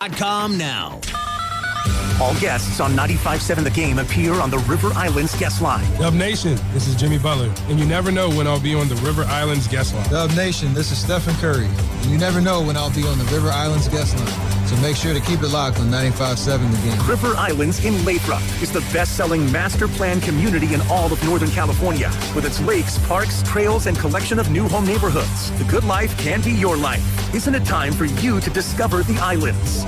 .com now. All guests on 95.7 The Game appear on the River Islands guest line. Dub Nation, this is Jimmy Butler, and you never know when I'll be on the River Islands guest line. Dub Nation, this is Stephen Curry, and you never know when I'll be on the River Islands guest line. So make sure to keep it locked on 95.7 The Game. River Islands in Lathrop is the best-selling master plan community in all of Northern California. With its lakes, parks, trails, and collection of new home neighborhoods, the good life can be your life. Isn't it time for you to discover the islands?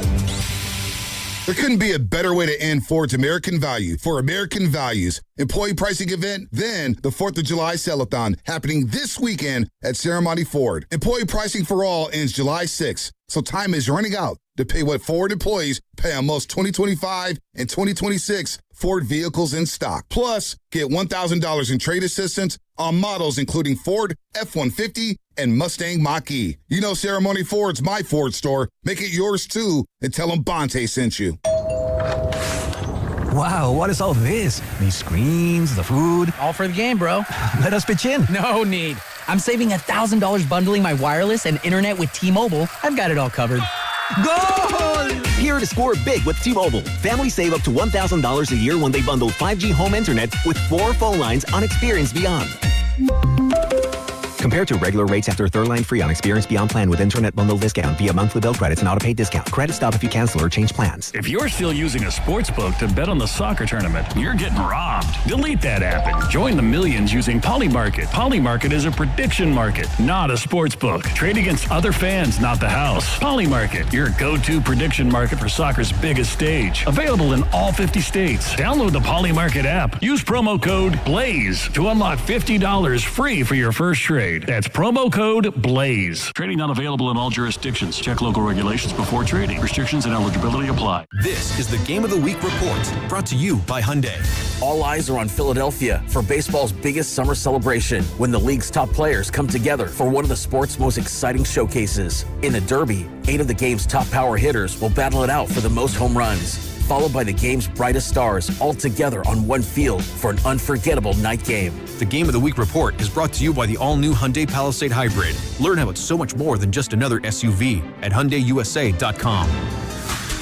There couldn't be a better way to end Ford's American Value for American Values employee pricing event than the 4th of July Sell-a-thon happening this weekend at Ceremony Ford. Employee pricing for all ends July 6th, so time is running out to pay what Ford employees pay on most 2025 and 2026 Ford vehicles in stock. Plus, get $1,000 in trade assistance on models including Ford F-150 and Mustang Mach-E. You know Ceremony Ford's my Ford store. Make it yours too and tell them Bonte sent you. Wow, what is all this? These screens, the food. All for the game, bro. Let us pitch in. No need. I'm saving $1,000 bundling my wireless and internet with T-Mobile. I've got it all covered. Goal! Here to score big with T-Mobile. Families save up to $1,000 a year when they bundle 5G home internet with 4 phone lines on Experience Beyond. Compared to regular rates after third line free on Experience Beyond plan with internet bundle discount via monthly bill credits and auto-pay discount. Credit stop if you cancel or change plans. If you're still using a sports book to bet on the soccer tournament, you're getting robbed. Delete that app and join the millions using Polymarket. Polymarket is a prediction market, not a sports book. Trade against other fans, not the house. Polymarket, your go-to prediction market for soccer's biggest stage. Available in all 50 states. Download the Polymarket app. Use promo code BLAZE to unlock $50 free for your first trade. That's promo code BLAZE. Trading not available in all jurisdictions. Check local regulations before trading. Restrictions and eligibility apply. This is the Game of the Week Report, brought to you by Hyundai. All eyes are on Philadelphia for baseball's biggest summer celebration, when the league's top players come together for one of the sport's most exciting showcases. In the Derby, 8 of the game's top power hitters will battle it out for the most home runs, followed by the game's brightest stars all together on one field for an unforgettable night game. The Game of the Week Report is brought to you by the all-new Hyundai Palisade Hybrid. Learn how it's so much more than just another SUV at HyundaiUSA.com.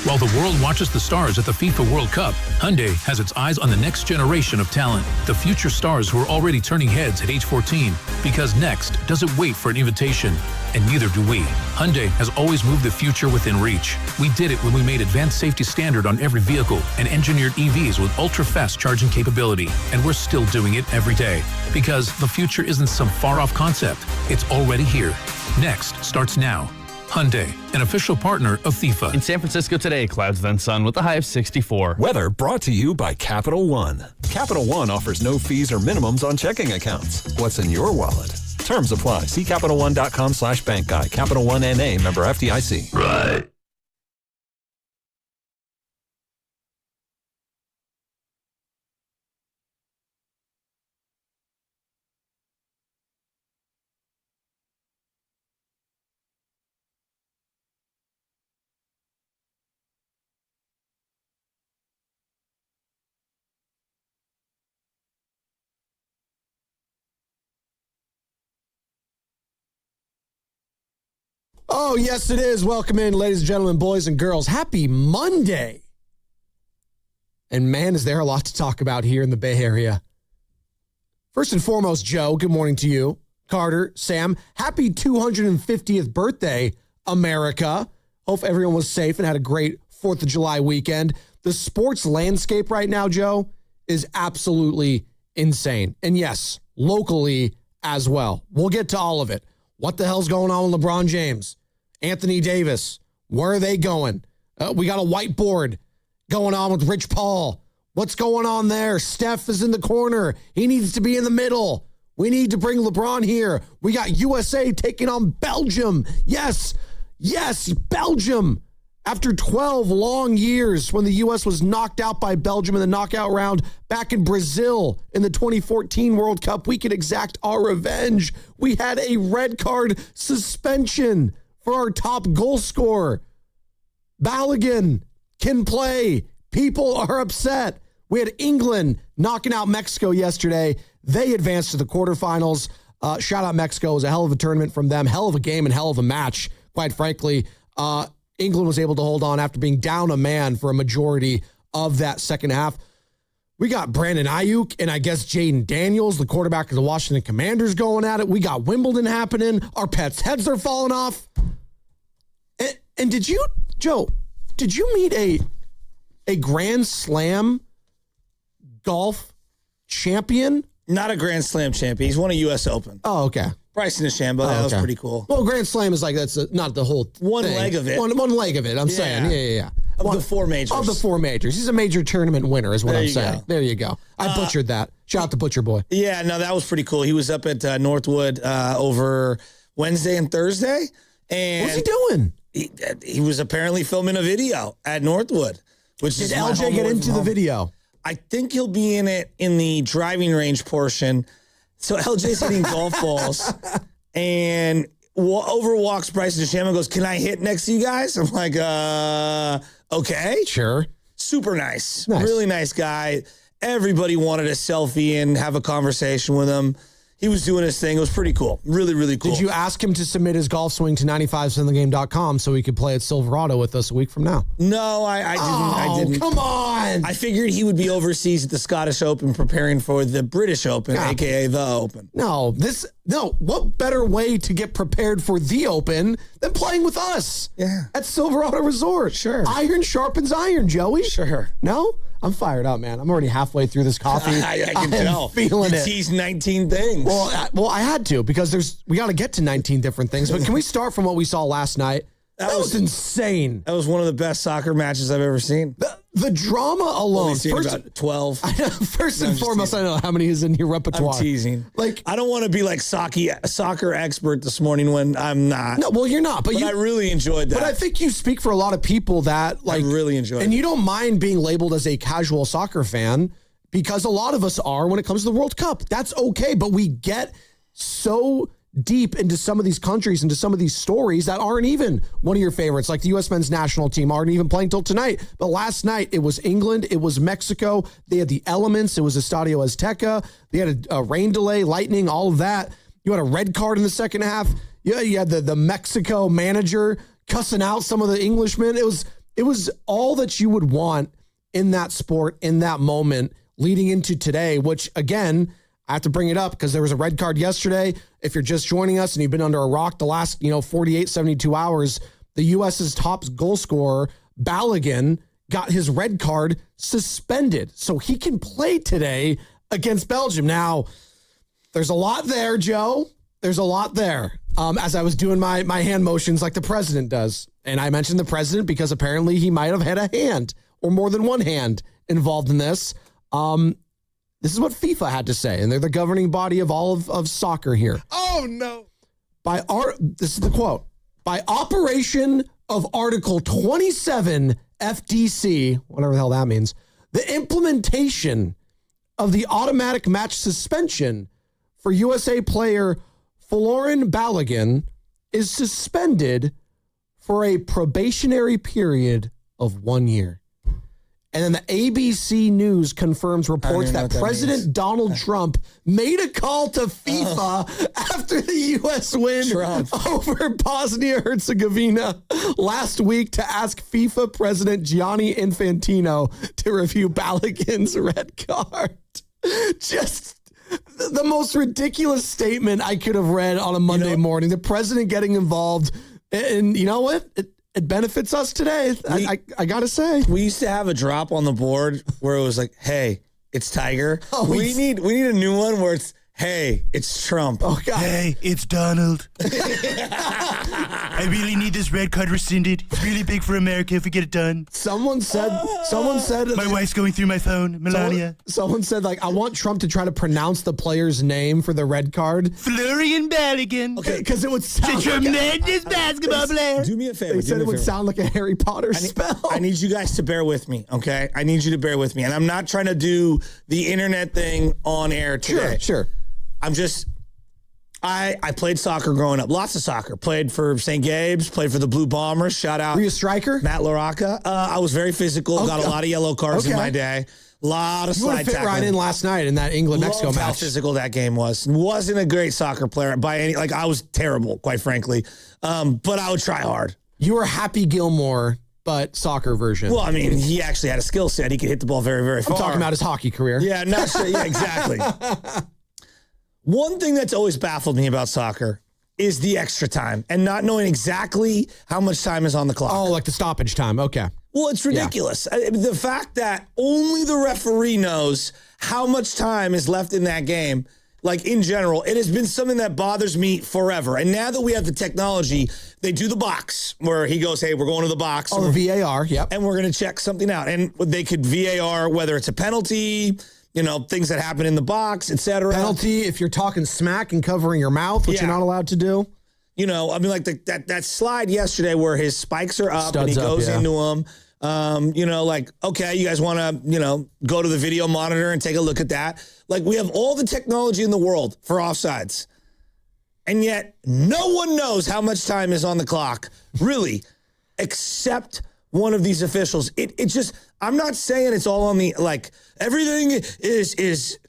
While the world watches the stars at the FIFA World Cup, Hyundai has its eyes on the next generation of talent, the future stars who are already turning heads at age 14, because next doesn't wait for an invitation, and neither do we. Hyundai has always moved the future within reach. We did it when we made advanced safety standard on every vehicle and engineered EVs with ultra-fast charging capability, and we're still doing it every day, because the future isn't some far-off concept. It's already here. Next starts now. Hyundai, an official partner of FIFA. In San Francisco today, clouds then sun with a high of 64. Weather brought to you by Capital One. Capital One offers no fees or minimums on checking accounts. What's in your wallet? Terms apply. See CapitalOne.com/bank guide. Capital One NA, member FDIC. Right. Oh, yes, it is. Welcome in, ladies and gentlemen, boys and girls. Happy Monday. And man, is there a lot to talk about here in the Bay Area. First and foremost, Joe, good morning to you. Carter, Sam, happy 250th birthday, America. Hope everyone was safe and had a great 4th of July weekend. The sports landscape right now, Joe, is absolutely insane. And yes, locally as well. We'll get to all of it. What the hell's going on with LeBron James? Anthony Davis, where are they going? We got a whiteboard going on with Rich Paul. What's going on there? Steph is in the corner. He needs to be in the middle. We need to bring LeBron here. We got USA taking on Belgium. Yes, Belgium. After 12 long years when the U.S. was knocked out by Belgium in the knockout round back in Brazil in the 2014 World Cup, we can exact our revenge. We had a red card suspension for our top goal scorer. Balogun can play. People are upset. We had England knocking out Mexico yesterday. They advanced to the quarterfinals. Shout out Mexico. It was a hell of a tournament from them. Hell of a game and hell of a match, quite frankly. England was able to hold on after being down a man for a majority of that second half. We got Brandon Ayuk and I guess Jaden Daniels, the quarterback of the Washington Commanders, going at it. We got Wimbledon happening. Our pets' heads are falling off. And did you, Joe, meet a Grand Slam golf champion? Not a Grand Slam champion. He's won a U.S. Open. Oh, okay. Bryson DeChambeau. That was pretty cool. Well, Grand Slam is like, that's not the whole one thing. leg of it. One leg of it, I'm saying. Yeah. Of the four majors. Of the four majors. He's a major tournament winner is what I'm saying. Go. There you go. I butchered that. Shout out to Butcher Boy. Yeah, no, that was pretty cool. He was up at Northwood over Wednesday and Thursday. And what's he doing? He was apparently filming a video at Northwood. Did LJ get into the video? I think he'll be in it in the driving range portion. So LJ's hitting golf balls and over walks Bryson DeChambeau and goes, "Can I hit next to you guys?" I'm like, okay. Sure. Super nice. Really nice guy. Everybody wanted a selfie and have a conversation with him. He was doing his thing. It was pretty cool. Really, really cool. Did you ask him to submit his golf swing to 95centthegame.com so he could play at Silverado with us a week from now? No, I didn't. Come on. I figured he would be overseas at the Scottish Open preparing for the British Open, a.k.a. the Open. No, what better way to get prepared for the Open than playing with us? Yeah. At Silverado Resort. Sure. Iron sharpens iron, Joey. Sure. No? I'm fired up, man. I'm already halfway through this coffee. I can tell. Feeling it. Teased 19 things. Well, I had to because we got to get to 19 different things. But can we start from what we saw last night? That was insane. That was one of the best soccer matches I've ever seen. The drama alone. About 12. First and foremost, I don't know how many is in your repertoire. I'm teasing. I don't want to be like soccer expert this morning when I'm not. No, well, you're not. But I really enjoyed that. But I think you speak for a lot of people that I really enjoyed it. And you don't mind being labeled as a casual soccer fan because a lot of us are when it comes to the World Cup. That's okay. But we get so deep into some of these countries, into some of these stories that aren't even one of your favorites, like the U.S. men's national team aren't even playing till tonight. But last night, it was England, it was Mexico. They had the elements. It was Estadio Azteca. They had a rain delay, lightning, all of that. You had a red card in the second half. Yeah, you had the Mexico manager cussing out some of the Englishmen. It was all that you would want in that sport, in that moment, leading into today, which, again, I have to bring it up because there was a red card yesterday. If you're just joining us and you've been under a rock the last 48, 72 hours, the U.S.'s top goal scorer, Balogun, got his red card suspended. So he can play today against Belgium. Now, there's a lot there, Joe. There's a lot there. As I was doing my hand motions like the president does. And I mentioned the president because apparently he might have had a hand or more than one hand involved in this. This is what FIFA had to say, and they're the governing body of all of soccer here. Oh, no. This is the quote. By operation of Article 27 FDC, whatever the hell that means, the implementation of the automatic match suspension for USA player Folarin Balogun is suspended for a probationary period of 1 year. And then the ABC News confirms reports that President Donald Trump made a call to FIFA after the U.S. win over Bosnia-Herzegovina last week to ask FIFA President Gianni Infantino to review Balogun's red card. Just the most ridiculous statement I could have read on a Monday morning. The president getting involved. And you know what? It benefits us today. I got to say. We used to have a drop on the board where it was like, hey, it's Tiger. We need a new one where it's, hey, it's Trump. Oh, God. Hey, it's Donald. I really need this red card rescinded. It's really big for America if we get it done. Someone said my wife's going through my phone, Melania. Someone said, I want Trump to try to pronounce the player's name for the red card. Florian Balogun. Okay, because it would sound like a tremendous basketball player. Do me a favor. They said it would sound like a Harry Potter spell. I need you guys to bear with me, okay? I need you to bear with me. And I'm not trying to do the internet thing on air today. Sure. I'm just, I played soccer growing up. Lots of soccer. Played for St. Gabe's, played for the Blue Bombers. Shout out. Were you a striker? Matt LaRocca. I was very physical. Got a lot of yellow cards in my day. A lot of slide tackling. You fit right in last night in that England-Mexico match. How physical that game was. Wasn't a great soccer player by any, I was terrible, quite frankly. But I would try hard. You were Happy Gilmore, but soccer version. Well, I mean, he actually had a skill set. He could hit the ball very, very far. I'm talking about his hockey career. Yeah, not sure. Yeah, exactly. One thing that's always baffled me about soccer is the extra time and not knowing exactly how much time is on the clock. Oh, like the stoppage time. Okay. Well, it's ridiculous. Yeah. The fact that only the referee knows how much time is left in that game, like in general, it has been something that bothers me forever. And now that we have the technology, they do the box where he goes, hey, we're going to the box. Oh, the VAR, yep. And we're going to check something out. And they could VAR, whether it's a penalty, things that happen in the box, et cetera. Penalty if you're talking smack and covering your mouth, which you're not allowed to do. Like that slide yesterday where his spikes are up and he goes into them. Okay, you guys want to, go to the video monitor and take a look at that. Like, we have all the technology in the world for offsides. And yet no one knows how much time is on the clock, really, except one of these officials. It just, I'm not saying it's all on the, everything is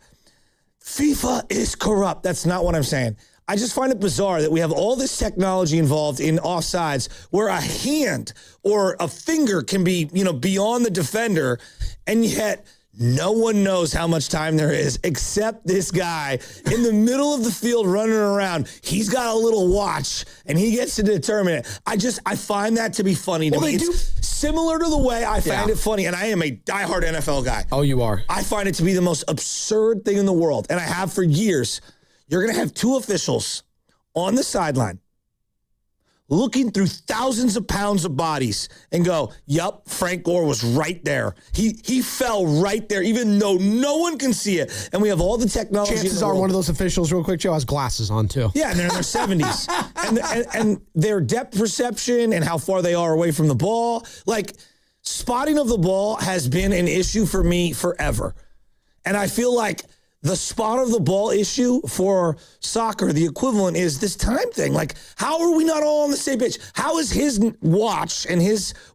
FIFA is corrupt. That's not what I'm saying. I just find it bizarre that we have all this technology involved in offsides where a hand or a finger can be, beyond the defender, and yet no one knows how much time there is except this guy in the middle of the field running around. He's got a little watch, and he gets to determine it. I find that to be funny to me. It's similar to the way I find it funny, and I am a diehard NFL guy. Oh, you are. I find it to be the most absurd thing in the world, and I have for years. You're going to have two officials on the sideline looking through thousands of pounds of bodies and go, yup, Frank Gore was right there. He fell right there, even though no one can see it. And we have all the technology. Chances are one of those officials, real quick, Joe, has glasses on, too. Yeah, and they're in their 70s. and their depth perception and how far they are away from the ball. Like, spotting of the ball has been an issue for me forever. And I feel like the spot of the ball issue for soccer, the equivalent is this time thing. Like, how are we not all on the same page? How is his watch and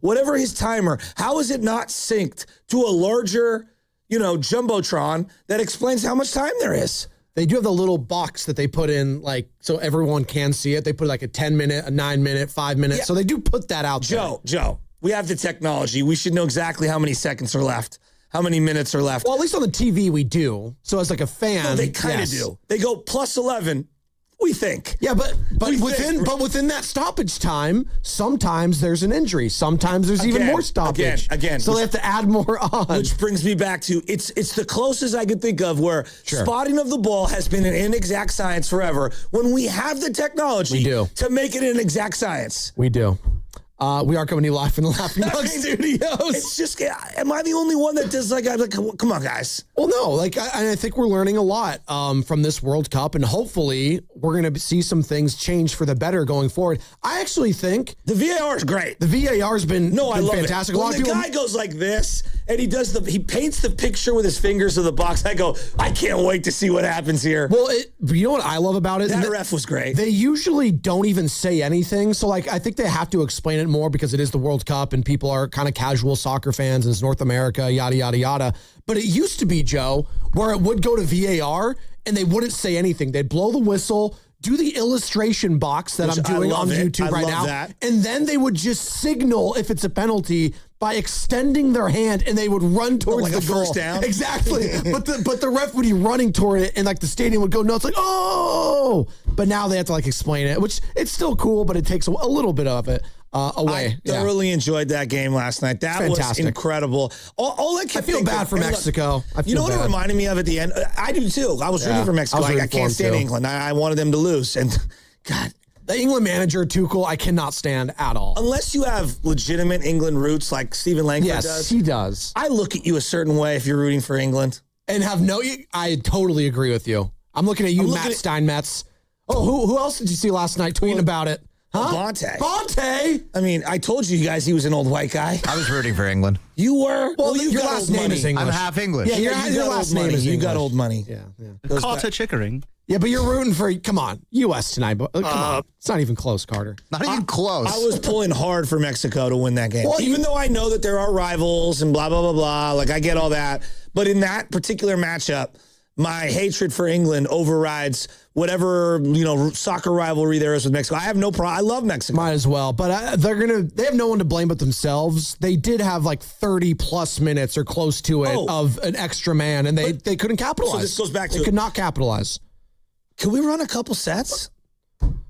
whatever his timer, how is it not synced to a larger, Jumbotron that explains how much time there is? They do have the little box that they put in, so everyone can see it. They put a 10-minute, a 9-minute, 5-minute. Yeah. So they do put that out there. Joe, we have the technology. We should know exactly how many seconds are left. How many minutes are left? Well, at least on the TV we do. So as a fan, no, they kind of do. They go plus 11. We think. Yeah, but within that stoppage time, sometimes there's an injury. Sometimes there's even more stoppage. Again. So they have to add more on. Which brings me back to it's the closest I could think of where spotting of the ball has been an inexact science forever. When we have the technology to make it an exact science, we do. We are coming to you live from the Laughing Bug Studios. It's just, am I the only one that does come on, guys? Well, no, I think we're learning a lot from this World Cup, and hopefully we're going to see some things change for the better going forward. I actually think the VAR is great. The VAR has been I love fantastic. It. When the guy goes like this and he paints the picture with his fingers of the box, I go, I can't wait to see what happens here. Well, you know what I love about it? That ref was great. They usually don't even say anything, so I think they have to explain it more because it is the World Cup and people are kind of casual soccer fans and it's North America, yada, yada, yada. But it used to be, Joe, where it would go to VAR and they wouldn't say anything. They'd blow the whistle, do the illustration box that I'm doing on YouTube right now, and then they would just signal if it's a penalty by extending their hand, and they would run towards the goal. First down. Exactly. but the ref would be running toward it, and the stadium would go nuts, oh! But now they have to explain it, which it's still cool, but it takes a little bit of it away. I thoroughly enjoyed that game last night. That was incredible. All I feel bad for Mexico. You know what it reminded me of at the end? I do too. I was rooting for Mexico. I can't stand England. I wanted them to lose, and God. The England manager, Tuchel, I cannot stand at all. Unless you have legitimate England roots like Stephen Langford does. Yes, he does. I look at you a certain way if you're rooting for England. And I totally agree with you. I'm looking at you, Matt Steinmetz. Oh, who else did you see last night tweeting about it? Huh? Bonte. I mean, I told you guys he was an old white guy. I was rooting for England. You were? Well, your last name is English. I'm half English. Yeah, your last name is English. You got old money. Yeah. Carter Chickering. Yeah, but you're rooting for, come on, U.S. tonight. Come on. It's not even close, Carter. Not even close. I was pulling hard for Mexico to win that game. Well, even though I know that there are rivals and blah, blah, blah, blah. I get all that. But in that particular matchup, my hatred for England overrides whatever, soccer rivalry there is with Mexico. I have no problem. I love Mexico. Might as well. But they have no one to blame but themselves. They did have like 30 plus minutes or close to it of an extra man, and they couldn't capitalize. So this goes back to they could not capitalize. Can we run a couple sets?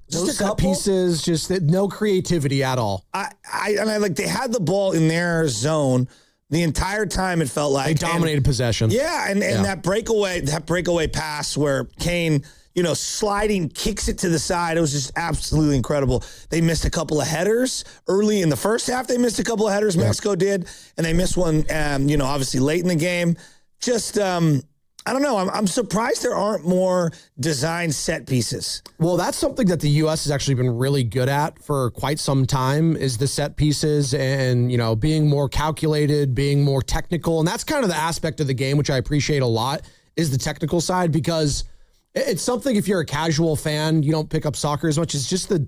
Just a couple pieces, just no creativity at all. They had the ball in their zone the entire time. It felt like they dominated possession. Yeah, and that breakaway pass where Kane, sliding kicks it to the side. It was just absolutely incredible. They missed a couple of headers early in the first half. They missed a couple of headers. Mexico did, and they missed one. Obviously late in the game. Just I don't know. I'm surprised there aren't more designed set pieces. Well, that's something that the U.S. has actually been really good at for quite some time is the set pieces and, being more calculated, being more technical. And that's kind of the aspect of the game, which I appreciate a lot, is the technical side, because it's something, if you're a casual fan, you don't pick up soccer as much. It's just the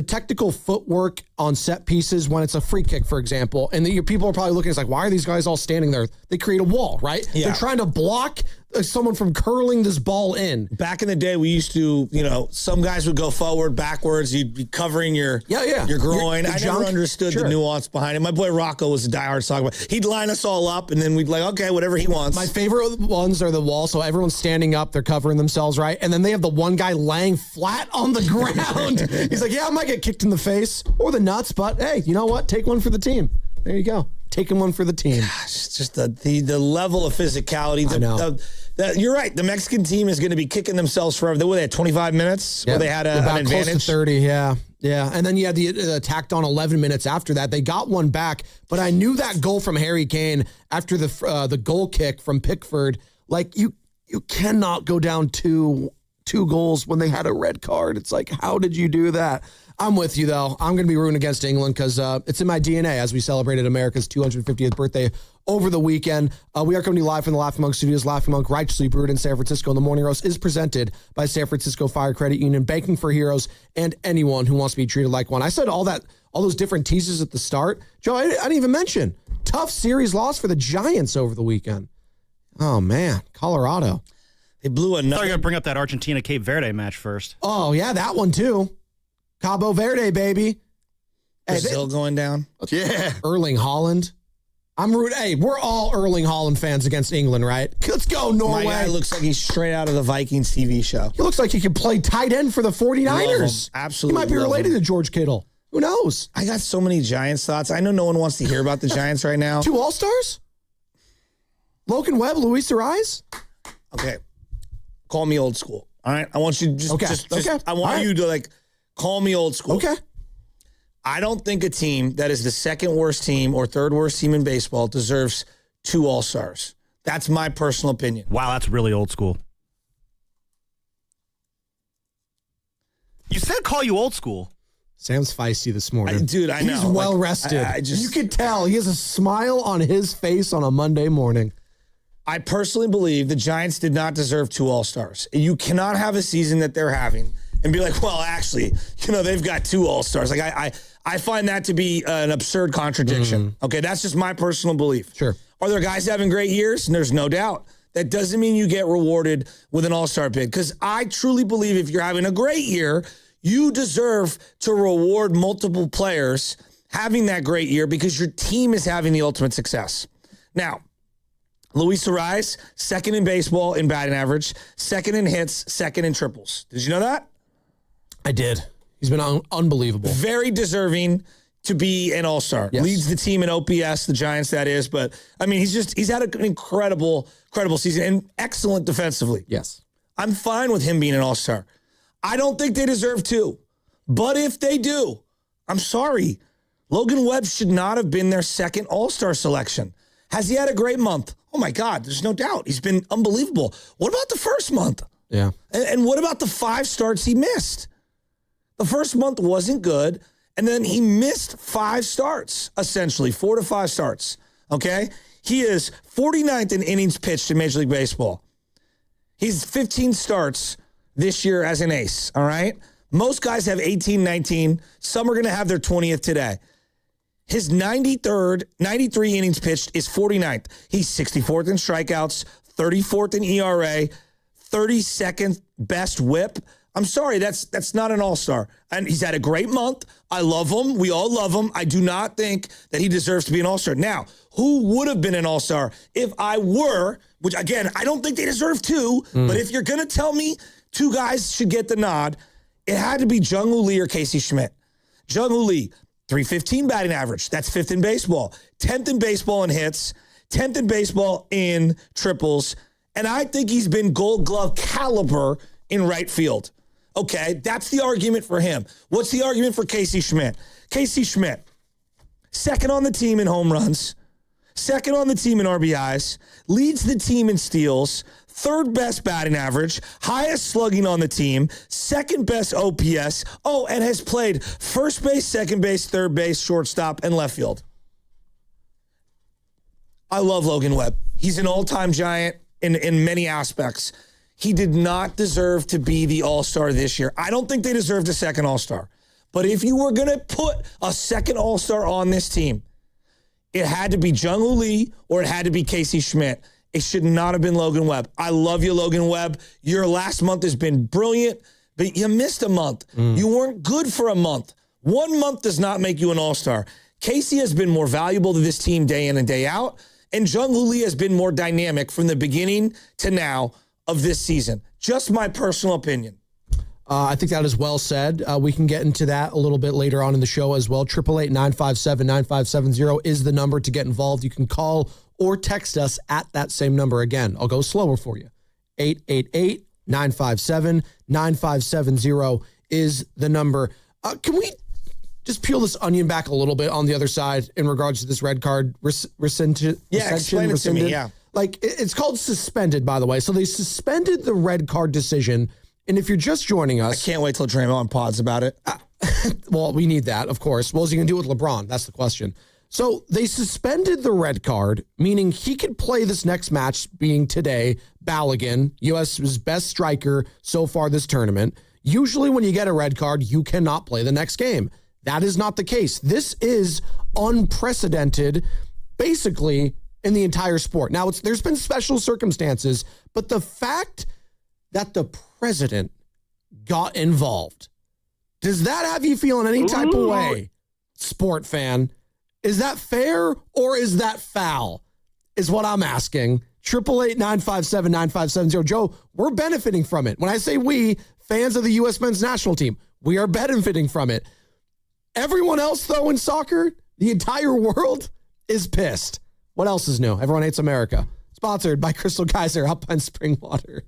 technical footwork on set pieces when it's a free kick, for example. And people are probably looking, it's like, why are these guys all standing there? They create a wall, right? Yeah. They're trying to block someone from curling this ball in. Back in the day, we used to, some guys would go forward, backwards. You'd be covering your groin. I never understood the nuance behind it. My boy Rocco was a diehard soccer player. He'd line us all up, and then we'd okay, whatever he wants. My favorite ones are the wall, so everyone's standing up, they're covering themselves, right? And then they have the one guy laying flat on the ground. He's like, I might get kicked in the face or the nuts, but hey, you know what? Take one for the team. There you go. Taking one for the team. Gosh, it's just the level of physicality. I know. You're right. The Mexican team is going to be kicking themselves forever. They had 25 minutes where they had an advantage. Close to 30, yeah. And then you had the tacked on 11 minutes after that. They got one back, but I knew that goal from Harry Kane after the goal kick from Pickford. Like you cannot go down two goals when they had a red card. It's like, how did you do that? I'm with you, though. I'm going to be rooting against England because it's in my DNA as we celebrated America's 250th birthday over the weekend. We are coming to you live from the Laughing Monk Studios. Laughing Monk, righteously brewed in San Francisco. And the Morning Roast is presented by San Francisco Fire Credit Union, banking for heroes and anyone who wants to be treated like one. I said all those different teases at the start. Joe, I didn't even mention. Tough series loss for the Giants over the weekend. Oh, man. Colorado. They blew another. I thought you were going to bring up that Argentina-Cape Verde match first. Oh, yeah, that one, too. Cabo Verde, baby. Brazil going down. Yeah. Erling Haaland. We're all Erling Haaland fans against England, right? Let's go, Norway. My guy looks like he's straight out of the Vikings TV show. He looks like he could play tight end for the 49ers. Absolutely. He might be related to George Kittle. Who knows? I got so many Giants thoughts. I know no one wants to hear about the Giants right now. 2 All-Stars? Logan Webb, Luis Ariz? Okay. Call me old school. All right? I want you to I want you to call me old school. Okay. I don't think a team that is the second worst team or third worst team in baseball deserves 2 All-Stars. That's my personal opinion. Wow, that's really old school. You said call you old school. Sam's feisty this morning. Dude, I know. He's well rested. You could tell. He has a smile on his face on a Monday morning. I personally believe the Giants did not deserve 2 All-Stars. You cannot have a season that they're having and be like, well, actually, they've got 2 All-Stars. I find that to be an absurd contradiction. Okay, that's just my personal belief. Sure. Are there guys having great years? And there's no doubt. That doesn't mean you get rewarded with an All-Star bid. Because I truly believe if you're having a great year, you deserve to reward multiple players having that great year because your team is having the ultimate success. Now, Luis Ariz, second in baseball in batting average, second in hits, second in triples. Did you know that? I did. He's been unbelievable. Very deserving to be an All-Star. Yes. Leads the team in OPS, the Giants, that is. But, he's had an incredible season and excellent defensively. Yes. I'm fine with him being an All-Star. I don't think they deserve 2. But if they do, I'm sorry. Logan Webb should not have been their second All-Star selection. Has he had a great month? Oh, my God, there's no doubt. He's been unbelievable. What about the first month? Yeah. And what about the 5 starts he missed? The first month wasn't good, and then he missed 5 starts, essentially, 4 to 5 starts, okay? He is 49th in innings pitched in Major League Baseball. He's 15 starts this year as an ace, all right? Most guys have 18, 19. Some are going to have their 20th today. His 93 innings pitched is 49th. He's 64th in strikeouts, 34th in ERA, 32nd best whip. I'm sorry, that's not an all-star. And he's had a great month. I love him. We all love him. I do not think that he deserves to be an all-star. Now, who would have been an all-star if I were, which again, I don't think they deserve two, but if you're going to tell me two guys should get the nod, it had to be Jung-Woo Lee or Casey Schmidt. Jung-Woo Lee, 315 batting average. That's 5th in baseball. 10th in baseball in hits. 10th in baseball in triples. And I think he's been Gold Glove caliber in right field. Okay, that's the argument for him. What's the argument for Casey Schmidt? Casey Schmidt, 2nd on the team in home runs, 2nd on the team in RBIs, leads the team in steals, 3rd best batting average, highest slugging on the team, 2nd best OPS, and has played first base, second base, third base, shortstop, and left field. I love Logan Webb. He's an all-time giant in many aspects. He did not deserve to be the all-star this year. I don't think they deserved a second all-star. But if you were going to put a second all-star on this team, it had to be Jung-Woo Lee or it had to be Casey Schmidt. It should not have been Logan Webb. I love you, Logan Webb. Your last month has been brilliant, but you missed a month. You weren't good for a month. 1 month does not make you an all-star. Casey has been more valuable to this team day in and day out, and Jung-Woo Lee has been more dynamic from the beginning to now of this season. Just my personal opinion. I think that is well said. We can get into that a little bit later on in the show as well. 888-957-9570 is the number to get involved. You can call or text us at that same number. Again, I'll go slower for you. 888-957-9570 is the number. Can we just peel this onion back a little bit on the other side in regards to this red card rescission? Yeah, explain it to me, yeah. Like, it's called suspended, by the way. So they suspended the red card decision. And if you're just joining us... I can't wait till Draymond pods about it. Well, we need that, of course. What is he going to do with LeBron? That's the question. So they suspended the red card, meaning he could play this next match, being today, Balogun, U.S.'s best striker so far this tournament. Usually when you get a red card, you cannot play the next game. That is not the case. This is unprecedented, basically, in the entire sport. Now, there's been special circumstances, but the fact that the president got involved, does that have you feeling any type of way, sport fan? Is that fair or is that foul? Is what I'm asking. 888-957-9570. Joe, we're benefiting from it. When I say we, fans of the U.S. men's national team, we are benefiting from it. Everyone else, though, in soccer, the entire world is pissed. What else is new? Everyone Hates America. Sponsored by Crystal Geyser, Alpine Spring Water.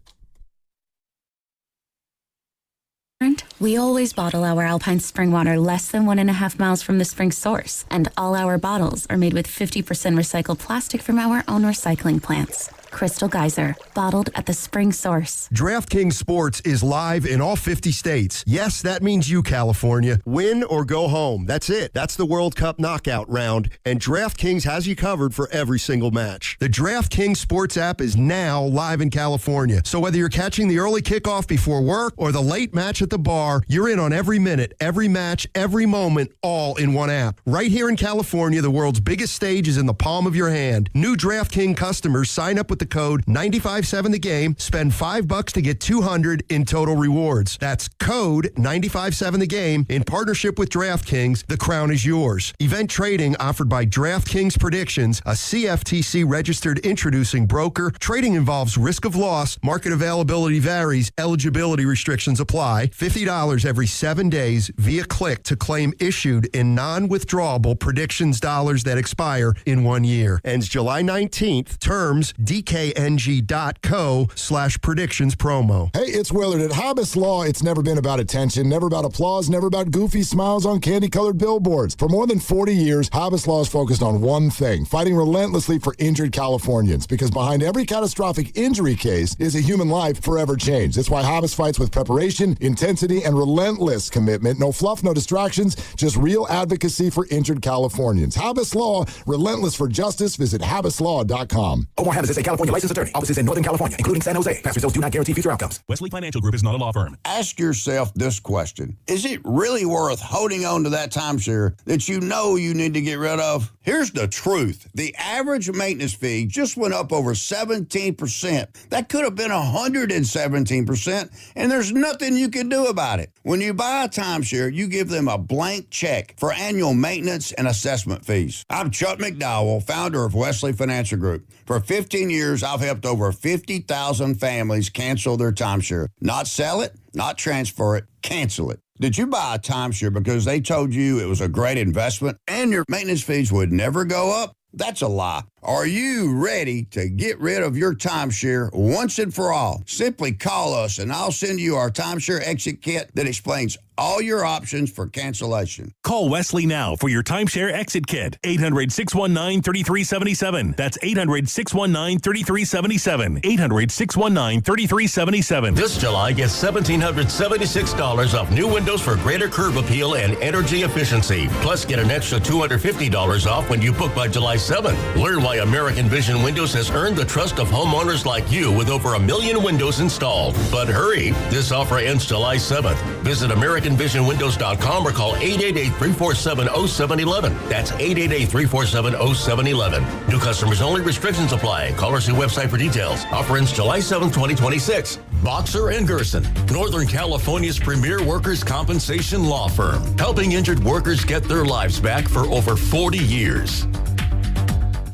We always bottle our Alpine Spring Water less than 1.5 miles from the spring source, and all our bottles are made with 50% recycled plastic from our own recycling plants. Crystal Geyser, bottled at the spring source. DraftKings Sports is live in all 50 states. Yes, that means you, California. Win or go home. That's it. That's the World Cup knockout round, and DraftKings has you covered for every single match. The DraftKings Sports app is now live in California, so whether you're catching the early kickoff before work or the late match at the bar, you're in on every minute, every match, every moment, all in one app. Right here in California, the world's biggest stage is in the palm of your hand. New DraftKings customers sign up with the code 957thegame, spend $5 to get $200 in total rewards. That's code 957thegame in partnership with DraftKings. The crown is yours. Event trading offered by DraftKings Predictions, a CFTC registered introducing broker. Trading involves risk of loss. Market availability varies. Eligibility restrictions apply. $50 every 7 days via click to claim issued in non-withdrawable predictions dollars that expire in 1 year. Ends July 19th. Terms dkng.co/predictions promo. Hey, it's Willard. At Hobbs Law, it's never been about attention, never about applause, never about goofy smiles on candy-colored billboards. For more than 40 years, Hobbs Law is focused on one thing, fighting relentlessly for injured Californians, because behind every catastrophic injury case is a human life forever changed. That's why Hobbs fights with preparation, intensity, and relentless commitment. No fluff, no distractions, just real advocacy for injured Californians. Habas Law, relentless for justice. Visit habaslaw.com. Omar Habas is a California licensed attorney. Offices in Northern California, including San Jose. Past results do not guarantee future outcomes. Wesley Financial Group is not a law firm. Ask yourself this question. Is it really worth holding on to that timeshare that you know you need to get rid of? Here's the truth. The average maintenance fee just went up over 17%. That could have been 117%, and there's nothing you can do about it. When you buy a timeshare, you give them a blank check for annual maintenance and assessment fees. I'm Chuck McDowell, founder of Wesley Financial Group. For 15 years, I've helped over 50,000 families cancel their timeshare. Not sell it, not transfer it, cancel it. Did you buy a timeshare because they told you it was a great investment and your maintenance fees would never go up? That's a lie. Are you ready to get rid of your timeshare once and for all? Simply call us and I'll send you our timeshare exit kit that explains all your options for cancellation. Call Wesley now for your timeshare exit kit. 800-619-3377. That's 800-619-3377. 800-619-3377. This July, get $1,776 off new windows for greater curb appeal and energy efficiency. Plus, get an extra $250 off when you book by July 7th. Learn why American Vision Windows has earned the trust of homeowners like you with over 1 million windows installed. But hurry, this offer ends July 7th. Visit AmericanVisionWindows.com or call 888-347-0711. That's 888-347-0711. New customers only. Restrictions apply. Call or see website for details. Offer ends July 7, 2026. Boxer & Gerson, Northern California's premier workers' compensation law firm, helping injured workers get their lives back for over 40 years.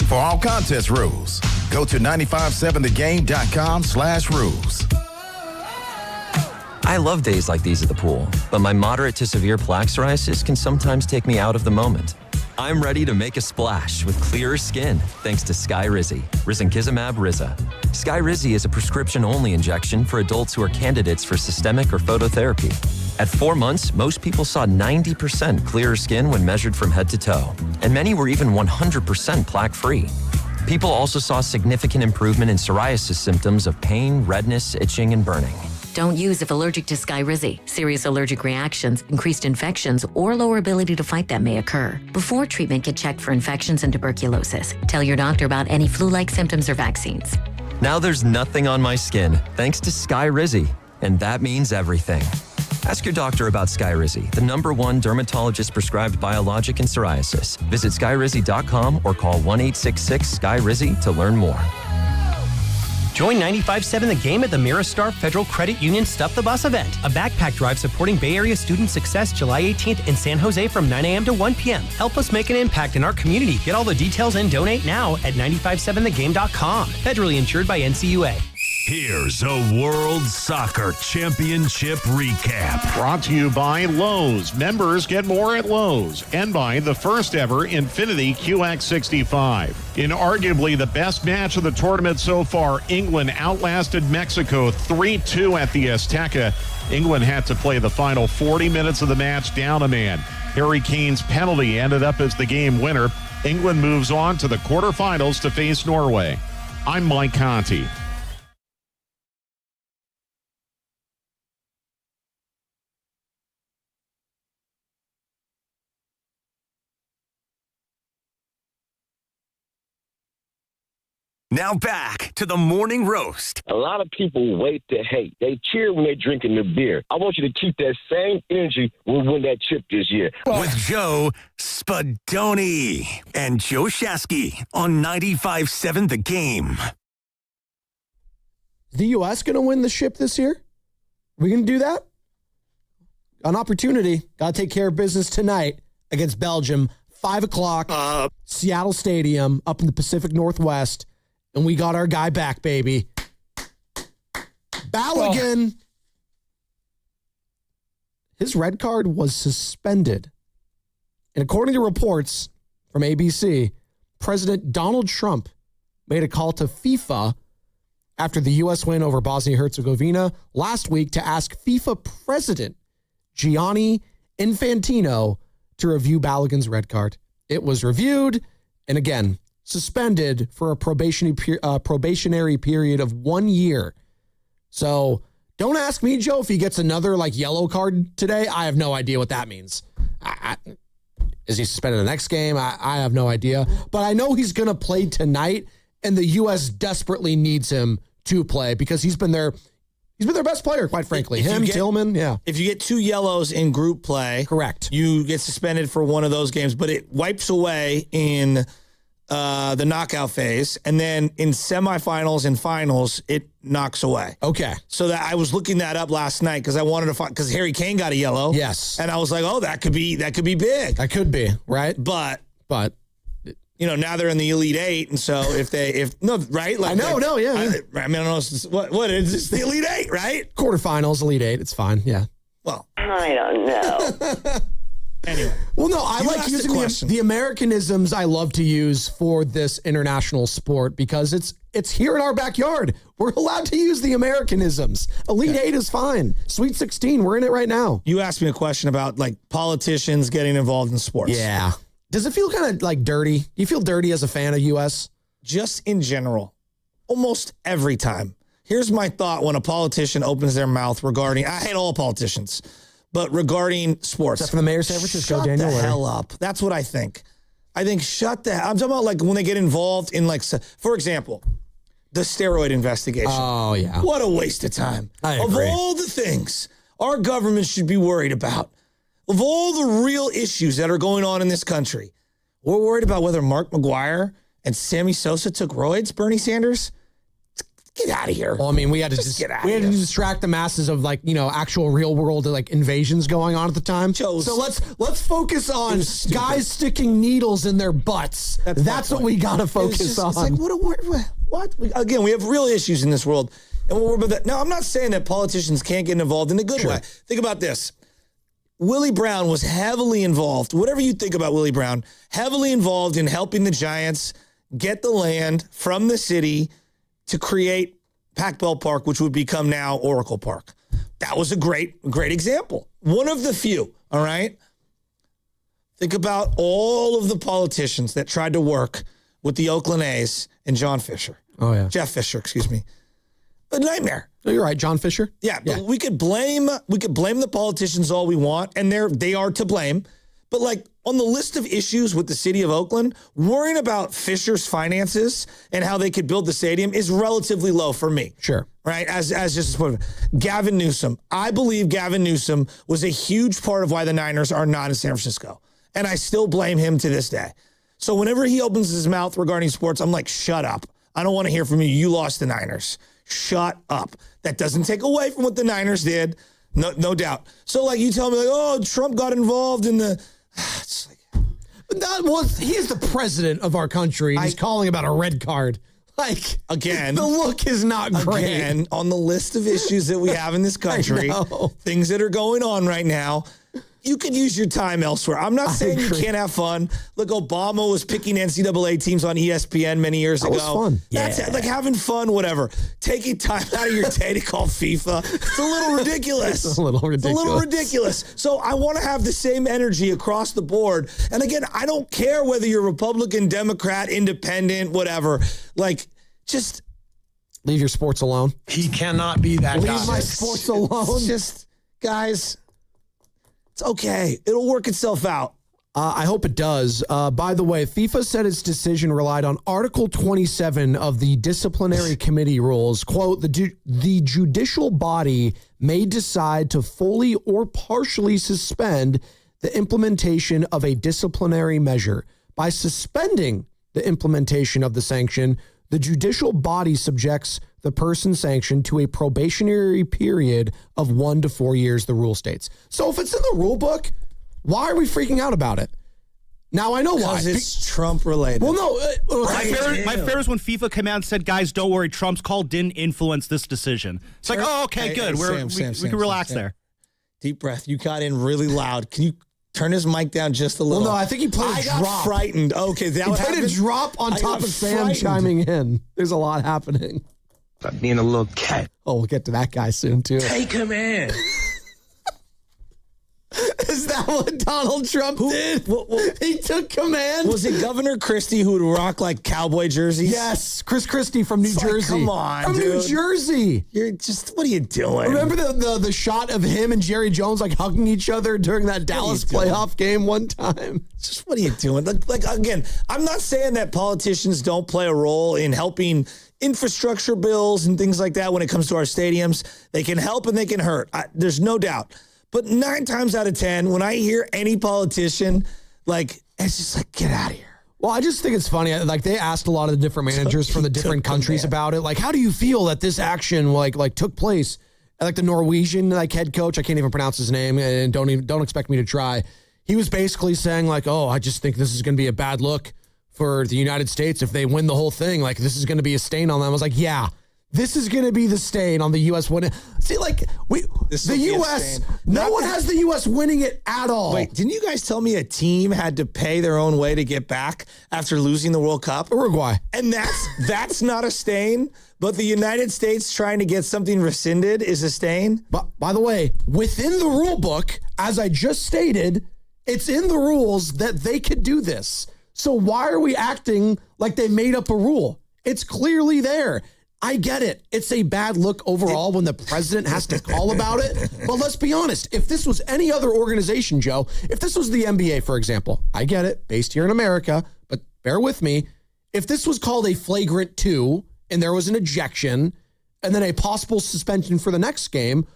For all contest rules, go to 957thegame.com/rules. I love days like these at the pool, but my moderate to severe plaque psoriasis can sometimes take me out of the moment. I'm ready to make a splash with clearer skin thanks to Skyrizi, risankizumab Riza. Skyrizi is a prescription-only injection for adults who are candidates for systemic or phototherapy. At 4 months, most people saw 90% clearer skin when measured from head to toe, and many were even 100% plaque-free. People also saw significant improvement in psoriasis symptoms of pain, redness, itching, and burning. Don't use if allergic to Skyrizi. Serious allergic reactions, increased infections, or lower ability to fight them may occur. Before treatment, get checked for infections and tuberculosis. Tell your doctor about any flu-like symptoms or vaccines. Now there's nothing on my skin thanks to Skyrizi, and that means everything. Ask your doctor about Skyrizi, the #1 dermatologist-prescribed biologic in psoriasis. Visit Skyrizi.com or call 1-866-SKY-RIZI to learn more. Join 95.7 The Game at the Mirastar Federal Credit Union Stuff the Bus event, a backpack drive supporting Bay Area student success July 18th in San Jose from 9 a.m. to 1 p.m. Help us make an impact in our community. Get all the details and donate now at 957thegame.com. Federally insured by NCUA. Here's a World Soccer Championship recap. Brought to you by Lowe's. Members get more at Lowe's. And by the first ever Infiniti QX65. In arguably the best match of the tournament so far, England outlasted Mexico 3-2 at the Azteca. England had to play the final 40 minutes of the match down a man. Harry Kane's penalty ended up as the game winner. England moves on to the quarterfinals to face Norway. I'm Mike Conti. Now back to the morning roast. A lot of people wait to hate. They cheer when they're drinking the beer. I want you to keep that same energy when we win that chip this year. With Joe Spadoni and Joe Shasky on 95.7 The Game. Is the U.S. going to win the ship this year? Are we going to do that? An opportunity. Got to take care of business tonight against Belgium. 5 o'clock, Seattle Stadium up in the Pacific Northwest. And we got our guy back, baby. Balogun. His red card was suspended. And according to reports from ABC, President Donald Trump made a call to FIFA after the U.S. win over Bosnia-Herzegovina last week to ask FIFA President Gianni Infantino to review Balogun's red card. It was reviewed, and again, suspended for a probationary period of 1 year. So Don't ask me, Joe, if he gets another yellow card today. I have no idea what that means. Is he suspended the next game? I have no idea. But I know he's going to play tonight, and the U.S. desperately needs him to play because he's been their best player, quite frankly. Tillman, yeah. If you get 2 yellows in group play, correct, you get suspended for one of those games, but it wipes away in the knockout phase, and then in semifinals and finals, it knocks away. Okay. So that I was looking that up last night because I wanted to find, because Harry Kane got a yellow. Yes. And I was like, oh, that could be big. That could be, right? But now they're in the Elite Eight, and so right? I know, yeah. I don't know. What is this? The Elite Eight, right? Quarterfinals, Elite Eight. It's fine. Yeah. Well, I don't know. Anyway. Well, no, I like using the Americanisms I love to use for this international sport because it's here in our backyard. We're allowed to use the Americanisms. Elite Eight is fine. Sweet 16, we're in it right now. You asked me a question about politicians getting involved in sports. Yeah. Does it feel kind of dirty? Do you feel dirty as a fan of U.S.? Just in general, almost every time. Here's my thought when a politician opens their mouth regarding, I hate all politicians, but regarding sports. Except for the mayor of San Francisco, shut Daniel the Leonard. hell up. That's what I think. I'm talking about when they get involved in for example, the steroid investigation. Oh, yeah. What a waste of time. I agree. Of all the things our government should be worried about, of all the real issues that are going on in this country, we're worried about whether Mark McGuire and Sammy Sosa took roids, Bernie Sanders. Get out of here. Well, I mean, we had to distract the masses of actual real world invasions going on at the time. So let's focus on guys sticking needles in their butts. That's what we got to focus on. It's what? Again, we have real issues in this world, and we're about that. Now, I'm not saying that politicians can't get involved in a good way. Think about this. Willie Brown was heavily involved, whatever you think about Willie Brown, heavily involved in helping the Giants get the land from the city to create Pac-Bell Park, which would become now Oracle Park. That was a great example. One of the few, all right? Think about all of the politicians that tried to work with the Oakland A's and Jeff Fisher, excuse me. A nightmare. No, you're right, John Fisher. Yeah, but we could blame the politicians all we want, and they are to blame. But on the list of issues with the city of Oakland, worrying about Fisher's finances and how they could build the stadium is relatively low for me. Sure. Right? As just a point of Gavin Newsom. I believe Gavin Newsom was a huge part of why the Niners are not in San Francisco. And I still blame him to this day. So whenever he opens his mouth regarding sports, I'm like, shut up. I don't want to hear from you. You lost the Niners. Shut up. That doesn't take away from what the Niners did. No doubt. So you tell me Trump got involved in the... He is the president of our country. He's calling about a red card. Again, the look is not great. Again, on the list of issues that we have in this country, things that are going on right now, you could use your time elsewhere. I'm not saying you can't have fun. Look, Obama was picking NCAA teams on ESPN many years ago. That was fun. That's having fun, whatever. Taking time out of your day to call FIFA. It's a little ridiculous. It's a little ridiculous. So I want to have the same energy across the board. And again, I don't care whether you're Republican, Democrat, Independent, whatever. Just leave your sports alone. He cannot be that guy. Leave my sports alone. It's just, guys, it's okay. It'll work itself out. I hope it does. By the way, FIFA said its decision relied on Article 27 of the disciplinary committee rules. Quote, the judicial body may decide to fully or partially suspend the implementation of a disciplinary measure. By suspending the implementation of the sanction, the judicial body subjects the person sanctioned to a probationary period of 1 to 4 years, the rule states. So if it's in the rule book, why are we freaking out about it? Now, I know why. Because it's Trump related. Well, no. My favorite was when FIFA came out and said, guys, don't worry, Trump's call didn't influence this decision. It's good. We can relax there. Deep breath. You got in really loud. Can you turn his mic down just a little? Well, no, I think he played a drop. I got frightened. Okay, that he played a drop on top of Sam chiming in. There's a lot happening. By being a little cat. Oh, we'll get to that guy soon, too. Take him in. Is that what Donald Trump did? He took command. Was it Governor Christie who would rock like cowboy jerseys? Yes, Chris Christie from New Jersey. Come on, from dude. New Jersey. You're just, what are you doing? Remember the shot of him and Jerry Jones like hugging each other during that Dallas playoff game one time? Just what are you doing? Like again, I'm not saying that politicians don't play a role in helping infrastructure bills and things like that when it comes to our stadiums. They can help and they can hurt. There's no doubt. But 9 times out of 10, when I hear any politician, like, it's just like, get out of here. Well, I just think it's funny. Like, they asked a lot of the different managers from the different countries about it. Like, how do you feel that this action like took place? Like the Norwegian head coach, I can't even pronounce his name, and don't expect me to try. He was basically saying like, oh, I just think this is going to be a bad look for the United States if they win the whole thing. Like, this is going to be a stain on them. I was like, yeah, this is going to be the stain on the U.S. winning. See, like, the U.S., no one has the U.S. winning it at all. Wait, didn't you guys tell me a team had to pay their own way to get back after losing the World Cup? Uruguay. And that's not a stain, but the United States trying to get something rescinded is a stain? But by the way, within the rule book, as I just stated, it's in the rules that they could do this. So why are we acting like they made up a rule? It's clearly there. I get it. It's a bad look overall when the president has to call about it. But let's be honest. If this was any other organization, Joe, if this was the NBA, for example, I get it, based here in America, but bear with me. If this was called a flagrant 2 and there was an ejection and then a possible suspension for the next game,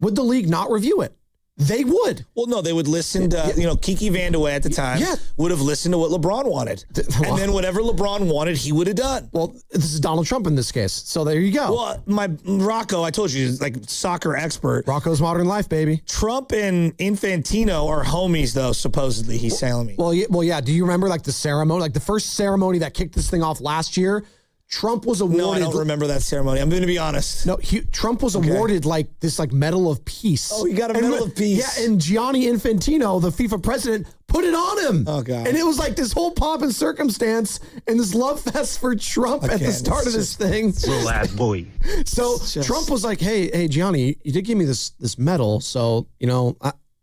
would the league not review it? They would. Well, no, they would listen to, Kiki Vandeweghe at the time would have listened to what LeBron wanted. And then whatever LeBron wanted, he would have done. Well, this is Donald Trump in this case. So there you go. Well, Rocco, I told you, is like soccer expert. Rocco's Modern Life, baby. Trump and Infantino are homies, though, supposedly, he's telling me. Well, yeah. Do you remember like the ceremony, like the first ceremony that kicked this thing off last year? Trump was awarded. No, I don't remember that ceremony. I'm going to be honest. No, Trump was awarded like this Medal of Peace. Oh, he got a Medal of Peace. Yeah, and Gianni Infantino, the FIFA president, put it on him. Oh, God. And it was like this whole pomp and circumstance and this love fest for Trump at the start of this thing. Little ass boy. So Trump was like, hey, Gianni, you did give me this medal. So,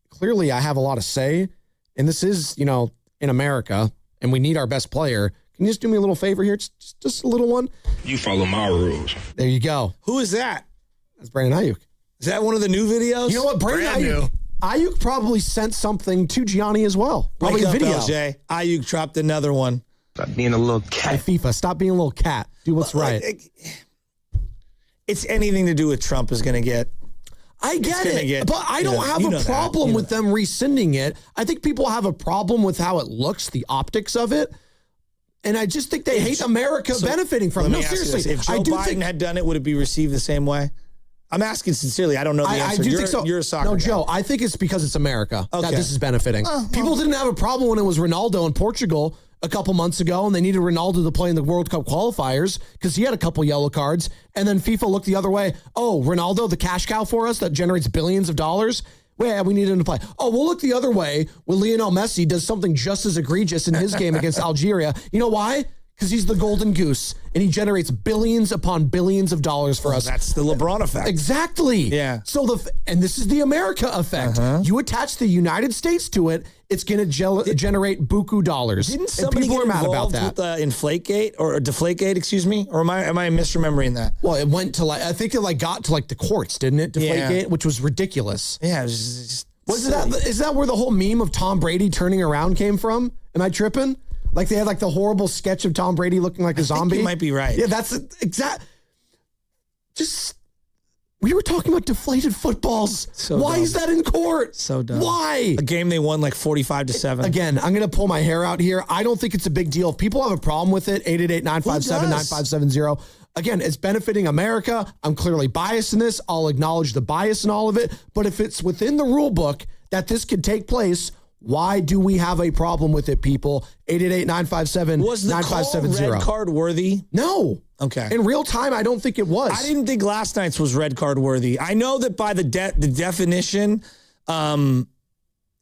clearly I have a lot of say. And this is, in America, and we need our best player. Can you just do me a little favor here? Just a little one. You follow my rules. There you go. Who is that? That's Brandon Ayuk. Is that one of the new videos? You know what? Brandon Ayuk probably sent something to Gianni as well. Probably Wake a video. Up, LJ. Ayuk dropped another one. Stop being a little cat. Hey, FIFA, stop being a little cat. Do what's right. It's anything to do with Trump is going to get. I get it, but I don't have a problem with them rescinding it. I think people have a problem with how it looks, the optics of it. And I just think they hate America benefiting from it. No, seriously. If Joe Biden had done it, would it be received the same way? I'm asking sincerely. I don't know the answer. I do think so. You're a soccer guy. Joe, I think it's because it's America that this is benefiting. People didn't have a problem when it was Ronaldo in Portugal a couple months ago, and they needed Ronaldo to play in the World Cup qualifiers because he had a couple yellow cards. And then FIFA looked the other way. Oh, Ronaldo, the cash cow for us that generates billions of dollars. Yeah, we need him to play. Oh, we'll look the other way when Lionel Messi does something just as egregious in his game against Algeria. You know why? Because he's the golden goose, and he generates billions upon billions of dollars for us. That's the LeBron effect. Exactly. Yeah. So and this is the America effect. You attach the United States to it, it's going to generate buku dollars. Didn't somebody get involved with Inflategate or Deflategate? Excuse me, or am I misremembering that? Well, it went to I think it got to the courts, didn't it? Deflategate, which was ridiculous. Yeah, it was just is that where the whole meme of Tom Brady turning around came from? Am I tripping? Like they had the horrible sketch of Tom Brady looking like a zombie. You might be right. Yeah, that's exact. We were talking about deflated footballs. Why is that in court? So dumb. Why? A game they won 45-7. Again, I'm going to pull my hair out here. I don't think it's a big deal. If people have a problem with it, 888-957-9570. Again, it's benefiting America. I'm clearly biased in this. I'll acknowledge the bias in all of it. But if it's within the rule book that this could take place, why do we have a problem with it, people? 888-957-9570. Was the call red card worthy? No. Okay. In real time, I don't think it was. I didn't think last night's was red card worthy. I know that by the definition, of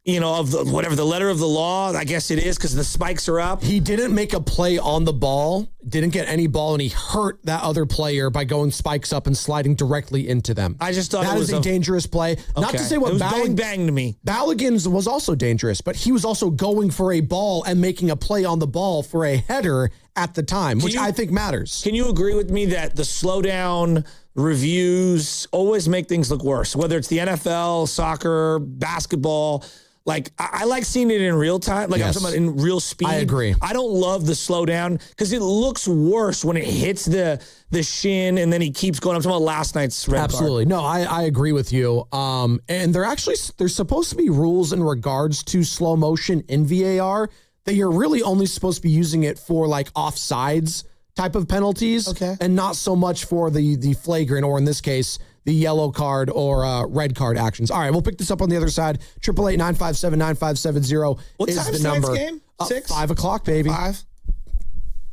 the letter of the law, I guess it is because the spikes are up. He didn't make a play on the ball didn't get any ball, and he hurt that other player by going spikes up and sliding directly into them. I just thought that it was a dangerous play. Okay. Not to say what it was bang to me. Balogun's was also dangerous, but he was also going for a ball and making a play on the ball for a header at the time, which I think matters. Can you agree with me that the slowdown reviews always make things look worse, whether it's the NFL, soccer, basketball? Like, I like seeing it in real time. Like, I'm talking about in real speed. I agree. I don't love the slowdown because it looks worse when it hits the shin and then he keeps going. I'm talking about last night's red Absolutely. card. No, I agree with you. And there's supposed to be rules in regards to slow motion in VAR that you're really only supposed to be using it for like offsides type of penalties. Okay. And not so much for the flagrant, or in this case, the yellow card or red card actions. All right, we'll pick this up on the other side. 888-957-9570 What is time the is number. tonight's game? 6? 5 o'clock, baby. 5?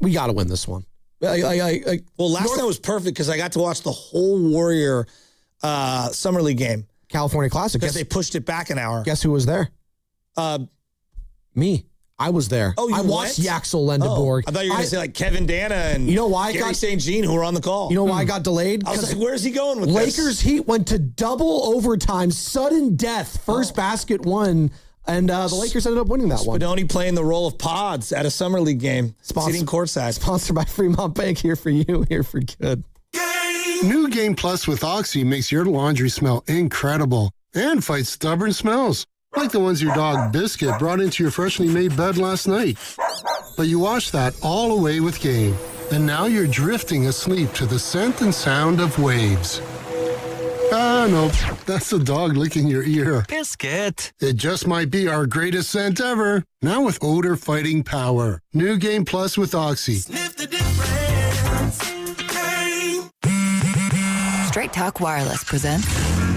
We got to win this one. Well, last night was perfect because I got to watch the whole Warrior Summer League game. California Classic. Because they pushed it back an hour. Guess who was there? Me. I was there. Oh, I watched Yaxel Lendeborg. I thought you were going to say like Kevin Dana and Gary St. Jean who were on the call. You know why I got delayed? I was like, where's he going with Lakers this? Heat went to double overtime, sudden death, first basket won, and the Lakers ended up winning that one. Spadoni playing the role of Pods at a Summer League game, sitting courtside. Sponsored by Fremont Bank, here for you, here for good. New Game Plus with Oxy makes your laundry smell incredible and fights stubborn smells, like the ones your dog Biscuit brought into your freshly made bed last night. But you washed that all away with Game, and now you're drifting asleep to the scent and sound of waves. Ah, no, that's the dog licking your ear. Biscuit. It just might be our greatest scent ever, now with odor-fighting power. New Game Plus with Oxy. Sniff the difference. Straight Talk Wireless presents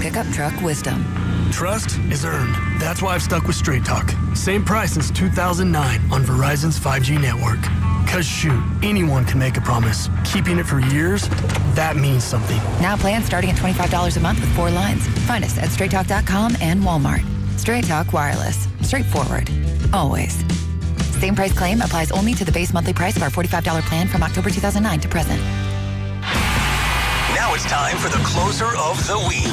Pickup Truck Wisdom. Trust is earned. That's why I've stuck with Straight Talk. Same price since 2009 on Verizon's 5G network. Cause shoot, anyone can make a promise. Keeping it for years, that means something. Now plans starting at $25 a month with 4 lines. Find us at straighttalk.com and Walmart. Straight Talk Wireless. Straightforward. Always. Same price claim applies only to the base monthly price of our $45 plan from October 2009 to present. Now it's time for the closer of the week.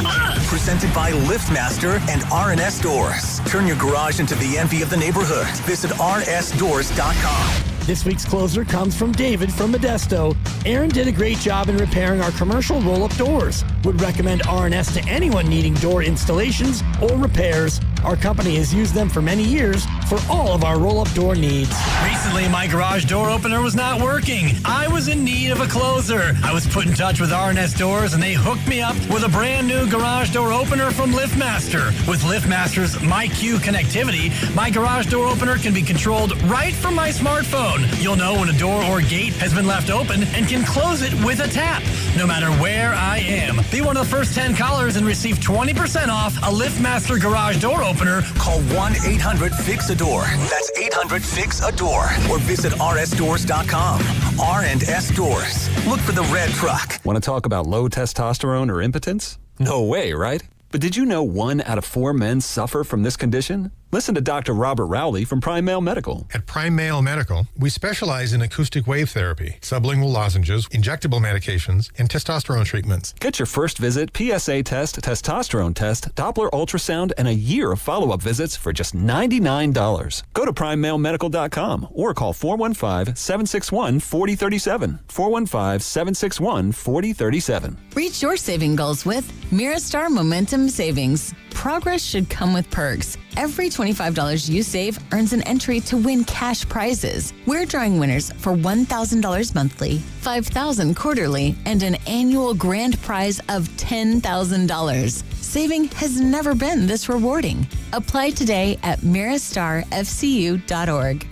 Presented by LiftMaster and R&S Doors. Turn your garage into the envy of the neighborhood. Visit rsdoors.com. This week's closer comes from David from Modesto. Aaron did a great job in repairing our commercial roll-up doors. Would recommend R&S to anyone needing door installations or repairs. Our company has used them for many years for all of our roll-up door needs. Recently, my garage door opener was not working. I was in need of a closer. I was put in touch with R&S Doors, and they hooked me up with a brand new garage door opener from LiftMaster. With LiftMaster's MyQ connectivity, my garage door opener can be controlled right from my smartphone. You'll know when a door or gate has been left open and can close it with a tap, no matter where I am. Be one of the first 10 callers and receive 20% off a LiftMaster garage door opener. Call 1-800-FIX-A-DOOR. That's 800-FIX-A-DOOR. Or visit rsdoors.com. R&S Doors. Look for the red truck. Want to talk about low testosterone or impotence? No way, right? But did you know 1 out of 4 men suffer from this condition? Listen to Dr. Robert Rowley from Prime Male Medical. At Prime Male Medical, we specialize in acoustic wave therapy, sublingual lozenges, injectable medications, and testosterone treatments. Get your first visit, PSA test, testosterone test, Doppler ultrasound, and a year of follow-up visits for just $99. Go to PrimeMaleMedical.com or call 415-761-4037. 415-761-4037. Reach your saving goals with Mirastar Momentum Savings. Progress should come with perks. Every $25 you save earns an entry to win cash prizes. We're drawing winners for $1,000 monthly, $5,000 quarterly, and an annual grand prize of $10,000. Saving has never been this rewarding. Apply today at mirastarfcu.org.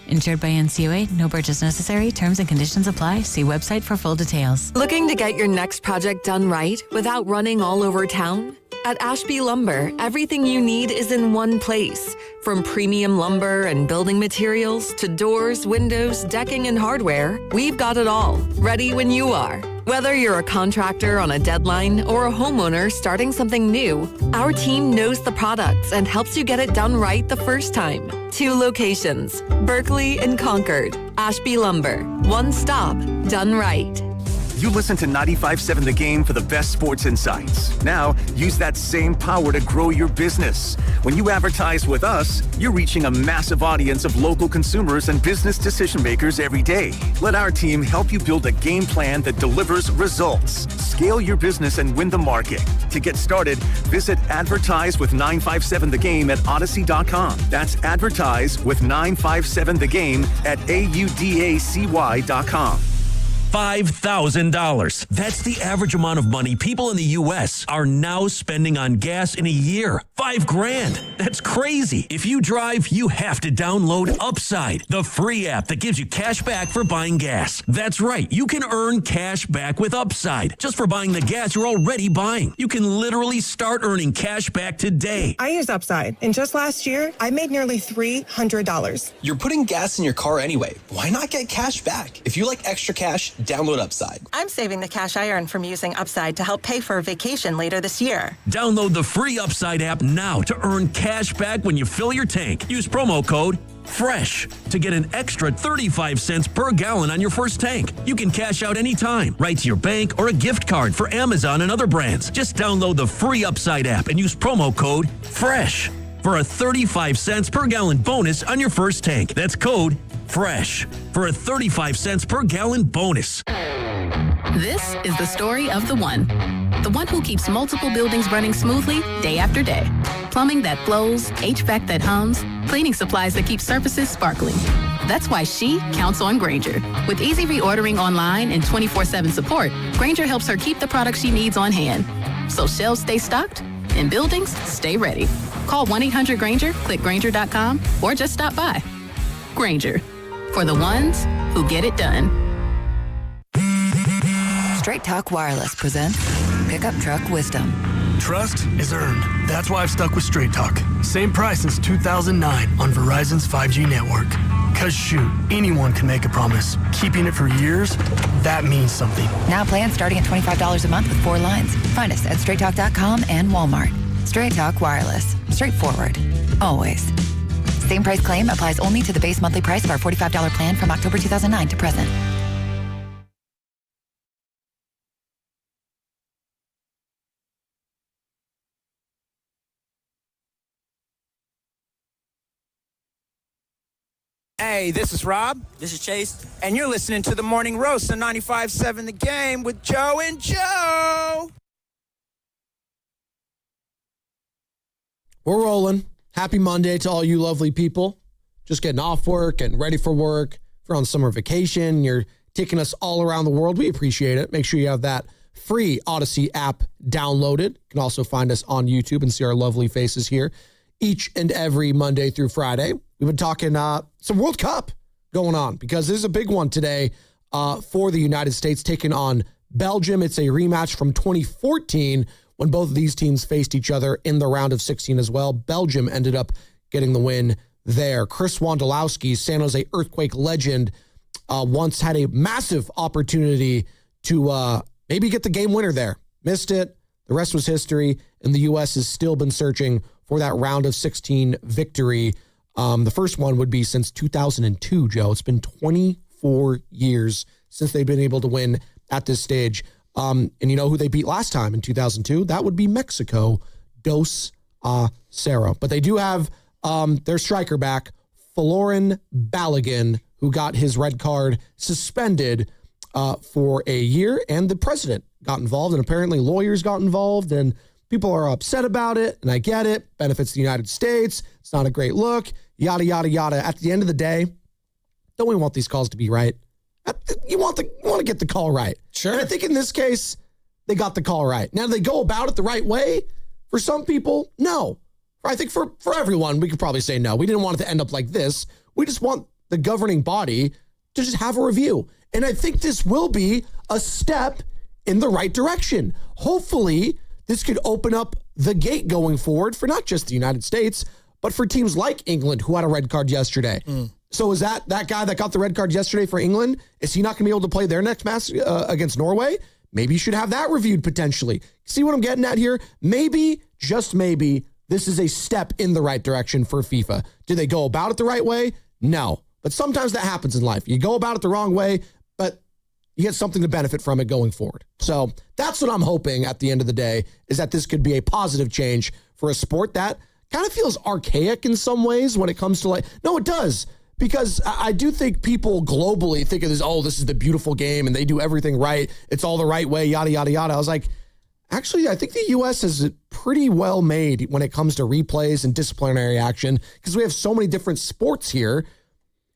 Insured by NCUA, no purchase necessary. Terms and conditions apply. See website for full details. Looking to get your next project done right without running all over town? At Ashby Lumber, everything you need is in one place. From premium lumber and building materials to doors, windows, decking, and hardware, we've got it all, ready when you are. Whether you're a contractor on a deadline or a homeowner starting something new, our team knows the products and helps you get it done right the first time. 2 locations, Berkeley and Concord. Ashby Lumber, one stop, done right. You listen to 95.7 The Game for the best sports insights. Now, use that same power to grow your business. When you advertise with us, you're reaching a massive audience of local consumers and business decision makers every day. Let our team help you build a game plan that delivers results. Scale your business and win the market. To get started, visit Advertise with 957 The Game at Odyssey.com. That's Advertise with 957 The Game at AUDACY.com. $5,000. That's the average amount of money people in the U.S. are now spending on gas in a year. $5,000. That's crazy. If you drive, you have to download Upside, the free app that gives you cash back for buying gas. That's right. You can earn cash back with Upside just for buying the gas you're already buying. You can literally start earning cash back today. I use Upside, and just last year, I made nearly $300. You're putting gas in your car anyway. Why not get cash back? If you like extra cash, download Upside. I'm saving the cash I earn from using Upside to help pay for a vacation later this year. Download the free Upside app now to earn cash back when you fill your tank. Use promo code FRESH to get an extra 35 cents per gallon on your first tank. You can cash out anytime, right to your bank or a gift card for Amazon and other brands. Just download the free Upside app and use promo code FRESH for a 35 cents per gallon bonus on your first tank. That's code FRESH for a 35 cents per gallon bonus. This is the story of the one who keeps multiple buildings running smoothly day after day. Plumbing that flows, HVAC that hums, cleaning supplies that keep surfaces sparkling. That's why she counts on Grainger. With easy reordering online and 24/7 support, Grainger helps her keep the products she needs on hand. So shelves stay stocked and buildings stay ready. Call 1-800-GRAINGER, click Grainger.com, or just stop by. Grainger, for the ones who get it done. Straight Talk Wireless presents Pickup Truck Wisdom. Trust is earned. That's why I've stuck with Straight Talk. Same price since 2009 on Verizon's 5G network. Cause shoot, anyone can make a promise. Keeping it for years, that means something. Now plans starting at $25 a month with 4 lines. Find us at straighttalk.com and Walmart. Straight Talk Wireless. Straightforward. Always. Same price claim applies only to the base monthly price of our $45 plan from October 2009 to present. Hey, this is Rob. This is Chase. And you're listening to the Morning Roast on 95.7 The Game with Joe and Joe. We're rolling. Happy Monday to all you lovely people. Just getting off work and ready for work. If you're on summer vacation, you're taking us all around the world. We appreciate it. Make sure you have that free Odyssey app downloaded. You can also find us on YouTube and see our lovely faces here each and every Monday through Friday. We've been talking some World Cup going on because there's a big one today for the United States taking on Belgium. It's a rematch from 2014 when both of these teams faced each other in the round of 16 as well. Belgium ended up getting the win there. Chris Wondolowski, San Jose Earthquake legend, once had a massive opportunity to maybe get the game winner there. Missed it. The rest was history, and the U.S. has still been searching for that round of 16 victory. The first one would be since 2002, Joe. It's been 24 years since they've been able to win at this stage. And you know who they beat last time in 2002? That would be Mexico, 2-0. But they do have their striker back, Folarin Balogun, who got his red card suspended for a year, and the president got involved, and apparently lawyers got involved, and people are upset about it, and I get it. Benefits the United States. It's not a great look. Yada, yada, yada. At the end of the day, don't we want these calls to be right? You want to get the call right. Sure. And I think in this case, they got the call right. Now, do they go about it the right way? For some people, no. I think for everyone, we could probably say no. We didn't want it to end up like this. We just want the governing body to just have a review. And I think this will be a step in the right direction. Hopefully, this could open up the gate going forward for not just the United States, but for teams like England who had a red card yesterday. So is that guy that got the red card yesterday for England, is he not going to be able to play their next match against Norway? Maybe you should have that reviewed potentially. See what I'm getting at here? Maybe, just maybe, this is a step in the right direction for FIFA. Do they go about it the right way? No. But sometimes that happens in life. You go about it the wrong way, but you get something to benefit from it going forward. So that's what I'm hoping at the end of the day, is that this could be a positive change for a sport that kind of feels archaic in some ways when it comes to no, it does. Because I do think people globally think of this, this is the beautiful game and they do everything right. It's all the right way, yada, yada, yada. I was like, actually, I think the U.S. is pretty well made when it comes to replays and disciplinary action because we have so many different sports here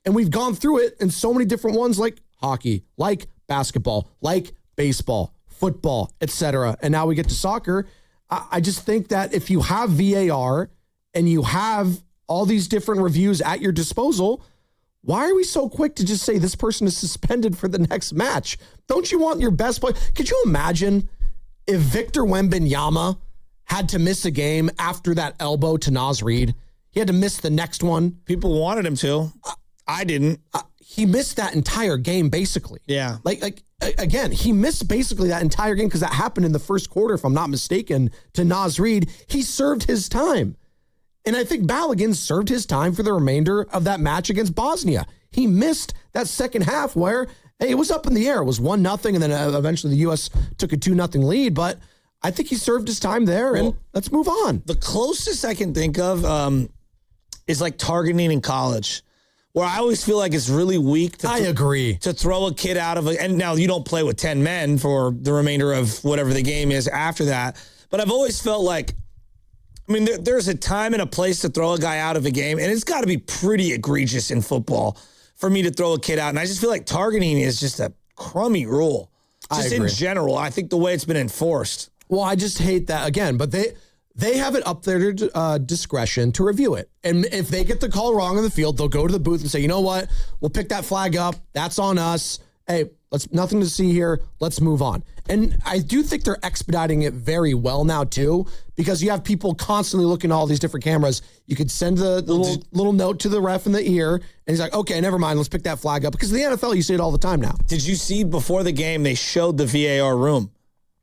and we've gone through it in so many different ones like hockey, like basketball, like baseball, football, etc. And now we get to soccer. I just think that if you have VAR and you have all these different reviews at your disposal, why are we so quick to just say this person is suspended for the next match? Don't you want your best player? Could you imagine if Victor Wembanyama had to miss a game after that elbow to Naz Reid? He had to miss the next one. People wanted him to. I didn't. He missed that entire game, basically. Yeah. Again, he missed basically that entire game because that happened in the first quarter, if I'm not mistaken, to Naz Reid. He served his time. And I think Balogun served his time for the remainder of that match against Bosnia. He missed that second half where, hey, it was up in the air. It was 1-0, and then eventually the U.S. took a 2-0 lead. But I think he served his time there, and let's move on. The closest I can think of is like targeting in college, where I always feel like it's really weak I agree. To throw a kid out of and now you don't play with 10 men for the remainder of whatever the game is after that. But I've always felt like, there's a time and a place to throw a guy out of a game, and it's got to be pretty egregious in football for me to throw a kid out. And I just feel like targeting is just a crummy rule. Just in general, I think the way it's been enforced. Well, I just hate that again, but they have it up their discretion to review it. And if they get the call wrong on the field, they'll go to the booth and say, you know what, we'll pick that flag up. That's on us. Hey, nothing to see here. Let's move on. And I do think they're expediting it very well now, too, because you have people constantly looking at all these different cameras. You could send the little note to the ref in the ear, and he's like, okay, never mind. Let's pick that flag up. Because in the NFL, you see it all the time now. Did you see before the game, they showed the VAR room?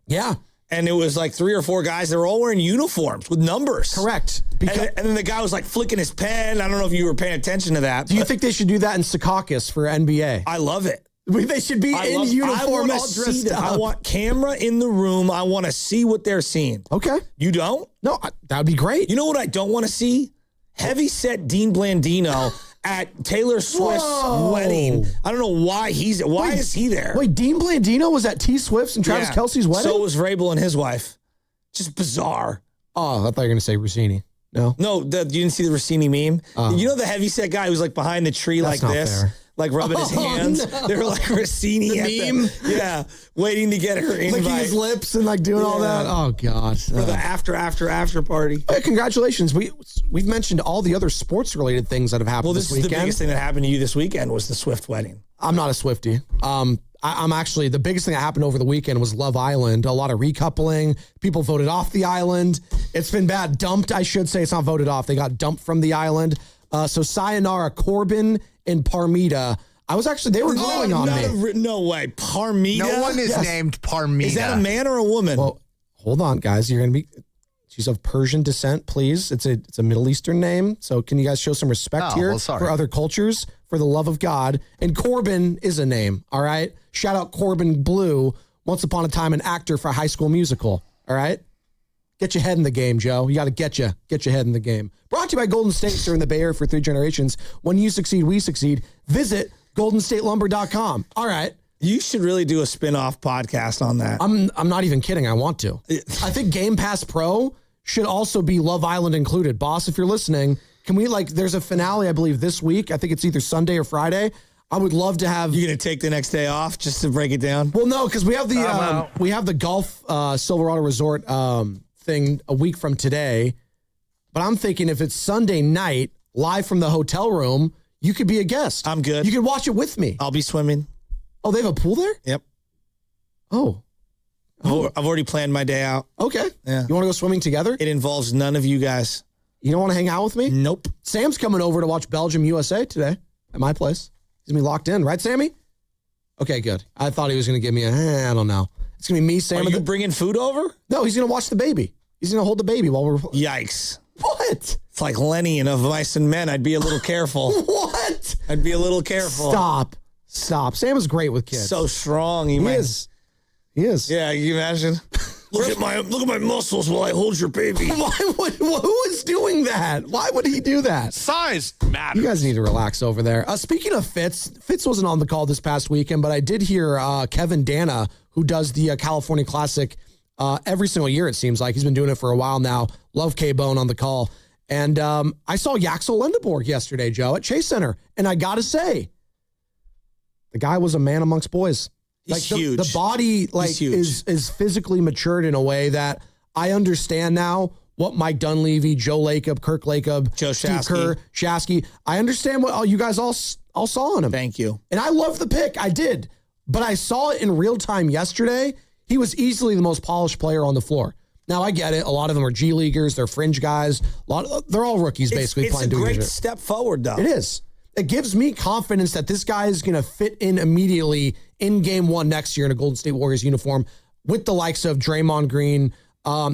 Yeah. And it was like 3 or 4 guys. They were all wearing uniforms with numbers. Correct. And then the guy was like flicking his pen. I don't know if you were paying attention to that. Do you think they should do that in Secaucus for NBA? I love it. They should be in uniform, all dressed up. I want camera in the room. I want to see what they're seeing. Okay. You don't? No, that would be great. You know what I don't want to see? Heavy-set Dean Blandino at Taylor Swift's wedding. I don't know why is he there? Wait, Dean Blandino was at T Swift's and Travis Kelce's wedding? So was Vrabel and his wife. Just bizarre. Oh, I thought you were going to say Rossini. No? No, you didn't see the Rossini meme? You know the heavy-set guy who's like behind the tree like this? Fair. Like rubbing his hands. No. They were like Rossini the meme? waiting to get her invite. Licking his lips and like doing all that. Oh, God. For the after party. Hey, congratulations. We've mentioned all the other sports-related things that have happened this weekend. The biggest thing that happened to you this weekend was the Swift wedding. I'm not a Swiftie. I'm actually, the biggest thing that happened over the weekend was Love Island. A lot of recoupling. People voted off the island. It's been bad. Dumped, I should say. It's not voted off. They got dumped from the island. So sayonara, Corbin and Parmita. They were going on me. No way. Parmita? No one is named Parmita. Is that a man or a woman? Well, hold on, guys. She's of Persian descent, please. It's a Middle Eastern name. So can you guys show some respect here for other cultures, for the love of God? And Corbin is a name, all right? Shout out Corbin Blue, once upon a time an actor for High School Musical, all right? Get your head in the game, Joe. You got to get your head in the game. Brought to you by Golden State, serving the Bay Area for 3 generations. When you succeed, we succeed. Visit goldenstatelumber.com. All right. You should really do a spin-off podcast on that. I'm not even kidding. I want to. I think Game Pass Pro should also be Love Island included. Boss, if you're listening, can we there's a finale, I believe, this week. I think it's either Sunday or Friday. I would love to have. You going to take the next day off just to break it down? Well, no, because we have the golf Silverado Resort thing a week from today. But I'm thinking if it's Sunday night, live from the hotel room, you could be a guest. I'm good. You could watch it with me. I'll be swimming. Oh, they have a pool there? Yep. Oh. I've already planned my day out. Okay. Yeah. You want to go swimming together? It involves none of you guys. You don't want to hang out with me? Nope. Sam's coming over to watch Belgium USA today at my place. He's going to be locked in, right, Sammy? Okay, good. I thought he was going to give me I don't know. It's going to be me, Sam. Are you bringing food over? No, he's going to watch the baby. He's going to hold the baby while we're... Yikes. What? It's like Lenny in Of Mice and Men. I'd be a little careful. What? I'd be a little careful. Stop. Sam is great with kids. So strong. He is. Yeah, you imagine? Look at my muscles while I hold your baby. Who is doing that? Why would he do that? Size matters. You guys need to relax over there. Speaking of Fitz wasn't on the call this past weekend, but I did hear Kevin Dana, who does the California Classic every single year, it seems like. He's been doing it for a while now. Love K-Bone on the call. And I saw Yaxel Lendeborg yesterday, Joe, at Chase Center. And I got to say, the guy was a man amongst boys. He's huge. The body is physically matured in a way that I understand now what Mike Dunleavy, Joe Lacob, Kirk Lacob, Joe Steve Kerr, Shasky. I understand what you guys all saw in him. Thank you. And I love the pick. I did. But I saw it in real time yesterday. He was easily the most polished player on the floor. Now, I get it. A lot of them are G Leaguers. They're fringe guys. They're all rookies, basically. It's a great step forward, though. It is. It gives me confidence that this guy is going to fit in immediately in game one next year in a Golden State Warriors uniform with the likes of Draymond Green,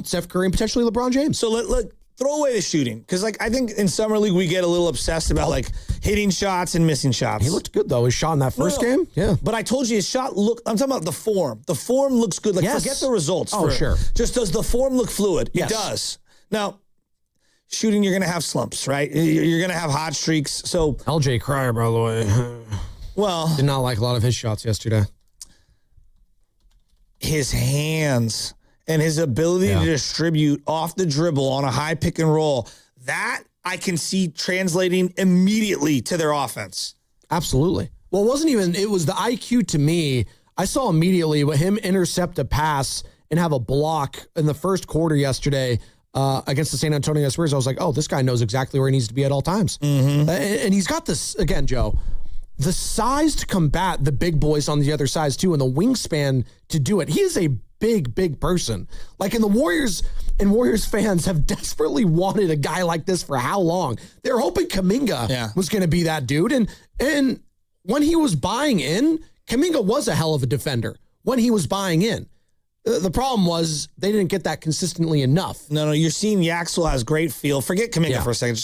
Steph Curry, and potentially LeBron James. So look, throw away the shooting. Because I think in Summer League, we get a little obsessed about hitting shots and missing shots. He looked good, though. His shot in that first game. Yeah. But I told you his shot I'm talking about the form. The form looks good. Yes. Forget the results. Sure. Just does the form look fluid? Yes. It does. Now, shooting, you're going to have slumps, right? You're going to have hot streaks. So LJ Cryer, by the way. Well, did not like a lot of his shots yesterday. His hands and his ability to distribute off the dribble on a high pick and roll, that I can see translating immediately to their offense. Absolutely. Well, it was the IQ to me. I saw immediately with him intercept a pass and have a block in the first quarter yesterday against the San Antonio Spurs. I was like, oh, this guy knows exactly where he needs to be at all times. Mm-hmm. And he's got this, again, Joe, the size to combat the big boys on the other sides too, and the wingspan to do it. He is a big person. Like in the Warriors, and Warriors fans have desperately wanted a guy like this for how long? They were hoping Kuminga was going to be that dude. And when he was buying in, Kuminga was a hell of a defender when he was buying in. The problem was they didn't get that consistently enough. No, you're seeing Yaxel has great feel. Forget Kuminga for a second.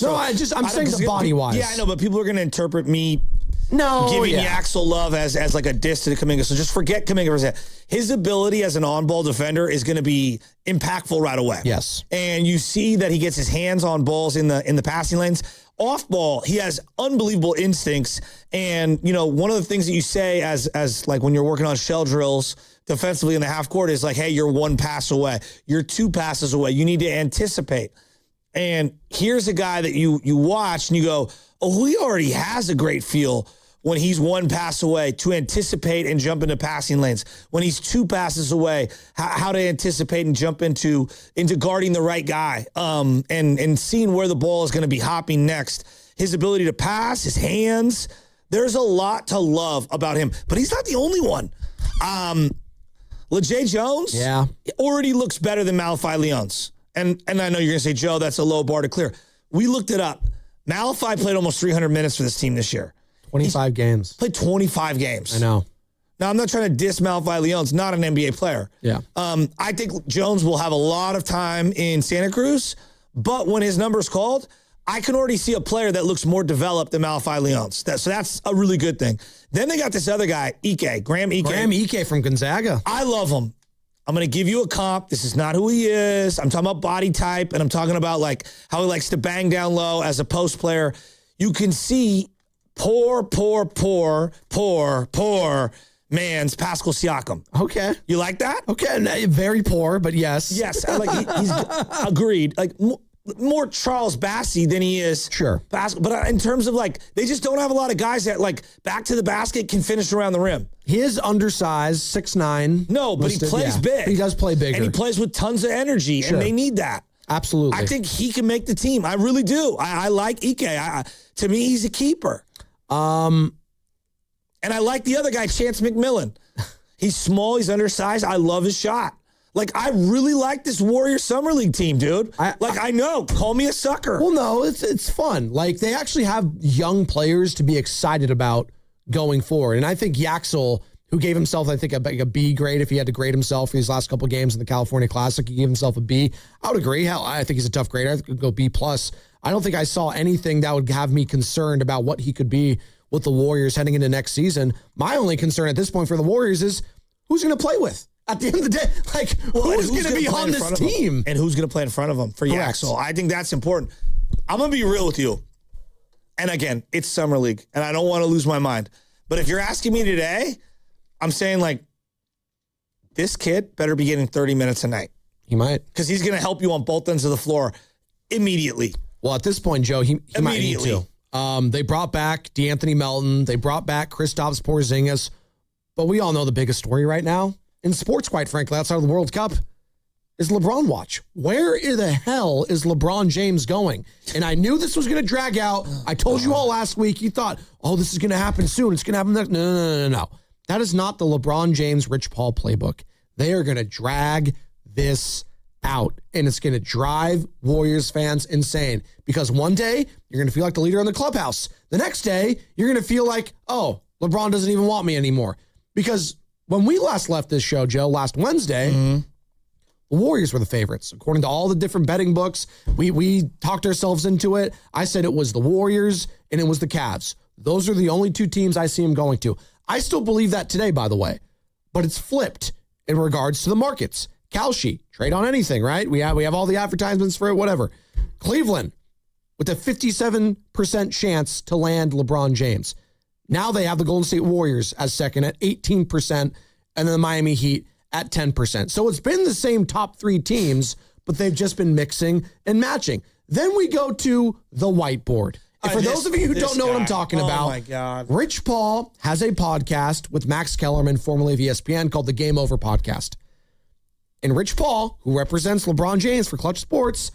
I'm saying the body-wise. Yeah, I know, but people are going to interpret me giving Yaxel love as like a diss to Kuminga. So just forget Kuminga for a second. His ability as an on-ball defender is going to be impactful right away. Yes. And you see that he gets his hands on balls in the passing lanes. Off ball, he has unbelievable instincts. And, one of the things that you say as like when you're working on shell drills defensively in the half court is like, hey, you're one pass away. You're two passes away. You need to anticipate. And here's a guy that you watch and you go, oh, he already has a great feel when he's one pass away to anticipate and jump into passing lanes. When he's two passes away, how to anticipate and jump into guarding the right guy and seeing where the ball is going to be hopping next. His ability to pass, his hands, there's a lot to love about him. But he's not the only one. LeJay Jones already looks better than Malachi Leons. And I know you're going to say, Joe, that's a low bar to clear. We looked it up. Malachi played almost 300 minutes for this team this year. 25 games. Played 25 games. I know. Now, I'm not trying to diss Malachi Leons, not an NBA player. Yeah. I think Jones will have a lot of time in Santa Cruz, but when his number's called, I can already see a player that looks more developed than Malachi Leons. So that's a really good thing. Then they got this other guy, Graham Ike. Graham Ike from Gonzaga. I love him. I'm going to give you a comp. This is not who he is. I'm talking about body type, and I'm talking about like how he likes to bang down low as a post player. You can see poor man's Pascal Siakam. Okay. You like that? Okay. Very poor, but yes. Yes. He's agreed. Like more Charles Bassey than he is. Sure. Pascal. But in terms of they just don't have a lot of guys that back to the basket can finish around the rim. He is undersized, 6'9". No, but he plays big. He does play bigger. And he plays with tons of energy, and they need that. Absolutely. I think he can make the team. I really do. I like Ike. To me, he's a keeper. And I like the other guy, Chance McMillan. He's small. He's undersized. I love his shot. Like, I really like this Warriors Summer League team, dude. I know. Call me a sucker. Well, no, it's fun. Like, they actually have young players to be excited about going forward. And I think Yaxel, who gave himself, I think, a B grade if he had to grade himself for these last couple of games in the California Classic, he gave himself a B. I would agree. Hell, I think he's a tough grader. I think he'd go B+. I don't think I saw anything that would have me concerned about what he could be with the Warriors heading into next season. My only concern at this point for the Warriors is who's going to play with? At the end of the day, like, who's going to be on this team? And who's going to play in front of him for Yaxel? I think that's important. I'm going to be real with you. And again, it's Summer League, and I don't want to lose my mind. But if you're asking me today, I'm saying, like, this kid better be getting 30 minutes a night. He might. Because he's going to help you on both ends of the floor immediately. Well, at this point, Joe, he might need to. They brought back DeAnthony Melton. They brought back Kristaps Porzingis. But we all know the biggest story right now in sports, quite frankly, outside of the World Cup, is LeBron watch. Where in the hell is LeBron James going? And I knew this was going to drag out. I told you all last week, you thought, oh, this is going to happen soon. It's going to happen next. No. That is not the LeBron James, Rich Paul playbook. They are going to drag this out, and it's going to drive Warriors fans insane because one day you're going to feel like the leader in the clubhouse. The next day, you're going to feel like, oh, LeBron doesn't even want me anymore. Because when we last left this show, Joe, last Wednesday, the Warriors were the favorites. According to all the different betting books, we talked ourselves into it. I said it was the Warriors and it was the Cavs. Those are the only two teams I see them going to. I still believe that today, by the way, but it's flipped in regards to the markets. Kalshi, trade on anything, right? We have all the advertisements for it, whatever. Cleveland, with a 57% chance to land LeBron James. Now they have the Golden State Warriors as second at 18%, and then the Miami Heat at 10%. So it's been the same top three teams, but they've just been mixing and matching. Then we go to the whiteboard. And for those of you who don't know what I'm talking about, my God. Rich Paul has a podcast with Max Kellerman, formerly of ESPN, called the Game Over Podcast. And Rich Paul, who represents LeBron James for Clutch Sports,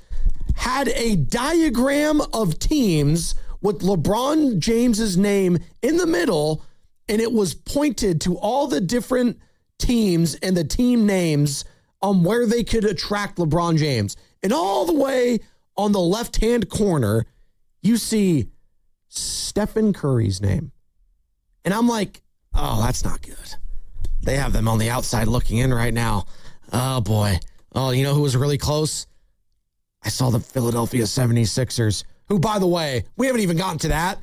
had a diagram of teams with LeBron James's name in the middle, and it was pointed to all the different teams and the team names on where they could attract LeBron James. And all the way on the left-hand corner, you see Stephen Curry's name. And I'm like, oh, that's not good. They have them on the outside looking in right now. Oh, boy. Oh, you know who was really close? I saw the Philadelphia 76ers, who, by the way, we haven't even gotten to that.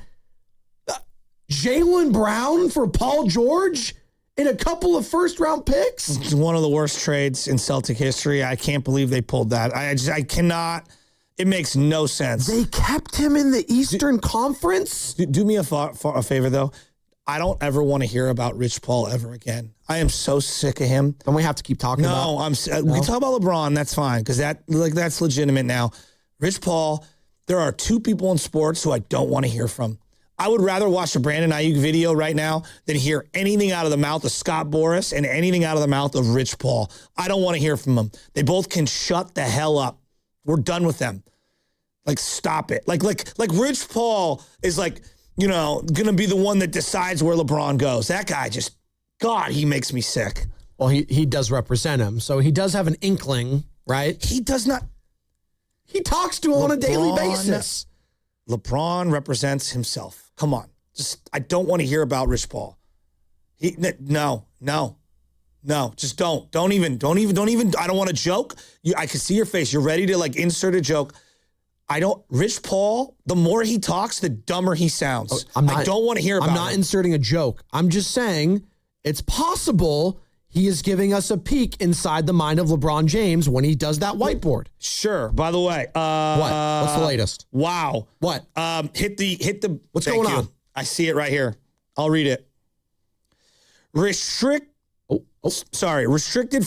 Jaylen Brown for Paul George and a couple of first-round picks? It's one of the worst trades in Celtic history. I can't believe they pulled that. I cannot. It makes no sense. They kept him in the Eastern Conference? Do me a favor, though. I don't ever want to hear about Rich Paul ever again. I am so sick of him. Don't we have to keep talking about? We can talk about LeBron. That's fine because that's legitimate now. Rich Paul, there are two people in sports who I don't want to hear from. I would rather watch a Brandon Ayuk video right now than hear anything out of the mouth of Scott Boras and anything out of the mouth of Rich Paul. I don't want to hear from them. They both can shut the hell up. We're done with them. Like, stop it. Like Rich Paul is like, you know, going to be the one that decides where LeBron goes. That guy just, God, he makes me sick. Well, he does represent him, so he does have an inkling, right? He does not. He talks to him on a daily basis. LeBron represents himself. Come on. Just, I don't want to hear about Rich Paul. No. Just don't. Don't even. I don't want to joke. I can see your face. You're ready to like insert a joke. Rich Paul, the more he talks, the dumber he sounds. I don't want to hear about it. I'm not inserting a joke. I'm just saying it's possible he is giving us a peek inside the mind of LeBron James when he does that whiteboard. Sure. By the way, what? What's the latest? Wow. What? Hit the. What's going on? I see it right here. I'll read it. Restricted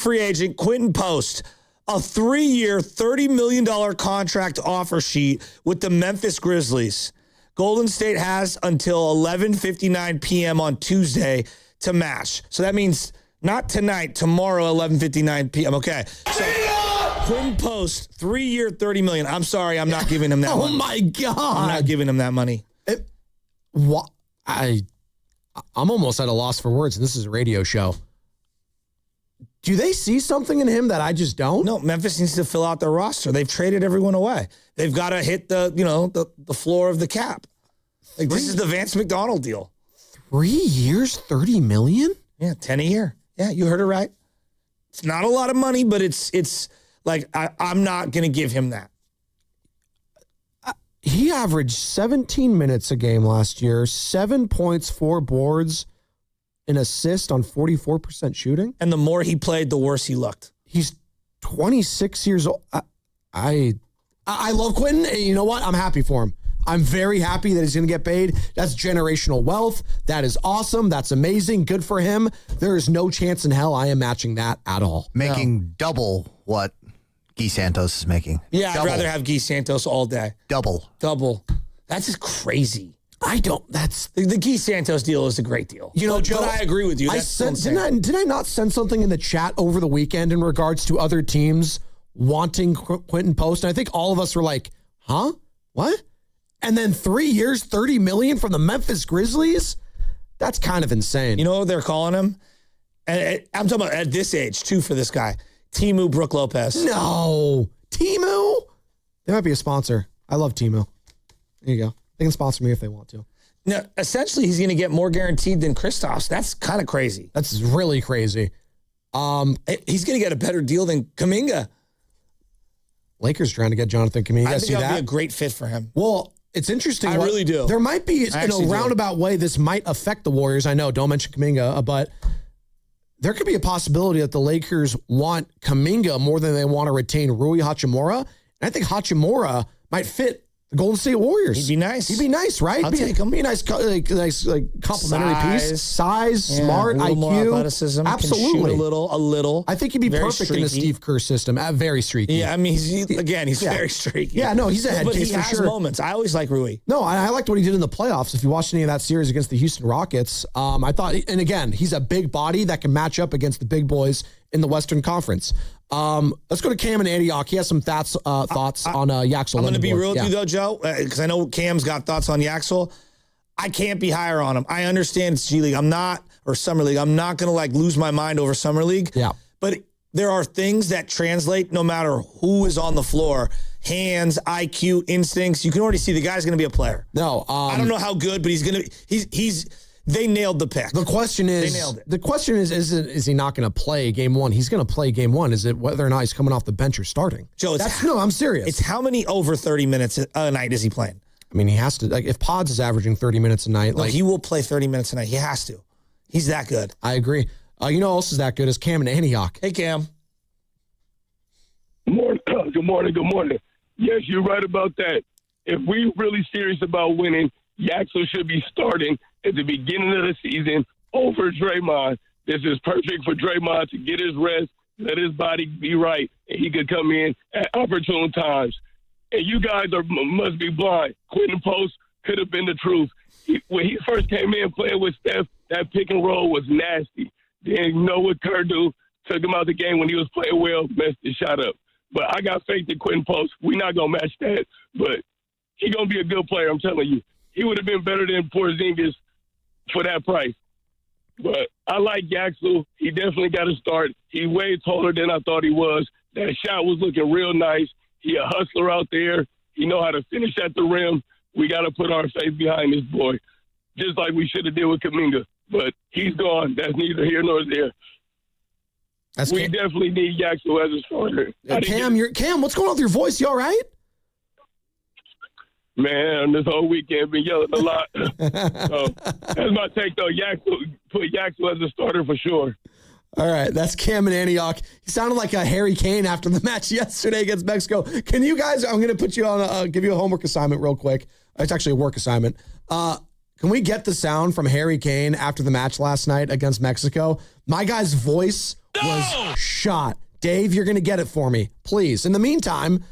free agent Quentin Post, a 3-year, $30 million contract offer sheet with the Memphis Grizzlies. Golden State has until 11:59 p.m. on Tuesday to match. So that means not tonight, tomorrow, 11:59 p.m. Okay. So Quentin Post, 3-year, $30 million. I'm sorry, I'm not giving him that money. Oh, my God. I'm not giving him that money. I'm almost at a loss for words, and this is a radio show. Do they see something in him that I just don't? No, Memphis needs to fill out their roster. They've traded everyone away. They've got to hit the floor of the cap. Like this is the Vance McDonald deal. 3 years, $30 million? Yeah, 10 a year. Yeah, you heard it right. It's not a lot of money, but it's like I'm not going to give him that. He averaged 17 minutes a game last year, 7 points, 4 boards, an assist on 44% shooting. And the more he played, the worse he looked. He's 26 years old. I love Quentin. And you know what? I'm happy for him. I'm very happy that he's going to get paid. That's generational wealth. That is awesome. That's amazing. Good for him. There is no chance in hell I am matching that at all. Making double what Guy Santos is making. Yeah, double. I'd rather have Guy Santos all day. Double. That's just crazy. That's the Guy Santos deal is a great deal. You know, Joe, but I agree with you. Did I not send something in the chat over the weekend in regards to other teams wanting Quentin Post? And I think all of us were like, huh? What? And then 3 years, $30 million from the Memphis Grizzlies? That's kind of insane. You know what they're calling him? And I'm talking about at this age, too, for this guy. Timu Brook Lopez. No. Timu? They might be a sponsor. I love Timu. There you go. They can sponsor me if they want to. No, essentially, he's going to get more guaranteed than Kristaps. That's kind of crazy. That's really crazy. He's going to get a better deal than Kuminga. Lakers trying to get Jonathan Kuminga. I think that'll be a great fit for him. Well, it's interesting. I really do. There might be, in a roundabout way, this might affect the Warriors. I know, don't mention Kuminga, but there could be a possibility that the Lakers want Kuminga more than they want to retain Rui Hachimura. And I think Hachimura might fit the Golden State Warriors. He'd be nice. He'd be nice, right? I'll take him. Be a nice complimentary piece. Size, smart, a little IQ. more athleticism. Absolutely. Can shoot a little. I think he'd be perfect in the Steve Kerr system. Very streaky. Yeah, I mean, he's very streaky. Yeah, no, he's a head But case he for has sure. moments. I always like Rui. No, I liked what he did in the playoffs. If you watched any of that series against the Houston Rockets, I thought, and again, he's a big body that can match up against the big boys in the Western Conference. Let's go to Cam and Antioch. He has some thoughts on Yaxel. I'm going to be real with you, though, Joe, because I know Cam's got thoughts on Yaxel. I can't be higher on him. I understand it's G League. Or Summer League. I'm not going to lose my mind over Summer League. Yeah. But there are things that translate no matter who is on the floor. Hands, IQ, instincts. You can already see the guy's going to be a player. No. I don't know how good, but they nailed the pick. The question is, they nailed it. The question is he not going to play game one? He's going to play game one. Is it whether or not he's coming off the bench or starting? Joe, I'm serious. It's how many over 30 minutes a night is he playing? I mean, he has to. Like, if Pods is averaging 30 minutes a night, he will play 30 minutes a night. He has to. He's that good. I agree. You know who else is that good is Cam and Antioch. Hey, Cam. Good morning. Yes, you're right about that. If we're really serious about winning, Yaxel should be starting at the beginning of the season over Draymond. This is perfect for Draymond to get his rest, let his body be right, and he could come in at opportune times. And you guys must be blind. Quentin Post could have been the truth. When he first came in playing with Steph, that pick and roll was nasty. Then you know what Kerr do? Took him out the game when he was playing well, messed his shot up. But I got faith in Quentin Post. We're not going to match that. But he's going to be a good player, I'm telling you. He would have been better than Porzingis for that price. But I like Yaxel. He definitely got to start. He's way taller than I thought he was. That shot was looking real nice. He a hustler out there. He know how to finish at the rim. We got to put our faith behind this boy, just like we should have did with Kuminga. But he's gone. That's neither here nor there. We definitely need Yaxel as a starter. Cam, what's going on with your voice? You all right? Man, this whole weekend been yelling a lot. So that's my take, though. Put Yaxel as a starter for sure. All right, that's Cam and Antioch. He sounded like a Harry Kane after the match yesterday against Mexico. Can you guys? I'm going to put you on. Give you a homework assignment real quick. It's actually a work assignment. Can we get the sound from Harry Kane after the match last night against Mexico? My guy's voice was shot. Dave, you're going to get it for me, please. In the meantime,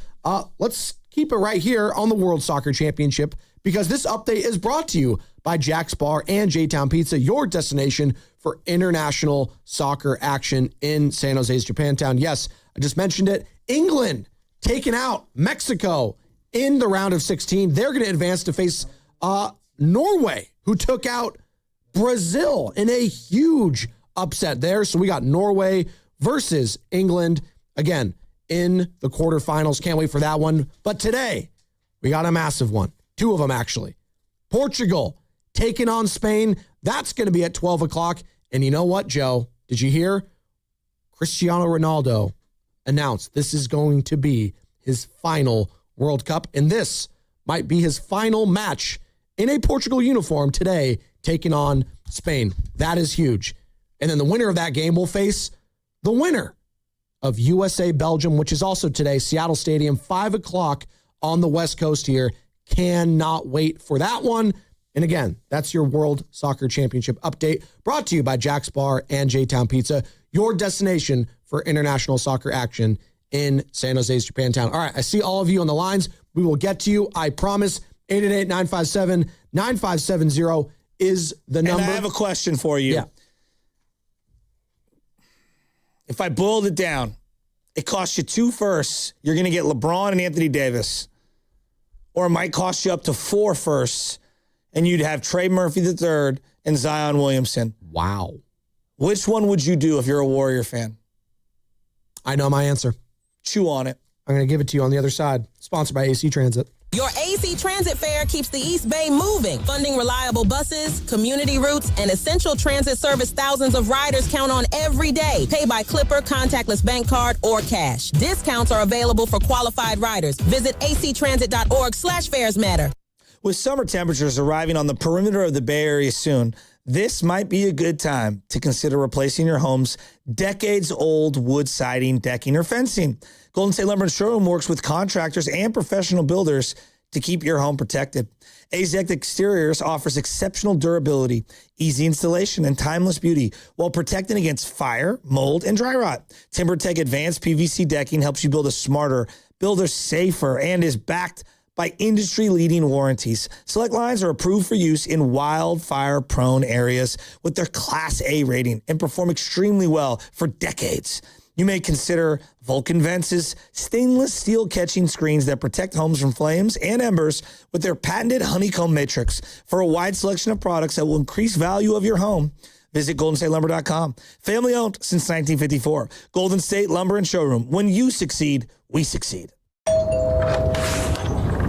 let's keep it right here on the World Soccer Championship, because this update is brought to you by Jack's Bar and J-Town Pizza, your destination for international soccer action in San Jose's Japantown. Yes, I just mentioned it. England taking out Mexico in the round of 16. They're going to advance to face Norway, who took out Brazil in a huge upset there. So we got Norway versus England. Again, in the quarterfinals. Can't wait for that one. But today, we got a massive one. 2 of them, actually. Portugal taking on Spain. That's going to be at 12 o'clock. And you know what, Joe? Did you hear? Cristiano Ronaldo announced this is going to be his final World Cup. And this might be his final match in a Portugal uniform today, taking on Spain. That is huge. And then the winner of that game will face the winner of USA Belgium, which is also today, Seattle Stadium, 5 o'clock on the West Coast here. Cannot wait for that one. And again, that's your World Soccer Championship update, brought to you by Jack's Bar and J-Town Pizza, your destination for international soccer action in San Jose's Japantown. All right, I see all of you on the lines. We will get to you, I promise. 888-957-9570 is the number. And I have a question for you. Yeah. If I boiled it down, it costs you 2 firsts. You're going to get LeBron and Anthony Davis. Or it might cost you up to 4 firsts, and you'd have Trey Murphy III and Zion Williamson. Wow. Which one would you do if you're a Warrior fan? I know my answer. Chew on it. I'm going to give it to you on the other side. Sponsored by AC Transit. Your AC Transit fare keeps the East Bay moving, funding reliable buses, community routes, and essential transit service thousands of riders count on every day. Pay by Clipper, contactless bank card, or cash. Discounts are available for qualified riders. Visit actransit.org/fares matter. With summer temperatures arriving on the perimeter of the Bay Area soon, this might be a good time to consider replacing your home's decades-old wood siding, decking, or fencing. Golden State Lumber and Showroom works with contractors and professional builders to keep your home protected. AZEC Exteriors offers exceptional durability, easy installation, and timeless beauty while protecting against fire, mold, and dry rot. TimberTech Advanced PVC decking helps you build a smarter, build a safer, and is backed by industry-leading warranties. Select lines are approved for use in wildfire-prone areas with their Class A rating and perform extremely well for decades. You may consider Vulcan Vents's stainless steel catching screens that protect homes from flames and embers with their patented honeycomb matrix. For a wide selection of products that will increase value of your home, visit GoldenStateLumber.com. Family owned since 1954. Golden State Lumber and Showroom. When you succeed, we succeed.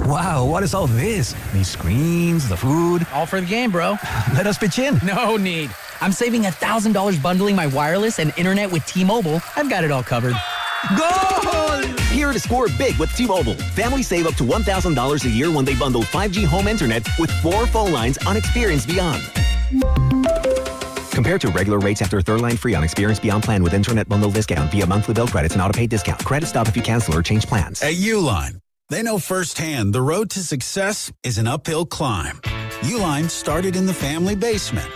Wow, what is all this? These screens, the food. All for the game, bro. Let us pitch in. No need. I'm saving $1,000 bundling my wireless and internet with T-Mobile. I've got it all covered. Goal! Here to score big with T-Mobile. Families save up to $1,000 a year when they bundle 5G home internet with 4 phone lines on Experience Beyond. Compared to regular rates after third line free on Experience Beyond plan with internet bundle discount via monthly bill credits and auto-pay discount. Credit stop if you cancel or change plans. At Uline, they know firsthand the road to success is an uphill climb. Uline started in the family basement,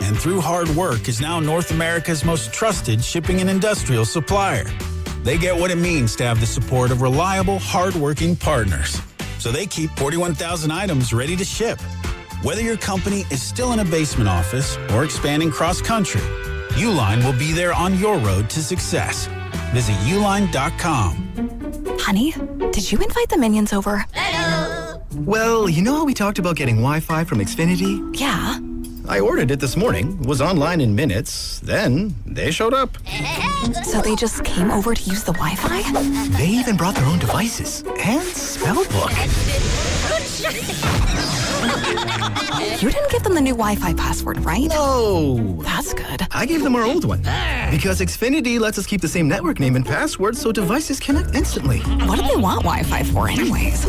and through hard work is now North America's most trusted shipping and industrial supplier. They get what it means to have the support of reliable, hard-working partners. So they keep 41,000 items ready to ship. Whether your company is still in a basement office or expanding cross-country, Uline will be there on your road to success. Visit uline.com. Honey, did you invite the minions over? Hello. Well, you know how we talked about getting Wi-Fi from Xfinity? Yeah. I ordered it this morning, was online in minutes, then they showed up. So they just came over to use the Wi-Fi? They even brought their own devices and spell book. You didn't give them the new Wi-Fi password, right? No. That's good. I gave them our old one. Because Xfinity lets us keep the same network name and password so devices connect instantly. What do they want Wi-Fi for anyways?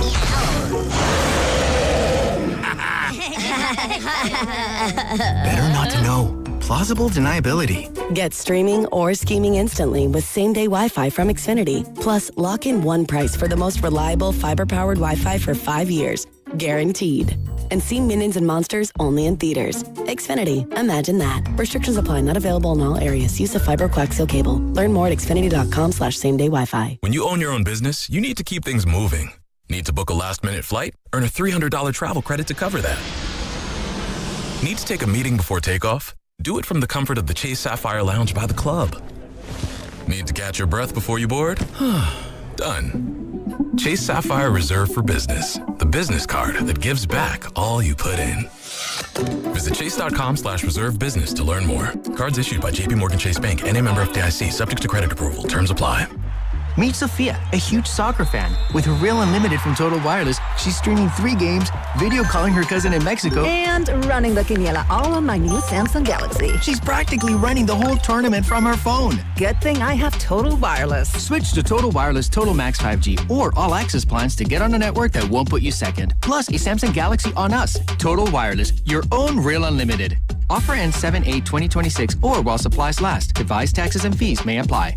Better not to know. Plausible deniability. Get streaming or scheming instantly with same-day Wi-Fi from Xfinity. Plus, lock in one price for the most reliable fiber-powered Wi-Fi for 5 years. Guaranteed. And see Minions and Monsters only in theaters. Xfinity. Imagine that. Restrictions apply. Not available in all areas. Use of fiber coaxial cable. Learn more at xfinity.com/same-day Wi-Fi. When you own your own business, you need to keep things moving. Need to book a last-minute flight? Earn a $300 travel credit to cover that. Need to take a meeting before takeoff? Do it from the comfort of the Chase Sapphire Lounge by the club. Need to catch your breath before you board? Done. Chase Sapphire Reserve for Business, the business card that gives back all you put in. Visit chase.com/reserve business to learn more. Cards issued by JP Morgan Chase Bank, N.A. member FDIC, subject to credit approval. Terms apply. Meet Sophia, a huge soccer fan. With her Real Unlimited from Total Wireless, she's streaming 3 games, video calling her cousin in Mexico, and running the quiniela all on my new Samsung Galaxy. She's practically running the whole tournament from her phone. Good thing I have Total Wireless. Switch to Total Wireless Total Max 5G or All Access plans to get on a network that won't put you second. Plus, a Samsung Galaxy on us. Total Wireless, your own Real Unlimited. Offer ends 7/8/2026 or while supplies last. Device taxes and fees may apply.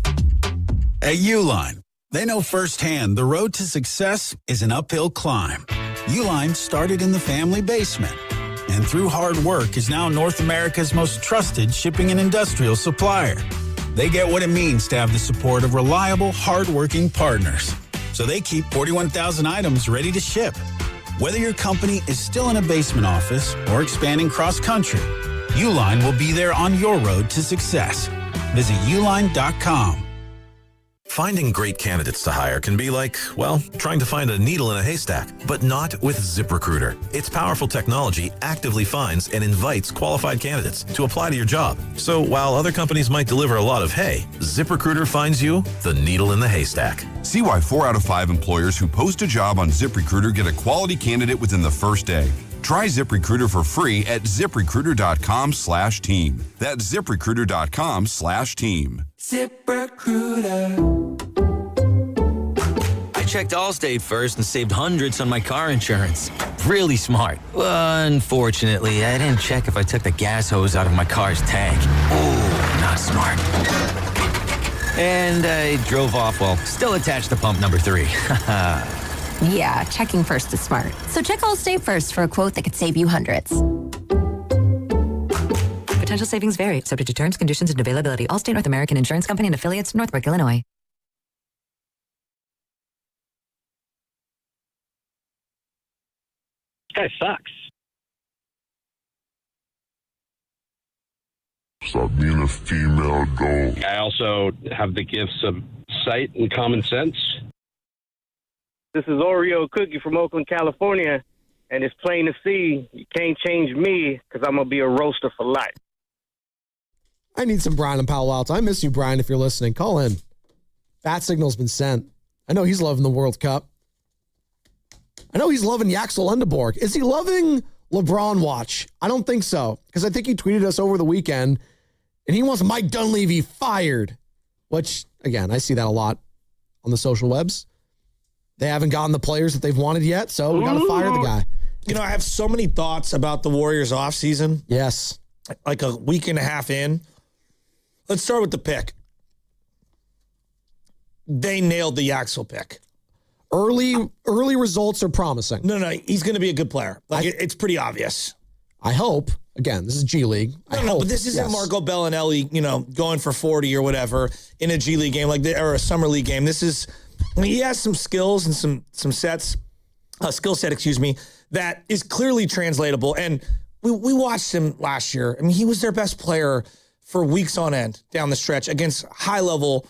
At Uline, they know firsthand the road to success is an uphill climb. Uline started in the family basement and through hard work is now North America's most trusted shipping and industrial supplier. They get what it means to have the support of reliable, hardworking partners. So they keep 41,000 items ready to ship. Whether your company is still in a basement office or expanding cross-country, Uline will be there on your road to success. Visit uline.com. Finding great candidates to hire can be like, well, trying to find a needle in a haystack, but not with ZipRecruiter. Its powerful technology actively finds and invites qualified candidates to apply to your job. So while other companies might deliver a lot of hay, ZipRecruiter finds you the needle in the haystack. See why 4 out of 5 employers who post a job on ZipRecruiter get a quality candidate within the first day. Try ZipRecruiter for free at ZipRecruiter.com/team. That's ZipRecruiter.com/team. ZipRecruiter. I checked Allstate first and saved hundreds on my car insurance. Really smart. Unfortunately, I didn't check if I took the gas hose out of my car's tank. Ooh, not smart. And I drove off while still attached to pump number 3. Yeah, checking first is smart. So check Allstate first for a quote that could save you hundreds. Potential savings vary, subject to terms, conditions, and availability. Allstate North American Insurance Company and affiliates, Northbrook, Illinois. This guy sucks. Stop being a female goat. I also have the gifts of sight and common sense. This is Oreo Cookie from Oakland, California, and it's plain to see you can't change me because I'm going to be a roaster for life. I need some Brian and Palo Alto. I miss you, Brian, if you're listening. Call in. Bat signal's been sent. I know he's loving the World Cup. I know he's loving Yaxel Underborg. Is he loving LeBron watch? I don't think so, because I think he tweeted us over the weekend, and he wants Mike Dunleavy fired, which, again, I see that a lot on the social webs. They haven't gotten the players that they've wanted yet, so we got to fire the guy. You know, I have so many thoughts about the Warriors offseason. Yes. Like a week and a half in. Let's start with the pick. They nailed the Yaxel pick. Early results are promising. No, he's going to be a good player. Like it's pretty obvious. I hope. Again, this is G League. No, but this isn't Marco Bellinelli, going for 40 or whatever in a G League game or a summer league game. This is, he has some skills and some skill set, that is clearly translatable. And we watched him last year. I mean, he was their best player for weeks on end down the stretch against high level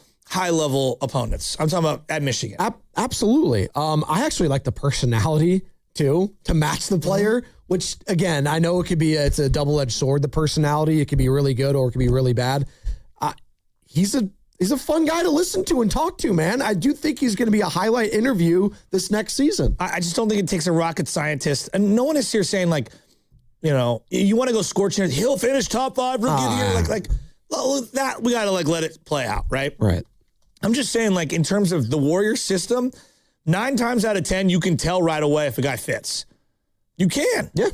opponents. I'm talking about at Michigan. Absolutely. I actually like the personality too to match the player, which again, I know it's a double-edged sword. The personality, it could be really good or it could be really bad. He's a fun guy to listen to and talk to, man. I do think he's going to be a highlight interview this next season. I just don't think it takes a rocket scientist. And no one is here saying you want to go scorching. He'll finish top 5 rookie of the year. That we got to let it play out, right? Right. I'm just saying, in terms of the Warriors system, 9 times out of 10, you can tell right away if a guy fits. You can. Yeah.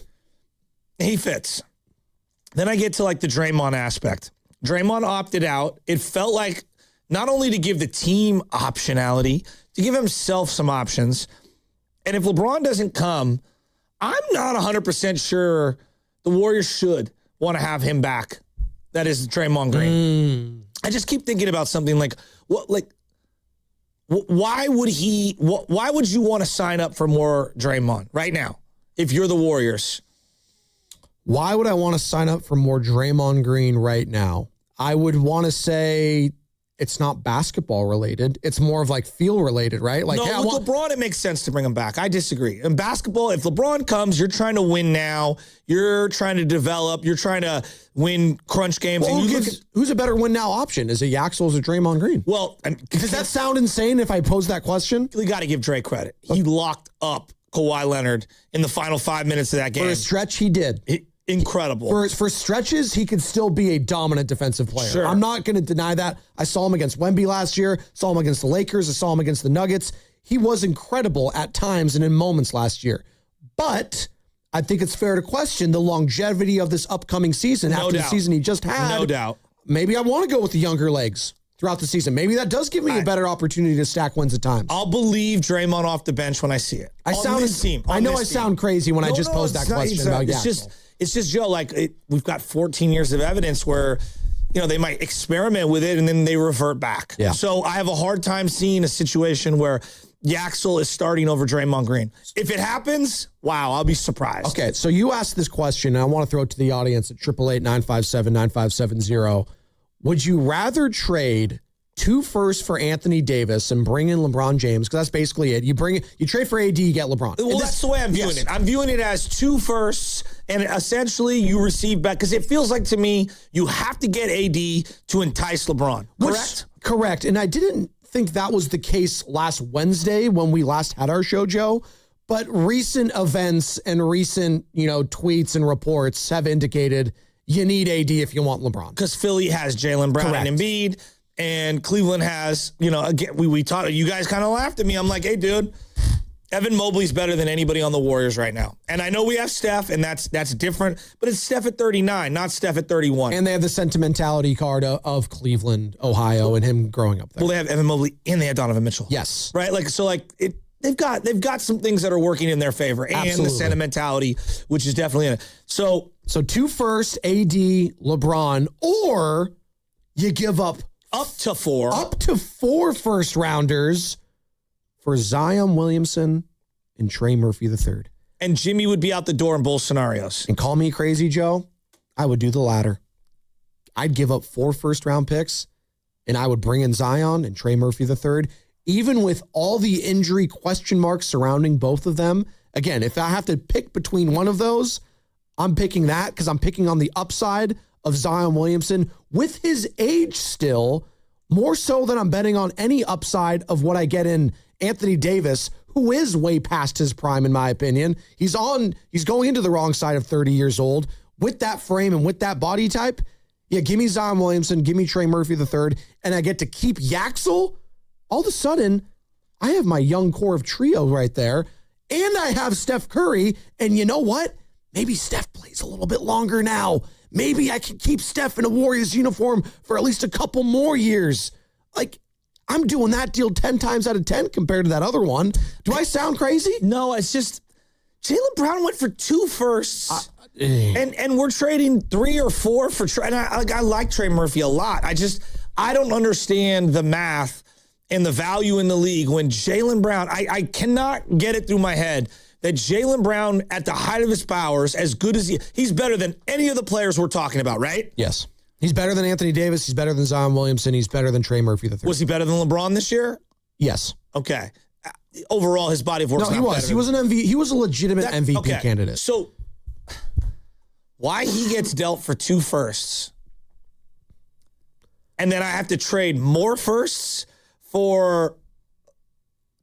He fits. Then I get to the Draymond aspect. Draymond opted out. It felt like not only to give the team optionality, to give himself some options. And if LeBron doesn't come, I'm not 100% sure the Warriors should want to have him back. That is Draymond Green. I just keep thinking about something why would you want to sign up for more Draymond right now if you're the Warriors? Why would I want to sign up for more Draymond Green right now? I would want to say it's not basketball related. It's more of like feel related, right? Like, no, hey, with LeBron, it makes sense to bring him back. I disagree. In basketball, if LeBron comes, you're trying to win now. You're trying to develop. You're trying to win crunch games. Well, and who's a better win now option? Is it Yaxel or is it Draymond Green? Well, does that sound insane if I pose that question? You got to give Dre credit. He locked up Kawhi Leonard in the final 5 minutes of that game. For a stretch, he did. Incredible. For stretches, he could still be a dominant defensive player. Sure. I'm not going to deny that. I saw him against Wemby last year, saw him against the Lakers, I saw him against the Nuggets. He was incredible at times and in moments last year. But I think it's fair to question the longevity of this upcoming season after the season he just had. No doubt. Maybe I want to go with the younger legs throughout the season. Maybe that does give me a better opportunity to stack wins at times. I'll believe Draymond off the bench when I see it. I sound crazy when I just posed that question about Yaxel. It's just, Joe, we've got 14 years of evidence where, they might experiment with it and then they revert back. Yeah. So I have a hard time seeing a situation where Yaxel is starting over Draymond Green. If it happens, wow, I'll be surprised. Okay, so you asked this question, and I want to throw it to the audience at 888-957-9570. Would you rather trade 2 firsts for Anthony Davis and bring in LeBron James? Because that's basically it. You trade for AD, you get LeBron. Well, that's the way I'm viewing it. I'm viewing it as 2 firsts, and essentially you receive back, because it feels like to me you have to get AD to entice LeBron. Correct? Correct. And I didn't think that was the case last Wednesday when we last had our show, Joe. But recent events and recent, tweets and reports have indicated you need AD if you want LeBron. Because Philly has Jaylen Brown and Embiid. And Cleveland has, again, we talked, you guys kind of laughed at me. I'm like, hey, dude, Evan Mobley's better than anybody on the Warriors right now. And I know we have Steph, and that's different, but it's Steph at 39, not Steph at 31. And they have the sentimentality card of Cleveland, Ohio, and him growing up there. Well, they have Evan Mobley, and they have Donovan Mitchell. Yes. Right? They've got some things that are working in their favor, and the sentimentality, which is definitely in it. So 2 firsts, AD, LeBron, or you give up to 4. Up to 4 first rounders for Zion Williamson and Trey Murphy III. And Jimmy would be out the door in both scenarios. And call me crazy, Joe. I would do the latter. I'd give up 4 first-round picks, and I would bring in Zion and Trey Murphy III, even with all the injury question marks surrounding both of them. Again, if I have to pick between one of those, I'm picking that because I'm picking on the upside of Zion Williamson with his age still, more so than I'm betting on any upside of what I get in Anthony Davis, who is way past his prime, in my opinion. He's going into the wrong side of 30 years old with that frame and with that body type. Yeah, give me Zion Williamson, give me Trey Murphy III, and I get to keep Yaxel. All of a sudden, I have my young core of trio right there, and I have Steph Curry, and you know what? Maybe Steph plays a little bit longer now. Maybe I can keep Steph in a Warriors uniform for at least a couple more years. I'm doing that deal 10 times out of 10 compared to that other one. Do I sound crazy? No, it's just Jaylen Brown went for 2 firsts. And we're trading 3 or 4 for Trey. And I like Trey Murphy a lot. I don't understand the math and the value in the league when Jaylen Brown, I cannot get it through my head that Jaylen Brown, at the height of his powers, as good as he's better than any of the players we're talking about, right? Yes. He's better than Anthony Davis. He's better than Zion Williamson. He's better than Trey Murphy III. Was he better than LeBron this year? Yes. Okay. Overall, his body of work. No, he was. He was an MVP. He was a legitimate MVP candidate. So, why he gets dealt for 2 firsts, and then I have to trade more firsts for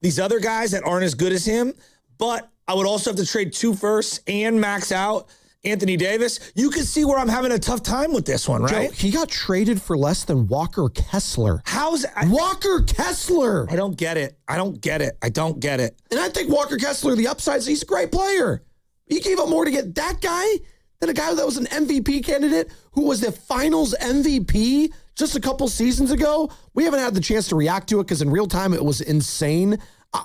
these other guys that aren't as good as him, but I would also have to trade 2 firsts and max out Anthony Davis. You can see where I'm having a tough time with this one, right? Joe, he got traded for less than Walker Kessler. Walker Kessler? I don't get it. I don't get it. And I think Walker Kessler, the upsides, he's a great player. You gave up more to get that guy than a guy that was an MVP candidate who was the finals MVP just a couple seasons ago. We haven't had the chance to react to it because in real time it was insane.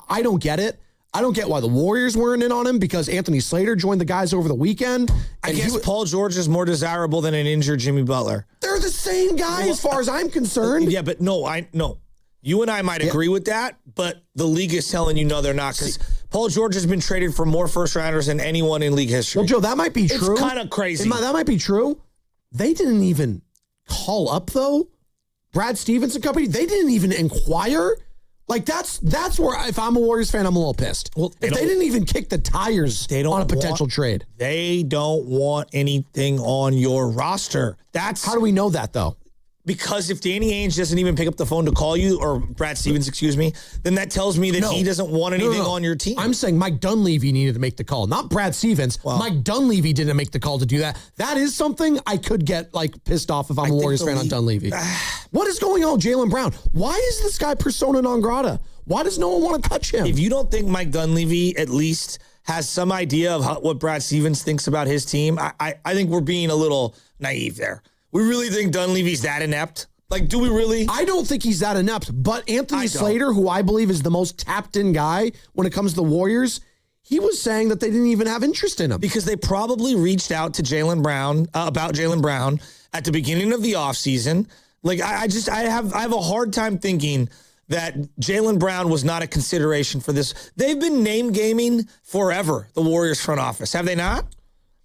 I don't get it. I don't get why the Warriors weren't in on him because Anthony Slater joined the guys over the weekend. I guess Paul George is more desirable than an injured Jimmy Butler. They're the same guy as far as I'm concerned. Yeah, but no. You and I might agree with that, but the league is telling you no, they're not because Paul George has been traded for more first-rounders than anyone in league history. Well, Joe, that might be true. It's kind of crazy. That might be true. They didn't even call up, though, Brad Stevens and company, they didn't even inquire. Like, that's where, if I'm a Warriors fan, I'm a little pissed. Well, if they didn't even kick the tires on a potential trade. They don't want anything on your roster. How do we know that, though? Because if Danny Ainge doesn't even pick up the phone to call you, or Brad Stevens, excuse me, then that tells me that he doesn't want anything on your team. I'm saying Mike Dunleavy needed to make the call, not Brad Stevens. Mike Dunleavy didn't make the call to do that. That is something I could get pissed off if I'm a Warriors fan on Dunleavy. What is going on with Jaylen Brown? Why is this guy persona non grata? Why does no one want to touch him? If you don't think Mike Dunleavy at least has some idea of what Brad Stevens thinks about his team, I think we're being a little naive there. We really think Dunleavy's that inept? Like, do we really? I don't think he's that inept, but Anthony Slater, who I believe is the most tapped-in guy when it comes to the Warriors, he was saying that they didn't even have interest in him. Because they probably reached out to Jaylen Brown, about Jaylen Brown, at the beginning of the offseason. Like, I have a hard time thinking that Jaylen Brown was not a consideration for this. They've been name gaming forever, the Warriors front office. Have they not?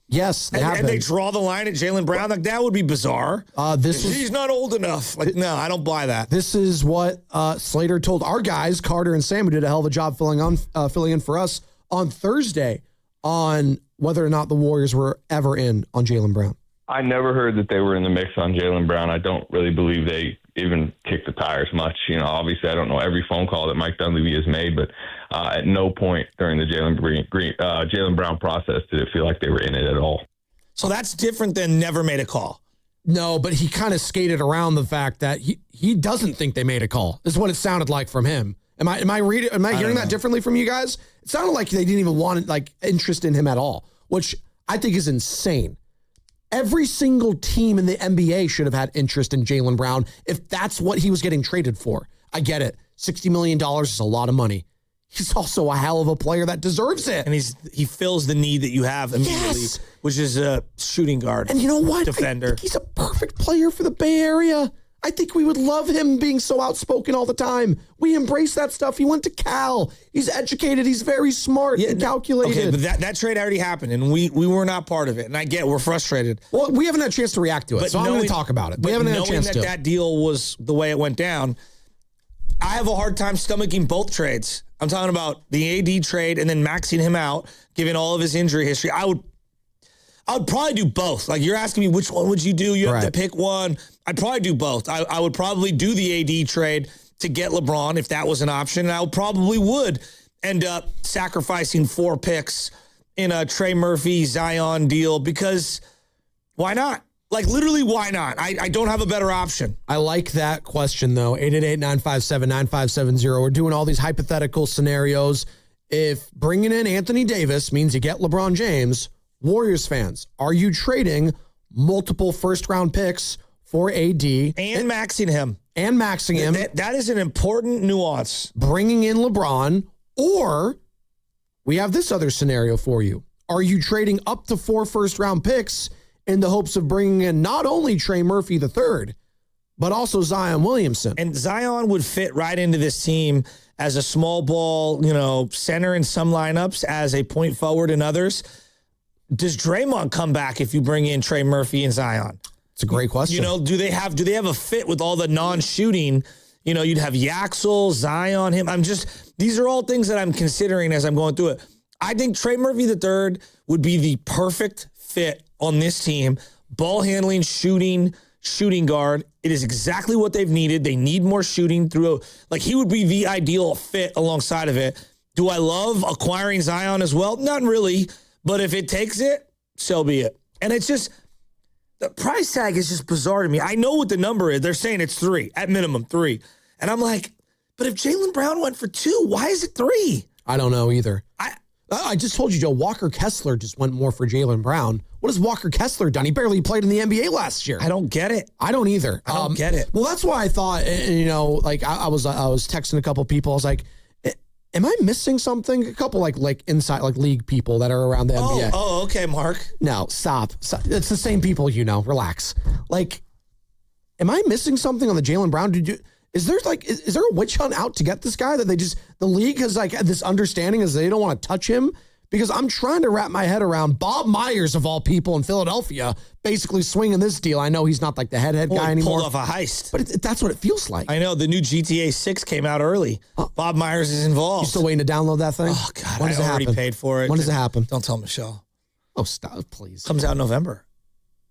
Yes, they have. And they draw the line at Jaylen Brown. Like, that would be bizarre. He's not old enough. Like, no, I don't buy that. This is what Slater told our guys, Carter and Sam, who did a hell of a job filling in for us on Thursday on whether or not the Warriors were ever in on Jaylen Brown. I never heard that they were in the mix on Jaylen Brown. I don't really believe they even kicked the tires much. Obviously, I don't know every phone call that Mike Dunleavy has made, but at no point during the Jaylen Brown process did it feel like they were in it at all. So that's different than never made a call. No, but he kind of skated around the fact that he doesn't think they made a call. Is what it sounded like from him. Am I hearing that differently from you guys? It sounded like they didn't even want interest in him at all, which I think is insane. Every single team in the NBA should have had interest in Jaylen Brown if that's what he was getting traded for. I get it. $60 million is a lot of money. He's also a hell of a player that deserves it. And he fills the need that you have immediately, which is a shooting guard. And you know what? Defender. I think he's a perfect player for the Bay Area. I think we would love him being so outspoken all the time. We embrace that stuff. He went to Cal. He's educated. He's very smart and calculated. Okay, but that trade already happened, and we were not part of it. And I get we're frustrated. Well, we haven't had a chance to react to it, so I'm going to talk about it. We haven't had a chance to. That deal was the way it went down, I have a hard time stomaching both trades. I'm talking about the AD trade and then maxing him out, given all of his injury history. I would probably do both. Like, you're asking me which one would you do? You have to pick one. I'd probably do both. I would probably do the AD trade to get LeBron if that was an option. And I probably would end up sacrificing 4 picks in a Trey Murphy, Zion deal because why not? Like, literally, why not? I don't have a better option. I like that question, though. 888-957-9570. We're doing all these hypothetical scenarios. If bringing in Anthony Davis means you get LeBron James, Warriors fans, are you trading multiple first-round picks for AD? And maxing him. That is an important nuance. Bringing in LeBron, or we have this other scenario for you. Are you trading up to 4 first-round picks in the hopes of bringing in not only Trey Murphy III, but also Zion Williamson? And Zion would fit right into this team as a small ball, center in some lineups, as a point forward in others. Does Draymond come back if you bring in Trey Murphy and Zion? It's a great question. Do they have a fit with all the non-shooting? You'd have Yaxel, Zion, him. These are all things that I'm considering as I'm going through it. I think Trey Murphy III would be the perfect fit on this team. Ball handling, shooting guard. It is exactly what they've needed. They need more shooting he would be the ideal fit alongside of it. Do I love acquiring Zion as well? Not really. But if it takes it, so be it. And it's just, the price tag is just bizarre to me. I know what the number is. They're saying it's 3, at minimum 3. And I'm like, but if Jaylen Brown went for 2, why is it 3? I don't know either. I just told you, Joe, Walker Kessler just went more for Jaylen Brown. What has Walker Kessler done? He barely played in the NBA last year. I don't get it. I don't either. I don't get it. Well, that's why I thought, I was texting a couple people. I was like, am I missing something? A couple like inside league people that are around the NBA. Oh, okay, Mark. No, stop. It's the same people, relax. Am I missing something on the Jaylen Brown? Is there a witch hunt out to get this guy that the league has this understanding is they don't want to touch him because I'm trying to wrap my head around Bob Myers, of all people in Philadelphia, basically swinging this deal. I know he's not like the head guy anymore. Pulled off a heist. But that's what it feels like. I know. The new GTA 6 came out early. Bob Myers is involved. You still waiting to download that thing? Oh, God. I already paid for it. When does it happen? Don't tell Michelle. Oh, stop, please. Comes out in November.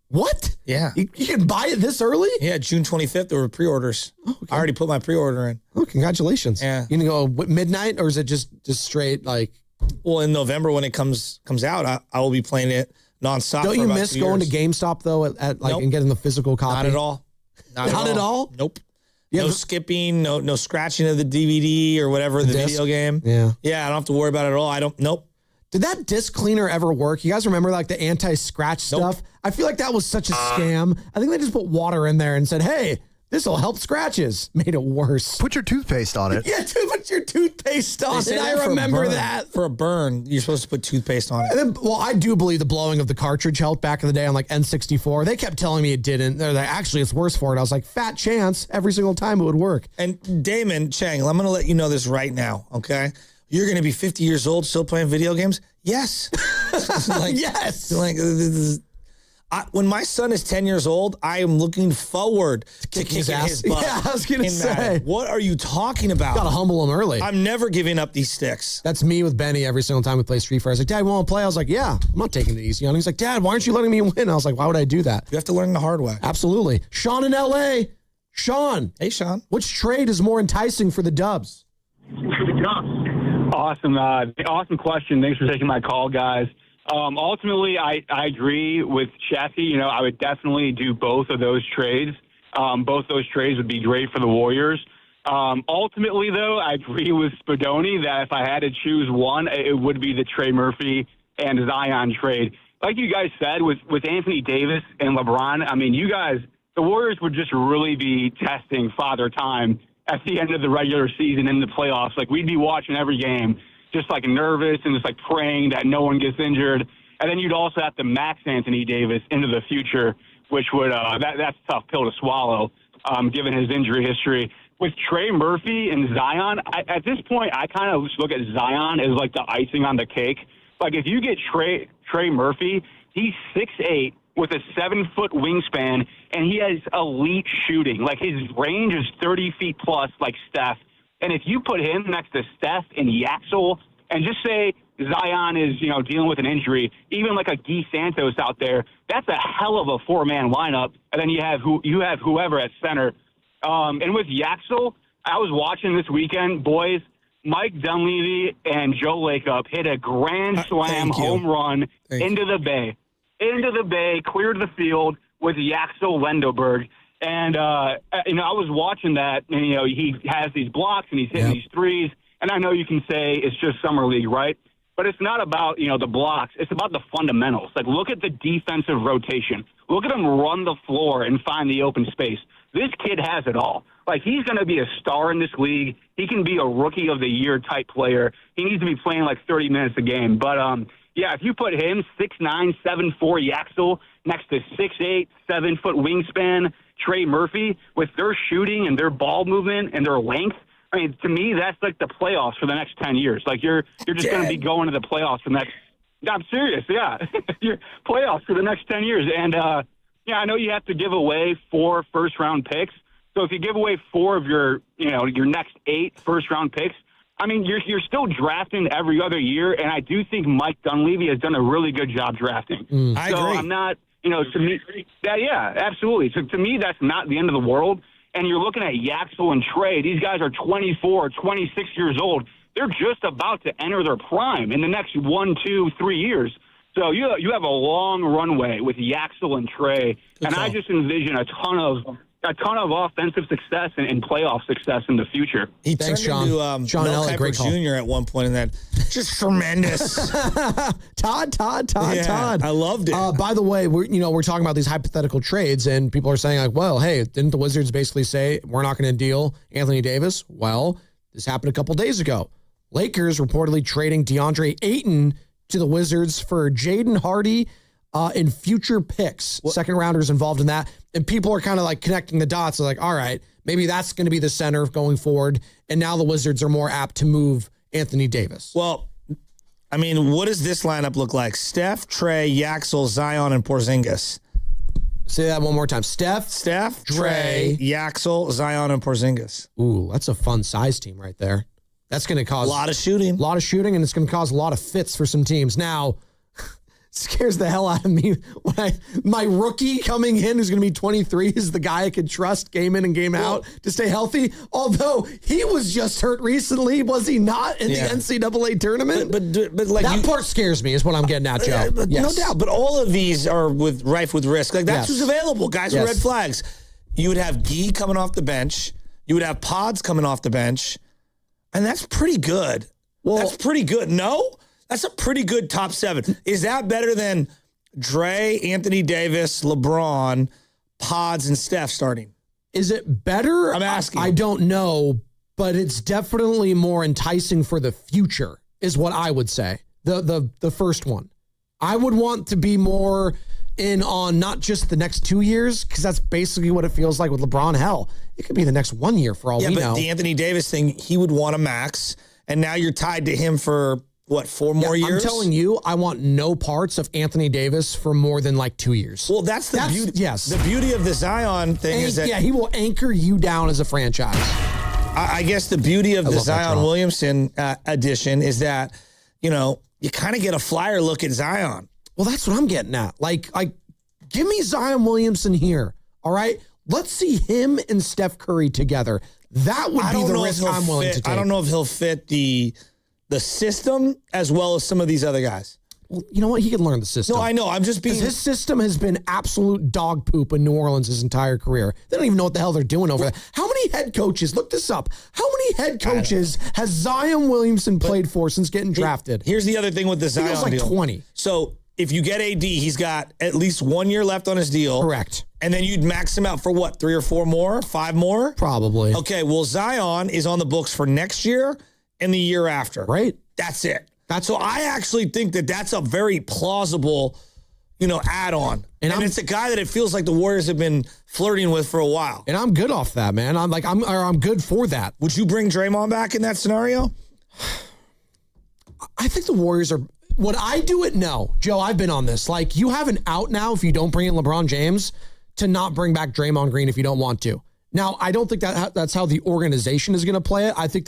What? Yeah. You can buy it this early? Yeah, June 25th. There were pre-orders. Oh, okay. I already put my pre-order in. Oh, congratulations. Yeah. You gonna go midnight, or is it just straight like? Well, in November when it comes out, I will be playing it nonstop. Don't you miss going to GameStop though at like and getting the physical copy? Not at all. Not at all. Nope. No skipping, no scratching of the DVD or whatever, the video game. Yeah. Yeah, I don't have to worry about it at all. Nope. Did that disc cleaner ever work? You guys remember like the anti-scratch stuff? I feel like that was such a scam. I think they just put water in there and said, hey, this will help scratches. Made it worse. Put your toothpaste on it. Yeah, put your toothpaste on it. I remember that. For a burn, you're supposed to put toothpaste on it. And then, I do believe the blowing of the cartridge helped back in the day on like N64. They kept telling me it didn't. They're like, actually, it's worse for it. I was like, fat chance every single time it would work. And Damon Chang, I'm going to let you know this right now, okay? You're going to be 50 years old still playing video games? Yes. Yes. When my son is 10 years old, I am looking forward to kicking his butt. Yeah, I was going to say. What are you talking about? Got to humble him early. I'm never giving up these sticks. That's me with Benny every single time we play Street Fighter. I was like, Dad, you want to play? I was like, yeah, I'm not taking it easy on him. He's like, Dad, why aren't you letting me win? I was like, why would I do that? You have to learn the hard way. Absolutely. Sean in L.A. Sean. Hey, Sean. Which trade is more enticing for the Dubs? Awesome. Awesome question. Thanks for taking my call, guys. Ultimately, I agree with Chaffee. You know, I would definitely do both of those trades. Both those trades would be great for the Warriors. Ultimately, though, I agree with Spadoni that if I had to choose one, it would be the Trey Murphy and Zion trade. Like you guys said, with Anthony Davis and LeBron, I mean, you guys, the Warriors would just really be testing Father Time at the end of the regular season in the playoffs. Like, we'd be watching every game just, like, nervous and just, like, praying that no one gets injured. And then you'd also have to max Anthony Davis into the future, which would that's a tough pill to swallow, given his injury history. With Trey Murphy and Zion, at this point, I kind of just look at Zion as, like, the icing on the cake. Like, if you get Trey Murphy, he's 6'8", with a 7-foot wingspan, and he has elite shooting. Like, his range is 30 feet plus, like Steph. And if you put him next to Steph and Yaxel, and just say Zion is, you know, dealing with an injury, even like a Guy Santos out there, that's a hell of a four-man lineup. And then you have whoever at center. And with Yaxel, I was watching this weekend, boys. Mike Dunleavy and Joe Lacob hit a grand slam home run into the Bay. Into the Bay, cleared the field with Yaxel Lendoberg. And, you know, I was watching that, and, you know, he has these blocks and he's hitting these threes. And I know you can say it's just summer league, right? But it's not about, you know, the blocks. It's about the fundamentals. Like, look at the defensive rotation. Look at him run the floor and find the open space. This kid has it all. Like, he's going to be a star in this league. He can be a rookie of the year type player. He needs to be playing like 30 minutes a game. But, yeah, if you put him 6'9", 7'4" Yaxel next to 6'8", 7-foot wingspan Trey Murphy with their shooting and their ball movement and their length, I mean, to me, that's like the playoffs for the next 10 years. Like, you're just going to be going to the playoffs for the next – I'm serious, yeah. You're playoffs for the next 10 years. And, yeah, I know you have to give away 4 first-round picks. So if you give away 4 of your next 8 first-round picks, I mean, you're still drafting every other year, and I do think Mike Dunleavy has done a really good job drafting. I agree. I'm not, you know, to me, yeah, absolutely. So to me, that's not the end of the world. And you're looking at Yaxel and Trey. These guys are 24, 26 years old. They're just about to enter their prime in the next 1, 2, 3 years. So you have a long runway with Yaxel and Trey, and I just envision a ton of offensive success and playoff success in the future. He turned into Sean Mel Elliott, Kiper great call. Jr. at one point in that. Just tremendous. Todd. I loved it. By the way, we're talking about these hypothetical trades, and people are saying, like, well, hey, didn't the Wizards basically say we're not going to deal Anthony Davis? Well, this happened a couple days ago. Lakers reportedly trading DeAndre Ayton to the Wizards for Jaden Hardy and future picks. Second rounders involved in that. And people are kind of like connecting the dots. They're like, all right, maybe that's going to be the center going forward. And now the Wizards are more apt to move Anthony Davis. Well, I mean, what does this lineup look like? Steph, Trey, Yaxel, Zion, and Porzingis. Say that one more time. Steph, Trey, Yaxel, Zion, and Porzingis. Ooh, that's a fun size team right there. That's going to cause a lot of shooting. And it's going to cause a lot of fits for some teams. Now, scares the hell out of me when my rookie coming in, who's going to be 23, is the guy I could trust game in and game out to stay healthy. Although he was just hurt recently, was he not in the NCAA tournament? But like that part scares me, is what I'm getting at, Joe. No doubt. But all of these are rife with risk. Like that's who's available, guys. With red flags. You would have Gee coming off the bench. You would have Pods coming off the bench, and that's pretty good. Well, that's pretty good. No. That's a pretty good top 7. Is that better than Dre, Anthony Davis, LeBron, Pods, and Steph starting? Is it better? I'm asking. I don't know, but it's definitely more enticing for the future, is what I would say. The first one. I would want to be more in on not just the next 2 years, because that's basically what it feels like with LeBron. Hell, it could be the next 1 year for all we know. Yeah, but the Anthony Davis thing, he would want a max, and now you're tied to him for... What, 4 more years? I'm telling you, I want no parts of Anthony Davis for more than like 2 years. Well, that's the beauty. Yes. The beauty of the Zion thing is that... Yeah, he will anchor you down as a franchise. I guess the beauty of the Zion Williamson addition is that, you kind of get a flyer look at Zion. Well, that's what I'm getting at. Like, give me Zion Williamson here, all right? Let's see him and Steph Curry together. That would be the risk I'm willing to take. I don't know if he'll fit the system as well as some of these other guys. Well, you know what? He can learn the system. No, I know. I'm just being... His system has been absolute dog poop in New Orleans his entire career. They don't even know what the hell they're doing over there. How many head coaches, look this up, how many head coaches has Zion Williamson played for since getting drafted? Here's the other thing with the Zion deal. He was like 20. So if you get AD, he's got at least 1 year left on his deal. Correct. And then you'd max him out for what, 3 or 4 more, 5 more? Probably. Okay, well, Zion is on the books for next year and the year after. Right. That's it. So I actually think that that's a very plausible, add-on. And it's a guy that it feels like the Warriors have been flirting with for a while. And I'm good off that, man. I'm good for that. Would you bring Draymond back in that scenario? I think the Warriors are... Would I do it? No. Joe, I've been on this. Like, you have an out now if you don't bring in LeBron James to not bring back Draymond Green if you don't want to. Now, I don't think that's how the organization is going to play it. I think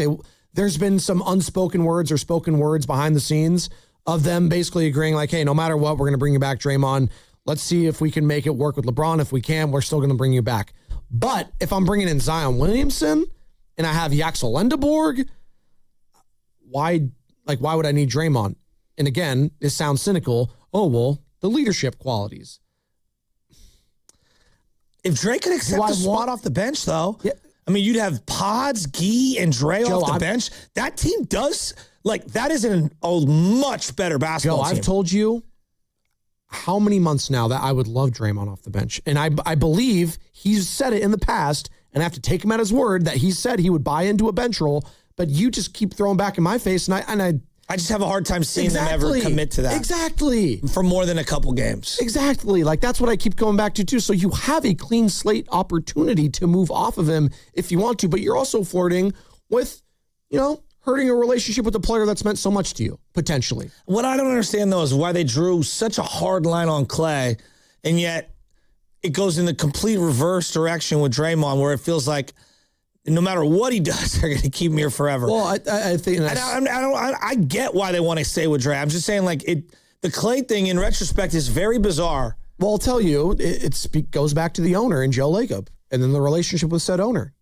there's been some unspoken words or spoken words behind the scenes of them basically agreeing like, hey, no matter what, we're going to bring you back, Draymond. Let's see if we can make it work with LeBron. If we can, we're still going to bring you back. But if I'm bringing in Zion Williamson and I have Yaxel Lendeborg, why would I need Draymond? And again, this sounds cynical. Oh, well, the leadership qualities. If Dre could accept a spot off the bench, though, I mean, you'd have Pods, Gee, and Dre off the bench. That team does, that is a much better basketball team. I've told you how many months now that I would love Draymond off the bench. And I believe he's said it in the past, and I have to take him at his word that he said he would buy into a bench role, but you just keep throwing back in my face, and I just have a hard time seeing them ever commit to that. Exactly. For more than a couple games. Exactly. That's what I keep going back to, too. So you have a clean slate opportunity to move off of him if you want to, but you're also flirting with, hurting a relationship with a player that's meant so much to you, potentially. What I don't understand, though, is why they drew such a hard line on Clay, and yet it goes in the complete reverse direction with Draymond, where it feels like no matter what he does, they're going to keep him here forever. Well, I think that's... I get why they want to stay with Dre. I'm just saying, the Clay thing, in retrospect, is very bizarre. Well, I'll tell you, it goes back to the owner and Joe Lacob, and then the relationship with said owner.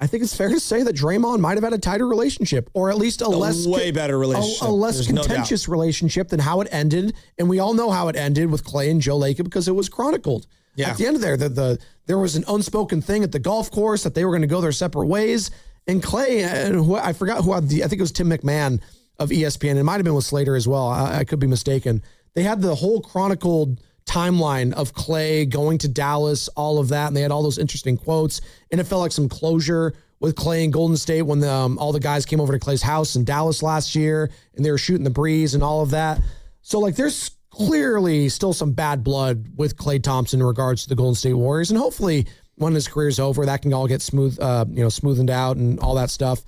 I think it's fair to say that Draymond might have had a tighter relationship, or at least a way better relationship. A less contentious relationship than how it ended. And we all know how it ended with Clay and Joe Lacob because it was chronicled. Yeah. At the end of there was an unspoken thing at the golf course that they were going to go their separate ways. And Clay, I forgot who I think it was Tim McMahon of ESPN. It might have been with Slater as well. I could be mistaken. They had the whole chronicled timeline of Clay going to Dallas, all of that, and they had all those interesting quotes, and it felt like some closure with Clay and Golden State when all the guys came over to Clay's house in Dallas last year, and they were shooting the breeze and all of that. So, there's clearly still some bad blood with Klay Thompson in regards to the Golden State Warriors, and hopefully when his career's over, that can all get smoothened out and all that stuff.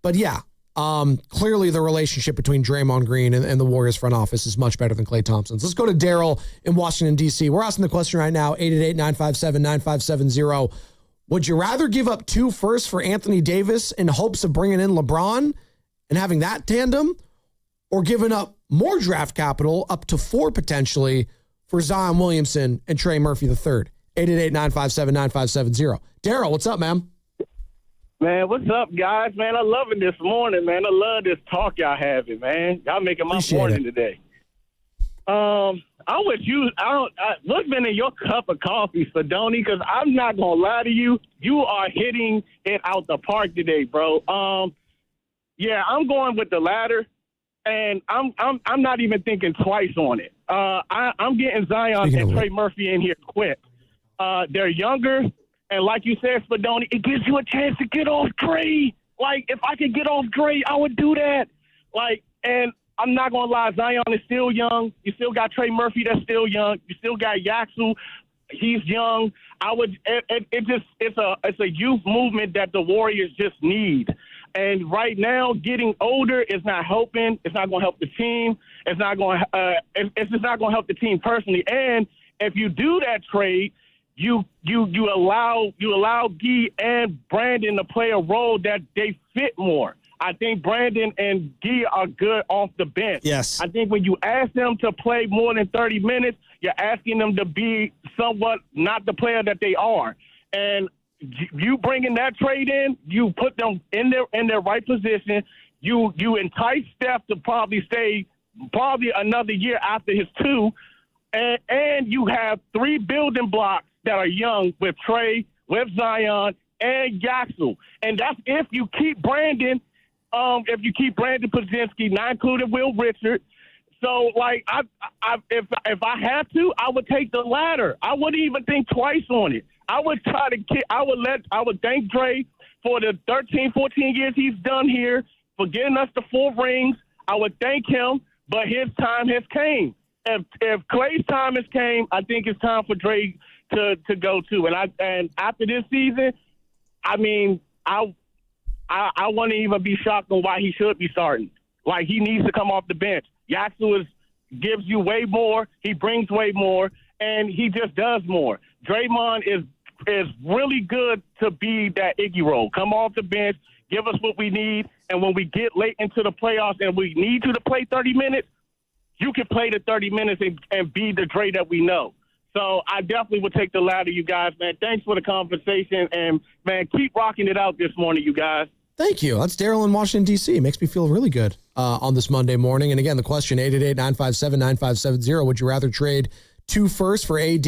But yeah, Clearly, the relationship between Draymond Green and the Warriors front office is much better than Klay Thompson's. Let's go to Daryl in Washington, D.C. We're asking the question right now, 888-957-9570. Would you rather give up 2 firsts for Anthony Davis in hopes of bringing in LeBron and having that tandem, or giving up more draft capital, up to 4 potentially, for Zion Williamson and Trey Murphy III? 888-957-9570. Daryl, what's up, man? Man, what's up, guys? Man, I love it this morning, man. I love this talk y'all having, man. Y'all making my morning today. I'm with you. What's been in your cup of coffee, Spadoni? Because I'm not gonna lie to you, you are hitting it out the park today, bro. Yeah, I'm going with the latter, and I'm not even thinking twice on it. I'm getting Zion and Trey Murphy in here quick. They're younger. And like you said, Spadoni, it gives you a chance to get off Dre. Like, if I could get off Dre, I would do that. Like, and I'm not going to lie, Zion is still young. You still got Trey Murphy that's still young. You still got Yaxu. He's young. It's a youth movement that the Warriors just need. And right now, getting older is not helping. It's not going to help the team. It's just not going to help the team personally. And if you do that trade, you allow Guy and Brandon to play a role that they fit more. I think Brandon and Guy are good off the bench. Yes. I think when you ask them to play more than 30 minutes, you're asking them to be somewhat not the player that they are. And you bringing that trade in, you put them in their right position. You entice Steph to probably stay another year after his 2. And you have 3 building blocks that are young with Trey, with Zion, and Yaxu. And that's if you keep Brandon Podziemski, not including Will Richard. So, like, if I had to, I would take the latter. I wouldn't even think twice on it. I would thank Dre for the 13, 14 years he's done here, for getting us the 4 rings. I would thank him, but his time has came. If Klay's time has came, I think it's time for Dre to go too. And after this season, I mean, I wouldn't even be shocked on why he should be starting. Like, he needs to come off the bench. Yaxu gives you way more. He brings way more, and he just does more. Draymond is really good to be that Iggy role. Come off the bench, give us what we need, and when we get late into the playoffs and we need you to play 30 minutes, you can play the 30 minutes and be the Dre that we know. So I definitely would take the latter, you guys, man. Thanks for the conversation, and, man, keep rocking it out this morning, you guys. Thank you. That's Daryl in Washington, D.C. It makes me feel really good on this Monday morning. And again, the question, 888-957-9570. Would you rather trade 2 firsts for AD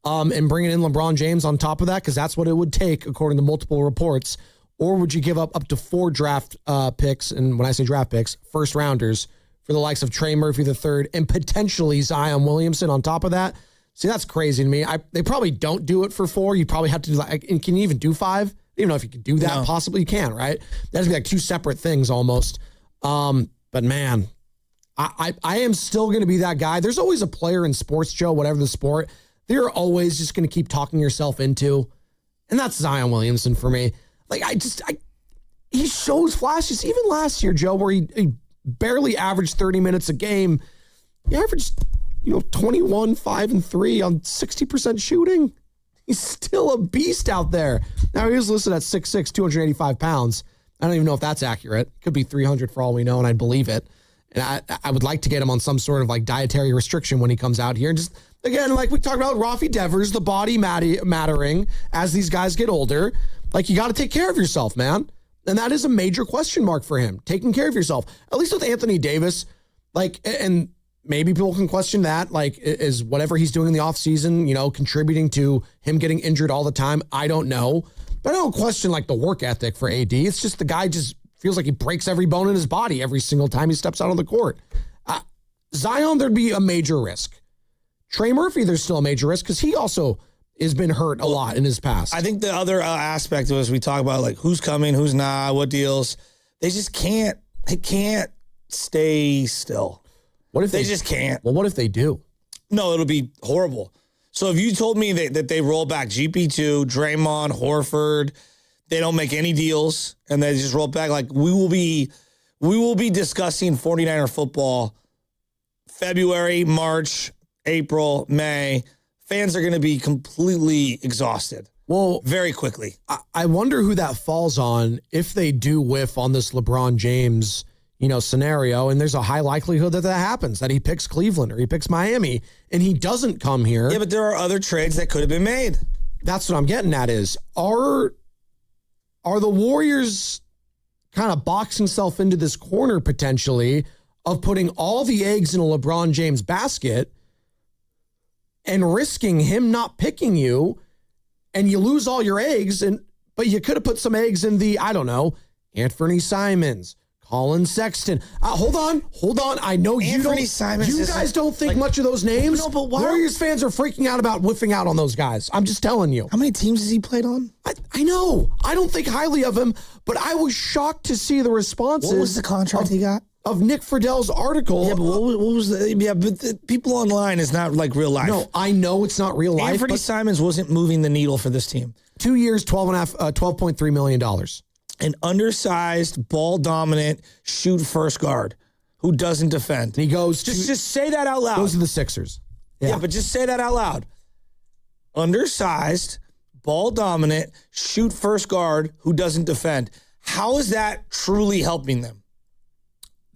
and bringing in LeBron James on top of that? Because that's what it would take, according to multiple reports. Or would you give up to 4 draft picks, and when I say draft picks, first rounders, for the likes of Trey Murphy III and potentially Zion Williamson on top of that? See, that's crazy to me. They probably don't do it for 4. You probably have to do like, and can you even do 5? Even know if you could do that, no. Possibly you can, right? That'd be like 2 separate things almost. But man, I am still going to be that guy. There's always a player in sports, Joe, whatever the sport, they're always just going to keep talking yourself into. And that's Zion Williamson for me. Like, he shows flashes. Even last year, Joe, where he barely averaged 30 minutes a game. He averaged, 21, 5, and 3 on 60% shooting. He's still a beast out there. Now, he was listed at 6'6", 285 pounds. I don't even know if that's accurate. Could be 300 for all we know, and I'd believe it. And I would like to get him on some sort of like dietary restriction when he comes out here. And just, again, like we talked about Rafi Devers, the body mattering as these guys get older. Like, you got to take care of yourself, man. And that is a major question mark for him, taking care of yourself. At least with Anthony Davis, like, and maybe people can question that, like, is whatever he's doing in the offseason, contributing to him getting injured all the time? I don't know. But I don't question, like, the work ethic for AD. It's just the guy just feels like he breaks every bone in his body every single time he steps out on the court. Zion, there'd be a major risk. Trey Murphy, there's still a major risk because he also has been hurt a lot in his past. I think the other aspect of us, we talk about, like, who's coming, who's not, what deals. They just can't. They can't stay still. What if they just can't? Well, what if they do? No, it'll be horrible. So if you told me that they roll back GP2, Draymond, Horford, they don't make any deals, and they just roll back, like, we will be We will be discussing 49er football February, March, April, May. Fans are going to be completely exhausted. Well, very quickly. I wonder who that falls on if they do whiff on this LeBron James, scenario. And there's a high likelihood that happens, that he picks Cleveland or he picks Miami and he doesn't come here. Yeah, but there are other trades that could have been made. That's what I'm getting at is, are the Warriors kind of boxing themselves into this corner potentially of putting all the eggs in a LeBron James basket and risking him not picking you, and you lose all your eggs, but you could have put some eggs in the, I don't know, Anthony Simons, Colin Sexton. Hold on. I know Anthony Simons. You guys don't think much of those names. No, but why? Warriors fans are freaking out about whiffing out on those guys. I'm just telling you. How many teams has he played on? I know. I don't think highly of him, but I was shocked to see the responses. What was the contract he got? Of Nick Friedell's article. Yeah, but what was the? Yeah, but the people online is not like real life. No, I know it's not real life. Anthony Simons wasn't moving the needle for this team. 2 years, $12.3 million. An undersized, ball dominant, shoot first guard who doesn't defend. And he goes just say that out loud. Those are the Sixers. Yeah, but just say that out loud. Undersized, ball dominant, shoot first guard who doesn't defend. How is that truly helping them?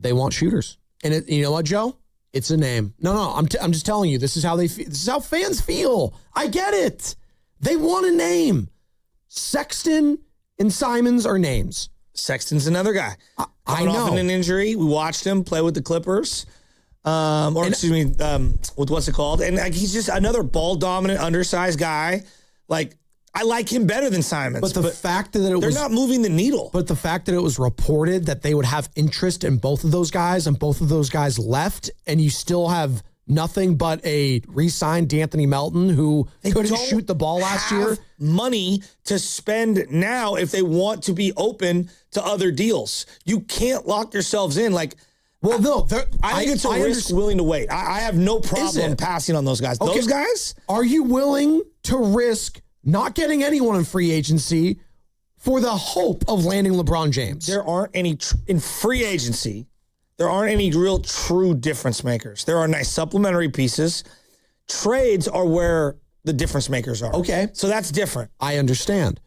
They want shooters. And you know what, Joe? It's a name. No, I'm just telling you, this is how they feel. This is how fans feel. I get it. They want a name. Sexton and Simons are names. Sexton's another guy. I know. Off in an injury. We watched him play with the Clippers. With what's it called? And he's just another ball dominant, undersized guy. I like him better than Simons. But the fact that they're not moving the needle. But the fact that it was reported that they would have interest in both of those guys and both of those guys left, and you still have nothing but a re-signed D'Anthony Melton who couldn't shoot the ball last year. Money to spend now if they want to be open to other deals. You can't lock yourselves in. I think it's a risk willing to wait. I have no problem passing on those guys. Okay. Those guys? Are you willing to risk not getting anyone in free agency for the hope of landing LeBron James? There aren't any in free agency. There aren't any real true difference makers. There are nice supplementary pieces. Trades are where the difference makers are. Okay. So that's different. I understand.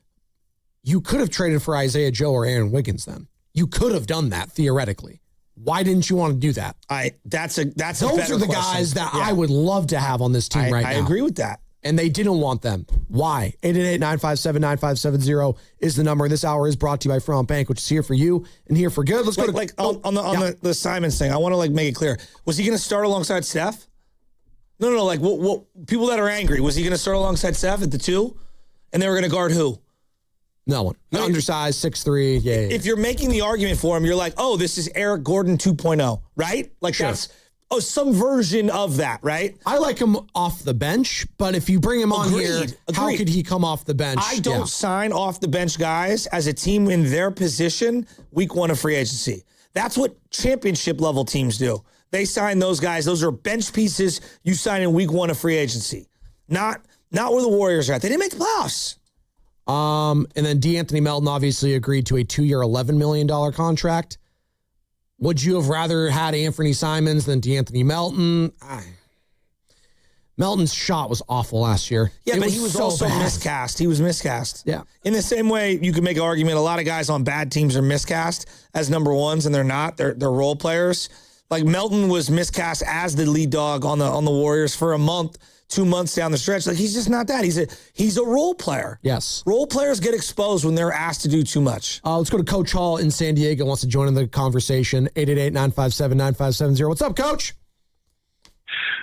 You could have traded for Isaiah Joe or Aaron Wiggins then. You could have done that theoretically. Why didn't you want to do that? Those are the guys that I would love to have on this team right now. I agree with that. And they didn't want them. Why? 888-957-9570 is the number. This hour is brought to you by Front Bank, which is here for you and here for good. Let's go to on the Simons thing. I want to make it clear. Was he going to start alongside Steph? No. What people that are angry? Was he going to start alongside Steph at the 2, and they were going to guard who? No one. Undersized, 6'3". Yeah. If you're making the argument for him, you're like, oh, this is Eric Gordon 2.0, right? Sure. That's some version of that, right? I like him off the bench, but if you bring him on here, how could he come off the bench? I don't sign off the bench guys as a team in their position week 1 of free agency. That's what championship level teams do. They sign those guys. Those are bench pieces you sign in week 1 of free agency. Not where the Warriors are at. They didn't make the playoffs. And then D'Anthony Melton obviously agreed to a 2-year, $11 million contract. Would you have rather had Anthony Simons than D'Anthony Melton? Melton's shot was awful last year. Yeah, but he was also miscast. He was miscast. Yeah. In the same way, you can make an argument, a lot of guys on bad teams are miscast as number ones, and they're not. They're role players. Like Melton was miscast as the lead dog on the Warriors for a month, 2 months down the stretch. Like he's just not that. He's a role player. Yes. Role players get exposed when they're asked to do too much. Let's go to Coach Hall in San Diego. Wants to join in the conversation. 888-957-9570. What's up, Coach?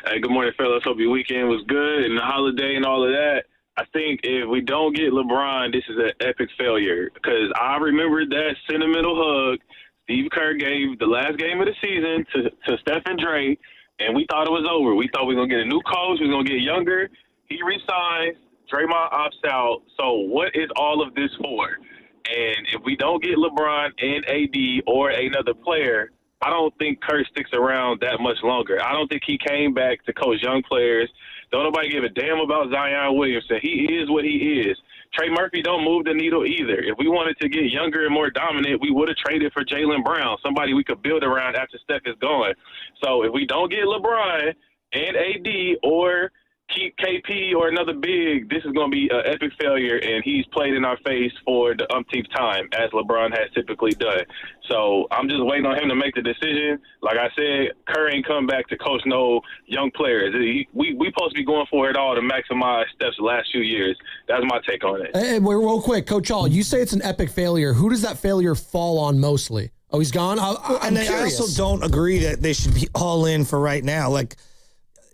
Hey, good morning, fellas. Hope your weekend was good and the holiday and all of that. I think if we don't get LeBron, this is an epic failure because I remember that sentimental hug Steve Kerr gave the last game of the season to Steph and Dre. And we thought it was over. We thought we were going to get a new coach. We were going to get younger. He resigns. Draymond opts out. So what is all of this for? And if we don't get LeBron and AD or another player, I don't think Kerr sticks around that much longer. I don't think he came back to coach young players. Don't nobody give a damn about Zion Williamson. He is what he is. Trey Murphy don't move the needle either. If we wanted to get younger and more dominant, we would have traded for Jaylen Brown, somebody we could build around after Steph is gone. So if we don't get LeBron and AD or keep KP or another big, this is going to be an epic failure, and he's played in our face for the umpteenth time, as LeBron has typically done. So I'm just waiting on him to make the decision. Like I said, Kerr ain't come back to coach no young players. We supposed to be going for it all to maximize Steph's last few years. That's my take on it. Hey, real quick, Coach Hall, you say it's an epic failure. Who does that failure fall on mostly? Oh, he's gone? I'm I also don't agree that they should be all in for right now. Like,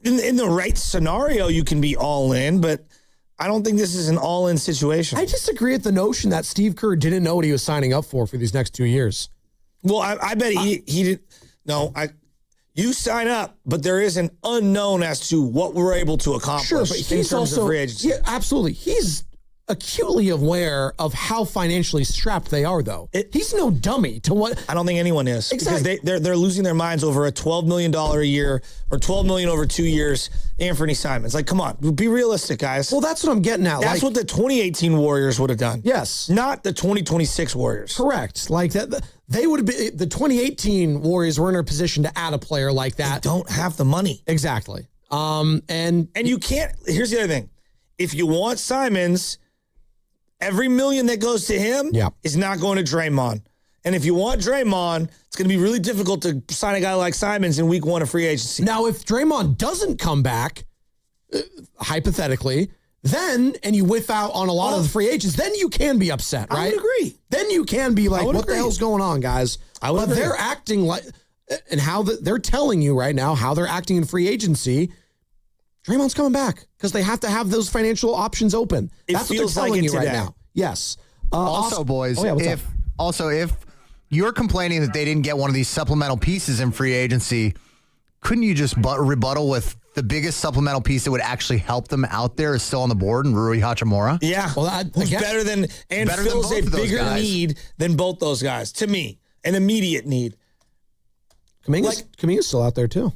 in the right scenario, you can be all in, but I don't think this is an all-in situation. I disagree with the notion that Steve Kerr didn't know what he was signing up for these next 2 years. Well, I bet he did. No, you sign up, but there is an unknown as to what we're able to accomplish. Sure, but he's also yeah, absolutely. He's acutely aware of how financially strapped they are, though. He's no dummy to what. I don't think anyone is. Exactly. Because they're losing their minds over a $12 million a year or $12 million over 2 years. Anthony Simons, like, come on, be realistic, guys. Well, that's what I'm getting at. That's what the 2018 Warriors would have done. Yes, not the 2026 Warriors. Correct. Like that, they would have been. The 2018 Warriors were in a position to add a player like that. They don't have the money. Exactly. And you can't. Here's the other thing: if you want Simons, every million that goes to him is not going to Draymond. And if you want Draymond, it's going to be really difficult to sign a guy like Simons in week 1 of free agency. Now, if Draymond doesn't come back, hypothetically, then, and you whiff out on a lot of the free agents, then you can be upset, right? I would agree. Then you can be like, what the hell's going on, guys? But they're acting like, and how they're telling you right now how they're acting in free agency. Draymond's coming back because they have to have those financial options open. That's what they're telling you right now. Yes. Also, boys, if you're complaining that they didn't get one of these supplemental pieces in free agency, couldn't you just rebuttal with the biggest supplemental piece that would actually help them out there is still on the board, and Rui Hachimura? Yeah. Well, who's better than and better fills than a bigger need than both those guys. To me, an immediate need. Kuminga's still out there too.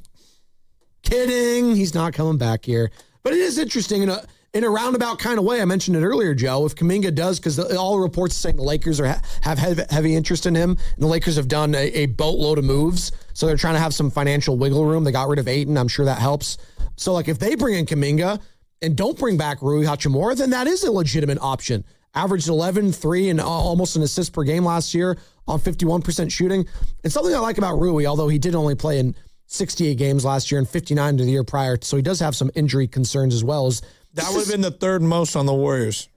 Kidding. He's not coming back here. But it is interesting in a roundabout kind of way. I mentioned it earlier, Joe. If Kuminga does, because all reports are saying the Lakers have heavy interest in him, and the Lakers have done a boatload of moves, so they're trying to have some financial wiggle room. They got rid of Ayton. I'm sure that helps. So, like, if they bring in Kuminga and don't bring back Rui Hachimura, then that is a legitimate option. Averaged 11, 3, and almost an assist per game last year on 51% shooting. And something I like about Rui, although he did only play in 68 games last year and 59 to the year prior, so he does have some injury concerns as well. That would have been the third most on the Warriors.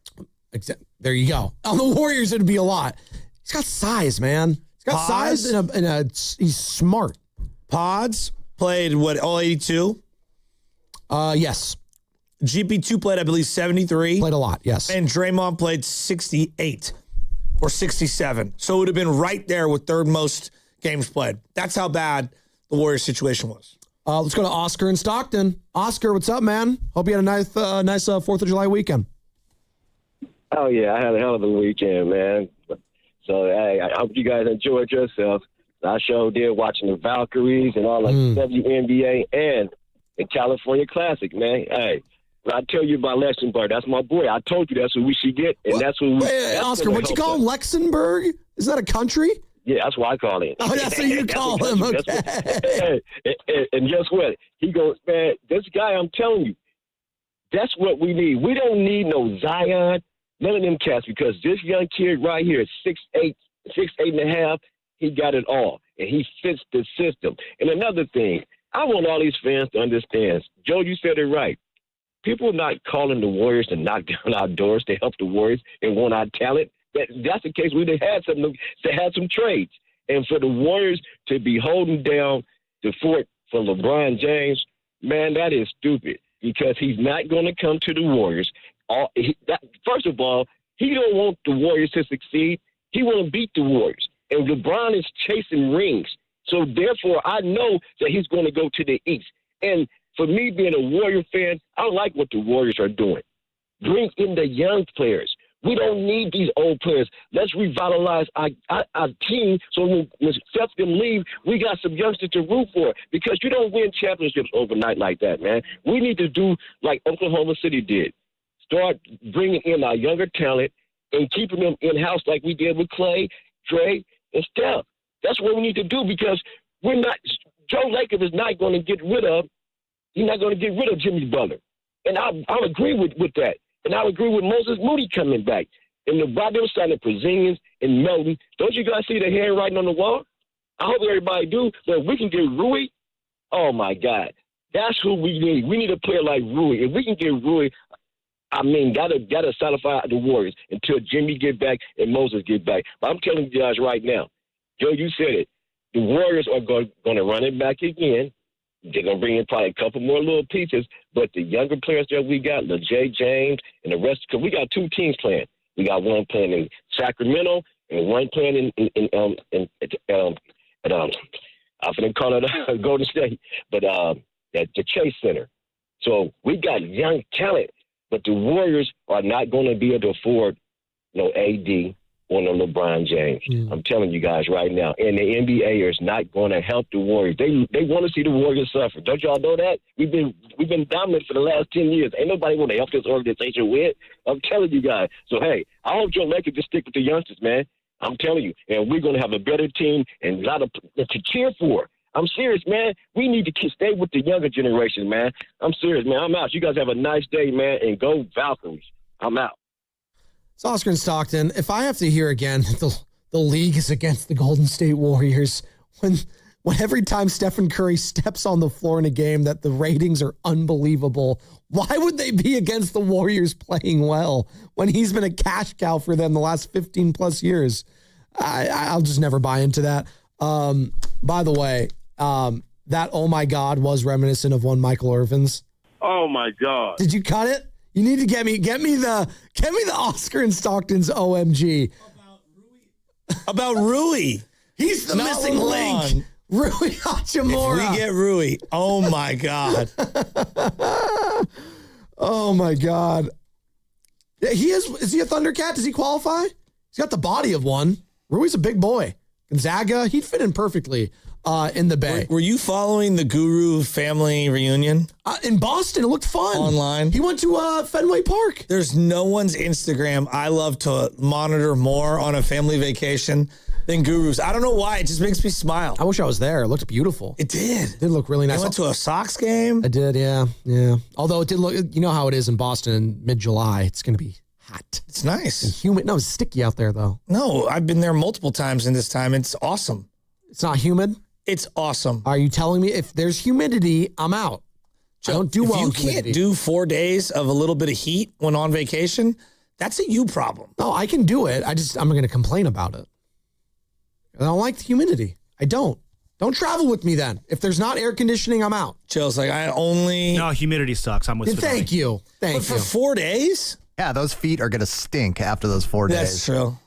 There you go. On the Warriors, it'd be a lot. He's got size, man. He's got size and he's smart. Pods played, all 82? Yes. GP2 played, I believe, 73. Played a lot, yes. And Draymond played 68 or 67. So it would have been right there with third most games played. That's how bad the Warriors situation was. Let's go to Oscar in Stockton. Oscar, what's up, man? Hope you had a nice 4th of July weekend. Oh, yeah, I had a hell of a weekend, man. So, hey, I hope you guys enjoyed yourself. I sure did, watching the Valkyries and all the WNBA and the California Classic, man. Hey, I tell you about Luxembourg. That's my boy. I told you that's what we should get, and that's what we. Hey, Oscar, what'd you call him? Luxembourg? Is that a country? Yeah, that's what I call him. Oh, that's what you call him. Okay. And guess what? He goes, man, this guy, I'm telling you, that's what we need. We don't need no Zion, none of them cats, because this young kid right here is 6'8", 6'8.5". He got it all, and he fits the system. And another thing, I want all these fans to understand. Joe, you said it right. People are not calling the Warriors to knock down our doors to help the Warriors and want our talent. That's the case. We had some trades, and for the Warriors to be holding down the fort for LeBron James, man, that is stupid because he's not going to come to the Warriors. First of all, he don't want the Warriors to succeed. He want to beat the Warriors, and LeBron is chasing rings. So therefore, I know that he's going to go to the East. And for me, being a Warrior fan, I like what the Warriors are doing. Bring in the young players. We don't need these old players. Let's revitalize our team so when Steph can leave, we got some youngsters to root for because you don't win championships overnight like that, man. We need to do like Oklahoma City did. start bringing in our younger talent and keeping them in-house like we did with Clay, Dre, and Steph. That's what we need to do because we're not – Joe Lacob is not going to get rid of – he's not going to get rid of Jimmy Butler. And I'll agree with that. And I'll agree with Moses Moody coming back. And the Bible signing Porzingis and Melton. Don't you guys see the handwriting on the wall? I hope everybody do. But if we can get Rui, oh, my God. That's who we need. We need a player like Rui. If we can get Rui, I mean, gotta solidify the Warriors until Jimmy get back and Moses get back. But I'm telling you guys right now, Joe, you said it. The Warriors are going to run it back again. They're going to bring in probably a couple more little pieces. But the younger players that we got, LeJay James and the rest, because we got two teams playing. We got one playing in Sacramento and one playing I'm going to call it Golden State, but at the Chase Center. So we got young talent, but the Warriors are not going to be able to afford no AD or no LeBron James. I'm telling you guys right now. And the NBA is not going to help the Warriors. They want to see the Warriors suffer. Don't y'all know that? We've been dominant for the last 10 years. Ain't nobody want to help this organization win. I'm telling you guys. So, hey, I hope Joe Lacob just stick with the youngsters, man. I'm telling you. And we're going to have a better team and a lot to cheer for. I'm serious, man. We need to stay with the younger generation, man. I'm serious, man. I'm out. You guys have a nice day, man, and go Valkyries. I'm out. It's Oscar in Stockton. If I have to hear again that the league is against the Golden State Warriors, when every time Stephen Curry steps on the floor in a game that the ratings are unbelievable, why would they be against the Warriors playing well when he's been a cash cow for them the last 15 plus years? I'll just never buy into that. By the way, that "oh my God" was reminiscent of one Michael Irvin's. Oh my God! Did you cut it? You need to get me the Oscar in Stockton's OMG. About Rui. He's the missing link. Rui Hachimura. If we get Rui, oh my God. Oh my God. Yeah, is he a Thundercat? Does he qualify? He's got the body of one. Rui's a big boy. Gonzaga, he'd fit in perfectly in the Bay. Were you following the Guru family reunion? In Boston, it looked fun. Online? He went to Fenway Park. There's no one's Instagram I love to monitor more on a family vacation than Guru's. I don't know why. It just makes me smile. I wish I was there. It looked beautiful. It did. It did look really nice. I went to a Sox game. I did, yeah. Although it did look, you know how it is in Boston in mid-July. It's going to be hot. It's nice. And humid. No, it's sticky out there, though. No, I've been there multiple times in this time. It's awesome. It's not humid? It's awesome. Are you telling me if there's humidity, I'm out? I don't do well. If you can't do 4 days of a little bit of heat when on vacation, that's a you problem. No, I can do it. I'm going to complain about it. I don't like the humidity. I don't. Don't travel with me then. If there's not air conditioning, I'm out. Chill's like, No, humidity sucks. I'm with you. Thank you. But for 4 days? Yeah, those feet are going to stink after those 4 days. That's true.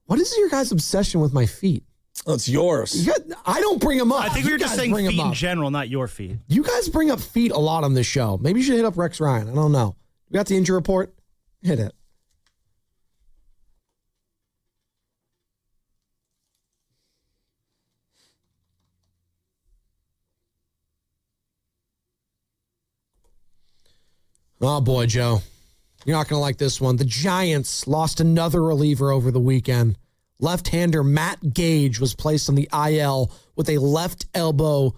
What is your guys' obsession with my feet? Oh, it's yours. I don't bring them up. I think we were just saying feet in general, not your feet. You guys bring up feet a lot on this show. Maybe you should hit up Rex Ryan. I don't know. We got the injury report? Hit it. Oh, boy, Joe. You're not going to like this one. The Giants lost another reliever over the weekend. Left-hander Matt Gage was placed on the IL with a left elbow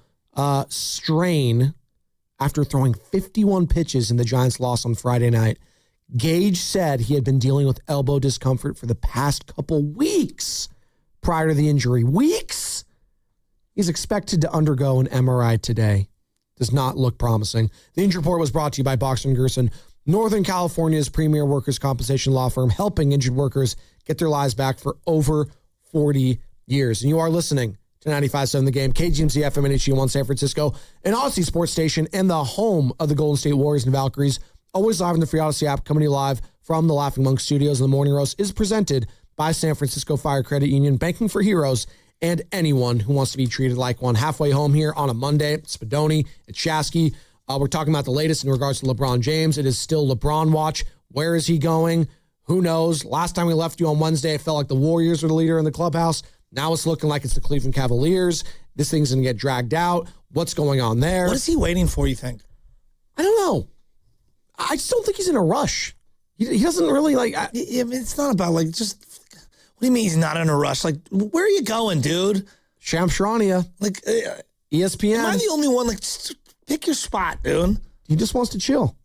strain after throwing 51 pitches in the Giants' loss on Friday night. Gage said he had been dealing with elbow discomfort for the past couple weeks prior to the injury. Weeks? He's expected to undergo an MRI today. Does not look promising. The injury report was brought to you by Boxer & Gerson, Northern California's premier workers' compensation law firm, helping injured workers get their lives back for over 40 years. And you are listening to 95.7 The Game, KGMZ FM and HD1 San Francisco, an Odyssey sports station, and the home of the Golden State Warriors and Valkyries. Always live on the free Odyssey app, coming to you live from the Laughing Monk Studios. And the Morning Roast is presented by San Francisco Fire Credit Union, banking for heroes and anyone who wants to be treated like one. Halfway home here on a Monday, Spadoni at Shasky. We're talking about the latest in regards to LeBron James. It is still LeBron watch. Where is he going? Who knows? Last time we left you on Wednesday, it felt like the Warriors were the leader in the clubhouse. Now it's looking like it's the Cleveland Cavaliers. This thing's going to get dragged out. What's going on there? What is he waiting for, you think? I don't know. I just don't think he's in a rush. He doesn't really like. It's not about like just. What do you mean he's not in a rush? Like, where are you going, dude? Shams Charania. Like, ESPN. Am I the only one? Like, just pick your spot, dude. He just wants to chill.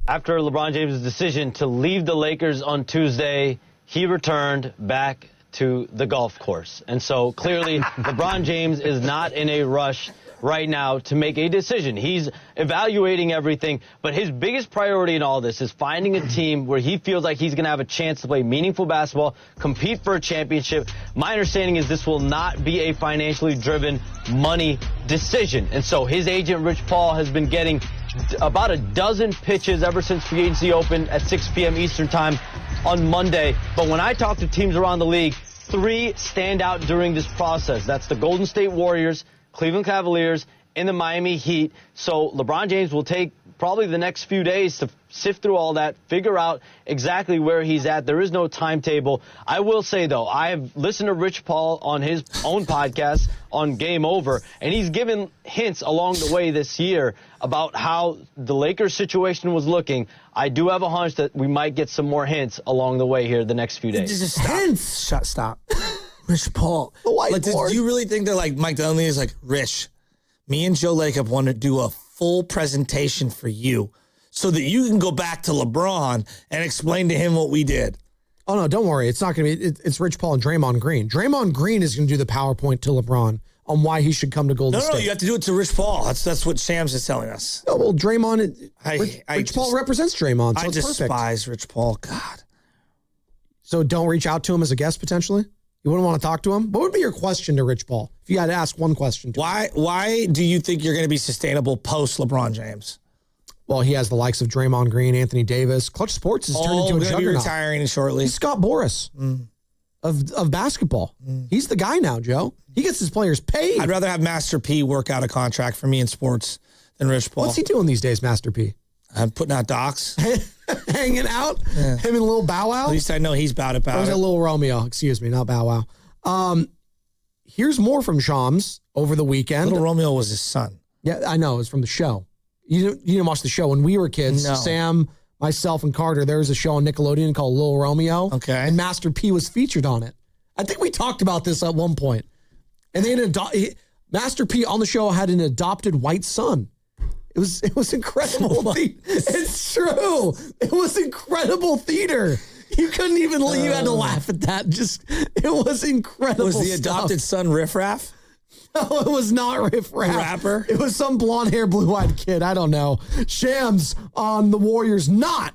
After LeBron James' decision to leave the Lakers on Tuesday, he returned back to the golf course. And so clearly LeBron James is not in a rush right now to make a decision. He's evaluating everything, but his biggest priority in all this is finding a team where he feels like he's going to have a chance to play meaningful basketball, compete for a championship. My understanding is this will not be a financially driven money decision. And so his agent, Rich Paul, has been getting about a dozen pitches ever since free agency opened at 6 p.m. Eastern time on Monday. But when I talk to teams around the league, 3 stand out during this process. That's the Golden State Warriors, Cleveland Cavaliers, and the Miami Heat. So LeBron James will take probably the next few days to sift through all that, figure out exactly where he's at. There is no timetable. I will say, though, I have listened to Rich Paul on his own podcast on Game Over, and he's given hints along the way this year about how the Lakers situation was looking. I do have a hunch that we might get some more hints along the way here the next few days. Just stop. Stop. Rich Paul. Like, do you really think they're like Mike Dunleavy is like, Rich, me and Joe Lacob want to do a full presentation for you so that you can go back to LeBron and explain to him what we did? Oh, no, don't worry. It's not going to be, it's Rich Paul and Draymond Green. Draymond Green is going to do the PowerPoint to LeBron on why he should come to Golden State. No, you have to do it to Rich Paul. That's what Shams is telling us. Oh, well, Draymond, Rich Paul represents Draymond, so I it's despise perfect. Rich Paul. God. So don't reach out to him as a guest, potentially? You wouldn't want to talk to him? What would be your question to Rich Paul? If you had to ask one question to him. Why do you think you're going to be sustainable post LeBron James? Well, he has the likes of Draymond Green, Anthony Davis. Clutch Sports has turned into a juggernaut. Be retiring shortly. He's Scott Boras of basketball. He's the guy now, Joe. He gets his players paid. I'd rather have Master P work out a contract for me in sports than Rich Paul. What's he doing these days, Master P? I'm putting out docs. Hanging out? Yeah. Him and Lil Bow Wow? At least I know he's about it. Or is it Lil Romeo? Excuse me, not Bow Wow. Here's more from Shams over the weekend. Little Romeo was his son. Yeah, I know. It was from the show. You didn't watch the show when we were kids. No. Sam, myself, and Carter, there was a show on Nickelodeon called Lil Romeo. Okay. And Master P was featured on it. I think we talked about this at one point. And Master P on the show had an adopted white son. It was incredible. It's true. It was incredible theater. You couldn't even you had to laugh at that. It was incredible. Was the adopted son Riff Raff? No, it was not Riff Raff. A rapper? It was some blonde hair, blue-eyed kid. I don't know. Shams on the Warriors not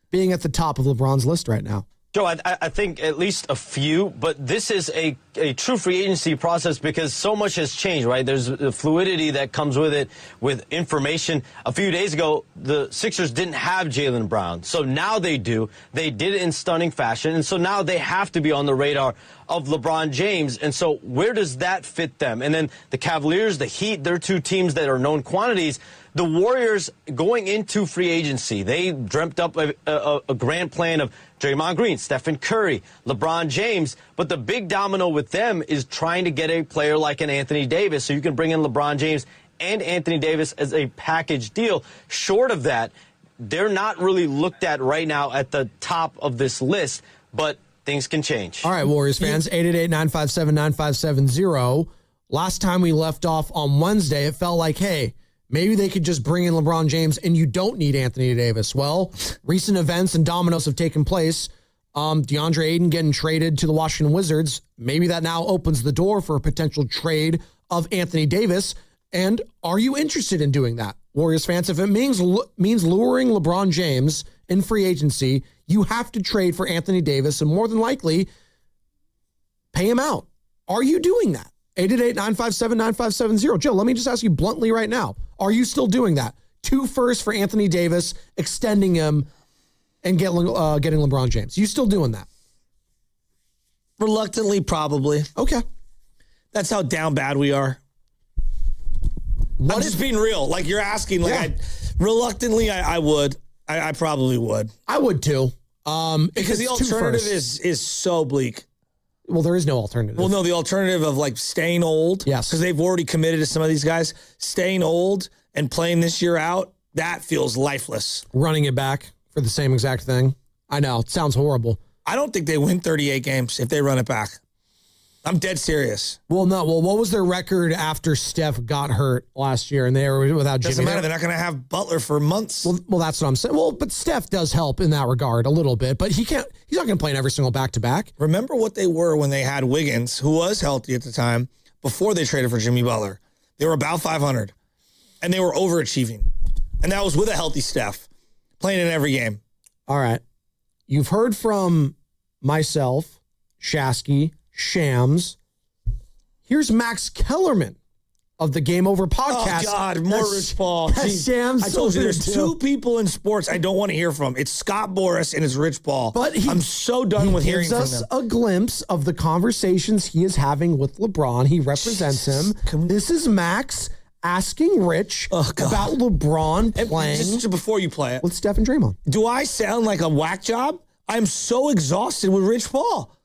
being at the top of LeBron's list right now. Joe, I think at least a few, but this is a true free agency process because so much has changed, right? There's the fluidity that comes with it, with information. A few days ago, the Sixers didn't have Jaylen Brown, so now they do. They did it in stunning fashion, and so now they have to be on the radar of LeBron James, and so where does that fit them? And then the Cavaliers, the Heat, they're two teams that are known quantities. The Warriors, going into free agency, they dreamt up a grand plan of Draymond Green, Stephen Curry, LeBron James. But the big domino with them is trying to get a player like an Anthony Davis so you can bring in LeBron James and Anthony Davis as a package deal. Short of that, they're not really looked at right now at the top of this list, but things can change. All right, Warriors fans, 888-957-9570. Last time we left off on Wednesday, it felt like, hey, maybe they could just bring in LeBron James and you don't need Anthony Davis. Well, recent events and dominoes have taken place. DeAndre Ayton getting traded to the Washington Wizards. Maybe that now opens the door for a potential trade of Anthony Davis. And are you interested in doing that, Warriors fans? If it means luring LeBron James in free agency, you have to trade for Anthony Davis and more than likely pay him out. Are you doing that? 888-957-9570. Joe, let me just ask you bluntly right now. Are you still doing that? 2 firsts for Anthony Davis, extending him, and getting LeBron James. You still doing that? Reluctantly, probably. Okay. That's how down bad we are. I'm just being real. Like you're asking, reluctantly, I would. I probably would. I would too. Because the alternative is so bleak. Well, there is no alternative. Well, no, the alternative of like staying old. Yes. Because they've already committed to some of these guys. Staying old and playing this year out, That feels lifeless. Running it back for the same exact thing. I know. It sounds horrible. I don't think they win 38 games if they run it back. I'm dead serious. Well, no. Well, what was their record after Steph got hurt last year and they were without Jimmy? Doesn't matter. They're not going to have Butler for months. Well, that's what I'm saying. Well, but Steph does help in that regard a little bit, but he's not going to play in every single back-to-back. Remember what they were when they had Wiggins, who was healthy at the time, before they traded for Jimmy Butler. They were about 500, and they were overachieving. And that was with a healthy Steph, playing in every game. All right. You've heard from myself, Shasky, Shams. Here's Max Kellerman of the Game Over podcast. Oh, God, more Rich Paul. Shams, I told you, there's two people in sports I don't want to hear from. It's Scott Boras and it's Rich Paul. But I'm so done with hearing from them. He gives us a glimpse of the conversations he is having with LeBron. He represents him. This is Max asking Rich about LeBron playing. Just before you play it. With Steph and Draymond. Do I sound like a whack job? I'm so exhausted with Rich Paul.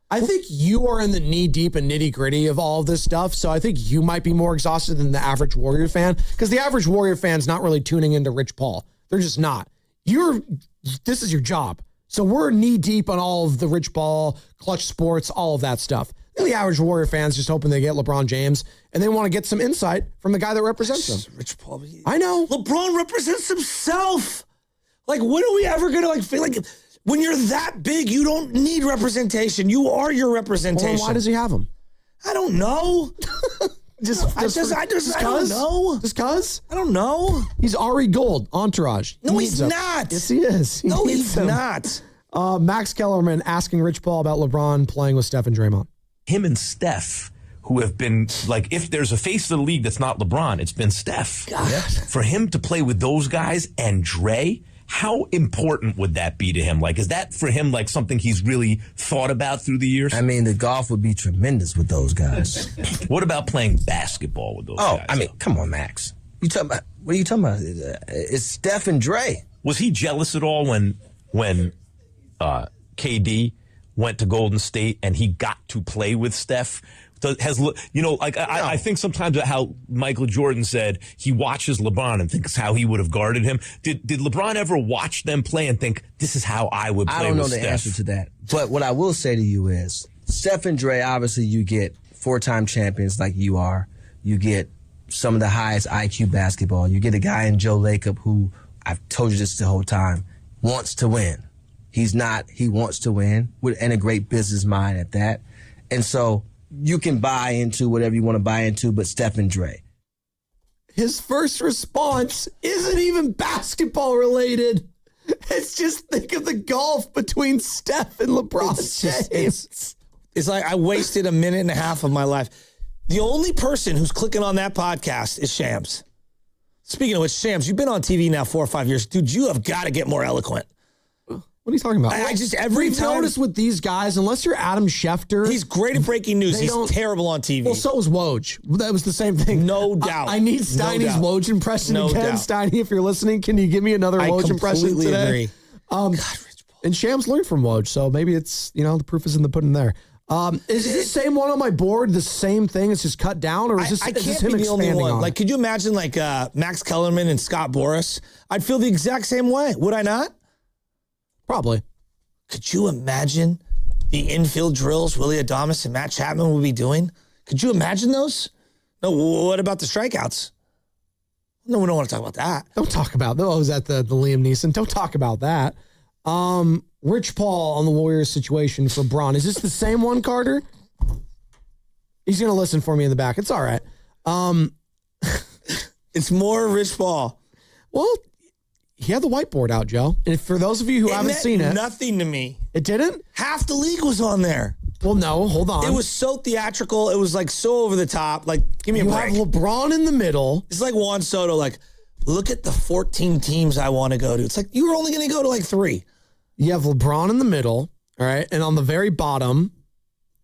I think you are in the knee-deep and nitty-gritty of all of this stuff, so I think you might be more exhausted than the average Warrior fan, because the average Warrior fan's not really tuning into Rich Paul. They're just not. This is your job. So we're knee-deep on all of the Rich Paul, clutch sports, all of that stuff. And the average Warrior fan's just hoping they get LeBron James, and they want to get some insight from the guy that represents them. Rich Paul. I know. LeBron represents himself. Like, when are we ever going to feel like... When you're that big, you don't need representation. You are your representation. Well, why does he have them? I don't know. I don't know. Just cause? I don't know. He's Ari Gold, Entourage. No, he's not. Yes, he is. No, he's not. Max Kellerman asking Rich Paul about LeBron playing with Steph and Draymond. Him and Steph, who have been, like, if there's a face of the league that's not LeBron, it's been Steph. God. For him to play with those guys and Dre, how important would that be to him? Like, is that for him like something he's really thought about through the years? I mean, the golf would be tremendous with those guys. What about playing basketball with those guys? I mean, come on, Max. What are you talking about? It's Steph and Dre. Was he jealous at all when KD went to Golden State and he got to play with Steph? I think sometimes how Michael Jordan said he watches LeBron and thinks how he would have guarded him. Did LeBron ever watch them play and think, this is how I would play with Steph? I don't know the answer to that. But what I will say to you is, Steph and Dre, obviously you get 4-time champions like you are. You get some of the highest IQ basketball. You get a guy in Joe Lacob who, I've told you this the whole time, wants to win. He wants to win, and a great business mind at that. And so you can buy into whatever you want to buy into, but Steph and Dre. His first response isn't even basketball related. It's just think of the golf between Steph and LeBron James. It's like I wasted a minute and a half of my life. The only person who's clicking on that podcast is Shams. Speaking of which, Shams, you've been on TV now 4 or 5 years. Dude, you have got to get more eloquent. What are you talking about? We've noticed with these guys, unless you're Adam Schefter. He's great at breaking news. He's terrible on TV. Well, so was Woj. That was the same thing. No doubt. I need Steiny's Woj impression again. Steiny, if you're listening, can you give me another Woj impression today? I completely agree. God, Rich Paul. And Shams learned from Woj, so maybe it's, the proof is in the pudding there. Is the same one on my board the same thing? It's just cut down, or is this him be the only expanding one. on? Like, could you imagine Max Kellerman and Scott Boras? I'd feel the exact same way. Would I not? Probably. Could you imagine the infield drills Willie Adames and Matt Chapman would be doing? Could you imagine those? No, what about the strikeouts? No, we don't want to talk about that. Don't talk about those. Was at the Liam Neeson. Don't talk about that. Rich Paul on the Warriors situation for Bron. Is this the same one, Carter? He's going to listen for me in the back. It's all right. It's more Rich Paul. Well, he had the whiteboard out, Joe. And for those of you who haven't seen it. Nothing to me. It didn't? Half the league was on there. Well, no, hold on. It was so theatrical. It was so over the top. Like, give me a break. You have LeBron in the middle. It's like Juan Soto, look at the 14 teams I want to go to. It's like, you were only going to go to 3. You have LeBron in the middle, all right? And on the very bottom,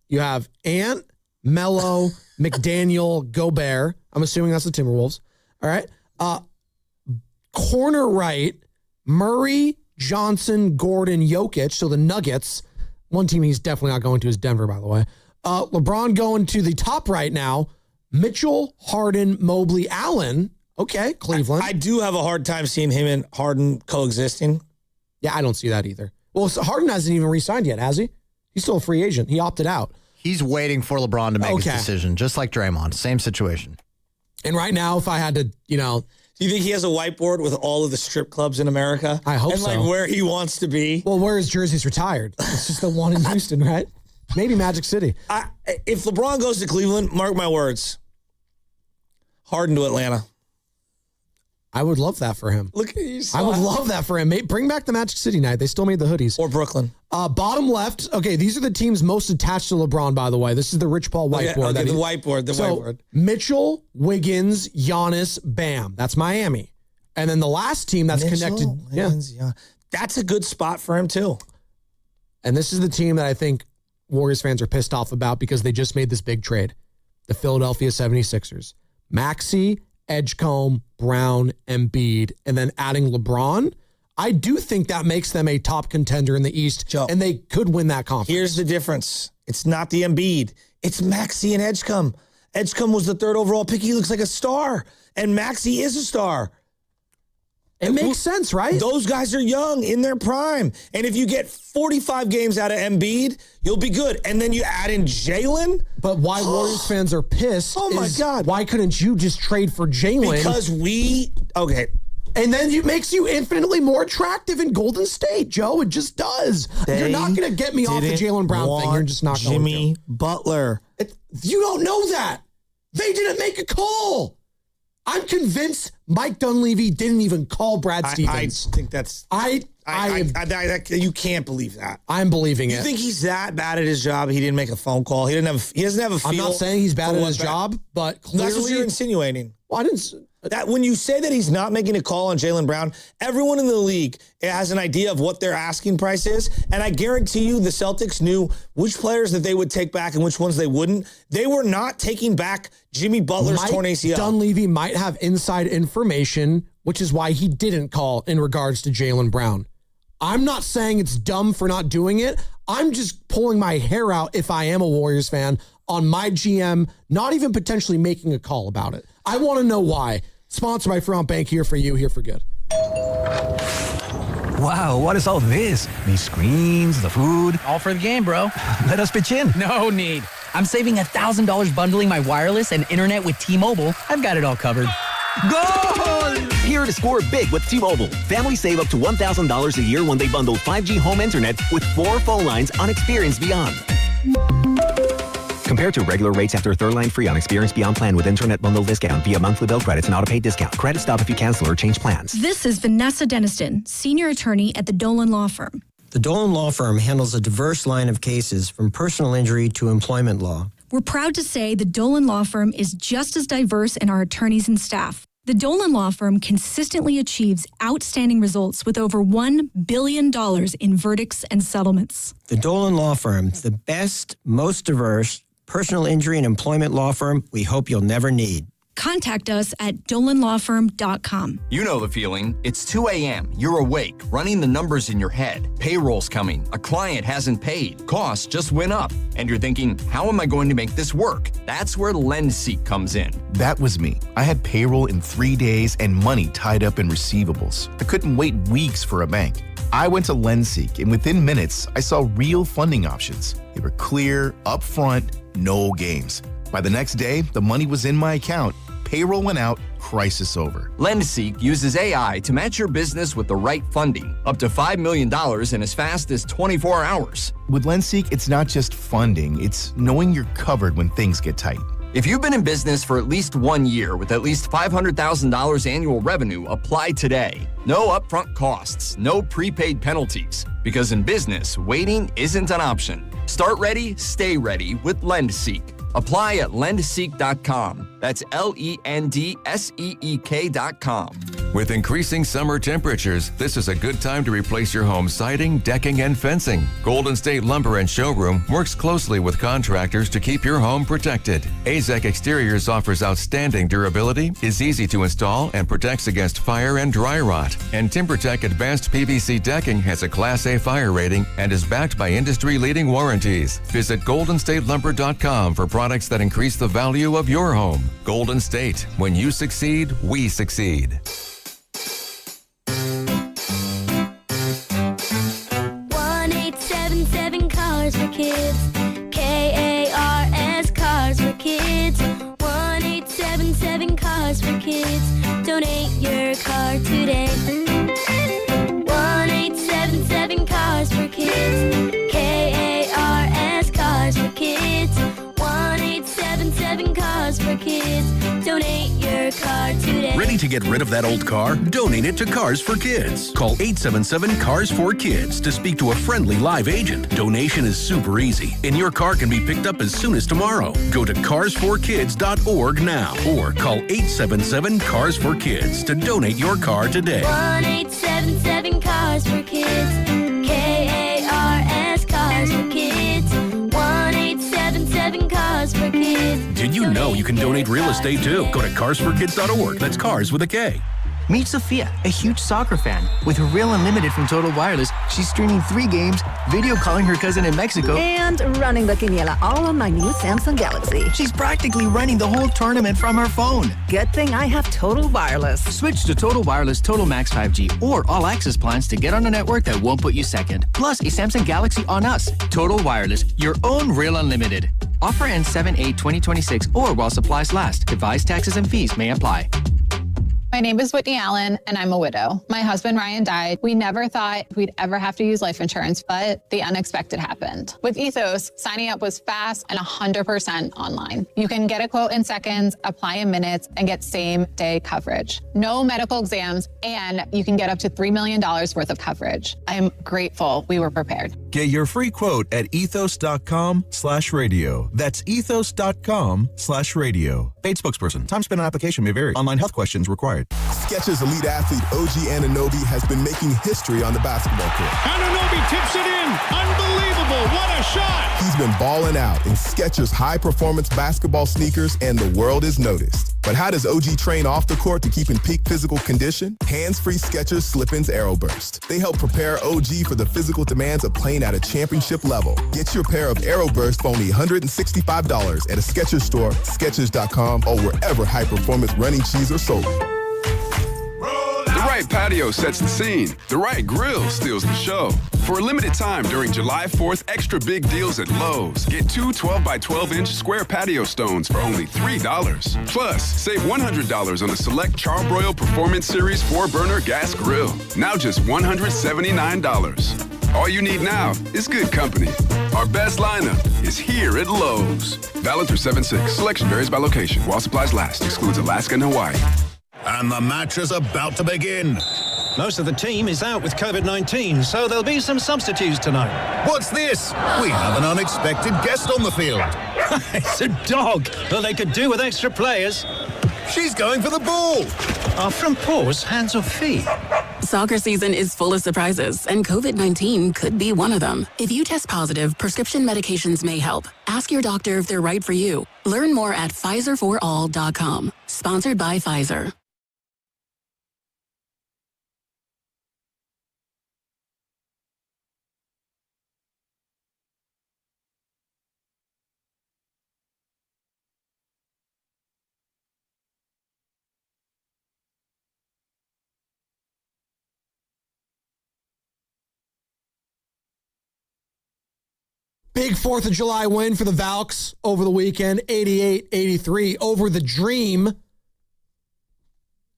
you have Ant, Melo, McDaniel, Gobert. I'm assuming that's the Timberwolves, all right? Corner right, Murray, Johnson, Gordon, Jokic. So the Nuggets. One team he's definitely not going to is Denver, by the way. LeBron going to the top right now. Mitchell, Harden, Mobley, Allen. Okay, Cleveland. I do have a hard time seeing him and Harden coexisting. Yeah, I don't see that either. Well, so Harden hasn't even re-signed yet, has he? He's still a free agent. He opted out. He's waiting for LeBron to make his decision, just like Draymond. Same situation. And right now, if I had to, do you think he has a whiteboard with all of the strip clubs in America? I hope so. And like where he wants to be? Well, where his jersey's retired. It's just the one in Houston, right? Maybe Magic City. If LeBron goes to Cleveland, mark my words, Harden to Atlanta. I would love that for him. Look at you. I would love that for him. Bring back the Magic City night. They still made the hoodies. Or Brooklyn. Bottom left. Okay, these are the teams most attached to LeBron, by the way. This is the Rich Paul whiteboard. Okay, the whiteboard. Mitchell, Wiggins, Giannis, Bam. That's Miami. And then the last team that's connected. Wiggins, yeah. That's a good spot for him, too. And this is the team that I think Warriors fans are pissed off about because they just made this big trade. The Philadelphia 76ers. Maxey, Edgecombe, Brown, Embiid, and then adding LeBron, I do think that makes them a top contender in the East, Joe, and they could win that conference. Here's the difference. It's not the Embiid. It's Maxey and Edgecombe. Edgecombe was the 3rd overall pick. He looks like a star, and Maxey is a star. It makes sense, right? Those guys are young, in their prime. And if you get 45 games out of Embiid, you'll be good. And then you add in Jalen. But why Warriors fans are pissed my God. Why couldn't you just trade for Jalen? Because okay. And then it makes you infinitely more attractive in Golden State, Joe. It just does. You're not going to get me off the Jalen Brown thing. You're just not going to. Jimmy Butler. You don't know that. They didn't make a call. I'm convinced Mike Dunleavy didn't even call Brad Stevens. I think that's... you can't believe that. I'm believing it. You think he's that bad at his job? He didn't make a phone call. He doesn't have a feel. I'm not saying he's bad at his job, but clearly... That's what you're insinuating. Well, I didn't... That when you say that he's not making a call on Jaylen Brown, everyone in the league has an idea of what their asking price is, and I guarantee you the Celtics knew which players that they would take back and which ones they wouldn't. They were not taking back Jimmy Butler's torn ACL. Dunleavy might have inside information, which is why he didn't call in regards to Jaylen Brown. I'm not saying it's dumb for not doing it. I'm just pulling my hair out if I am a Warriors fan on my GM not even potentially making a call about it. I want to know why. Sponsored by Front Bank, here for you, here for good. Wow, what is all this? These screens, the food. All for the game, bro. Let us pitch in. No need. I'm saving $1,000 bundling my wireless and internet with T-Mobile. I've got it all covered. Goal! Here to score big with T-Mobile. Families save up to $1,000 a year when they bundle 5G home internet with 4 phone lines on Experience Beyond. Compared to regular rates after third line free on Experience Beyond plan with internet bundle discount via monthly bill credits and auto-pay discount. Credit stop if you cancel or change plans. This is Vanessa Deniston, senior attorney at the Dolan Law Firm. The Dolan Law Firm handles a diverse line of cases from personal injury to employment law. We're proud to say the Dolan Law Firm is just as diverse in our attorneys and staff. The Dolan Law Firm consistently achieves outstanding results with over $1 billion in verdicts and settlements. The Dolan Law Firm, the best, most diverse personal injury and employment law firm we hope you'll never need. Contact us at dolanlawfirm.com. You know the feeling. It's 2 a.m. You're awake, running the numbers in your head. Payroll's coming. A client hasn't paid. Costs just went up. And you're thinking, how am I going to make this work? That's where LendSeek comes in. That was me. I had payroll in 3 days and money tied up in receivables. I couldn't wait weeks for a bank. I went to LendSeek, and within minutes, I saw real funding options. They were clear, upfront, no games. By the next day, the money was in my account. Payroll went out, crisis over. LendSeek uses AI to match your business with the right funding, up to $5 million in as fast as 24 hours. With LendSeek, it's not just funding, it's knowing you're covered when things get tight. If you've been in business for at least 1 year with at least $500,000 annual revenue, apply today. No upfront costs, no prepaid penalties. Because in business, waiting isn't an option. Start ready, stay ready with LendSeek. Apply at lendseek.com. That's LENDSEEK.com. With increasing summer temperatures, this is a good time to replace your home siding, decking, and fencing. Golden State Lumber and Showroom works closely with contractors to keep your home protected. AZEK Exteriors offers outstanding durability, is easy to install, and protects against fire and dry rot. And TimberTech Advanced PVC Decking has a Class A fire rating and is backed by industry-leading warranties. Visit GoldenStateLumber.com for products that increase the value of your home. Golden State. When you succeed, we succeed. 1-877 Cars for Kids. KARS Cars for Kids. 1-877 Cars for Kids. Donate your car today. 1-877 Cars for Kids. KARS Cars for Kids. 1-877 Cars for Kids. Donate your car today. Ready to get rid of that old car? Donate it to Cars for Kids. Call 877-CARS-4-KIDS to speak to a friendly live agent. Donation is super easy, and your car can be picked up as soon as tomorrow. Go to carsforkids.org now or call 877-CARS-4-KIDS to donate your car today. 1-877 Cars for Kids. KARS Cars for Kids. 1-877 Cars for Kids. Did you know you can donate real estate too? Go to carsforkids.org. That's cars with a K. Meet Sophia, a huge soccer fan. With her Real Unlimited from Total Wireless, she's streaming 3 games, video calling her cousin in Mexico, and running the quiniela all on my new Samsung Galaxy. She's practically running the whole tournament from her phone. Good thing I have Total Wireless. Switch to Total Wireless Total Max 5G or All Access plans to get on a network that won't put you second. Plus, a Samsung Galaxy on us. Total Wireless, your own Real Unlimited. Offer ends 7/8/2026 or while supplies last. Device taxes and fees may apply. My name is Whitney Allen, and I'm a widow. My husband, Ryan, died. We never thought we'd ever have to use life insurance, but the unexpected happened. With Ethos, signing up was fast and 100% online. You can get a quote in seconds, apply in minutes, and get same-day coverage. No medical exams, and you can get up to $3 million worth of coverage. I'm grateful we were prepared. Get your free quote at ethos.com/radio. That's ethos.com/radio. Paid spokesperson. Time spent on application may vary. Online health questions required. Skechers elite athlete OG Anunoby has been making history on the basketball court. Anunoby tips it in. Unbelievable. What a shot. He's been balling out in Skechers high-performance basketball sneakers, and the world is noticed. But how does OG train off the court to keep in peak physical condition? Hands-free Skechers Slip-ins Aeroburst. They help prepare OG for the physical demands of playing at a championship level. Get your pair of Aeroburst for only $165 at a Skechers store, Skechers.com, or wherever high-performance running shoes are sold. The right patio sets the scene. The right grill steals the show. For a limited time during July 4th, extra big deals at Lowe's. Get 2 12-by-12-inch square patio stones for only $3. Plus, save $100 on a select Charbroil Performance Series 4-burner gas grill. Now just $179. All you need now is good company. Our best lineup is here at Lowe's. Valid through 7/6. Selection varies by location. While supplies last. Excludes Alaska and Hawaii. And the match is about to begin. Most of the team is out with COVID-19, so there'll be some substitutes tonight. What's this? We have an unexpected guest on the field. It's a dog. Well, they could do with extra players. She's going for the ball. Are front paws hands or feet? Soccer season is full of surprises, and COVID-19 could be one of them. If you test positive, prescription medications may help. Ask your doctor if they're right for you. Learn more at PfizerForAll.com. Sponsored by Pfizer. Big 4th of July win for the Valks over the weekend, 88-83 over the Dream.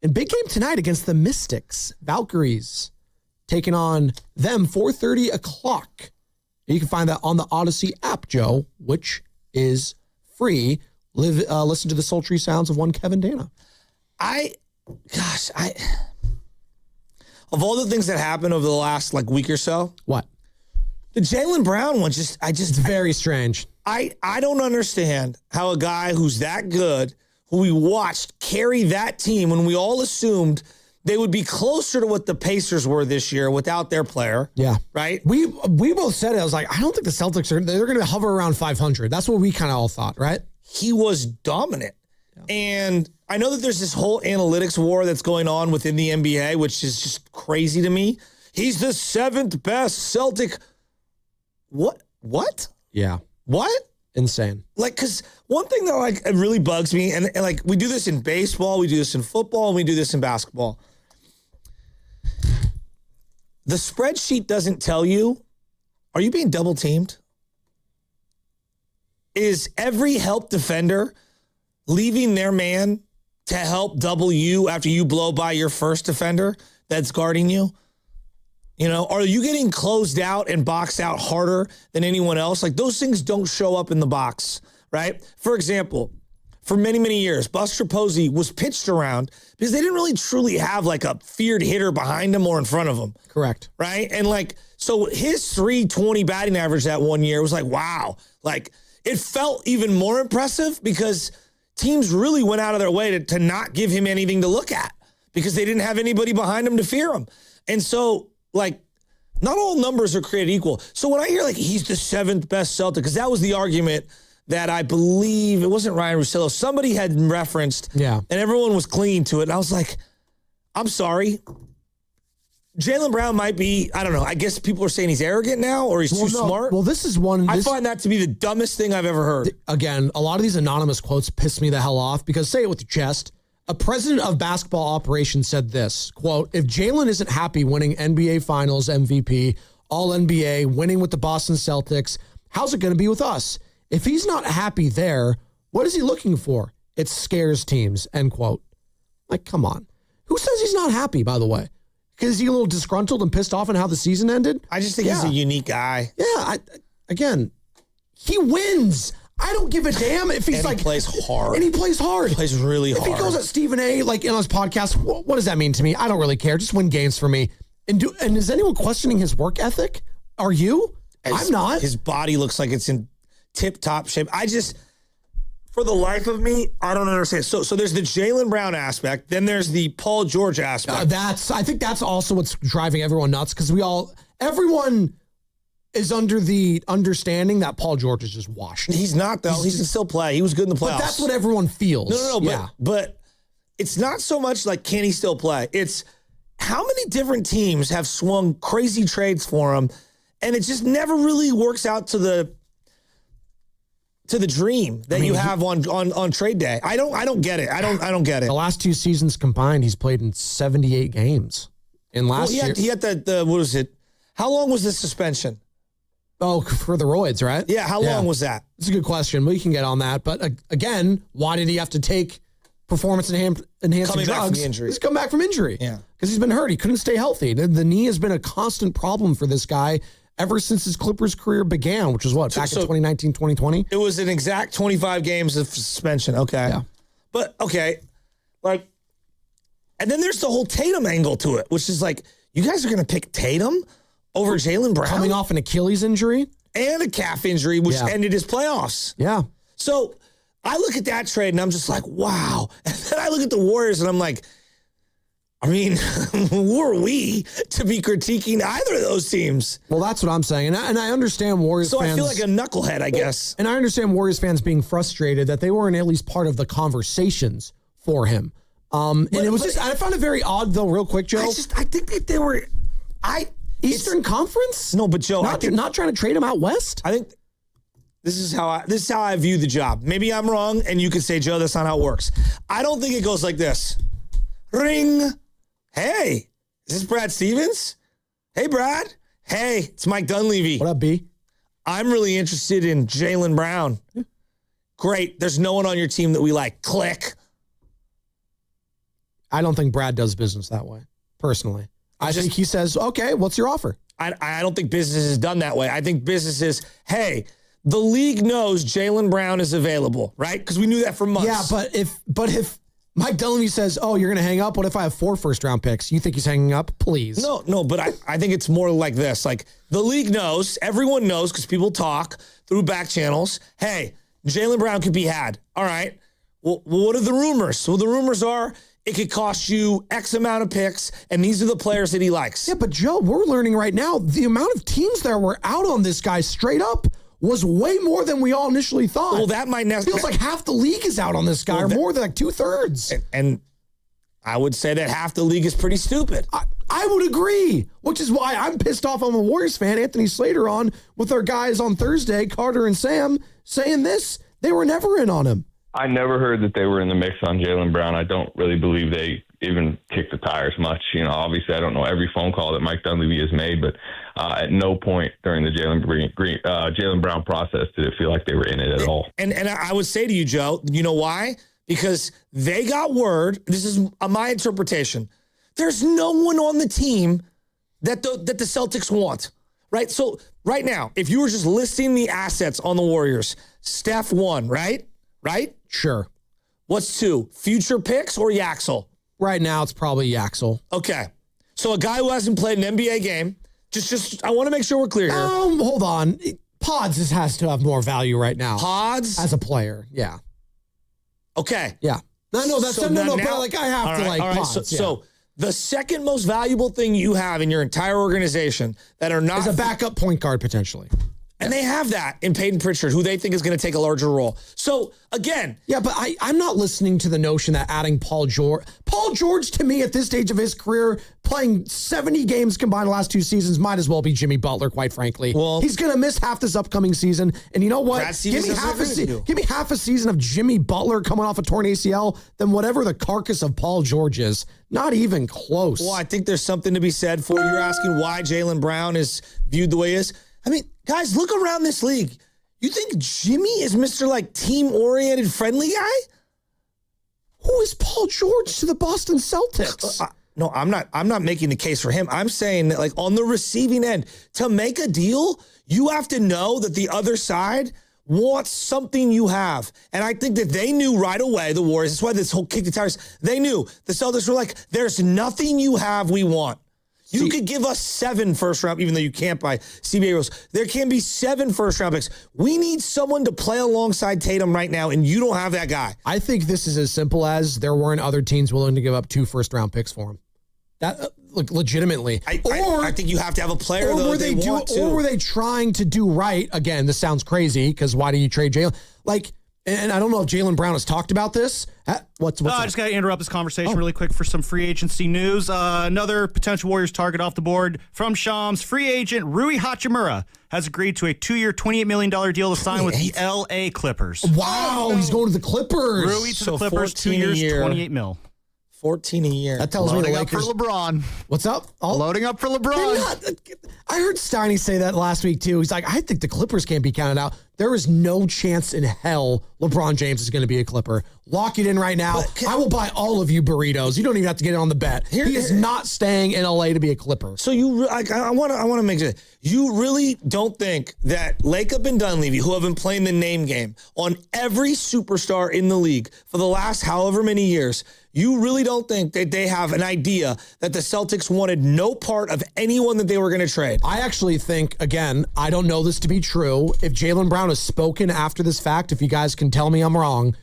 And big game tonight against the Mystics. Valkyries taking on them 4:30 o'clock. You can find that on the Odyssey app, Joe, which is free. Listen to the sultry sounds of one Kevin Dana. Of all the things that happened over the last week or so. What? The Jaylen Brown one, it's very strange. I don't understand how a guy who's that good, who we watched carry that team when we all assumed they would be closer to what the Pacers were this year without their player. Yeah. Right? We both said it. I was like, I don't think the Celtics they're going to hover around 500. That's what we kind of all thought, right? He was dominant. Yeah. And I know that there's this whole analytics war that's going on within the NBA, which is just crazy to me. He's the 7th best Celtic. What? Yeah. What? Insane. Like, because one thing that like it really bugs me, and like we do this in baseball, we do this in football, and we do this in basketball. The spreadsheet doesn't tell you, are you being double teamed? Is every help defender leaving their man to help double you after you blow by your first defender that's guarding you? You know, are you getting closed out and boxed out harder than anyone else? Like, those things don't show up in the box, right? For example, for many, many years, Buster Posey was pitched around because they didn't really truly have like a feared hitter behind him or in front of him. Correct. Right? And like, so his 320 batting average that one year was like, wow. Like, it felt even more impressive because teams really went out of their way to not give him anything to look at because they didn't have anybody behind him to fear him. And so, like, not all numbers are created equal. So when I hear, like, he's the 7th best Celtic, because that was the argument that I believe, it wasn't Ryan Russillo, somebody had referenced, and everyone was clinging to it. And I was like, I'm sorry. Jaylen Brown might be, I don't know, I guess people are saying he's arrogant now or he's too smart. Well, this is one. I find that to be the dumbest thing I've ever heard. Again, a lot of these anonymous quotes piss me the hell off because say it with your chest. A president of basketball operations said this, quote, if Jaylen isn't happy winning NBA Finals MVP, All-NBA, winning with the Boston Celtics, how's it going to be with us? If he's not happy there, what is he looking for? It scares teams, end quote. Like, come on. Who says he's not happy, by the way? Because is he a little disgruntled and pissed off on how the season ended? I just think he's a unique guy. Yeah, again, he wins. I don't give a damn if he's he plays hard. And he plays hard. He plays really hard. If he goes at Stephen A, like in his podcast, what does that mean to me? I don't really care. Just win games for me. And is anyone questioning his work ethic? Are you? I'm not. His body looks like it's in tip-top shape. I just, for the life of me, I don't understand. So there's the Jaylen Brown aspect. Then there's the Paul George aspect. I think that's also what's driving everyone nuts because everyone is under the understanding that Paul George is just washed. He's not, though. He can still play. He was good in the playoffs. But that's what everyone feels. No. But it's not so much like, can he still play? It's how many different teams have swung crazy trades for him, and it just never really works out to the dream that you have on trade day. I don't get it. I don't get it. The last 2 seasons combined, he's played in 78 games. In last year, he had the what was it? How long was the suspension? Oh, for the roids, right? Yeah, how long was that? It's a good question. We can get on that. But again, why did he have to take performance-enhancing drugs? Back from the injury. He's come back from injury. Yeah. Because he's been hurt. He couldn't stay healthy. The knee has been a constant problem for this guy ever since his Clippers career began, which was back in 2019, 2020? It was an exact 25 games of suspension. Okay. Yeah. But, okay, like, and then there's the whole Tatum angle to it, which is like, you guys are going to pick Tatum over Jaylen Brown? Coming off an Achilles injury? And a calf injury, which ended his playoffs. Yeah. So I look at that trade and I'm just like, wow. And then I look at the Warriors and I'm like, I mean, who are we to be critiquing either of those teams? Well, that's what I'm saying. And I understand Warriors fans. So I feel like a knucklehead, I guess. And I understand Warriors fans being frustrated that they weren't at least part of the conversations for him. And it was I found it very odd, though, real quick, Joe. I think that they were... Eastern Conference? No, but Joe, not trying to trade him out west? I think this is how I view the job. Maybe I'm wrong, and you could say, Joe, that's not how it works. I don't think it goes like this. Ring. Hey, is this Brad Stevens? Hey, Brad. Hey, it's Mike Dunleavy. What up, B? I'm really interested in Jaylen Brown. Yeah. Great. There's no one on your team that we like. Click. I don't think Brad does business that way, personally. I think he says, okay, what's your offer? I don't think business is done that way. I think business is, hey, the league knows Jaylen Brown is available, right? Because we knew that for months. Yeah, but if Mike Dunleavy says, oh, you're going to hang up? What if I have 4 first-round picks? You think he's hanging up? Please. No, but I think it's more like this. Like, the league knows, everyone knows, because people talk through back channels, hey, Jaylen Brown could be had. All right. Well, what are the rumors? So the rumors are, It could cost you X amount of picks, and these are the players that he likes. Yeah, but Joe, we're learning right now the amount of teams that were out on this guy straight up was way more than we all initially thought. Well, that might not feels like half the league is out on this guy, or more than like 2/3. And I would say that half the league is pretty stupid. I would agree, which is why I'm pissed off. I'm a Warriors fan. Anthony Slater on with our guys on Thursday, Carter and Sam, saying this. They were never in on him. I never heard that they were in the mix on Jaylen Brown. I don't really believe they even kicked the tires much. Obviously, I don't know every phone call that Mike Dunleavy has made, but at no point during the Jaylen Brown process did it feel like they were in it at all. And I would say to you, Joe, you know why? Because they got word. This is my interpretation. There's no one on the team that the Celtics want, right? So right now, if you were just listing the assets on the Warriors, Steph 1, right? Right? Sure. What's 2? Future picks or Yaxel? Right now, it's probably Yaxel. Okay. So a guy who hasn't played an NBA game, just I want to make sure we're clear here. Hold on. Pods has to have more value right now. Pods? As a player, yeah. Okay. Yeah. No, that's so no, now, but like I have to like Pods. So the second most valuable thing you have in your entire organization that are not is a backup point guard potentially. And they have that in Peyton Pritchard, who they think is going to take a larger role. So, again. Yeah, but I'm not listening to the notion that adding Paul George, to me, at this stage of his career, playing 70 games combined the last 2 seasons, might as well be Jimmy Butler, quite frankly. Well, he's going to miss half this upcoming season. And you know what? Give me half a season of Jimmy Butler coming off a torn ACL, then whatever the carcass of Paul George is. Not even close. Well, I think there's something to be said for you're asking why Jaylen Brown is viewed the way he is. I mean, guys, look around this league. You think Jimmy is Mr. like team-oriented, friendly guy? Who is Paul George to the Boston Celtics? No, I'm not making the case for him. I'm saying that like on the receiving end, to make a deal, you have to know that the other side wants something you have. And I think that they knew right away, the Warriors, that's why this whole kick the tires, they knew. The Celtics were like, there's nothing you have we want. You could give us 7 first-round, even though you can't buy CBA rules. There can be 7 first-round picks. We need someone to play alongside Tatum right now, and you don't have that guy. I think this is as simple as there weren't other teams willing to give up 2 first-round picks for him. That legitimately. I think you have to have a player, though, Or were they trying to do right? Again, this sounds crazy, because why do you trade Jaylen? And I don't know if Jaylen Brown has talked about this. What's I just got to interrupt this conversation really quick for some free agency news. Another potential Warriors target off the board from Shams. Free agent Rui Hachimura has agreed to a 2-year, $28 million deal to sign with the L.A. Clippers. Wow, he's going to the Clippers. Rui to the Clippers, 2 years, $28 million. 14 a year. That tells me the Lakers. Loading up for LeBron. What's up? Loading up for LeBron. I heard Steiny say that last week, too. He's like, I think the Clippers can't be counted out. There is no chance in hell LeBron James is going to be a Clipper. Lock it in right now. I will buy all of you burritos. You don't even have to get it on the bet. He is not staying in LA to be a Clipper. So I want to make sure. You really don't think that Lacob and Dunleavy, who have been playing the name game on every superstar in the league for the last however many years, you really don't think that they have an idea that the Celtics wanted no part of anyone that they were going to trade? I actually think, again, I don't know this to be true. If Jaylen Brown has spoken after this fact, if you guys can tell me I'm wrong,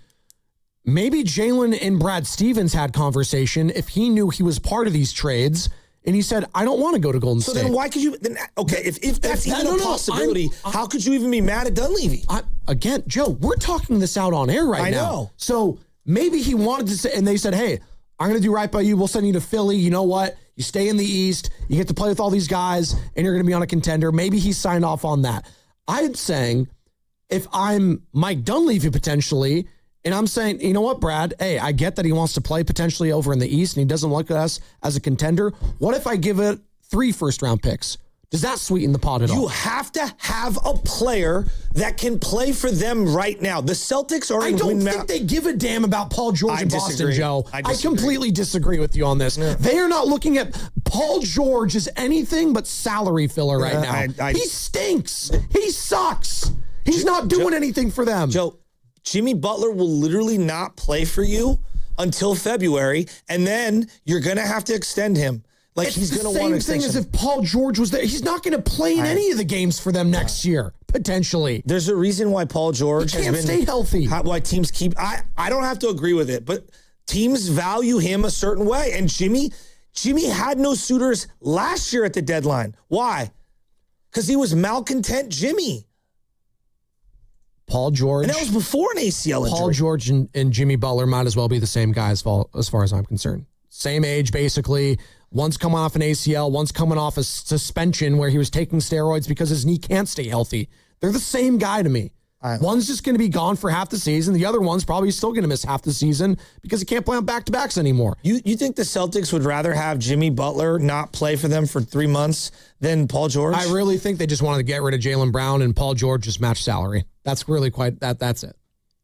maybe Jaylen and Brad Stevens had conversation if he knew he was part of these trades. And he said, I don't want to go to Golden State. So then why could you... If that's even a possibility, how could you even be mad at Dunleavy? Again, Joe, we're talking this out on air right now. I know. So maybe he wanted to say... And they said, hey, I'm going to do right by you. We'll send you to Philly. You know what? You stay in the East. You get to play with all these guys. And you're going to be on a contender. Maybe he signed off on that. I'm saying, if I'm Mike Dunleavy potentially... And I'm saying, you know what, Brad? Hey, I get that he wants to play potentially over in the East and he doesn't look at us as a contender. What if I give it 3 first-round picks? Does that sweeten the pot at all? You have to have a player that can play for them right now. The Celtics are... I don't think they give a damn about Paul George in Boston, Joe. I completely disagree with you on this. Yeah. They are not looking at Paul George as anything but salary filler right now. He stinks. He sucks. He's not doing anything for them. Joe... Jimmy Butler will literally not play for you until February, and then you're going to have to extend him. Like, he's going to want to extend him. It's the same thing as if Paul George was there. He's not going to play in any of the games for them next year, potentially. There's a reason why Paul George can't stay healthy. Why teams keep... I don't have to agree with it, but teams value him a certain way. And Jimmy had no suitors last year at the deadline. Why? Because he was malcontent Jimmy. Paul George. And that was before an ACL injury. Paul George and Jimmy Butler might as well be the same guy as far as I'm concerned. Same age, basically. One's coming off an ACL, one's coming off a suspension where he was taking steroids because his knee can't stay healthy. They're the same guy to me. One's just going to be gone for half the season. The other one's probably still going to miss half the season because he can't play on back-to-backs anymore. You think the Celtics would rather have Jimmy Butler not play for them for 3 months than Paul George? I really think they just wanted to get rid of Jaylen Brown and Paul George just match salary. That's really quite that. That's it.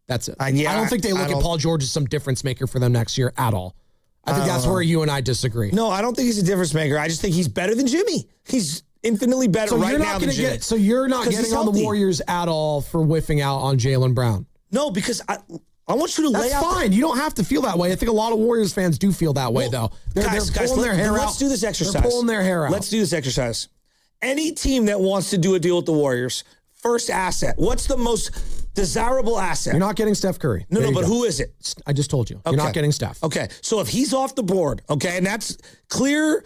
That's it. I don't think they look at Paul George as some difference maker for them next year at all. I think that's where you and I disagree. No, I don't think he's a difference maker. I just think he's better than Jimmy. He's infinitely better now than Jimmy. So you're not getting on the Warriors at all for whiffing out on Jaylen Brown? No, because I want you to lay out. That's fine. You don't have to feel that way. I think a lot of Warriors fans do feel that way, though. They're pulling their hair out. Let's do this exercise. They're pulling their hair out. Let's do this exercise. Any team that wants to do a deal with the Warriors, first asset. What's the most desirable asset? You're not getting Steph Curry. No, but who is it? I just told you. You're not getting Steph. Okay, so if he's off the board, okay, and that's clear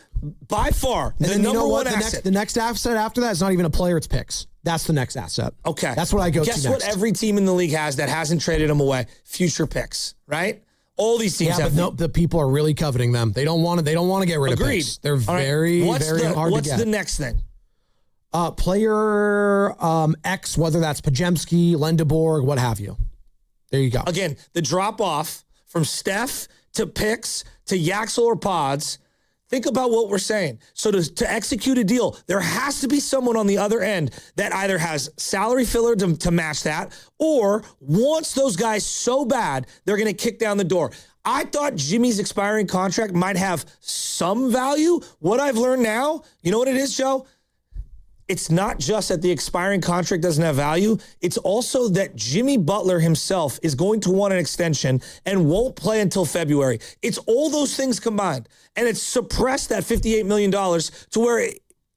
by far the number one asset. The next asset after that is not even a player, it's picks. That's the next asset. Okay. That's what I go to next. Guess what every team in the league has that hasn't traded them away? Future picks, right? All these teams have. But the people are really coveting them. They don't want to get rid of picks. They're very hard to get. What's the next thing? Player X, whether that's Pajemski, Lendeborg, what have you. There you go. Again, the drop off from Steph to picks to Yaxel or Pods. Think about what we're saying. So to execute a deal, there has to be someone on the other end that either has salary filler to match that or wants those guys so bad they're going to kick down the door. I thought Jimmy's expiring contract might have some value. What I've learned now, you know what it is, Joe? It's not just that the expiring contract doesn't have value. It's also that Jimmy Butler himself is going to want an extension and won't play until February. It's all those things combined. And it's suppressed that $58 million to where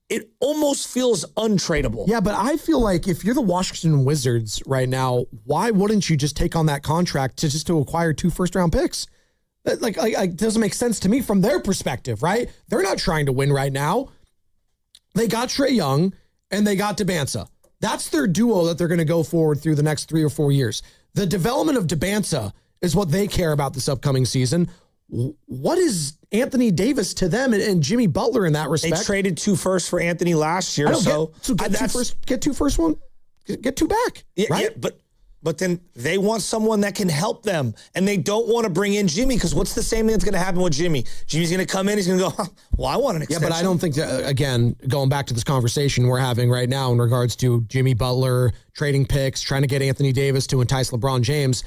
it almost feels untradeable. Yeah, but I feel like if you're the Washington Wizards right now, why wouldn't you just take on that contract to acquire 2 first-round picks? Like, it doesn't make sense to me from their perspective, right? They're not trying to win right now. They got Trae Young and they got Debansa. That's their duo that they're going to go forward through the next 3 or 4 years. The development of Debansa is what they care about this upcoming season. What is Anthony Davis to them and Jimmy Butler in that respect? They traded 2 firsts for Anthony last year. Get 2 first one. Get 2 back. Yeah, right? Yeah, but then they want someone that can help them, and they don't want to bring in Jimmy because what's the same thing that's going to happen with Jimmy? Jimmy's going to come in, he's going to go, well, I want an extension. Yeah, but I don't think, again, going back to this conversation we're having right now in regards to Jimmy Butler, trading picks, trying to get Anthony Davis to entice LeBron James,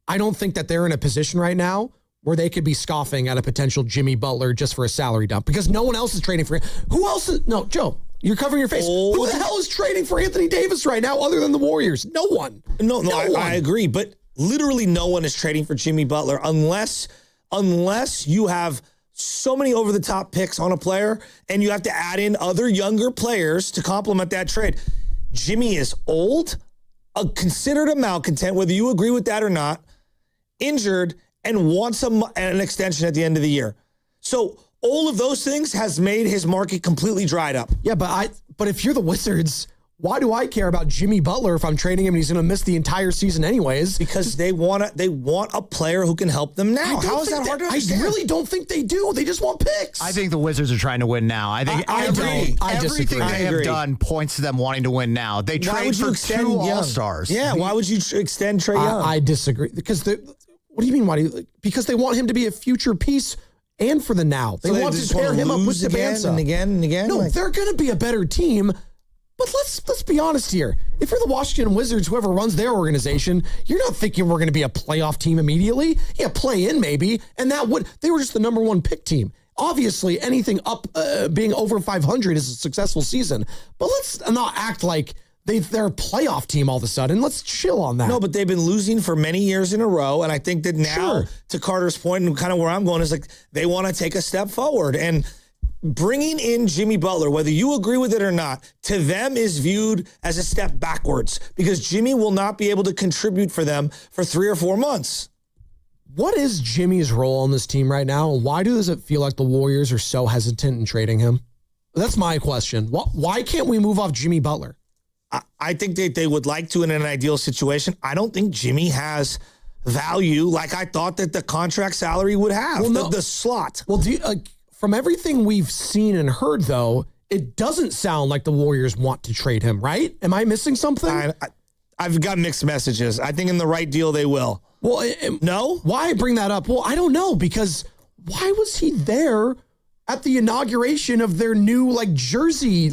I don't think that they're in a position right now where they could be scoffing at a potential Jimmy Butler just for a salary dump because no one else is trading for him. Who else is, no, Joe, you're covering your face. Who the hell is trading for Anthony Davis right now other than the Warriors? No one. No, I agree. But literally no one is trading for Jimmy Butler unless you have so many over-the-top picks on a player and you have to add in other younger players to complement that trade. Jimmy is old, considered a malcontent, whether you agree with that or not, injured, and wants an extension at the end of the year. So all of those things has made his market completely dried up. Yeah, but if you're the Wizards, why do I care about Jimmy Butler if I'm trading him and he's going to miss the entire season anyways? Because they want a player who can help them now. How is that hard to understand? I really don't think they do. They just want picks. I think the Wizards are trying to win now. I think everything they have done points to them wanting to win now. They trade for 2 All-Stars. Yeah, why would you extend Trae Young? I disagree. Because what do you mean? Because they want him to be a future piece and for the now. They want to pair him up with Debansa. And again. No, they're going to be a better team. But let's be honest here. If you're the Washington Wizards, whoever runs their organization, you're not thinking we're going to be a playoff team immediately. Yeah, play in maybe. And they were just the number 1 pick team. Obviously, anything up being over 500 is a successful season. But let's not act like they're a playoff team all of a sudden. Let's chill on that. No, but they've been losing for many years in a row. And I think that now, to Carter's point, and kind of where I'm going, is like they want to take a step forward. And bringing in Jimmy Butler, whether you agree with it or not, to them is viewed as a step backwards because Jimmy will not be able to contribute for them for 3 or 4 months. What is Jimmy's role on this team right now? And why does it feel like the Warriors are so hesitant in trading him? That's my question. Why can't we move off Jimmy Butler? I think that they would like to in an ideal situation. I don't think Jimmy has value like I thought that the contract salary would have. Well, the slot. Well, from everything we've seen and heard, though, it doesn't sound like the Warriors want to trade him, right? Am I missing something? I've got mixed messages. I think in the right deal, they will. Well, no? Why I bring that up? Well, I don't know, because why was he there at the inauguration of their new jersey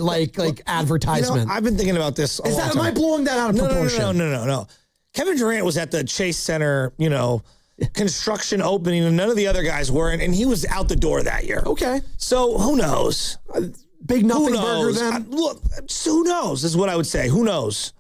advertisement? I've been thinking about this. Am I blowing that out of proportion? No. Kevin Durant was at the Chase Center, construction opening, and none of the other guys were, and he was out the door that year. Okay. So who knows? Big nothing burger then? Look, who knows is what I would say. Who knows?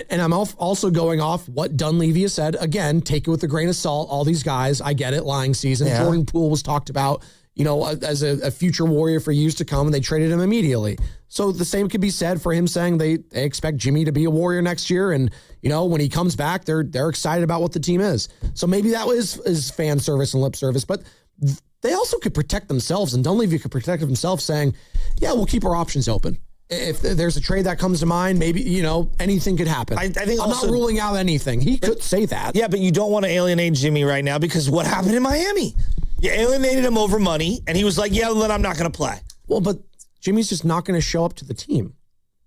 And I'm also going off what Dunleavy has said. Again, take it with a grain of salt. All these guys, I get it, lying season. Yeah. Jordan Poole was talked about, as a future Warrior for years to come, and they traded him immediately. So the same could be said for him saying they expect Jimmy to be a Warrior next year, and when he comes back, they're excited about what the team is. So maybe that is fan service and lip service, but they also could protect themselves, and Dunleavy could protect himself saying, yeah, we'll keep our options open. If there's a trade that comes to mind, maybe, anything could happen. I think I'm not ruling out anything. He could say that. Yeah, but you don't want to alienate Jimmy right now, because what happened in Miami? You alienated him over money, and he was like, yeah, then I'm not going to play. Well, but Jimmy's just not going to show up to the team.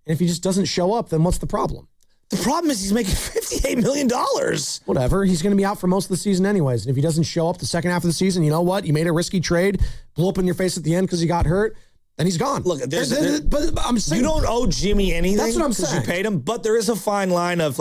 And if he just doesn't show up, then what's the problem? The problem is he's making $58 million. Whatever. He's going to be out for most of the season anyways. And if he doesn't show up the second half of the season, you know what? You made a risky trade, blew up in your face at the end because he got hurt, then he's gone. Look, but I'm saying you don't owe Jimmy anything. That's what I'm saying. Because you paid him. But there is a fine line of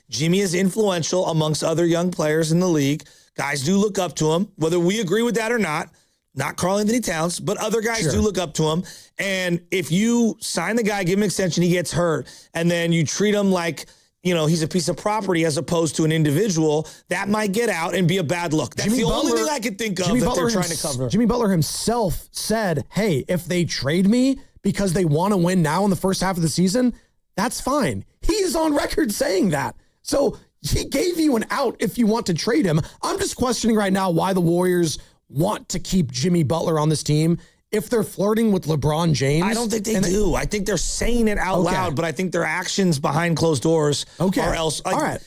Jimmy is influential amongst other young players in the league. Guys do look up to him, whether we agree with that or not. Not Karl-Anthony Towns, but other guys do look up to him. And if you sign the guy, give him an extension, he gets hurt, and then you treat him like, he's a piece of property as opposed to an individual, that might get out and be a bad look. That's the only thing I can think of that they're trying to cover. Jimmy Butler himself said, hey, if they trade me because they want to win now in the first half of the season, that's fine. He's on record saying that. So he gave you an out if you want to trade him. I'm just questioning right now why the Warriors want to keep Jimmy Butler on this team if they're flirting with LeBron James. I don't think they do. I think they're saying it out loud, but I think their actions behind closed doors are else. All right.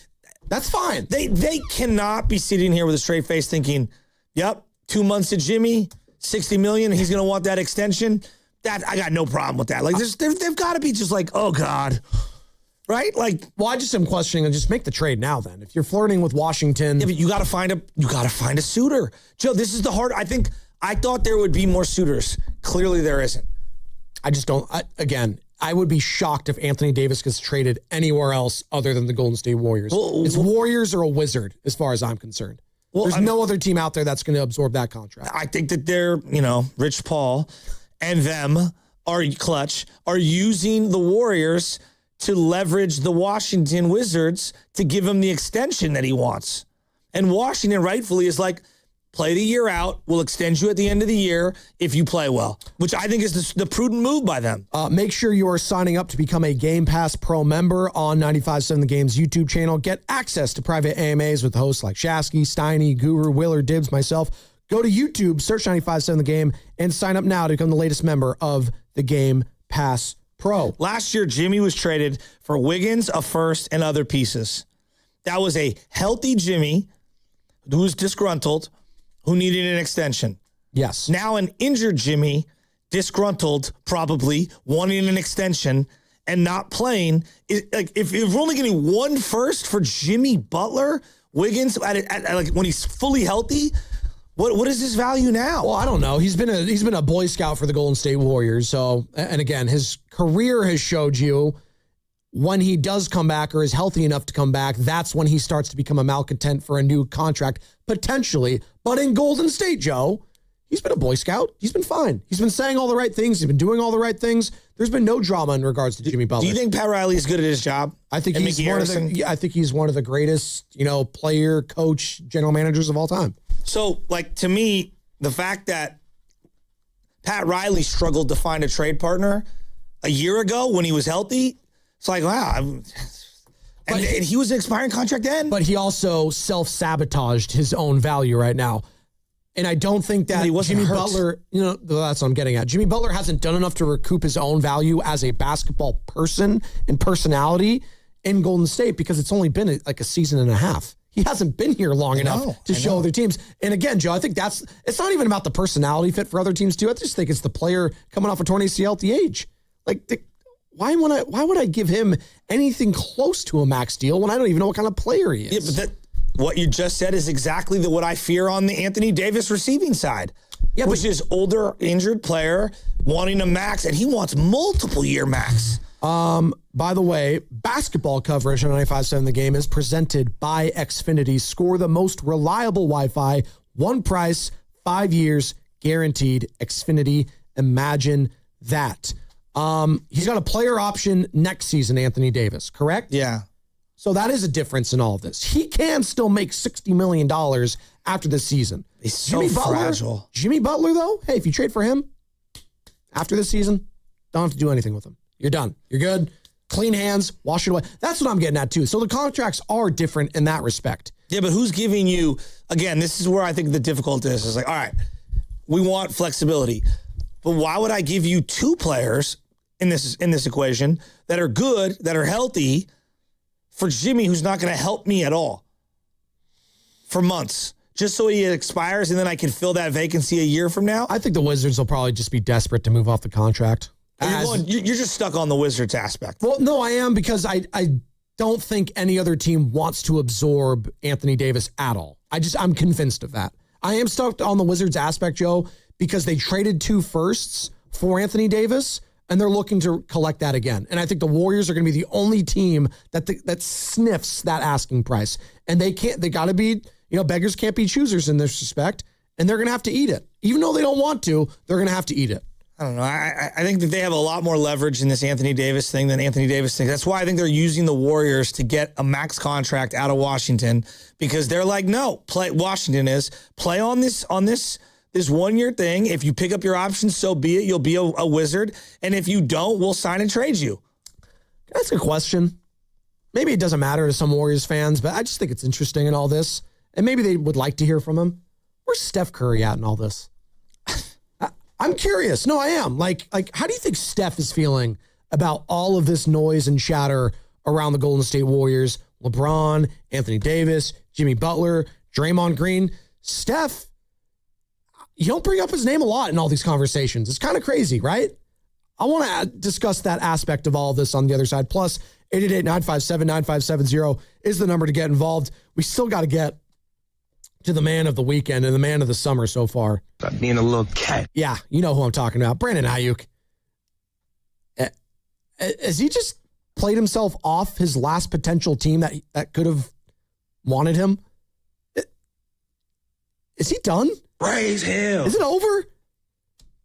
That's fine. They cannot be sitting here with a straight face thinking, yep, 2 months to Jimmy, $60 million, he's going to want that extension. That I got no problem with that. They've got to be just oh, God. Right? Well, I just am questioning and just make the trade now then. If you're flirting with Washington. Yeah, but you got to find a suitor. Joe, this is the hard. I thought there would be more suitors. Clearly there isn't. I just don't. I would be shocked if Anthony Davis gets traded anywhere else other than the Golden State Warriors. It's Warriors or a Wizard as far as I'm concerned. There's no other team out there that's going to absorb that contract. I think that they're, Rich Paul and them are using the Warriors to leverage the Washington Wizards to give him the extension that he wants. And Washington rightfully is play the year out. We'll extend you at the end of the year if you play well, which I think is the prudent move by them. Make sure you are signing up to become a Game Pass Pro member on 95.7 The Game's YouTube channel. Get access to private AMAs with hosts like Shasky, Steiny, Guru, Willer, Dibbs, myself. Go to YouTube, search 95.7 The Game, and sign up now to become the latest member of the Game Pass Pro. Last year, Jimmy was traded for Wiggins, a first, and other pieces. That was a healthy Jimmy who was disgruntled, who needed an extension. Yes. Now an injured Jimmy, disgruntled, probably, wanting an extension and not playing. If we're only getting one first for Jimmy Butler, Wiggins, when he's fully healthy, what is his value now? Well, I don't know. He's been a Boy Scout for the Golden State Warriors. So, and again, his career has showed you when he does come back or is healthy enough to come back, that's when he starts to become a malcontent for a new contract, potentially. But in Golden State, Joe, he's been a Boy Scout. He's been fine. He's been saying all the right things. He's been doing all the right things. There's been no drama in regards to Jimmy Butler. Do you think Pat Riley is good at his job? I think he's one of the greatest, player, coach, general managers of all time. So, to me, the fact that Pat Riley struggled to find a trade partner a year ago when he was healthy, it's wow, And he was an expiring contract then. But he also self-sabotaged his own value right now. And I don't think that Jimmy Butler, that's what I'm getting at. Jimmy Butler hasn't done enough to recoup his own value as a basketball person and personality in Golden State because it's only been like a season and a half. He hasn't been here long enough to show other teams. And again, Joe, I think it's not even about the personality fit for other teams too. I just think it's the player coming off a torn ACL at the age. Why would I give him anything close to a max deal when I don't even know what kind of player he is? Yeah, but what you just said is exactly what I fear on the Anthony Davis receiving side. Yeah, which is older, injured player wanting a max, and he wants multiple year max. By the way, basketball coverage on 95.7 The Game is presented by Xfinity. Score the most reliable Wi-Fi, one price, 5 years, guaranteed. Xfinity, imagine that. He's got a player option next season, Anthony Davis, correct? Yeah. So that is a difference in all of this. He can still make $60 million after this season. He's so fragile. Jimmy Butler, though, hey, if you trade for him after this season, don't have to do anything with him. You're done. You're good. Clean hands, wash it away. That's what I'm getting at, too. So the contracts are different in that respect. Yeah, but who's giving you, again, this is where I think the difficulty is. It's like, all right, we want flexibility. But why would I give you two players in this equation that are good, that are healthy, for Jimmy, who's not going to help me at all for months, just so he expires and then I can fill that vacancy a year from now? I think the Wizards will probably just be desperate to move off the contract. You're just stuck on the Wizards aspect. Well, no, I am, because I don't think any other team wants to absorb Anthony Davis at all. I'm convinced of that. I am stuck on the Wizards aspect, Joe, because they traded 2 firsts for Anthony Davis, and they're looking to collect that again. And I think the Warriors are going to be the only team that sniffs that asking price. And they got to be, beggars can't be choosers in this respect, and they're going to have to eat it. Even though they don't want to, they're going to have to eat it. I don't know. I think that they have a lot more leverage in this Anthony Davis thing than Anthony Davis thinks. That's why I think they're using the Warriors to get a max contract out of Washington, because they're like, no, play on this 1 year thing. If you pick up your options, so be it. You'll be a Wizard. And if you don't, we'll sign and trade you. That's a question. Maybe it doesn't matter to some Warriors fans, but I just think it's interesting in all this. And maybe they would like to hear from him. Where's Steph Curry at in all this? I'm curious. No, I am. Like, how do you think Steph is feeling about all of this noise and chatter around the Golden State Warriors? LeBron, Anthony Davis, Jimmy Butler, Draymond Green. Steph, you don't bring up his name a lot in all these conversations. It's kind of crazy, right? I want to discuss that aspect of all of this on the other side. Plus, 888-957-9570 is the number to get involved. We still got to get to the man of the weekend and the man of the summer so far. Stop being a little cat. Yeah, you know who I'm talking about. Brandon Ayuk. Has he just played himself off his last potential team that could have wanted him? Is he done? Praise him. Is it over?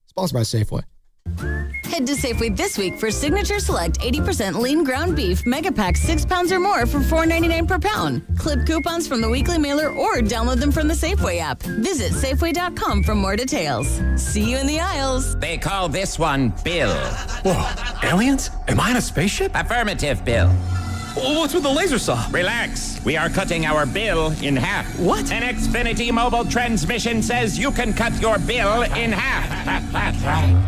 Sponsored by Safeway. Head to Safeway this week for Signature Select 80% lean ground beef mega pack 6 pounds or more for $4.99 per pound. Clip coupons from the weekly mailer or download them from the Safeway app. Visit Safeway.com for more details. See you in the aisles. They call this one Bill. Whoa, aliens? Am I in a spaceship? Affirmative, Bill. What's with the laser saw? Relax. We are cutting our bill in half. What? An Xfinity mobile transmission says you can cut your bill in half.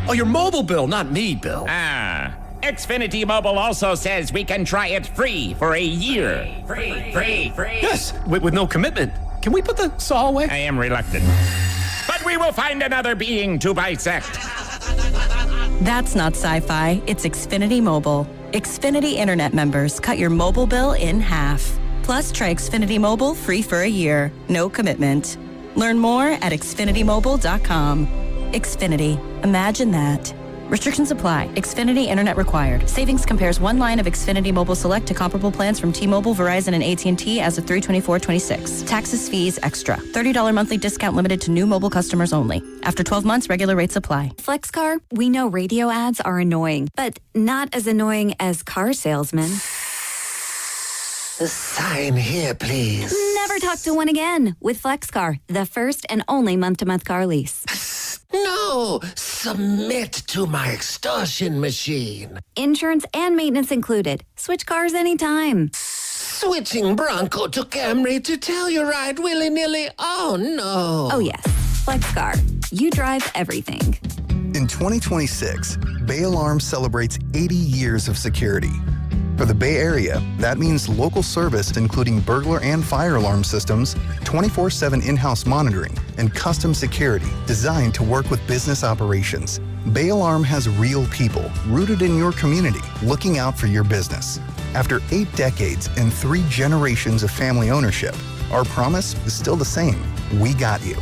Oh, your mobile bill, not me, Bill. Xfinity Mobile also says we can try it free for a year. Free. Yes, with no commitment. Can we put the saw away? I am reluctant. But we will find another being to bisect. That's not sci-fi. It's Xfinity Mobile. Xfinity Internet members cut your mobile bill in half. Plus, try Xfinity Mobile free for a year. No commitment. Learn more at xfinitymobile.com. Xfinity. Imagine that. Restrictions apply. Xfinity Internet required. Savings compares one line of Xfinity Mobile Select to comparable plans from T-Mobile, Verizon, and AT&T as of 3/24/26. Taxes, fees, extra. $30 monthly discount limited to new mobile customers only. After 12 months, regular rates apply. FlexCar, we know radio ads are annoying, but not as annoying as car salesmen. Sign here, please. Never talk to one again with FlexCar, the first and only month-to-month car lease. No, submit to my extortion machine. Insurance and maintenance included. Switch cars anytime. Switching Bronco to Camry to tell you ride willy-nilly. Oh, no. Oh, yes. FlexCar. You drive everything. In 2026, Bay Alarm celebrates 80 years of security. For the Bay Area, that means local service including burglar and fire alarm systems, 24/7 in-house monitoring, and custom security designed to work with business operations. Bay Alarm has real people rooted in your community looking out for your business. After 8 decades and 3 generations of family ownership, our promise is still the same. We got you.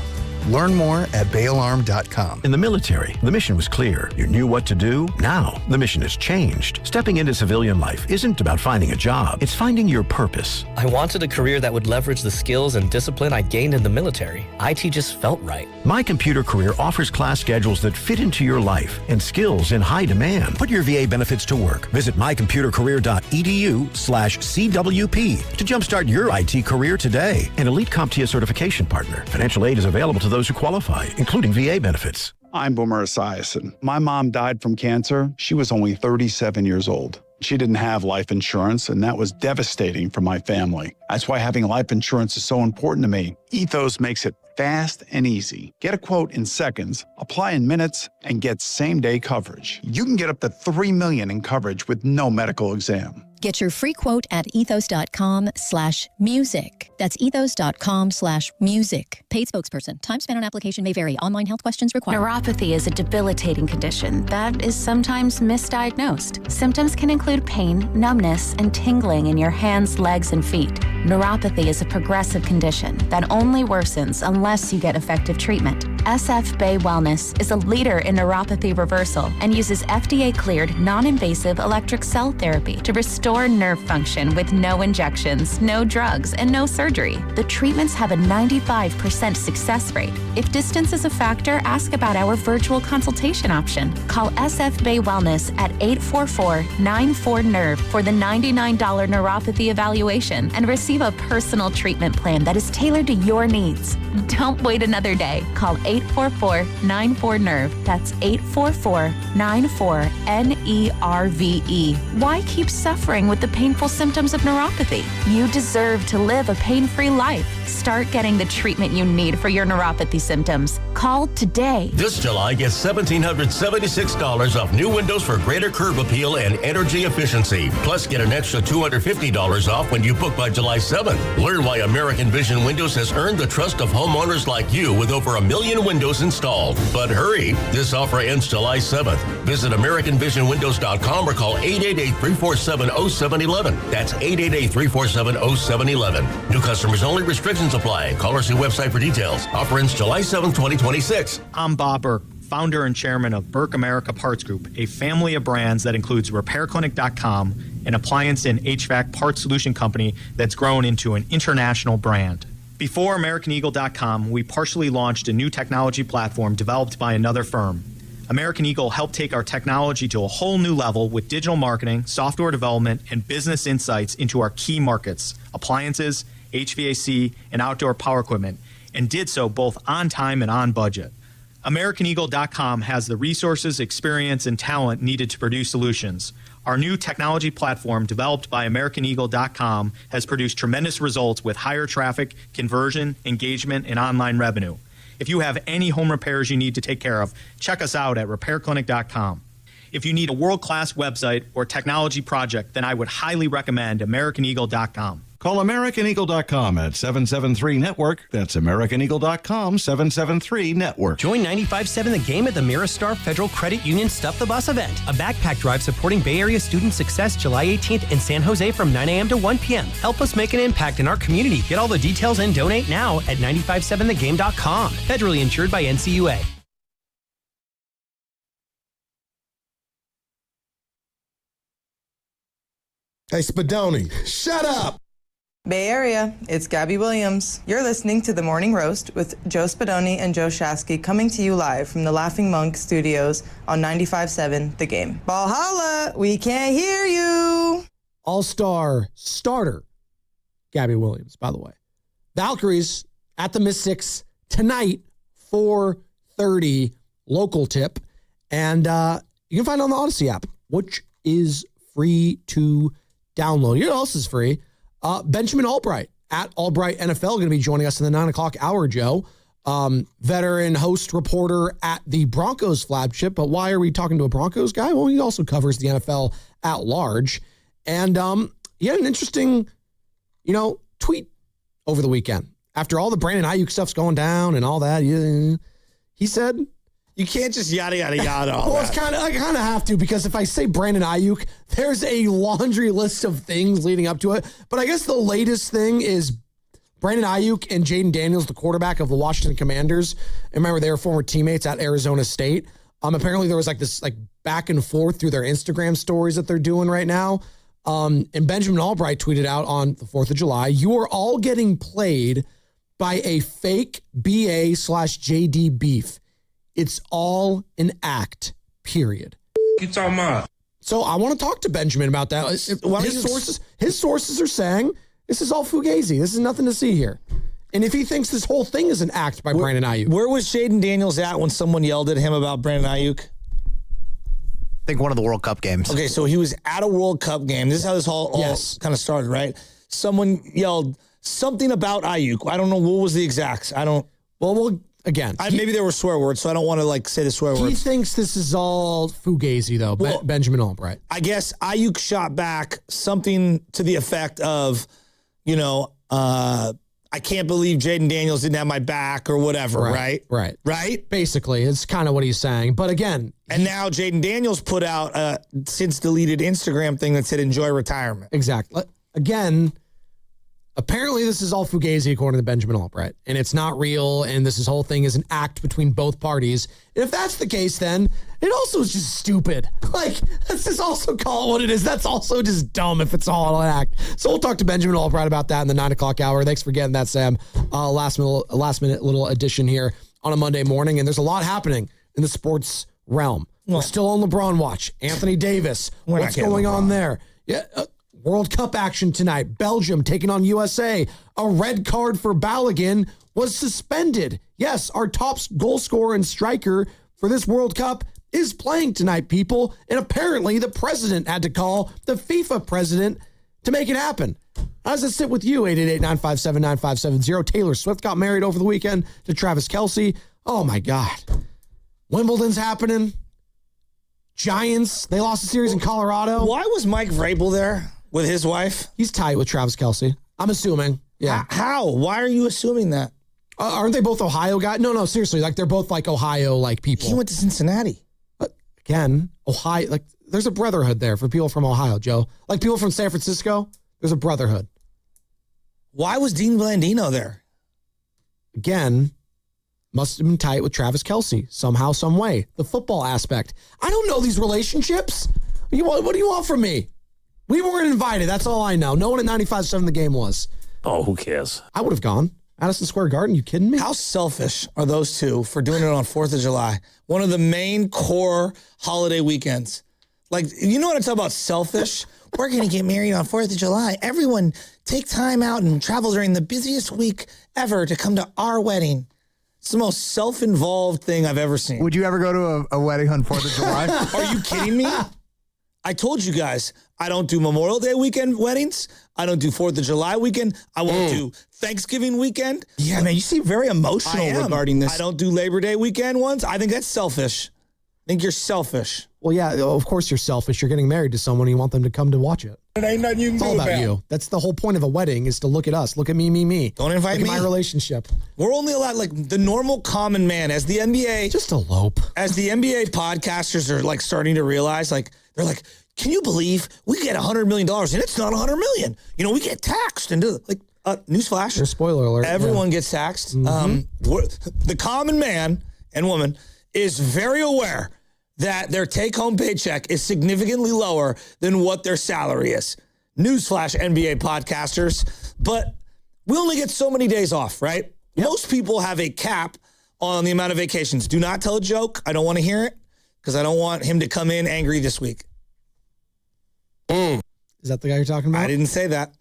Learn more at bayalarm.com. In the military, the mission was clear. You knew what to do. Now, the mission has changed. Stepping into civilian life isn't about finding a job. It's finding your purpose. I wanted a career that would leverage the skills and discipline I gained in the military. IT just felt right. My Computer Career offers class schedules that fit into your life and skills in high demand. Put your VA benefits to work. Visit mycomputercareer.edu/CWP to jumpstart your IT career today. An elite CompTIA certification partner. Financial aid is available to those who qualify, including VA benefits. I'm Boomer Esiason. My mom died from cancer. She was only 37 years old. She didn't have life insurance, and that was devastating for my family. That's why having life insurance is so important to me. Ethos makes it fast and easy. Get a quote in seconds, apply in minutes, and get same-day coverage. You can get up to $3 million in coverage with no medical exam. Get your free quote at ethos.com/music. That's ethos.com/music. Paid spokesperson. Time spent on application may vary. Online health questions required. Neuropathy is a debilitating condition that is sometimes misdiagnosed. Symptoms can include pain, numbness, and tingling in your hands, legs, and feet. Neuropathy is a progressive condition that only worsens unless you get effective treatment. SF Bay Wellness is a leader in neuropathy reversal and uses FDA-cleared, non-invasive electric cell therapy to restore nerve function with no injections, no drugs, and no surgery. The treatments have a 95% success rate. If distance is a factor, ask about our virtual consultation option. Call SF Bay Wellness at 844-94-NERVE for the $99 neuropathy evaluation and receive a personal treatment plan that is tailored to your needs. Don't wait another day. Call 844-94-NERVE. That's 844-94-NERVE. Why keep suffering with the painful symptoms of neuropathy? You deserve to live a pain-free life. Start getting the treatment you need for your neuropathy symptoms. Call today. This July, get $1,776 off new windows for greater curb appeal and energy efficiency. Plus, get an extra $250 off when you book by July 7th. Learn why American Vision Windows has earned the trust of homeowners like you with over 1 million windows installed. But hurry, this offer ends July 7th. Visit AmericanVisionWindows.com or call 888-347-0711. That's 888-347-0711. New customers only. Restrictions apply. Call or see website for details. Offer ends July 7th, 2026. I'm Bob Burke, founder and chairman of Burke America Parts Group, a family of brands that includes RepairClinic.com, an appliance and HVAC parts solution company that's grown into an international brand. Before AmericanEagle.com, we partially launched a new technology platform developed by another firm. American Eagle helped take our technology to a whole new level with digital marketing, software development, and business insights into our key markets, appliances, HVAC, and outdoor power equipment, and did so both on time and on budget. AmericanEagle.com has the resources, experience, and talent needed to produce solutions. Our new technology platform, developed by AmericanEagle.com, has produced tremendous results with higher traffic, conversion, engagement, and online revenue. If you have any home repairs you need to take care of, check us out at RepairClinic.com. If you need a world-class website or technology project, then I would highly recommend AmericanEagle.com. Call AmericanEagle.com at 773-NETWORK. That's AmericanEagle.com, 773-NETWORK. Join 95.7 The Game at the Mirastar Federal Credit Union Stuff the Bus event, a backpack drive supporting Bay Area student success July 18th in San Jose from 9 a.m. to 1 p.m. Help us make an impact in our community. Get all the details and donate now at 957thegame.com. Federally insured by NCUA. Hey, Spadoni, shut up! Bay Area, it's Gabby Williams. You're listening to The Morning Roast with Joe Spadoni and Joe Shasky, coming to you live from the Laughing Monk Studios on 95.7 The Game. Valhalla, we can't hear you! All-star starter, Gabby Williams, by the way. Valkyries at the Mystics tonight, 4:30 local tip. And you can find it on the Odyssey app, which is free to download. You know what else is free? Benjamin Albright at Albright NFL going to be joining us in the 9 o'clock hour, Joe. Veteran host reporter at the Broncos flagship. But why are we talking to a Broncos guy? Well, he also covers the NFL at large. And he had an interesting, tweet over the weekend. After all the Brandon Ayuk stuff's going down and all that, he said, you can't just yada, yada, yada. Well, I kind of have to, because if I say Brandon Ayuk, there's a laundry list of things leading up to it. But I guess the latest thing is Brandon Ayuk and Jaden Daniels, the quarterback of the Washington Commanders. And remember, they were former teammates at Arizona State. Apparently there was this back and forth through their Instagram stories that they're doing right now. And Benjamin Albright tweeted out on the 4th of July, "You are all getting played by a fake BA/JD beef. It's all an act, period." You talking about? So I want to talk to Benjamin about that. His sources are saying this is all fugazi. This is nothing to see here. And if he thinks this whole thing is an act by Brandon Ayuk. Where was Jaden Daniels at when someone yelled at him about Brandon Ayuk? I think one of the World Cup games. Okay, so he was at a World Cup game. This is how this all kind of started, right? Someone yelled something about Ayuk. I don't know what was the exacts. I don't. Well, again, maybe there were swear words, so I don't want to say the swear words. He thinks this is all fugazi, though. Well, Benjamin Albright. I guess Ayuk shot back something to the effect of, I can't believe Jaden Daniels didn't have my back or whatever, right? Right? Basically, it's kind of what he's saying. But again. And now Jaden Daniels put out a since deleted Instagram thing that said enjoy retirement. Exactly. Again, apparently this is all fugazi according to Benjamin Albright. And it's not real. And this whole thing is an act between both parties. And if that's the case, then it also is just stupid. Let's just also call it what it is. That's also just dumb if it's all an act. So we'll talk to Benjamin Albright about that in the 9 o'clock hour. Thanks for getting that, Sam. Last minute little addition here on a Monday morning. And there's a lot happening in the sports realm. We're still on LeBron watch. Anthony Davis. What's going on there? Yeah. World Cup action tonight. Belgium taking on USA. A red card for Balogun was suspended. Yes, our top goal scorer and striker for this World Cup is playing tonight, people. And apparently the president had to call the FIFA president to make it happen. How does it sit with you? 888-957-9570. Taylor Swift got married over the weekend to Travis Kelce. Oh, my God. Wimbledon's happening. Giants, they lost a series in Colorado. Why was Mike Vrabel there with his wife? He's tight with Travis Kelce. I'm assuming. Yeah. How? Why are you assuming that? Aren't they both Ohio guys? No, seriously. They're both Ohio people. He went to Cincinnati. Again, Ohio. There's a brotherhood there for people from Ohio, Joe. People from San Francisco, there's a brotherhood. Why was Dean Blandino there? Again, must have been tight with Travis Kelce somehow, some way. The football aspect. I don't know these relationships. What do you want from me? We weren't invited. That's all I know. No one at 95.7 the game was. Oh, who cares? I would have gone. Madison Square Garden, you kidding me? How selfish are those two for doing it on 4th of July? One of the main core holiday weekends. You know what I'm talking about, selfish? We're going to get married on 4th of July. Everyone take time out and travel during the busiest week ever to come to our wedding. It's the most self-involved thing I've ever seen. Would you ever go to a wedding on 4th of July? Are you kidding me? I told you guys, I don't do Memorial Day weekend weddings. I don't do 4th of July weekend. I won't do Thanksgiving weekend. Yeah, man, you seem very emotional regarding this. I don't do Labor Day weekend ones. I think that's selfish. I think you're selfish. Well, yeah, of course you're selfish. You're getting married to someone and you want them to come to watch it. It ain't nothing you can do about. It's all about you. That's the whole point of a wedding, is to look at us. Look at me. Don't invite me. Look at my relationship. We're only allowed, the normal common man, as the NBA. Just elope. As the NBA podcasters are starting to realize, they're like, can you believe we get $100 million and it's not $100 million? We get taxed and newsflash. Spoiler alert. Everyone gets taxed. Mm-hmm. The common man and woman is very aware that their take-home paycheck is significantly lower than what their salary is. Newsflash, NBA podcasters. But we only get so many days off, right? Yep. Most people have a cap on the amount of vacations. Do not tell a joke. I don't want to hear it because I don't want him to come in angry this week. Is that the guy you're talking about? I didn't say that.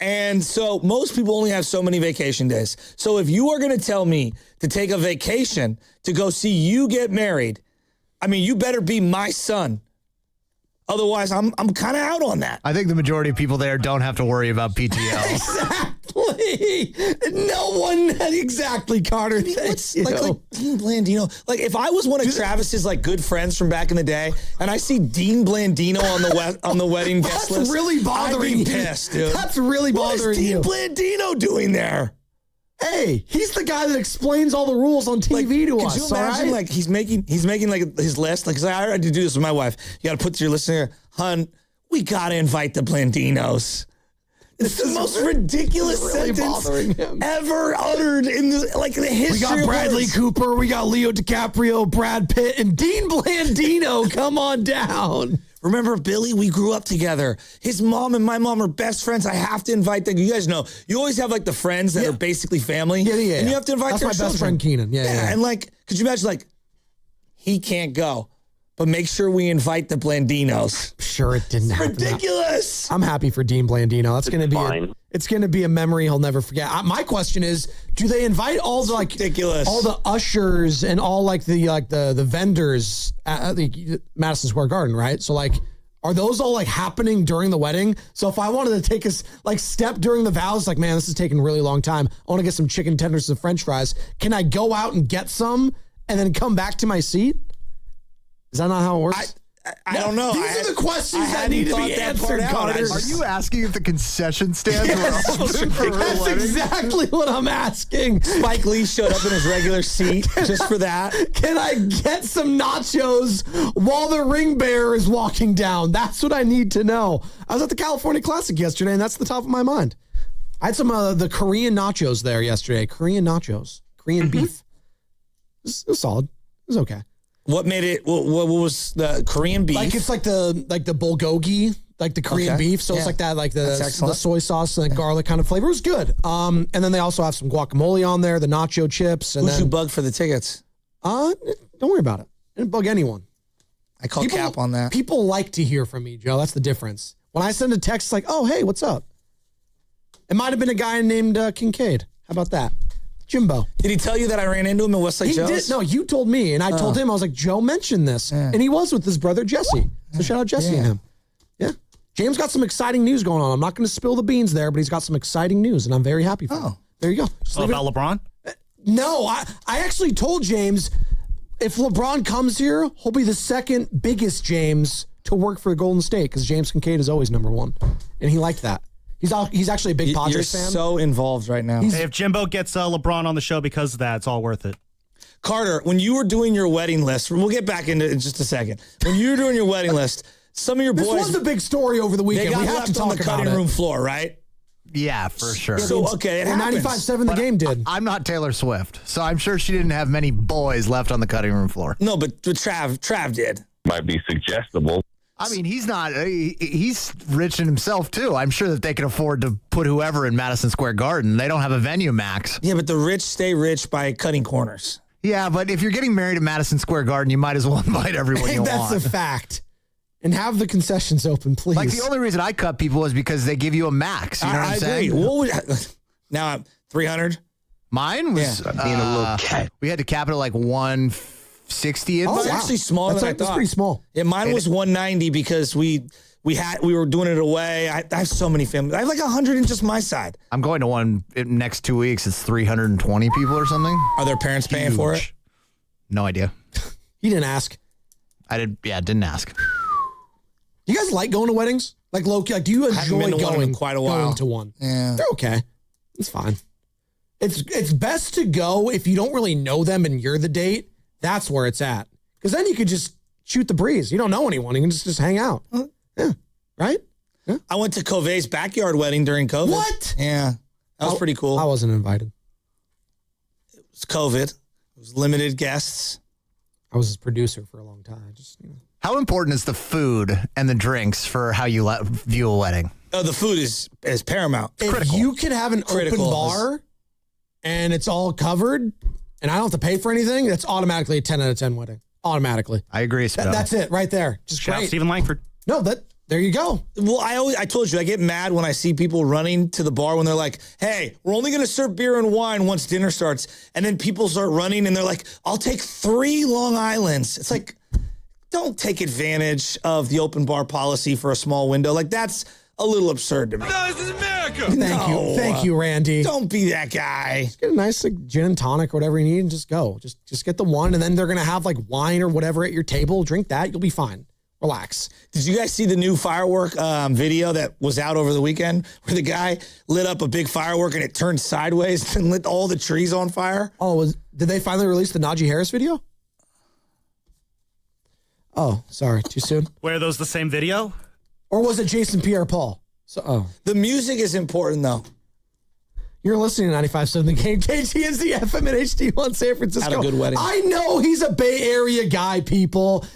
And so most people only have so many vacation days. So if you are going to tell me to take a vacation to go see you get married, you better be my son. Otherwise, I'm kind of out on that. I think the majority of people there don't have to worry about PTO. Exactly. No one exactly, Carter. What's like Dean Blandino? Like if I was one of Travis's like good friends from back in the day, and I see Dean Blandino on the wedding guest list, that's really bothering I'd be pissed, dude. That's really bothering you. What is Dean Blandino doing there? Hey, he's the guy that explains all the rules on TV to us. Could you imagine, like, he's making like his list? Like, 'cause I had to do this with my wife. You got to put your list in here. Hun, we got to invite the Blandinos. It's the most ridiculous sentence ever uttered in the history. We got of Bradley words. Cooper, we got Leo DiCaprio, Brad Pitt, and Dean Blandino. Come on down. Remember Billy? We grew up together. His mom and my mom are best friends. I have to invite them. You guys know, you always have like the friends that are basically family. Yeah. And you have to invite That's their my children. best friend Keenan. Yeah. And like, could you imagine like, he can't go, but make sure we invite the Blandinos. Sure, it didn't happen. Ridiculous. I'm happy for Dean Blandino. That's going to be it's going to be a memory he'll never forget. My question is, do they invite all the ridiculous, all the ushers and all the vendors at the Madison Square Garden, right? So like, are those all like happening during the wedding? So if I wanted to take a step during the vows, like, man, this is taking a really long time. I want to get some chicken tenders and French fries. Can I go out and get some and then come back to my seat? Is that not how it works? I don't know. These are the questions that need to be answered, Carter. Are you asking if the concession stands Yes, that's exactly what I'm asking. Spike Lee showed up in his regular seat just for that. Can I get some nachos while the ring bearer is walking down? That's what I need to know. I was at the California Classic yesterday, and that's the top of my mind. I had some the Korean nachos there yesterday. Korean nachos. Korean beef. It was solid. It was okay. What made it? What was the Korean beef? Like it's like the bulgogi, like the Korean beef. So it's like that, like the soy sauce and the garlic kind of flavor. It was good. And then they also have some guacamole on there, the nacho chips. And Who'd you bug for the tickets? Don't worry about it. I didn't bug anyone. I call cap on that. People like to hear from me, Joe. That's the difference. When I send a text like, "Oh, hey, what's up?" It might have been a guy named Kincaid. How about that? Jimbo. Did he tell you that I ran into him in Westlake Joe's? He did. No, you told me, and I told him. I was like, Joe mentioned this, and he was with his brother Jesse. So shout out Jesse and him. Yeah, James got some exciting news going on. I'm not going to spill the beans there, but he's got some exciting news, and I'm very happy for him. There you go. About LeBron? No, I actually told James if LeBron comes here, he'll be the second biggest James to work for Golden State because James Kincaid is always number one, and he liked that. He's actually a big Padres fan. You're so involved right now. Hey, if Jimbo gets LeBron on the show because of that, it's all worth it. Carter, when you were doing your wedding list, we'll get back into it in just a second. When you were doing your wedding list, some of your boys... This was a big story over the weekend. They got we have left to talk on the cutting room floor, right? Yeah, for sure. So, okay, it happens. 95-7 the game did. I'm not Taylor Swift, so I'm sure she didn't have many boys left on the cutting room floor. No, but Trav did. Might be suggestible. I mean, he's not, he's rich in himself, too. I'm sure that they can afford to put whoever in Madison Square Garden. They don't have a venue max. Yeah, but the rich stay rich by cutting corners. Yeah, but if you're getting married at Madison Square Garden, you might as well invite everyone you want. That's a fact. And have the concessions open, please. Like, the only reason I cut people is because they give you a max. You know what I'm saying? Agree. What would, now I'm 300. Mine was being a little cat. We had to cap it at like 160. Oh, it's actually smaller than I thought. That's pretty small. Yeah, mine was 190 because we were doing it away. I have so many families. I have like 100 in just my side. I'm going to one in next 2 weeks. It's 320 people or something. Are their parents paying for it? No idea. You didn't ask. Didn't ask. You guys like going to weddings? Like low-key, like do you enjoy going in quite a while. Going to one? Yeah. They're okay. It's fine. It's best to go if you don't really know them and you're the date. That's where it's at. Because then you could just shoot the breeze. You don't know anyone. You can just hang out. Yeah. Right? Yeah. I went to Cove's backyard wedding during COVID. What? Yeah. That was pretty cool. I wasn't invited. It was COVID. It was limited guests. I was his producer for a long time. How important is the food and the drinks for how you view a wedding? Oh, the food is paramount. If critical. you can have an open bar and it's all covered and I don't have to pay for anything, that's automatically a 10 out of 10 wedding. Automatically. I agree, Spo. That's it right there. Just Shout out great. Stephen Langford. No, there you go. Well, I told you, I get mad when I see people running to the bar when they're like, hey, we're only going to serve beer and wine once dinner starts. And then people start running and they're like, I'll take 3 Long Islands. It's like, don't take advantage of the open bar policy for a small window. Like, that's a little absurd to me. No, this is America. Thank you, Randy. Don't be that guy. Just get a nice gin and tonic or whatever you need and just go. Just get the one, and then they're gonna have like wine or whatever at your table. Drink that, you'll be fine. Relax. Did you guys see the new firework video that was out over the weekend where the guy lit up a big firework and it turned sideways and lit all the trees on fire? Oh, did they finally release the Najee Harris video? Oh, sorry, too soon. Were those the same video? Or was it Jason Pierre-Paul? The music is important, though. You're listening to 95.7 The Game. KTNZ FM and HD1 San Francisco. Had a good wedding. I know he's a Bay Area guy, people.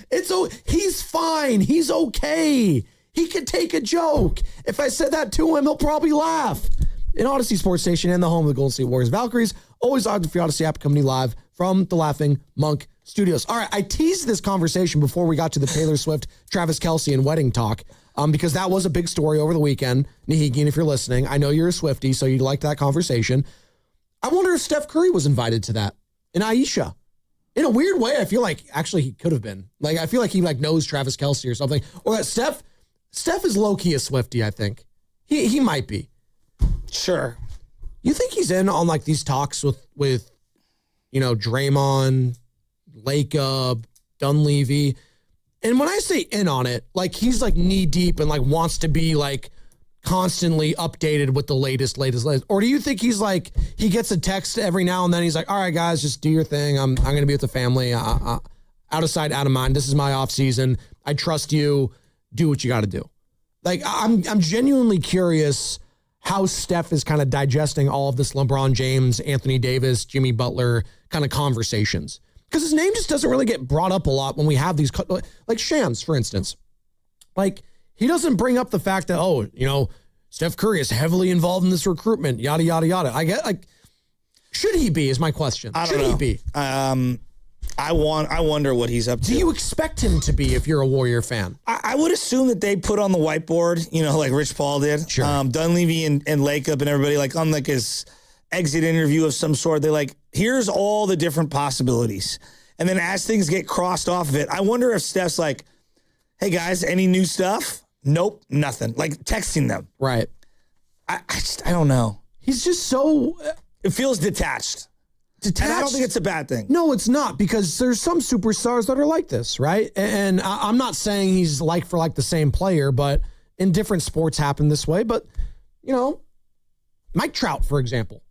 He's fine. He's okay. He could take a joke. If I said that to him, he'll probably laugh. In Odyssey Sports Station and the home of the Golden State Warriors Valkyries, always on the Odyssey app, coming live from the Laughing Monk Studios. All right, I teased this conversation before we got to the Taylor Swift, Travis Kelce, and wedding talk. Because that was a big story over the weekend. Nahegin, if you're listening, I know you're a Swiftie, so you liked that conversation. I wonder if Steph Curry was invited to that. And Aisha. In a weird way, I feel like actually he could have been. Like, I feel like he knows Travis Kelce or something. Or that Steph is low-key a Swiftie, I think. He might be. Sure. You think he's in on like these talks with Draymond, Lacob, Dunleavy? And when I say in on it, like he's like knee deep and like wants to be like constantly updated with the latest. Or do you think he's like, he gets a text every now and then, he's like, all right, guys, just do your thing. I'm going to be with the family. Out of sight, out of mind. This is my off season. I trust you. Do what you got to do. Like, I'm genuinely curious how Steph is kind of digesting all of this LeBron James, Anthony Davis, Jimmy Butler kind of conversations. Because his name just doesn't really get brought up a lot when we have these, like Shams, for instance. Like, he doesn't bring up the fact that, Steph Curry is heavily involved in this recruitment, yada, yada, yada. I get, like, should he be, is my question. I don't know. Should he be? I wonder what he's up to. Do you expect him to be if you're a Warrior fan? I would assume that they put on the whiteboard, like Rich Paul did. Sure. Dunleavy and Lacob and everybody, like, on like his exit interview of some sort, they like, here's all the different possibilities. And then as things get crossed off of it, I wonder if Steph's like, hey guys, any new stuff? Nope, nothing. Like texting them. Right. I don't know. He's just so... It feels detached. And I don't think it's a bad thing. No, it's not, because there's some superstars that are like this, right? And I'm not saying he's like for like the same player, but in different sports happen this way. But, Mike Trout, for example.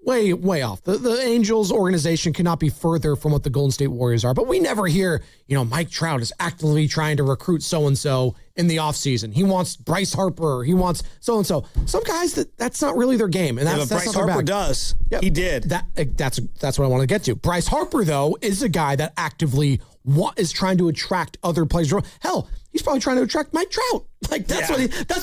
Way off. The Angels organization cannot be further from what the Golden State Warriors are. But we never hear, Mike Trout is actively trying to recruit so-and-so in the offseason. He wants Bryce Harper. He wants so-and-so. Some guys, that's not really their game. And that's Bryce Harper does. Yep. He did. That's what I want to get to. Bryce Harper, though, is a guy that actively is trying to attract other players. Hell, he's probably trying to attract Mike Trout. Like, that's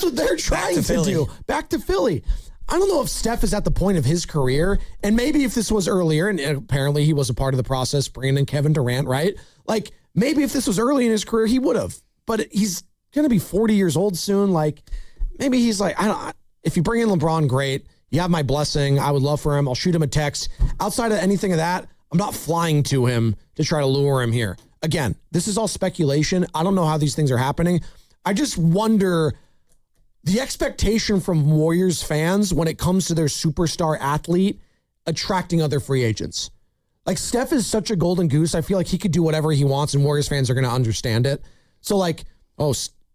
what they're trying to do. Back to Philly. I don't know if Steph is at the point of his career, and maybe if this was earlier, and apparently he was a part of the process, bringing in Kevin Durant, right? Like, maybe if this was early in his career, he would have. But he's going to be 40 years old soon. Like, maybe he's like, if you bring in LeBron, great. You have my blessing. I would love for him. I'll shoot him a text. Outside of anything of that, I'm not flying to him to try to lure him here. Again, this is all speculation. I don't know how these things are happening. I just wonder... the expectation from Warriors fans when it comes to their superstar athlete attracting other free agents. Like, Steph is such a golden goose. I feel like he could do whatever he wants and Warriors fans are going to understand it. So, like,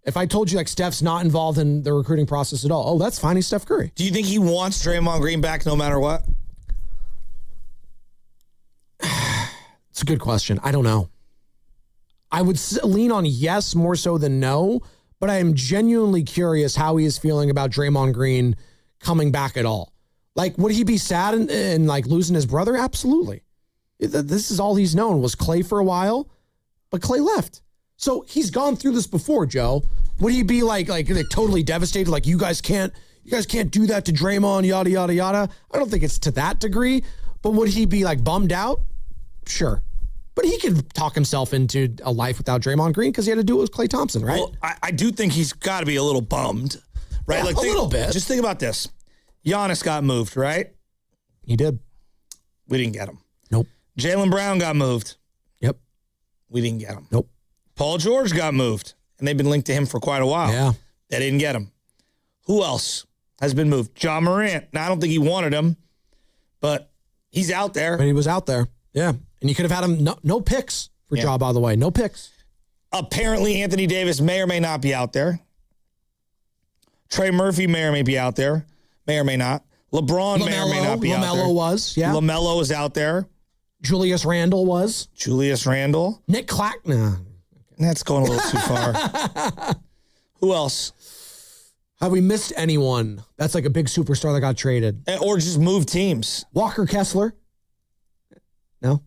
if I told you, like, Steph's not involved in the recruiting process at all, that's fine. He's Steph Curry. Do you think he wants Draymond Green back no matter what? It's a good question. I don't know. I would lean on yes more so than no. But I am genuinely curious how he is feeling about Draymond Green coming back at all. Like, would he be sad and like losing his brother? Absolutely. This is all he's known was Clay for a while, but Clay left. So he's gone through this before, Joe. Would he be like totally devastated? Like, you guys can't do that to Draymond, yada, yada, yada. I don't think it's to that degree, but would he be like bummed out? Sure. But he could talk himself into a life without Draymond Green because he had to do it with Klay Thompson, right? Well, I do think he's got to be a little bummed, right? Yeah, like a little bit. Just think about this. Giannis got moved, right? He did. We didn't get him. Nope. Jaylen Brown got moved. Yep. We didn't get him. Nope. Paul George got moved, and they've been linked to him for quite a while. Yeah. They didn't get him. Who else has been moved? John Morant. Now, I don't think he wanted him, but he's out there. But he was out there. Yeah. And you could have had him, no picks for Ja, by the way. No picks. Apparently, Anthony Davis may or may not be out there. Trey Murphy may or may be out there. May or may not. LeBron may or may not be out there. LaMelo was, yeah. LaMelo is out there. Julius Randle was. Julius Randle. Nick Claxton. That's going a little too far. Who else? Have we missed anyone? That's like a big superstar that got traded. Or just moved teams. Walker Kessler. No?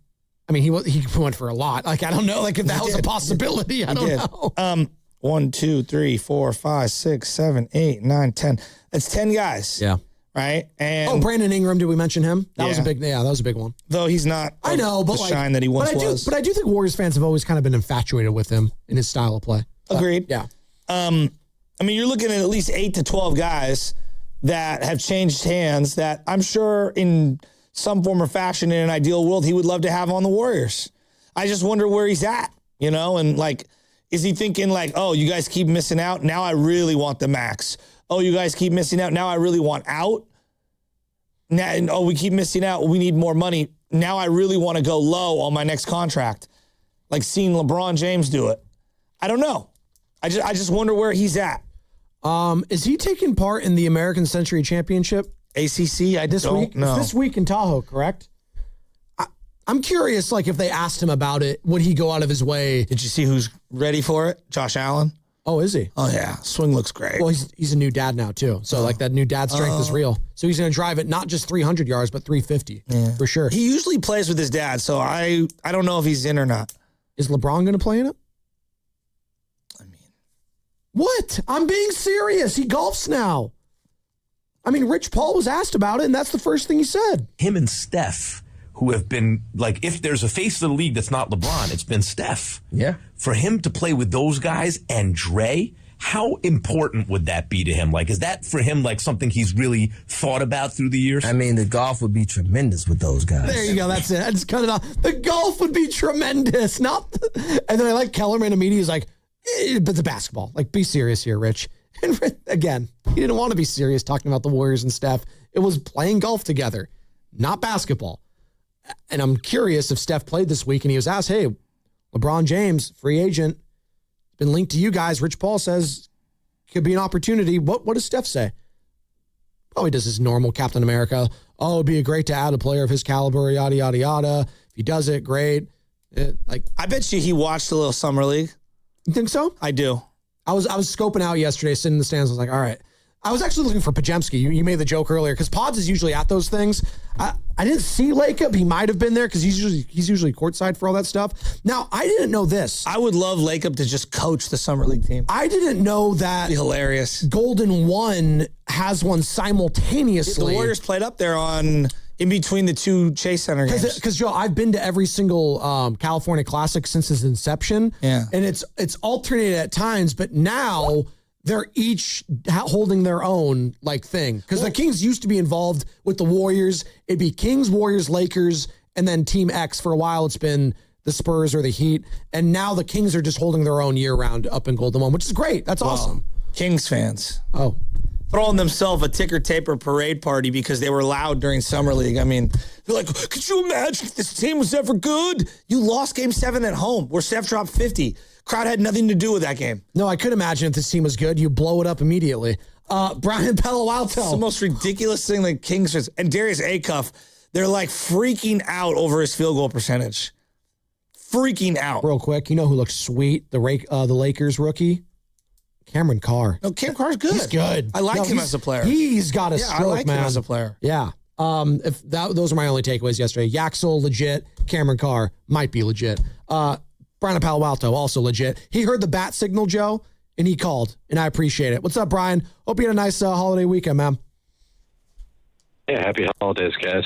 I mean, he went for a lot. Like, I don't know. Like, if that was a possibility, I don't know. 1, 2, 3, 4, 5, 6, 7, 8, 9, 10. That's 10 guys. Yeah. Right? And Brandon Ingram, did we mention him? That was a big one. Though he's not I know, but the shine that he once was. But I do think Warriors fans have always kind of been infatuated with him in his style of play. Agreed. Yeah. I mean, you're looking at least 8 to 12 guys that have changed hands that I'm sure in some form or fashion in an ideal world he would love to have on the Warriors. I just wonder where he's at, and like, is he thinking like, oh, you guys keep missing out? Now I really want the max. Oh, you guys keep missing out. Now I really want out. Now, we keep missing out. We need more money. Now I really want to go low on my next contract. Like seeing LeBron James do it. I don't know. I just wonder where he's at. Is he taking part in the American Century Championship? ACC? This week? know. It's this week in Tahoe, correct? I'm curious, like, if they asked him about it, would he go out of his way? Did you see who's ready for it? Josh Allen? Oh, is he? Oh, yeah. Swing looks great. Well, he's a new dad now, too. So, like, that new dad strength is real. So he's going to drive it not just 300 yards, but 350 for sure. He usually plays with his dad, so I don't know if he's in or not. Is LeBron going to play in it? What? I'm being serious. He golfs now. I mean, Rich Paul was asked about it, and that's the first thing he said. Him and Steph, who have been, like, if there's a face of the league that's not LeBron, it's been Steph. Yeah. For him to play with those guys and Dre, how important would that be to him? Like, is that for him, like, something he's really thought about through the years? I mean, the golf would be tremendous with those guys. There you go. That's it. I just cut it off. The golf would be tremendous. And then I like Kellerman immediately. He's like, but the basketball. Like, be serious here, Rich. And again, he didn't want to be serious talking about the Warriors and Steph. It was playing golf together, not basketball. And I'm curious if Steph played this week and he was asked, hey, LeBron James, free agent, been linked to you guys. Rich Paul says could be an opportunity. What does Steph say? Probably does his normal Captain America. Oh, it'd be great to add a player of his caliber, yada, yada, yada. If he does it, great. I bet you he watched a little Summer League. You think so? I do. I was scoping out yesterday, sitting in the stands. I was like, all right. I was actually looking for Pajemski. You made the joke earlier because Pods is usually at those things. I didn't see Lacob. He might have been there because he's usually courtside for all that stuff. Now, I didn't know this. I would love Lacob to just coach the Summer League team. I didn't know that. That'd be hilarious. Golden One has one simultaneously. The Warriors played up there in between the two Chase Center games. Because Joe, I've been to every single California Classic since its inception. Yeah. And it's alternated at times, but now they're each holding their own like thing. Because the Kings used to be involved with the Warriors. It'd be Kings, Warriors, Lakers, and then Team X. For a while, it's been the Spurs or the Heat. And now the Kings are just holding their own year-round up in Golden One, which is great. That's awesome. Kings fans. Oh. Throwing themselves a ticker taper parade party because they were loud during Summer League. I mean, they're like, could you imagine if this team was ever good? You lost Game 7 at home where Steph dropped 50. Crowd had nothing to do with that game. No, I could imagine if this team was good, you blow it up immediately. Brian Palo Alto. It's the most ridiculous thing like Kings fans. And Darius Acuff, they're like freaking out over his field goal percentage. Freaking out. Real quick, you know who looks sweet? The Lakers rookie? Cameron Carr. No, Cam Carr's good. He's good. I like him as a player. He's got a stroke, I like man. him as a player. Yeah. Those are my only takeaways yesterday. Yaxel, legit. Cameron Carr might be legit. Brian Palo Alto, also legit. He heard the bat signal, Joe, and he called, and I appreciate it. What's up, Brian? Hope you had a nice holiday weekend, man. Yeah, happy holidays, guys.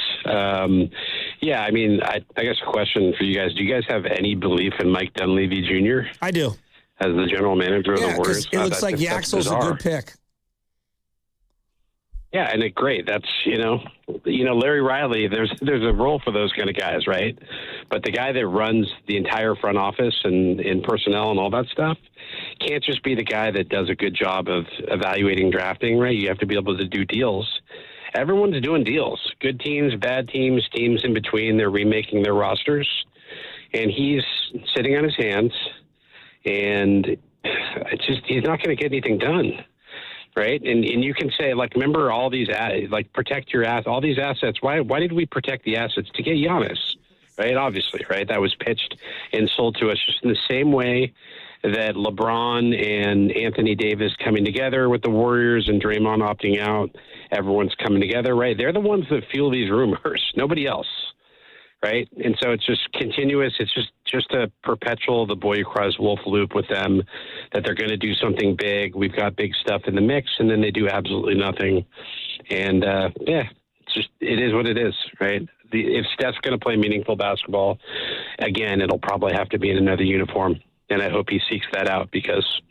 Yeah, I mean, I guess a question for you guys. Do you guys have any belief in Mike Dunleavy Jr.? I do. As the general manager of the Warriors? It looks like Yaxel's a good pick. Yeah, and great. That's Larry Riley. There's a role for those kind of guys, right? But the guy that runs the entire front office and in personnel and all that stuff can't just be the guy that does a good job of evaluating drafting, right? You have to be able to do deals. Everyone's doing deals. Good teams, bad teams, teams in between. They're remaking their rosters, and he's sitting on his hands, and he's not going to get anything done. Right. And you can say, like, remember all these, protect your all these assets. Why did we protect the assets? To get Giannis, right? Obviously, right. That was pitched and sold to us just in the same way that LeBron and Anthony Davis coming together with the Warriors and Draymond opting out. Everyone's coming together, right? They're the ones that fuel these rumors. Nobody else. Right. And so it's just continuous. It's just a perpetual, the boy who cries wolf loop with them, that they're going to do something big. We've got big stuff in the mix, and then they do absolutely nothing. And it is what it is. Right. If Steph's going to play meaningful basketball again, it'll probably have to be in another uniform. And I hope he seeks that out because,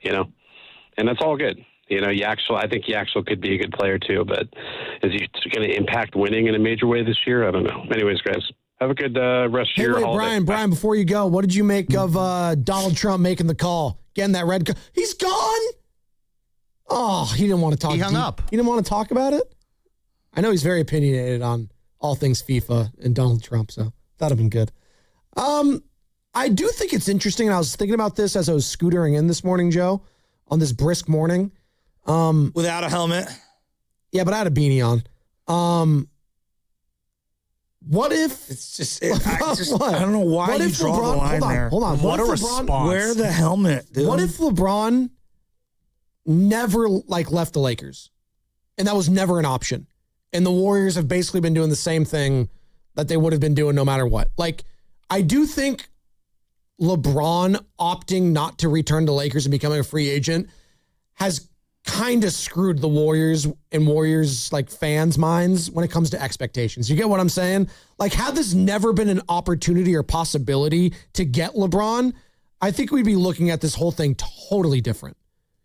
and that's all good. I think Yaxel could be a good player too, but is he going to impact winning in a major way this year? I don't know. Anyways, guys, have a good rest of your holiday. Brian, before you go, what did you make of Donald Trump making the call, getting that red card? He's gone. Oh, he didn't want to talk. He hung up. He didn't want to talk about it. I know he's very opinionated on all things FIFA and Donald Trump, so that'd have been good. I do think it's interesting, and I was thinking about this as I was scootering in this morning, Joe, on this brisk morning. Without a helmet? Yeah, but I had a beanie on. What if... It's just... I don't know why you draw the line there. Hold on. What a response. Wear the helmet, dude. What if LeBron never, left the Lakers? And that was never an option. And the Warriors have basically been doing the same thing that they would have been doing no matter what. I do think LeBron opting not to return to Lakers and becoming a free agent has kind of screwed the Warriors and Warriors fans' minds when it comes to expectations. You get what I'm saying? Had this never been an opportunity or possibility to get LeBron, I think we'd be looking at this whole thing totally different.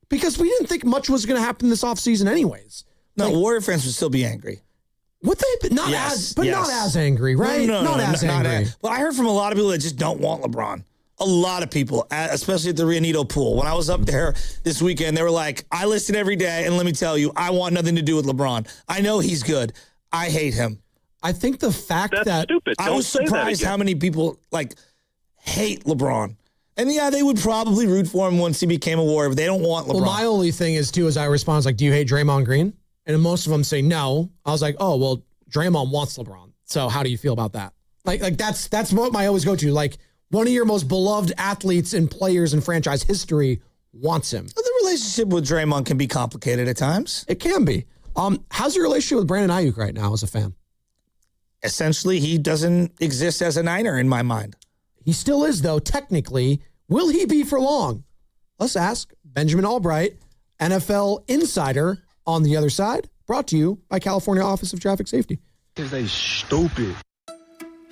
Because we didn't think much was going to happen this offseason anyways. No, Warrior fans would still be angry. Would they? Not as angry, right? Not as angry. But I heard from a lot of people that just don't want LeBron. A lot of people, especially at the Rio Neto pool. When I was up there this weekend, they were like, I listen every day, and let me tell you, I want nothing to do with LeBron. I know he's good. I hate him. I think the fact That's stupid. I was surprised how many people, hate LeBron. And, yeah, they would probably root for him once he became a Warrior, but they don't want LeBron. Well, my only thing is, too, is I respond, do you hate Draymond Green? And most of them say no. I was like, oh, well, Draymond wants LeBron. So how do you feel about that? That's what I always go to. One of your most beloved athletes and players in franchise history wants him. The relationship with Draymond can be complicated at times. It can be. How's your relationship with Brandon Ayuk right now as a fan? Essentially, he doesn't exist as a Niner in my mind. He still is, though, technically. Will he be for long? Let's ask Benjamin Albright, NFL insider on the other side, brought to you by California Office of Traffic Safety. They stupid.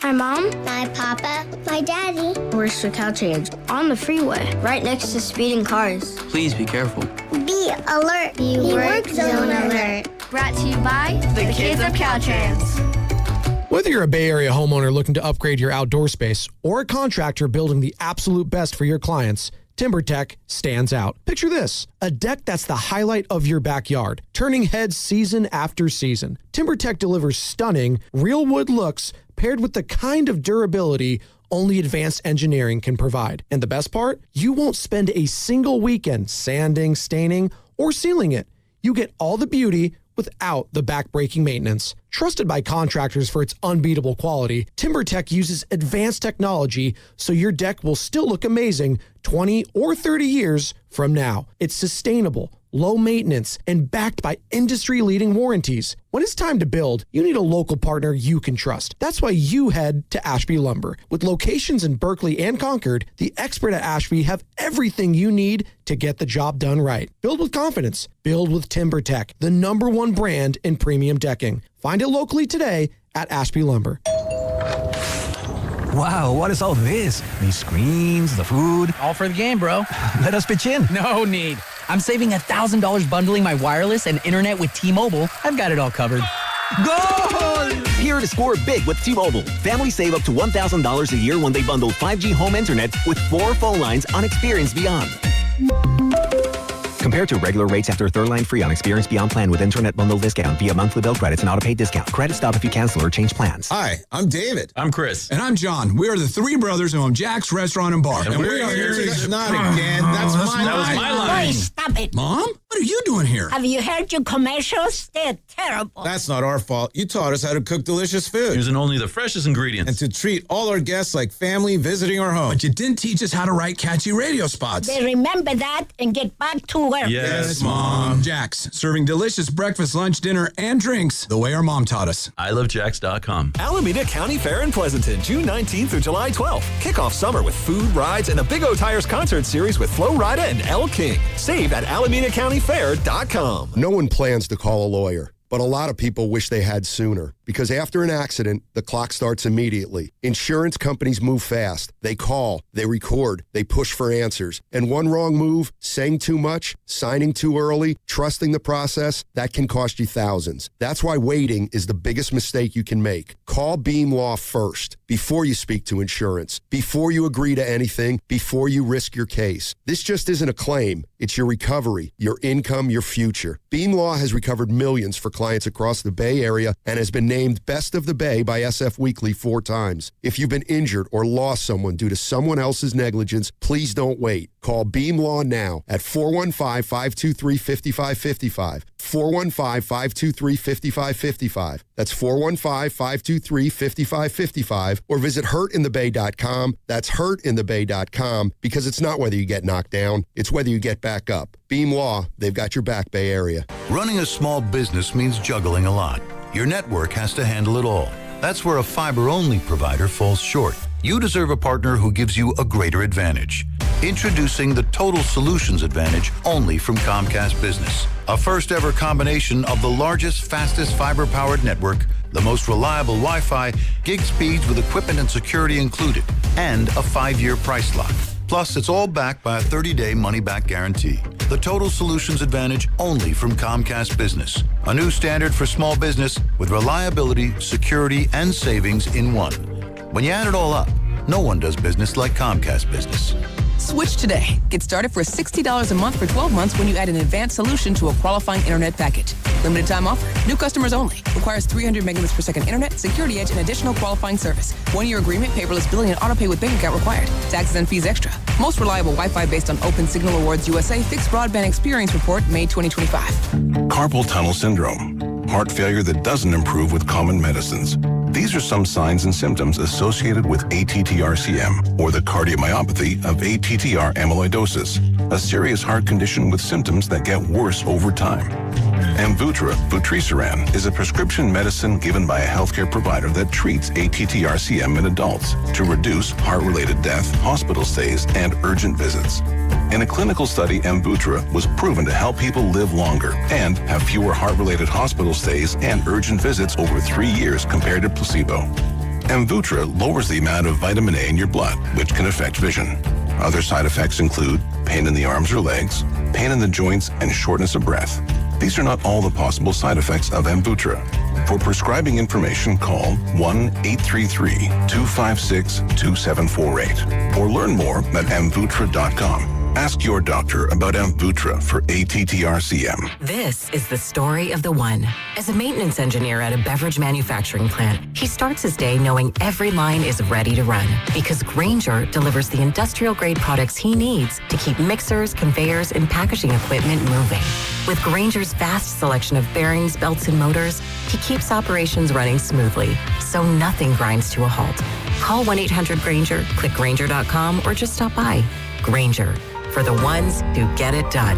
My mom, my papa, my daddy. Where's the Caltrans? On the freeway, right next to speeding cars. Please be careful. Be alert. Be work zone alert. Brought to you by the kids of Caltrans. Whether you're a Bay Area homeowner looking to upgrade your outdoor space or a contractor building the absolute best for your clients, TimberTech stands out. Picture this, a deck that's the highlight of your backyard, turning heads season after season. TimberTech delivers stunning, real wood looks paired with the kind of durability only advanced engineering can provide. And the best part? You won't spend a single weekend sanding, staining, or sealing it. You get all the beauty without the back-breaking maintenance. Trusted by contractors for its unbeatable quality, TimberTech uses advanced technology so your deck will still look amazing 20 or 30 years from now. It's sustainable, low maintenance, and backed by industry-leading warranties. When it's time to build, you need a local partner you can trust. That's why you head to Ashby Lumber. With locations in Berkeley and Concord, the expert at Ashby have everything you need to get the job done right. Build with confidence. Build with TimberTech, the #1 brand in premium decking. Find it locally today at Ashby Lumber. Wow, what is all this? These screens, the food. All for the game, bro. Let us pitch in. No need. I'm saving $1,000 bundling my wireless and internet with T-Mobile. I've got it all covered. Goal! Here to score big with T-Mobile. Families save up to $1,000 a year when they bundle 5G home internet with 4 phone lines on Experience Beyond. Compared to regular rates after third line free on Experience Beyond plan with internet bundle discount via monthly bill credits and auto-pay discount. Credit stop if you cancel or change plans. Hi, I'm David. I'm Chris. And I'm John. We are the 3 brothers who own Jack's Restaurant and Bar. And we are here to... Not again. That's my line. That was my line. Boy, stop it. Mom? What are you doing here? Have you heard your commercials? They're terrible. That's not our fault. You taught us how to cook delicious food. Using only the freshest ingredients. And to treat all our guests like family visiting our home. But you didn't teach us how to write catchy radio spots. They remember that and get back to work. Yes, Mom. Jack's, serving delicious breakfast, lunch, dinner, and drinks the way our mom taught us. ILoveJax.com. Alameda County Fair in Pleasanton, June 19th through July 12th. Kick off summer with food, rides, and the Big O Tires concert series with Flo Rida and Elle King. Save at AlamedaCountyFair.com. No one plans to call a lawyer, but a lot of people wish they had sooner. Because after an accident, the clock starts immediately. Insurance companies move fast. They call, they record, they push for answers. And one wrong move, saying too much, signing too early, trusting the process, that can cost you thousands. That's why waiting is the biggest mistake you can make. Call Beam Law first, before you speak to insurance, before you agree to anything, before you risk your case. This just isn't a claim. It's your recovery, your income, your future. Beam Law has recovered millions for clients across the Bay Area and has been named Best of the Bay by SF Weekly 4 times. If you've been injured or lost someone due to someone else's negligence, please don't wait. Call Beam Law now at 415-523-5555. 415-523-5555. That's 415-523-5555. Or visit hurtinthebay.com. That's hurtinthebay.com, because it's not whether you get knocked down, it's whether you get back up. Beam Law, they've got your back, Bay Area. Running a small business means juggling a lot. Your network has to handle it all. That's where a fiber-only provider falls short. You deserve a partner who gives you a greater advantage. Introducing the Total Solutions Advantage only from Comcast Business. A first-ever combination of the largest, fastest fiber-powered network, the most reliable Wi-Fi, gig speeds with equipment and security included, and a 5-year price lock. Plus, it's all backed by a 30-day money-back guarantee. The Total Solutions Advantage only from Comcast Business. A new standard for small business with reliability, security, and savings in one. When you add it all up, no one does business like Comcast Business. Switch today. Get started for $60 a month for 12 months when you add an advanced solution to a qualifying internet package. Limited time offer. New customers only. Requires 300 megabits per second internet, security edge, and additional qualifying service. 1-year agreement, paperless billing, and autopay with bank account required. Taxes and fees extra. Most reliable Wi-Fi based on Open Signal Awards USA Fixed Broadband Experience Report, May 2025. Carpal tunnel syndrome. Heart failure that doesn't improve with common medicines. These are some signs and symptoms associated with ATTR-CM, or the cardiomyopathy of ATTR amyloidosis, a serious heart condition with symptoms that get worse over time. Amvuttra, vutrisiran, is a prescription medicine given by a healthcare provider that treats ATTR-CM in adults to reduce heart-related death, hospital stays, and urgent visits. In a clinical study, Amvuttra was proven to help people live longer and have fewer heart-related hospital stays and urgent visits over 3 years compared to placebo. Amvuttra lowers the amount of vitamin A in your blood, which can affect vision. Other side effects include pain in the arms or legs, pain in the joints, and shortness of breath. These are not all the possible side effects of Amvuttra. For prescribing information, call 1-833-256-2748 or learn more at amvuttra.com. Ask your doctor about Amvuttra for ATTR-CM. This is the story of the one. As a maintenance engineer at a beverage manufacturing plant, he starts his day knowing every line is ready to run because Grainger delivers the industrial-grade products he needs to keep mixers, conveyors, and packaging equipment moving. With Grainger's vast selection of bearings, belts, and motors, he keeps operations running smoothly, so nothing grinds to a halt. Call 1-800-GRAINGER, click Grainger.com, or just stop by. Grainger, for the ones who get it done.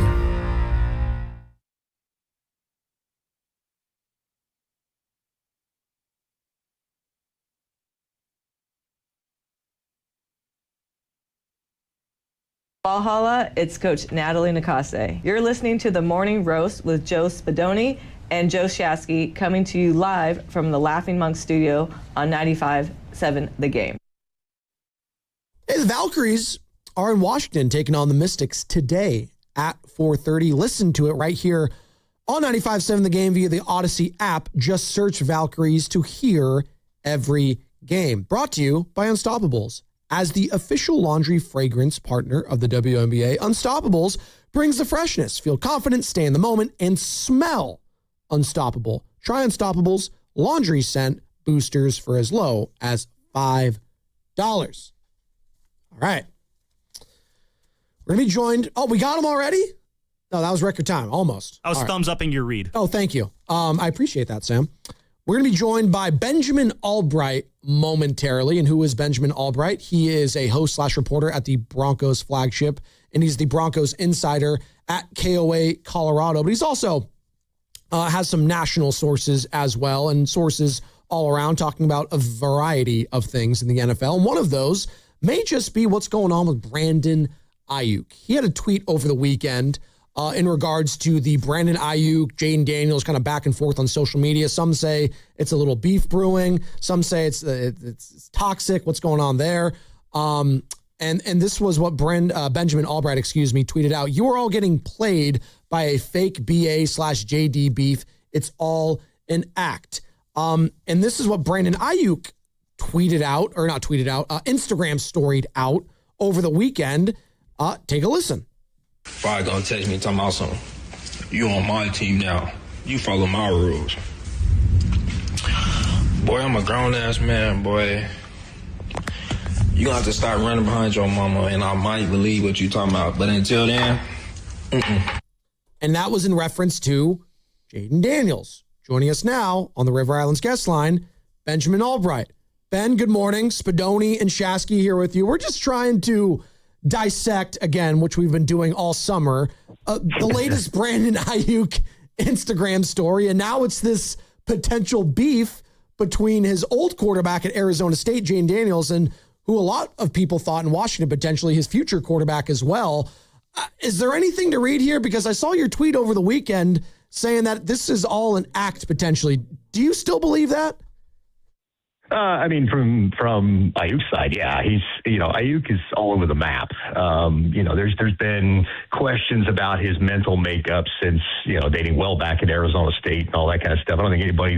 Valhalla, it's Coach Natalie Nakase. You're listening to the Morning Roast with Joe Spadoni and Joe Shasky, coming to you live from the Laughing Monk studio on 95.7 The Game. Hey, the Valkyries are in Washington taking on the Mystics today at 4:30. Listen to it right here on 95.7 The Game via the Odyssey app. Just search Valkyries to hear every game. Brought to you by Unstoppables. As the official laundry fragrance partner of the WNBA, Unstoppables brings the freshness. Feel confident, stay in the moment, and smell unstoppable. Try Unstoppables laundry scent boosters for as low as $5. All right. We're going to be joined. Oh, we got him already? No, that was record time. Almost. I was thumbs upping your read. Oh, thank you. I appreciate that, Sam. We're going to be joined by Benjamin Albright momentarily. And who is Benjamin Albright? He is a host/reporter at the Broncos flagship, and he's the Broncos insider at KOA Colorado. But he's also has some national sources as well, and sources all around talking about a variety of things in the NFL. And one of those may just be what's going on with Brandon Ayuk. He had a tweet over the weekend in regards to the Brandon Ayuk, Jaden Daniels kind of back and forth on social media. Some say it's a little beef brewing. Some say it's toxic. What's going on there? And this was what Benjamin Albright, tweeted out. You are all getting played by a fake BA/JD beef. It's all an act. And this is what Brandon Ayuk Instagram storied out over the weekend. Take a listen. Probably gonna text me talking about something. You on my team now. You follow my rules. Boy, I'm a grown ass man, boy. You gonna have to start running behind your mama, and I might believe what you talking about. But until then, And that was in reference to Jaden Daniels. Joining us now on the River Islands guest line, Benjamin Albright. Ben, good morning. Spadoni and Shasky here with you. We're just trying to dissect, again, which we've been doing all summer, the latest Brandon Ayuk Instagram story. And now it's this potential beef between his old quarterback at Arizona State, Jaden Daniels, and who a lot of people thought in Washington, potentially his future quarterback as well. Is there anything to read here? Because I saw your tweet over the weekend saying that this is all an act potentially. Do you still believe that? I mean, from Ayuk's side, yeah, Ayuk is all over the map. There's been questions about his mental makeup since, dating well back at Arizona State and all that kind of stuff. I don't think anybody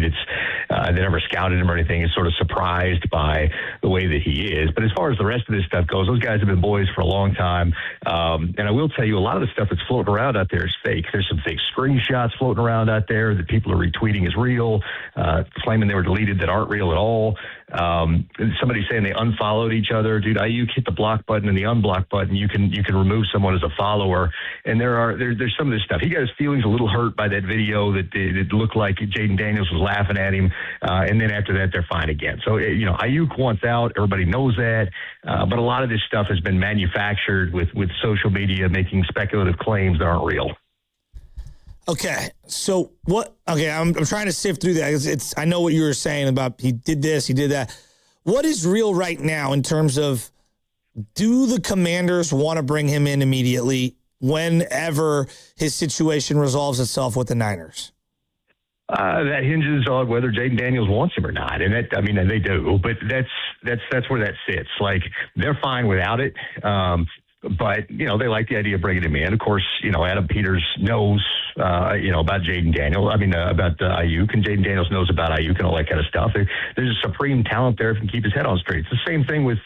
that ever scouted him or anything is sort of surprised by the way that he is. But as far as the rest of this stuff goes, those guys have been boys for a long time. And I will tell you, a lot of the stuff that's floating around out there is fake. There's some fake screenshots floating around out there that people are retweeting as real, claiming they were deleted that aren't real at all. Somebody saying they unfollowed each other. Dude, Ayuk hit the block button and the unblock button. You can remove someone as a follower. And there's some of this stuff. He got his feelings a little hurt by that video that it looked like Jaden Daniels was laughing at him. And then after that, they're fine again. So, Ayuk wants out. Everybody knows that. But a lot of this stuff has been manufactured with social media making speculative claims that aren't real. Okay, so what? Okay, I'm trying to sift through that. I know what you were saying about he did this, he did that. What is real right now in terms of, do the Commanders want to bring him in immediately whenever his situation resolves itself with the Niners? That hinges on whether Jaden Daniels wants him or not, and they do. But that's where that sits. Like, they're fine without it. But, they like the idea of bringing him in. Of course, Adam Peters knows, about Jaden Daniels. About Ayuk, and Jaden Daniels knows about Ayuk and all that kind of stuff. There's a supreme talent there who can keep his head on straight. It's the same thing with,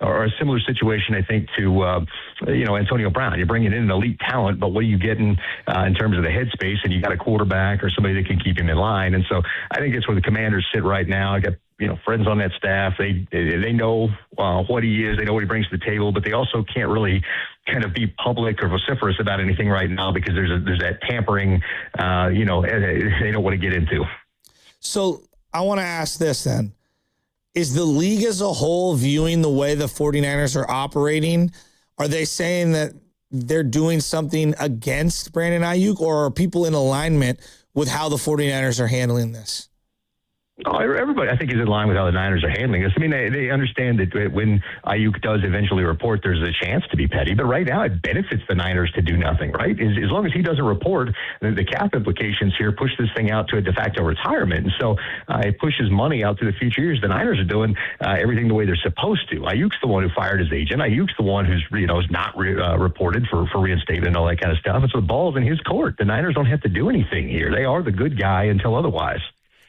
or a similar situation, I think, to, Antonio Brown. You're bringing in an elite talent, but what are you getting in terms of the headspace? And you got a quarterback or somebody that can keep him in line. And so I think that's where the Commanders sit right now. I got friends on that staff. They know what he is. They know what he brings to the table, but they also can't really kind of be public or vociferous about anything right now because there's that tampering, they don't want to get into. So I want to ask this then. Is the league as a whole viewing the way the 49ers are operating? Are they saying that they're doing something against Brandon Ayuk, or are people in alignment with how the 49ers are handling this? Oh, everybody, I think, is in line with how the Niners are handling this. I mean, they understand that when Ayuk does eventually report, there's a chance to be petty. But right now, it benefits the Niners to do nothing, right? As long as he doesn't report, the cap implications here push this thing out to a de facto retirement. And so it pushes money out to the future years. The Niners are doing everything the way they're supposed to. Ayuk's the one who fired his agent. Ayuk's the one who's, is not reported for reinstatement and all that kind of stuff. And so the ball's in his court. The Niners don't have to do anything here. They are the good guy until otherwise.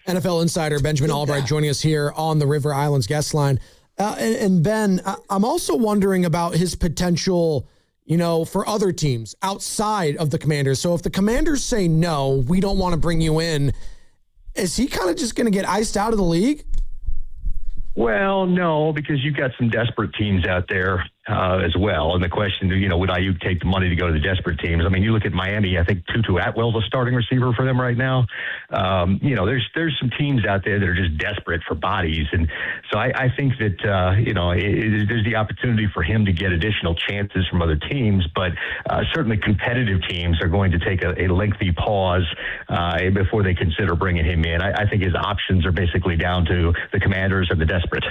NFL insider Benjamin Albright joining us here on the River Islands guest line. And Ben, I'm also wondering about his potential, for other teams outside of the Commanders. So if the Commanders say, no, we don't want to bring you in, is he kind of just going to get iced out of the league? Well, no, because you've got some desperate teams out there as well. And the question, would Ayuk take the money to go to the desperate teams? I mean, you look at Miami, I think Tutu Atwell's a starting receiver for them right now. There's some teams out there that are just desperate for bodies. And so I think that, there's the opportunity for him to get additional chances from other teams. But certainly competitive teams are going to take a lengthy pause before they consider bringing him in. I think his options are basically down to the Commanders and the desperate.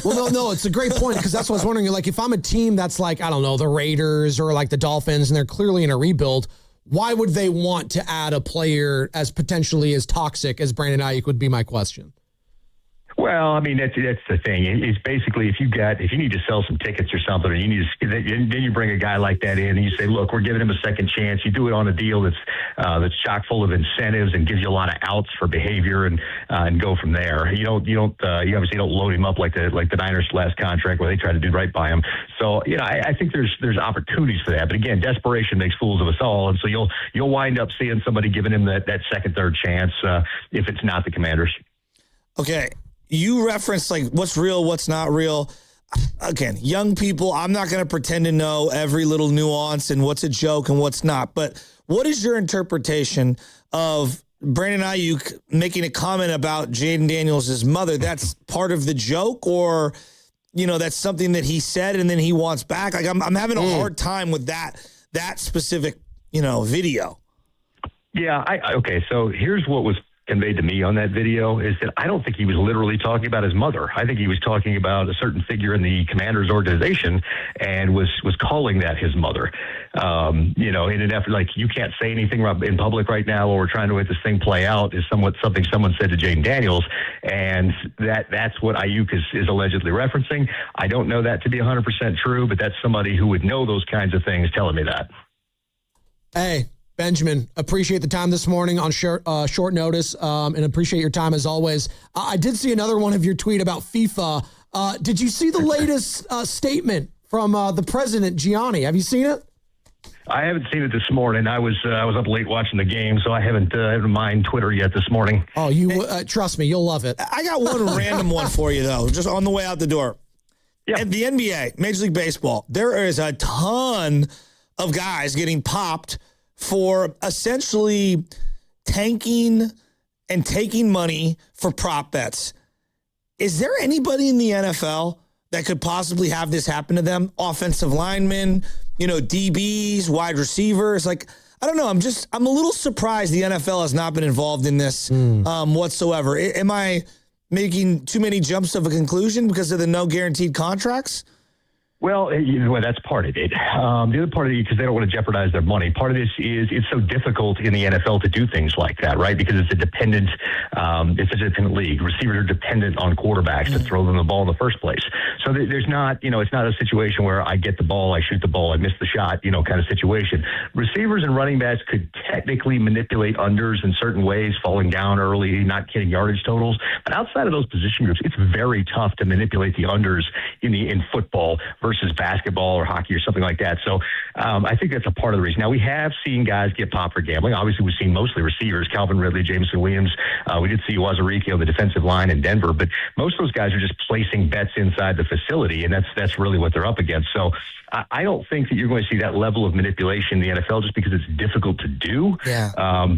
Well, no, it's a great point because that's what I was wondering. Like, if I'm a team that's like, I don't know, the Raiders or like the Dolphins, and they're clearly in a rebuild, why would they want to add a player as potentially as toxic as Brandon Ayuk would be my question. Well, I mean, that's the thing. It's basically if you need to sell some tickets or something, or then you bring a guy like that in and you say, look, we're giving him a second chance. You do it on a deal that's chock full of incentives and gives you a lot of outs for behavior and go from there. You obviously don't load him up like the Niners' last contract where they tried to do right by him. So, I think there's opportunities for that. But again, desperation makes fools of us all. And so you'll wind up seeing somebody giving him that second, third chance if it's not the Commanders. Okay. You referenced like what's real, what's not real. Again, young people, I'm not going to pretend to know every little nuance and what's a joke and what's not. But what is your interpretation of Brandon Ayuk making a comment about Jaden Daniels' mother? That's part of the joke, or that's something that he said and then he wants back. Like I'm having a hard time with that specific video. Yeah. Okay. So here's what was conveyed to me on that video is that I don't think he was literally talking about his mother. I think he was talking about a certain figure in the Commanders organization and was calling that his mother. In an effort, like, you can't say anything in public right now while we're trying to let this thing play out, is something someone said to Jaden Daniels. And that's what Ayuk is allegedly referencing. I don't know that to be 100% true, but that's somebody who would know those kinds of things telling me that. Hey, Benjamin, appreciate the time this morning on short notice, and appreciate your time as always. I did see another one of your tweet about FIFA. Did you see the latest statement from the president, Gianni? Have you seen it? I haven't seen it this morning. I was up late watching the game, so I haven't mined Twitter yet this morning. Oh, you trust me, you'll love it. I got one random one for you though, just on the way out the door. Yeah, the NBA, Major League Baseball. There is a ton of guys getting popped for essentially tanking and taking money for prop bets. Is there anybody in the NFL that could possibly have this happen to them? Offensive linemen, DBs, wide receivers. Like, I don't know. I'm a little surprised the NFL has not been involved in this whatsoever. Am I making too many jumps of a conclusion because of the no guaranteed contracts? Well, that's part of it. The other part of it, because they don't want to jeopardize their money, part of this is it's so difficult in the NFL to do things like that, right? Because it's a dependent league. Receivers are dependent on quarterbacks to throw them the ball in the first place. So there's not, it's not a situation where I get the ball, I shoot the ball, I miss the shot, kind of situation. Receivers and running backs could technically manipulate unders in certain ways, falling down early, not getting yardage totals. But outside of those position groups, it's very tough to manipulate the unders in football versus basketball or hockey or something like that. So I think that's a part of the reason. Now, we have seen guys get popped for gambling. Obviously, we've seen mostly receivers, Calvin Ridley, Jameson Williams. We did see Wazariki on the defensive line in Denver, but most of those guys are just placing bets inside the facility, and that's really what they're up against. So I don't think that you're going to see that level of manipulation in the NFL just because it's difficult to do. Yeah.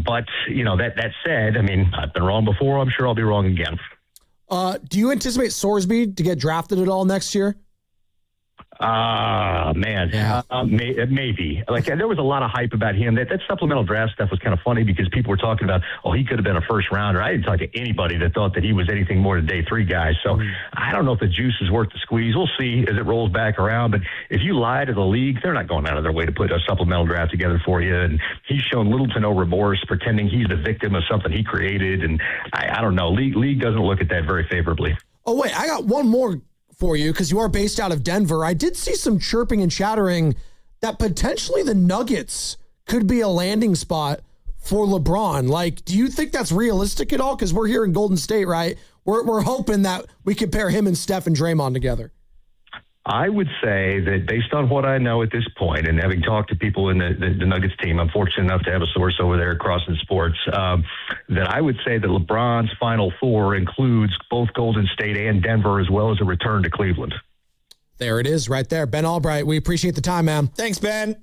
But, that said, I mean, I've been wrong before. I'm sure I'll be wrong again. Do you anticipate Sorsby to get drafted at all next year? Man. Yeah. Maybe. Like, there was a lot of hype about him. That supplemental draft stuff was kind of funny because people were talking about, he could have been a first rounder. I didn't talk to anybody that thought that he was anything more than day 3 guy. So I don't know if the juice is worth the squeeze. We'll see as it rolls back around. But if you lie to the league, they're not going out of their way to put a supplemental draft together for you. And he's shown little to no remorse, pretending he's the victim of something he created. And I don't know. League doesn't look at that very favorably. Oh, wait, I got one more for you because you are based out of Denver. I did see some chirping and chattering that potentially the Nuggets could be a landing spot for LeBron. Like, do you think that's realistic at all? Because we're here in Golden State, right? We're hoping that we could pair him and Steph and Draymond together. I would say that based on what I know at this point, and having talked to people in the Nuggets team, I'm fortunate enough to have a source over there at Crossing Sports, that I would say that LeBron's Final Four includes both Golden State and Denver, as well as a return to Cleveland. There it is right there. Ben Albright, we appreciate the time, man. Thanks, Ben.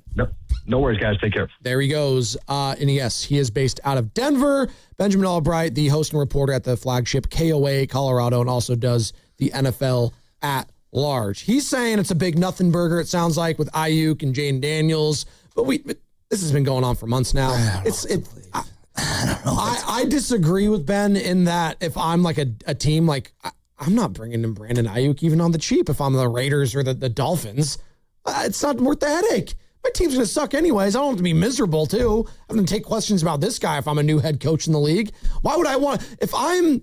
No worries, guys. Take care. There he goes. And yes, he is based out of Denver. Benjamin Albright, the host and reporter at the flagship KOA Colorado, and also does the NFL at large. He's saying it's a big nothing burger, it sounds like, with Ayuk and Jaden Daniels. But this has been going on for months now. I disagree with Ben in that if I'm like a team, like I'm not bringing in Brandon Ayuk even on the cheap if I'm the Raiders or the Dolphins. It's not worth the headache. My team's going to suck anyways. I don't have to be miserable too. I'm going to take questions about this guy if I'm a new head coach in the league. Why would I want, if I'm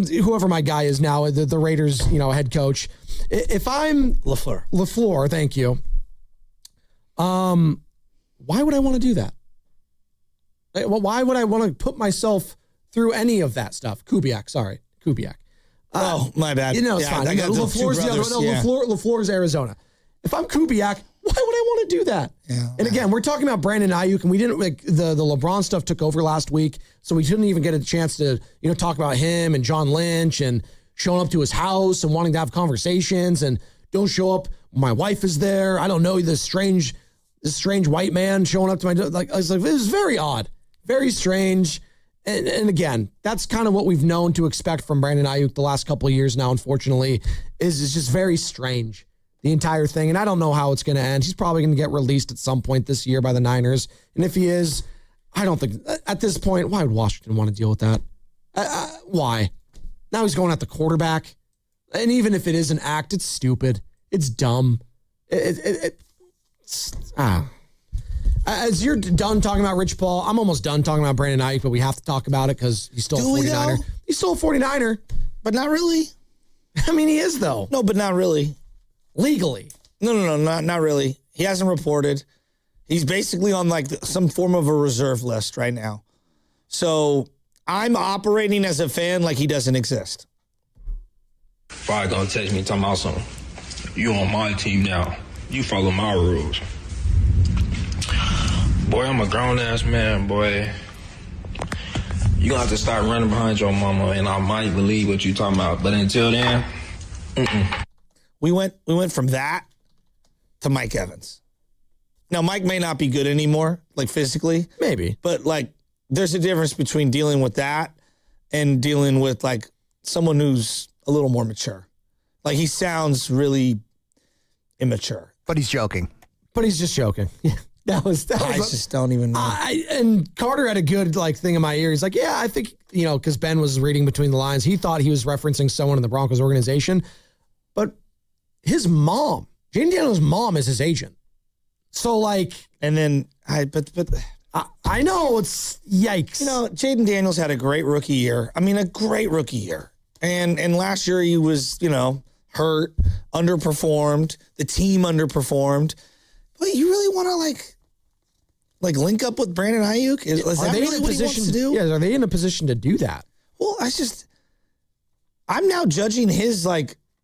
whoever my guy is now, the Raiders, head coach, if I'm LaFleur, thank you. Why would I want to do that? Well, why would I want to put myself through any of that stuff? Kubiak. My bad. It's fine. LaFleur's the other one. LaFleur's Arizona. If I'm Kubiak, why would I want to do that? Yeah. And again, we're talking about Brandon Ayuk, and we didn't the LeBron stuff took over last week, so we didn't even get a chance to talk about him and John Lynch and showing up to his house and wanting to have conversations and don't show up. My wife is there. I don't know this strange white man showing up to my I was like, it was very odd, very strange. And again, that's kind of what we've known to expect from Brandon Ayuk the last couple of years now, unfortunately, is just very strange, the entire thing. And I don't know how it's going to end. He's probably going to get released at some point this year by the Niners. And if he is, I don't think, at this point, why would Washington want to deal with that? Why? Now he's going at the quarterback. And even if it is an act, it's stupid. It's dumb. As you're done talking about Rich Paul, I'm almost done talking about Brandon Ayuk, but we have to talk about it because he's still a 49er. He's still a 49er. But not really. I mean, he is, though. No, but not really. Legally. No, not really. He hasn't reported. He's basically on like some form of a reserve list right now. So I'm operating as a fan like he doesn't exist. Fire gonna text me talking about something. You on my team now. You follow my rules. Boy, I'm a grown-ass man, boy. You gonna have to start running behind your mama, and I might believe what you talking about. But until then, We went from that to Mike Evans. Now, Mike may not be good anymore, like physically. Maybe. But, like, there's a difference between dealing with that and dealing with, like, someone who's a little more mature. Like, he sounds really immature. But he's joking. But he's just joking. Yeah. That was I just don't even know. And Carter had a good thing in my ear. He's like, yeah, I think, because Ben was reading between the lines. He thought he was referencing someone in the Broncos organization. But his mom, Jaden Daniels' mom, is his agent. So and then I know it's yikes. Jaden Daniels had a great rookie year. I mean, a great rookie year. And last year he was, hurt, underperformed. The team underperformed. But you really want to link up with Brandon Ayuk? Is that really what he wants to do? Yeah, are they in a position to do that? Well, I'm now judging his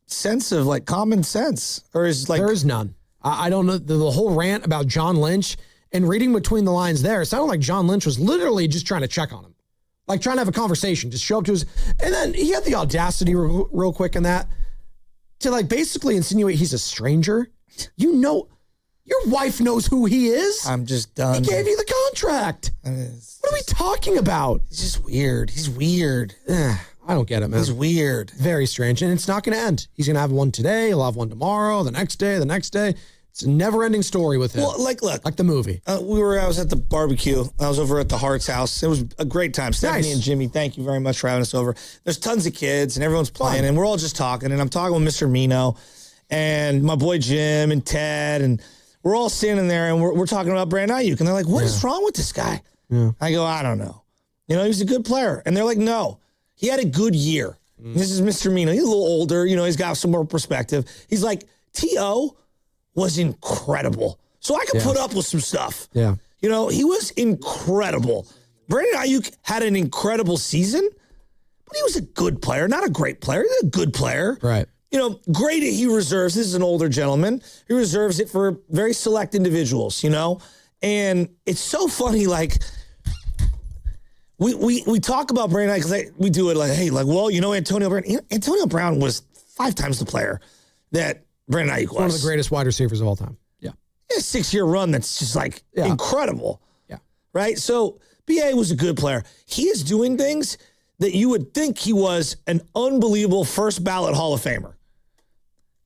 sense of common sense, or is there is none. I don't know the whole rant about John Lynch and reading between the lines there. It sounded like John Lynch was literally just trying to check on him, trying to have a conversation, just show up to his, and then he had the audacity real quick in that to basically insinuate he's a stranger. Your wife knows who he is. I'm just done. He gave you the contract. What are we talking about? He's just weird. He's weird. I don't get it, man. It's weird. Very strange. And it's not going to end. He's going to have one today. He'll have one tomorrow, the next day, the next day. It's a never-ending story with him. Well, like, look. Like the movie. I was at the barbecue. I was over at the Hart's house. It was a great time. Stephanie and Jimmy, thank you very much for having us over. There's tons of kids, and everyone's playing, and we're all just talking. And I'm talking with Mr. Mino and my boy Jim and Ted, and we're all standing there, and we're talking about Brandon Ayuk. And they're like, what is wrong with this guy? Yeah. I go, I don't know. He was a good player. And they're like, no, he had a good year. This is Mr. Mino. He's a little older. He's got some more perspective. He's like, T.O. was incredible. So I could put up with some stuff. Yeah. He was incredible. Brandon Ayuk had an incredible season, but he was a good player, not a great player. He was a good player. Right. Great he reserves. This is an older gentleman. He reserves it for very select individuals, And it's so funny, like, we talk about Brandon Ayuk because we do it like, hey, like, well, Antonio Brown. Antonio Brown was 5 times the player that Brandon Ayuk was. One of the greatest wide receivers of all time. Yeah. A 6-year run that's just like incredible. Yeah. Right? So BA was a good player. He is doing things that you would think he was an unbelievable first ballot Hall of Famer.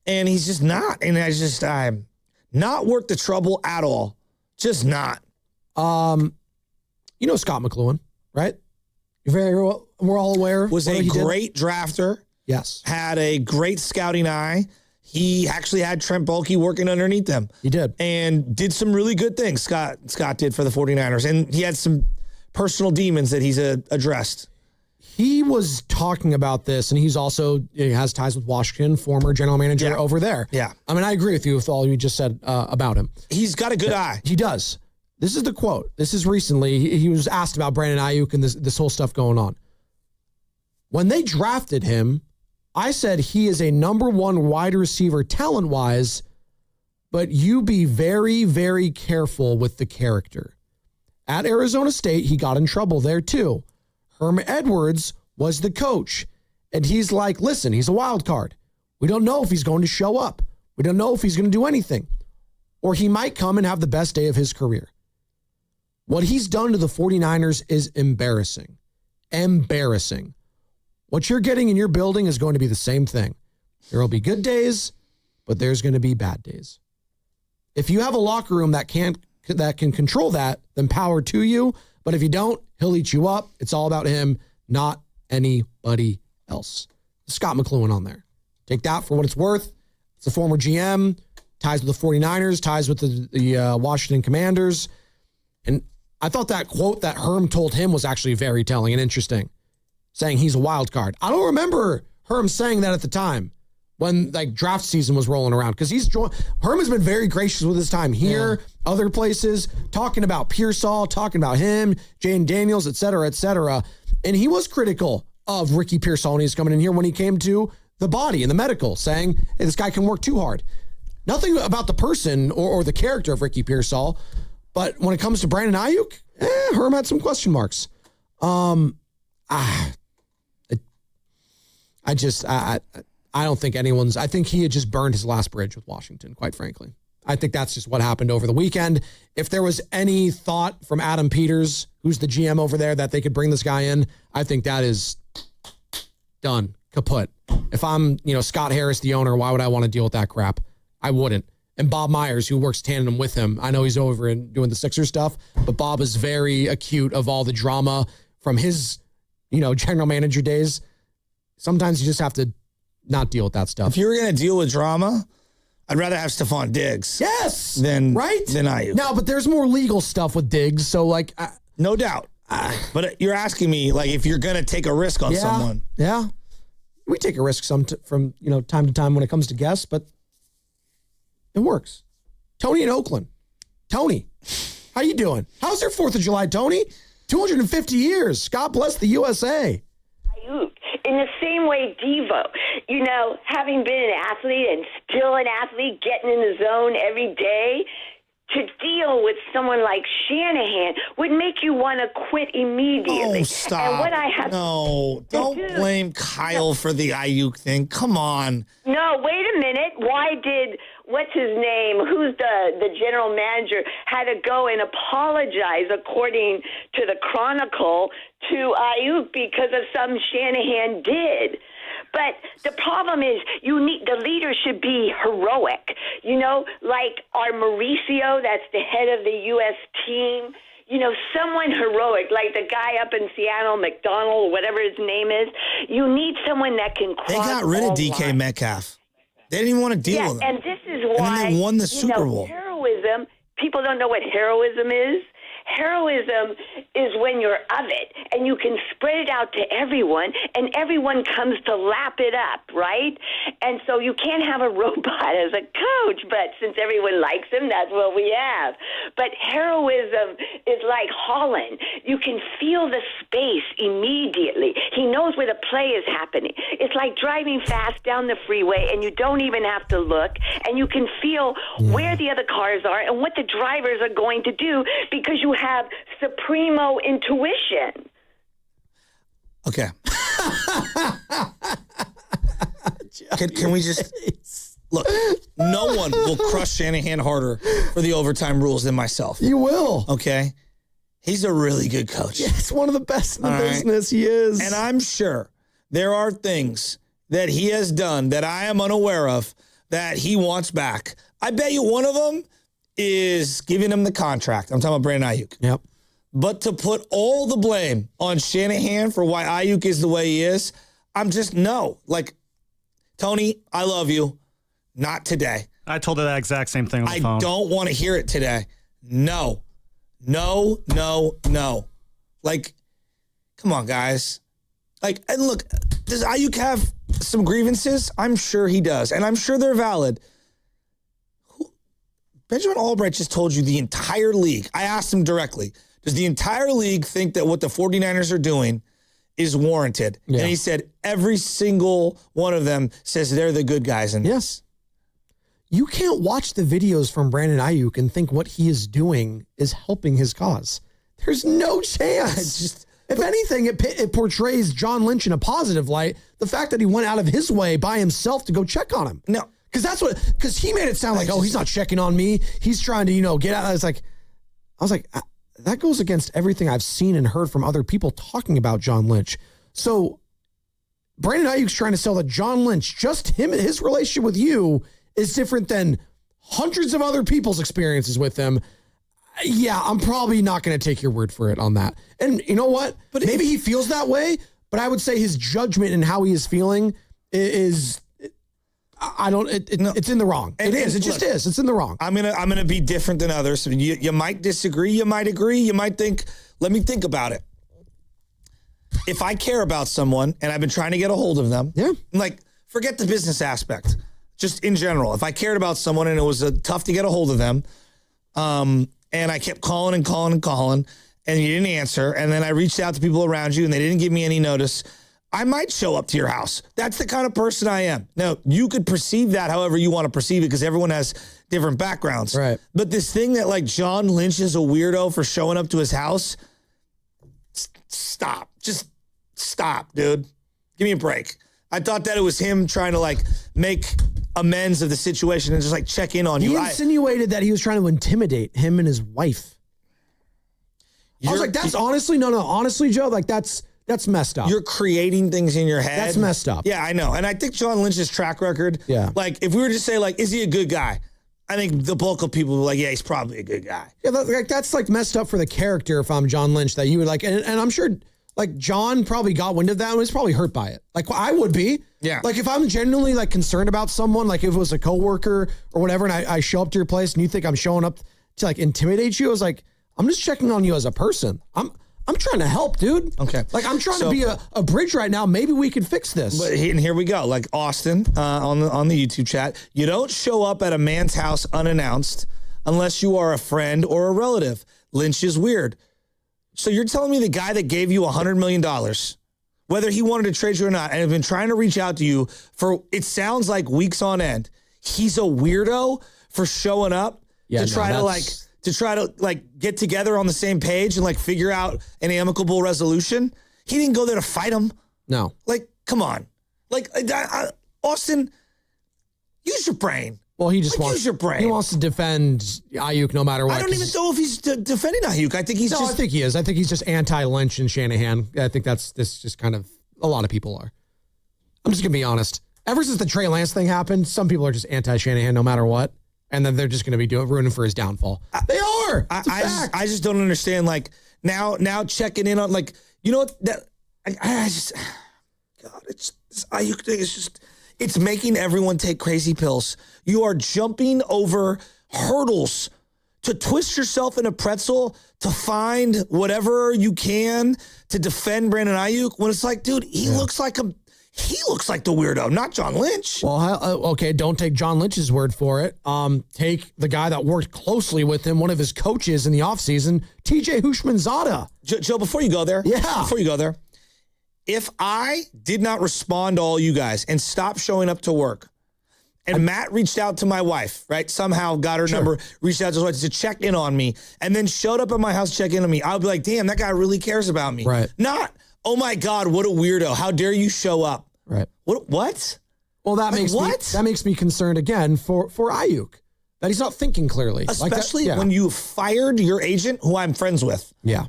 And he's just not. And I'm not worth the trouble at all. Just not. Scott McLuhan, right? We're all aware. Was a great drafter. Yes. Had a great scouting eye. He actually had Trent Baalke working underneath them. He did. And did some really good things, Scott did for the 49ers. And he had some personal demons that he's addressed. He was talking about this, and he has ties with Washington, former general manager over there. Yeah. I mean, I agree with you with all you just said about him. He's got a good eye. He does. This is the quote. This is recently. He was asked about Brandon Ayuk and this whole stuff going on. When they drafted him, I said he is a number 1 wide receiver talent-wise, but you be very, very careful with the character. At Arizona State, he got in trouble there too. Herm Edwards was the coach, and he's like, listen, he's a wild card. We don't know if he's going to show up. We don't know if he's going to do anything. Or he might come and have the best day of his career. What he's done to the 49ers is embarrassing. Embarrassing. What you're getting in your building is going to be the same thing. There will be good days, but there's going to be bad days. If you have a locker room that can control that, then power to you. But if you don't, he'll eat you up. It's all about him, not anybody else. Scott McLuhan on there. Take that for what it's worth. It's a former GM, ties with the 49ers, ties with the Washington Commanders. And I thought that quote that Herm told him was actually very telling and interesting, saying he's a wild card. I don't remember Herm saying that at the time when draft season was rolling around, because Herm has been very gracious with his time here, other places, talking about Pearsall, talking about him, Jane Daniels, et cetera, and he was critical of Ricky Pearsall when he's coming in here when he came to the body and the medical, saying, hey, this guy can work too hard. Nothing about the person or the character of Ricky Pearsall, but when it comes to Brandon Ayuk, Herm had some question marks. I don't think I think he had just burned his last bridge with Washington, quite frankly. I think that's just what happened over the weekend. If there was any thought from Adam Peters, who's the GM over there, that they could bring this guy in, I think that is done, kaput. If I'm, Scott Harris, the owner, why would I want to deal with that crap? I wouldn't. And Bob Myers, who works tandem with him, I know he's over and doing the Sixers stuff, but Bob is very acute of all the drama from his, general manager days. Sometimes you just have to not deal with that stuff. If you were going to deal with drama, I'd rather have Stephon Diggs. Yes. Than Ayuk. No, but there's more legal stuff with Diggs. So no doubt. But you're asking me if you're going to take a risk on someone. Yeah. We take a risk from time to time when it comes to guests, but it works. Tony in Oakland. Tony, how you doing? How's your 4th of July, Tony? 250 years. God bless the USA. In the same way, Devo, having been an athlete and still an athlete, getting in the zone every day, to deal with someone like Shanahan would make you want to quit immediately. Oh, stop. And what I have don't blame Kyle for the Ayuk thing. Come on. No, wait a minute. Why what's his name, who's the general manager, had to go and apologize, according to the Chronicle, to Ayuk because of something Shanahan did. But the problem is the leader should be heroic. You know, like our Mauricio, that's the head of the U.S. team. You know, someone heroic, like the guy up in Seattle, McDonald, whatever his name is. You need someone that can cross. They got rid of DK lines. Metcalf. They didn't even want to deal with him. And this is why, and then they won the Super Bowl. Heroism, people don't know what heroism is. Heroism is when you're of it and you can spread it out to everyone and everyone comes to lap it up, right? And so you can't have a robot as a coach, but since everyone likes him, that's what we have. But heroism is like Holland. You can feel the space immediately. He knows where the play is happening. It's like driving fast down the freeway and you don't even have to look and you can feel where the other cars are and what the drivers are going to do because you have supremo intuition. Okay. Can we just look? No one will crush Shanahan harder for the overtime rules than myself. You will. Okay. He's a really good coach. Yeah, it's one of the best in the business. He is. And I'm sure there are things that he has done that I am unaware of that he wants back. I bet you one of them is giving him the contract. I'm talking about Brandon Ayuk. Yep. But to put all the blame on Shanahan for why Ayuk is the way he is, I'm just, no. Like, Tony, I love you. Not today. I told her that exact same thing on the phone. I don't want to hear it today. No. No. Like, come on, guys. Like, and look, does Ayuk have some grievances? I'm sure he does. And I'm sure they're valid. Benjamin Albright just told you the entire league. I asked him directly, does the entire league think that what the 49ers are doing is warranted? Yeah. And he said every single one of them says they're the good guys in this. You can't watch the videos from Brandon Ayuk and think what he is doing is helping his cause. There's no chance. If anything, it portrays John Lynch in a positive light. The fact that he went out of his way by himself to go check on him. No. Because he made it sound like, he's not checking on me. He's trying to, get out. I was like, that goes against everything I've seen and heard from other people talking about John Lynch. So Brandon Ayuk's trying to sell that John Lynch, just him and his relationship with you is different than hundreds of other people's experiences with him. Yeah, I'm probably not going to take your word for it on that. And you know what? But maybe he feels that way, but I would say his judgment and how he is feeling is... it's in the wrong. It is. It just is. It's in the wrong. I'm gonna be different than others. So you might disagree. You might agree. You might think. Let me think about it. If I care about someone and I've been trying to get a hold of them, like forget the business aspect. Just in general, if I cared about someone and it was tough to get a hold of them, and I kept calling and you didn't answer, and then I reached out to people around you and they didn't give me any notice, I might show up to your house. That's the kind of person I am. Now, you could perceive that however you want to perceive it because everyone has different backgrounds. Right. But this thing that like John Lynch is a weirdo for showing up to his house, stop. Just stop, dude. Give me a break. I thought that it was him trying to like make amends of the situation and just like check in on you. He insinuated that he was trying to intimidate him and his wife. I was like, that's honestly, honestly, Joe, like that's messed up. You're creating things in your head. That's messed up. Yeah, I know. And I think John Lynch's track record, like if we were to say like, is he a good guy? I think the bulk of people were like, yeah, he's probably a good guy. Yeah, that's like messed up for the character if I'm John Lynch that you would like, and I'm sure like John probably got wind of that and was probably hurt by it. Like I would be. Yeah. Like if I'm genuinely like concerned about someone, like if it was a coworker or whatever, and I show up to your place and you think I'm showing up to like intimidate you, I was like, I'm just checking on you as a person. I'm trying to help, dude. Okay. Like, I'm trying to be a bridge right now. Maybe we can fix this. But and here we go. Like Austin on the YouTube chat. You don't show up at a man's house unannounced unless you are a friend or a relative. Lynch is weird. So you're telling me the guy that gave you $100 million, whether he wanted to trade you or not, and has been trying to reach out to you for, it sounds like weeks on end, he's a weirdo for showing up to try to get together on the same page and like figure out an amicable resolution. He didn't go there to fight him. No. Like, come on. Like, Austin, use your brain. Well, he just wants use your brain. He wants to defend Ayuk no matter what. I don't even know if he's defending Ayuk. I think he's I think he is. I think he's just anti-Lynch and Shanahan. I think this just kind of a lot of people are. I'm just gonna be honest. Ever since the Trey Lance thing happened, some people are just anti-Shanahan no matter what, and then they're just gonna be ruining for his downfall. They are. I just don't understand. Like now checking in on you know what that I just God, it's this Ayuk thing is just. It's making everyone take crazy pills. You are jumping over hurdles to twist yourself in a pretzel to find whatever you can to defend Brandon Ayuk. When it's like, dude, he looks like the weirdo, not John Lynch. Well, okay, don't take John Lynch's word for it. Take the guy that worked closely with him, one of his coaches in the offseason, TJ Hushmanzada. Joe, before you go there, if I did not respond to all you guys and stop showing up to work, and Matt reached out to my wife, right? Somehow got her number, reached out to his wife to check in on me, and then showed up at my house to check in on me, I would be like, damn, that guy really cares about me. Right. Not, oh my God, what a weirdo. How dare you show up? Right. What? Well, that makes me concerned again for Ayuk, that he's not thinking clearly. Especially when you fired your agent, who I'm friends with. Yeah.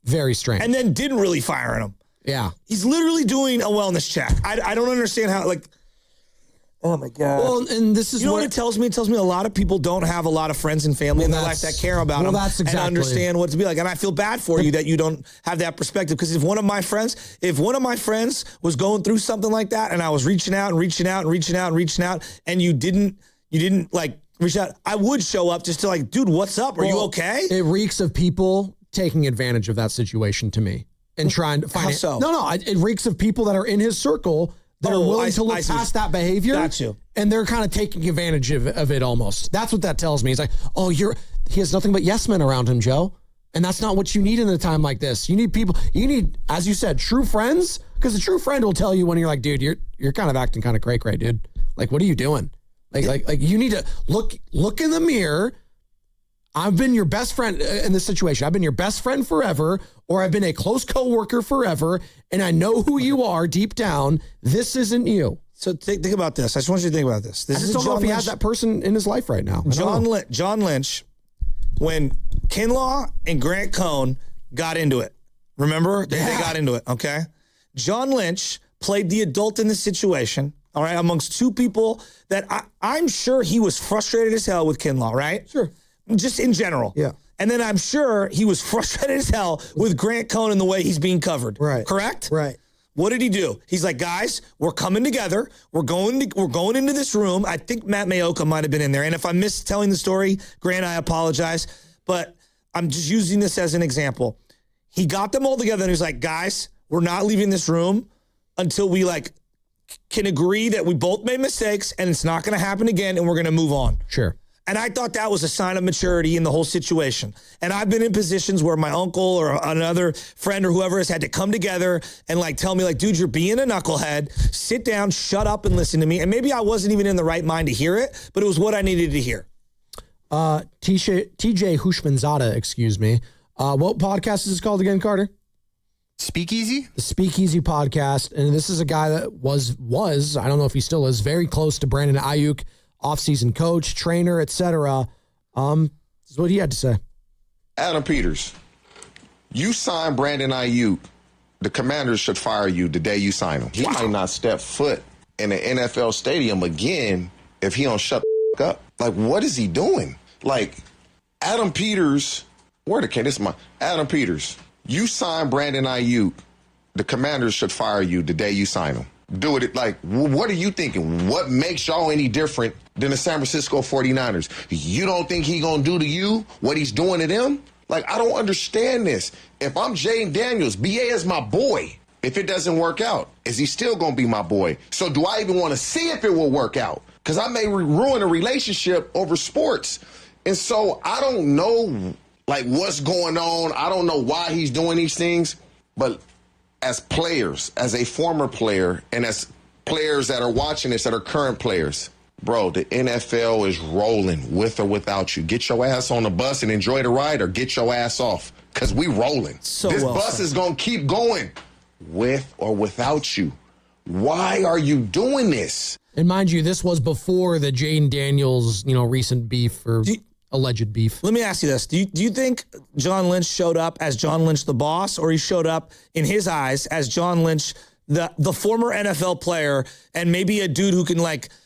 Very strange. And then didn't really fire him. Yeah. He's literally doing a wellness check. I don't understand how, oh my God. Well, and this is what it tells me? It tells me a lot of people don't have a my friends and family in their life that care about them and understand what to be like. And I feel bad for you that you don't have that perspective, because if one of my friends was going through something like that, and I was reaching out, and you didn't reach out, I would show up just to dude, what's up? Are you okay? It reeks of people taking advantage of that situation to me. And trying to find How so? No, it reeks of people that are in his circle that are willing to look past that behavior. Got you. And they're kind of taking advantage of it almost. That's what that tells me. It's like, he has nothing but yes men around him, Joe. And that's not what you need in a time like this. You need, as you said, true friends, because the true friend will tell you when you're like, dude, you're kind of acting kind of cray, dude. Like, what are you doing? Like you need to look in the mirror. I've been your best friend in this situation. I've been your best friend forever, or I've been a close coworker forever, and I know who you are deep down. This isn't you. So think about this. I just want you to think about this. I just don't know if he has that person in his life right now. John Lynch, when Kinlaw and Grant Cohn got into it, remember? They got into it, okay? John Lynch played the adult in the situation, all right, amongst two people that I'm sure he was frustrated as hell with Kinlaw, right? Sure. Just in general. Yeah. And then I'm sure he was frustrated as hell with Grant Cohn and the way he's being covered. Right. Correct? Right. What did he do? He's like, guys, we're coming together. We're going into this room. I think Matt Mayoka might have been in there. And if I missed telling the story, Grant, I apologize. But I'm just using this as an example. He got them all together and he was like, guys, we're not leaving this room until we can agree that we both made mistakes and it's not going to happen again and we're going to move on. Sure. And I thought that was a sign of maturity in the whole situation. And I've been in positions where my uncle or another friend or whoever has had to come together and tell me dude, you're being a knucklehead. Sit down, shut up and listen to me. And maybe I wasn't even in the right mind to hear it, but it was what I needed to hear. TJ Hushmanzada, excuse me. What podcast is this called again, Carter? Speakeasy? The Speakeasy podcast. And this is a guy that was, I don't know if he still is, very close to Brandon Ayuk, offseason coach, trainer, etc. This is what he had to say. Adam Peters, you signed Brandon Ayuk. The Commanders should fire you the day you sign him. He might not step foot in the NFL stadium again if he don't shut the up. What is he doing? Adam Peters, Adam Peters, you signed Brandon Ayuk. The Commanders should fire you the day you sign him. Do it what are you thinking? What makes y'all any different than the San Francisco 49ers? You don't think he gonna do to you what he's doing to them? I don't understand this. If I'm Jaden Daniels, BA is my boy. If it doesn't work out, is he still gonna be my boy? So do I even want to see if it will work out? Because I may ruin a relationship over sports. And so I don't know what's going on. I don't know why he's doing these things, but as players, as a former player, and as players that are watching this that are current players, bro, the NFL is rolling with or without you. Get your ass on the bus and enjoy the ride, or get your ass off, because we rolling. This bus is going to keep going with or without you. Why are you doing this? And mind you, this was before the Jaden Daniels, recent beef or alleged beef. Let me ask you this. Do you think John Lynch showed up as John Lynch the boss, or he showed up in his eyes as John Lynch the former NFL player and maybe a dude who can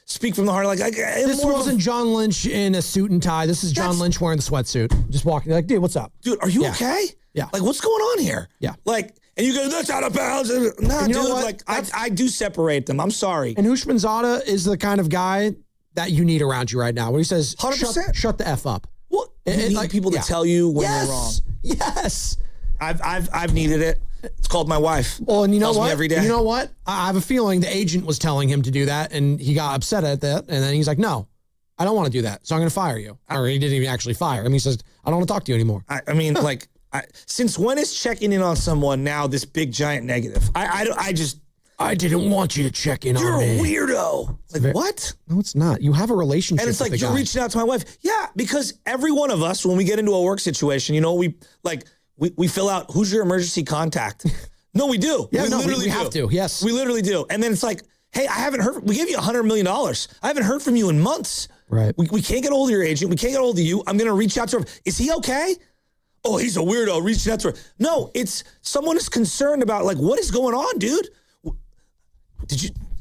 speak from the heart? This wasn't John Lynch in a suit and tie. This is John Lynch wearing the sweatsuit, just walking dude, what's up? Dude, are you okay? Yeah. What's going on here? Yeah. And you go, that's out of bounds. Nah, dude, I do separate them. I'm sorry. And Ushmanzada is the kind of guy that you need around you right now, where he says, 100%. Shut the F up. Well, you need people to tell you when you're wrong. Yes. I've needed it. It's called my wife. Well, and you know Tells me what? every day. You know what? I have a feeling the agent was telling him to do that, and he got upset at that, and then he's like, no, I don't want to do that, so I'm going to fire you. Or he didn't even actually fire him. He says, I don't want to talk to you anymore. Since when is checking in on someone now this big giant negative? I didn't want you to check in on me. You're a weirdo. What? No, it's not. You have a relationship And it's with the you're guy. reaching out to my wife. Yeah, because every one of us, when we get into a work situation, we fill out, who's your emergency contact? No, we do. Yeah, we literally we have to. Yes. We literally do. And then it's hey, I haven't heard, we gave you $100 million. I haven't heard from you in months. Right. We can't get a hold of your agent. We can't get a hold of you. I'm going to reach out to him. Is he okay? Oh, he's a weirdo reaching out to her. No, it's someone is concerned about what is going on, dude?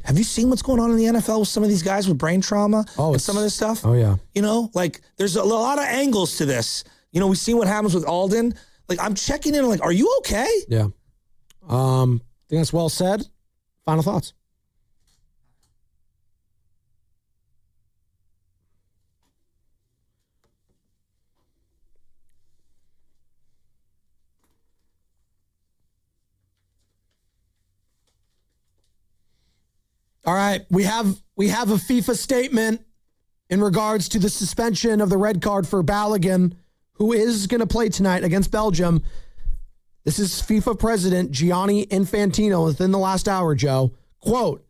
Have you seen what's going on in the NFL with some of these guys with brain trauma and some of this stuff? Oh, yeah. There's a lot of angles to this. We've seen what happens with Alden. I'm checking in, are you okay? Yeah. I think that's well said. Final thoughts. All right, we have a FIFA statement in regards to the suspension of the red card for Balogun, who is going to play tonight against Belgium. This is FIFA President Gianni Infantino within the last hour, Joe. Quote,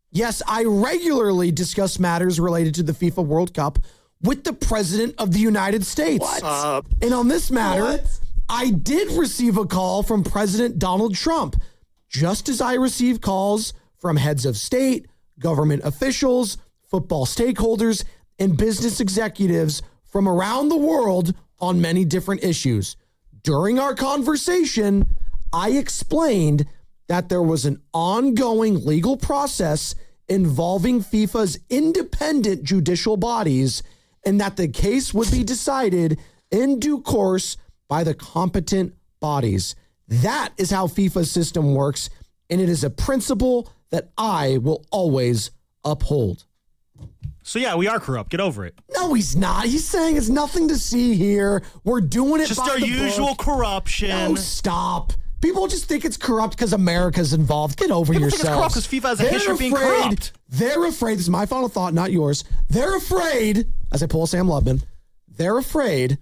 yes, I regularly discuss matters related to the FIFA World Cup with the President of the United States. What? And on this matter, I did receive a call from President Donald Trump, just as I received calls from heads of state, government officials, football stakeholders, and business executives from around the world on many different issues. During our conversation, I explained that there was an ongoing legal process involving FIFA's independent judicial bodies and that the case would be decided in due course by the competent bodies. That is how FIFA's system works, and it is a principle that I will always uphold. So, yeah, we are corrupt. Get over it. No, he's not. He's saying it's nothing to see here. We're doing it just by our the usual book. corruption. No, stop. People just think it's corrupt because America's involved. Get over People yourselves. think it's corrupt because FIFA has a history of being corrupt. They're afraid. This is my final thought, not yours. They're afraid, as I pull Sam Lubman, they're afraid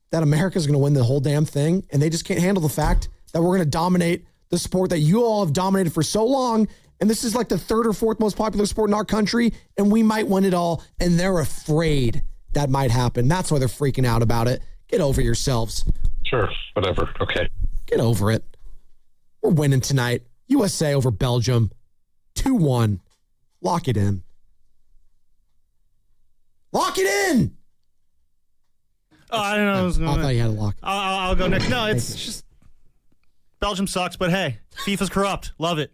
that America's going to win the whole damn thing, and they just can't handle the fact that we're going to dominate the sport that you all have dominated for so long. And this is the third or fourth most popular sport in our country, and we might win it all. And they're afraid that might happen. That's why they're freaking out about it. Get over yourselves. Sure, whatever. Okay. Get over it. We're winning tonight. USA over Belgium. 2-1. Lock it in. Lock it in! Oh, I don't know. I thought you had a lock. I'll go next. No, it's just Belgium sucks, but hey, FIFA's corrupt. Love it.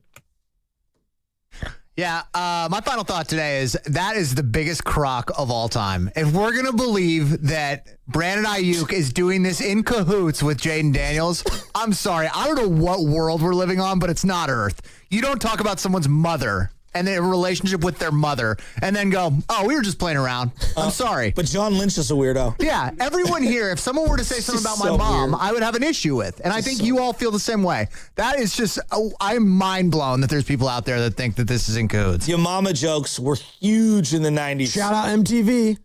Yeah, my final thought today is that is the biggest crock of all time. If we're going to believe that Brandon Ayuk is doing this in cahoots with Jaden Daniels, I'm sorry. I don't know what world we're living on, but it's not Earth. You don't talk about someone's mother and their relationship with their mother and then go, oh, we were just playing around. I'm sorry. But John Lynch is a weirdo. Yeah, everyone here, if someone were to say something about my mom, weird. I would have an issue with. And I think you all feel the same way. That is just, I'm mind blown that there's people out there that think that this is in cahoots. Your mama jokes were huge in the 90s. Shout out MTV.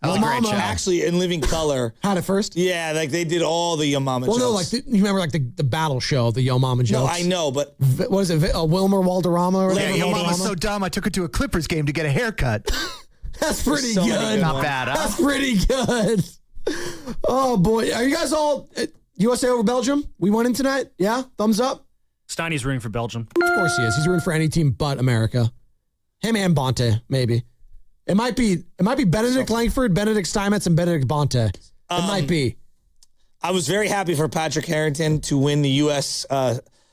That was a great show. Actually, in Living Color. Had it first? Yeah, they did all the Yo Mama jokes. Well, no, you remember the battle show, the Yo Mama jokes? No, I know, but... What is it, Wilmer Valderrama? Or yeah, Yo Mama's so dumb, I took her to a Clippers game to get a haircut. That's pretty good. Not bad, huh? That's pretty good. Oh, boy. Are you guys all USA over Belgium? We won in tonight? Yeah? Thumbs up? Steiny's rooting for Belgium. Of course he is. He's rooting for any team but America. Him and Bonte, maybe. It might be Benedict Langford, Benedict Steinmetz, and Benedict Bonte. It might be. I was very happy for Patrick Harrington to win the U.S.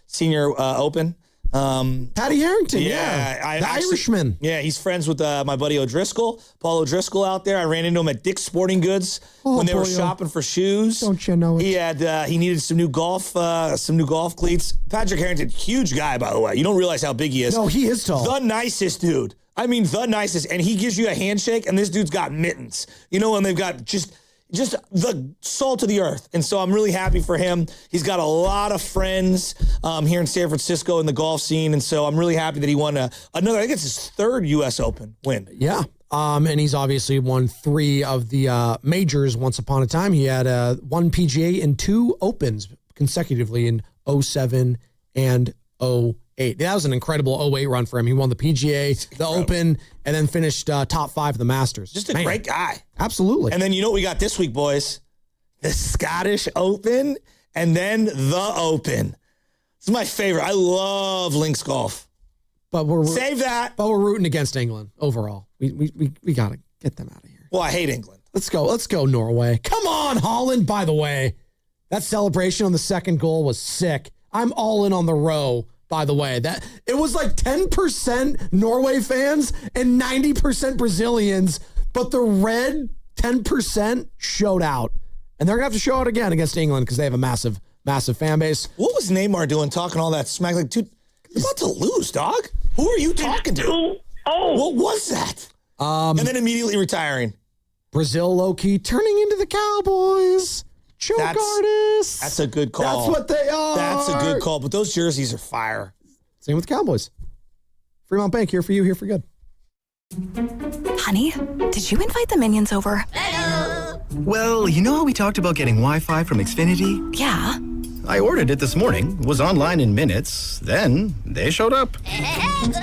Senior Open. Patty Harrington, the Irishman. Yeah, he's friends with my buddy O'Driscoll, Paul O'Driscoll out there. I ran into him at Dick's Sporting Goods when they were shopping for shoes. Don't you know it? He needed some new golf cleats. Patrick Harrington, huge guy, by the way. You don't realize how big he is. No, he is tall. The nicest dude. I mean, the nicest. And he gives you a handshake, and this dude's got mittens. And they've got just the salt of the earth. And so I'm really happy for him. He's got a lot of friends here in San Francisco in the golf scene. And so I'm really happy that he won another, I think it's his third U.S. Open win. Yeah. And he's obviously won 3 of the majors once upon a time. He had 1 PGA and 2 Opens consecutively in 07 and 08. That was an incredible 08 run for him. He won the PGA, the Open, and then finished top 5 of the Masters. Just a great guy. Absolutely. And then you know what we got this week, boys? The Scottish Open and then the Open. This is my favorite. I love links golf. But we're Save that. But we're rooting against England overall. We got to get them out of here. Well, I hate England. Let's go Norway. Come on, Holland, by the way. That celebration on the second goal was sick. I'm all in on the row. By the way, that it was like 10% Norway fans and 90% Brazilians, but the red 10% showed out. And they're going to have to show out again against England because they have a massive, massive fan base. What was Neymar doing talking all that smack? Like, dude, you're about to lose, dog. Who are you talking to? What was that? And then immediately retiring. Brazil low-key turning into the Cowboys. Choke artists. That's a good call. That's what they are. That's a good call. But those jerseys are fire. Same with the Cowboys. Fremont Bank, here for you, here for good. Honey, did you invite the minions over? Well, you know how we talked about getting Wi-Fi from Xfinity? Yeah. I ordered it this morning, was online in minutes, then they showed up.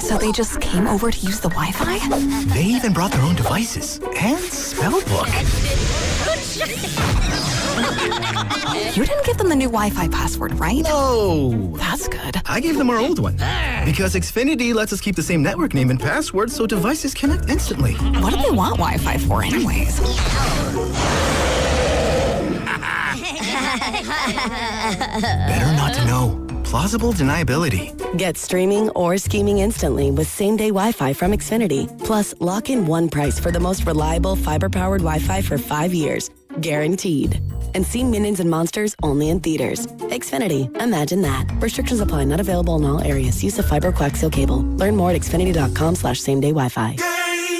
So they just came over to use the Wi-Fi? They even brought their own devices and spell book. You didn't give them the new Wi-Fi password, right? No. That's good. I gave them our old one because Xfinity lets us keep the same network name and password so devices connect instantly. What do they want Wi-Fi for anyways? Better not to know. Plausible deniability. Get streaming or scheming instantly with same-day Wi-Fi from Xfinity. Plus, lock in one price for the most reliable fiber-powered Wi-Fi for 5 years. Guaranteed. And see Minions and Monsters only in theaters. Xfinity. Imagine that. Restrictions apply. Not available in all areas. Use of fiber coaxial cable. Learn more at xfinity.com/same-day Wi-Fi.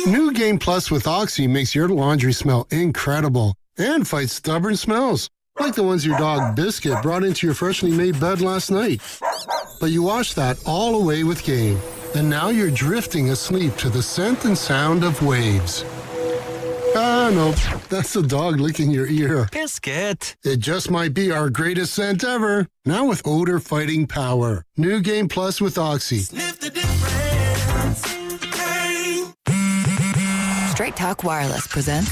New Game Plus with Oxy makes your laundry smell incredible and fights stubborn smells, like the ones your dog Biscuit brought into your freshly made bed last night. But you washed that all away with Game, and now you're drifting asleep to the scent and sound of waves. Ah, no, that's the dog licking your ear. Biscuit. It just might be our greatest scent ever. Now with odor-fighting power. New Game Plus with Oxy. Straight Talk Wireless presents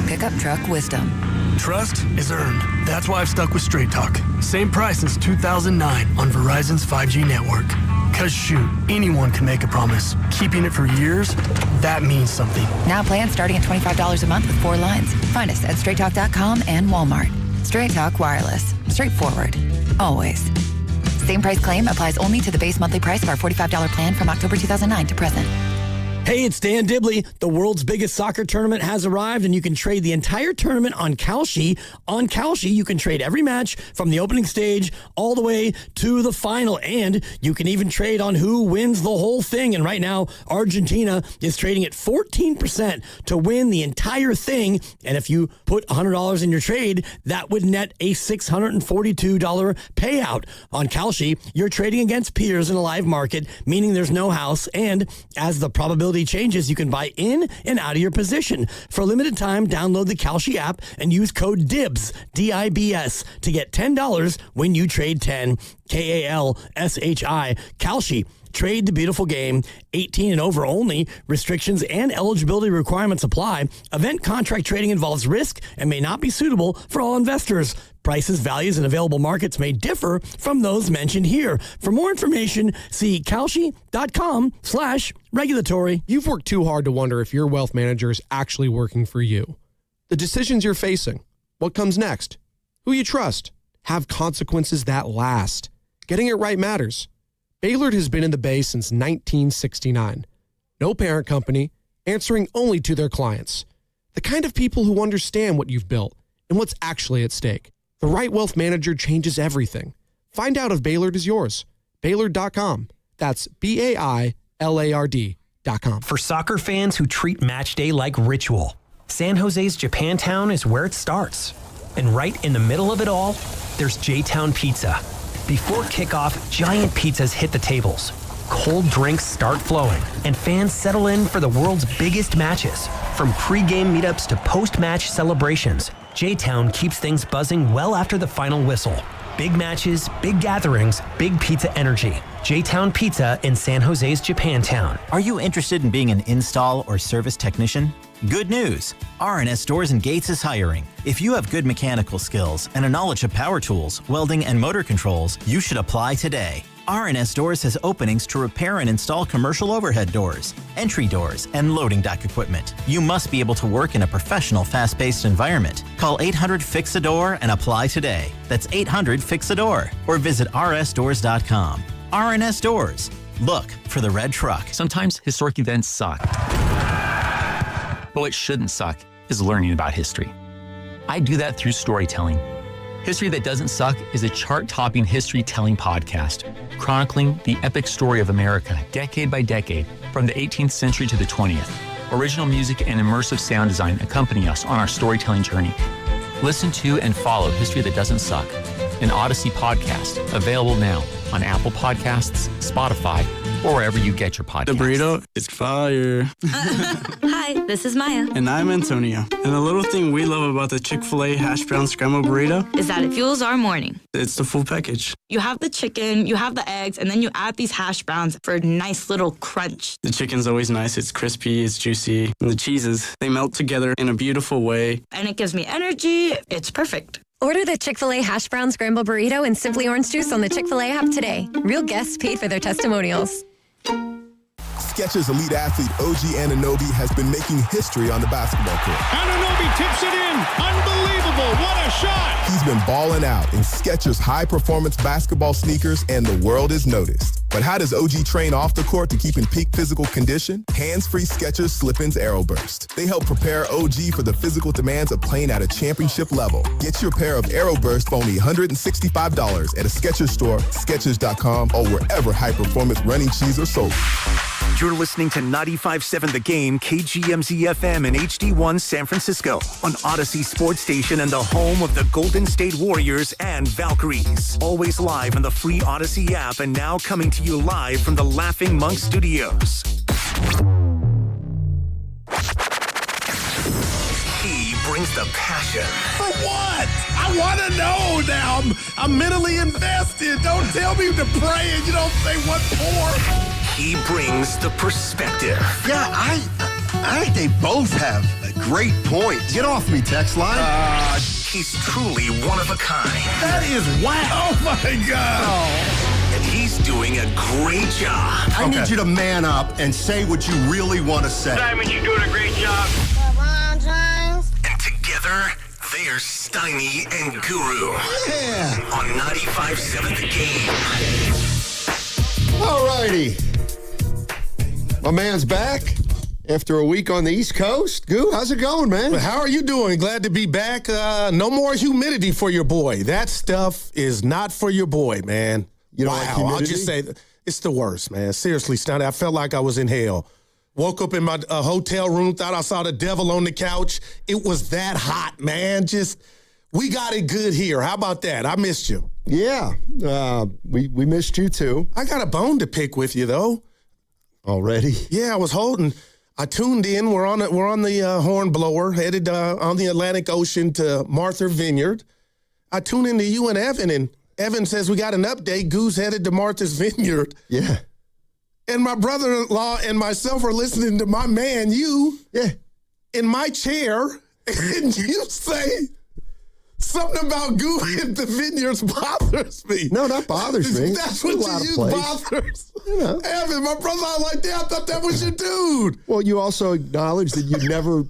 Pickup Truck Wisdom. Trust is earned. That's why I've stuck with Straight Talk. Same price since 2009 on Verizon's 5G network. Cause shoot, anyone can make a promise. Keeping it for years, that means something. Now plans starting at $25 a month with 4 lines. Find us at straighttalk.com and Walmart. Straight Talk Wireless. Straightforward. Always. Same price claim applies only to the base monthly price of our $45 plan from October 2009 to present. Hey, it's Dan Dibley. The world's biggest soccer tournament has arrived, and you can trade the entire tournament on Kalshi. On Kalshi, you can trade every match from the opening stage all the way to the final, and you can even trade on who wins the whole thing. And right now, Argentina is trading at 14% to win the entire thing. And if you put $100 in your trade, that would net a $642 payout. On Kalshi, you're trading against peers in a live market, meaning there's no house, and as the probability changes, you can buy in and out of your position. For a limited time, download the Kalshi app and use code DIBS, D-I-B-S, to get $10 when you trade 10, K-A-L-S-H-I. Kalshi, Trade the beautiful game. 18 and over only. Restrictions and eligibility requirements apply. Event contract trading involves risk and may not be suitable for all investors. Prices, values, and available markets may differ from those mentioned here. For more information, see kalshi.com/regulatory. You've worked too hard to wonder if your wealth manager is actually working for you. The decisions you're facing, what comes next, who you trust, have consequences that last. Getting it right matters. Baylord has been in the Bay since 1969. No parent company, answering only to their clients. The kind of people who understand what you've built and what's actually at stake. The right wealth manager changes everything. Find out if Baylord is yours. Baylord.com. That's BAILARD.com. For soccer fans who treat match day like ritual, San Jose's Japantown is where it starts. And right in the middle of it all, there's J-Town Pizza. Before kickoff, giant pizzas hit the tables. Cold drinks start flowing, and fans settle in for the world's biggest matches. From pre-game meetups to post-match celebrations, J-Town keeps things buzzing well after the final whistle. Big matches, big gatherings, big pizza energy. J-Town Pizza in San Jose's Japantown. Are you interested in being an install or service technician? Good news! R&S Doors and Gates is hiring. If you have good mechanical skills and a knowledge of power tools, welding, and motor controls, you should apply today. R&S Doors has openings to repair and install commercial overhead doors, entry doors, and loading dock equipment. You must be able to work in a professional, fast-paced environment. Call 800-FIX-A-DOOR and apply today. That's 800-FIX-A-DOOR. Or visit rsdoors.com. R&S Doors. Look for the red truck. Sometimes historic events suck. But what shouldn't suck is learning about history. I do that through storytelling. History That Doesn't Suck is a chart-topping history-telling podcast, chronicling the epic story of America, decade by decade, from the 18th century to the 20th. Original music and immersive sound design accompany us on our storytelling journey. Listen to and follow History That Doesn't Suck, an Odyssey podcast, available now on Apple Podcasts, Spotify, or wherever you get your podcasts. The burrito is fire. Hi, this is Maya. And I'm Antonio. And the little thing we love about the Chick-fil-A hash brown scramble burrito is that it fuels our morning. It's the full package. You have the chicken, you have the eggs, and then you add these hash browns for a nice little crunch. The chicken's always nice. It's crispy, it's juicy. And the cheeses, they melt together in a beautiful way. And it gives me energy. It's perfect. Order the Chick-fil-A Hash Brown Scramble Burrito and Simply Orange Juice on the Chick-fil-A app today. Real guests paid for their testimonials. Skechers elite athlete OG Anunoby has been making history on the basketball court. Anunoby tips it in. Unbelievable. What a shot. He's been balling out in Skechers high-performance basketball sneakers, and the world is noticed. But how does OG train off the court to keep in peak physical condition? Hands-free Skechers Slip-ins Aeroburst. They help prepare OG for the physical demands of playing at a championship level. Get your pair of Aeroburst for only $165 at a Skechers store, Skechers.com, or wherever high-performance running shoes are sold. You're listening to 95.7 The Game, KGMZ-FM and HD1 San Francisco on Odyssey Sports Station and the home of the Golden State Warriors and Valkyries. Always live on the free Odyssey app and now coming to you live from the Laughing Monk Studios. He brings the passion. For what? I want to know now. I'm mentally invested. Don't tell me to pray and you don't say what for. He brings the perspective. Yeah, I think they both have a great point. Get off me, text line. He's truly one of a kind. That is wow. Oh, my God. Oh. And he's doing a great job. I need you to man up and say what you really want to say. Diamond, you're doing a great job. Come on, James. And together, they are Steiny and Guru. Yeah. On 95.7 The Game. All righty. My man's back after a week on the East Coast. Goo, how's it going, man? Well, how are you doing? Glad to be back. No more humidity for your boy. That stuff is not for your boy, man. You know, wow, I'll just say it's the worst, man. Seriously, Stunny, I felt like I was in hell. Woke up in my hotel room, thought I saw the devil on the couch. It was that hot, man. Just, we got it good here. How about that? I missed you. Yeah, we missed you too. I got a bone to pick with you, though. Already? Yeah, I tuned in. We're on the Hornblower, headed on the Atlantic Ocean to Martha Vineyard. I tune into you and Evan says we got an update. Goose headed to Martha's Vineyard. Yeah. and my brother-in-law and myself are listening to my man, you, in my chair, and you say something about Goo at the Vineyards bothers me. No, that bothers me. That's what you use, bothers. You know. Evan, my brother, I like that. I thought that was your dude. Well, you also acknowledge that you've never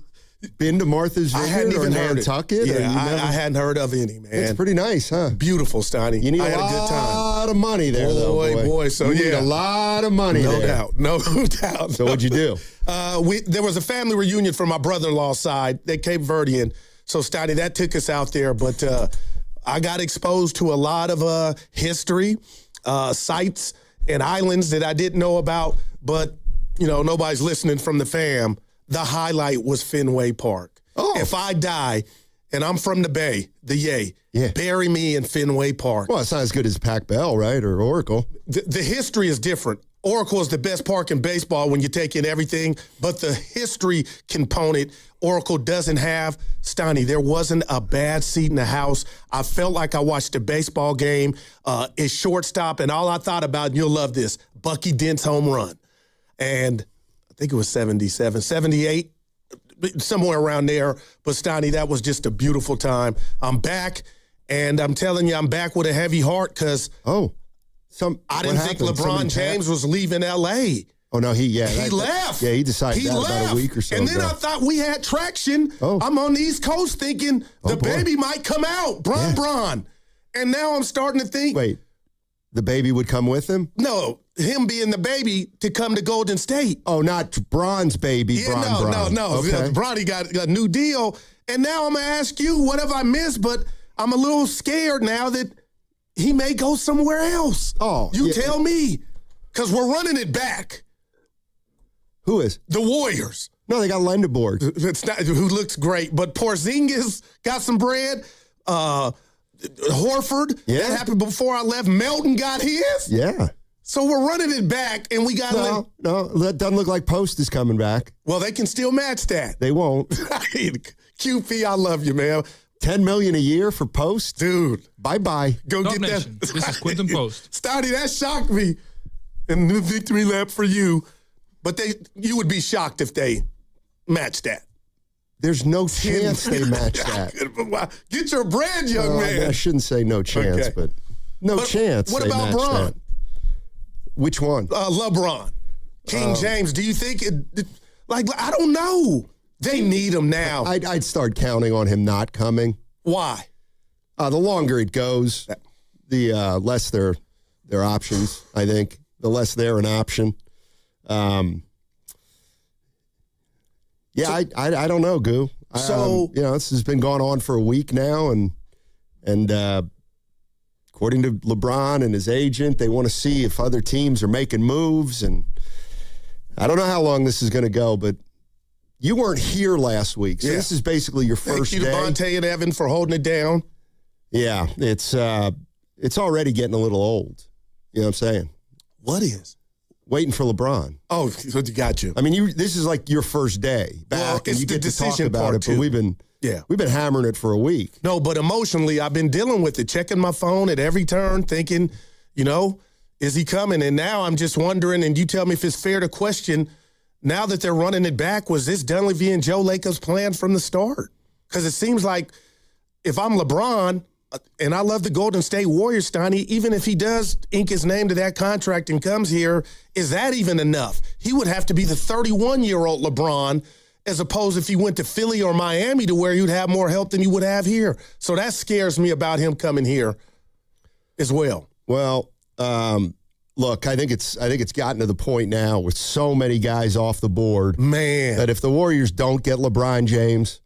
been to Martha's Vineyard or Nantucket? Yeah, I hadn't heard of any, man. It's pretty nice, huh? Beautiful, Steiny. You need I a had a good time. lot of money there, boy. So, you need a lot of money no there. doubt. No doubt. So what'd you do? There was a family reunion from my brother-in-law's side. They Cape Verdean. So, Steiny, that took us out there. But I got exposed to a lot of history, sites, and islands that I didn't know about. But, nobody's listening from the fam. The highlight was Fenway Park. Oh. If I die, and I'm from the Bay, bury me in Fenway Park. Well, it's not as good as Pac Bell, right, or Oracle. The history is different. Oracle is the best park in baseball when you take in everything, but the history component Oracle doesn't have. Steiny, there wasn't a bad seat in the house. I felt like I watched a baseball game. It's shortstop, and all I thought about, and you'll love this, Bucky Dent's home run. And I think it was 77, 78, somewhere around there. But, Steiny, that was just a beautiful time. I'm back, and I'm telling you, I'm back with a heavy heart because I didn't think LeBron James was leaving L.A. Oh, no, he left. Yeah, he decided that about a week or so and then ago. I thought we had traction. Oh. I'm on the East Coast thinking the baby might come out, Bron. And now I'm starting to think. Wait, the baby would come with him? No, him being the baby to come to Golden State. Oh, not Bron's baby, Yeah, no. Okay. Bronny got a new deal. And now I'm going to ask you, what have I missed? But I'm a little scared now that he may go somewhere else. Oh, you tell me, because we're running it back. Who is? The Warriors. No, they got Lendeborg. It's not, who looks great, but Porzingis got some bread. Horford, that happened before I left. Melton got his. Yeah. So we're running it back, and we got No, that doesn't look like Post is coming back. Well, they can still match that. They won't. QP, I love you, man. $10 million a year for Post? Dude. Bye-bye. Go Dub get Nation. that. This is Quentin Post. Stoddy, that shocked me. And the victory lap for you. But you would be shocked if they matched that. There's no chance they match that. Get your bread, young man. I shouldn't say no chance, but chance. What about Bron? That. Which one? LeBron. King James. Do you think I don't know. They need him now. I'd start counting on him not coming. Why? The longer it goes, the less their options, I think. The less they're an option. I don't know, Goo. So this has been going on for a week now, and according to LeBron and his agent, they want to see if other teams are making moves, and I don't know how long this is going to go, but you weren't here last week, so this is basically your first day. Thank you to Devontae and Evan for holding it down. Yeah, it's already getting a little old. You know what I'm saying? What is? Waiting for LeBron. Oh, so you got you. I mean, this is like your first day back, and you get to talk about it, but we've been hammering it for a week. No, but emotionally, I've been dealing with it, checking my phone at every turn, thinking, is he coming? And now I'm just wondering, and you tell me if it's fair to question, now that they're running it back, was this Dunleavy and Joe Lacob's plan from the start? Because it seems like if I'm LeBron, and I love the Golden State Warriors, Steiny, even if he does ink his name to that contract and comes here, is that even enough? He would have to be the 31-year-old LeBron as opposed if he went to Philly or Miami to where you'd have more help than you would have here. So that scares me about him coming here as well. Well, look, I think it's gotten to the point now with so many guys off the board, man, that if the Warriors don't get LeBron James,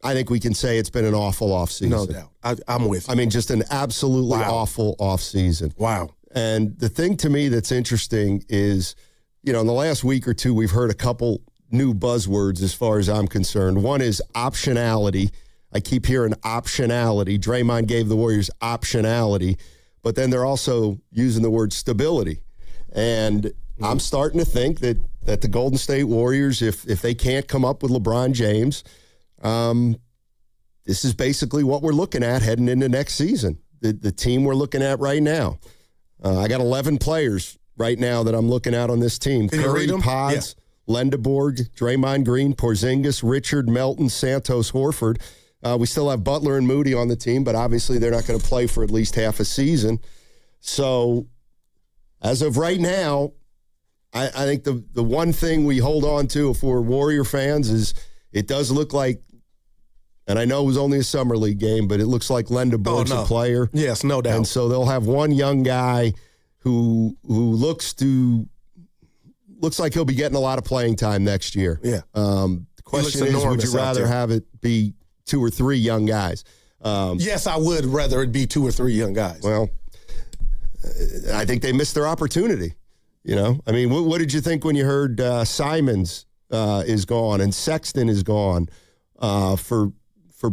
I think we can say it's been an awful offseason. No doubt. I'm with you. I mean, just an absolutely awful offseason. Wow. And the thing to me that's interesting is, in the last week or two, we've heard a couple new buzzwords as far as I'm concerned. One is optionality. I keep hearing optionality. Draymond gave the Warriors optionality, but then they're also using the word stability. And I'm starting to think that the Golden State Warriors, if they can't come up with LeBron James, this is basically what we're looking at heading into next season. The team we're looking at right now. I got 11 players right now that I'm looking at on this team. Can you Curry, read them? Pods, Lendeborg, Draymond Green, Porzingis, Richard, Melton, Santos, Horford. We still have Butler and Moody on the team, but obviously they're not going to play for at least half a season. So as of right now, I think the one thing we hold on to if we're Warrior fans is it does look like, and I know it was only a summer league game, but it looks like Lendeborg's a player. Yes, no doubt. And so they'll have one young guy who looks like he'll be getting a lot of playing time next year. Yeah. The question is, would you rather have it be 2 or 3 young guys? Yes, I would rather it be 2 or 3 young guys. Well, I think they missed their opportunity. You know, I mean, what did you think when you heard Simons is gone and Sexton is gone for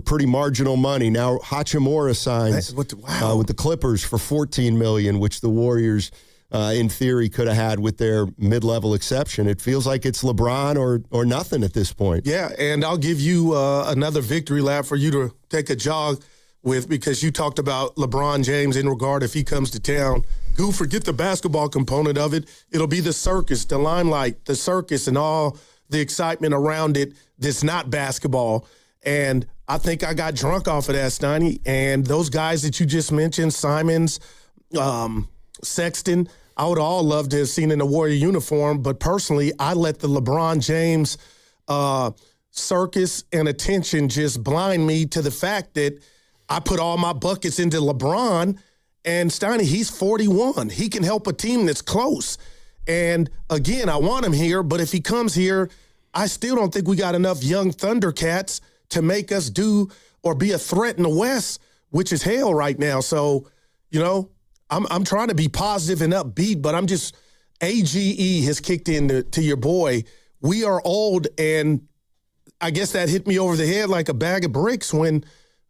pretty marginal money? Now Hachimura signs with the Clippers for $14 million, which the Warriors, in theory, could have had with their mid-level exception. It feels like it's LeBron or nothing at this point. Yeah, and I'll give you another victory lap for you to take a jog with, because you talked about LeBron James in regard if he comes to town. Go forget the basketball component of it. It'll be the circus, the limelight, the circus, and all the excitement around it that's not basketball. And I think I got drunk off of that, Steiny. And those guys that you just mentioned, Simons, Sexton, I would all love to have seen in a Warrior uniform. But personally, I let the LeBron James circus and attention just blind me to the fact that I put all my buckets into LeBron. And Steiny, he's 41. He can help a team that's close. And again, I want him here, but if he comes here, I still don't think we got enough young Thundercats to make us do or be a threat in the West, which is hell right now. So, you know, I'm trying to be positive and upbeat, but I'm just, AGE has kicked in to your boy. We are old, and I guess that hit me over the head like a bag of bricks when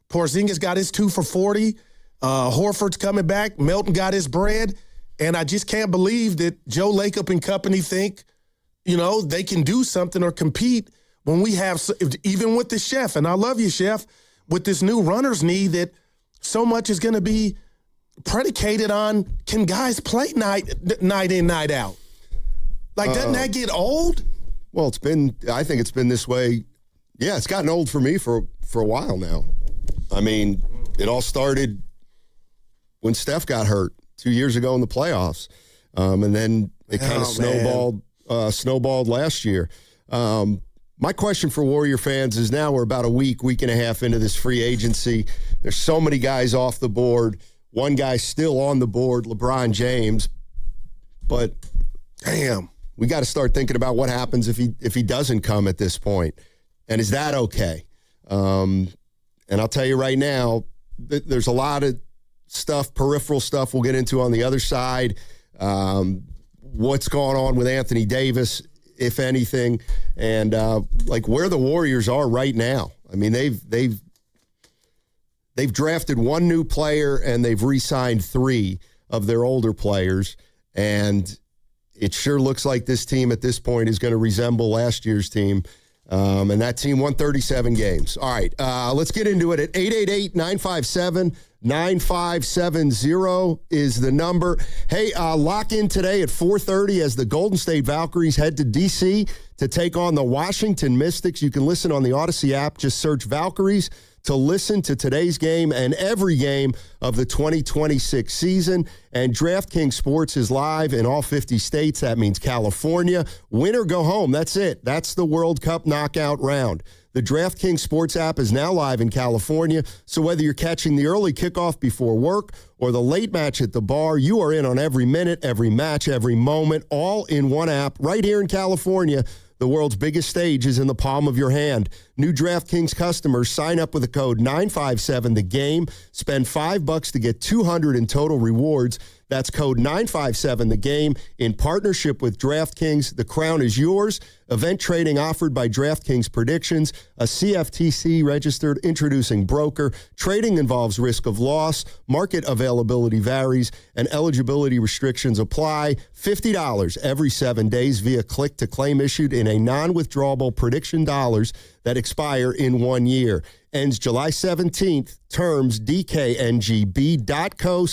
Porzingis got his 2 for 40. Horford's coming back. Melton got his bread. And I just can't believe that Joe Lacob and company think, you know, they can do something or compete when we have, even with the Chef, and I love you, Chef, with this new runner's knee, that so much is going to be predicated on, can guys play night in, night out? Like, doesn't that get old? Well, I think it's been this way. Yeah, it's gotten old for me for a while now. I mean, it all started when Steph got hurt 2 years ago in the playoffs. And then it kind of snowballed last year. My question for Warrior fans is, now we're about a week and a half into this free agency. There's so many guys off the board. One guy still on the board, LeBron James. But damn, we got to start thinking about what happens if he doesn't come at this point. And is that okay? And I'll tell you right now, there's a lot of stuff, peripheral stuff we'll get into on the other side. What's going on with Anthony Davis, if anything, and like where the Warriors are right now. I mean, they've drafted 1 new player and they've re-signed 3 of their older players, and it sure looks like this team at this point is going to resemble last year's team. And that team won 37 games. All right, let's get into it at 888-957-9570 is the number. Hey, lock in today at 4:30 as the Golden State Valkyries head to D.C. to take on the Washington Mystics. You can listen on the Odyssey app. Just search Valkyries to listen to today's game and every game of the 2026 season. And DraftKings Sports is live in all 50 states. That means California. Win or go home. That's it. That's the World Cup knockout round. The DraftKings Sports app is now live in California, so whether you're catching the early kickoff before work or the late match at the bar, you are in on every minute, every match, every moment, all in one app right here in California. The world's biggest stage is in the palm of your hand. New DraftKings customers sign up with the code 957THEGAME. Spend $5 to get $200 in total rewards. That's code 957THEGAME in partnership with DraftKings. The crown is yours. Event trading offered by DraftKings Predictions, a CFTC registered introducing broker. Trading involves risk of loss. Market availability varies and eligibility restrictions apply. $50 every 7 days via click to claim issued in a non-withdrawable prediction dollars that expire in 1 year. Ends July 17th. Terms DKNGB.co/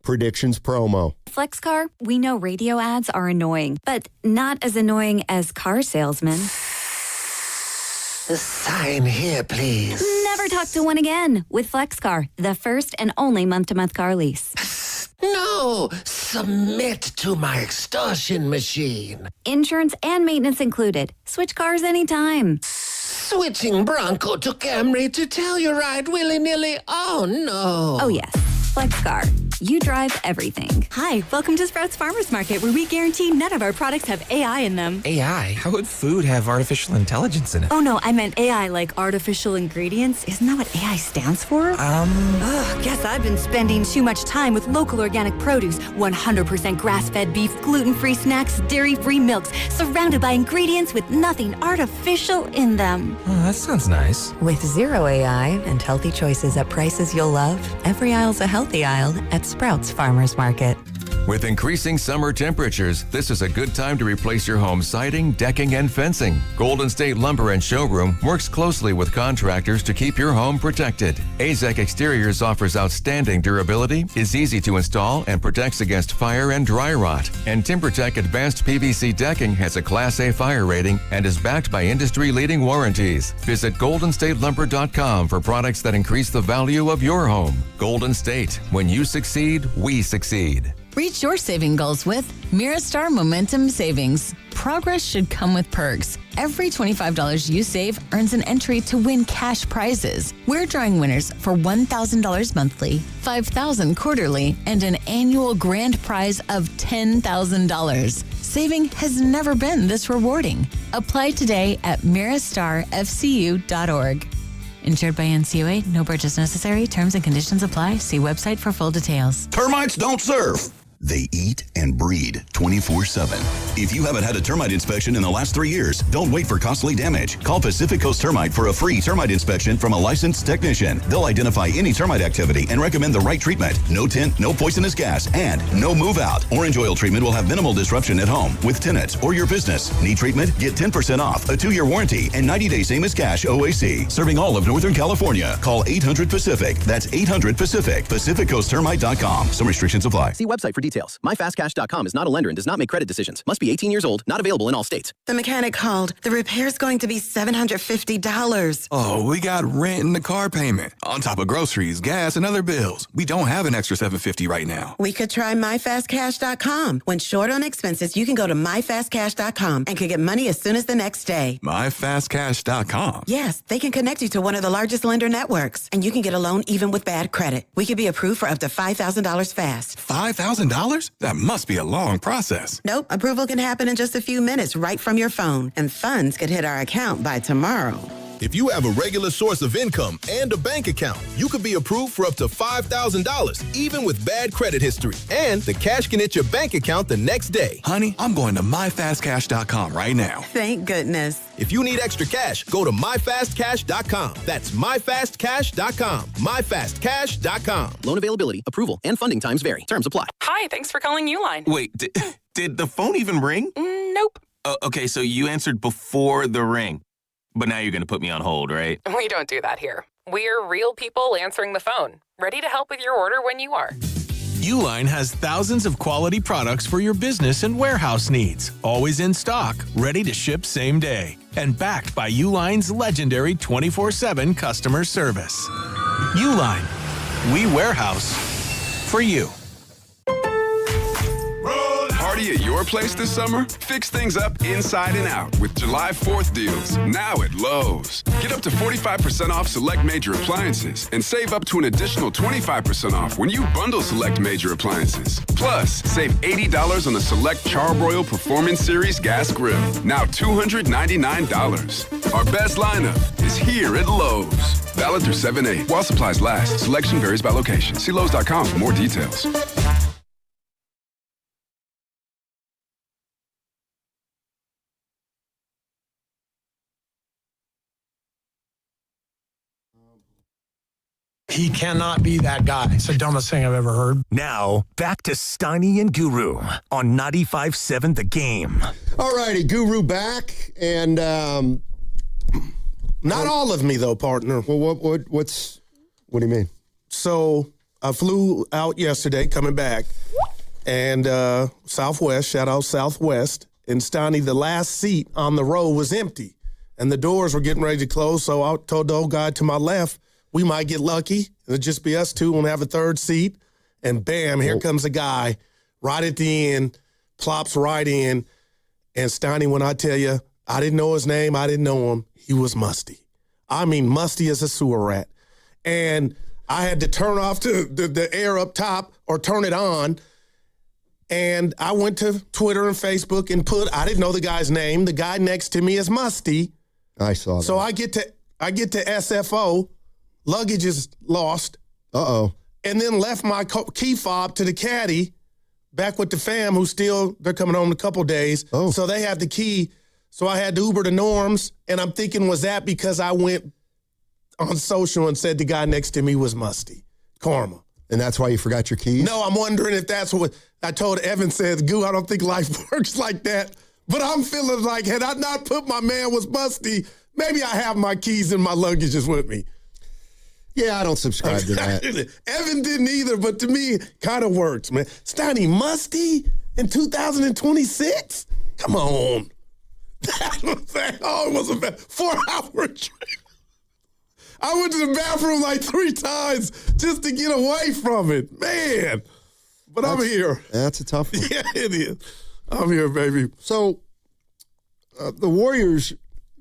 Predictions promo. FlexCar, we know radio ads are annoying, but not as annoying as car salesmen. Sign here, please. Never talk to one again with FlexCar, the first and only month-to-month car lease. No, submit to my extortion machine. Insurance and maintenance included. Switch cars anytime. Switching Bronco to Camry to tell you right willy-nilly. Oh, no. Oh, yes. FlexCar. You drive everything. Hi, welcome to Sprouts Farmers Market, where we guarantee none of our products have AI in them. AI? How would food have artificial intelligence in it? Oh, no, I meant AI like artificial ingredients. Isn't that what AI stands for? Guess I've been spending too much time with local organic produce, 100% grass-fed beef, gluten-free snacks, dairy-free milks, surrounded by ingredients with nothing artificial in them. Oh, that sounds nice. With zero AI and healthy choices at prices you'll love, every aisle's a healthy aisle at Sprouts Farmers Market. With increasing summer temperatures, this is a good time to replace your home siding, decking, and fencing. Golden State Lumber and Showroom works closely with contractors to keep your home protected. AZEK Exteriors offers outstanding durability, is easy to install, and protects against fire and dry rot. And TimberTech Advanced PVC Decking has a Class A fire rating and is backed by industry-leading warranties. Visit GoldenStateLumber.com for products that increase the value of your home. Golden State. When you succeed, we succeed. Reach your saving goals with Mirastar Momentum Savings. Progress should come with perks. Every $25 you save earns an entry to win cash prizes. We're drawing winners for $1,000 monthly, $5,000 quarterly, and an annual grand prize of $10,000. Saving has never been this rewarding. Apply today at mirastarfcu.org. Insured by NCUA, no purchase necessary. Terms and conditions apply. See website for full details. Termites don't serve. They eat and breed 24/7. If you haven't had a termite inspection in the last 3 years, don't wait for costly damage. Call Pacific Coast Termite for a free termite inspection from a licensed technician. They'll identify any termite activity and recommend the right treatment. No tint, no poisonous gas, and no move out. Orange oil treatment will have minimal disruption at home, with tenants, or your business. Need treatment? Get 10% off, a 2-year warranty, and 90-day same as cash OAC. Serving all of Northern California. Call 800-PACIFIC. That's 800-PACIFIC. PacificCoastTermite.com. Some restrictions apply. See website for details. MyFastCash.com is not a lender and does not make credit decisions. Must be 18 years old. Not available in all states. The mechanic called. The repair's going to be $750. Oh, we got rent and the car payment. On top of groceries, gas, and other bills. We don't have an extra $750 right now. We could try MyFastCash.com. When short on expenses, you can go to MyFastCash.com and can get money as soon as the next day. MyFastCash.com? Yes, they can connect you to one of the largest lender networks. And you can get a loan even with bad credit. We could be approved for up to $5,000 fast. $5,000? That must be a long process. Nope. Approval can happen in just a few minutes right from your phone. And funds could hit our account by tomorrow. If you have a regular source of income and a bank account, you could be approved for up to $5,000, even with bad credit history. And the cash can hit your bank account the next day. Honey, I'm going to MyFastCash.com right now. Thank goodness. If you need extra cash, go to MyFastCash.com. That's MyFastCash.com. MyFastCash.com. Loan availability, approval, and funding times vary. Terms apply. Hi, thanks for calling Uline. Wait, did the phone even ring? Nope. Okay, so you answered before the ring. But now you're going to put me on hold, right? We don't do that here. We're real people answering the phone, ready to help with your order when you are. Uline has thousands of quality products for your business and warehouse needs, always in stock, ready to ship same day, and backed by Uline's legendary 24/7 customer service. Uline, we warehouse for you. Party at your place this summer? Fix things up inside and out with July 4th deals, now at Lowe's. Get up to 45% off select major appliances and save up to an additional 25% off when you bundle select major appliances. Plus, save $80 on the select Charbroil Performance Series gas grill, now $299. Our best lineup is here at Lowe's. Valid through 7/8 while supplies last. Selection varies by location. See Lowe's.com for more details. He cannot be that guy. It's the dumbest thing I've ever heard. Now, back to Steiny and Guru on 95.7 The Game. All righty, Guru back. And not all of me, though, partner. Well, what do you mean? So I flew out yesterday, coming back, and Southwest, shout out Southwest, and Stoney, the last seat on the row was empty, and the doors were getting ready to close, so I told the old guy to my left, we might get lucky. It'll just be us two and have a third seat, and bam, here comes a guy right at the end, plops right in, and Stoney, when I tell you, I didn't know his name, I didn't know him, he was musty. I mean, musty as a sewer rat. And I had to turn off the air up top or turn it on. And I went to Twitter and Facebook and I didn't know the guy's name. The guy next to me is Musty. I saw that. So I get to SFO, luggage is lost. Uh-oh. And then left my key fob to the caddy back with the fam they're coming home in a couple days. Oh. So they have the key. So I had to Uber to Norm's, and I'm thinking, was that because I went on social and said the guy next to me was Musty? Karma. And that's why you forgot your keys? No, I'm wondering if that's what I told Evan, said, Goo, I don't think life works like that. But I'm feeling like, had I not put my man was Musty, maybe I have my keys and my luggages with me. Yeah, I don't subscribe to that. Evan didn't either, but to me, kind of works, man. Stoney Musty in 2026? Come on. It was a 4-hour trip. I went to the bathroom like 3 times just to get away from it. Man. But I'm here. That's a tough one. Yeah, it is. I'm here, baby. So the Warriors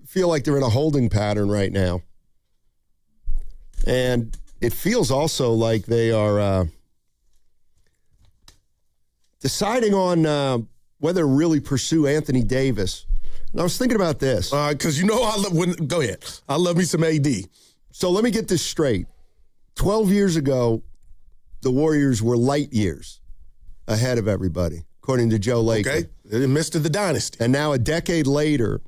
feel like they're in a holding pattern right now. And it feels also like they are deciding on whether to really pursue Anthony Davis. And I was thinking about this. Because go ahead. I love me some AD. So let me get this straight. 12 years ago, the Warriors were light years ahead of everybody, according to Joe Laker. Okay, they missed the dynasty. And now a decade later,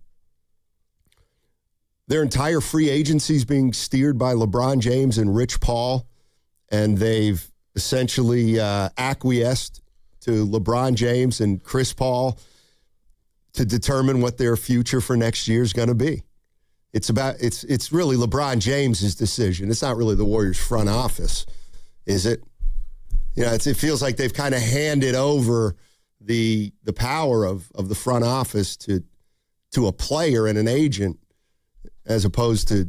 their entire free agency is being steered by LeBron James and Rich Paul, and they've essentially acquiesced to LeBron James and Chris Paul to determine what their future for next year is going to be. It's really LeBron James's decision. It's not really the Warriors front office, is it? You know, it feels like they've kind of handed over the power of the front office to a player and an agent, as opposed to,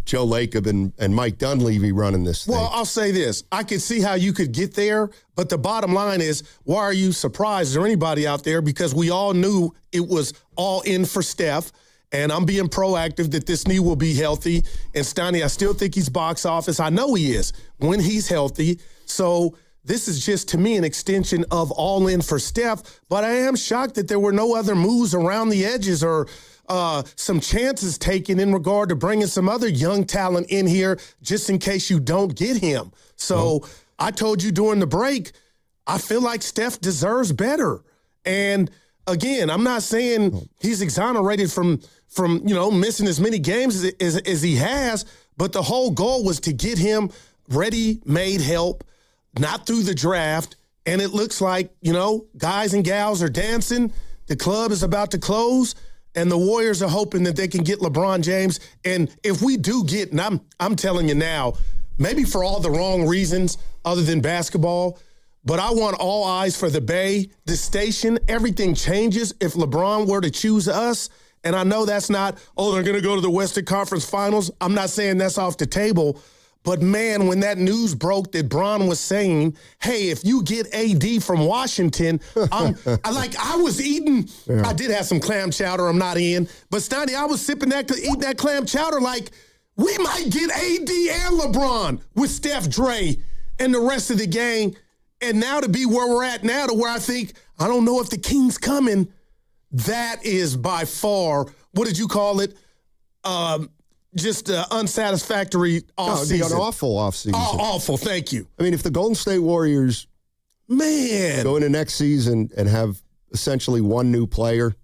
Joe Lacob and Mike Dunleavy running this thing. Well, I'll say this. I could see how you could get there, but the bottom line is, why are you surprised? Is there anybody out there? Because we all knew it was all in for Steph, and I'm being proactive that this knee will be healthy. And Stoney, I still think he's box office. I know he is when he's healthy. So this is just, to me, an extension of all in for Steph. But I am shocked that there were no other moves around the edges or some chances taken in regard to bringing some other young talent in here just in case you don't get him. So I told you during the break, I feel like Steph deserves better. And again, I'm not saying he's exonerated from missing as many games as he has, but the whole goal was to get him ready-made help, not through the draft. And it looks like, guys and gals are dancing. The club is about to close. And the Warriors are hoping that they can get LeBron James. And if we do get, and I'm telling you now, maybe for all the wrong reasons other than basketball, but I want all eyes for the Bay, the station. Everything changes if LeBron were to choose us. And I know that's not, they're going to go to the Western Conference Finals. I'm not saying that's off the table. But, man, when that news broke that Bron was saying, hey, if you get AD from Washington, I was eating. Yeah. I did have some clam chowder. I'm not in. But, Stoney, I was eating that clam chowder like we might get AD and LeBron with Steph, Dre, and the rest of the gang. And now to be where we're at now, to where I think, I don't know if the King's coming, that is by far, what did you call it? Just unsatisfactory offseason. An awful offseason. Oh, awful, thank you. I mean, if the Golden State Warriors go into next season and have essentially one new player,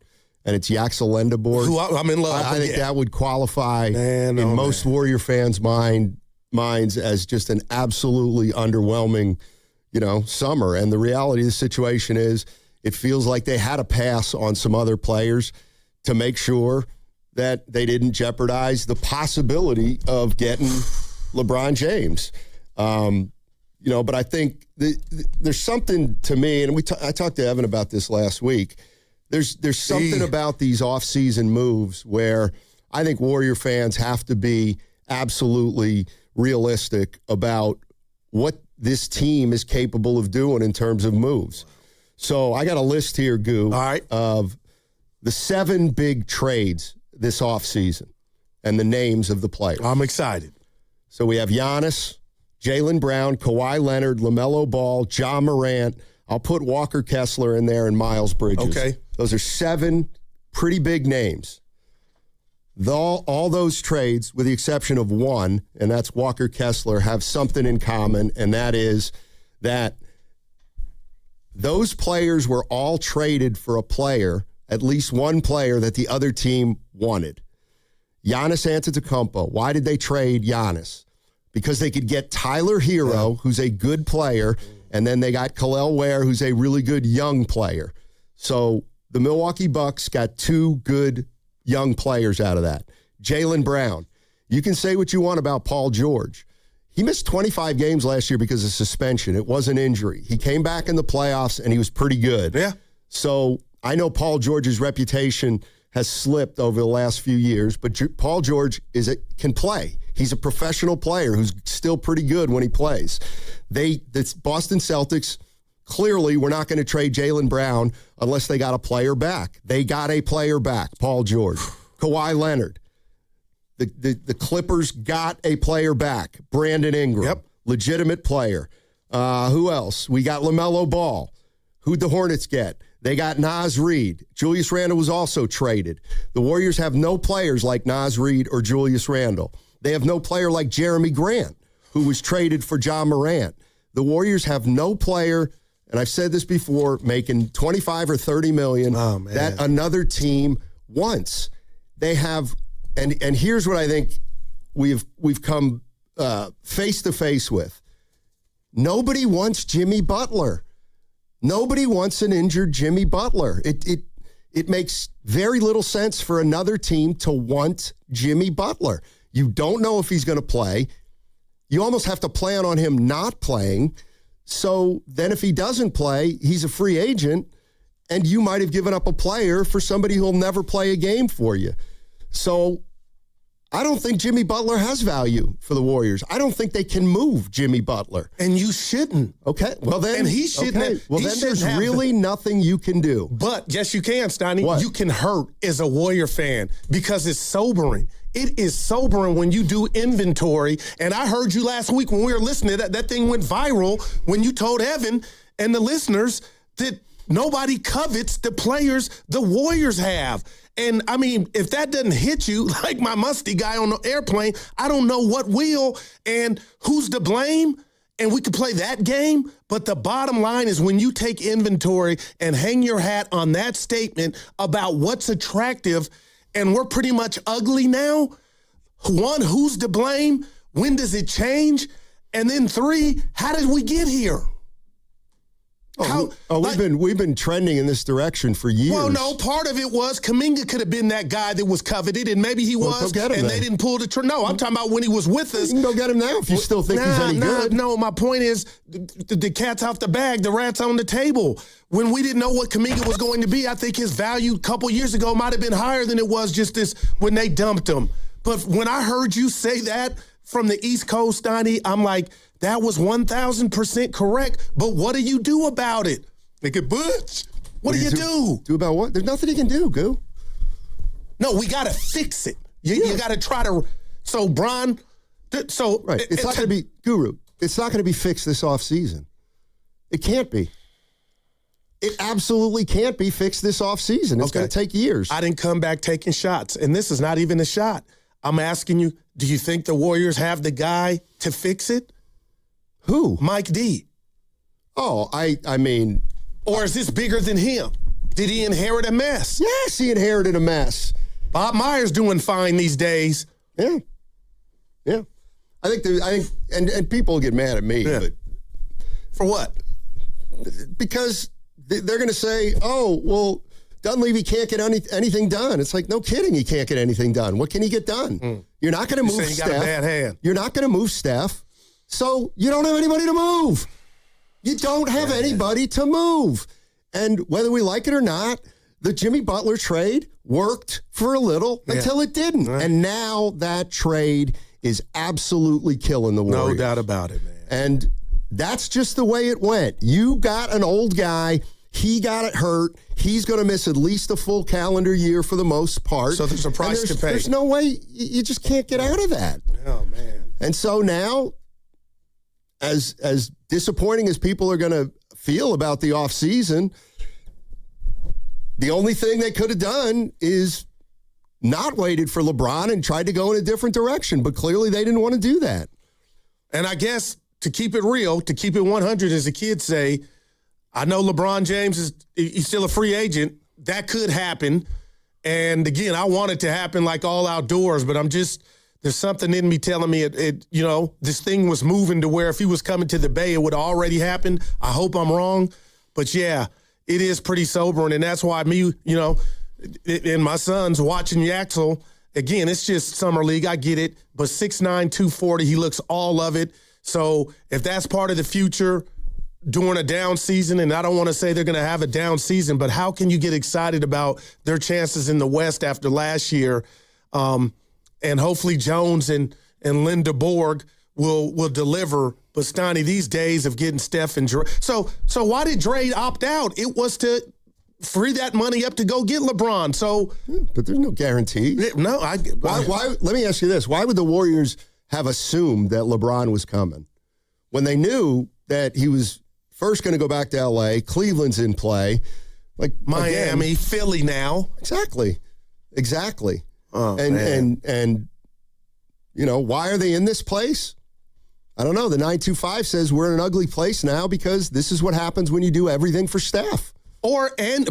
and it's Yaxel Lendeboer, who I'm in love with. I think that would qualify in most Warrior fans' minds as just an absolutely underwhelming, summer. And the reality of the situation is it feels like they had to pass on some other players to make sure that they didn't jeopardize the possibility of getting LeBron James. But I think there's something to me, and I talked to Evan about this last week. There's something about these off-season moves where I think Warrior fans have to be absolutely realistic about what this team is capable of doing in terms of moves. So I got a list here, Goo, of the 7 big trades this offseason and the names of the players. I'm excited. So we have Giannis, Jaylen Brown, Kawhi Leonard, LaMelo Ball, Ja Morant. I'll put Walker Kessler in there and Miles Bridges. Okay. Those are 7 pretty big names. All those trades, with the exception of one, and that's Walker Kessler, have something in common, and that is that those players were all traded for a player, at least one player that the other team wanted. Giannis Antetokounmpo. Why did they trade Giannis? Because they could get Tyler Hero, who's a good player, and then they got Kel'el Ware, who's a really good young player. So the Milwaukee Bucks got 2 good young players out of that. Jaylen Brown. You can say what you want about Paul George. He missed 25 games last year because of suspension. It was an injury. He came back in the playoffs, and he was pretty good. Yeah. So I know Paul George's reputation has slipped over the last few years, but Paul George can play. He's a professional player who's still pretty good when he plays. The Boston Celtics clearly were not going to trade Jaylen Brown unless they got a player back. They got a player back, Paul George. Kawhi Leonard. The Clippers got a player back, Brandon Ingram, legitimate player. Who else? We got LaMelo Ball. Who'd the Hornets get? They got Naz Reid. Julius Randle was also traded. The Warriors have no players like Naz Reid or Julius Randle. They have no player like Jeremy Grant, who was traded for Ja Morant. The Warriors have no player, and I've said this before, making $25 or $30 million that another team wants. They have, and here's what I think we've come face to face with. Nobody wants Jimmy Butler. Nobody wants an injured Jimmy Butler. It makes very little sense for another team to want Jimmy Butler. You don't know if he's going to play. You almost have to plan on him not playing. So then if he doesn't play, he's a free agent, and you might have given up a player for somebody who'll never play a game for you. So I don't think Jimmy Butler has value for the Warriors. I don't think they can move Jimmy Butler. And you shouldn't. Okay. Well, then. And he shouldn't. Okay. Well, then there's really nothing you can do. But yes, you can, Steiny. What? You can hurt as a Warrior fan because it's sobering. It is sobering when you do inventory. And I heard you last week when we were listening, that thing went viral when you told Evan and the listeners that nobody covets the players the Warriors have. And, I mean, if that doesn't hit you, like my musty guy on the airplane, I don't know what will. And who's to blame? And we could play that game. But the bottom line is when you take inventory and hang your hat on that statement about what's attractive, and we're pretty much ugly now. 1, who's to blame? When does it change? And then 3, how did we get here? We've been trending in this direction for years. Well, no, part of it was Kuminga could have been that guy that was coveted, and maybe he was, and they didn't pull the trigger. No, I'm talking about when he was with us. You can go get him now if you still think he's any good. No, my point is the cat's off the bag, the rat's on the table. When we didn't know what Kuminga was going to be, I think his value a couple years ago might have been higher than it was just this when they dumped him. But when I heard you say that from the East Coast, Steiny, I'm like, that was 1,000% correct, but what do you do about it? Make it butch. What do you do? Do about what? There's nothing he can do, Goo. No, we got to fix it. You got to try to. So, Bron, right. It's not going to be, Guru, it's not going to be fixed this offseason. It can't be. It absolutely can't be fixed this offseason. It's going to take years. I didn't come back taking shots, and this is not even a shot. I'm asking you, do you think the Warriors have the guy to fix it? Who? Mike D. Oh, I mean. Or is this bigger than him? Did he inherit a mess? Yes, he inherited a mess. Bob Myers doing fine these days. Yeah. I think and people get mad at me. But for what? Because they're going to say, oh, well, Dunleavy can't get anything done. It's like, no kidding, he can't get anything done. What can he get done? You're not going to move Steph. Got a bad hand. You're not going to move Steph. So you don't have anybody to move. You don't have anybody to move. And whether we like it or not, the Jimmy Butler trade worked for a little until it didn't. Right. And now that trade is absolutely killing the Warriors. No doubt about it, man. And that's just the way it went. You got an old guy. He got it hurt. He's going to miss at least a full calendar year for the most part. So there's a price to pay. There's no way. You just can't get out of that. Oh, man. And so now, as disappointing as people are going to feel about the offseason, the only thing they could have done is not waited for LeBron and tried to go in a different direction. But clearly they didn't want to do that. And I guess to keep it real, to keep it 100, as the kids say, I know LeBron James he's still a free agent. That could happen. And again, I want it to happen like all outdoors, but there's something in me telling me this thing was moving to where if he was coming to the Bay, it would have already happened. I hope I'm wrong. But yeah, it is pretty sobering. And that's why me, and my sons watching Yaxel, again, it's just summer league. I get it. But 6'9", 240, he looks all of it. So if that's part of the future during a down season, and I don't want to say they're going to have a down season, but how can you get excited about their chances in the West after last year? And hopefully Jones and Linda Borg will deliver. But Steiny, these days of getting Steph and Dre. So why did Dre opt out? It was to free that money up to go get LeBron. So, but there's no guarantee. No, why? Let me ask you this: why would the Warriors have assumed that LeBron was coming when they knew that he was first going to go back to L.A., Cleveland's in play, like Miami, Philly now? Exactly. Oh, and why are they in this place? I don't know. The 925 says we're in an ugly place now because this is what happens when you do everything for Steph. And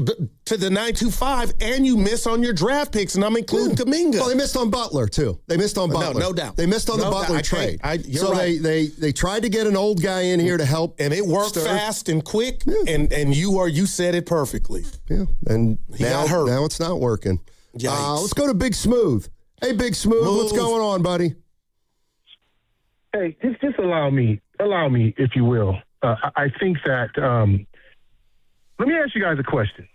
to the 925, and you miss on your draft picks, and I'm including Kuminga. Well, they missed on Butler, too. They missed on Butler. No doubt. They missed on the Butler trade. So right. they tried to get an old guy in here to help. And it worked fast and quick, and you said it perfectly. Yeah, and he got hurt. Now it's not working. Let's go to Big Smooth. Hey, Big Smooth, what's going on, buddy? Hey, just allow me, if you will. I think that, let me ask you guys a question.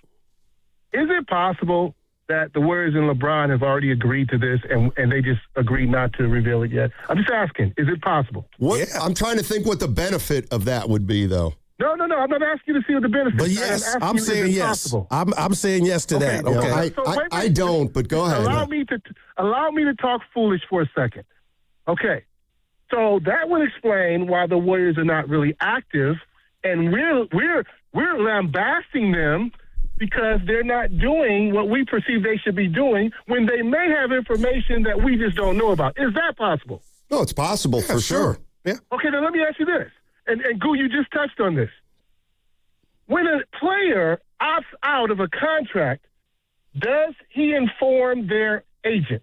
Is it possible that the Warriors and LeBron have already agreed to this and they just agreed not to reveal it yet? I'm just asking, is it possible? I'm trying to think what the benefit of that would be, though. No, I'm not asking you to see what the benefit is. But yes, I'm saying yes. I'm saying yes to that. Okay. I don't, but go ahead. Allow me to talk foolish for a second. Okay. So that would explain why the Warriors are not really active, and we're lambasting them because they're not doing what we perceive they should be doing when they may have information that we just don't know about. Is that possible? No, it's possible for sure. Yeah. Okay, then let me ask you this. And Goo, you just touched on this. When a player opts out of a contract, does he inform their agent?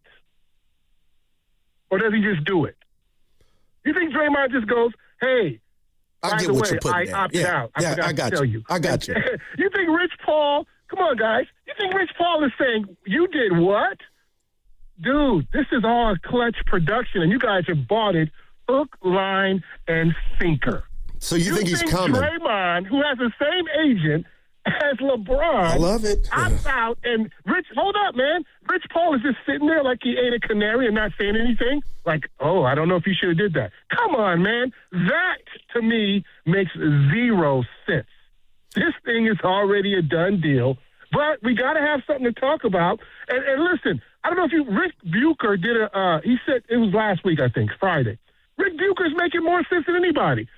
Or does he just do it? You think Draymond just goes, hey, I get what you're putting I opted out. I got you. I got you. You think Rich Paul, come on, guys. You think Rich Paul is saying, you did what? Dude, this is all a clutch production, and you guys have bought it hook, line, and sinker. So you think he's coming? Draymond, who has the same agent as LeBron, I love it. Opts out, and hold up, man. Rich Paul is just sitting there like he ate a canary and not saying anything. Like, oh, I don't know if you should have did that. Come on, man. That, to me, makes zero sense. This thing is already a done deal, but we got to have something to talk about. And listen, I don't know if Rick Bucher did he said it was last week, I think, Friday. Rick Bucher's making more sense than anybody.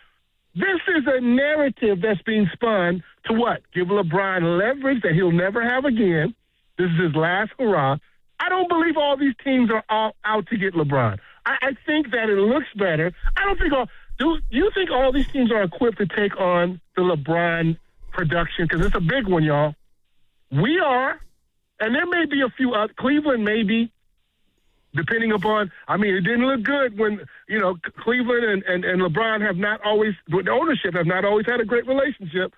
This is a narrative that's being spun to what? Give LeBron leverage that he'll never have again. This is his last hurrah. I don't believe all these teams are all out to get LeBron. I think that it looks better. I don't think do you think all these teams are equipped to take on the LeBron production? Because it's a big one, y'all. We are, and there may be a few Cleveland maybe, depending upon, it didn't look good when, Cleveland and LeBron have not always, with ownership, have not always had a great relationship.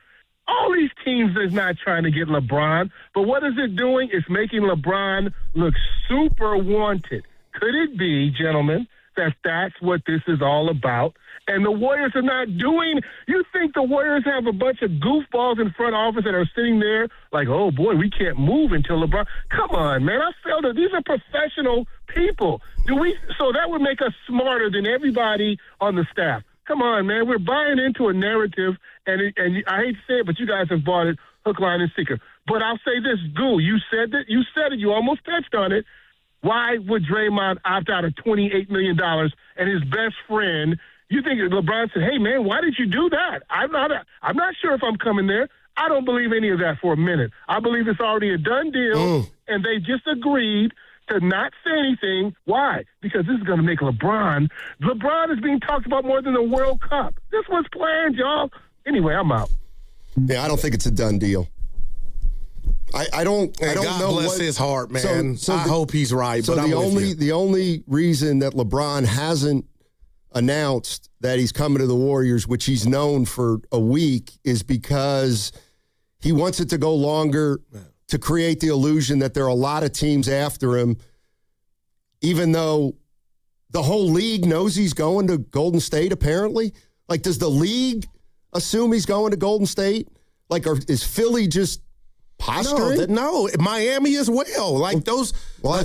All these teams is not trying to get LeBron, but what is it doing? It's making LeBron look super wanted. Could it be, gentlemen, that that's what this is all about? And the Warriors are not doing. You think the Warriors have a bunch of goofballs in front office that are sitting there like, oh, boy, we can't move until LeBron. Come on, man. I feel that these are professional people. So that would make us smarter than everybody on the staff. Come on, man. We're buying into a narrative, and I hate to say it, but you guys have bought it hook, line, and sinker. But I'll say this, Goo, you said it. You almost touched on it. Why would Draymond opt out of $28 million and his best friend? You think LeBron said, hey, man, why did you do that? I'm not sure if I'm coming there. I don't believe any of that for a minute. I believe it's already a done deal, and they just agreed to not say anything. Why? Because this is going to make LeBron. LeBron is being talked about more than the World Cup. This was planned, y'all. Anyway, I'm out. Yeah, I don't think it's a done deal. I don't God know. Bless his heart, man. So I hope he's right. So but the only reason that LeBron hasn't announced that he's coming to the Warriors, which he's known for a week, is because he wants it to go longer to create the illusion that there are a lot of teams after him, even though the whole league knows he's going to Golden State, apparently. Like, does the league assume he's going to Golden State? Like, is Philly just posturing? No, Miami as well. Like those. Well,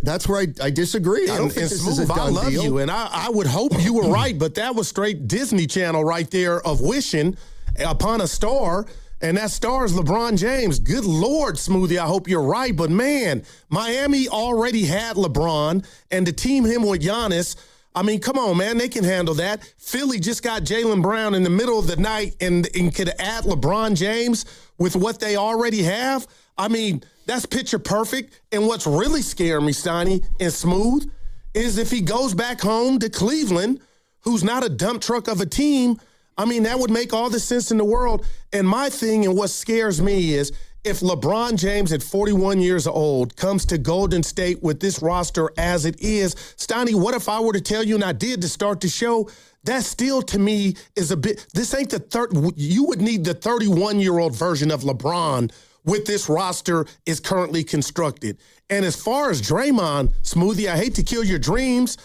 that's where I disagree. I don't think this is a done I love deal. you, and I would hope you were right, but that was straight Disney Channel right there of wishing upon a star, and that star is LeBron James. Good Lord, Smoothie, I hope you're right, but man, Miami already had LeBron, and to team him with Giannis, I mean, come on, man, they can handle that. Philly just got Jaylen Brown in the middle of the night and could add LeBron James with what they already have. I mean, that's picture perfect. And what's really scaring me, Steiny and Smooth, is if he goes back home to Cleveland, who's not a dump truck of a team, I mean, that would make all the sense in the world. And my thing and what scares me is if LeBron James at 41 years old comes to Golden State with this roster as it is, Steiny, what if I were to tell you, and I did to start the show, that still to me is a bit, this ain't the third, you would need the 31-year-old version of LeBron with this roster is currently constructed. And as far as Draymond, Smoothie, I hate to kill your dreams,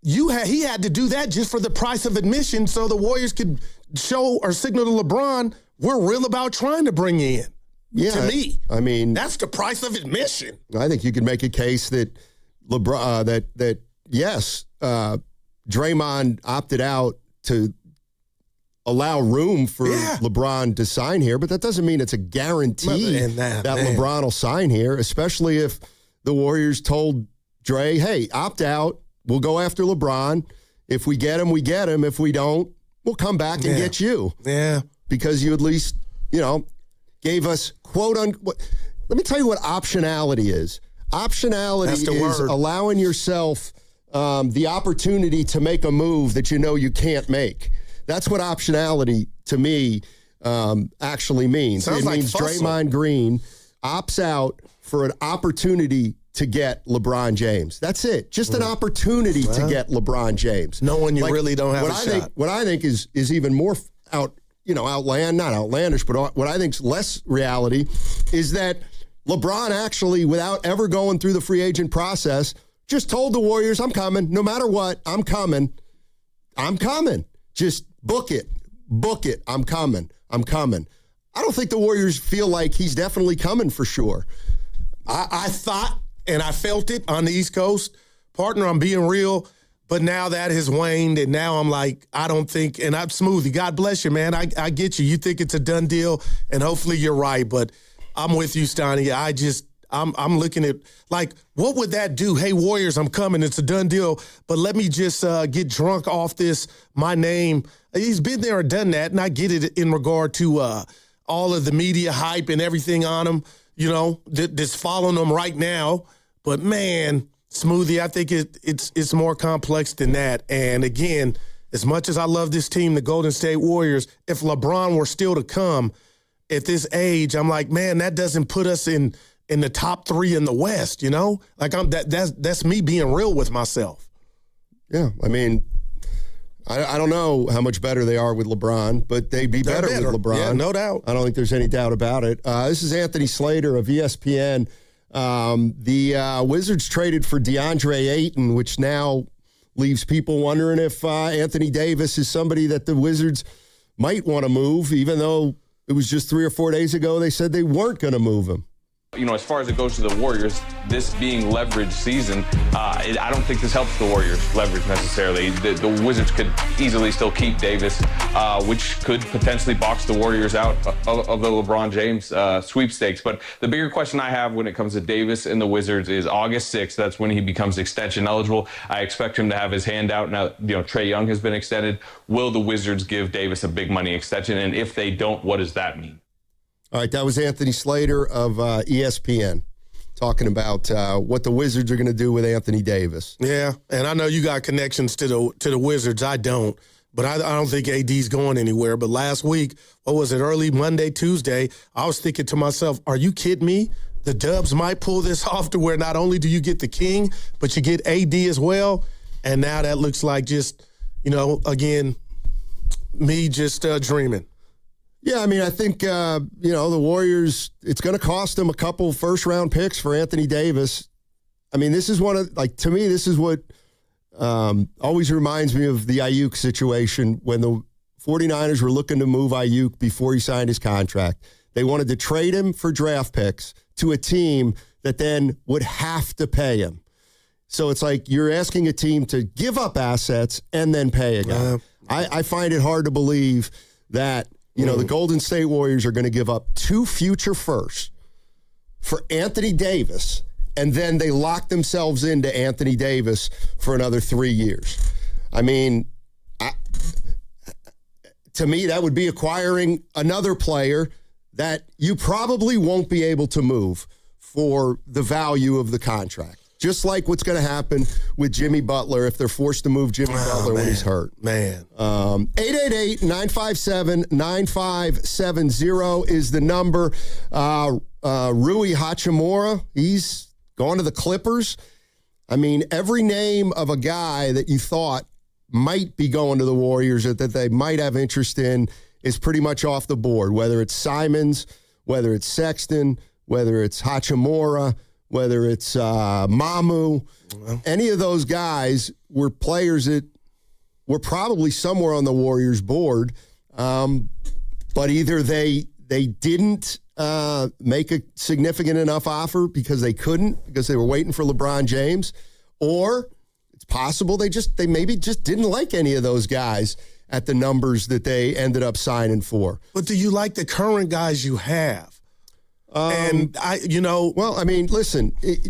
he had to do that just for the price of admission so the Warriors could show or signal to LeBron, we're real about trying to bring you in. Yeah, to me, I mean, that's the price of admission. I think you could make a case that LeBron, yes, Draymond opted out to allow room for LeBron to sign here, but that doesn't mean it's a guarantee that LeBron will sign here, especially if the Warriors told Dre, hey, opt out, we'll go after LeBron. If we get him, we get him. If we don't, we'll come back and get you. Yeah. Because you at least, gave us quote-unquote. Let me tell you what optionality is. Optionality is allowing yourself the opportunity to make a move that you know you can't make. That's what optionality, to me, actually means. Sounds it like means Fussell. Draymond Green opts out for an opportunity to get LeBron James. That's it. Just an opportunity to get LeBron James. Knowing you really don't have a shot. What I think is even more not outlandish, but what I think is less reality is that LeBron actually, without ever going through the free agent process, just told the Warriors, I'm coming. No matter what, I'm coming. I'm coming. Just book it. Book it. I'm coming. I'm coming. I don't think the Warriors feel like he's definitely coming for sure. I thought, and I felt it on the East Coast, partner, I'm being real, but now that has waned, and now I'm like, I don't think, and I'm Smoothie, God bless you, man. I get you. You think it's a done deal, and hopefully you're right, but I'm with you, Steiny. I'm looking at, like, what would that do? Hey, Warriors, I'm coming. It's a done deal, but let me just get drunk off this, my name. He's been there and done that, and I get it in regard to all of the media hype and everything on him, that's following him right now. But, man, Smoothie, I think it's more complex than that. And, again, as much as I love this team, the Golden State Warriors, if LeBron were still to come at this age, I'm like, man, that doesn't put us in the top 3 in the West, Like that's me being real with myself. Yeah, I mean, I don't know how much better they are with LeBron, but they'd be better with LeBron. Yeah, no doubt. I don't think there's any doubt about it. This is Anthony Slater of ESPN. The Wizards traded for DeAndre Ayton, which now leaves people wondering if Anthony Davis is somebody that the Wizards might want to move, even though it was just 3 or 4 days ago they said they weren't going to move him. You know, as far as it goes to the Warriors, this being leverage season, I don't think this helps the Warriors leverage necessarily. The Wizards could easily still keep Davis, which could potentially box the Warriors out of the LeBron James sweepstakes. But the bigger question I have when it comes to Davis and the Wizards is August 6th. That's when he becomes extension eligible. I expect him to have his hand out. Now, you know, Trae Young has been extended. Will the Wizards give Davis a big money extension? And if they don't, what does that mean? All right, that was Anthony Slater of ESPN talking about what the Wizards are going to do with Anthony Davis. Yeah, and I know you got connections to the Wizards. I don't, but I don't think AD's going anywhere. But last week, what was it, early Monday, Tuesday, I was thinking to myself, are you kidding me? The Dubs might pull this off to where not only do you get the King, but you get AD as well. And now that looks like just, you know, again, me just dreaming. Yeah, I mean, I think, the Warriors, it's going to cost them a couple first-round picks for Anthony Davis. I mean, this is to me, this is what always reminds me of the Ayuk situation when the 49ers were looking to move Ayuk before he signed his contract. They wanted to trade him for draft picks to a team that then would have to pay him. So it's like you're asking a team to give up assets and then pay a guy. I find it hard to believe that the Golden State Warriors are going to give up 2 future firsts for Anthony Davis, and then they lock themselves into Anthony Davis for another 3 years. I mean, to me, that would be acquiring another player that you probably won't be able to move for the value of the contract. Just like what's going to happen with Jimmy Butler if they're forced to move Jimmy Butler when he's hurt. 888-957-9570 is the number. Rui Hachimura, he's going to the Clippers. I mean, every name of a guy that you thought might be going to the Warriors or that they might have interest in is pretty much off the board, whether it's Simons, whether it's Sexton, whether it's Hachimura, whether it's Mamu, any of those guys were players that were probably somewhere on the Warriors board, but either they didn't make a significant enough offer because they couldn't, because they were waiting for LeBron James, or it's possible they maybe just didn't like any of those guys at the numbers that they ended up signing for. But do you like the current guys you have? Listen,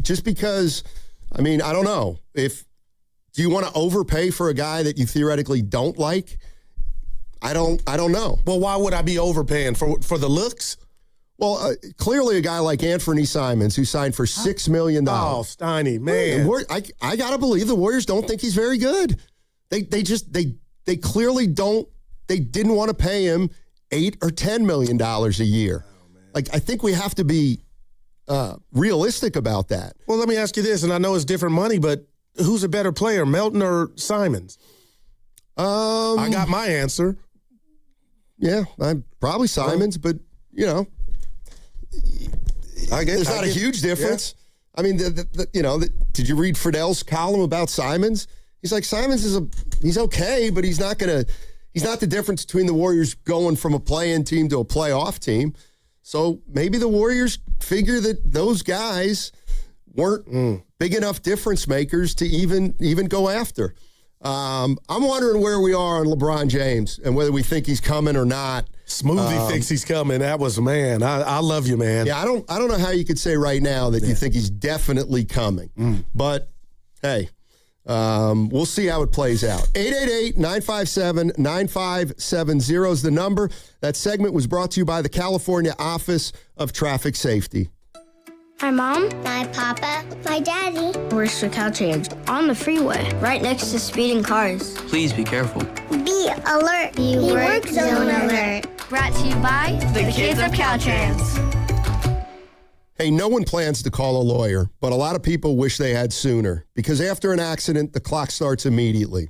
just because, I don't know. Do you want to overpay for a guy that you theoretically don't like? I don't know. Well, why would I be overpaying? For the looks? Well, clearly a guy like Anthony Simons, who signed for $6 million. Oh, Steiny, man. I got to believe the Warriors don't think he's very good. They clearly don't. They didn't want to pay him $8 or $10 million a year. I think we have to be realistic about that. Well, let me ask you this, and I know it's different money, but who's a better player, Melton or Simons? I got my answer. Yeah, I'm probably Simons, but, I guess there's not a huge difference. Yeah. I mean, did you read Friedell's column about Simons? He's like, Simons he's okay, but he's not the difference between the Warriors going from a play-in team to a playoff team. So maybe the Warriors figure that those guys weren't big enough difference makers to even go after. I'm wondering where we are on LeBron James and whether we think he's coming or not. Smoothie thinks he's coming. That was, man, I love you, man. Yeah, I don't know how you could say right now that you think he's definitely coming. But, hey, we'll see how it plays out. 888-957-9570 is the number. That segment was brought to you by the California Office of Traffic Safety. My mom, my papa, my daddy. Where's the Caltrans? On the freeway, right next to speeding cars. Please be careful. Be alert. Be work zone alert. Brought to you by the kids of Caltrans. Hey, no one plans to call a lawyer, but a lot of people wish they had sooner because after an accident, the clock starts immediately.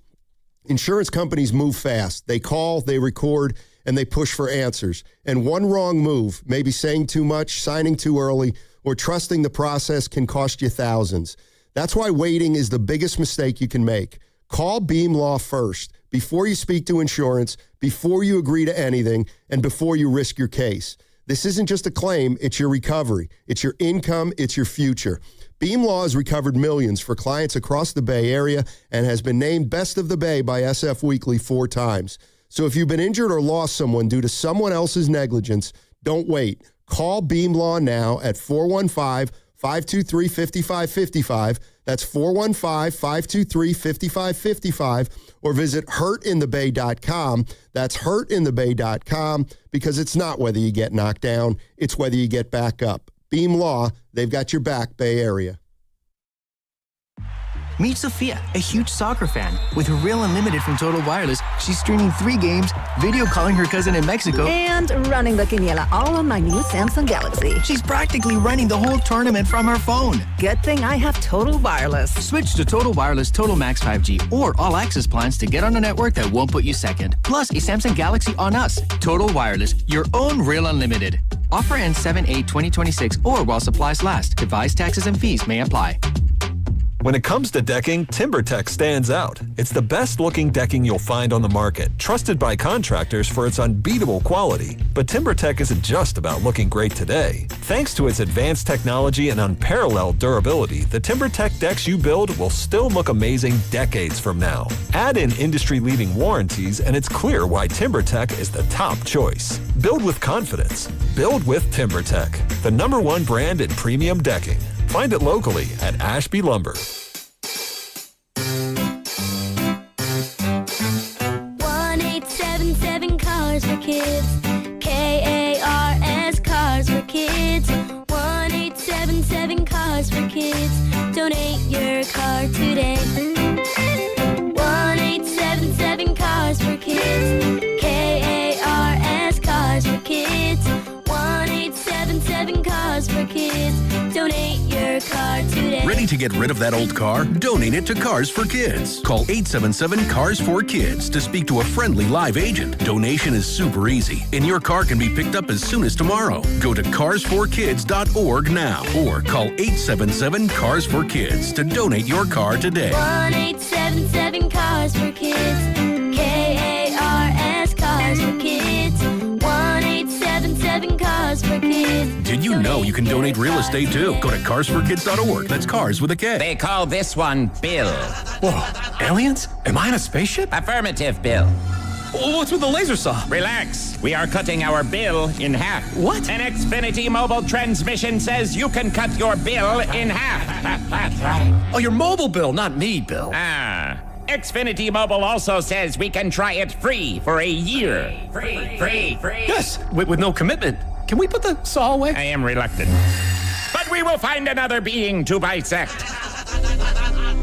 Insurance companies move fast. They call, they record, and they push for answers. And one wrong move, maybe saying too much, signing too early, or trusting the process can cost you thousands. That's why waiting is the biggest mistake you can make. Call Beam Law first before you speak to insurance, before you agree to anything, and before you risk your case. This isn't just a claim, it's your recovery. It's your income, it's your future. Beam Law has recovered millions for clients across the Bay Area and has been named Best of the Bay by SF Weekly 4 times. So if you've been injured or lost someone due to someone else's negligence, don't wait. Call Beam Law now at 415-523-5555. That's 415-523-5555. Or visit hurtinthebay.com. That's hurtinthebay.com, because it's not whether you get knocked down, it's whether you get back up. Beam Law, they've got your back, Bay Area. Meet Sophia, a huge soccer fan. With her Real Unlimited from Total Wireless, she's streaming 3 games, video calling her cousin in Mexico, and running the quiniela all on my new Samsung Galaxy. She's practically running the whole tournament from her phone. Good thing I have Total Wireless. Switch to Total Wireless Total Max 5G or All Access plans to get on a network that won't put you second. Plus, a Samsung Galaxy on us. Total Wireless, your own Real Unlimited. Offer ends 7/8/2026 or while supplies last. Device taxes and fees may apply. When it comes to decking, TimberTech stands out. It's the best-looking decking you'll find on the market, trusted by contractors for its unbeatable quality. But TimberTech isn't just about looking great today. Thanks to its advanced technology and unparalleled durability, the TimberTech decks you build will still look amazing decades from now. Add in industry-leading warranties, and it's clear why TimberTech is the top choice. Build with confidence. Build with TimberTech, the #1 brand in premium decking. Find it locally at Ashby Lumber. 1-877 Cars for Kids. KARS Cars for Kids. 1-877 Cars for Kids. Donate your car today. 1-877 Cars for Kids. KARS Cars for Kids. 1-877 Cars for Kids. Donate your car today. Ready to get rid of that old car? Donate it to Cars for Kids. Call 877 Cars for Kids to speak to a friendly live agent. Donation is super easy, and your car can be picked up as soon as tomorrow. Go to carsforkids.org now or call 877 Cars for Kids to donate your car today. 1-877 Cars for Kids. KARS Cars for Kids. 1-877 Cars for Kids. Did you know you can donate real estate too? Go to carsforkids.org. That's cars with a K. They call this one Bill. Whoa, aliens? Am I in a spaceship? Affirmative, Bill. What's with the laser saw? Relax. We are cutting our bill in half. What? An Xfinity mobile transmission says you can cut your bill in half. Oh, your mobile bill, not me, Bill. Xfinity Mobile also says we can try it free for a year. Free. Yes, with no commitment. Can we put the saw away? I am reluctant. But we will find another being to bisect.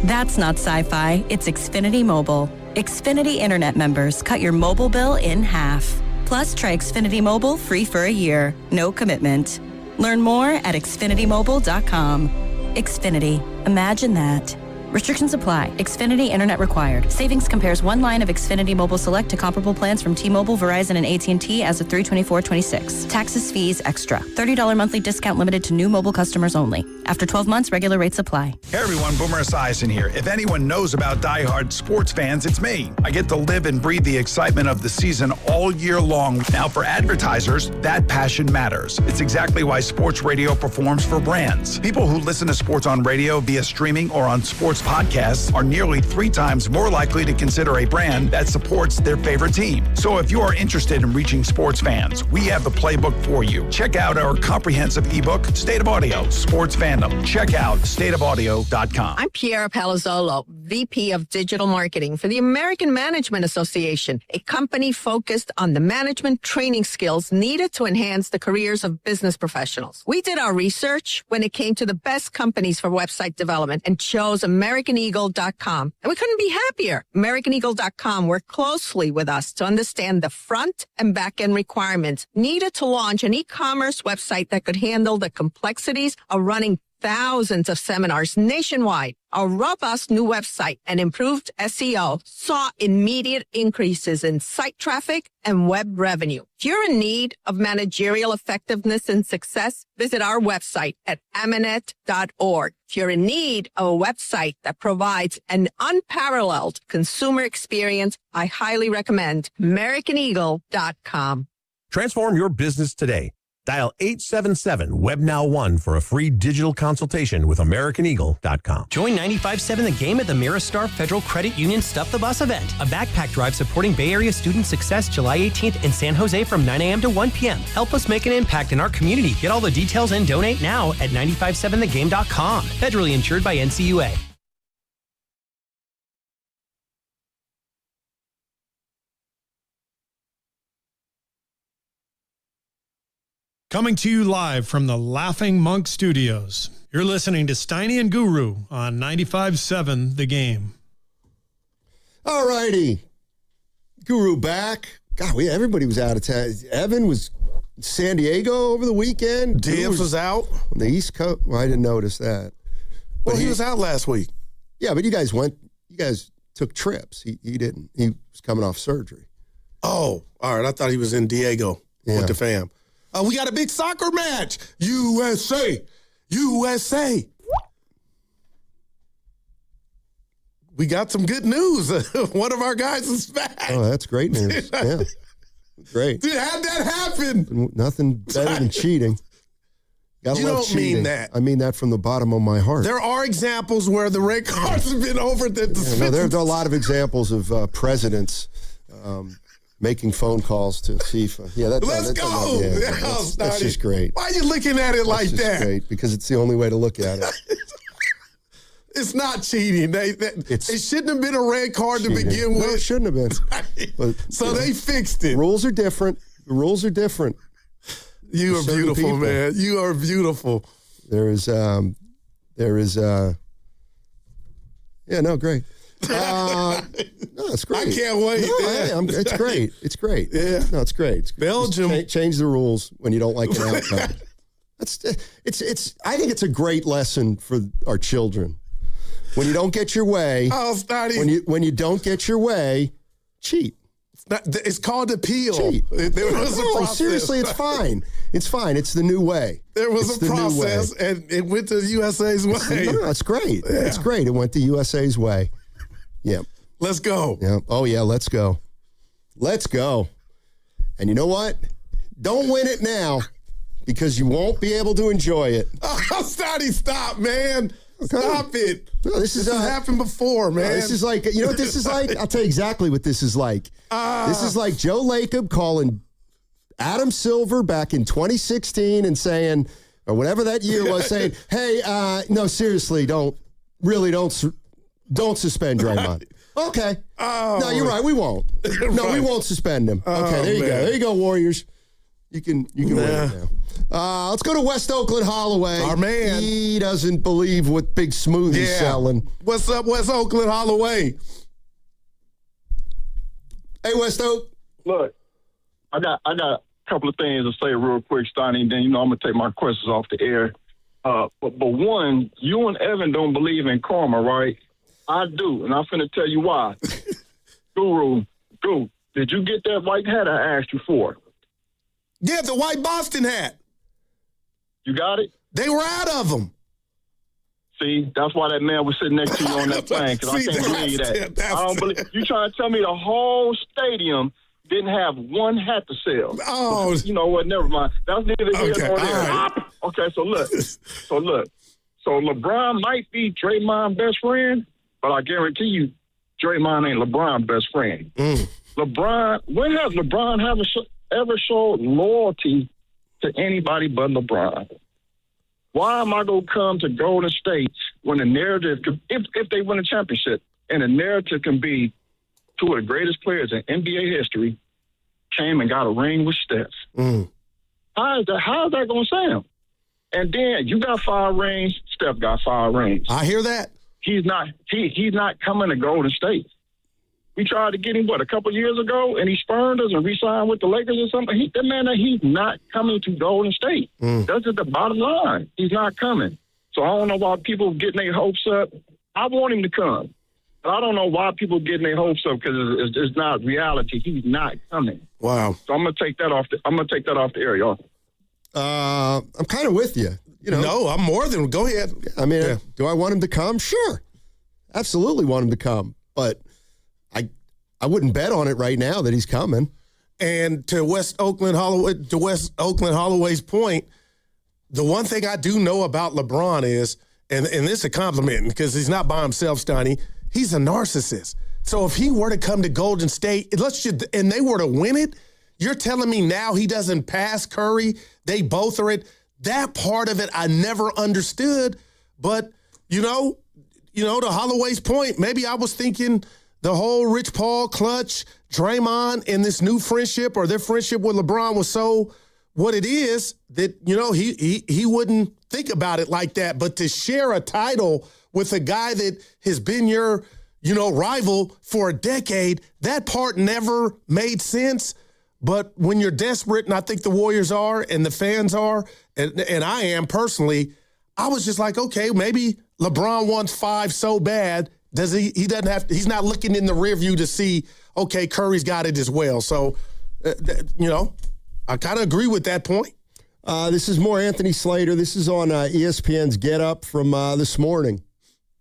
That's not sci-fi. It's Xfinity Mobile. Xfinity Internet members cut your mobile bill in half. Plus, try Xfinity Mobile free for a year. No commitment. Learn more at xfinitymobile.com. Xfinity. Imagine that. Restrictions apply. Xfinity Internet required. Savings compares one line of Xfinity Mobile Select to comparable plans from T-Mobile, Verizon, and AT&T as of 3/24/26. Taxes, fees, extra. $30 monthly discount limited to new mobile customers only. After 12 months, regular rates apply. Hey everyone, Boomer Esiason here. If anyone knows about diehard sports fans, it's me. I get to live and breathe the excitement of the season all year long. Now for advertisers, that passion matters. It's exactly why sports radio performs for brands. People who listen to sports on radio via streaming or on sports podcasts are nearly 3 times more likely to consider a brand that supports their favorite team. So if you are interested in reaching sports fans, we have the playbook for you. Check out our comprehensive ebook, State of Audio, Sports Fandom. Check out stateofaudio.com. I'm Piera Palazzolo, VP of Digital Marketing for the American Management Association, a company focused on the management training skills needed to enhance the careers of business professionals. We did our research when it came to the best companies for website development and chose AmericanEagle.com. And we couldn't be happier. AmericanEagle.com worked closely with us to understand the front and back end requirements needed to launch an e-commerce website that could handle the complexities of running thousands of seminars nationwide. Our robust new website and improved SEO saw immediate increases in site traffic and web revenue. If you're in need of managerial effectiveness and success, visit our website at amanet.org. If you're in need of a website that provides an unparalleled consumer experience, I highly recommend AmericanEagle.com. Transform your business today. Dial 877-WebNow1 for a free digital consultation with AmericanEagle.com. Join 95.7 The Game at the Mirastar Federal Credit Union Stuff the Bus event, a backpack drive supporting Bay Area student success July 18th in San Jose from 9 a.m. to 1 p.m. Help us make an impact in our community. Get all the details and donate now at 957thegame.com. Federally insured by NCUA. Coming to you live from the Laughing Monk Studios. You're listening to Steiny and Guru on 95.7 The Game. All righty. Guru back. God, everybody was out of town. Evan was in San Diego over the weekend. Dibbs was out. On the East Coast. Well, I didn't notice that. Well, he was out last week. Yeah, but you guys took trips. He didn't. He was coming off surgery. Oh, all right. I thought he was in Diego with the fam. We got a big soccer match. USA. We got some good news. One of our guys is back. Oh, that's great news. Yeah. Great. Dude, how'd that happen? Nothing better than cheating. You don't mean that. I mean that from the bottom of my heart. There are examples where the red cards have been over. There are a lot of examples of presidents making phone calls to FIFA. Let's go. That's just great. Why are you looking at it like that? Great, because it's the only way to look at it. It's not cheating. It shouldn't have been a red card to begin with. No, it shouldn't have been. But, so they fixed it. Rules are different. The rules are different. You are beautiful, man. You are beautiful. Great. No, it's great. I can't wait. It's great. It's great. Yeah. No, it's great. Belgium. Change the rules when you don't like an outcome. I think it's a great lesson for our children. When you don't get your way, when you don't get your way, cheat. It's called appeal. Cheat. There was a process. Seriously, it's fine. It's fine. It's the new way. There was a process, and it went to USA's way. No, it's great. Yeah. It's great. It went to USA's way. Yep. Let's go. Yep. Oh, yeah, let's go. Let's go. And you know what? Don't win it now because you won't be able to enjoy it. Oh, stop, man. Stop it. No, this has happened before, man. This is like, you know what this is like? I'll tell you exactly what this is like. This is like Joe Lacob calling Adam Silver back in 2016 and saying, or whatever that year was, saying, hey, no, seriously, don't suspend Draymond. Okay. No, you're right. We won't. No, we won't suspend him. Okay, there you go. There you go, Warriors. You can win it now. Let's go to West Oakland Holloway. Our man. He doesn't believe what Big Smoothie's selling. What's up, West Oakland Holloway? Hey, West Oak. Look, I got a couple of things to say real quick, Steiny, and then, I'm going to take my questions off the air. But one, you and Evan don't believe in karma, right? I do, and I'm finna tell you why. Guru, did you get that white hat I asked you for? Yeah, the white Boston hat. You got it? They were out of them. See, that's why that man was sitting next to you on that plane, because I can't believe that. I don't believe you trying to tell me the whole stadium didn't have one hat to sell. Oh. You know what? Never mind. That's neither here nor there. Right. Okay, so look. So LeBron might be Draymond's best friend, but I guarantee you Draymond ain't LeBron's best friend. LeBron, when has LeBron ever showed loyalty to anybody but LeBron? Why am I going to come to Golden State when the narrative, if they win a championship, and the narrative can be two of the greatest players in NBA history came and got a ring with Steph? How is that going to sound? And then you got 5 rings, Steph got 5 rings. I hear that. He's not coming to Golden State. We tried to get him, a couple years ago, and he spurned us and re-signed with the Lakers or something. He's not coming to Golden State. That's at the bottom line. He's not coming. So I don't know why people getting their hopes up. I want him to come. But I don't know why people getting their hopes up because it's not reality. He's not coming. Wow. So I'm gonna take that off the air, y'all. I'm kind of with you. No, I'm more than. Go ahead. I mean, do I want him to come? Sure, absolutely want him to come. But I wouldn't bet on it right now that he's coming. And to West Oakland Holloway's point, the one thing I do know about LeBron is, and this is a compliment because he's not by himself, Steiny. He's a narcissist. So if he were to come to Golden State, and they were to win it, you're telling me now he doesn't pass Curry? They both are it. That part of it I never understood. But, to Holloway's point, maybe I was thinking the whole Rich Paul, Clutch, Draymond, and this new friendship or their friendship with LeBron was so what it is that, he wouldn't think about it like that. But to share a title with a guy that has been your, rival for a decade, that part never made sense. But when you're desperate, and I think the Warriors are and the fans are, and I am personally, I was just like, okay, maybe LeBron wants 5 so bad. He's not looking in the rear view to see, okay, Curry's got it as well. So, I kind of agree with that point. This is more Anthony Slater. This is on ESPN's Get Up from this morning.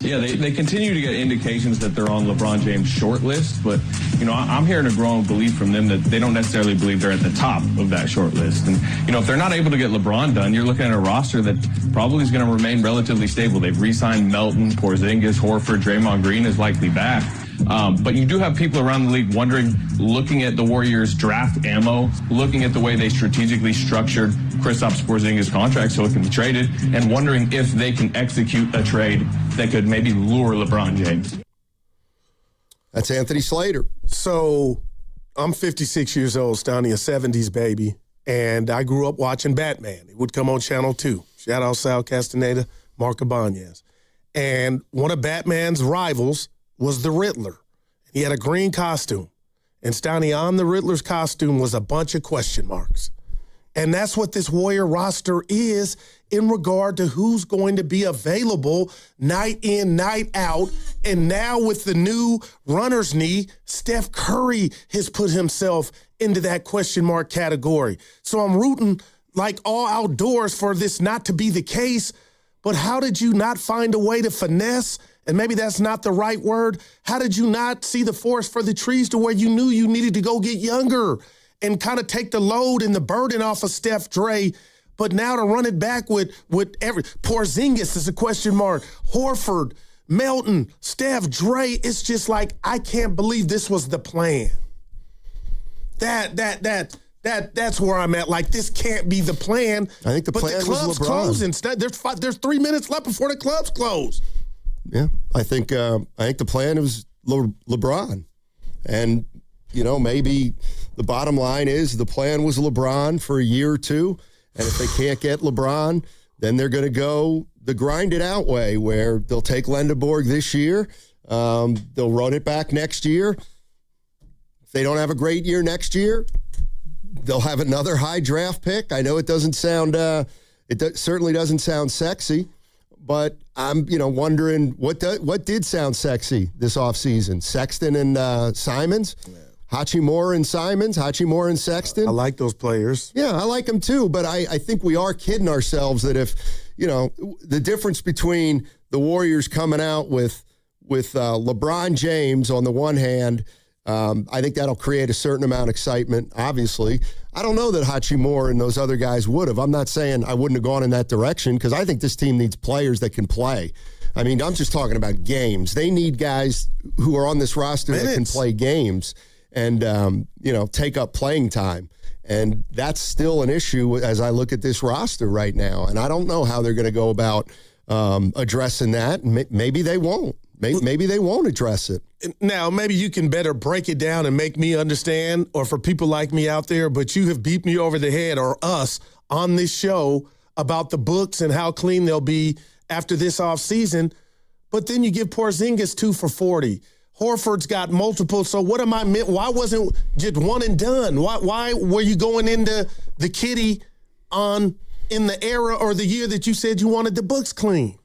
Yeah, they continue to get indications that they're on LeBron James' short list, but, I'm hearing a growing belief from them that they don't necessarily believe they're at the top of that short list. And, if they're not able to get LeBron done, you're looking at a roster that probably is going to remain relatively stable. They've re-signed Melton, Porzingis, Horford, Draymond Green is likely back. But you do have people around the league wondering, looking at the Warriors' draft ammo, looking at the way they strategically structured Kristaps Porzingis' contract so it can be traded, and wondering if they can execute a trade that could maybe lure LeBron James. That's Anthony Slater. So I'm 56 years old, Stoney, a 70s baby, and I grew up watching Batman. It would come on Channel 2. Shout out Sal Castaneda, Mark Ibanez. And one of Batman's rivals was the Riddler. He had a green costume. And Stoney, on the Riddler's costume was a bunch of question marks. And that's what this Warrior roster is in regard to who's going to be available night in, night out. And now with the new runner's knee, Steph Curry has put himself into that question mark category. So I'm rooting like all outdoors for this not to be the case. But how did you not find a way to finesse? And maybe that's not the right word. How did you not see the forest for the trees to where you knew you needed to go get younger and kind of take the load and the burden off of Steph Dre? But now to run it back with Porzingis is a question mark. Horford, Melton, Steph, Dre, it's just like, I can't believe this was the plan. That's where I'm at. Like, this can't be the plan. I think the plan was LeBron. But the club's closing. There's 3 minutes left before the club's close. Yeah, I think the plan was LeBron. And, maybe the bottom line is the plan was LeBron for a year or two. And if they can't get LeBron, then they're going to go the grind it out way where they'll take Lendeborg this year. They'll run it back next year. If they don't have a great year next year, they'll have another high draft pick. I know it doesn't sound, certainly doesn't sound sexy, but I'm, wondering what did sound sexy this offseason? Sexton and Simons? Yeah. Hachimura and Simons, Hachimura and Sexton. I like those players. Yeah, I like them too, but I think we are kidding ourselves that if, the difference between the Warriors coming out with LeBron James on the one hand, I think that'll create a certain amount of excitement, obviously. I don't know that Hachimura and those other guys would have. I'm not saying I wouldn't have gone in that direction because I think this team needs players that can play. I mean, I'm just talking about games. They need guys who are on this roster that can play games and, take up playing time. And that's still an issue as I look at this roster right now. And I don't know how they're going to go about addressing that. Maybe they won't. Maybe they won't address it. Now, maybe you can better break it down and make me understand, or for people like me out there, but you have beat me over the head, or us, on this show about the books and how clean they'll be after this offseason. But then you give Porzingis 2 for 40. Horford's got multiple. So what am I meant? Why wasn't just one and done? Why were you going into the kitty in the era or the year that you said you wanted the books clean?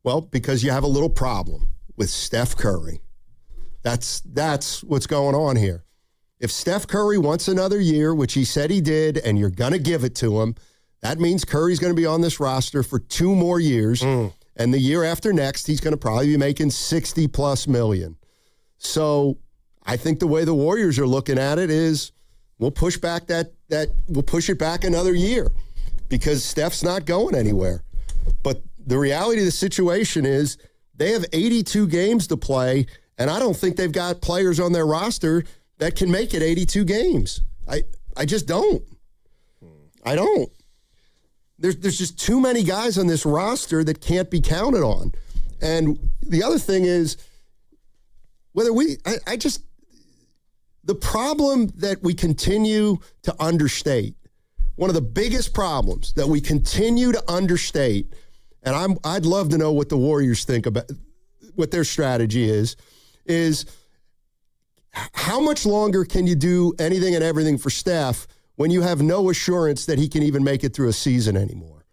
Well, because you have a little problem with Steph Curry. That's what's going on here. If Steph Curry wants another year, which he said he did, and you're going to give it to him, that means Curry's going to be on this roster for 2 more years. And the year after next, he's going to probably be making $60+ million. So I think the way the Warriors are looking at it is we'll push back we'll push it back another year because Steph's not going anywhere. But the reality of the situation is they have 82 games to play, and I don't think they've got players on their roster that can make it 82 games. I just don't. I don't. There's just too many guys on this roster that can't be counted on. And the other thing is, the problem that we continue to understate, one of the biggest problems that we continue to understate, and I'd love to know what the Warriors think about, what their strategy is how much longer can you do anything and everything for Steph when you have no assurance that he can even make it through a season anymore?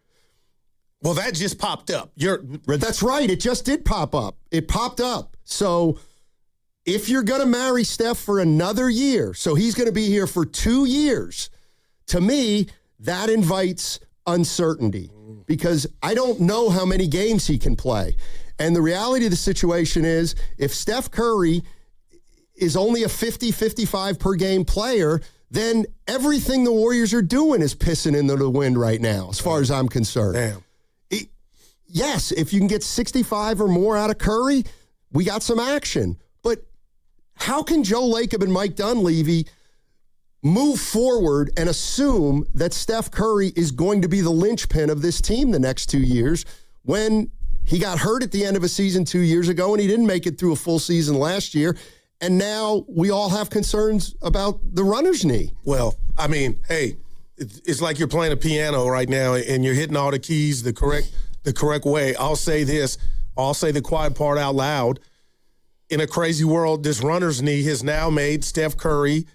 Well, that just popped up. That's right. It just did pop up. It popped up. So if you're going to marry Steph for another year, so he's going to be here for 2 years, to me, that invites uncertainty because I don't know how many games he can play. And the reality of the situation is if Steph Curry is only a 50-55 per game player, then everything the Warriors are doing is pissing into the wind right now, as far as I'm concerned. Damn. Yes, if you can get 65 or more out of Curry, we got some action. But how can Joe Lacob and Mike Dunleavy move forward and assume that Steph Curry is going to be the linchpin of this team the next 2 years when he got hurt at the end of a season 2 years ago and he didn't make it through a full season last year? And now we all have concerns about the runner's knee. Well, I mean, hey, it's like you're playing a piano right now and you're hitting all the keys the correct way. I'll say this. I'll say the quiet part out loud. In a crazy world, this runner's knee has now made Steph Curry,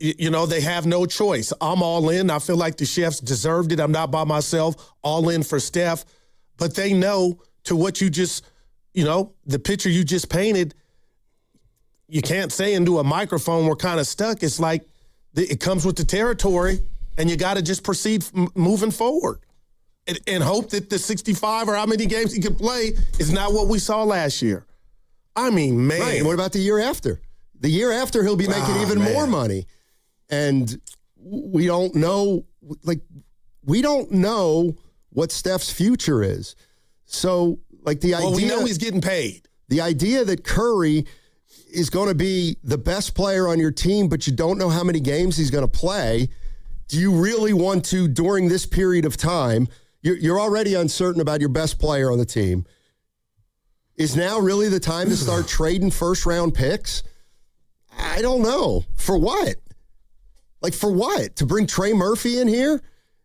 they have no choice. I'm all in. I feel like the Chefs deserved it. I'm not by myself. All in for Steph. But they know to what you just, the picture you just painted, you can't say into a microphone we're kind of stuck. It's like it comes with the territory, and you got to just proceed moving forward and hope that the 65 or how many games he can play is not what we saw last year. I mean, man. Right. And what about the year after? The year after, he'll be making even more money. And we don't know, we don't know what Steph's future is. So, the idea... Well, we know he's getting paid. The idea that Curry is going to be the best player on your team, but you don't know how many games he's going to play, do you really want to, during this period of time, you're already uncertain about your best player on the team, is now really the time to start trading first-round picks? I don't know. For what? For what? To bring Trey Murphy in here?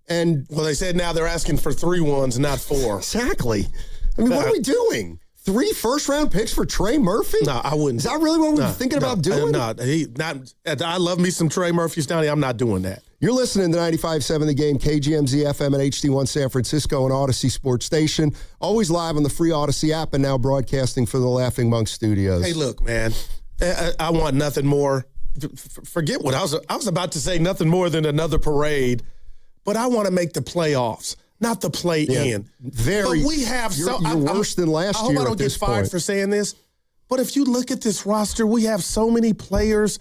And well, they said now they're asking for 3 ones, not 4. Exactly. I mean, what are we doing? 3 first-round picks for Trey Murphy? No, I wouldn't. Is that really what we're thinking about doing? No, I love me some Trey Murphys down here. I'm not doing that. You're listening to 95.7 The Game, KGMZ FM and HD1 San Francisco and Odyssey Sports Station. Always live on the free Odyssey app and now broadcasting for the Laughing Monk Studios. Hey, look, man, I want nothing more. Forget what I was about to say, nothing more than another parade, but I want to make the playoffs, not the play-in. But we have you're worse than last year. I hope I don't get fired for saying this, but if you look at this roster, we have so many players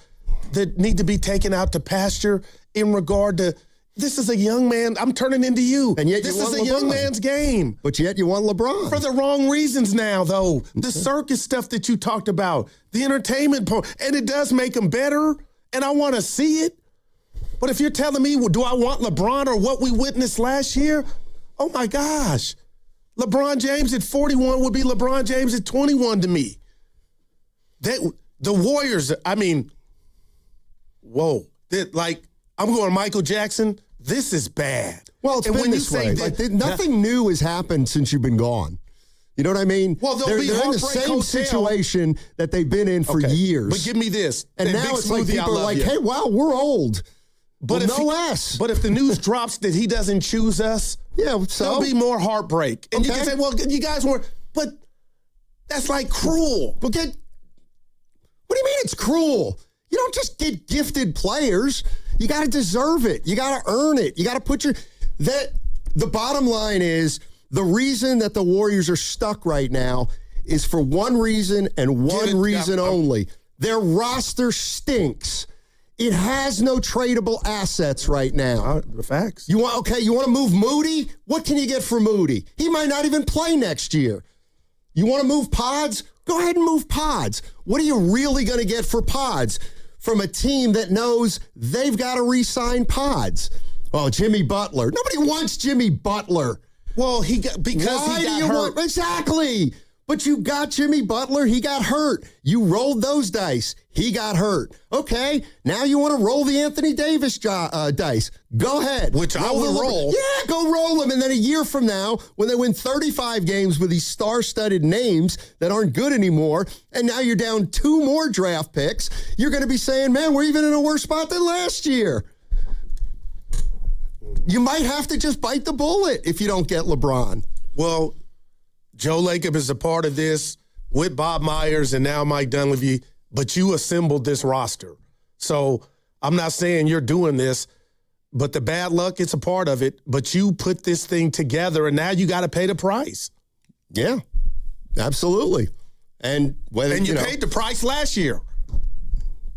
that need to be taken out to pasture in regard to, this is a young man. I'm turning into you. And yet this is a young man's game. But yet you want LeBron. For the wrong reasons now, though. The circus stuff that you talked about, the entertainment part, and it does make them better, and I want to see it. But if you're telling me, well, do I want LeBron or what we witnessed last year? Oh, my gosh. LeBron James at 41 would be LeBron James at 21 to me. The Warriors, I mean, whoa. I'm going Michael Jackson. This is bad. Well, it's been this way. Nothing new has happened since you've been gone. You know what I mean? Well, they're in the same situation that they've been in for years. But give me this. And now it's like people are like, hey, wow, we're old. But no less. But if the news drops that he doesn't choose us, so there'll be more heartbreak. And you can say, well, you guys weren't. But that's like cruel. What do you mean it's cruel? You don't just get gifted players. You got to deserve it. You got to earn it. You got to put the bottom line is the reason that the Warriors are stuck right now is for one reason and one reason only. Their roster stinks. It has no tradable assets right now. The facts. You want to move Moody? What can you get for Moody? He might not even play next year. You want to move Pods? Go ahead and move Pods. What are you really going to get for Pods from a team that knows they've got to re-sign Pods? Oh, Jimmy Butler. Nobody wants Jimmy Butler. Well, he got hurt. Exactly. But you got Jimmy Butler. He got hurt. You rolled those dice. He got hurt. Okay, now you want to roll the Anthony Davis dice. Go ahead. Which I will roll. Yeah, go roll them. And then a year from now, when they win 35 games with these star-studded names that aren't good anymore, and now you're down 2 more draft picks, you're going to be saying, man, we're even in a worse spot than last year. You might have to just bite the bullet if you don't get LeBron. Well, Joe Lacob is a part of this with Bob Myers and now Mike Dunleavy, but you assembled this roster. So I'm not saying you're doing this, but the bad luck, it's a part of it. But you put this thing together, and now you got to pay the price. Yeah, absolutely. And you paid the price last year.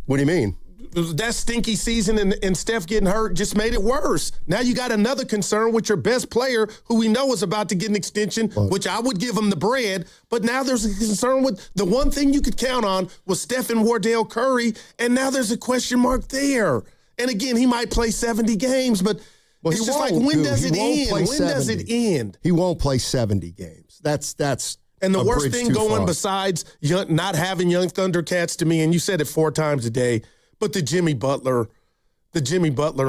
What do you mean? That stinky season and Steph getting hurt just made it worse. Now you got another concern with your best player who we know is about to get an extension, which I would give him the bread. But now there's a concern with the one thing you could count on was Steph and Wardell Curry, and now there's a question mark there. And again, he might play 70 games, but it's just like, when does it end? When does it end? He won't play 70 games. That's and the worst thing going besides not having young Thundercats to me, and you said it 4 times a day, but the Jimmy Butler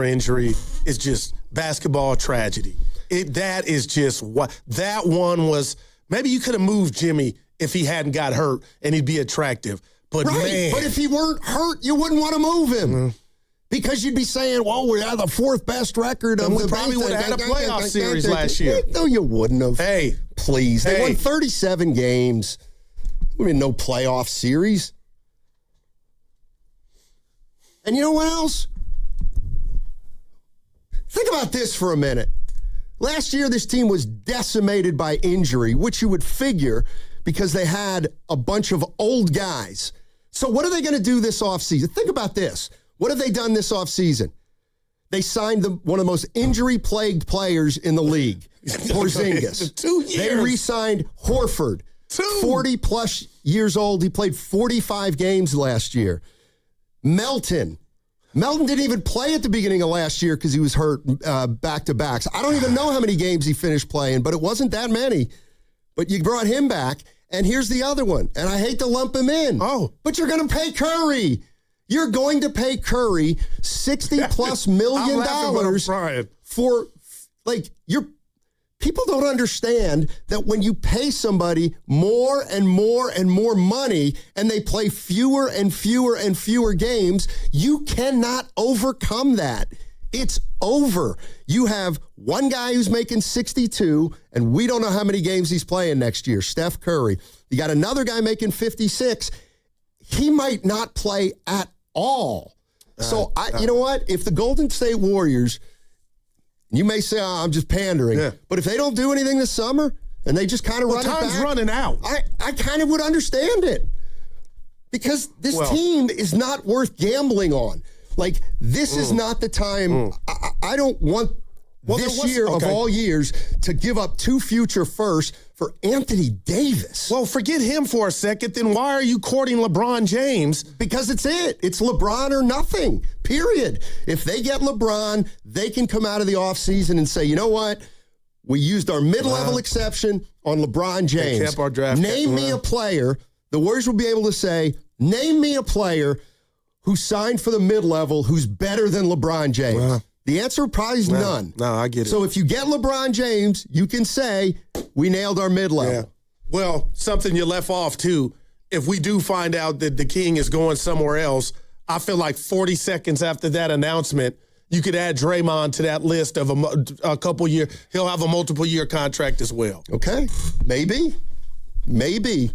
injury is just basketball tragedy. That is just what that one was. Maybe you could have moved Jimmy if he hadn't got hurt and he'd be attractive. But man, but if he weren't hurt, you wouldn't want to move him. Because you'd be saying, well, we had the 4th best record of we probably would have had a playoff series last year. No, you wouldn't have. Hey. Please. They won 37 games. I mean, no playoff series. And you know what else? Think about this for a minute. Last year, this team was decimated by injury, which you would figure because they had a bunch of old guys. So what are they going to do this offseason? Think about this. What have they done this offseason? They signed one of the most injury-plagued players in the league, Porzingis. 2 years. They re-signed Horford, 40-plus years old. He played 45 games last year. Melton didn't even play at the beginning of last year because he was hurt back-to-backs. I don't even know how many games he finished playing, but it wasn't that many. But you brought him back, and here's the other one. And I hate to lump him in. Oh. But you're going to pay Curry. You're going to pay Curry $60+ million for, people don't understand that when you pay somebody more and more and more money and they play fewer and fewer and fewer games, you cannot overcome that. It's over. You have one guy who's making 62, and we don't know how many games he's playing next year, Steph Curry. You got another guy making 56. He might not play at all. So, you know what? If the Golden State Warriors, you may say, I'm just pandering, but if they don't do anything this summer and they just kind of run it back. Time's running out. I kind of would understand it because this team is not worth gambling on. Like, this is not the time. I don't want this year of all years to give up 2 future firsts for Anthony Davis. Well, forget him for a second. Then why are you courting LeBron James? Because it's LeBron or nothing, period. If they get LeBron, they can come out of the offseason and say, you know what? We used our mid-level exception on LeBron James. They kept our draft. Name me a player. The Warriors will be able to say, name me a player who signed for the mid-level who's better than LeBron James. The answer probably is none. No, I get it. So if you get LeBron James, you can say, we nailed our mid-level. Yeah. Well, something you left off, too. If we do find out that the King is going somewhere else, I feel like 40 seconds after that announcement, you could add Draymond to that list of a couple year. He'll have a multiple-year contract as well. Okay, maybe. Maybe.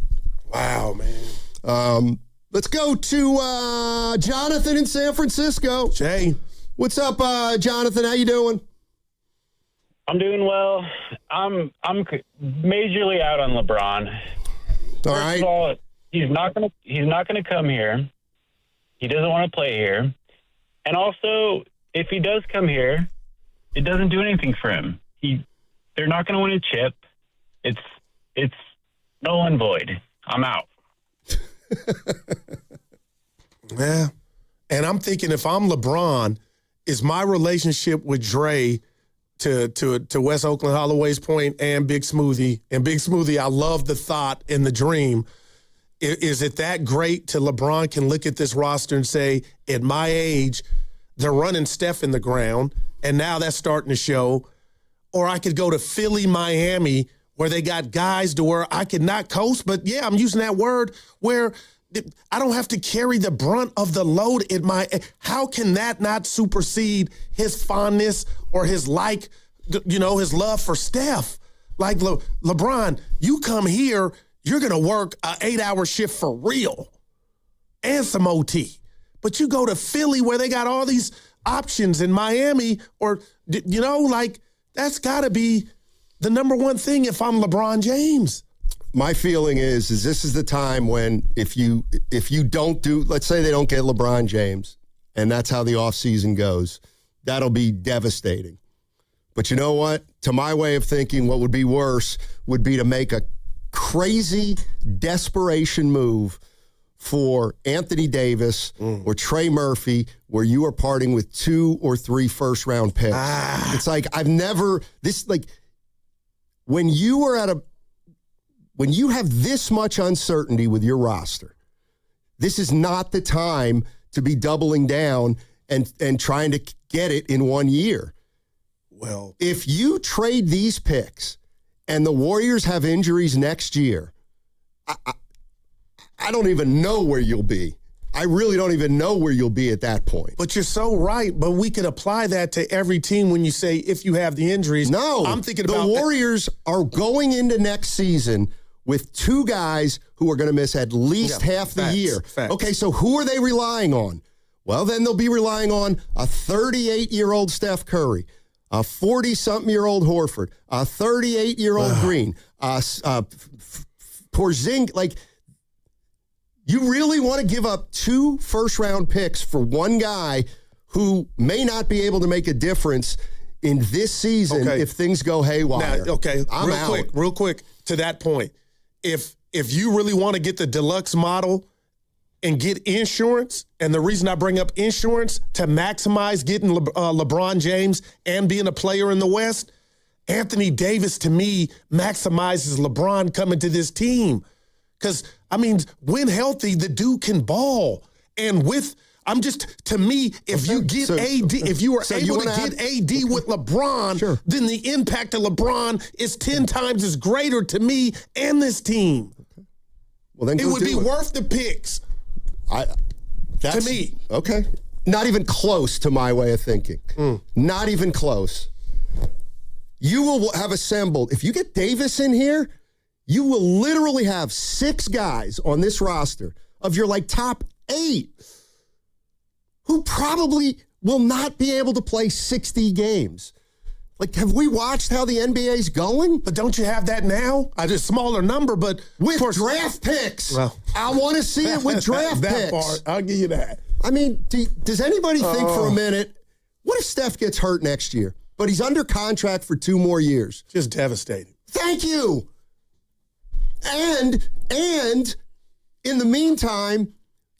Wow, man. Let's go to Jonathan in San Francisco. Jay. What's up, Jonathan? How you doing? I'm doing well. I'm majorly out on LeBron. First of all, he's not gonna come here. He doesn't want to play here. And also, if he does come here, it doesn't do anything for him. They're not gonna win a chip. It's null and void. I'm out. Yeah. And I'm thinking, if I'm LeBron, is my relationship with Dre to West Oakland Holloway's point and Big Smoothie. And Big Smoothie, I love the thought and the dream. Is it that great till LeBron can look at this roster and say, at my age, they're running Steph in the ground, and now that's starting to show. Or I could go to Philly, Miami, where they got guys to where I could not coast, but yeah, I'm using that word, where I don't have to carry the brunt of the load how can that not supersede his fondness or his his love for Steph? Like LeBron, you come here, you're going to work an 8-hour shift for real and some OT. But you go to Philly where they got all these options in Miami or, that's got to be the number one thing if I'm LeBron James. My feeling is this is the time when if you don't do, let's say they don't get LeBron James, and that's how the offseason goes, that'll be devastating. But you know what? To my way of thinking, what would be worse would be to make a crazy desperation move for Anthony Davis or Trey Murphy, where you are parting with 2 or 3 first-round picks. It's like when you have this much uncertainty with your roster, this is not the time to be doubling down and trying to get it in 1 year. Well, if you trade these picks and the Warriors have injuries next year, I don't even know where you'll be. I really don't even know where you'll be at that point. But you're so right. But we could apply that to every team when you say if you have the injuries. No, I'm thinking about the Warriors are going into next season with 2 guys who are going to miss at least half the year. Facts. Okay, so who are they relying on? Well, then they'll be relying on a 38-year-old Steph Curry, a 40-something-year-old Horford, a 38-year-old Green, Porzingis. You really want to give up 2 first-round picks for one guy who may not be able to make a difference in this season if things go haywire? Now, I'm out. Real quick, to that point. If you really want to get the deluxe model and get insurance, and the reason I bring up insurance to maximize getting LeBron James and being a player in the West, Anthony Davis, to me, maximizes LeBron coming to this team. Because, when healthy, the dude can ball. And to me, if you get AD, if you are able to get AD with LeBron, then the impact of LeBron is 10 times as greater to me and this team. Well, then it would be worth the picks. To me. Okay. Not even close to my way of thinking. Not even close. You will have assembled, if you get Davis in here, you will literally have 6 guys on this roster of your top 8 who probably will not be able to play 60 games. Have we watched how the NBA's going? But don't you have that now? A smaller number, but with draft picks. Well, I want to see it with draft that picks. Part, I'll give you that. Does anybody think for a minute, what if Steph gets hurt next year, but he's under contract for 2 more years? Just devastating. Thank you. And in the meantime,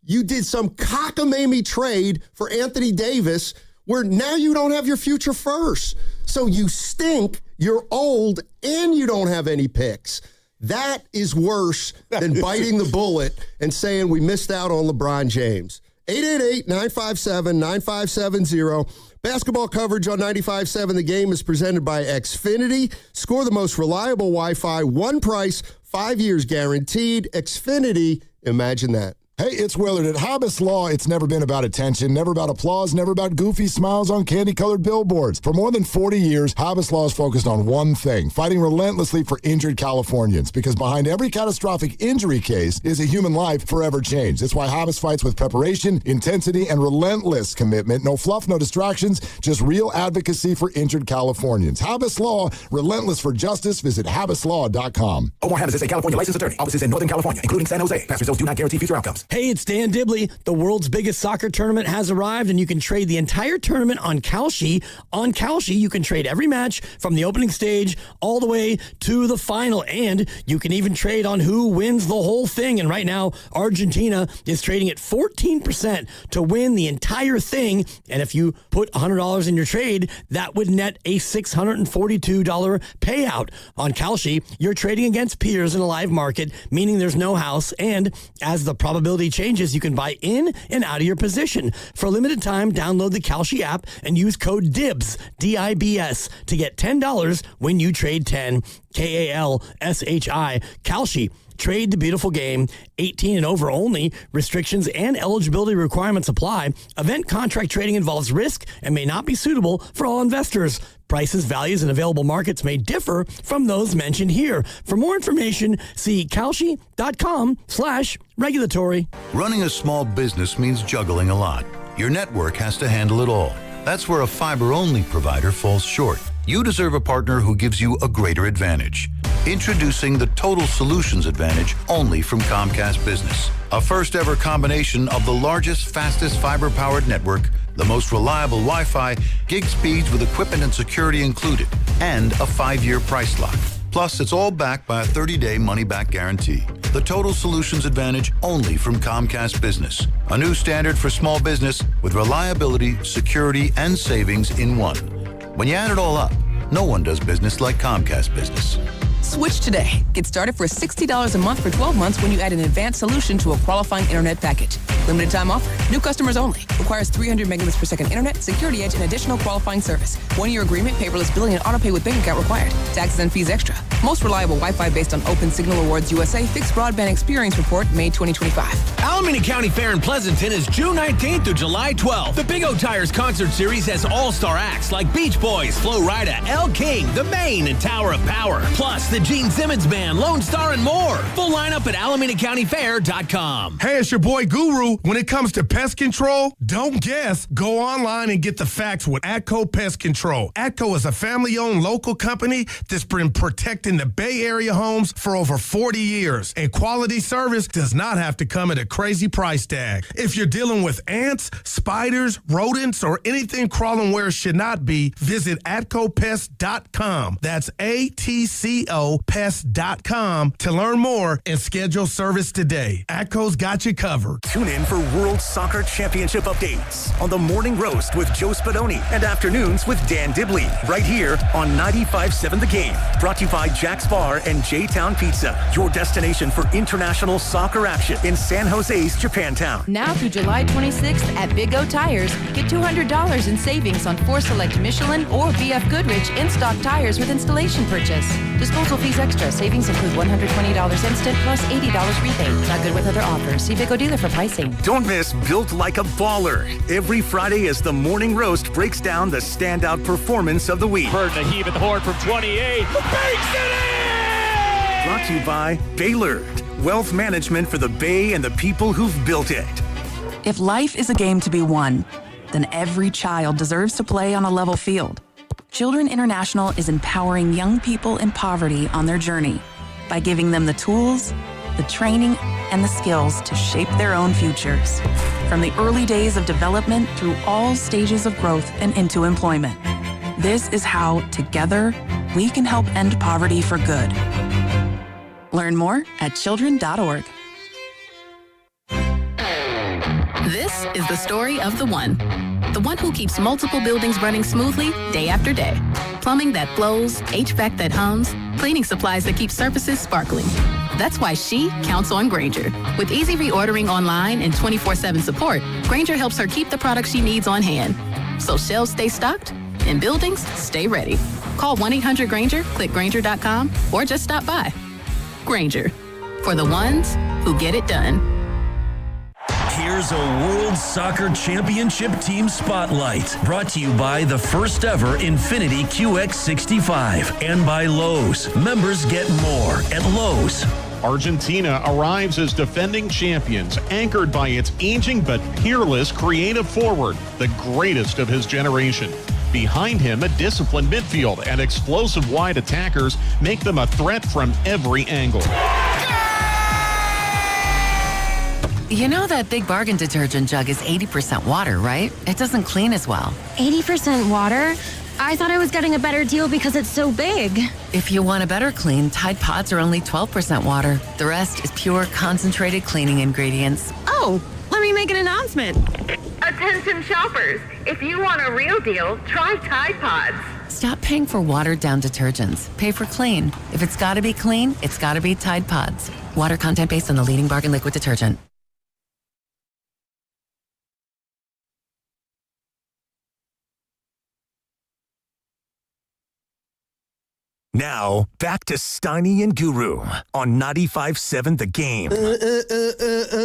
you did some cockamamie trade for Anthony Davis where now you don't have your future first. So you stink, you're old, and you don't have any picks. That is worse than biting the bullet and saying we missed out on LeBron James. 888-957-9570. Basketball coverage on 95.7 The Game is presented by Xfinity. Score the most reliable Wi-Fi, one price, 5 years guaranteed. Xfinity, imagine that. Hey, it's Willard. At Hobbs Law, it's never been about attention, never about applause, never about goofy smiles on candy-colored billboards. For more than 40 years, Hobbs Law is focused on one thing, fighting relentlessly for injured Californians, because behind every catastrophic injury case is a human life forever changed. That's why Hobbs fights with preparation, intensity, and relentless commitment. No fluff, no distractions, just real advocacy for injured Californians. Hobbs Law, relentless for justice. Visit HobbsLaw.com. Omar Hobbs is a California licensed attorney. Offices in Northern California, including San Jose. Past results do not guarantee future outcomes. Hey, it's Dan Dibley. The world's biggest soccer tournament has arrived, and you can trade the entire tournament on Kalshi. On Kalshi, you can trade every match from the opening stage all the way to the final, and you can even trade on who wins the whole thing. And right now, Argentina is trading at 14% to win the entire thing. And if you put $100 in your trade, that would net a $642 payout. On Kalshi, you're trading against peers in a live market, meaning there's no house, and as the probability changes, you can buy in and out of your position. For a limited time, download the Kalshi app and use code DIBS, D-I-B-S, to get $10 when you trade 10, K-A-L-S-H-I. Kalshi. Trade the beautiful game. 18 and over only. Restrictions and eligibility requirements apply. Event contract trading involves risk and may not be suitable for all investors. Prices, values, and available markets may differ from those mentioned here. For more information, see kalshi.com/regulatory. Running a small business means juggling a lot. Your network has to handle it all. That's where a fiber-only provider falls short. You deserve a partner who gives you a greater advantage. Introducing the Total Solutions Advantage only from Comcast Business. A first-ever combination of the largest, fastest fiber-powered network, the most reliable Wi-Fi, gig speeds with equipment and security included, and a 5-year price lock. Plus, it's all backed by a 30-day money-back guarantee. The Total Solutions Advantage only from Comcast Business. A new standard for small business with reliability, security, and savings in one. When you add it all up, no one does business like Comcast Business. Switch today. Get started for $60 a month for 12 months when you add an advanced solution to a qualifying internet package. Limited time offer. New customers only. Requires 300 megabits per second internet, security edge, and additional qualifying service. 1-year agreement, paperless billing, and autopay with bank account required. Taxes and fees extra. Most reliable Wi-Fi based on Open Signal Awards USA Fixed Broadband Experience Report, May 2025. Alameda County Fair in Pleasanton is June 19th through July 12th. The Big O Tires Concert Series has all-star acts like Beach Boys, Flo Rida, El King, The Maine, and Tower of Power. Plus, the Gene Simmons Band, Lone Star, and more. Full lineup at AlamendaCountyFair.com. Hey, it's your boy Guru. When it comes to pest control, don't guess. Go online and get the facts with Atco Pest Control. Atco is a family-owned local company that's been protecting the Bay Area homes for over 40 years. And quality service does not have to come at a crazy price tag. If you're dealing with ants, spiders, rodents, or anything crawling where it should not be, visit AtcoPest.com. That's ATCO Pest.com to learn more and schedule service today. Atco's got you covered. Tune in for World Soccer Championship updates on the Morning Roast with Joe Spadoni and afternoons with Dan Dibley right here on 95.7 The Game. Brought to you by Jack's Bar and J-Town Pizza, your destination for international soccer action in San Jose's Japantown. Now through July 26th at Big O Tires, get $200 in savings on 4 select Michelin or BF Goodrich in-stock tires with installation purchase. Disposal fees extra. Savings include $120 instant plus $80 rebate. Not good with other offers. See Big O dealer for pricing. Don't miss Built Like a Baller every Friday as the Morning Roast breaks down the standout performance of the week. Burton a heave at the horn from 28. Banks it in! Brought to you by Baylor, wealth management for the Bay and the people who've built it. If life is a game to be won, then every child deserves to play on a level field. Children International is empowering young people in poverty on their journey by giving them the tools, the training, and the skills to shape their own futures. From the early days of development through all stages of growth and into employment. This is how, together, we can help end poverty for good. Learn more at children.org. This is the story of the one who keeps multiple buildings running smoothly day after day. Plumbing that flows, HVAC that hums, cleaning supplies that keep surfaces sparkling. That's why she counts on Grainger. With easy reordering online and 24/7 support, Grainger helps her keep the products she needs on hand. So shelves stay stocked and buildings stay ready. Call 1-800-GRAINGER, click Grainger.com, or just stop by. Grainger, for the ones who get it done. Here's a World Soccer Championship Team Spotlight, brought to you by the first ever Infiniti QX65 and by Lowe's. Members get more at Lowe's. Argentina arrives as defending champions, anchored by its aging but peerless creative forward, the greatest of his generation. Behind him, a disciplined midfield and explosive wide attackers make them a threat from every angle. You know that Big Bargain detergent jug is 80% water, right? It doesn't clean as well. 80% water? I thought I was getting a better deal because it's so big. If you want a better clean, Tide Pods are only 12% water. The rest is pure, concentrated cleaning ingredients. Oh, let me make an announcement. Attention shoppers, if you want a real deal, try Tide Pods. Stop paying for watered-down detergents. Pay for clean. If it's gotta be clean, it's gotta be Tide Pods. Water content based on the leading bargain liquid detergent. Now, back to Steiny and Guru on 95.7 The Game.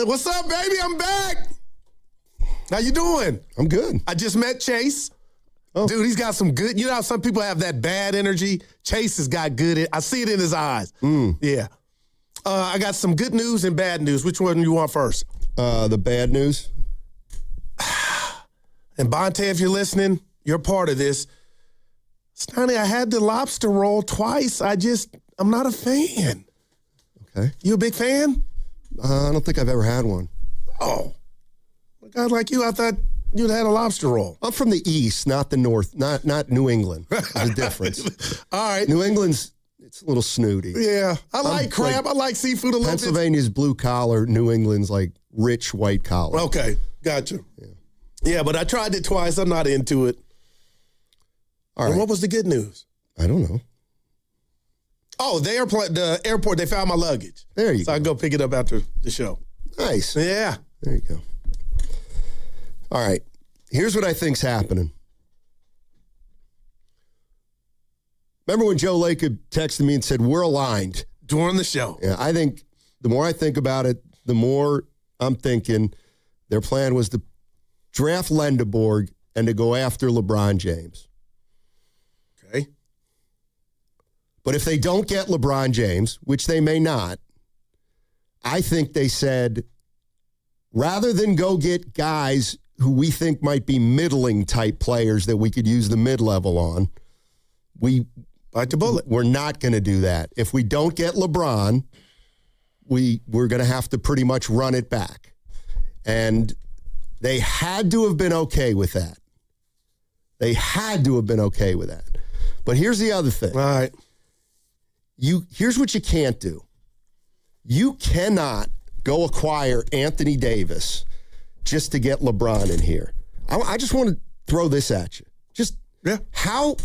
What's up, baby? I'm back. How you doing? I'm good. I just met Chase. Oh. Dude, he's got some good, you know how some people have that bad energy? Chase has got good, I see it in his eyes. Yeah. I got some good news and bad news. Which one do you want first? The bad news. And Bonte, if you're listening, you're part of this. Stoney, I had the lobster roll twice. I'm not a fan. Okay. You a big fan? I don't think I've ever had one. Oh. A guy like you, I thought you'd had a lobster roll. I'm from the East, not the North, not New England. There's a difference. All right. New England's, it's a little snooty. Yeah. I like crab. I like seafood a little bit. Pennsylvania's blue collar. New England's like rich white collar. Okay. Gotcha. Yeah, but I tried it twice. I'm not into it. All right. And what was the good news? I don't know. Oh, the airport, they found my luggage. There you go. So I can go pick it up after the show. Nice. Yeah. There you go. All right. Here's what I think's happening. Remember when Joe Lake texted me and said, we're aligned? During the show. Yeah, I think the more I think about it, the more I'm thinking their plan was to draft Lendeborg and to go after LeBron James. Okay. But if they don't get LeBron James, which they may not, I think they said, rather than go get guys who we think might be middling type players that we could use the mid-level on, we bite the bullet. We're not going to do that. If we don't get LeBron, we're going to have to pretty much run it back. And they had to have been okay with that. They had to have been okay with that. But here's the other thing. All right. Here's what you can't do. You cannot go acquire Anthony Davis just to get LeBron in here. I just want to throw this at you. Just how,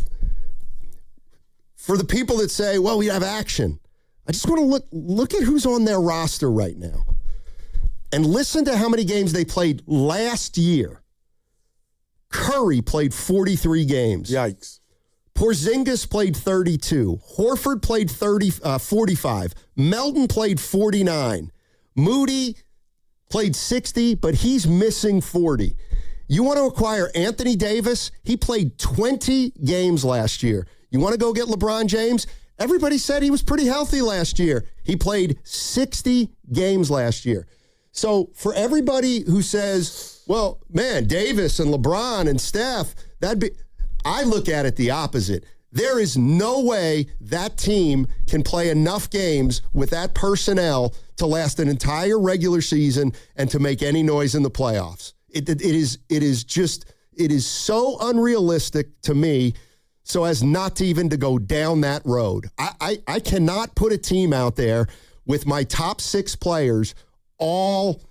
for the people that say, well, we have action, I just want to look at who's on their roster right now and listen to how many games they played last year. Curry played 43 games. Yikes. Porzingis played 32. Horford played 45. Melton played 49. Moody played 60, but he's missing 40. You want to acquire Anthony Davis? He played 20 games last year. You want to go get LeBron James? Everybody said he was pretty healthy last year. He played 60 games last year. So for everybody who says, well, man, Davis and LeBron and Steph, I look at it the opposite. There is no way that team can play enough games with that personnel to last an entire regular season and to make any noise in the playoffs. It is so unrealistic to me so as not to even to go down that road. I cannot put a team out there with my top 6 players all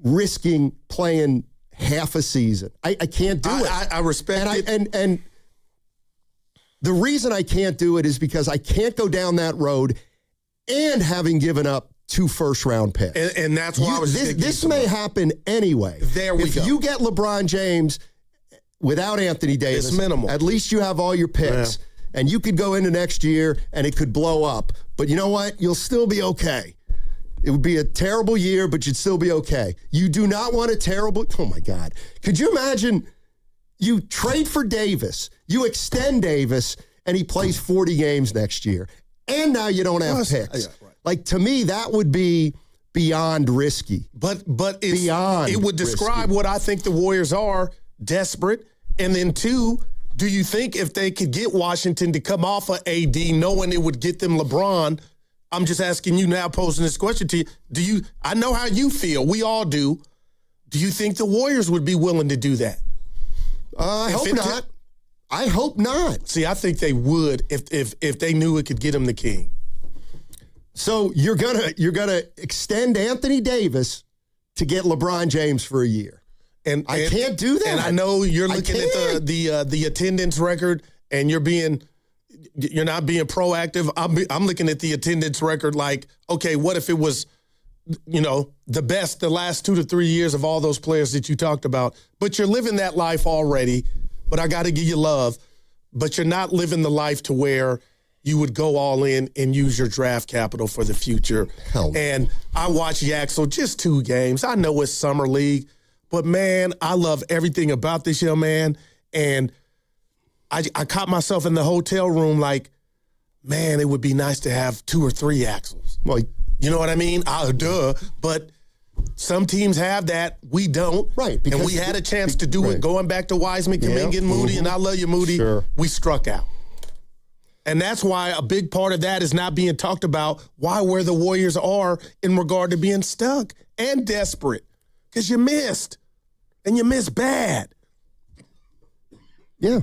risking playing half a season. I can't do it. I respect it. And the reason I can't do it is because I can't go down that road and having given up 2 first-round picks. And that's why I was this may happen anyway. There we go. If you get LeBron James without Anthony Davis, it's minimal. At least you have all your picks. Yeah. And you could go into next year and it could blow up. But you know what? You'll still be okay. It would be a terrible year, but you'd still be okay. You do not want a terrible, oh my God. Could you imagine you trade for Davis, you extend Davis, and he plays 40 games next year, and now you don't have picks. Yeah, right. Like, to me, that would be beyond risky. But it would describe risky. What I think the Warriors are, desperate. And then 2, do you think if they could get Washington to come off of AD, knowing it would get them LeBron, I'm just asking you now, posing this question to you. I know how you feel. We all do. Do you think the Warriors would be willing to do that? I hope not. I hope not. See, I think they would if they knew it could get them the king. So you're gonna extend Anthony Davis to get LeBron James for a year, and I can't do that. And I know you're looking at the attendance record, and you're not being proactive. I'm looking at the attendance record like, okay, what if it was, the best the last 2 to 3 years of all those players that you talked about? But you're living that life already. But I got to give you love. But you're not living the life to where you would go all in and use your draft capital for the future. Hell no. And I watched Yaxel just 2 games. I know it's summer league, but man, I love everything about this young man. And I caught myself in the hotel room like, man, it would be nice to have 2 or 3 Axels. Well, you know what I mean? But some teams have that. We don't. Right. And we had a chance to do it going back to Wiseman, Kuminga, and Moody, and I love you, Moody. Sure. We struck out. And that's why a big part of that is not being talked about, where the Warriors are in regard to being stuck and desperate. Because you missed. And you missed bad. Yeah.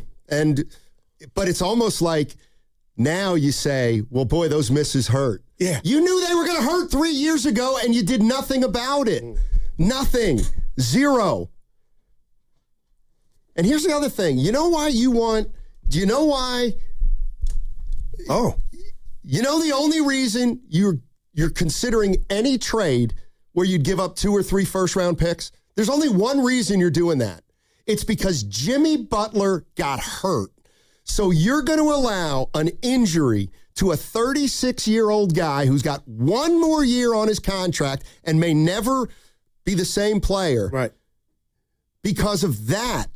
But it's almost like now you say, well, boy, those misses hurt. Yeah. You knew they were going to hurt 3 years ago, and you did nothing about it. Nothing. 0. And here's the other thing. You know why do you know why? Oh. You know the only reason you're considering any trade where you'd give up 2 or 3 first-round picks? There's only one reason you're doing that. It's because Jimmy Butler got hurt. So you're going to allow an injury to a 36-year-old guy who's got 1 more year on his contract and may never be the same player. Right. Because of that,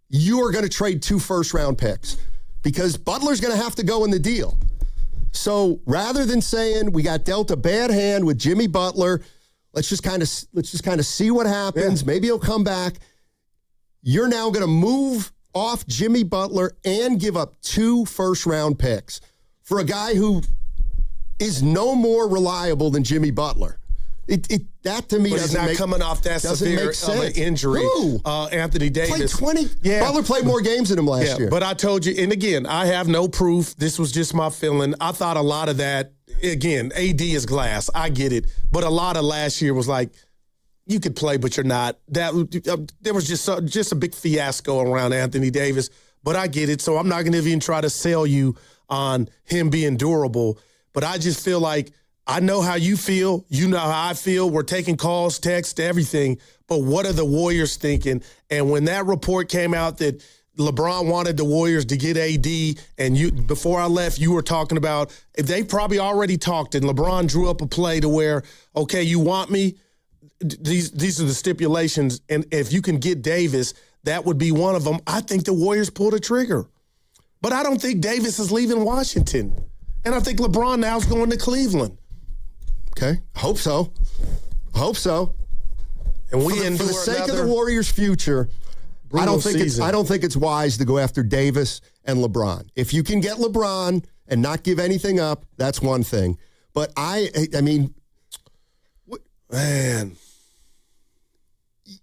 you are going to trade 2 first-round picks because Butler's going to have to go in the deal. So rather than saying we got dealt a bad hand with Jimmy Butler, let's just kind of see what happens. Yeah. Maybe he'll come back. You're now going to move off Jimmy Butler and give up 2 first-round picks for a guy who is no more reliable than Jimmy Butler. That to me doesn't make sense. Coming off that severe of an injury. Anthony Davis. Played 20. Yeah. Butler played more games than him last year. But I told you, and again, I have no proof. This was just my feeling. I thought a lot of that, again, AD is glass. I get it. But a lot of last year was like, you could play, but you're not. There was just a big fiasco around Anthony Davis. But I get it. So I'm not going to even try to sell you on him being durable. But I just feel like I know how you feel. You know how I feel. We're taking calls, texts, everything. But what are the Warriors thinking? And when that report came out that LeBron wanted the Warriors to get AD, and before I left, you were talking about they probably already talked, and LeBron drew up a play to where, okay, you want me? These are the stipulations. And if you can get Davis, that would be one of them. I think the Warriors pulled a trigger. But I don't think Davis is leaving Washington. And I think LeBron now is going to Cleveland. Okay. Hope so. And for the sake of the Warriors' future, I don't think it's wise to go after Davis and LeBron. If you can get LeBron and not give anything up, that's one thing. But I mean, man,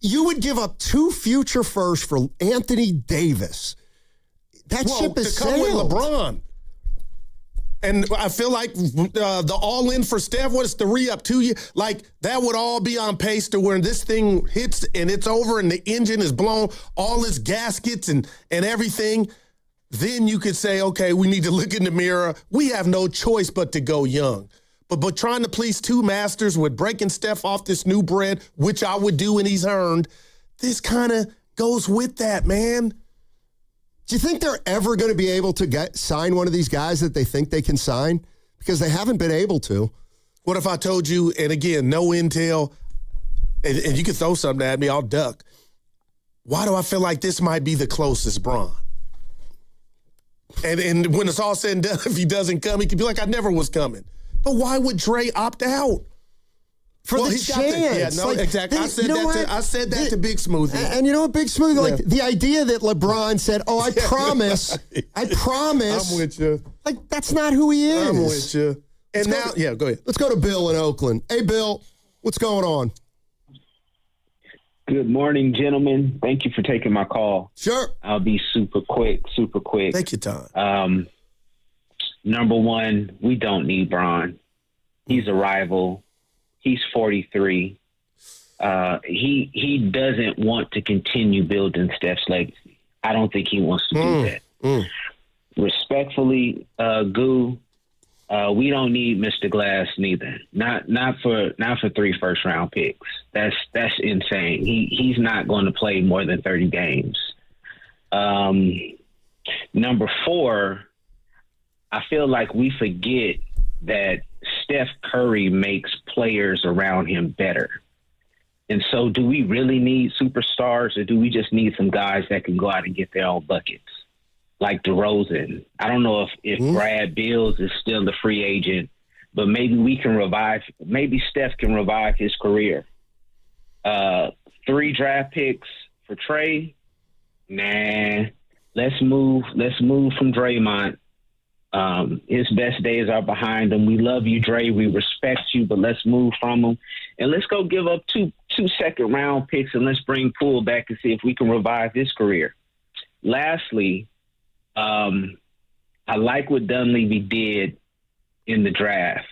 you would give up 2 future firsts for Anthony Davis. That ship is sailed. To come with LeBron. And I feel like the all-in for Steph, what is the re-up 2 years? Like, that would all be on pace to where this thing hits and it's over and the engine is blown, all its gaskets and everything. Then you could say, okay, we need to look in the mirror. We have no choice but to go young. But trying to please 2 masters with breaking Steph off this new bread, which I would do and he's earned, this kind of goes with that, man. Do you think they're ever going to be able to sign one of these guys that they think they can sign? Because they haven't been able to. What if I told you, and again, no intel, and you can throw something at me, I'll duck. Why do I feel like this might be the closest Bron? And when it's all said and done, if he doesn't come, he could be like, I never was coming. But why would Dre opt out? For the chance. Exactly. I said that to Big Smoothie. And you know what, Big Smoothie? Like the idea that LeBron said, "Oh, I promise, I promise." I'm with you. Like that's not who he is. I'm with you. And go ahead. Let's go to Bill in Oakland. Hey, Bill, what's going on? Good morning, gentlemen. Thank you for taking my call. Sure. I'll be super quick. Take your time. Number one, we don't need Bron. He's a rival. He's 43. He doesn't want to continue building Steph's legacy. I don't think he wants to do that. Respectfully, Goo, we don't need Mr. Glass neither. Not for 3 first-round picks. That's insane. He's not going to play more than 30 games. Number 4, I feel like we forget that Steph Curry makes players around him better. And so do we really need superstars, or do we just need some guys that can go out and get their own buckets? Like DeRozan. I don't know if Brad Bills is still the free agent, but maybe maybe Steph can revive his career. 3 draft picks for Trey. Nah. Let's move from Draymond. His best days are behind him. We love you, Dre. We respect you, but let's move from him. And let's go give up two second-round picks, and let's bring Poole back and see if we can revive his career. Lastly, I like what Dunleavy did in the draft,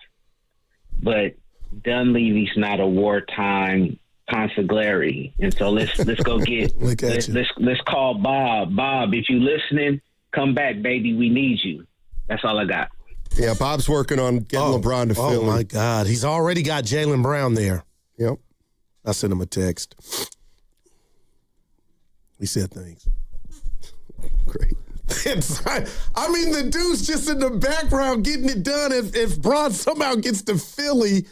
but Dunleavy's not a wartime consigliere. And so let's go get let's call Bob. Bob, if you listening, come back, baby. We need you. That's all I got. Yeah, Bob's working on getting LeBron to Philly. Oh, my God. He's already got Jaylen Brown there. Yep. I sent him a text. He said thanks. Great. I mean, the dude's just in the background getting it done. If Bron somehow gets to Philly,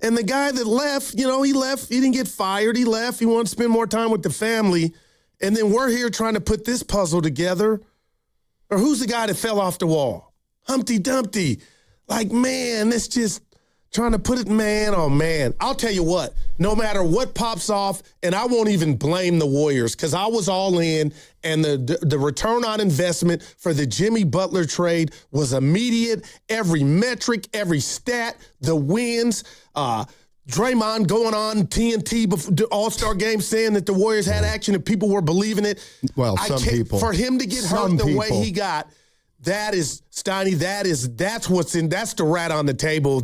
and the guy that left, he left. He didn't get fired. He left. He wanted to spend more time with the family. And then we're here trying to put this puzzle together. Or who's the guy that fell off the wall? Humpty Dumpty. Like, man, it's just trying to put it, man, oh, man. I'll tell you what, no matter what pops off, and I won't even blame the Warriors because I was all in, and the return on investment for the Jimmy Butler trade was immediate. Every metric, every stat, the wins, Draymond going on TNT before All-Star game saying that the Warriors had action and people were believing it. Well, some people. For him to get hurt the way he got, that is, Steiny, that's the rat on the table.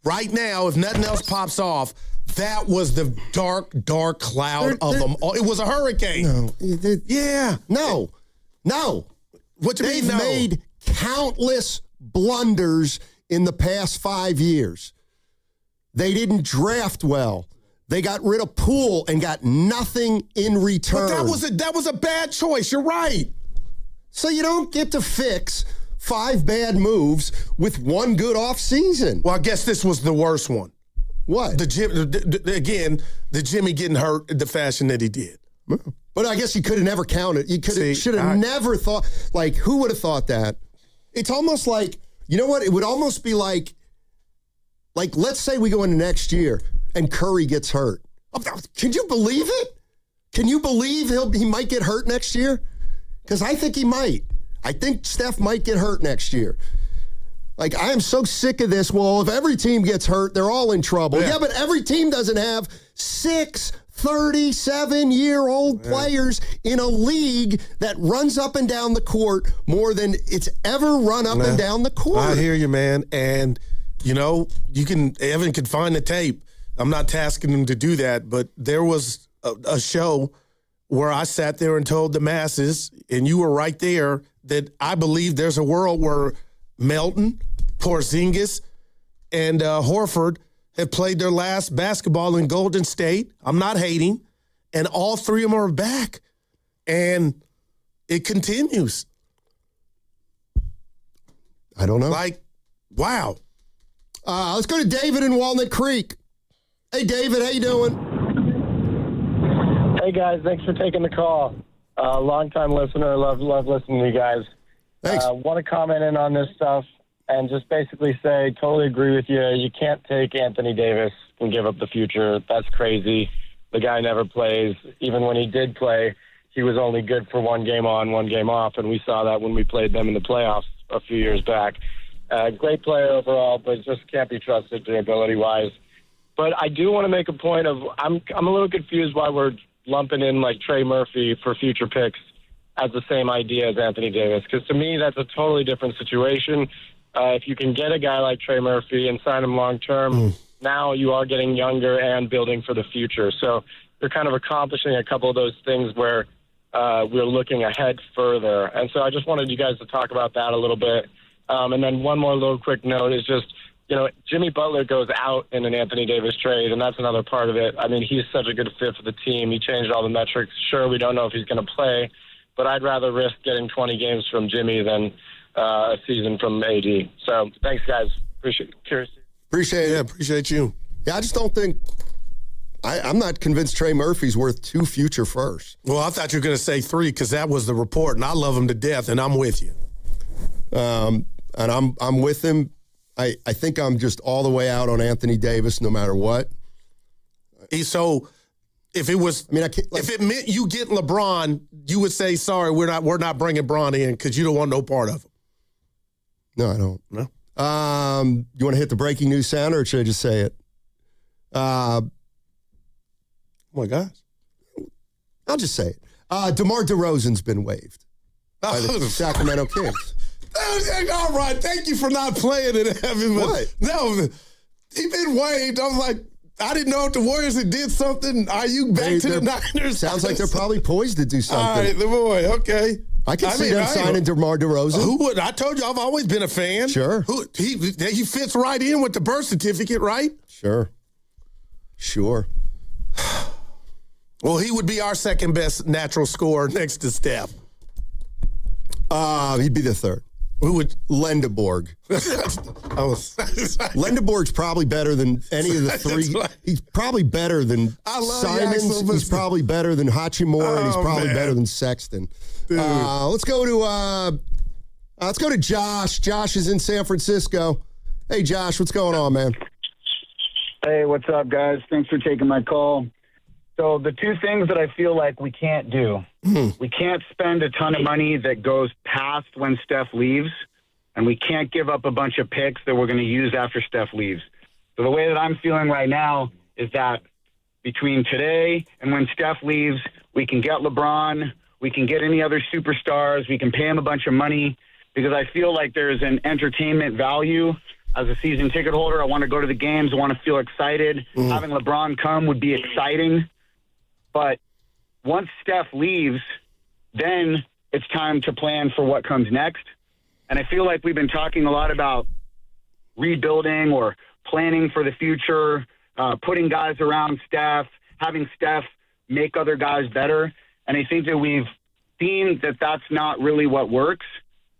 Right now, if nothing else pops off, that was the dark cloud of them all. It was a hurricane. No. What do you mean, no? They've made countless blunders in the past 5 years. They didn't draft well. They got rid of Poole and got nothing in return. But that was a bad choice. You're right. So you don't get to fix 5 bad moves with 1 good offseason. Well, I guess this was the worst one. What? The Jimmy getting hurt the fashion that he did. But I guess you could have never counted. You should have never thought. Like, who would have thought that? It's almost like, you know what? It would almost be like, let's say we go into next year and Curry gets hurt. Can you believe it? Can you believe he might get hurt next year? Because I think he might. I think Steph might get hurt next year. Like, I am so sick of this. Well, if every team gets hurt, they're all in trouble. Yeah, but every team doesn't have 6 37-year-old players in a league that runs up and down the court more than it's ever run up and down the court. I hear you, man. And, Evan can find the tape. I'm not tasking him to do that, but there was a show where I sat there and told the masses, and you were right there, that I believe there's a world where Melton, Porzingis, and Horford have played their last basketball in Golden State. I'm not hating. And all 3 of them are back. And it continues. I don't know. Like, wow. Let's go to David in Walnut Creek. Hey, David, how you doing? Hey, guys. Thanks for taking the call. Long-time listener. Love listening to you guys. Thanks. Want to comment in on this stuff and just basically say, totally agree with you. You can't take Anthony Davis and give up the future. That's crazy. The guy never plays. Even when he did play, he was only good for one game on, one game off, and we saw that when we played them in the playoffs a few years back. Great player overall, but just can't be trusted durability-wise. But I do want to make a point of I'm a little confused why we're lumping in like Trey Murphy for future picks as the same idea as Anthony Davis, because to me that's a totally different situation. If you can get a guy like Trey Murphy and sign him long-term, now you are getting younger and building for the future. So you're kind of accomplishing a couple of those things where we're looking ahead further. And so I just wanted you guys to talk about that a little bit. And then one more little quick note is just, Jimmy Butler goes out in an Anthony Davis trade, and that's another part of it. I mean, he's such a good fit for the team. He changed all the metrics. Sure, we don't know if he's going to play, but I'd rather risk getting 20 games from Jimmy than a season from AD. So thanks, guys. Appreciate it. Appreciate it. Yeah, appreciate you. Yeah, I just don't think I'm not convinced Trey Murphy's worth 2 future firsts. Well, I thought you were going to say 3 because that was the report, and I love him to death, and I'm with you. And I'm with him. I think I'm just all the way out on Anthony Davis no matter what. So if it was, if it meant you get LeBron, you would say, sorry, we're not bringing Bron in because you don't want no part of him. No, I don't. No. You want to hit the breaking news sound, or should I just say it? Oh my gosh. I'll just say it. DeMar DeRozan's been waived by the Sacramento Kings. All right, thank you for not playing it, Evan. What? No, he been waived. I was like, I didn't know if the Warriors had did something. Are you back to the Niners? Sounds like they're probably poised to do something. All right, the boy, okay. I can see them signing DeMar DeRozan. Who would? I told you I've always been a fan. Sure. He fits right in with the birth certificate, right? Sure. Well, he would be our second best natural scorer next to Steph. He'd be the third. Who would? Lendeborg. Lendeborg's probably better than any of the three. He's probably better than Simons. He's probably better than Hachimura, and he's probably better than Sexton. Let's go to Josh. Josh is in San Francisco. Hey, Josh, what's going on, man? Hey, what's up, guys? Thanks for taking my call. So the 2 things that I feel like we can't do, we can't spend a ton of money that goes past when Steph leaves, and we can't give up a bunch of picks that we're going to use after Steph leaves. So the way that I'm feeling right now is that between today and when Steph leaves, we can get LeBron, we can get any other superstars, we can pay him a bunch of money, because I feel like there's an entertainment value. As a season ticket holder, I want to go to the games, I want to feel excited. Having LeBron come would be exciting. But once Steph leaves, then it's time to plan for what comes next. And I feel like we've been talking a lot about rebuilding or planning for the future, putting guys around Steph, having Steph make other guys better. And I think that we've seen that that's not really what works.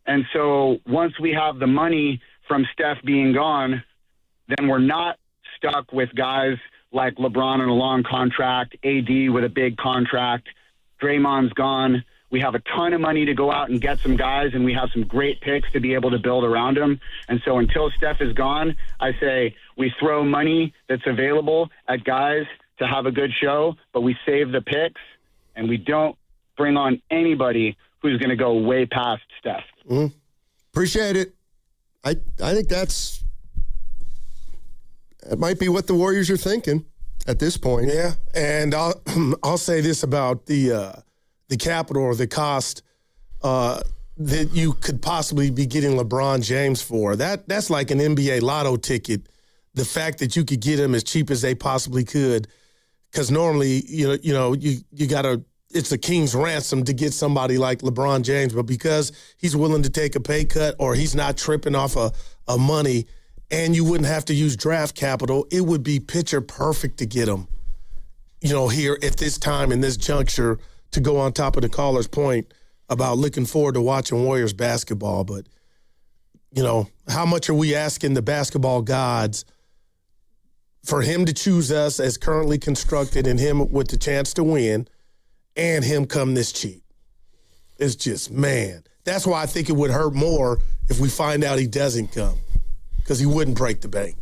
And so once we have the money from Steph being gone, then we're not stuck with guys like LeBron on a long contract, AD with a big contract, Draymond's gone. We have a ton of money to go out and get some guys, and we have some great picks to be able to build around them. And so until Steph is gone, I say we throw money that's available at guys to have a good show, but we save the picks, and we don't bring on anybody who's going to go way past Steph. Appreciate it. I think that might be what the Warriors are thinking at this point. Yeah, and I'll say this about the capital or the cost that you could possibly be getting LeBron James for. That's like an NBA lotto ticket. The fact that you could get him as cheap as they possibly could, because normally you gotta. It's a king's ransom to get somebody like LeBron James, but because he's willing to take a pay cut or he's not tripping off of money, and you wouldn't have to use draft capital, it would be picture perfect to get him, here at this time in this juncture, to go on top of the caller's point about looking forward to watching Warriors basketball. But how much are we asking the basketball gods for him to choose us as currently constructed and him with the chance to win and him come this cheap? It's just, man. That's why I think it would hurt more if we find out he doesn't come, because he wouldn't break the bank.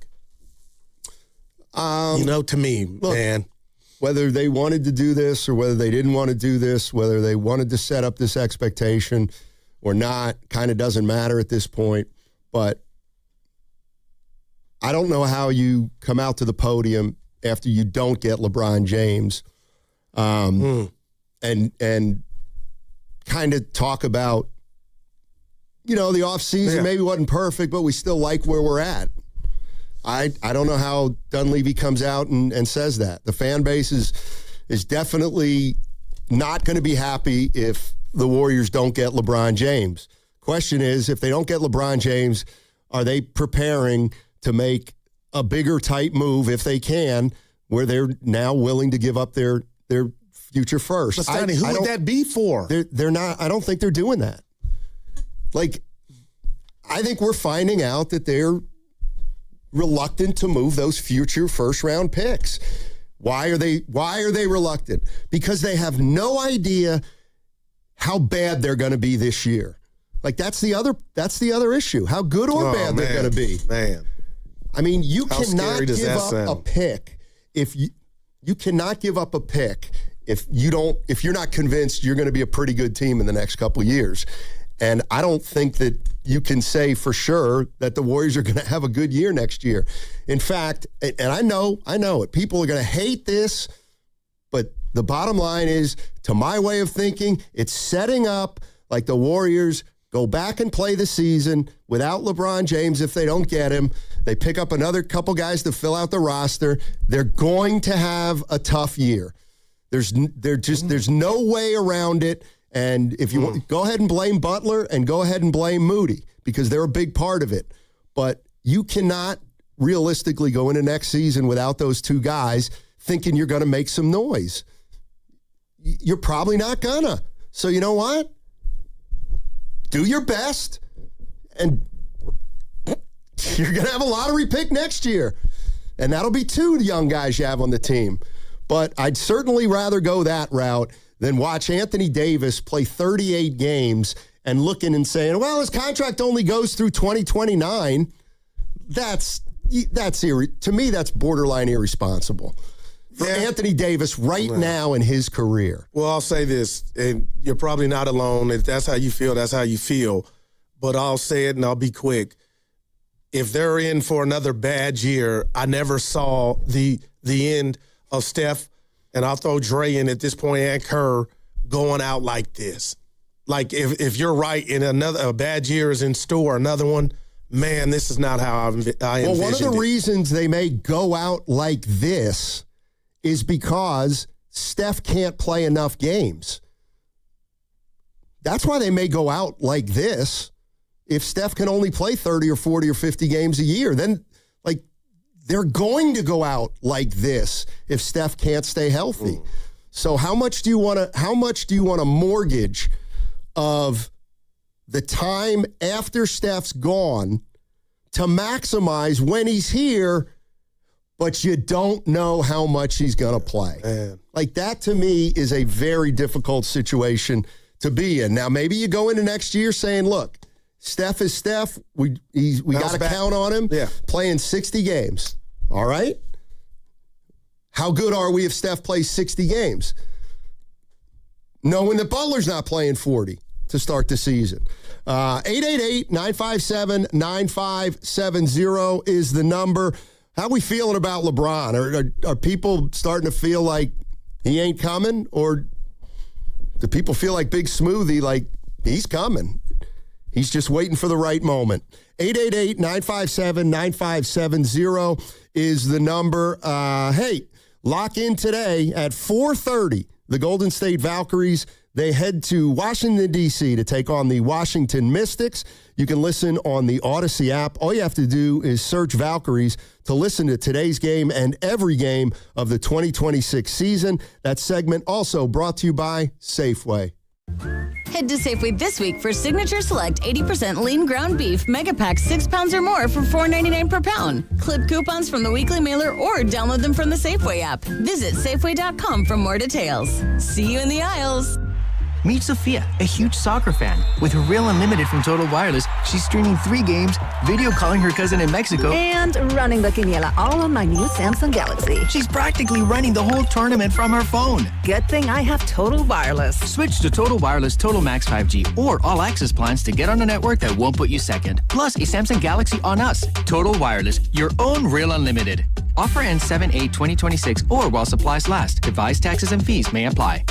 To me, look, man. Whether they wanted to do this or whether they didn't want to do this, whether they wanted to set up this expectation or not, kind of doesn't matter at this point. But I don't know how you come out to the podium after you don't get LeBron James and kind of talk about, the offseason maybe wasn't perfect, but we still like where we're at. I don't know how Dunleavy comes out and says that. The fan base is definitely not going to be happy if the Warriors don't get LeBron James. Question is, if they don't get LeBron James, are they preparing to make a bigger type move if they can, where they're now willing to give up their future first? But Stoney, who would that be for? They're not. I don't think they're doing that. I think we're finding out that they're reluctant to move those future first-round picks. Why are they reluctant? Because they have no idea how bad they're going to be this year. That's the other issue. How good or bad they're going to be. Man. I mean, you cannot give up a pick if you cannot give up a pick if you're not convinced you're going to be a pretty good team in the next couple of years. And I don't think that you can say for sure that the Warriors are going to have a good year next year. In fact, and I know it, people are going to hate this, but the bottom line is, to my way of thinking, it's setting up like the Warriors go back and play the season without LeBron James if they don't get him. They pick up another couple guys to fill out the roster. They're going to have a tough year. There's no way around it. And if you want, go ahead and blame Butler and go ahead and blame Moody, because they're a big part of it. But you cannot realistically go into next season without those two guys thinking you're going to make some noise. You're probably not gonna. So you know what? Do your best, and you're going to have a lottery pick next year. And that'll be two young guys you have on the team. But I'd certainly rather go that route than watch Anthony Davis play 38 games and looking and saying, well, his contract only goes through 2029. To me, that's borderline irresponsible for Anthony Davis now in his career. Well, I'll say this, and you're probably not alone. If that's how you feel, that's how you feel. But I'll say it and I'll be quick. If they're in for another bad year, I never saw the end of Steph, and I'll throw Dre in at this point, and Kerr, going out like this. Like, if you're right and a bad year is in store, another one, man, this is not how I envisioned it. Well, one of the reasons they may go out like this is because Steph can't play enough games. That's why they may go out like this. If Steph can only play 30 or 40 or 50 games a year, then they're going to go out like this if Steph can't stay healthy. So how much do you want to mortgage of the time after Steph's gone to maximize when he's here, but you don't know how much he's going to play? Man. That to me is a very difficult situation to be in. Now, maybe you go into next year saying, look, Steph is Steph. We got to count on him playing 60 games. All right? How good are we if Steph plays 60 games? Knowing that Butler's not playing 40 to start the season. 888-957-9570 is the number. How are we feeling about LeBron? Are people starting to feel like he ain't coming? Or do people feel like Big Smoothie, like he's coming? He's just waiting for the right moment. 888-957-9570 is the number. Hey, lock in today at 4:30. The Golden State Valkyries, they head to Washington, D.C. to take on the Washington Mystics. You can listen on the Odyssey app. All you have to do is search Valkyries to listen to today's game and every game of the 2026 season. That segment also brought to you by Safeway. Head to Safeway this week for Signature Select 80% lean ground beef mega pack 6 pounds or more for $4.99 per pound. Clip coupons from the weekly mailer or download them from the Safeway app. Visit Safeway.com for more details. See you in the aisles. Meet Sophia, a huge soccer fan. With her Real Unlimited from Total Wireless, she's streaming 3 games, video calling her cousin in Mexico, and running the quiniela all on my new Samsung Galaxy. She's practically running the whole tournament from her phone. Good thing I have Total Wireless. Switch to Total Wireless Total Max 5G or All Access plans to get on a network that won't put you second. Plus, a Samsung Galaxy on us. Total Wireless, your own Real Unlimited. Offer ends 7/8/2026 or while supplies last. Device taxes and fees may apply.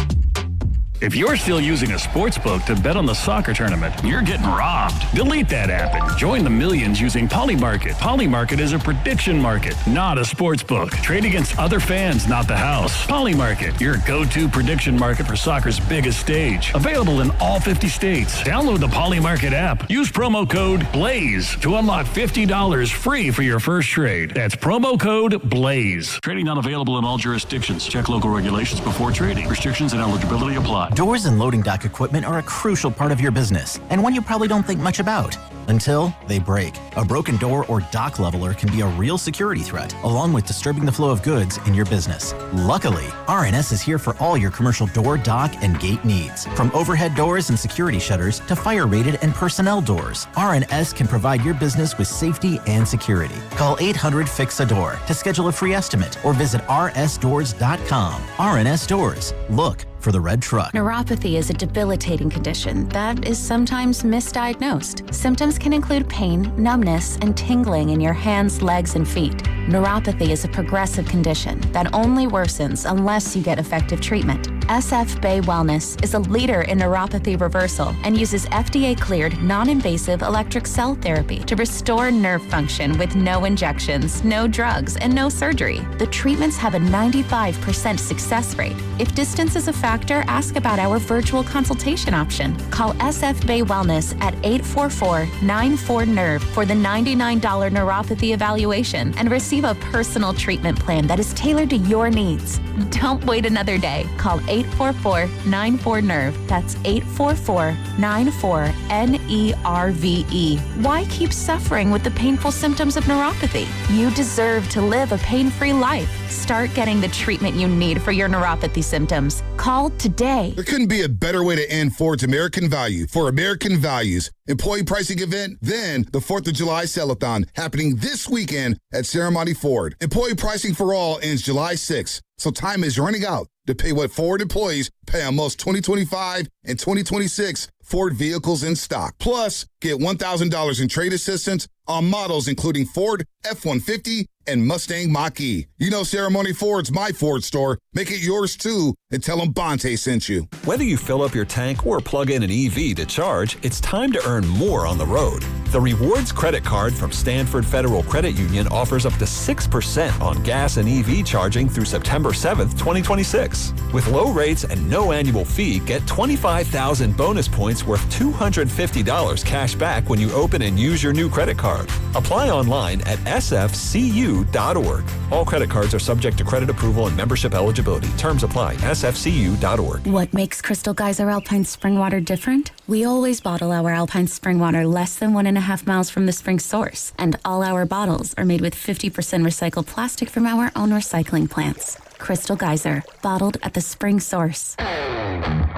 If you're still using a sportsbook to bet on the soccer tournament, you're getting robbed. Delete that app and join the millions using Polymarket. Polymarket is a prediction market, not a sportsbook. Trade against other fans, not the house. Polymarket, your go-to prediction market for soccer's biggest stage. Available in all 50 states. Download the Polymarket app. Use promo code BLAZE to unlock $50 free for your first trade. That's promo code BLAZE. Trading not available in all jurisdictions. Check local regulations before trading. Restrictions and eligibility apply. Doors and loading dock equipment are a crucial part of your business, and one you probably don't think much about until they break. A broken door or dock leveler can be a real security threat, along with disturbing the flow of goods in your business. Luckily, RNS is here for all your commercial door, dock, and gate needs. From overhead doors and security shutters to fire-rated and personnel doors, RNS can provide your business with safety and security. Call 800-FIX-A-DOOR to schedule a free estimate or visit rsdoors.com. RNS Doors. Look for the red truck. Neuropathy is a debilitating condition that is sometimes misdiagnosed. Symptoms can include pain, numbness, and tingling in your hands, legs, and feet. Neuropathy is a progressive condition that only worsens unless you get effective treatment. SF Bay Wellness is a leader in neuropathy reversal and uses FDA-cleared, non-invasive electric cell therapy to restore nerve function with no injections, no drugs, and no surgery. The treatments have a 95% success rate. If distance is a factor, ask about our virtual consultation option. Call SF Bay Wellness at 844-94-NERVE for the $99 neuropathy evaluation and receive a personal treatment plan that is tailored to your needs. Don't wait another day. Call 844-94-NERVE. That's 844-94-NERVE. Why keep suffering with the painful symptoms of neuropathy? You deserve to live a pain-free life. Start getting the treatment you need for your neuropathy symptoms. Call today. There couldn't be a better way to end Ford's American Value for American Values employee pricing event than the 4th of July Sell-a-thon happening this weekend at Ceremony Ford. Employee pricing for all ends July 6th, so time is running out to pay what Ford employees pay on most 2025 and 2026 Ford vehicles in stock. Plus, get $1,000 in trade assistance on models including Ford F-150 and Mustang Mach-E. You know Ceremony Ford's my Ford store. Make it yours too and tell them Bonte sent you. Whether you fill up your tank or plug in an EV to charge, it's time to earn more on the road. The Rewards Credit Card from Stanford Federal Credit Union offers up to 6% on gas and EV charging through September 7th, 2026. With low rates and no annual fee, get 25,000 bonus points worth $250 cash back when you open and use your new credit card. Apply online at sfcu.org. All credit cards are subject to credit approval and membership eligibility. Terms apply. sfcu.org. What makes Crystal Geyser Alpine Spring Water different? We always bottle our Alpine Spring Water less than 1.5 miles from the spring source, and all our bottles are made with 50% recycled plastic from our own recycling plants. Crystal Geyser, bottled at the spring source.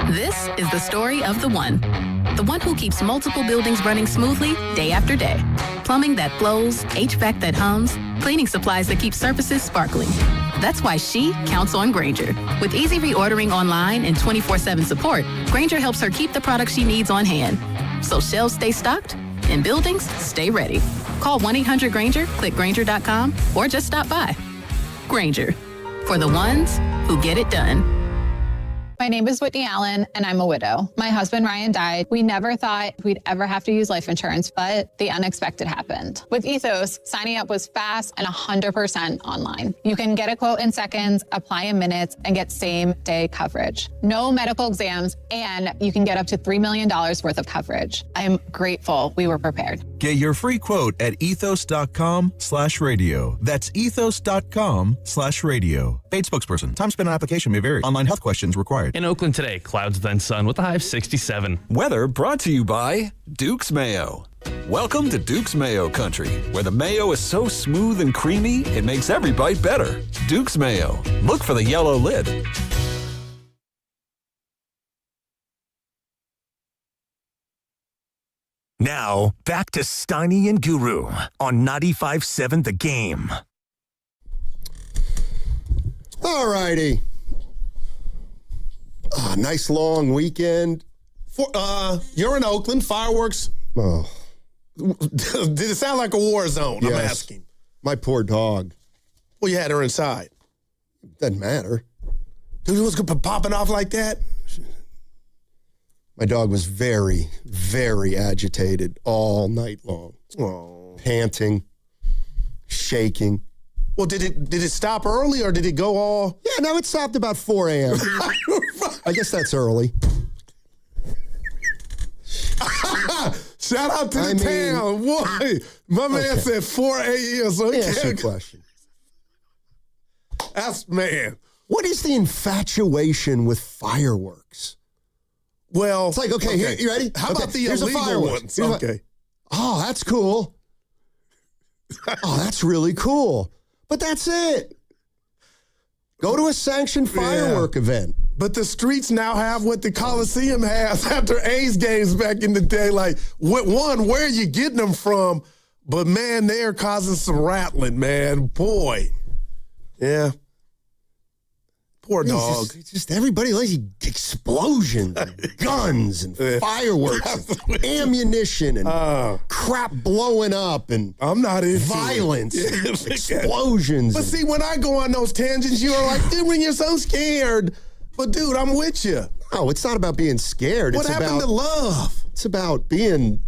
This is the story of the one who keeps multiple buildings running smoothly day after day. Plumbing that flows, HVAC that hums, cleaning supplies that keep surfaces sparkling. That's why she counts on Grainger. With easy reordering online and 24/7 support, Grainger helps her keep the products she needs on hand. So shelves stay stocked and buildings stay ready. Call 1-800-GRAINGER, click Grainger.com, or just stop by. Grainger, for the ones who get it done. My name is Whitney Allen, and I'm a widow. My husband, Ryan, died. We never thought we'd ever have to use life insurance, but the unexpected happened. With Ethos, signing up was fast and 100% online. You can get a quote in seconds, apply in minutes, and get same-day coverage. No medical exams, and you can get up to $3 million worth of coverage. I am grateful we were prepared. Get your free quote at ethos.com/radio. That's ethos.com/radio. Paid spokesperson. Time spent on application may vary. Online health questions required. Ford. In Oakland today, clouds then sun with a high of 67. Weather brought to you by Duke's Mayo. Welcome to Duke's Mayo Country, where the mayo is so smooth and creamy, it makes every bite better. Duke's Mayo. Look for the yellow lid. Now, back to Steiny and Guru on 95.7 The Game. All righty. Nice long weekend. You're in Oakland. Fireworks. Oh. Did it sound like a war zone? Yes. I'm asking. My poor dog. Well, you had her inside. Doesn't matter. Dude, it was popping off like that? My dog was very, very agitated all night long. Oh. Panting, shaking. Well, did it stop early or did it go all? Yeah, no, it stopped about 4 a.m. I guess that's early. Shout out to the town. Boy, my man said 4 a.m. So Ask your question. That's, man. What is the infatuation with fireworks? Well, it's like, okay. Here, you ready? How about the illegal ones? Okay. Oh, that's cool. Oh, that's really cool. But that's it. Go to a sanctioned firework event. But the streets now have what the Coliseum has after A's games back in the day. Like, where are you getting them from? But, man, they are causing some rattling, man. Boy. Yeah. Poor dog. Just everybody likes explosions, and guns, and fireworks, and ammunition, and crap blowing up, and I'm not into violence, and explosions. But see, when I go on those tangents, you are like, dude, when you're so scared. But, dude, I'm with you. No, it's not about being scared. What happened to love? It's about being...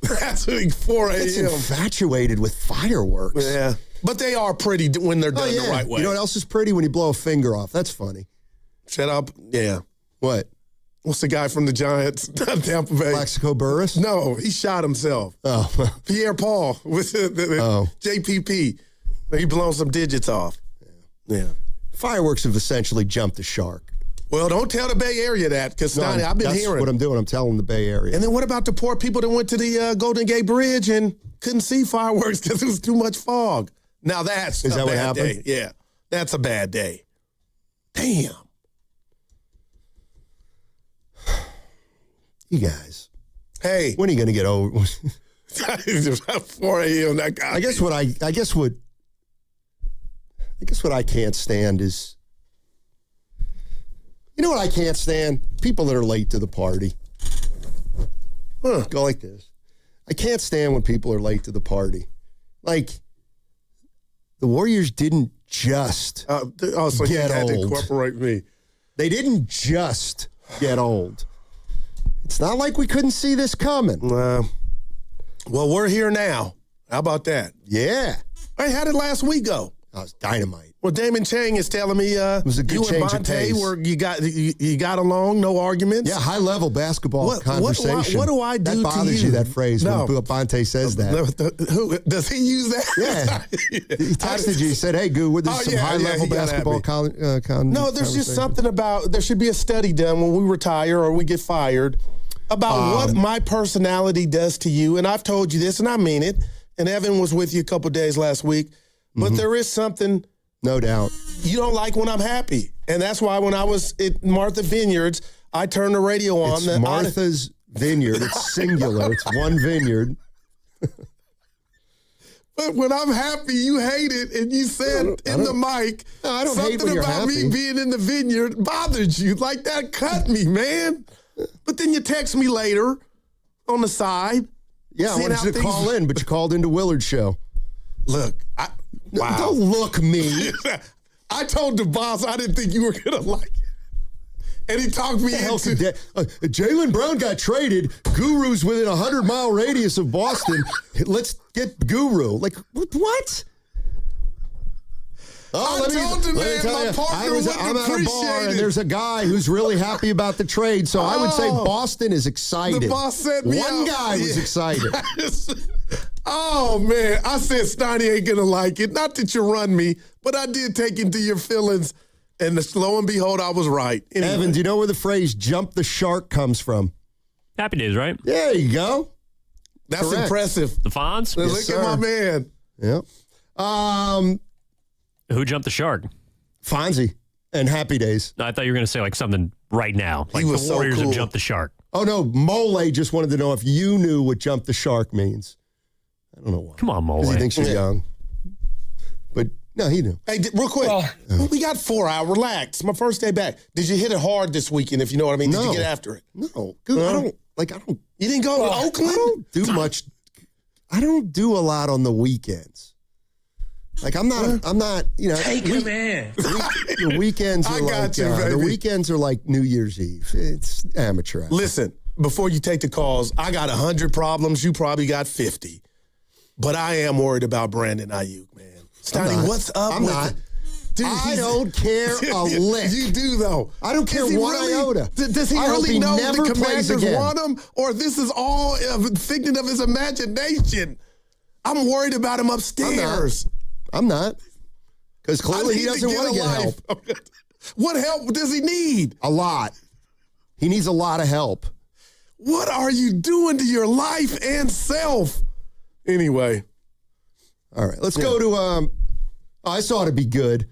That's like 4 a.m. It's infatuated with fireworks. Yeah. But they are pretty when they're done the right way. You know what else is pretty? When you blow a finger off. That's funny. Shut up. Yeah. What? What's the guy from the Giants, Tampa Bay? Plaxico Burress? No, he shot himself. Oh. Pierre Paul with JPP. He blown some digits off. Yeah. Fireworks have essentially jumped the shark. Well, don't tell the Bay Area that, because I've been hearing. That's what I'm doing. I'm telling the Bay Area. And then what about the poor people that went to the Golden Gate Bridge and couldn't see fireworks because it was too much fog? Now that's Is that what happened? Day. Yeah, that's a bad day. Damn. You guys. Hey. When are you going to get over? 4 a.m. That guy. I guess what I can't stand is, you know what I can't stand? People that are late to the party. Go like this. I can't stand when people are late to the party. Like, the Warriors didn't just so get you had old. to incorporate me. They didn't just get old. It's not like we couldn't see this coming. Well, we're here now. How about that? Yeah. Hey, how did last week go? That was dynamite. Well, Damon Chang is telling me it was a good change of pace. Were you got along, no arguments. Yeah, high level basketball conversation. What do I do? That bothers you? That phrase when Bonte says that. Who does he use that? Yeah, he texted you. He said, "Hey, Goo, there's some high level basketball." No, there's just something about. There should be a study done when we retire or we get fired about what my personality does to you. And I've told you this, and I mean it. And Evan was with you a couple days last week, but there is something. No doubt. You don't like when I'm happy. And that's why when I was at Martha Vineyards, I turned the radio on. It's Martha's Vineyard. It's singular. It's one vineyard. But when I'm happy, you hate it. And you said in the mic, I don't something hate when you're about happy. me being in the vineyard bothered you. Like that cut me, man. But then you text me later on the side. Yeah, I wanted you to call in, but you called into Willard's show. Look, wow. Don't look me. I told the boss I didn't think you were going to like it. And he talked me into... Jaylen Brown got traded. Guru's within a 100-mile radius of Boston. Let's get Guru. Like, what? Oh, I told the man my partner wouldn't I'm at a bar, appreciate and there's a guy who's really happy about the trade, so I would say Boston is excited. The boss set me One up. guy was excited. Oh, man. I said Steiny ain't going to like it. Not that you run me, but I did take into your feelings And lo and behold, I was right. Anyway. Evan, do you know where the phrase "jump the shark" comes from? Happy Days, right? There you go. That's Correct. Impressive. The Fonz? Look at my man. Yep. Who jumped the shark? Fonzie and Happy Days. No, I thought you were going to say like something right now. Like He the was so Warriors cool. have jumped the shark. Oh, no. Mole just wanted to know if you knew what "jump the shark" means. I don't know why. Come on, Mole. Because he thinks you're young. But, no, he knew. Hey, real quick. We got 4 hours. Relax. My first day back. Did you hit it hard this weekend, if you know what I mean? Did you get after it? No. Dude, I don't. You didn't go to Oakland? I don't do much. I don't do a lot on the weekends. Like, I'm not, Take him in. The weekends are the weekends are like New Year's Eve. It's amateur hour. Listen, before you take the calls, I got 100 problems. You probably got 50. But I am worried about Brandon Ayuk, man. Stoney, what's up I'm with not. it? Dude, I don't care a lick. You do, though. I don't care one iota. Does he I hope really he know never the plays Commanders again. want him? Or this is all a figment of his imagination? I'm worried about him upstairs. I'm not. Because clearly he doesn't want to get help. What help does he need? A lot. He needs a lot of help. What are you doing to your life and self? Anyway. All right, let's go to, I saw it to be good.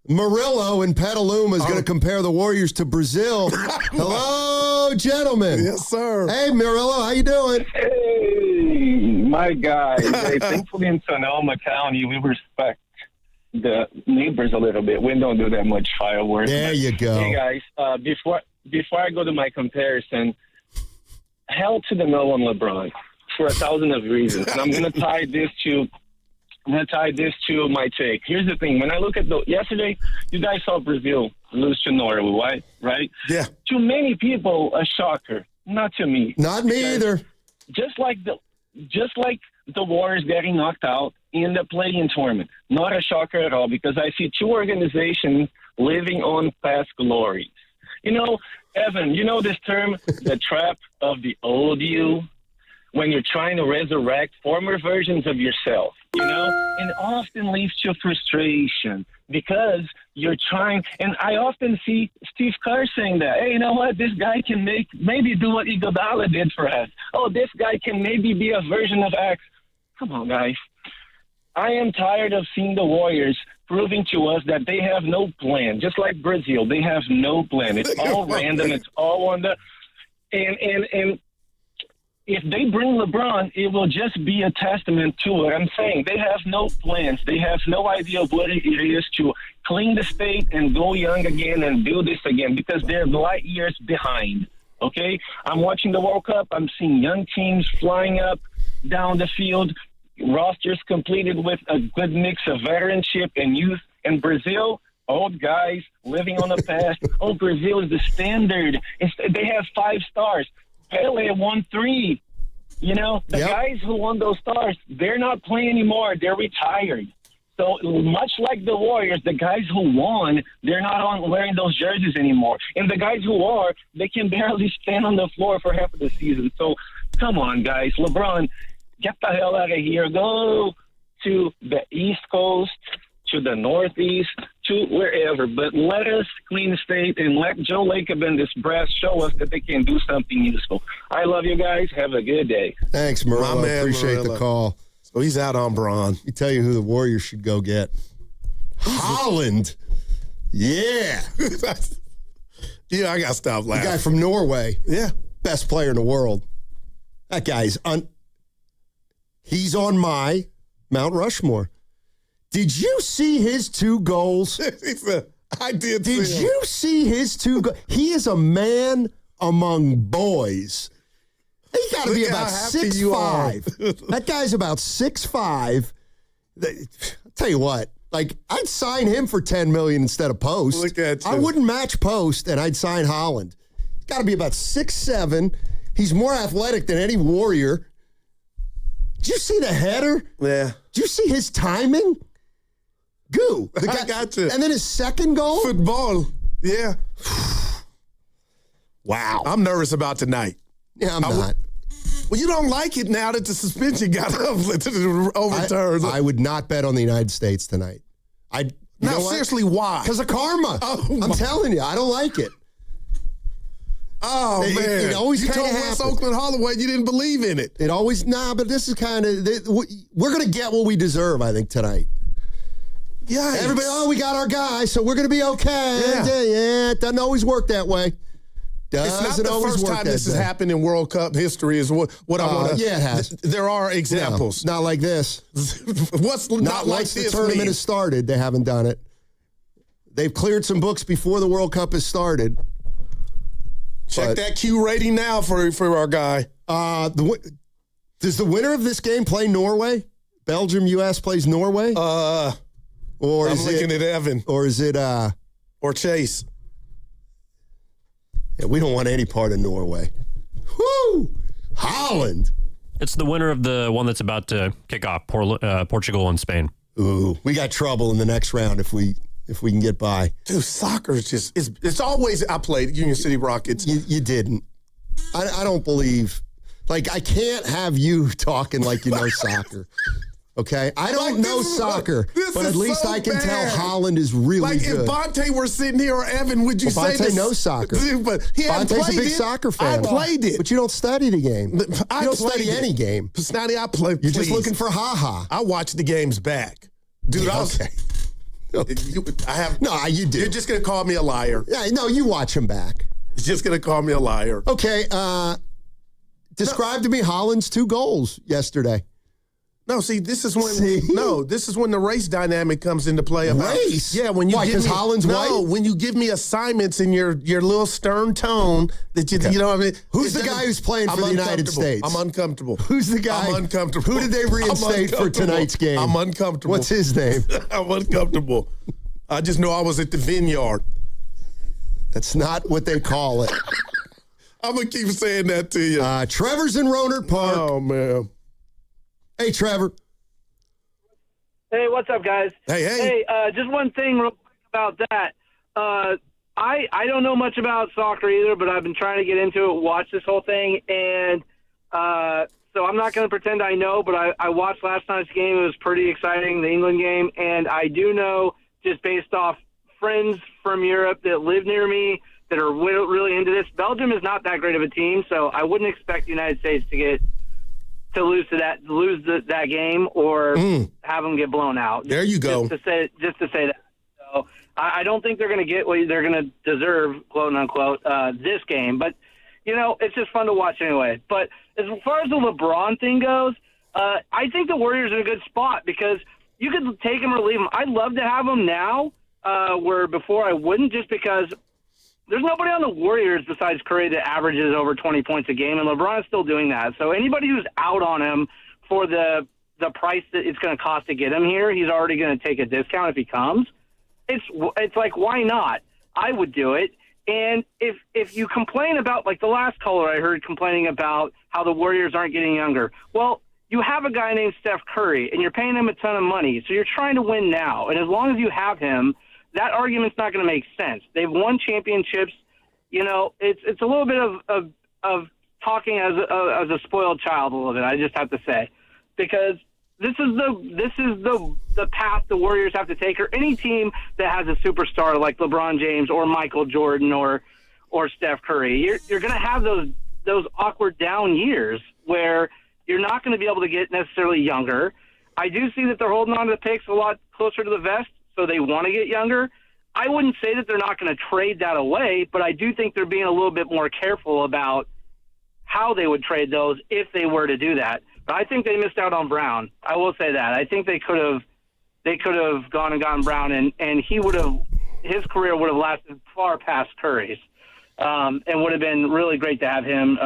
Murillo in Petaluma is going to compare the Warriors to Brazil. Hello, gentlemen. Yes, sir. Hey, Murillo, how you doing? Hey, my guy. Hey, thankfully in Sonoma County, we respect the neighbors a little bit. We don't do that much fireworks. There you go. Hey, guys, before I go to my comparison, hell to the no on LeBron for 1,000 of reasons. And I'm going to tie this to my take. Here's the thing. When I look at yesterday, you guys saw Brazil lose to Norway, right? Yeah. To many people, a shocker. Not to me. Not me either. Just like the Warriors getting knocked out in the play-in tournament. Not a shocker at all, because I see two organizations living on past glories. You know, Evan, you know this term, the trap of the old you, when you're trying to resurrect former versions of yourself, you know? And it often leads to frustration because you're trying, and I often see Steve Kerr saying that, hey, you know what, this guy can maybe do what Iguodala did for us. Oh, this guy can maybe be a version of X. Come on, guys. I am tired of seeing the Warriors proving to us that they have no plan. Just like Brazil, they have no plan. It's all random. It's all on the and if they bring LeBron, it will just be a testament to what I'm saying. They have no plans. They have no idea of what it is to clean the state and go young again and do this again because they're light years behind. Okay? I'm watching the World Cup. I'm seeing young teams flying up down the field, rosters completed with a good mix of veteranship and youth. And Brazil, old guys living on the past. Oh, Brazil is the standard. They have 5 stars. Pele won 3. You know, the guys who won those stars, they're not playing anymore. They're retired. So much like the Warriors, the guys who won, they're not wearing those jerseys anymore. And the guys who are, they can barely stand on the floor for half of the season. So come on, guys. LeBron, get the hell out of here. Go to the East Coast, to the Northeast, to wherever. But let us clean the state and let Joe Lacob and this brass show us that they can do something useful. I love you guys. Have a good day. Thanks, Murillo. My man, Appreciate Murillo. the call. So he's out on Braun. Let me tell you who the Warriors should go get. Holland. Yeah. Yeah, I got to stop laughing. The guy from Norway. Yeah. Best player in the world. That guy's he's on my Mount Rushmore. Did you see his 2 goals? I did. Did you see his 2 goals? He is a man among boys. He's got to be about 6'5". That guy's about 6'5". I'll tell you what, like I'd sign him for $10 million instead of Post. Look at you. I wouldn't match Post, and I'd sign Holland. He's got to be about 6'7". He's more athletic than any Warrior. Did you see the header? Yeah. Did you see his timing? Goo. I got you. And then his second goal? Football. Yeah. Wow. I'm nervous about tonight. Yeah, I'm not. Well, you don't like it now that the suspension got overturned. I would not bet on the United States tonight. No, seriously, why? Because of karma. I'm telling you, I don't like it. Oh, man. It always you kind of told happens. Wes Oakland Holloway you didn't believe in it. It always, but this is kind of, we're going to get what we deserve, I think, tonight. Yeah. Everybody, we got our guy, so we're going to be okay. Yeah, it doesn't always work that way. It's not the first time this has happened in World Cup history is what I want to. Yeah, it has. There are examples. No, not like this. What's not like once this the tournament mean? has started, they haven't done it. They've cleared some books before the World Cup has started. Check that Q rating now for our guy. Does the winner of this game play Norway? Belgium, U.S. plays Norway? I'm looking at Evan. Or is it... or Chase. Yeah, we don't want any part of Norway. Whoo! Holland. It's the winner of the one that's about to kick off, Portugal and Spain. Ooh, we got trouble in the next round if we can get by. Dude, soccer is just, it's always, I played Union City Rockets. You didn't. I don't believe, I can't have you talking like you know soccer. Okay? I don't know soccer, but at least I can tell Holland is really good. If Bonte were sitting here or Evan, would you say Bonte knows soccer. Dude, but he Bonte's a big soccer fan. I played it. But you don't study the game. You don't study any game. Snotty, I play. You're just looking for ha-ha. I watch the games back. Dude, okay. You do. You're just going to call me a liar. Yeah, no, you watch them back. You're just going to call me a liar. Okay, describe to me Holland's 2 goals yesterday. No, this is when the race dynamic comes into play. Race? Yeah, when you because Holland's white? No, when you give me assignments in your little stern tone that you know what I mean. Who's the guy who's playing for the United States? I'm uncomfortable. Who's the guy? I'm uncomfortable. Who did they reinstate for tonight's game? I'm uncomfortable. What's his name? I'm uncomfortable. I just know I was at the vineyard. That's not what they call it. I'm going to keep saying that to you. Trevor's in Rohnert Park. Oh, man. Hey, Trevor. Hey, what's up, guys? Hey. Just one thing real quick about that. I don't know much about soccer either, but I've been trying to get into it, watch this whole thing, and so I'm not going to pretend I know, but I watched last night's game. It was pretty exciting, the England game, and I do know, just based off friends from Europe that live near me that are really into this, Belgium is not that great of a team, so I wouldn't expect the United States to lose that game or have them get blown out. There you go. Just to say that. So I don't think they're going to get what they're going to deserve, quote unquote, this game. But it's just fun to watch anyway. But as far as the LeBron thing goes, I think the Warriors are in a good spot because you could take them or leave them. I'd love to have them now, where before I wouldn't, just because there's nobody on the Warriors besides Curry that averages over 20 points a game, and LeBron is still doing that. So anybody who's out on him for the price that it's going to cost to get him here, he's already going to take a discount if he comes. It's like, why not? I would do it. And if you complain about, like the last caller I heard complaining about how the Warriors aren't getting younger, well, you have a guy named Steph Curry, and you're paying him a ton of money, so you're trying to win now. And as long as you have him, that argument's not going to make sense. They've won championships. It's a little bit of talking as a spoiled child a little bit. I just have to say, because this is the path the Warriors have to take, or any team that has a superstar like LeBron James or Michael Jordan or Steph Curry. You're going to have those awkward down years where you're not going to be able to get necessarily younger. I do see that they're holding on to the picks a lot closer to the vest, so they want to get younger. I wouldn't say that they're not going to trade that away, but I do think they're being a little bit more careful about how they would trade those if they were to do that. But I think they missed out on Brown. I will say that. I think they could have gone and gotten Brown, and his career would have lasted far past Curry's, and would have been really great to have him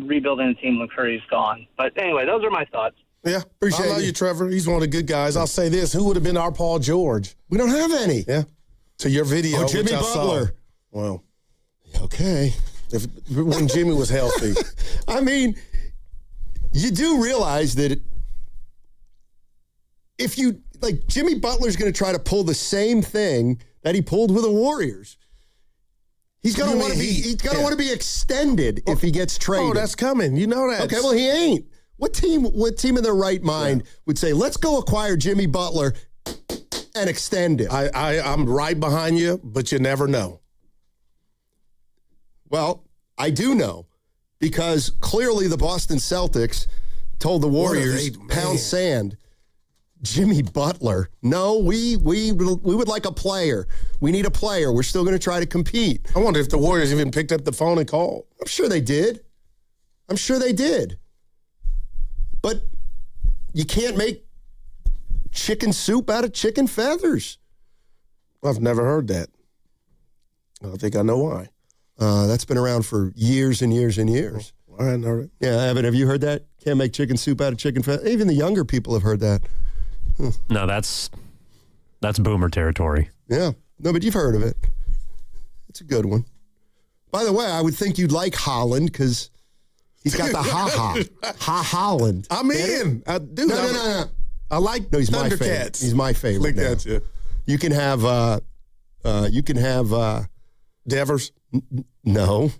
rebuilding a team when Curry's gone. But anyway, those are my thoughts. Yeah, I love you, Trevor. He's one of the good guys. I'll say this: who would have been our Paul George? We don't have any. Yeah. To your video, Jimmy which I Butler. saw. Well, okay. When Jimmy was healthy. I mean, you do realize that if you like, Jimmy Butler's going to try to pull the same thing that he pulled with the Warriors. He's going to want to be. He's going to want to be extended if he gets traded. Oh, that's coming. You know that. Okay, well, he ain't. What team in their right mind would say, let's go acquire Jimmy Butler and extend it. I'm right behind you, but you never know. Well, I do know, because clearly the Boston Celtics told the Warriors, pound sand. Jimmy Butler. No, we would like a player. We need a player. We're still going to try to compete. I wonder if the Warriors even picked up the phone and called. I'm sure they did. But you can't make chicken soup out of chicken feathers. I've never heard that. I don't think I know why. That's been around for years and years and years. I hadn't heard it. Yeah, Evan, have you heard that? Can't make chicken soup out of chicken feathers. Even the younger people have heard that. No, that's boomer territory. Yeah. No, but you've heard of it. It's a good one. By the way, I would think you'd like Holland because he's got the ha-ha. Holland. I'm in. No. I like he's Thundercats. My favorite. He's my favorite. Look at you. You can have Devers? No.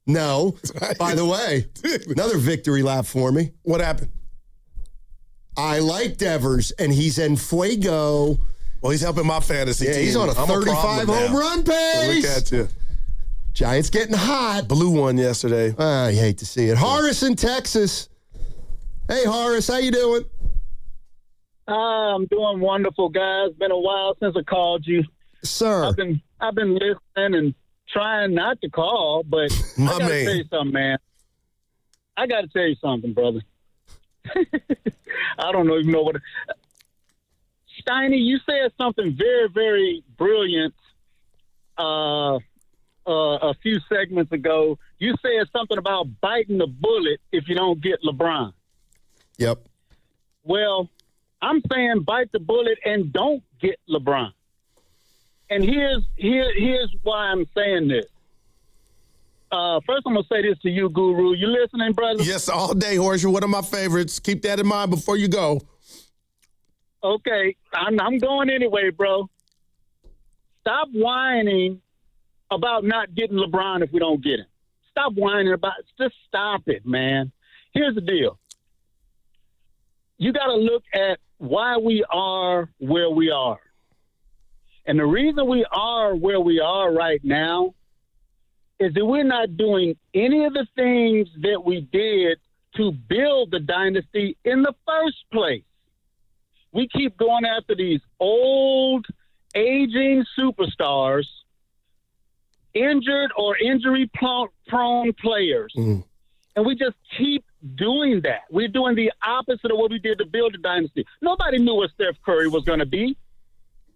By the way, another victory lap for me. What happened? I like Devers, and he's en fuego. Well, he's helping my fantasy team. He's on a 35 home run pace. Look at you. Giants getting hot. Blew one yesterday. I hate to see it. Horace in Texas. Hey, Horace, how you doing? I'm doing wonderful, guys. Been a while since I called you. Sir. I've been listening and trying not to call, but I got to tell you something, man. I got to tell you something, brother. I don't even know what. Steiny, you said something very, very brilliant a few segments ago. You said something about biting the bullet if you don't get LeBron. Yep. Well, I'm saying bite the bullet and don't get LeBron. And here's why I'm saying this. First, I'm going to say this to you, Guru. You listening, brother? Yes, all day, Horace. You're one of my favorites. Keep that in mind before you go. Okay. I'm going anyway, bro. Stop whining about not getting LeBron if we don't get him. Stop whining about it. Just stop it, man. Here's the deal. You got to look at why we are where we are. And the reason we are where we are right now is that we're not doing any of the things that we did to build the dynasty in the first place. We keep going after these old, aging superstars, injured or injury-prone players. And we just keep doing that. We're doing the opposite of what we did to build the dynasty. Nobody knew what Steph Curry was going to be.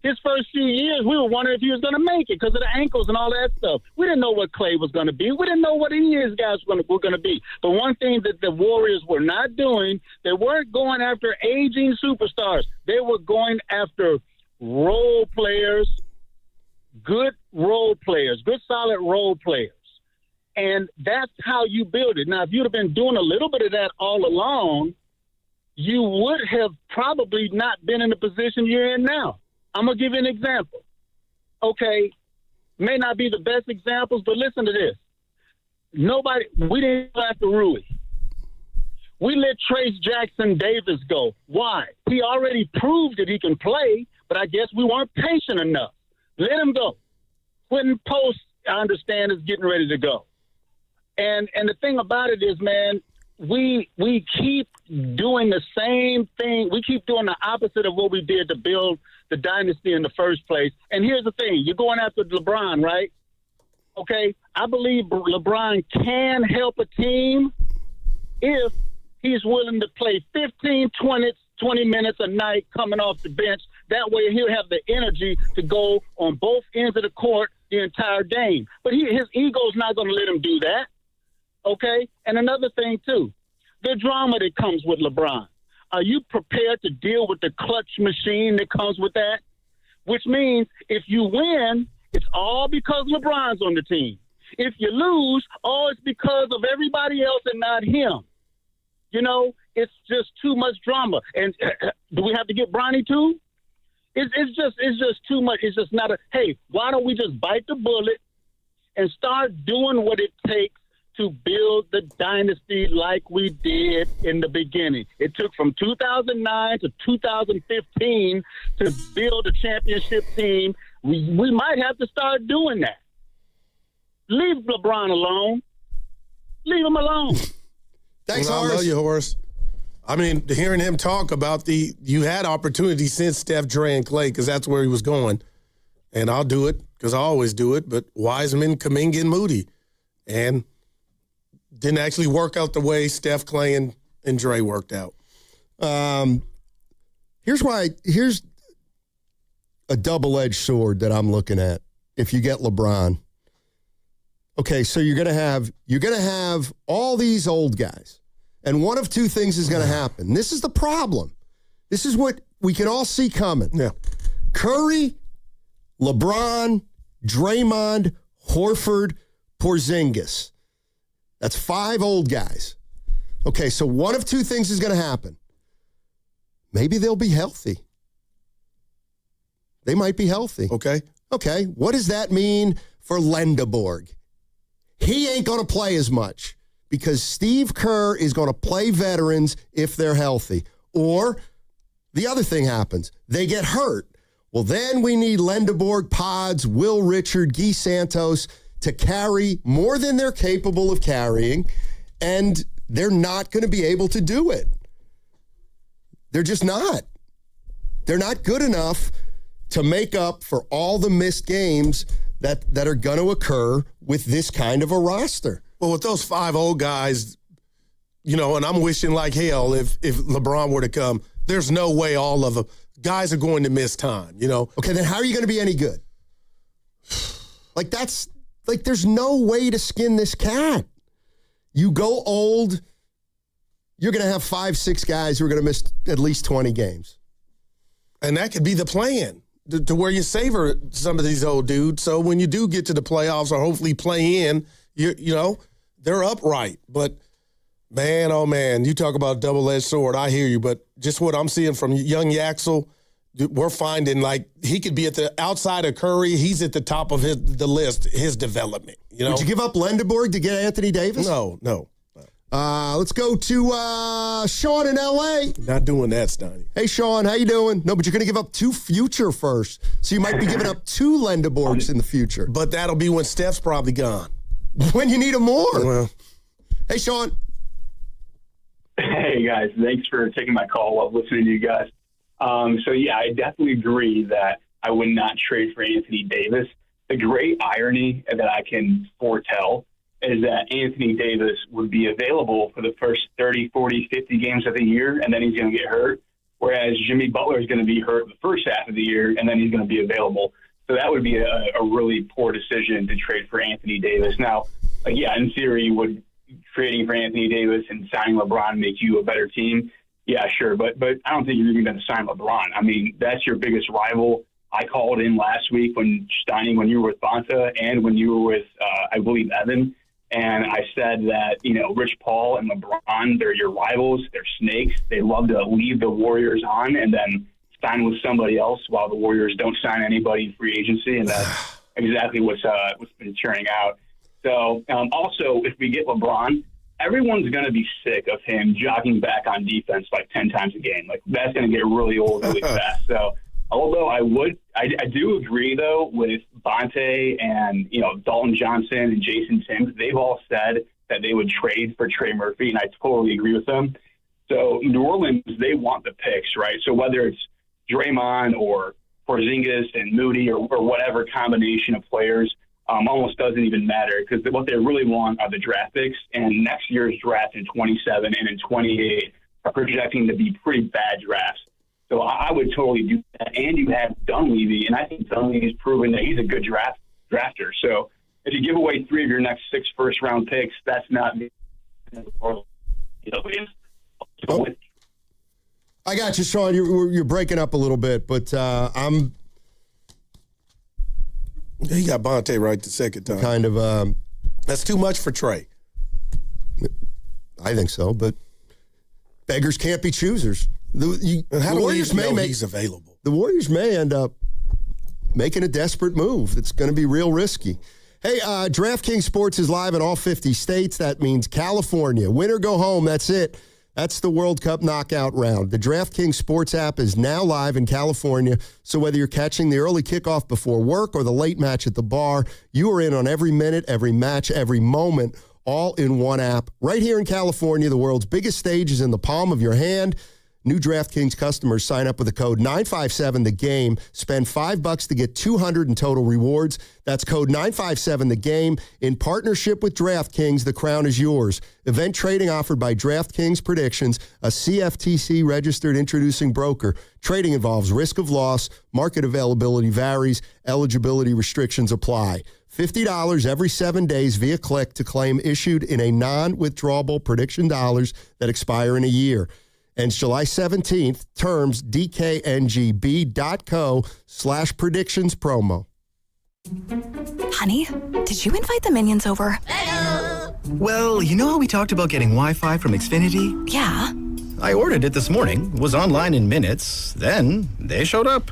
His first few years, we were wondering if he was going to make it because of the ankles and all that stuff. We didn't know what Clay was going to be. We didn't know what any of these guys were going to be. But one thing that the Warriors were not doing, they weren't going after aging superstars. They were going after role players, good role players, good solid role players. And that's how you build it. Now, if you'd have been doing a little bit of that all along, you would have probably not been in the position you're in now. I'm going to give you an example. Okay, may not be the best examples, but listen to this. We didn't go after Rui. We let Trace Jackson Davis go. Why? He already proved that he can play, but I guess we weren't patient enough. Let him go. Quentin Post, I understand, is getting ready to go. And the thing about it is, man, we keep doing the same thing. We keep doing the opposite of what we did to build the dynasty in the first place. And here's the thing. You're going after LeBron, right? Okay. I believe LeBron can help a team if he's willing to play 15, 20 minutes a night coming off the bench. That way he'll have the energy to go on both ends of the court the entire game. But his ego's not going to let him do that. Okay? And another thing, too, the drama that comes with LeBron. Are you prepared to deal with the clutch machine that comes with that? Which means if you win, it's all because LeBron's on the team. If you lose, it's because of everybody else and not him. You know, it's just too much drama. And do we have to get Bronny too? It's just too much. It's just not hey, why don't we just bite the bullet and start doing what it takes to build the dynasty like we did in the beginning. It took from 2009 to 2015 to build a championship team. We might have to start doing that. Leave LeBron alone. Leave him alone. Thanks, I Horace. love you, Horace. I mean, hearing him talk about you had opportunities since Steph, Dre, and Clay, because that's where he was going. And I'll do it, because I always do it. But Wiseman, Kuminga, and Moody. And didn't actually work out the way Steph, Clay, and Dre worked out. Here's a double-edged sword that I'm looking at if you get LeBron. Okay, so you're gonna have all these old guys. And one of two things is going to happen. This is the problem. This is what we can all see coming. Yeah. Curry, LeBron, Draymond, Horford, Porzingis. That's 5 old guys. Okay, so one of two things is going to happen. Maybe they'll be healthy. They might be healthy. Okay. Okay, what does that mean for Lendeborg? He ain't going to play as much, because Steve Kerr is going to play veterans if they're healthy. Or the other thing happens. They get hurt. Well, then we need Lendeborg, Pods, Will Richard, Guy Santos to carry more than they're capable of carrying, and they're not going to be able to do it. They're just not. They're not good enough to make up for all the missed games that are going to occur with this kind of a roster. Well, with those 5 old guys, and I'm wishing like hell if LeBron were to come, there's no way all of them. Guys are going to miss time, Okay, then how are you going to be any good? There's no way to skin this cat. You go old, you're going to have 5-6 guys who are going to miss at least 20 games. And that could be the plan, to where you savor some of these old dudes. So when you do get to the playoffs or hopefully play in, they're upright. But, man, oh, man, you talk about double-edged sword. I hear you. But just what I'm seeing from young Yaxel, we're finding, he could be at the outside of Curry. He's at the top of the list, his development. Would you give up Lendeborg to get Anthony Davis? No. Let's go to Sean in L.A. Not doing that, Steiny. Hey, Sean, how you doing? No, but you're going to give up 2 future first. So you might be giving up 2 Lendeborgs in the future. But that'll be when Steph's probably gone. When you need him more. Well. Hey, Sean. Hey, guys. Thanks for taking my call while listening to you guys. I definitely agree that I would not trade for Anthony Davis. The great irony that I can foretell is that Anthony Davis would be available for the first 30, 40, 50 games of the year, and then he's going to get hurt, whereas Jimmy Butler is going to be hurt the first half of the year, and then he's going to be available. So that would be a really poor decision to trade for Anthony Davis. Now, in theory, would trading for Anthony Davis and signing LeBron make you a better team? Yeah, sure. But I don't think you're even going to sign LeBron. I mean, that's your biggest rival. I called in last week when you were with Bonta and when you were with, I believe, Evan. And I said that, Rich Paul and LeBron, they're your rivals. They're snakes. They love to leave the Warriors on and then sign with somebody else while the Warriors don't sign anybody in free agency. And that's exactly what's been churning out. So also, if we get LeBron, everyone's going to be sick of him jogging back on defense 10 times a game. That's going to get really old really fast. So although I do agree, though, with Bonte and, Dalton Johnson and Jason Tims, they've all said that they would trade for Trey Murphy, and I totally agree with them. So New Orleans, they want the picks, right? So whether it's Draymond or Porzingis and Moody or whatever combination of players, almost doesn't even matter, because what they really want are the draft picks, and next year's draft in 27 and in 28 are projecting to be pretty bad drafts. So I would totally do that. And you have Dunleavy, and I think Dunleavy's proven that he's a good drafter. So if you give away 3 of your next 6 first-round picks, that's not I got you, Sean. You're breaking up a little bit, but I'm... He got Bonte right the second time. Kind of... That's too much for Trey. I think so, but beggars can't be choosers. The Warriors may make he's available. The Warriors may end up making a desperate move. It's going to be real risky. Hey, DraftKings Sports is live in all 50 states. That means California. Win or go home, that's it. That's the World Cup knockout round. The DraftKings Sports app is now live in California, so whether you're catching the early kickoff before work or the late match at the bar, you are in on every minute, every match, every moment, all in one app. Right here in California, the world's biggest stage is in the palm of your hand. New DraftKings customers sign up with the code 957THEGAME. Spend $5 to get $200 in total rewards. That's code 957THEGAME. In partnership with DraftKings, the crown is yours. Event trading offered by DraftKings Predictions, a CFTC-registered introducing broker. Trading involves risk of loss. Market availability varies. Eligibility restrictions apply. $50 every 7 days via click to claim issued in a non-withdrawable prediction dollars that expire in a year. Ends July 17th. Terms dkngb.co/predictions promo. Honey, did you invite the minions over? Well, you know how we talked about getting Wi-Fi from Xfinity? Yeah. I ordered it this morning, was online in minutes, then they showed up.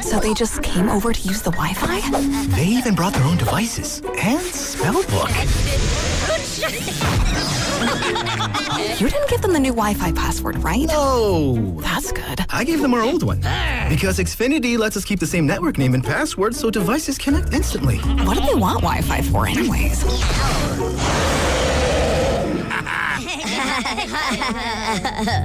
So they just came over to use the Wi-Fi? They even brought their own devices and spell book. You didn't give them the new Wi-Fi password, right? No. That's good. I gave them our old one. Because Xfinity lets us keep the same network name and password so devices connect instantly. What do they want Wi-Fi for anyways?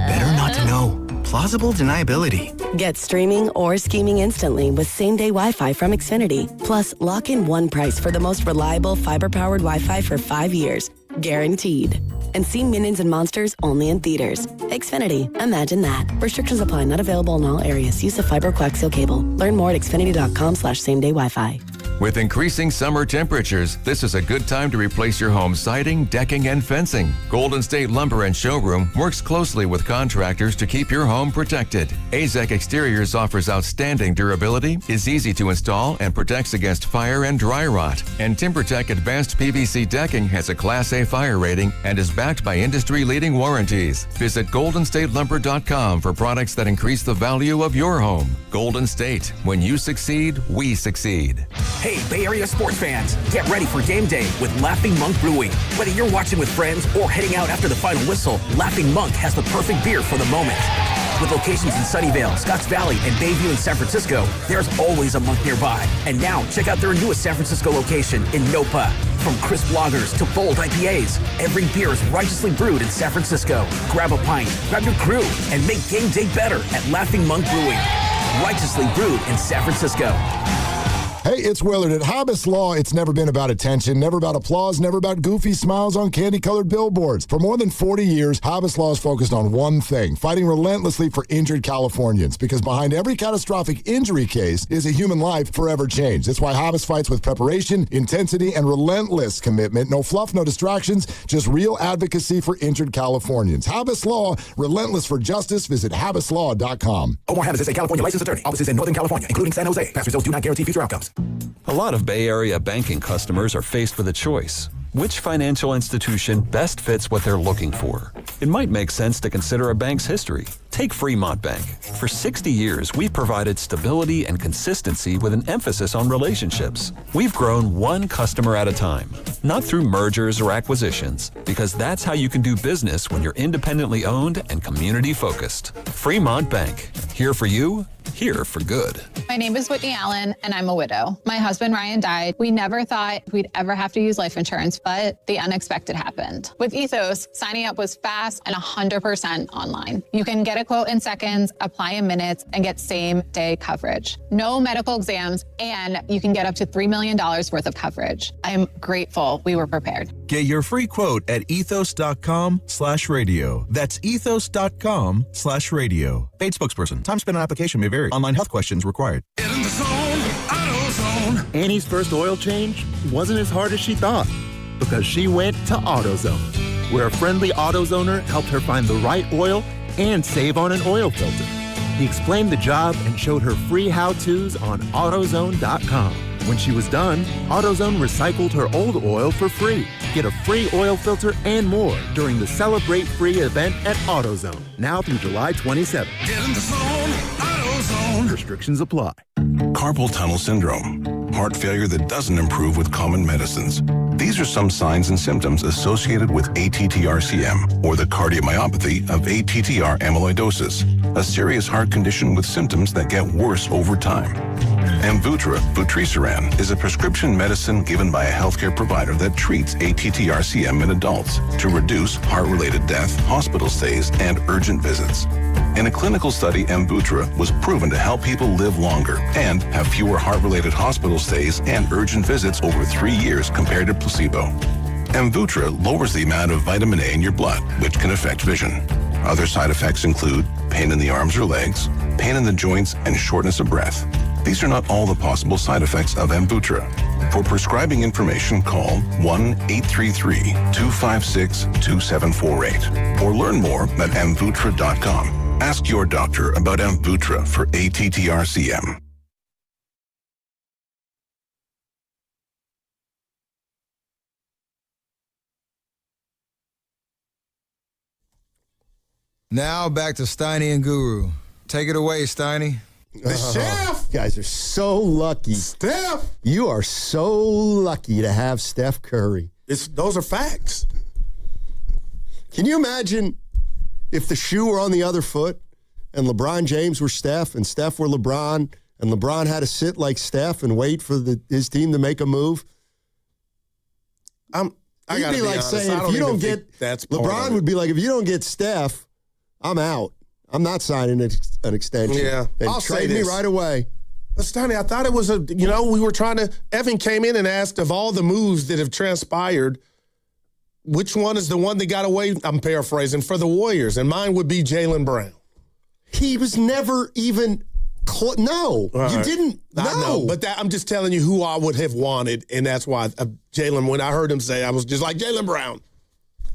Better not to know. Plausible deniability. Get streaming or scheming instantly with same-day Wi-Fi from Xfinity. Plus, lock in one price for the most reliable fiber-powered Wi-Fi for 5 years. Guaranteed. And see Minions and Monsters only in theaters. Xfinity. Imagine that. Restrictions apply. Not available in all areas. Use of fiber coaxial cable. Learn more at xfinity.com/same-day Wi-Fi. With increasing summer temperatures, this is a good time to replace your home's siding, decking, and fencing. Golden State Lumber and Showroom works closely with contractors to keep your home protected. AZEK Exteriors offers outstanding durability, is easy to install, and protects against fire and dry rot. And TimberTech Advanced PVC Decking has a Class A fire rating and is backed by industry-leading warranties. Visit GoldenStateLumber.com for products that increase the value of your home. Golden State. When you succeed, we succeed. Hey, Bay Area sports fans, get ready for game day with Laughing Monk Brewing. Whether you're watching with friends or heading out after the final whistle, Laughing Monk has the perfect beer for the moment. With locations in Sunnyvale, Scotts Valley, and Bayview in San Francisco, there's always a Monk nearby. And now, check out their newest San Francisco location in Nopa. From crisp lagers to bold IPAs, every beer is righteously brewed in San Francisco. Grab a pint, grab your crew, and make game day better at Laughing Monk Brewing. Righteously brewed in San Francisco. Hey, it's Willard. At Hobbs Law, it's never been about attention, never about applause, never about goofy smiles on candy-colored billboards. For more than 40 years, Hobbs Law is focused on one thing, fighting relentlessly for injured Californians, because behind every catastrophic injury case is a human life forever changed. That's why Hobbs fights with preparation, intensity, and relentless commitment. No fluff, no distractions, just real advocacy for injured Californians. Hobbs Law, relentless for justice. Visit HobbsLaw.com. Omar Hobbs is a California licensed attorney. Offices in Northern California, including San Jose. Past results do not guarantee future outcomes. A lot of Bay Area banking customers are faced with a choice. Which financial institution best fits what they're looking for? It might make sense to consider a bank's history. Take Fremont Bank. For 60 years, we've provided stability and consistency with an emphasis on relationships. We've grown one customer at a time, not through mergers or acquisitions, because that's how you can do business when you're independently owned and community focused. Fremont Bank. Here for you, here for good. My name is Whitney Allen, and I'm a widow. My husband, Ryan, died. We never thought we'd ever have to use life insurance, but the unexpected happened. With Ethos, signing up was fast and 100% online. You can get a quote in seconds, apply in minutes, and get same-day coverage. No medical exams, and you can get up to $3 million worth of coverage. I'm grateful we were prepared. Get your free quote at ethos.com/radio. That's ethos.com/radio. Paid spokesperson. Time spent on application may vary. Online health questions required. In the zone, AutoZone. Annie's first oil change wasn't as hard as she thought because she went to AutoZone, where a friendly AutoZoner helped her find the right oil and save on an oil filter. He explained the job and showed her free how-tos on AutoZone.com. When she was done, AutoZone recycled her old oil for free. Get a free oil filter and more during the Celebrate Free event at AutoZone, now through July 27th. Get in the zone, AutoZone. Restrictions apply. Carpal tunnel syndrome, heart failure that doesn't improve with common medicines. These are some signs and symptoms associated with ATTR-CM, or the cardiomyopathy of ATTR amyloidosis, a serious heart condition with symptoms that get worse over time. Amvuttra, vutrisiran, is a prescription medicine given by a healthcare provider that treats ATTR-CM in adults to reduce heart-related death, hospital stays, and urgent visits. In a clinical study, Amvuttra was proven to help people live longer and have fewer heart-related hospital stays and urgent visits over 3 years compared to placebo. Amvuttra lowers the amount of vitamin A in your blood, which can affect vision. Other side effects include pain in the arms or legs, pain in the joints, and shortness of breath. These are not all the possible side effects of Amvuttra. For prescribing information, call 1-833-256-2748 or learn more at amvuttra.com. Ask your doctor about Amvuttra for ATTR-CM. Now back to Steiny and Guru. Take it away, Steiny. The chef. You guys are so lucky. Steph. You are so lucky to have Steph Curry. Those are facts. Can you imagine if the shoe were on the other foot and LeBron James were Steph and Steph were LeBron and LeBron had to sit like Steph and wait for his team to make a move? I He'd be like saying, if you don't get, LeBron would be like, if you don't get Steph, I'm out. I'm not signing an extension. Yeah, and I'll trade say me this. right away. But Steiny, I thought it was we were trying to, Evan came in and asked of all the moves that have transpired, which one is the one that got away, I'm paraphrasing, for the Warriors? And mine would be Jaylen Brown. He was never even no. All You right. didn't. No. I know, but I'm just telling you who I would have wanted, and that's why Jaylen, when I heard him say, I was just like, Jaylen Brown.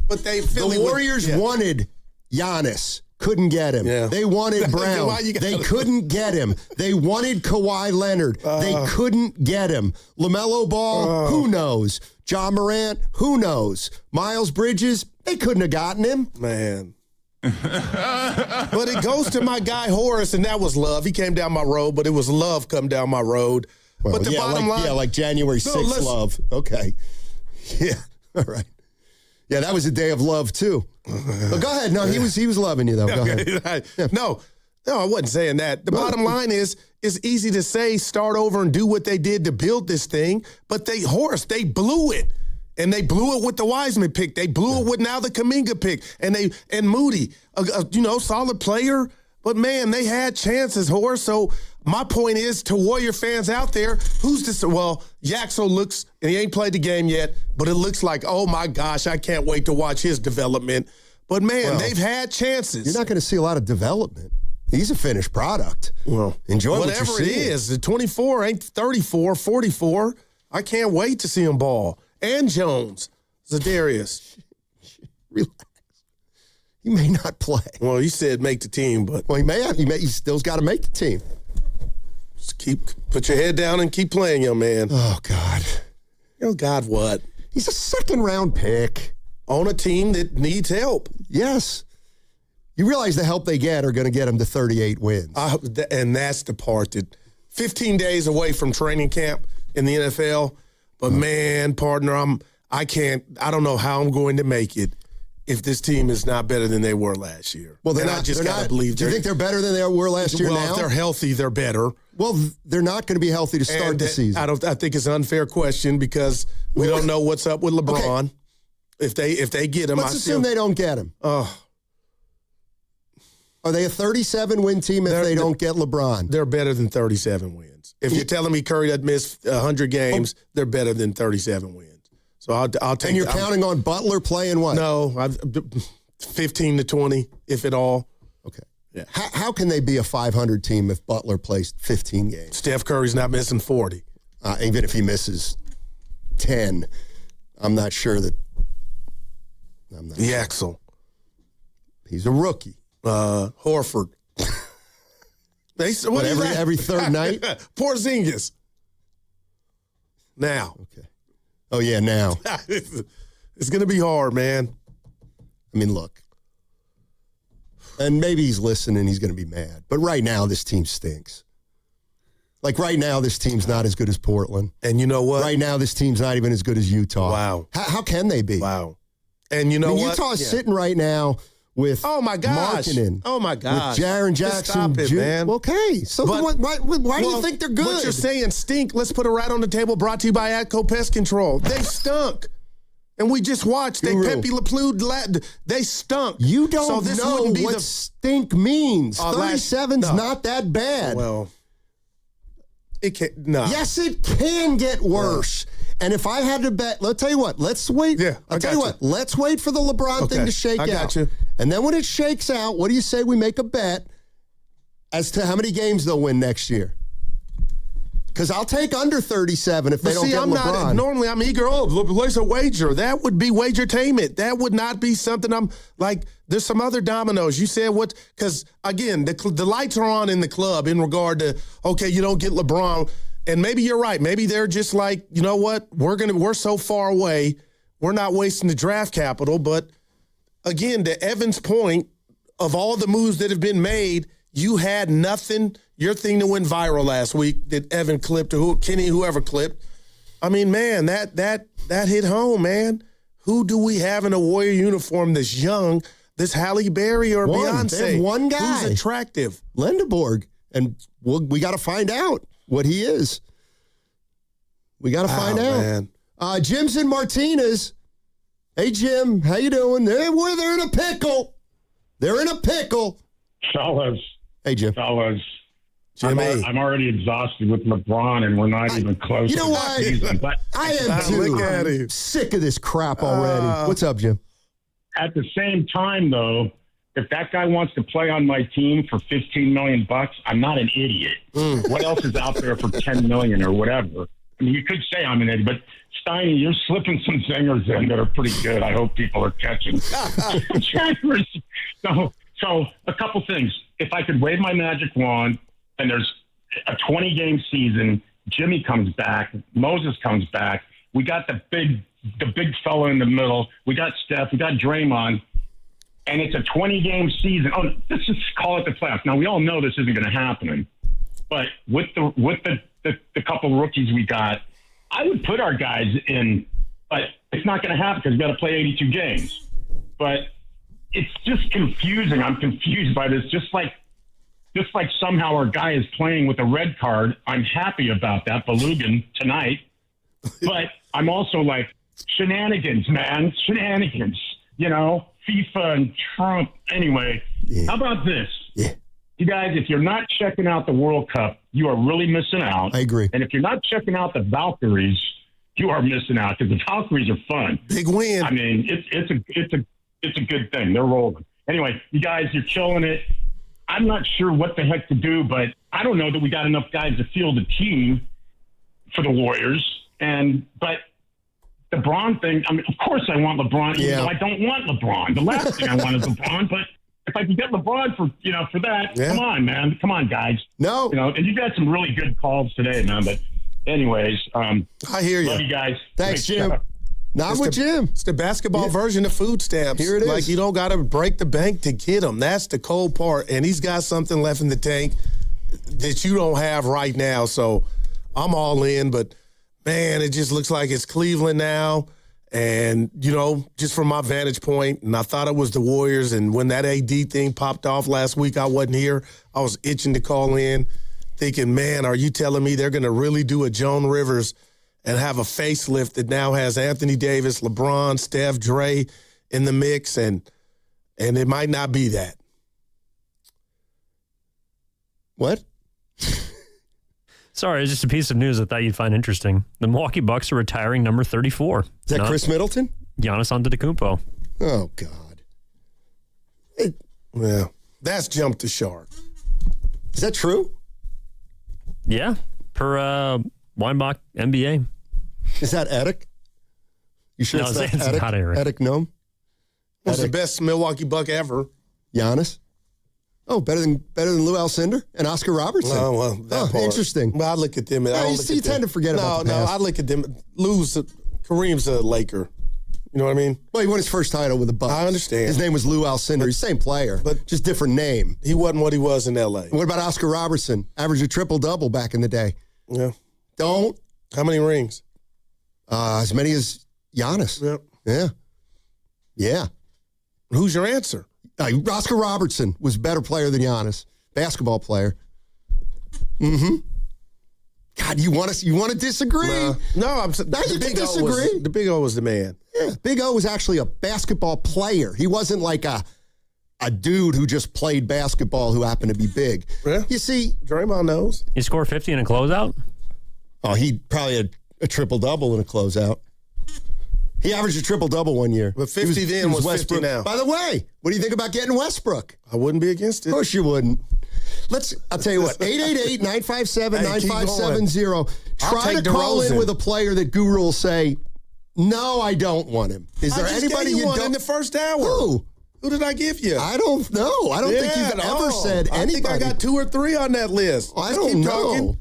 But the Warriors wanted Giannis. Couldn't get him. Yeah. They wanted Brown. Why you gotta- They couldn't get him. They wanted Kawhi Leonard. They couldn't get him. LaMelo Ball, who knows? John Morant, who knows? Miles Bridges, they couldn't have gotten him. Man. But it goes to my guy Horace, and that was love. He came down my road, but it was love come down my road. Well, but the bottom line... Yeah, like January 6th love. Okay. Yeah, all right. Yeah, that was a day of love, too. But go ahead. No, he was loving you, though. Go ahead. Yeah. No, I wasn't saying that. The bottom line is, it's easy to say start over and do what they did to build this thing, but they blew it. And they blew it with the Wiseman pick. They blew it with now the Kuminga pick. And Moody, solid player. But, man, they had chances, Horace. So my point is to Warrior fans out there, who's this? Well, Yaxel looks, and he ain't played the game yet, but it looks like, oh, my gosh, I can't wait to watch his development. But, man, they've had chances. You're not going to see a lot of development. He's a finished product. Well, enjoy whatever what you're seeing. It is. The 24 ain't 34, 44. I can't wait to see him ball. And Jones, Zadarius. Relax. He may not play. Well, you said make the team, but he may have. He still's got to make the team. Just put your head down and keep playing, young man. Oh God. God, what? He's a second-round pick on a team that needs help. Yes. You realize the help they get are going to get him to 38 wins. And that's the part that 15 days away from training camp in the NFL. But man, partner, I don't know how I'm going to make it if this team is not better than they were last year. Well, I just got to believe. Do you think they're better than they were last year? Well, now? If they're healthy, they're better. Well, they're not going to be healthy to start the season. I think it's an unfair question because we don't know what's up with LeBron. Okay. If they get him, let's assume they don't get him. Are they a 37-win team if they don't get LeBron? They're better than 37 wins. If you're telling me Curry doesn't miss 100 games, they're better than 37 wins. So I'll take. And you're counting on Butler playing what? No, 15 to 20, if at all. Okay. Yeah. How can they be a 500 team if Butler plays 15 games? Steph Curry's not missing 40. Even if he misses 10, I'm not sure that. Yaxel. He's a rookie. Horford. Every third night? Porzingis. Now. Okay. Oh, yeah, now. It's going to be hard, man. I mean, look. And maybe he's listening, he's going to be mad. But right now, this team stinks. Like right now, this team's not as good as Portland. And you know what? Right now, this team's not even as good as Utah. Wow. How can they be? Wow. And you know what? Utah's sitting right now with Markkanen. Oh, my gosh. With Jaren Jackson. Stop it, man. Okay. So why do you think they're good? What you're saying stink. Let's put it right on the table. Brought to you by Atco Pest Control. They stunk. And we just watched. They Pepe Le Pew, they stunk. You don't know what stink means. 37's not that bad. Well, it can't. No. Yes, it can get worse. And if I had to bet, let's tell you what. Let's wait. Yeah, I'll tell you what. Let's wait for the LeBron thing to shake out. I got you. And then when it shakes out, what do you say we make a bet as to how many games they'll win next year? Because I'll take under 37 if they don't get LeBron. Normally, I'm eager. Place a wager. That would be wagertainment. That would not be something I'm like. There's some other dominoes. You said what? Because again, the lights are on in the club in regard to you don't get LeBron, and maybe you're right. Maybe they're just like, you know what? We're so far away. We're not wasting the draft capital. But again, to Evan's point, of all the moves that have been made, you had nothing. Your thing that went viral last week that Evan clipped or whoever clipped. I mean, man, that hit home, man. Who do we have in a Warrior uniform that's young? This Halle Berry or Beyonce? They have one guy. Who's attractive? Lindeborg. And we got to find out what he is. We got to find out. Man. Jim's in Martinez. Hey, Jim, how you doing? They're in a pickle. They're in a pickle. Fellas. Hey, Jim. Fellas. Jimmy. I'm already exhausted with LeBron, and we're not even close You know to what? the season. But I am too. Look at him. Sick of this crap already. What's up, Jim? at the same time, though, if that guy wants to play on my team for $15 million, I'm not an idiot. What else is out there for $10 million or whatever? I mean, you could say I'm an idiot, but Steiny, you're slipping some zingers in that are pretty good. I hope people are catching. So a couple things. If I could wave my magic wand and there's a 20-game season, Jimmy comes back, Moses comes back. We got the big fella in the middle. We got Steph. We got Draymond. And it's a 20-game season. Oh, let's just call it the playoffs. Now, we all know this isn't going to happen. But with the couple rookies we got, I would put our guys in. But it's not going to happen because we got to play 82 games. But it's just confusing. I'm confused by this. Just like somehow our guy is playing with a red card. I'm happy about that, Belugan, tonight. But I'm also like, shenanigans, man. Shenanigans. You know, FIFA and Trump. Anyway, How about this? Yeah. You guys, if you're not checking out the World Cup, you are really missing out. I agree. And if you're not checking out the Valkyries, you are missing out because the Valkyries are fun. Big win. I mean, it's a good thing. They're rolling. Anyway, you guys, you're killing it. I'm not sure what the heck to do, but I don't know that we got enough guys to field a team for the Warriors. But the LeBron thing, I mean, of course I want LeBron, even though I don't want LeBron. The last thing I want is LeBron, but if I can get LeBron for that, come on, man. Come on, guys. No. And you got some really good calls today, man. But anyways, I hear you. Love you guys. Thanks, Great Jim. show. Not with Jim. It's the basketball version of food stamps. Here it is. Like, you don't got to break the bank to get them. That's the cold part. And he's got something left in the tank that you don't have right now. So I'm all in. But, man, it just looks like it's Cleveland now. And, just from my vantage point, and I thought it was the Warriors. And when that AD thing popped off last week, I wasn't here. I was itching to call in, thinking, man, are you telling me they're going to really do a Joan Rivers and have a facelift that now has Anthony Davis, LeBron, Steph, Dre in the mix? And it might not be that. What? Sorry, it's just a piece of news I thought you'd find interesting. The Milwaukee Bucks are retiring number 34. Is that Chris Middleton? Giannis Antetokounmpo. Oh, God. Yeah, that's jumped the shark. Is that true? Yeah, per Weinbach NBA. Is that Edic? You sure No, it's it's Edic? not Eric. Edic Gnome? What's the best Milwaukee Buck ever? Giannis? Oh, better than Lou Alcindor and Oscar Robertson. Oh, well, that part. Interesting. Well, I look at them. You tend to forget about the past. I look at them. Kareem's a Laker. You know what I mean? Well, he won his first title with the Bucks. I understand. His name was Lou Alcindor. He's the same player, but just different name. He wasn't what he was in L.A. What about Oscar Robertson? Averaged a triple-double back in the day. Yeah. Don't. How many rings? As many as Giannis. Yep. Yeah. Yeah. Who's your answer? Oscar Robertson was a better player than Giannis. Basketball player. Mm-hmm. God, you want to disagree? No, I'm now you can disagree. The Big O was the man. Yeah, Big O was actually a basketball player. He wasn't like a dude who just played basketball who happened to be big. Yeah. You see, Draymond knows. He scored 50 in a closeout? Oh, he probably had a triple-double in a closeout. He averaged a triple-double one year. But 50 then was Westbrook. 50 now. By the way, what do you think about getting Westbrook? I wouldn't be against it. Of course you wouldn't. I'll tell you what, 888-957-9570. Try to call in with a player that Guru will say, no, I don't want him. Is there anybody you want don't? In the first hour? Who? Who did I give you? I don't know. I don't think you've ever said anybody. I think I got 2 or 3 on that list. I don't know.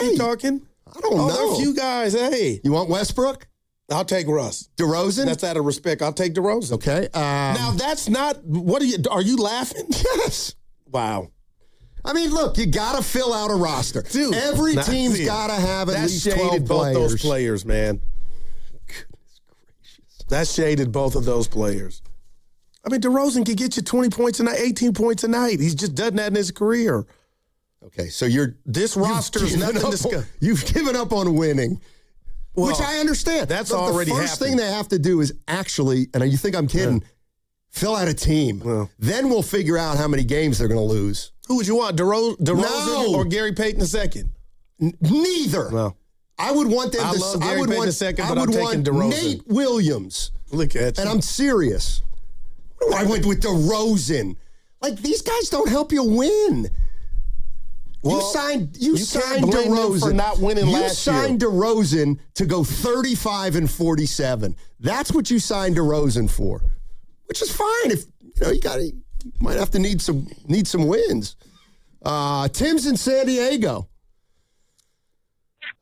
Keep talking. I don't know. There are a few guys. Hey. You want Westbrook? I'll take Russ. DeRozan? That's out of respect. I'll take DeRozan. Okay. Now, that's not, are you laughing? Yes. Wow. I mean, look, you got to fill out a roster. Dude, every team's got to have at least 12 both players. Those players, man. Goodness gracious. That shaded both of those players. I mean, DeRozan could get you 20 points a night, 18 points a night. He's just done that in his career. Okay, so this roster's nothing to discuss. You've given up on winning, which I understand. That's but already the first happened. thing they have to do is actually, and you think I'm kidding, fill out a team. Well. Then we'll figure out how many games they're going to lose. Who would you want, DeRozan or Gary Payton II? Neither. No. I would want them I to. love Gary I would Payton want. II, but I I'm would taking want DeRozan. Nate Williams. Look at you. And I'm serious. I went with DeRozan. Like, these guys don't help you win. Well, you signed DeRozan for not winning last year. You signed DeRozan to go 35-47. That's what you signed DeRozan for, which is fine. If you might have to need some wins. Tim's in San Diego.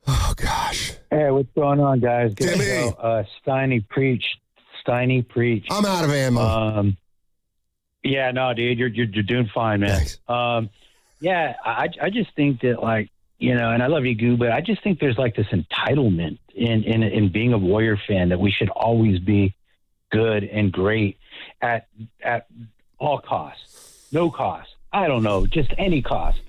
Oh gosh. Hey, what's going on, guys? Good Timmy. show. Steiny preach. I'm out of ammo. Yeah, no, dude, you're doing fine, man. Yeah, I just think that, like, and I love you, Goo, but I just think there's like this entitlement in being a Warrior fan that we should always be good and great at all costs, no cost. I don't know, just any cost.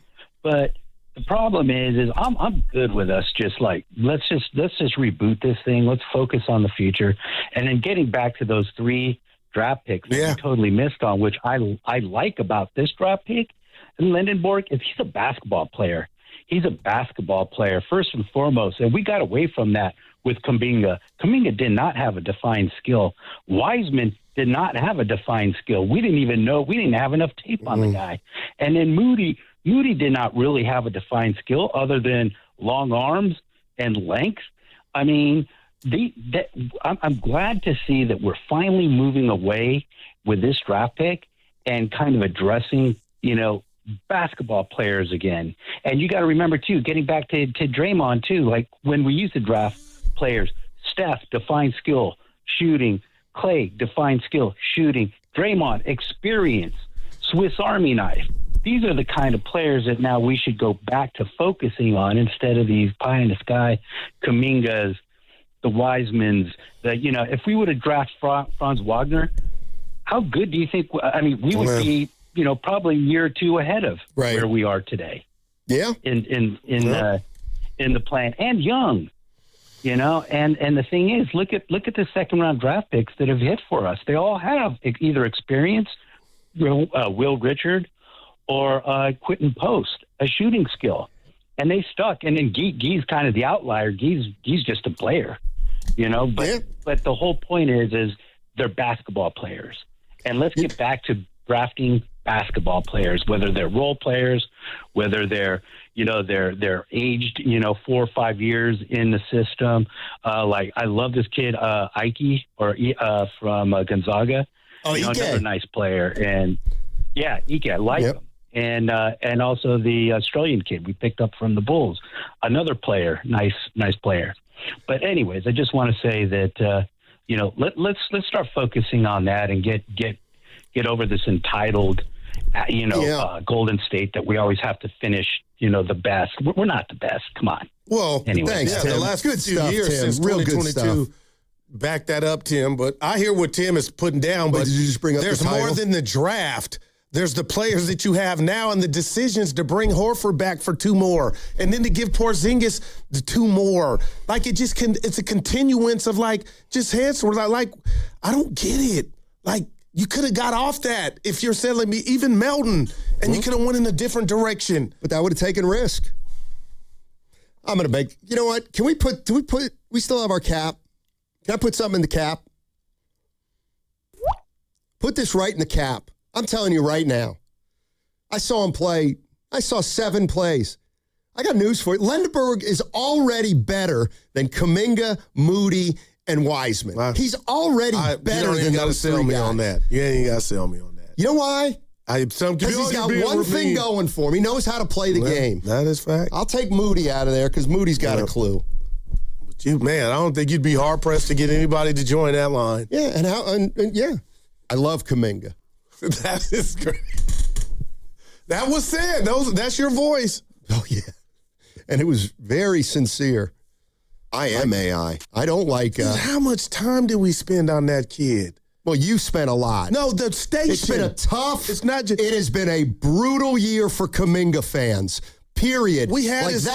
But the problem is I'm good with us just like let's just reboot this thing. Let's focus on the future, and then getting back to those 3 draft picks that we totally missed on, which I like about this draft pick. And Lindenborg, he's a basketball player. He's a basketball player first and foremost, and we got away from that with Kuminga. Kuminga did not have a defined skill. Wiseman did not have a defined skill. We didn't even know. We didn't have enough tape on the guy. And then Moody did not really have a defined skill other than long arms and length. I mean, I'm glad to see that we're finally moving away with this draft pick and kind of addressing, basketball players again. And you got to remember, too, getting back to Draymond, too, like when we used to draft players, Steph, defined skill, shooting, Clay, defined skill, shooting, Draymond, experience, Swiss Army knife. These are the kind of players that now we should go back to focusing on instead of these pie-in-the-sky Kumingas, the Wisemans. If we would have drafted Franz Wagner, how good do you think? I mean, we would be, probably a year or 2 ahead of where we are today. Yeah, in the plan, and young, And the thing is, look at the second round draft picks that have hit for us. They all have either experience, Will Richard, or Quentin Post, a shooting skill, and they stuck. And then Guy's kind of the outlier. Guy's just a player, But the whole point is they're basketball players, and let's get back to drafting basketball players, whether they're role players, whether they're aged 4 or 5 years in the system. Like I love this kid Ike from Gonzaga. Oh, Ike. Another nice player, and Ike, I like him. And also the Australian kid we picked up from the Bulls, another player, nice player. But anyways, I just want to say that let's start focusing on that and get over this entitled, Golden State that we always have to finish, the best. We're not the best. Come on. Well, anyway, thanks, Tim. The last few years Tim. since Real 2022 back that up, Tim. But I hear what Tim is putting down. But did you just bring up there's the title? more than the draft. There's the players that you have now and the decisions to bring Horford back for 2 more and then to give Porzingis the 2 more. Like it's a continuance of just hands. Like, I don't get it. Like, you could have got off that if you're selling me even Melton and you could have went in a different direction. But that would have taken risk. I'm going to make, you know what? We still have our cap. Can I put something in the cap? Put this right in the cap. I'm telling you right now. I saw him play. I saw 7 plays. I got news for you. Lendenberg is already better than Kuminga, Moody, and Wiseman. He's already better than those 3 guys. On that. You ain't got to sell me on that. You know why? Because he's got one thing going for him. He knows how to play the game. That is fact. I'll take Moody out of there because Moody's got a clue. But I don't think you'd be hard-pressed to get anybody to join that line. Yeah, and I love Kuminga. That is great. That was said. That's your voice. Oh, yeah. And it was very sincere. I am AI. I don't like... how much time did we spend on that kid? Well, you spent a lot. No, the station. It's been a tough... It's not just... It has been a brutal year for Kuminga fans. Period. We had his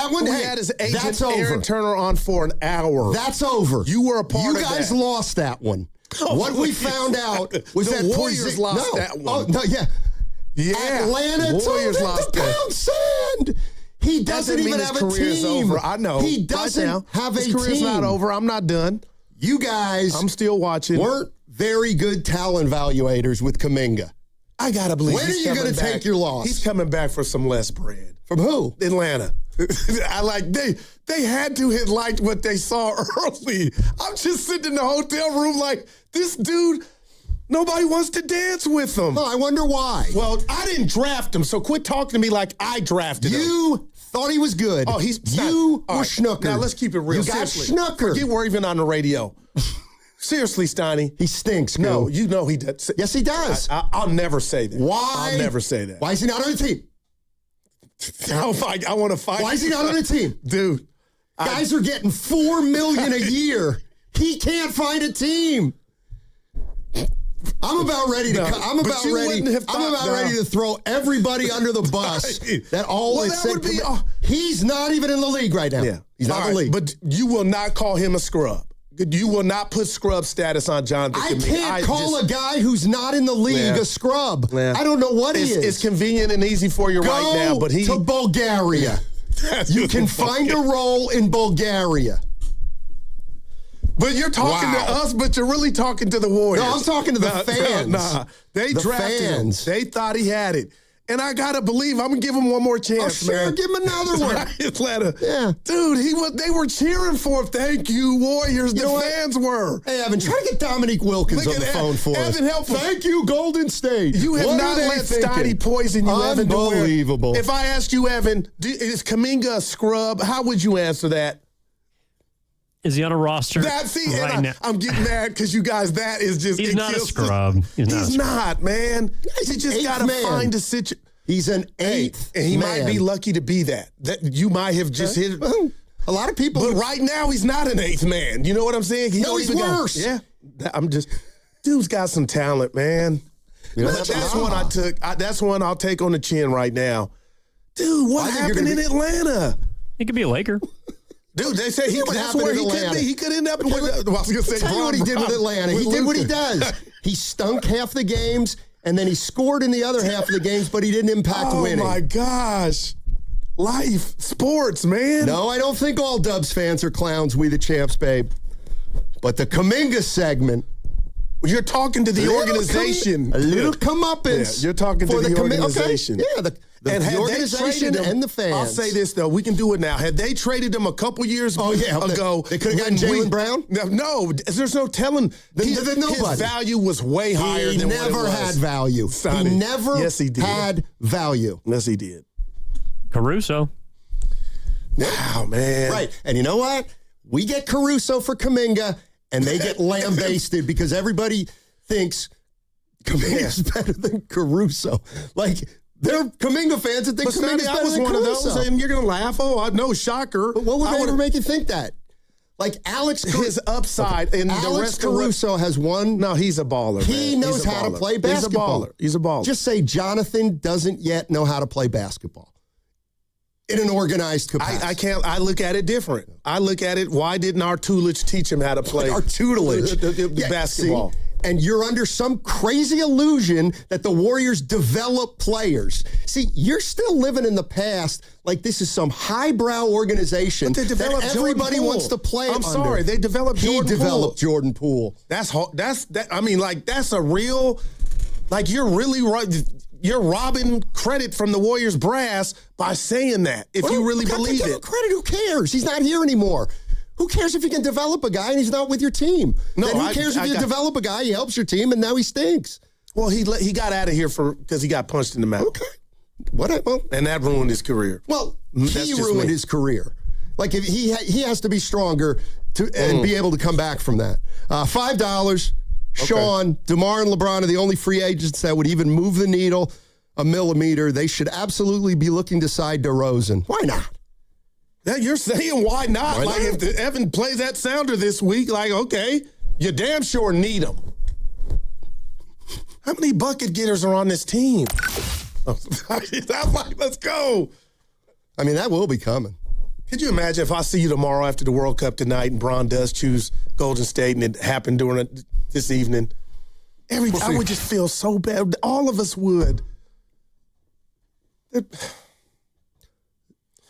agent, Aaron Turner, on for an hour. That's over. You were a part of that. You guys lost that one. What we found out was that Warriors lost that one. Oh, no, yeah. Atlanta Warriors lost the pound sand. He doesn't even have a team. Over. I know. He doesn't have a team. His career's not over. I'm not done. You guys, I'm still watching. Weren't very good talent evaluators with Kuminga. I gotta believe. When are you going to take your loss? He's coming back for some less bread. From who? Atlanta. They had to have liked what they saw early. I'm just sitting in the hotel room like, this dude, nobody wants to dance with him. Oh, I wonder why. Well, I didn't draft him, so quit talking to me like I drafted him. You thought he was good. Oh, you were Schnooker. Now let's keep it real. You got Seriously. Schnooker. Forget we're even on the radio. Seriously, Steiny. He stinks, No, you know he does. Yes, he does. I'll never say that. Why? I'll never say that. Why is he not on the team? I want to fight. Why is he not on the team? Dude. Guys are getting $4 million a year. He can't find a team. I'm about ready to. I'm about ready to throw everybody under the bus. He's not even in the league right now. Yeah. He's not in the league. But you will not call him a scrub. You will not put scrub status on Jonathan. I can't call a guy who's not in the league a scrub. Yeah. I don't know what he is. It's convenient and easy for you right now. But to Bulgaria. You can find a role in Bulgaria. But you're talking to us, but you're really talking to the Warriors. No, I'm talking to the fans. They drafted him. They thought he had it. And I got to believe, I'm going to give him one more chance, man. Give him another one. Atlanta. Yeah. Dude, they were cheering for him. Thank you, Warriors. The fans were. Hey, Evan, try to get Dominique Wilkins on the phone for us. Evan, help him. Thank you, Golden State. You have not let Steiny poison you, Evan. Unbelievable. If I asked you, Evan, is Kuminga a scrub? How would you answer that? Is he on a roster right now? I'm getting mad because you guys, that is just... He's not a scrub. He's not, man. You just got to find a situation. He's an eighth and he might be lucky to be that. You might have just hit... A lot of people... But right now, he's not an eighth man. You know what I'm saying? He's worse. Yeah. Dude's got some talent, man. That's one I took. That's one I'll take on the chin right now. Dude, what happened in Atlanta? He could be a Laker. Dude, they say that's where he could be. He could end up with... I was going to say... Tell you what he did with Atlanta. He did what he does. He stunk half the games, and then he scored in the other half of the games, but he didn't impact winning. Oh, my gosh. Life, sports, man. No, I don't think all Dubs fans are clowns, we the champs, babe. But the Kuminga segment... You're talking to the organization. A little comeuppance. Yeah, you're talking to the organization. Okay. Yeah, the organization and the fans. I'll say this, though. We can do it now. Had they traded him a couple years ago, they could have gotten Jaylen Brown? No, there's no telling. His value was way higher than what it was. He never had value. Sonny. He never had value. Yes, he did. Caruso. Wow, man. Right. And you know what? We get Caruso for Kuminga, and they get lambasted because everybody thinks Kuminga's better than Caruso. Like, they're Kuminga fans that think Kuminga's better than Caruso. I was one of those, and you're going to laugh. Oh, no, shocker. But what would ever make you think that? Like, his upside in the rest of Caruso has one. No, he's a baller. He knows how to play basketball. He's a baller. Just say Jonathan doesn't yet know how to play basketball in an organized capacity. I look at it different. I look at it, why didn't our tutelage teach him how to play? Our tutelage. The basketball. See? And you're under some crazy illusion that the Warriors develop players. See, you're still living in the past like this is some highbrow organization that everybody wants to play under. I'm sorry, they developed Jordan Poole. He developed Jordan Poole. That's a real, like, you're really right. You're robbing credit from the Warriors brass by saying that, if you really believe it. Credit, who cares? He's not here anymore. Who cares if you can develop a guy and he's not with your team? No, then who cares if you develop a guy, he helps your team, and now he stinks? Well, he got out of here because he got punched in the mouth. Okay. And that ruined his career. Well, he ruined his career. Like, if he has to be stronger and be able to come back from that. $5. Sean, DeMar and LeBron are the only free agents that would even move the needle a millimeter. They should absolutely be looking to side DeRozan. Why not? That you're saying why not? Like, if Evan plays that sounder this week, like, okay, you damn sure need him. How many bucket getters are on this team? I'm like, let's go. I mean, that will be coming. Could you imagine if I see you tomorrow after the World Cup tonight and Bron does choose Golden State and it happened during this evening? I would just feel so bad. All of us would.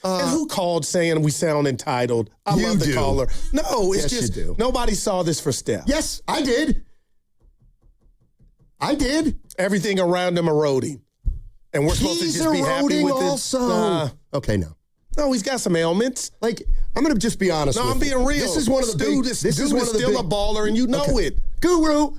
And who called saying we sound entitled? I love the caller. No, it's just nobody saw this for Steph. Yes, I did. Everything around him eroding. And we're supposed to just be happy with it. Okay, no. No, he's got some ailments. Like, I'm going to just be honest with you. No, I'm being real. This is one of the big... This dude is still a baller, and you know it. Guru,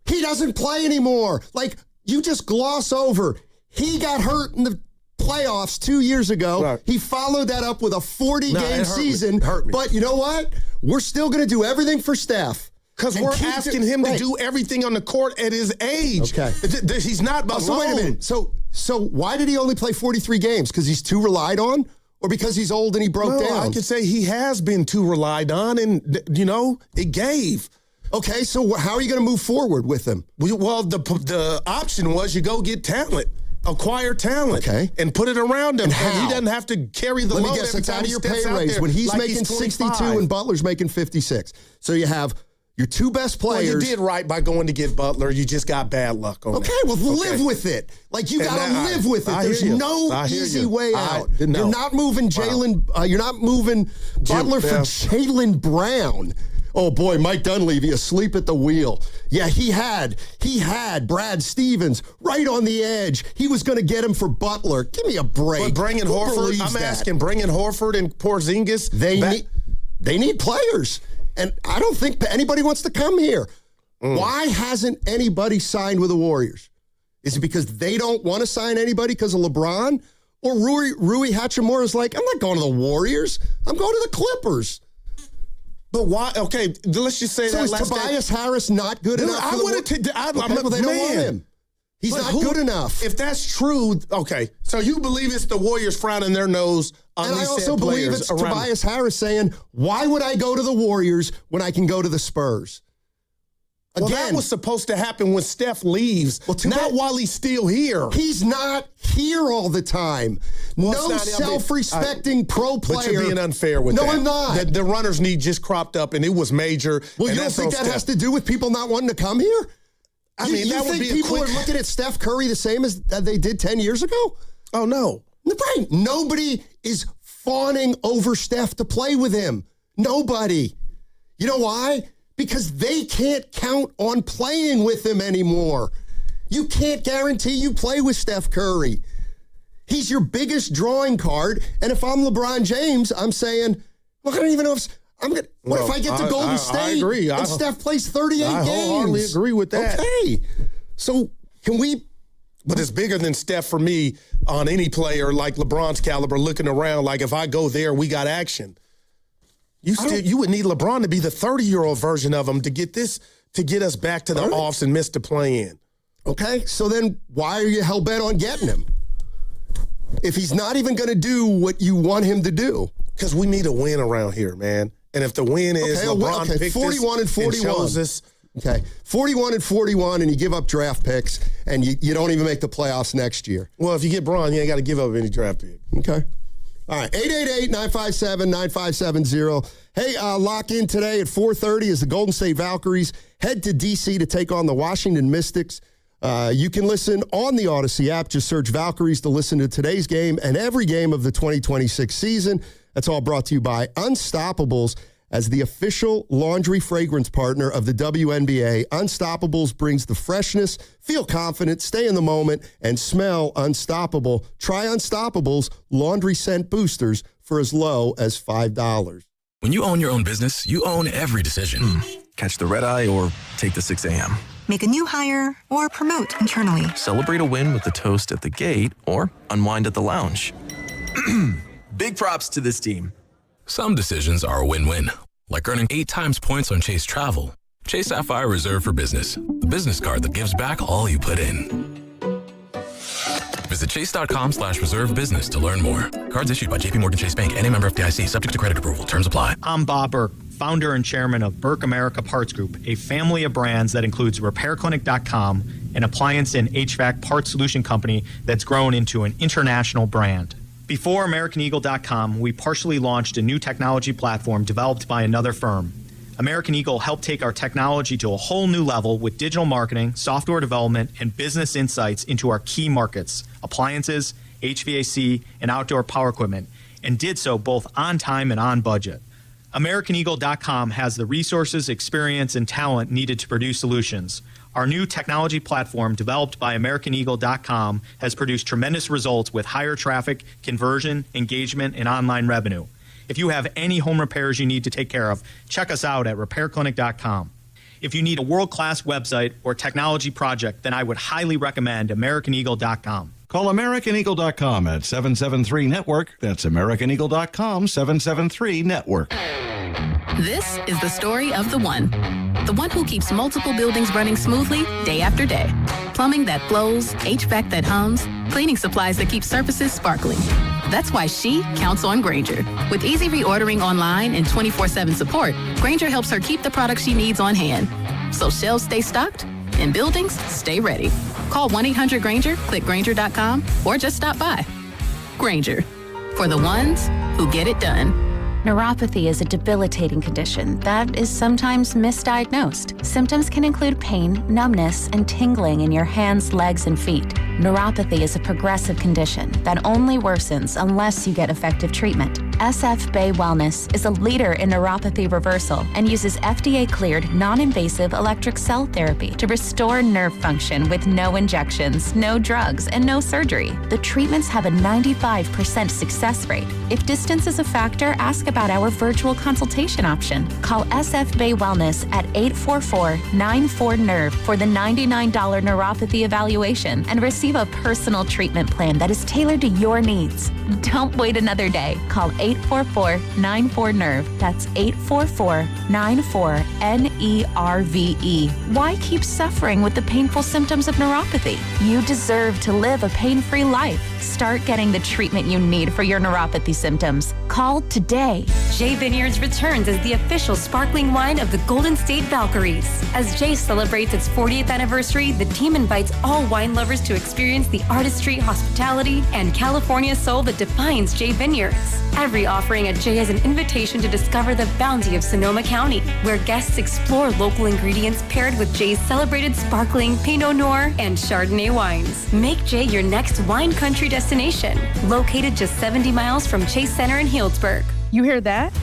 he doesn't play anymore. Like, you just gloss over. He got hurt in the playoffs 2 years ago. Right. He followed that up with a 40-game season. Hurt me. But you know what? We're still going to do everything for Steph. Because we're asking him to do everything on the court at his age. Okay. He's not alone. So wait a minute. So why did he only play 43 games? Because he's too relied on? Or because he's old and he broke down? I could say he has been too relied on, and, it gave. Okay, so how are you going to move forward with him? Well, the option was you go get talent. Acquire talent, and put it around him. And he doesn't have to carry the load. Let me guess, it's out of your pay raise when he's making 62 and Butler's making 56. So you have your two best players. Well, you did right by going to get Butler. You just got bad luck on that. Okay, well, live with it. Like, you got to live with it. There's no easy way out. You're not moving you're not moving Butler for Jaylen Brown. Oh, boy, Mike Dunleavy asleep at the wheel. Yeah, he had Brad Stevens right on the edge. He was going to get him for Butler. Give me a break. But bringing Horford, bringing Horford and Porzingis. They need players. And I don't think anybody wants to come here. Why hasn't anybody signed with the Warriors? Is it because they don't want to sign anybody because of LeBron? Or Rui Hachimura's like, I'm not going to the Warriors. I'm going to the Clippers. But why? Okay, let's just say that. So is Tobias Harris not good enough? They don't want him. He's not good enough. If that's true, okay. So you believe it's the Warriors frowning their nose on these players? And I also believe it's Tobias Harris saying, "Why would I go to the Warriors when I can go to the Spurs?" Again, that was supposed to happen when Steph leaves, not while he's still here. He's not here all the time. Well, no self-respecting pro player. But you're being unfair with that. No, I'm not. The runner's knee just cropped up, and it was major. Well, you don't think that has to do with people not wanting to come here? I mean, you think people are looking at Steph Curry the same as they did 10 years ago? Oh, no. Right. Nobody is fawning over Steph to play with him. Nobody. You know why? Because they can't count on playing with him anymore. You can't guarantee you play with Steph Curry. He's your biggest drawing card. And if I'm LeBron James, I'm saying, well, I don't even know if if I get to Golden State and Steph plays 38 games? I wholeheartedly agree with that. Okay. So can we... But it's bigger than Steph for me on any player like LeBron's caliber looking around like, if I go there, we got action. You would need LeBron to be the 30-year-old version of him to get us back to the offs and miss the play-in. Okay, so then why are you hell-bent on getting him? If he's not even going to do what you want him to do. Because we need a win around here, man. And if the win is LeBron picked 41 and 41. Okay, 41 and 41, and you give up draft picks, and you don't even make the playoffs next year. Well, if you get Braun, you ain't got to give up any draft pick. Okay. All right, 888-957-9570. Hey, lock in today at 4:30 as the Golden State Valkyries head to D.C. to take on the Washington Mystics. You can listen on the Odyssey app. Just search Valkyries to listen to today's game and every game of the 2026 season. That's all brought to you by Unstoppables. As the official laundry fragrance partner of the WNBA, Unstoppables brings the freshness, feel confident, stay in the moment, and smell unstoppable. Try Unstoppables laundry scent boosters for as low as $5. When you own your own business, you own every decision. Catch the red eye or take the 6 a.m. Make a new hire or promote internally. Celebrate a win with a toast at the gate or unwind at the lounge. Big props to this team. Some decisions are a win-win, like earning 8 times points on Chase Travel. Chase Sapphire Reserve for Business, the business card that gives back all you put in. Visit chase.com/reserve business to learn more. Cards issued by JPMorgan Chase Bank, N.A. member FDIC, subject to credit approval. Terms apply. I'm Bob Burke, founder and chairman of Burke America Parts Group, a family of brands that includes RepairClinic.com, an appliance and HVAC parts solution company that's grown into an international brand. Before AmericanEagle.com, we partially launched a new technology platform developed by another firm. American Eagle helped take our technology to a whole new level with digital marketing, software development, and business insights into our key markets, appliances, HVAC, and outdoor power equipment, and did so both on time and on budget. AmericanEagle.com has the resources, experience, and talent needed to produce solutions. Our new technology platform, developed by AmericanEagle.com, has produced tremendous results with higher traffic, conversion, engagement, and online revenue. If you have any home repairs you need to take care of, check us out at RepairClinic.com. If you need a world-class website or technology project, then I would highly recommend AmericanEagle.com. Call AmericanEagle.com at 773-NETWORK. That's AmericanEagle.com, 773-NETWORK. This is the story of the one who keeps multiple buildings running smoothly day after day. Plumbing that flows, HVAC that hums, cleaning supplies that keep surfaces sparkling. That's why she counts on Grainger. With easy reordering online and 24/7 support, Grainger helps her keep the products she needs on hand. So shelves stay stocked and buildings stay ready. Call 1-800-GRAINGER, click Grainger.com, or just stop by. Grainger, for the ones who get it done. Neuropathy is a debilitating condition that is sometimes misdiagnosed. Symptoms can include pain, numbness, and tingling in your hands, legs, and feet. Neuropathy is a progressive condition that only worsens unless you get effective treatment. SF Bay Wellness is a leader in neuropathy reversal and uses FDA-cleared, non-invasive electric cell therapy to restore nerve function with no injections, no drugs, and no surgery. The treatments have a 95% success rate. If distance is a factor, ask about our virtual consultation option. Call SF Bay Wellness at 844-94-NERVE for the $99 neuropathy evaluation and receive a personal treatment plan that is tailored to your needs. Don't wait another day. Call 844-94-NERVE. That's 844-94-NERVE. Why keep suffering with the painful symptoms of neuropathy? You deserve to live a pain-free life. Start getting the treatment you need for your neuropathy symptoms. Call today. Jay Vineyards returns as the official sparkling wine of the Golden State Valkyries. As Jay celebrates its 40th anniversary, the team invites all wine lovers to experience the artistry, hospitality, and California soul that defines Jay Vineyards. Every offering at Jay is an invitation to discover the bounty of Sonoma County, where guests explore local ingredients paired with Jay's celebrated sparkling Pinot Noir and Chardonnay wines. Make Jay your next wine country destination, located just 70 miles from Chase Center in Healdsburg. You hear that?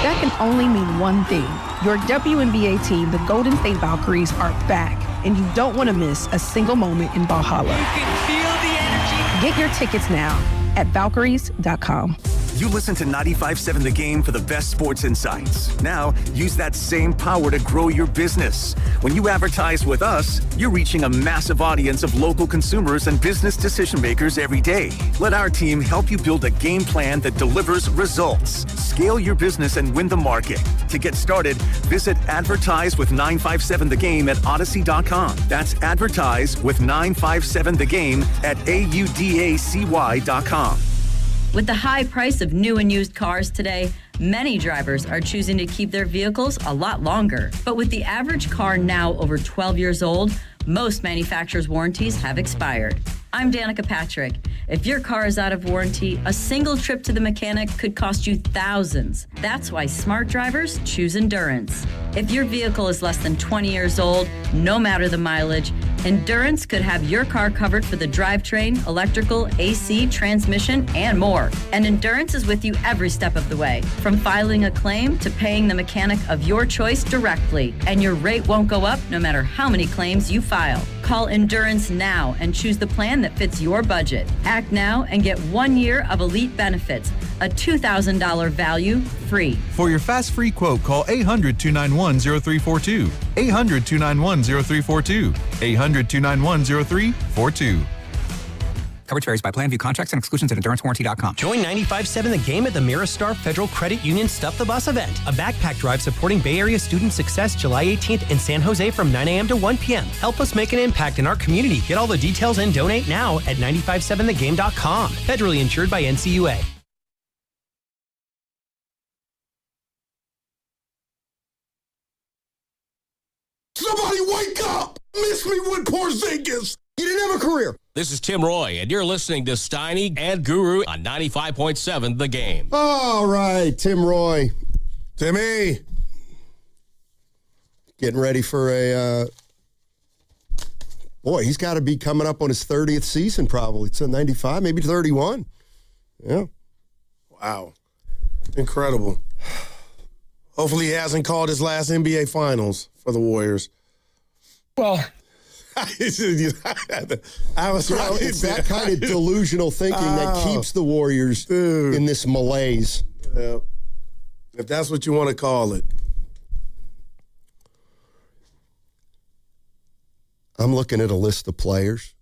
That can only mean one thing. Your WNBA team, the Golden State Valkyries, are back, and you don't want to miss a single moment in Valhalla. You can feel the energy. Get your tickets now at Valkyries.com. You listen to 95.7 The Game for the best sports insights. Now, use that same power to grow your business. When you advertise with us, you're reaching a massive audience of local consumers and business decision makers every day. Let our team help you build a game plan that delivers results. scale your business and win the market. To get started, visit Advertise with 957thegame at Odyssey.com. That's Advertise with 957thegame at AUDACY.com. With the high price of new and used cars today, many drivers are choosing to keep their vehicles a lot longer. But with the average car now over 12 years old, most manufacturers' warranties have expired. I'm Danica Patrick. If your car is out of warranty, a single trip to the mechanic could cost you thousands. That's why smart drivers choose Endurance. If your vehicle is less than 20 years old, no matter the mileage, Endurance could have your car covered for the drivetrain, electrical, AC, transmission, and more. And Endurance is with you every step of the way, from filing a claim to paying the mechanic of your choice directly. And your rate won't go up no matter how many claims you file. Call Endurance now and choose the plan that fits your budget. Act now and get 1 year of elite benefits, a $2,000 value free. For your fast free quote, call 800-291-0342. 800-291-0342. 800-291-0342. Coverage varies by plan. View contracts and exclusions at EnduranceWarranty.com. Join 95.7 The Game at the Miristar Federal Credit Union Stuff the Bus event, a backpack drive supporting Bay Area student success July 18th in San Jose from 9 a.m. to 1 p.m. Help us make an impact in our community. Get all the details and donate now at 957thegame.com. Federally insured by NCUA. Somebody wake up! Miss me with Porzingis! You didn't have a career. This is Tim Roy, and you're listening to Steiny and Guru on 95.7 The Game. All right, Tim Roy. Timmy. Getting ready for a... boy, he's got to be coming up on his 30th season probably. It's a 95, maybe 31. Yeah. Wow. Incredible. Hopefully he hasn't called his last NBA Finals for the Warriors. Well... it's that kind of delusional thinking that keeps the Warriors in this malaise. Yeah. If that's what you want to call it. I'm looking at a list of players.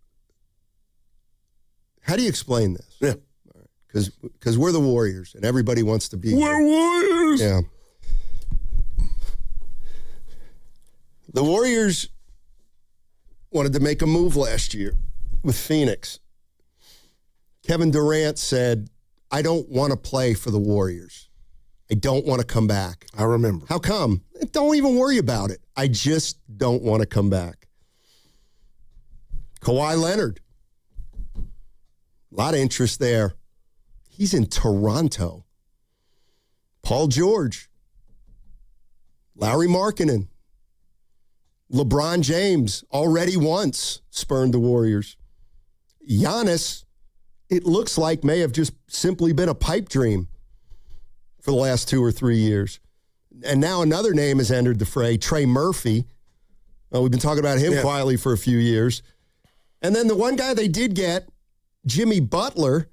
How do you explain this? Yeah. Because we're the Warriors, and everybody wants to be We're Warriors! Yeah. The Warriors wanted to make a move last year with Phoenix. Kevin Durant said, I don't want to play for the Warriors. I don't want to come back. I remember. How come? Don't even worry about it. I just don't want to come back. Kawhi Leonard. A lot of interest there. He's in Toronto. Paul George. Larry Markkinen. LeBron James already once spurned the Warriors. Giannis, it looks like, may have just simply been a pipe dream for the last 2 or 3 years. And now another name has entered the fray, Trey Murphy. We've been talking about him quietly for a few years. And then the one guy they did get, Jimmy Butler,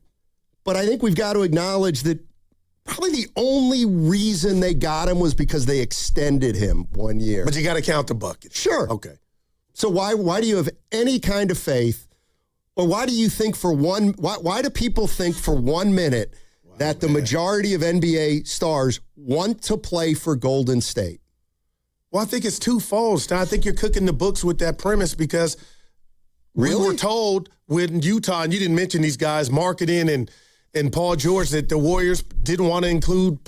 but I think we've got to acknowledge that probably the only reason they got him was because they extended him 1 year. But you got to count the bucket. Sure. Okay. So why do you have any kind of faith, or why do you think why do people think for 1 minute that the majority of NBA stars want to play for Golden State? Well, I think it's twofold. I think you're cooking the books with that premise because we were told with Utah, and you didn't mention these guys, Marketing and Paul George, that the Warriors didn't want to include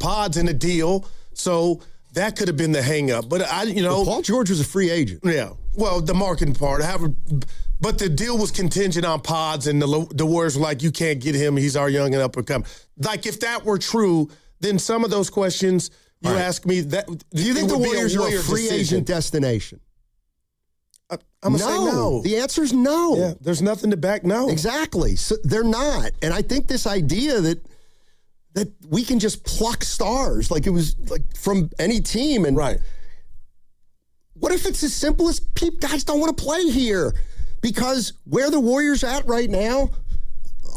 pods in the deal. So that could have been the hang-up. But, Paul George was a free agent. Yeah. Well, the marketing part. But the deal was contingent on pods, and the Warriors were like, you can't get him. He's our young and up-and-coming. Like, if that were true, then some of those questions you ask me, that do you think the Warriors are a free agent destination? I'm going to say no. The answer is no. Yeah, there's nothing to back no. Exactly. So they're not. And I think this idea that we can just pluck stars like it was like from any team. And right. What if it's as simple as guys don't want to play here? Because where the Warriors at right now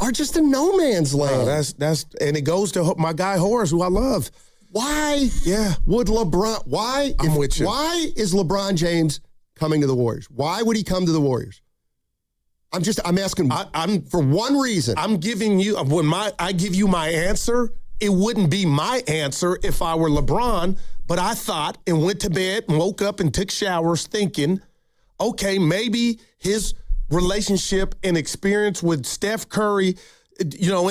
are just in no man's land. That's and it goes to my guy Horace, who I love. Why? Yeah. Would LeBron? Why? I'm with you. Why is LeBron James coming to the Warriors? Why would he come to the Warriors? I'm asking. I'm for one reason. I'm giving you I give you my answer. it wouldn't be my answer if I were LeBron, but I thought and went to bed and woke up and took showers thinking, okay, maybe his relationship and experience with Steph Curry, in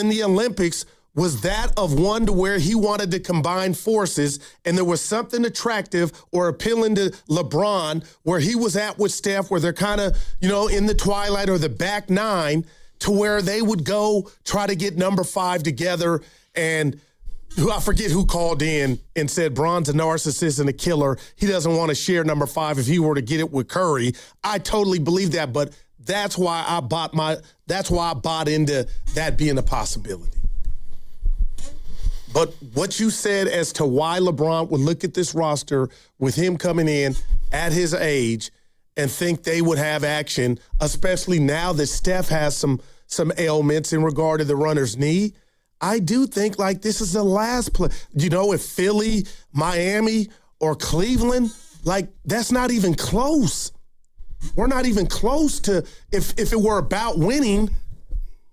the Olympics was that of one to where he wanted to combine forces, and there was something attractive or appealing to LeBron where he was at with Steph, where they're kind of, in the twilight or the back nine, to where they would go try to get number 5 together. And I forget who called in and said Bron's a narcissist and a killer. He doesn't want to share number 5 if he were to get it with Curry. I totally believe that, but that's why I bought into that being a possibility. But what you said as to why LeBron would look at this roster with him coming in at his age and think they would have action, especially now that Steph has some ailments in regard to the runner's knee, I do think like this is the last play. If Philly, Miami, or Cleveland, like that's not even close. We're not even close to, if it were about winning,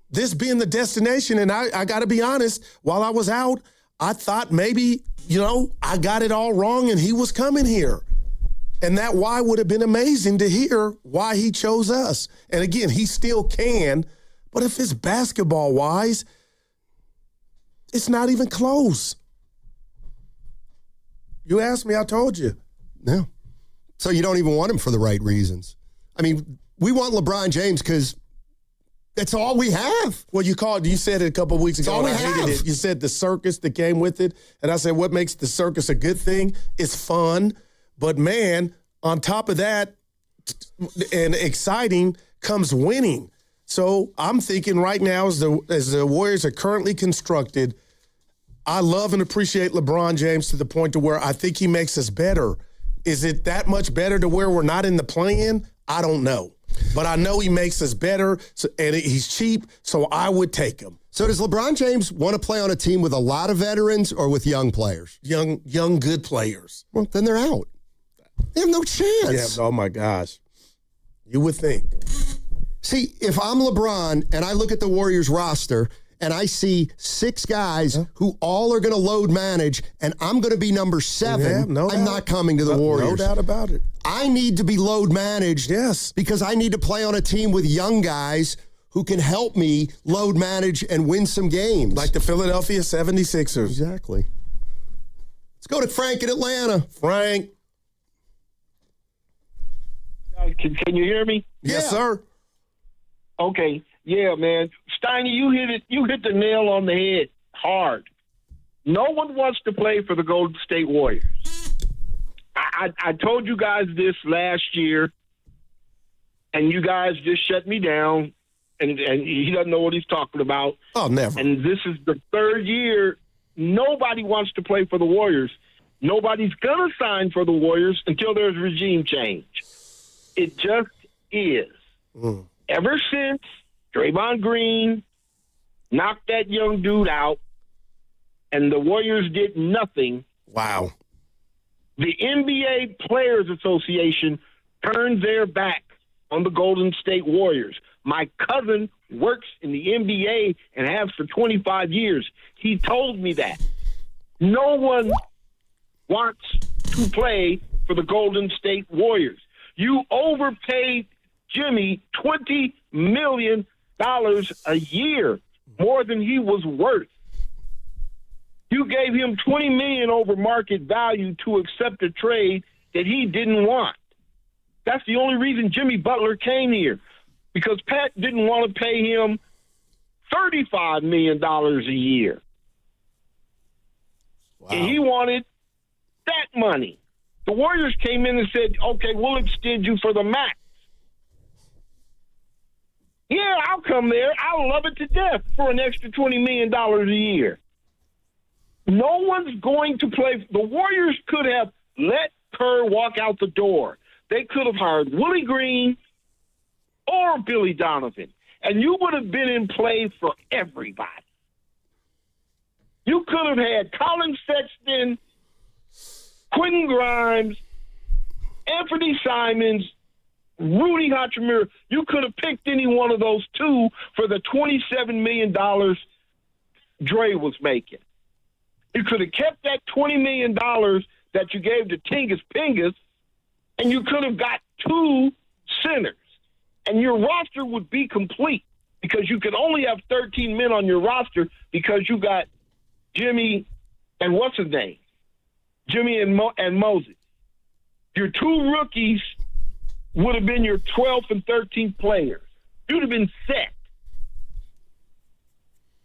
this being the destination. And I got to be honest, while I was out, I thought maybe, I got it all wrong and he was coming here. And that why would have been amazing to hear why he chose us. And again, he still can, but if it's basketball-wise, it's not even close. You asked me, I told you. No. So you don't even want him for the right reasons. I mean, we want LeBron James because it's all we have. Well, you said it a couple of weeks ago, and I hated it. You said the circus that came with it. And I said, what makes the circus a good thing? It's fun. But, man, on top of that, and exciting, comes winning. So I'm thinking right now, as the Warriors are currently constructed, I love and appreciate LeBron James to the point to where I think he makes us better. Is it that much better to where we're not in the play-in? I don't know. But I know he makes us better, and he's cheap, so I would take him. So does LeBron James want to play on a team with a lot of veterans or with young players? Young good players. Well, then they're out. They have no chance. Yeah, oh, my gosh. You would think. See, if I'm LeBron and I look at the Warriors roster and I see 6 guys who all are going to load manage and I'm going to be number 7, I'm not coming to the Warriors. No doubt about it. I need to be load managed, because I need to play on a team with young guys who can help me load manage and win some games. Like the Philadelphia 76ers. Exactly. Let's go to Frank in Atlanta. Frank. Can you hear me? Yes, sir. Okay. Yeah, man. Steiny, you hit the nail on the head hard. No one wants to play for the Golden State Warriors. I told you guys this last year, and you guys just shut me down, and he doesn't know what he's talking about. Oh, never. And this is the 3rd year. Nobody wants to play for the Warriors. Nobody's going to sign for the Warriors until there's regime change. It just is. Ever since Draymond Green knocked that young dude out and the Warriors did nothing. Wow. The NBA Players Association turned their back on the Golden State Warriors. My cousin works in the NBA and has for 25 years. He told me that. No one wants to play for the Golden State Warriors. You overpaid Jimmy $20 million a year, more than he was worth. You gave him $20 million over market value to accept a trade that he didn't want. That's the only reason Jimmy Butler came here, because Pat didn't want to pay him $35 million a year. Wow. And he wanted that money. The Warriors came in and said, okay, we'll extend you for the max. Yeah, I'll come there. I'll love it to death for an extra $20 million a year. No one's going to play. The Warriors could have let Kerr walk out the door. They could have hired Willie Green or Billy Donovan, and you would have been in play for everybody. You could have had Colin Sexton, Quentin Grimes, Anthony Simons, Rudy Hachimura. You could have picked any one of those two for the $27 million Dre was making. could have kept that $20 million that you gave to Tingus Pingus, and you could have got 2 centers, and your roster would be complete because you could only have 13 men on your roster because you got Jimmy and what's his name? Jimmy and Moses. Your 2 rookies would have been your 12th and 13th players. You'd have been set.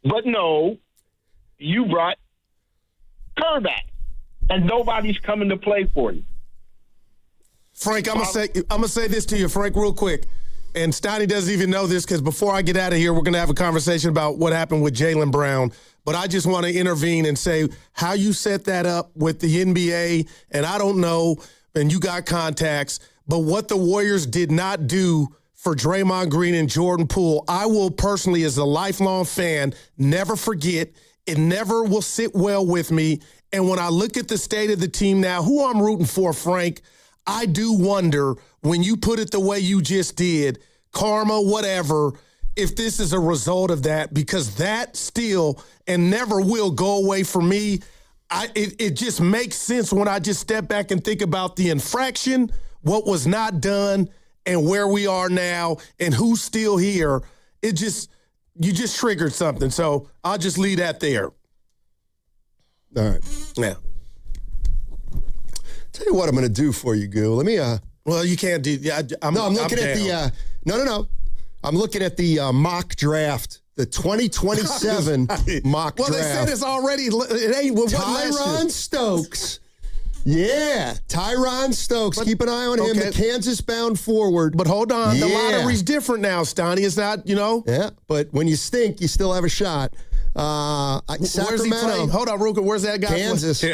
But no, you brought Kerr back, and nobody's coming to play for you. Frank, I'm gonna say this to you, Frank, real quick. And Steiny doesn't even know this because before I get out of here, we're gonna have a conversation about what happened with Jaylen Brown. But I just want to intervene and say how you set that up with the NBA, and I don't know, and you got contacts, but what the Warriors did not do for Draymond Green and Jordan Poole, I will personally, as a lifelong fan, never forget. It never will sit well with me. And when I look at the state of the team now, who I'm rooting for, Frank, I do wonder, when you put it the way you just did, karma, whatever, if this is a result of that, because that still and never will go away for me. It just makes sense when I just step back and think about the infraction, what was not done, and where we are now, and who's still here. You just triggered something. So I'll just leave that there. All right. Yeah. Tell you what I'm going to do for you, Goo. Let me. Well, you can't do. I'm looking at the. No. I'm looking at the mock draft, the 2027 mock draft. Well, they said it's already. It ain't. Tyron Stokes. Yeah, Tyron Stokes. Keep an eye on him. The Kansas-bound forward. But hold on, the lottery's different now, Stoney. It's not, Yeah, but when you stink, you still have a shot. Where's he Sacramento. playing? Hold on, Ruka. Where's that guy? Kansas.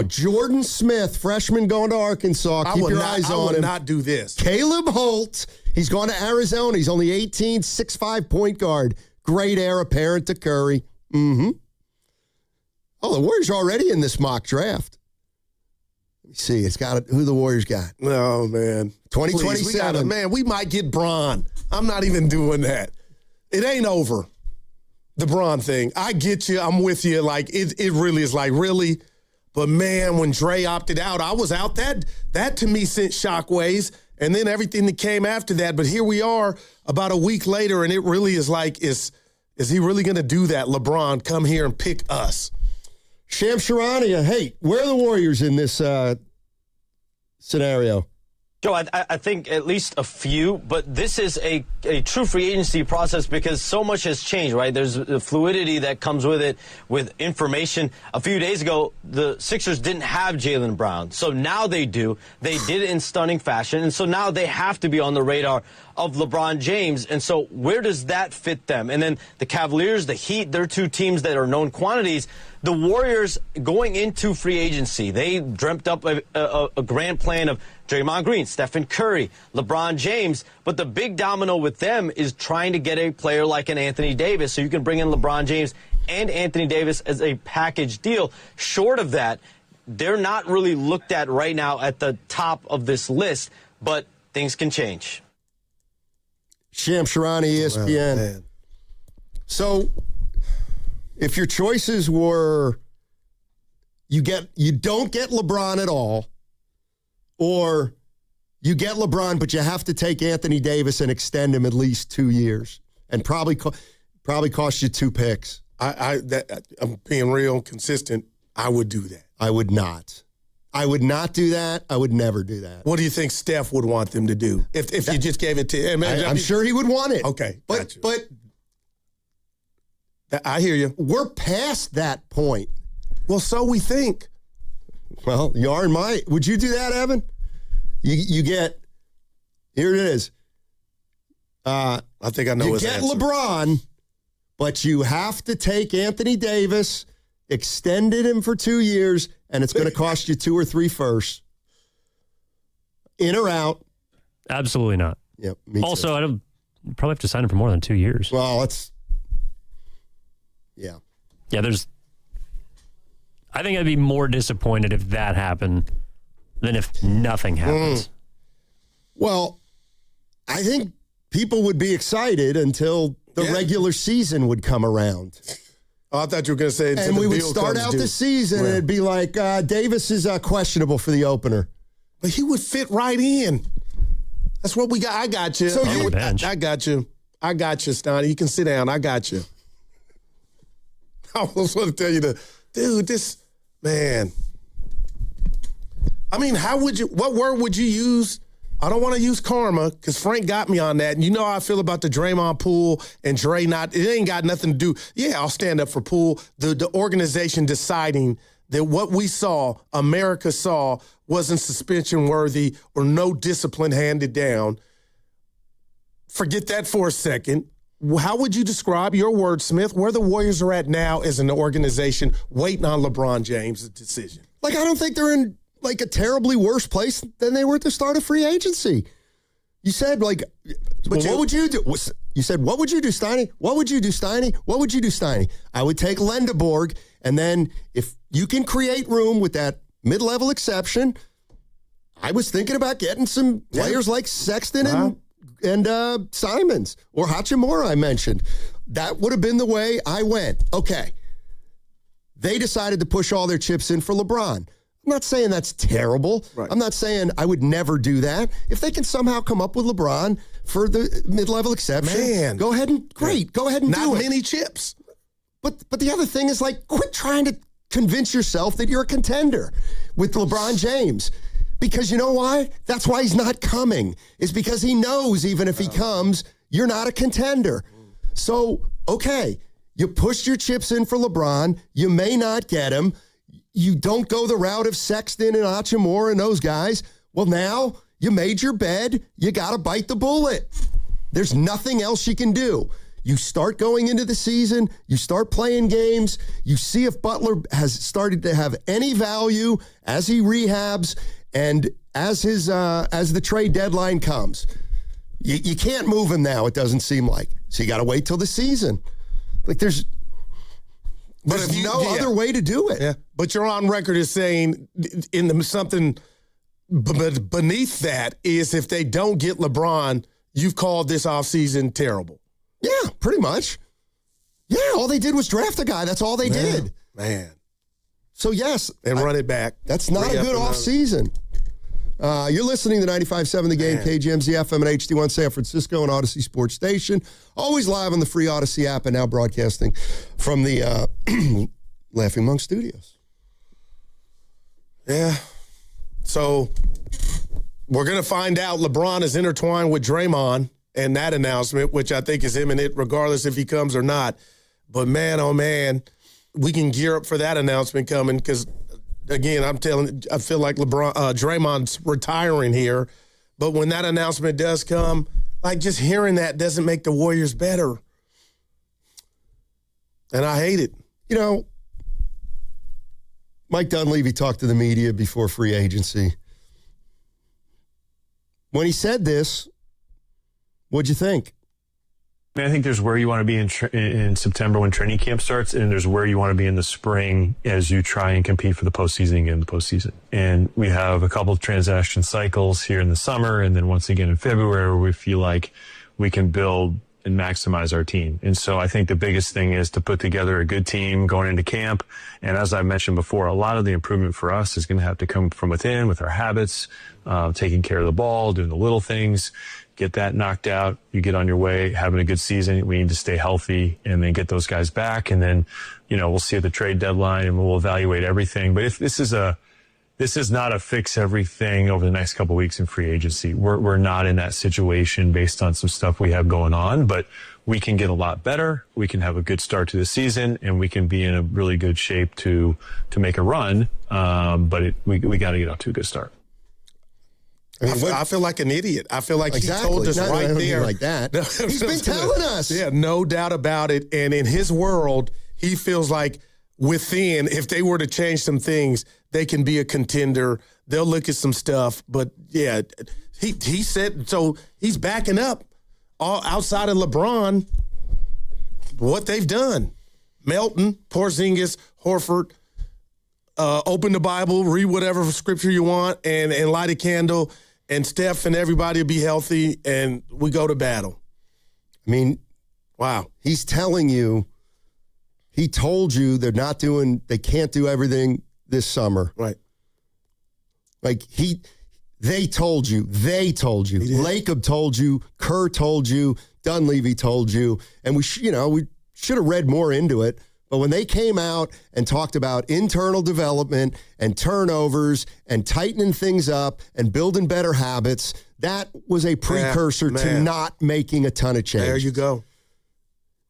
Jordan Smith, freshman going to Arkansas. Keep your eyes on him. I would not do this. Caleb Holt. He's going to Arizona. He's only 18, 6'5" point guard. Great heir apparent to Curry. Mm-hmm. Oh, the Warriors are already in this mock draft. Let me see. It's got who the Warriors got. Oh, man. 2027. We might get Bron. I'm not even doing that. It ain't over. The Bron thing. I get you. I'm with you. Like, it really is like, really? But, man, when Dre opted out, I was out. That to me sent shockwaves. And then everything that came after that. But here we are about a week later, and it really is like, is he really going to do that? LeBron, come here and pick us. Shams Charania, hey, where are the Warriors in this scenario? Joe, I think at least a few, but this is a true free agency process because so much has changed, right? There's the fluidity that comes with it, with information. A few days ago, the Sixers didn't have Jaylen Brown, so now they do. They did it in stunning fashion, and so now they have to be on the radar of LeBron James, and so where does that fit them? And then the Cavaliers, the Heat, they're two teams that are known quantities. The Warriors, going into free agency, they dreamt up a grand plan of Draymond Green, Stephen Curry, LeBron James. But the big domino with them is trying to get a player like an Anthony Davis. So you can bring in LeBron James and Anthony Davis as a package deal. Short of that, they're not really looked at right now at the top of this list. But things can change. Shams Charania, ESPN. Man. So if your choices were you don't get LeBron at all, or you get LeBron but you have to take Anthony Davis and extend him at least 2 years and probably cost you 2 picks. I'm being real consistent. I would do that. I would not. I would not do that. I would never do that. What do you think Steph would want them to do if you just gave it to him? I'm sure he would want it. Okay, but I hear you. We're past that point. Well, so we think. Well, you are in my. Would you do that, Evan? You get. Here it is. I think I know. You his get answer. LeBron, but you have to take Anthony Davis, extended him for 2 years, and it's going to cost you 2 or 3 firsts. In or out? Absolutely not. Yep. Me also, too. I don't probably have to sign him for more than 2 years. Well, it's. Yeah. Yeah, I think I'd be more disappointed if that happened than if nothing happens. Well, I think people would be excited until the regular season would come around. Oh, I thought you were going to say and we would start out the season, and it'd be like, Davis is questionable for the opener. But he would fit right in. That's what we got. I got you. So I got you. I got you, Stoney. You can sit down. I got you. I was going to tell you dude, this, man. I mean, what word would you use? I don't want to use karma because Frank got me on that. And you know how I feel about the Draymond Poole and Dre it ain't got nothing to do. Yeah, I'll stand up for Poole. The organization deciding that what we saw, America saw, wasn't suspension worthy or no discipline handed down. Forget that for a second. How would you describe your wordsmith where the Warriors are at now as an organization waiting on LeBron James' decision? Like, I don't think they're in like a terribly worse place than they were at the start of free agency. You said, like, what would you do? You said, what would you do, Steiny? What would you do, Steiny? What would you do, Steiny? I would take Lendeborg, and then if you can create room with that mid-level exception, I was thinking about getting some players like Sexton and Simons or Hachimura I mentioned. That would have been the way I went. Okay. They decided to push all their chips in for LeBron. I'm not saying that's terrible. Right. I'm not saying I would never do that. If they can somehow come up with LeBron for the mid-level exception, go ahead and do it. Not many chips. But the other thing is, like, quit trying to convince yourself that you're a contender with LeBron James. Because you know why? That's why he's not coming. It's because he knows even if he comes, you're not a contender. So, okay, you pushed your chips in for LeBron. You may not get him. You don't go the route of Sexton and Hachimura and those guys. Well, now you made your bed. You got to bite the bullet. There's nothing else you can do. You start going into the season. You start playing games. You see if Butler has started to have any value as he rehabs and as the trade deadline comes. You can't move him now, it doesn't seem like. So you got to wait till the season. Like there's no other way to do it. Yeah. But you're on record as saying something beneath that is if they don't get LeBron, you've called this offseason terrible. Yeah, pretty much. Yeah, all they did was draft a guy. That's all they did. Man. So, yes. And run it back. That's not a good offseason. You're listening to 95.7 The Game, KGMZ FM and HD1 San Francisco and Odyssey Sports Station. Always live on the free Odyssey app and now broadcasting from the Laughing Monk Studios. Yeah. So we're going to find out LeBron is intertwined with Draymond and that announcement, which I think is imminent regardless if he comes or not. But, man, oh, man, we can gear up for that announcement coming because, again, I feel like Draymond's retiring here. But when that announcement does come, like just hearing that doesn't make the Warriors better. And I hate it. You know, Mike Dunleavy talked to the media before free agency. When he said this, what'd you think? I think there's where you want to be in September when training camp starts, and there's where you want to be in the spring as you try and compete for the postseason and get in the postseason. And we have a couple of transaction cycles here in the summer, and then once again in February where we feel like we can build and maximize our team. And so I think the biggest thing is to put together a good team going into camp. And as I mentioned before, a lot of the improvement for us is going to have to come from within with our habits, taking care of the ball, doing the little things. Get that knocked out. You get on your way, having a good season. We need to stay healthy and then get those guys back. And then, we'll see at the trade deadline and we'll evaluate everything. But if this is not a fix everything over the next couple of weeks in free agency. We're not in that situation based on some stuff we have going on, but we can get a lot better. We can have a good start to the season and we can be in a really good shape to make a run. But we got to get off to a good start. I feel like an idiot. I feel like he told us right there. Like that. He's been telling us. Yeah, no doubt about it. And in his world, he feels like within, if they were to change some things, they can be a contender. They'll look at some stuff. But, yeah, he said, so he's backing up all outside of LeBron what they've done. Melton, Porzingis, Horford, open the Bible, read whatever scripture you want, and light a candle. And Steph and everybody will be healthy, and we go to battle. I mean, wow. He's telling you He told you they can't do everything this summer. Right. Like they told you. Lacob told you. Kerr told you. Dunleavy told you. And we should have read more into it. But when they came out and talked about internal development and turnovers and tightening things up and building better habits, that was a precursor to not making a ton of change. There you go.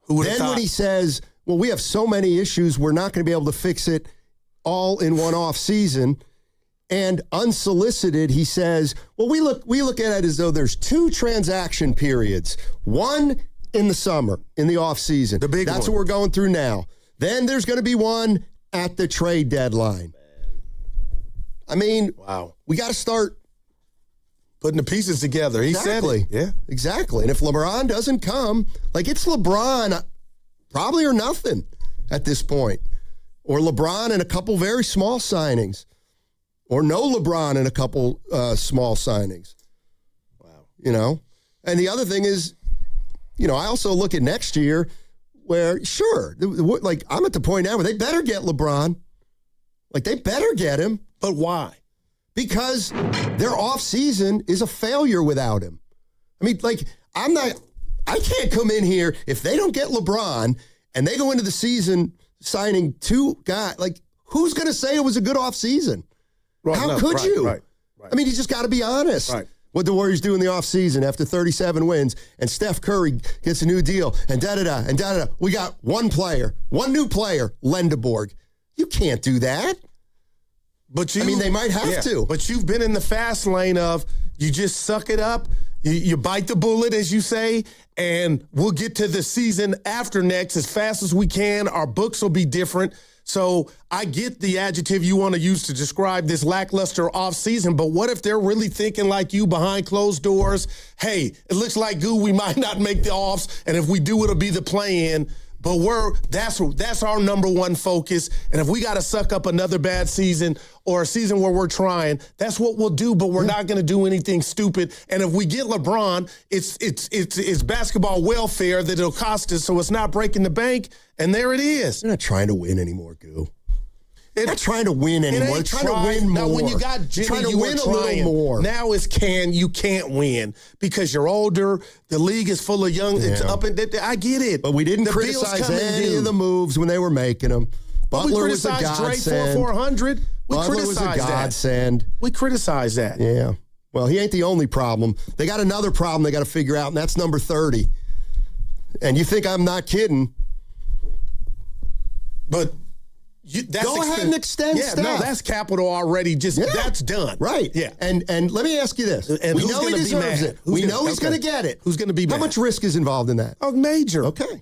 Who would have thought? Then when he says, well, we have so many issues, we're not going to be able to fix it all in one off season. And unsolicited, he says, well, we look at it as though there's 2 transaction periods. One in the summer, in the off season. That's what we're going through now. Then there's going to be one at the trade deadline. I mean, wow. We got to start putting the pieces together. He said it. Yeah. Exactly. And if LeBron doesn't come, like it's LeBron probably or nothing at this point. Or LeBron and a couple very small signings. Or no LeBron and a couple small signings. Wow. And the other thing is, I also look at next year where, sure, like I'm at the point now where they better get LeBron. Like they better get him. But why? Because their offseason is a failure without him. I mean, like, I can't come in here if they don't get LeBron and they go into the season signing 2 guys. Like, who's going to say it was a good offseason? Right, How could you? Right. I mean, you just got to be honest. Right. What the Warriors do in the offseason after 37 wins, and Steph Curry gets a new deal, and da-da-da, and da-da-da. We got one new player, Lendeborg. You can't do that. But they might have to. But you've been in the fast lane of you just suck it up, you bite the bullet, as you say, and we'll get to the season after next as fast as we can. Our books will be different. So I get the adjective you want to use to describe this lackluster offseason, but what if they're really thinking like you behind closed doors? Hey, it looks like goo, we might not make the offs, and if we do, it'll be the play-in. But that's our number one focus. And if we got to suck up another bad season or a season where we're trying, that's what we'll do. But we're not going to do anything stupid. And if we get LeBron, it's basketball welfare that it'll cost us. So it's not breaking the bank. And there it is. They're not trying to win anymore, Goo. They're not trying to win anymore. They're trying to win more. Now, when you got Jimmy, trying to win a little more. Now you can't win because you're older. The league is full of young. It's up and I get it. But we didn't criticize any of the moves when they were making them. Butler was a godsend. Drake 400. Butler was a godsend. We criticize that. Yeah. Well, he ain't the only problem. They got another problem they got to figure out, and that's number 30. And you think I'm not kidding? But. Go ahead and extend Steph. No, that's capital already. That's done. Right. Yeah. And let me ask you this. And we know he deserves it. We know he's going to get it. Who's going to be mad? How much risk is involved in that? Oh, major. Okay.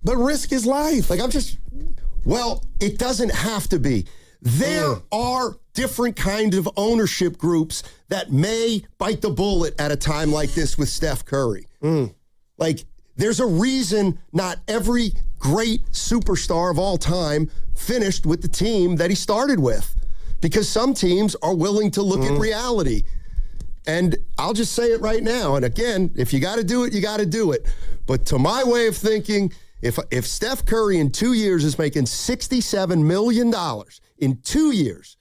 But risk is life. Like it doesn't have to be. There are different kinds of ownership groups that may bite the bullet at a time like this with Steph Curry. Like, there's a reason not every great superstar of all time finished with the team that he started with, because some teams are willing to look at reality. And I'll just say it right now. And again, if you got to do it, you got to do it. But to my way of thinking, if Steph Curry in 2 years is making $67 million in 2 years,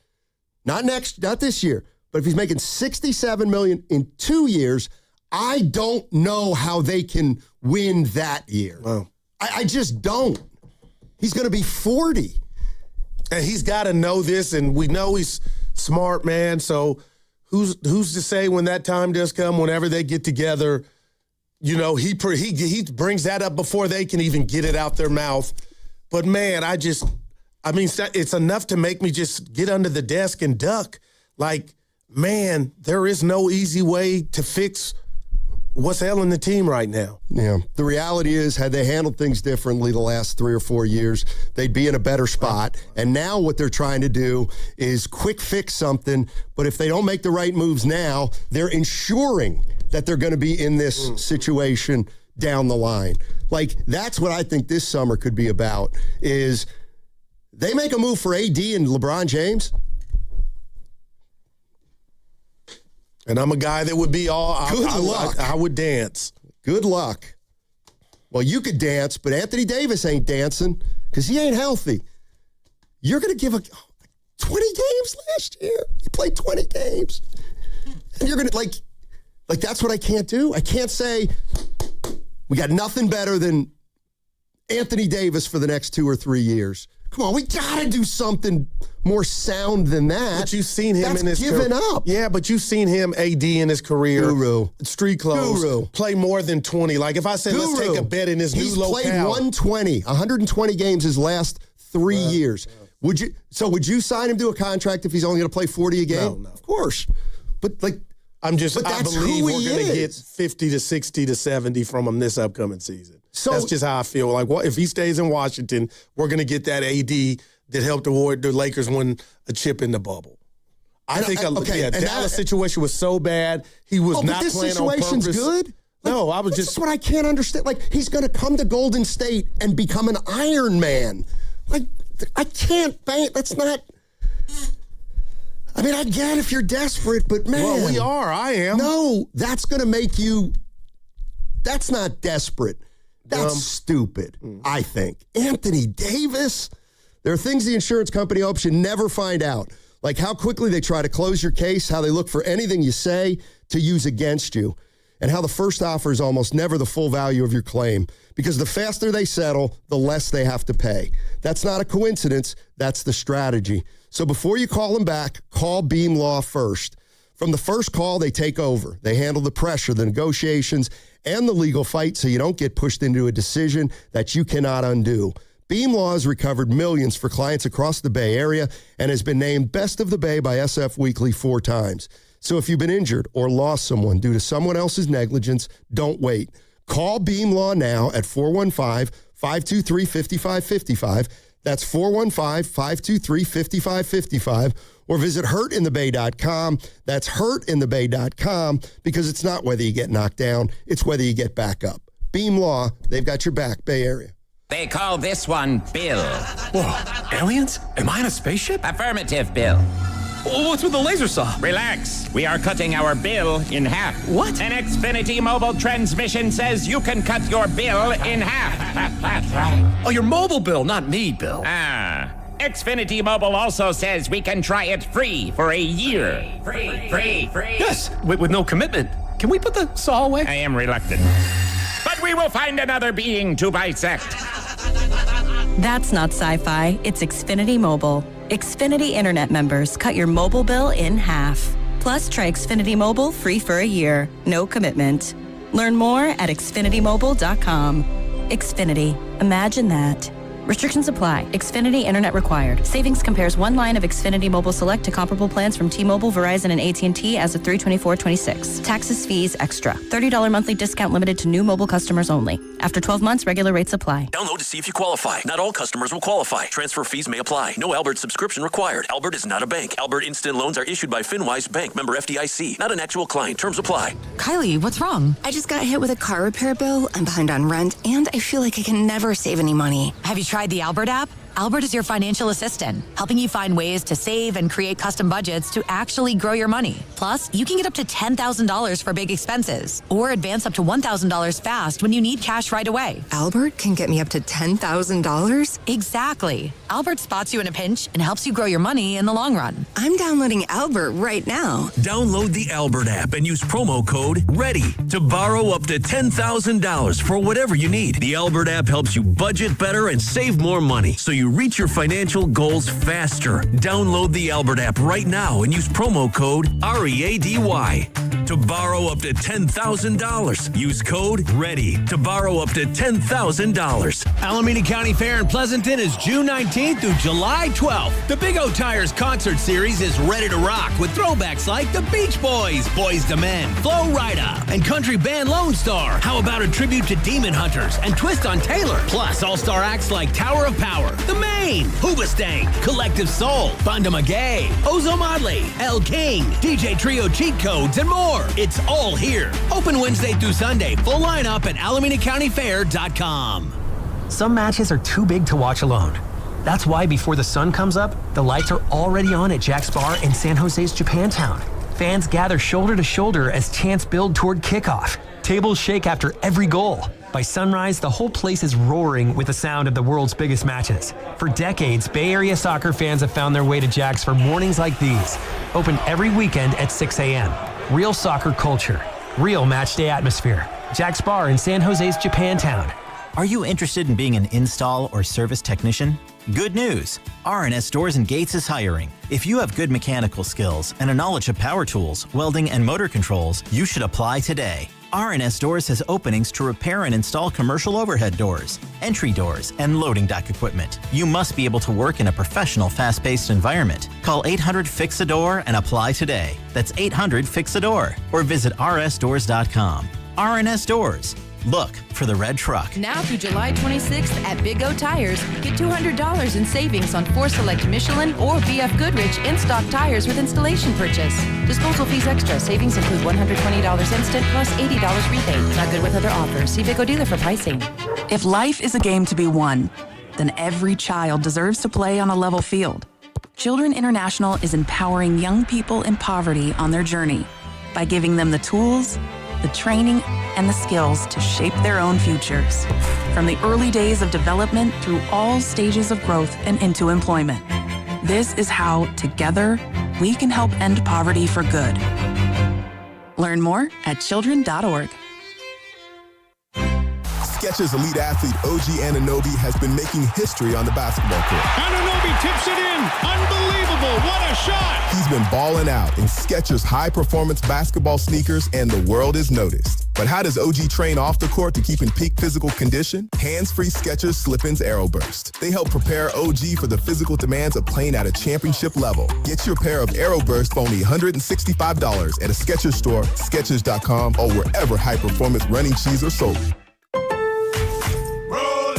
not this year, but if he's making $67 million in 2 years, I don't know how they can win that year. Wow. I just don't. He's going to be 40. And he's got to know this, and we know he's smart, man. So who's to say when that time does come, whenever they get together, he brings that up before they can even get it out their mouth. But, man, it's enough to make me just get under the desk and duck. Like, man, there is no easy way to fix what's ailing the team right now. Yeah. The reality is, had they handled things differently the last 3 or 4 years, they'd be in a better spot. And now what they're trying to do is quick fix something. But if they don't make the right moves now, they're ensuring that they're going to be in this situation down the line. Like, that's what I think this summer could be about, is they make a move for AD and LeBron James. And I'm a guy that would be all, I would dance. Good luck. well, you could dance, but Anthony Davis ain't dancing because he ain't healthy. You're going to give 20 games last year. He played 20 games. And you're going to, like that's what I can't do. I can't say we got nothing better than Anthony Davis for the next 2 or 3 years. Come on, we got to do something more sound than that. But you've seen him in his giving up. Yeah, but you've seen him AD in his career. Guru. Street clothes. Play more than 20. Like if I said, let's take a bet in his new locale. He's played 120 games his last 3 years. Would you sign him to a contract if he's only going to play 40 a game? No. Of course. But I believe we're going to get 50 to 60 to 70 from him this upcoming season. So that's just how I feel. Like, if he stays in Washington, we're going to get that AD that helped the Lakers win a chip in the bubble. I think Dallas situation was so bad, he was not playing on purpose. This situation's good? No, I was this is what I can't understand. Like, he's going to come to Golden State and become an Iron Man. Like, I can't bank. That's not... I mean, I get if you're desperate, but man... Well, we are. I am. No, that's going to make you... That's not desperate. That's stupid, I think. Anthony Davis? There are things the insurance company hopes you never find out, like how quickly they try to close your case, how they look for anything you say to use against you, and how the first offer is almost never the full value of your claim, because the faster they settle, the less they have to pay. That's not a coincidence. That's the strategy. So before you call them back, call Beam Law first. From the first call, they take over. They handle the pressure, the negotiations, and the legal fight so you don't get pushed into a decision that you cannot undo. Beam Law has recovered millions for clients across the Bay Area and has been named Best of the Bay by SF Weekly 4 times. So if you've been injured or lost someone due to someone else's negligence, don't wait. Call Beam Law now at 415-523-5555. That's 415-523-5555. Or visit hurtinthebay.com. That's hurtinthebay.com, because it's not whether you get knocked down, it's whether you get back up. Beam Law, they've got your back, Bay Area. They call this one Bill. Whoa, aliens? Am I in a spaceship? Affirmative, Bill. What's with the laser saw? Relax. We are cutting our bill in half. What? An Xfinity mobile transmission says you can cut your bill in half. Oh, your mobile bill, not me, Bill. Xfinity Mobile also says we can try it free for a year. Free. Yes, with no commitment. Can we put the saw away? I am reluctant. But we will find another being to bisect. That's not sci-fi. It's Xfinity Mobile. Xfinity Internet members cut your mobile bill in half. Plus, try Xfinity Mobile free for a year. No commitment. Learn more at xfinitymobile.com. Xfinity. Imagine that. Restrictions apply. Xfinity Internet required. Savings compares one line of Xfinity Mobile Select to comparable plans from T-Mobile, Verizon, and AT&T as of 3/24/26. Taxes, fees, extra. $30 monthly discount limited to new mobile customers only. After 12 months, regular rates apply. Download to see if you qualify. Not all customers will qualify. Transfer fees may apply. No Albert subscription required. Albert is not a bank. Albert Instant Loans are issued by FinWise Bank, member FDIC. Not an actual client. Terms apply. Kylie, what's wrong? I just got hit with a car repair bill. I'm behind on rent, and I feel like I can never save any money. Have you tried the Albert app? Albert is your financial assistant, helping you find ways to save and create custom budgets to actually grow your money. Plus, you can get up to $10,000 for big expenses or advance up to $1,000 fast when you need cash right away. Albert can get me up to $10,000? Exactly. Albert spots you in a pinch and helps you grow your money in the long run. I'm downloading Albert right now. Download the Albert app and use promo code READY to borrow up to $10,000 for whatever you need. The Albert app helps you budget better and save more money, so you reach your financial goals faster. Download the Albert app right now and use promo code READY to borrow up to $10,000. Use code READY to borrow up to $10,000. Alameda County Fair in Pleasanton is June 19th through July 12th. The Big O Tires concert series is ready to rock with throwbacks like the Beach Boys, Boys II Men, Flo Rida, and country band Lone Star. How about a tribute to Demon Hunters and Twist on Taylor? Plus all-star acts like Tower of Power, The Maine, Hoobastank, Collective Soul, Banda McGay, Ozo Modley, El King, DJ Trio Cheat Codes, and more. It's all here. Open Wednesday through Sunday. Full lineup at AlamedaCountyFair.com. Some matches are too big to watch alone. That's why before the sun comes up, the lights are already on at Jack's Bar in San Jose's Japantown. Fans gather shoulder to shoulder as chants build toward kickoff. Tables shake after every goal. By sunrise, the whole place is roaring with the sound of the world's biggest matches. For decades, Bay Area soccer fans have found their way to Jack's for mornings like these. Open every weekend at 6 a.m. Real soccer culture. Real match day atmosphere. Jack's Bar in San Jose's Japantown. Are you interested in being an install or service technician? Good news! R&S Doors and Gates is hiring. If you have good mechanical skills and a knowledge of power tools, welding, and motor controls, you should apply today. R&S Doors has openings to repair and install commercial overhead doors, entry doors, and loading dock equipment. You must be able to work in a professional, fast-paced environment. Call 800-FIX-A-DOOR and apply today. That's 800-FIX-A-DOOR or visit rsdoors.com. R&S Doors. Look for the red truck. Now through July 26th at Big O Tires, get $200 in savings on 4 select Michelin or BF Goodrich in-stock tires with installation purchase. Disposal fees extra. Savings include $120 instant plus $80 rebate. Not good with other offers. See Big O dealer for pricing. If life is a game to be won, then every child deserves to play on a level field. Children International is empowering young people in poverty on their journey by giving them the tools, the training, and the skills to shape their own futures. From the early days of development through all stages of growth and into employment. This is how, together, we can help end poverty for good. Learn more at children.org. Skechers elite athlete OG Anunoby has been making history on the basketball court. Anunoby tips it in. Unbelievable. What a shot. He's been balling out in Skechers high-performance basketball sneakers, and the world is noticed. But how does OG train off the court to keep in peak physical condition? Hands-free Skechers Slip-ins AeroBurst. They help prepare OG for the physical demands of playing at a championship level. Get your pair of AeroBurst for only $165 at a Skechers store, Skechers.com, or wherever high-performance running shoes are sold.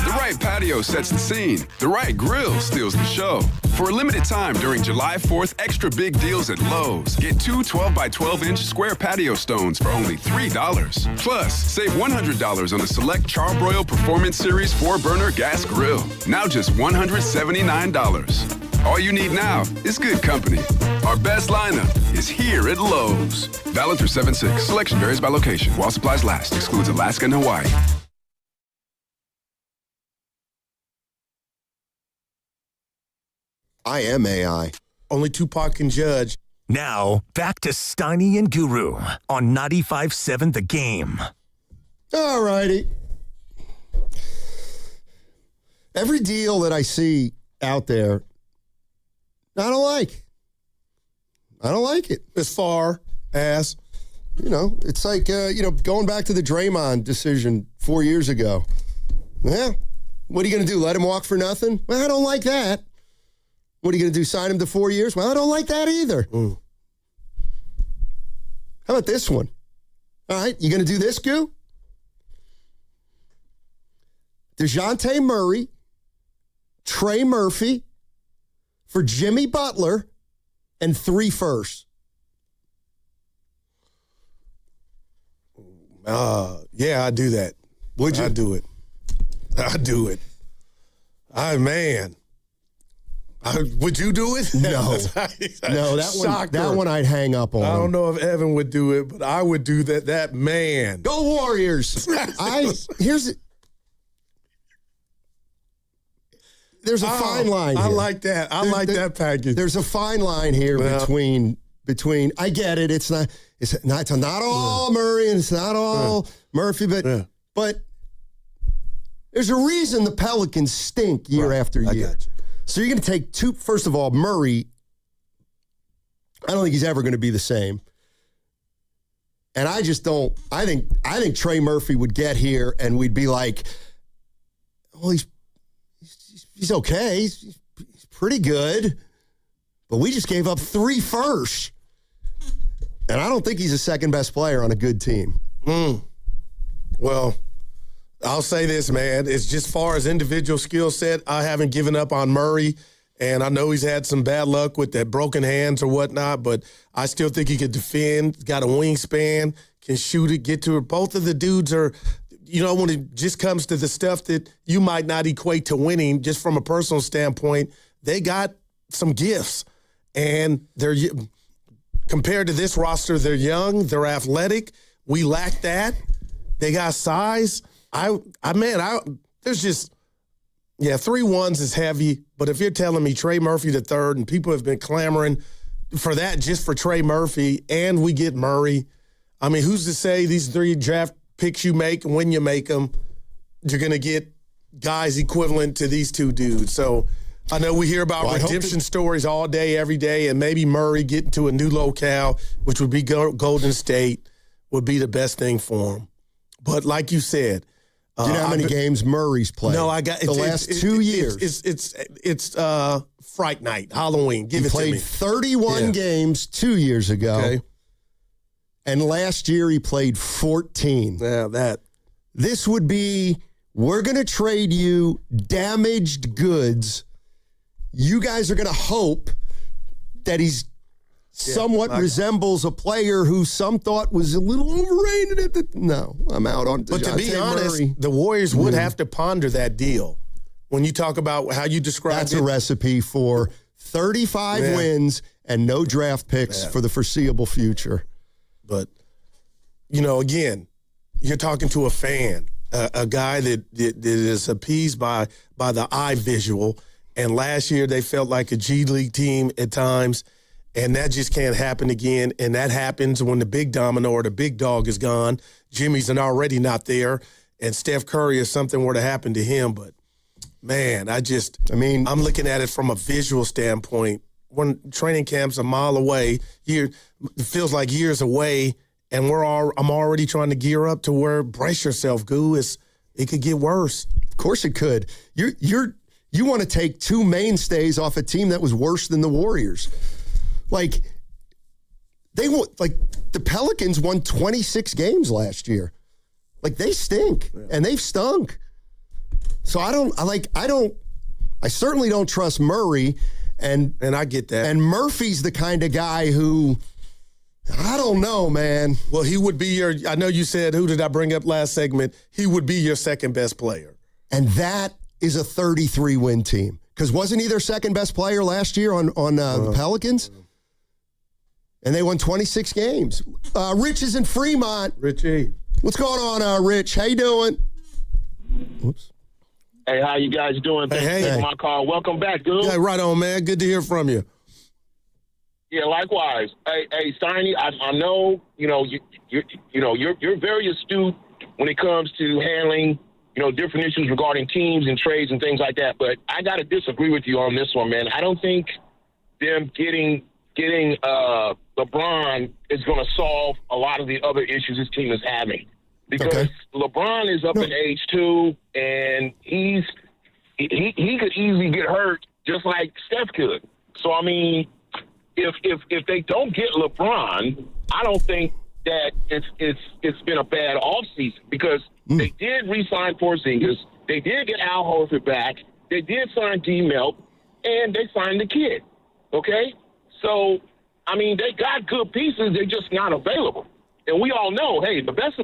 The right patio sets the scene. The right grill steals the show. For a limited time during July 4th, extra big deals at Lowe's. Get 2 12-by-12-inch square patio stones for only $3. Plus, save $100 on the select Charbroil Performance Series 4-burner gas grill. Now just $179. All you need now is good company. Our best lineup is here at Lowe's. Valid through 7/6. Selection varies by location. While supplies last. Excludes Alaska and Hawaii. I am AI. Only Tupac can judge. Now, back to Steiny and Guru on 95.7 The Game. All righty. Every deal that I see out there, I don't like. I don't like it. As far as, it's like, going back to the Draymond decision 4 years ago. Yeah. What are you going to do? Let him walk for nothing? Well, I don't like that. What are you going to do, sign him to 4 years? Well, I don't like that either. How about this one? All right, you going to do this, Goo? DeJounte Murray, Trey Murphy for Jimmy Butler and 3 firsts. Yeah, I'd do that. Would you? I'd do it. Man. Would you do it? No. No, that one I'd hang up on. I don't know if Evan would do it, but I would do that. That man. Go Warriors. There's a fine line here. I like that. I like that package. There's a fine line here between I get it. It's not all Murray and it's not all Murphy, but there's a reason the Pelicans stink year after year. I got you. So you're going to take two. First of all, Murray, I don't think he's ever going to be the same. And I just don't. I think Trey Murphy would get here and we'd be like, well, he's okay. He's pretty good. But we just gave up 3 firsts. And I don't think he's the second best player on a good team. Well, I'll say this, man. It's just far as individual skill set, I haven't given up on Murray. And I know he's had some bad luck with that broken hands or whatnot, but I still think he could defend, got a wingspan, can shoot it, get to it. Both of the dudes are, when it just comes to the stuff that you might not equate to winning, just from a personal standpoint, they got some gifts. And they're, compared to this roster, they're young, they're athletic. We lack that. They got size. there's just, 3 ones is heavy. But if you're telling me Trey Murphy the third, and people have been clamoring for that just for Trey Murphy, and we get Murray, I mean, who's to say these 3 draft picks you make, and when you make them, you're going to get guys equivalent to these 2 dudes. So I know we hear about redemption stories all day, every day, and maybe Murray getting to a new locale, which would be Golden State, would be the best thing for him. But like you said, do you know how many games Murray's played? No, I got the last 2 years. It's Fright Night, Halloween. Give it to me. He played 31 games 2 years ago. Okay. And last year he played 14. Yeah, This would be, we're going to trade you damaged goods. You guys are going to hope that he's somewhat resembles a player who some thought was a little overrated. No, I'm out on DeJounte But to be honest, Murray. the Warriors would have to ponder that deal. When you talk about how you described That's a recipe for 35 wins and no draft picks for the foreseeable future. But, again, you're talking to a fan, a guy that is appeased by the eye visual. And last year they felt like a G League team at times, and that just can't happen again. And that happens when the big domino or the big dog is gone. Jimmy's already not there, and Steph Curry, if something were to happen to him. But, man, I'm looking at it from a visual standpoint. When training camp's a mile away, it feels like years away, and I'm already trying to gear up to where, brace yourself, Goo, it could get worse. Of course it could. You want to take 2 mainstays off a team that was worse than the Warriors. The Pelicans won 26 games last year. They stink, and they've stunk. So I certainly don't trust Murray, and I get that. And Murphy's the kind of guy who, I don't know, man. Well, he would be I know you said, who did I bring up last segment? He would be your second best player. And that is a 33-win team. Because wasn't he their second best player last year on the Pelicans? And they won 26 games. Rich is in Fremont. Richie. What's going on, Rich? How you doing? Whoops. Hey, how you guys doing? Thanks for taking my call. Welcome back, dude. Yeah, right on, man. Good to hear from you. Yeah, likewise. Hey, Steiny, I know, you're very astute when it comes to handling, different issues regarding teams and trades and things like that. But I got to disagree with you on this one, man. I don't think them getting LeBron is going to solve a lot of the other issues this team is having. Because LeBron is up in age too, and he could easily get hurt just like Steph could. So, I mean, if they don't get LeBron, I don't think that it's been a bad offseason because they did re-sign Porzingis, they did get Al Horford back, they did sign D-Melt, and they signed the kid. Okay? So, I mean, they got good pieces, they're just not available. And we all know, hey, the best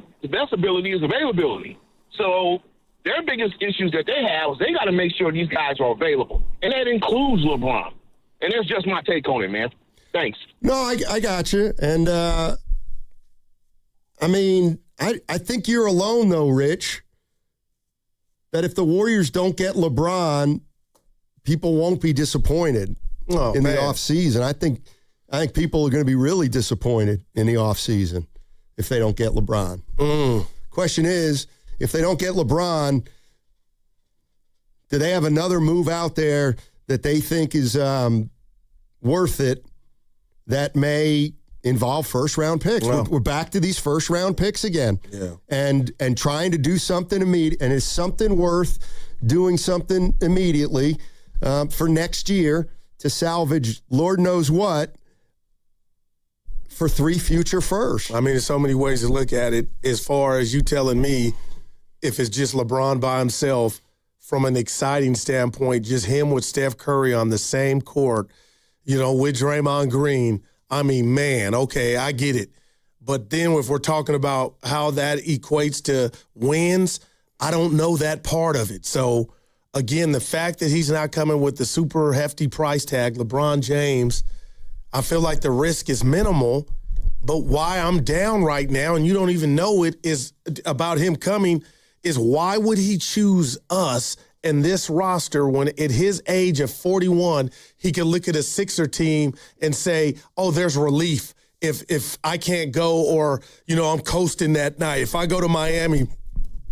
ability is availability. So their biggest issues that they have is they got to make sure these guys are available. And that includes LeBron. And that's just my take on it, man. Thanks. No, I got you. And, I think you're alone, though, Rich, that if the Warriors don't get LeBron, people won't be disappointed the offseason. I think people are going to be really disappointed in the offseason if they don't get LeBron. Question is, if they don't get LeBron, do they have another move out there that they think is worth it that may involve first-round picks? Well, we're back to these first-round picks again. Yeah. And trying to do something immediate. And is something worth doing something immediately for next year to salvage Lord knows what for 3 future firsts? I mean, there's so many ways to look at it. As far as you telling me, if it's just LeBron by himself, from an exciting standpoint, just him with Steph Curry on the same court, with Draymond Green, I mean, man, okay, I get it. But then if we're talking about how that equates to wins, I don't know that part of it. So, again, the fact that he's not coming with the super hefty price tag, LeBron James, I feel like the risk is minimal, but why I'm down right now, and you don't even know it, is about him coming, is why would he choose us and this roster when at his age of 41, he can look at a Sixer team and say, oh, there's relief if I can't go or, I'm coasting that night. If I go to Miami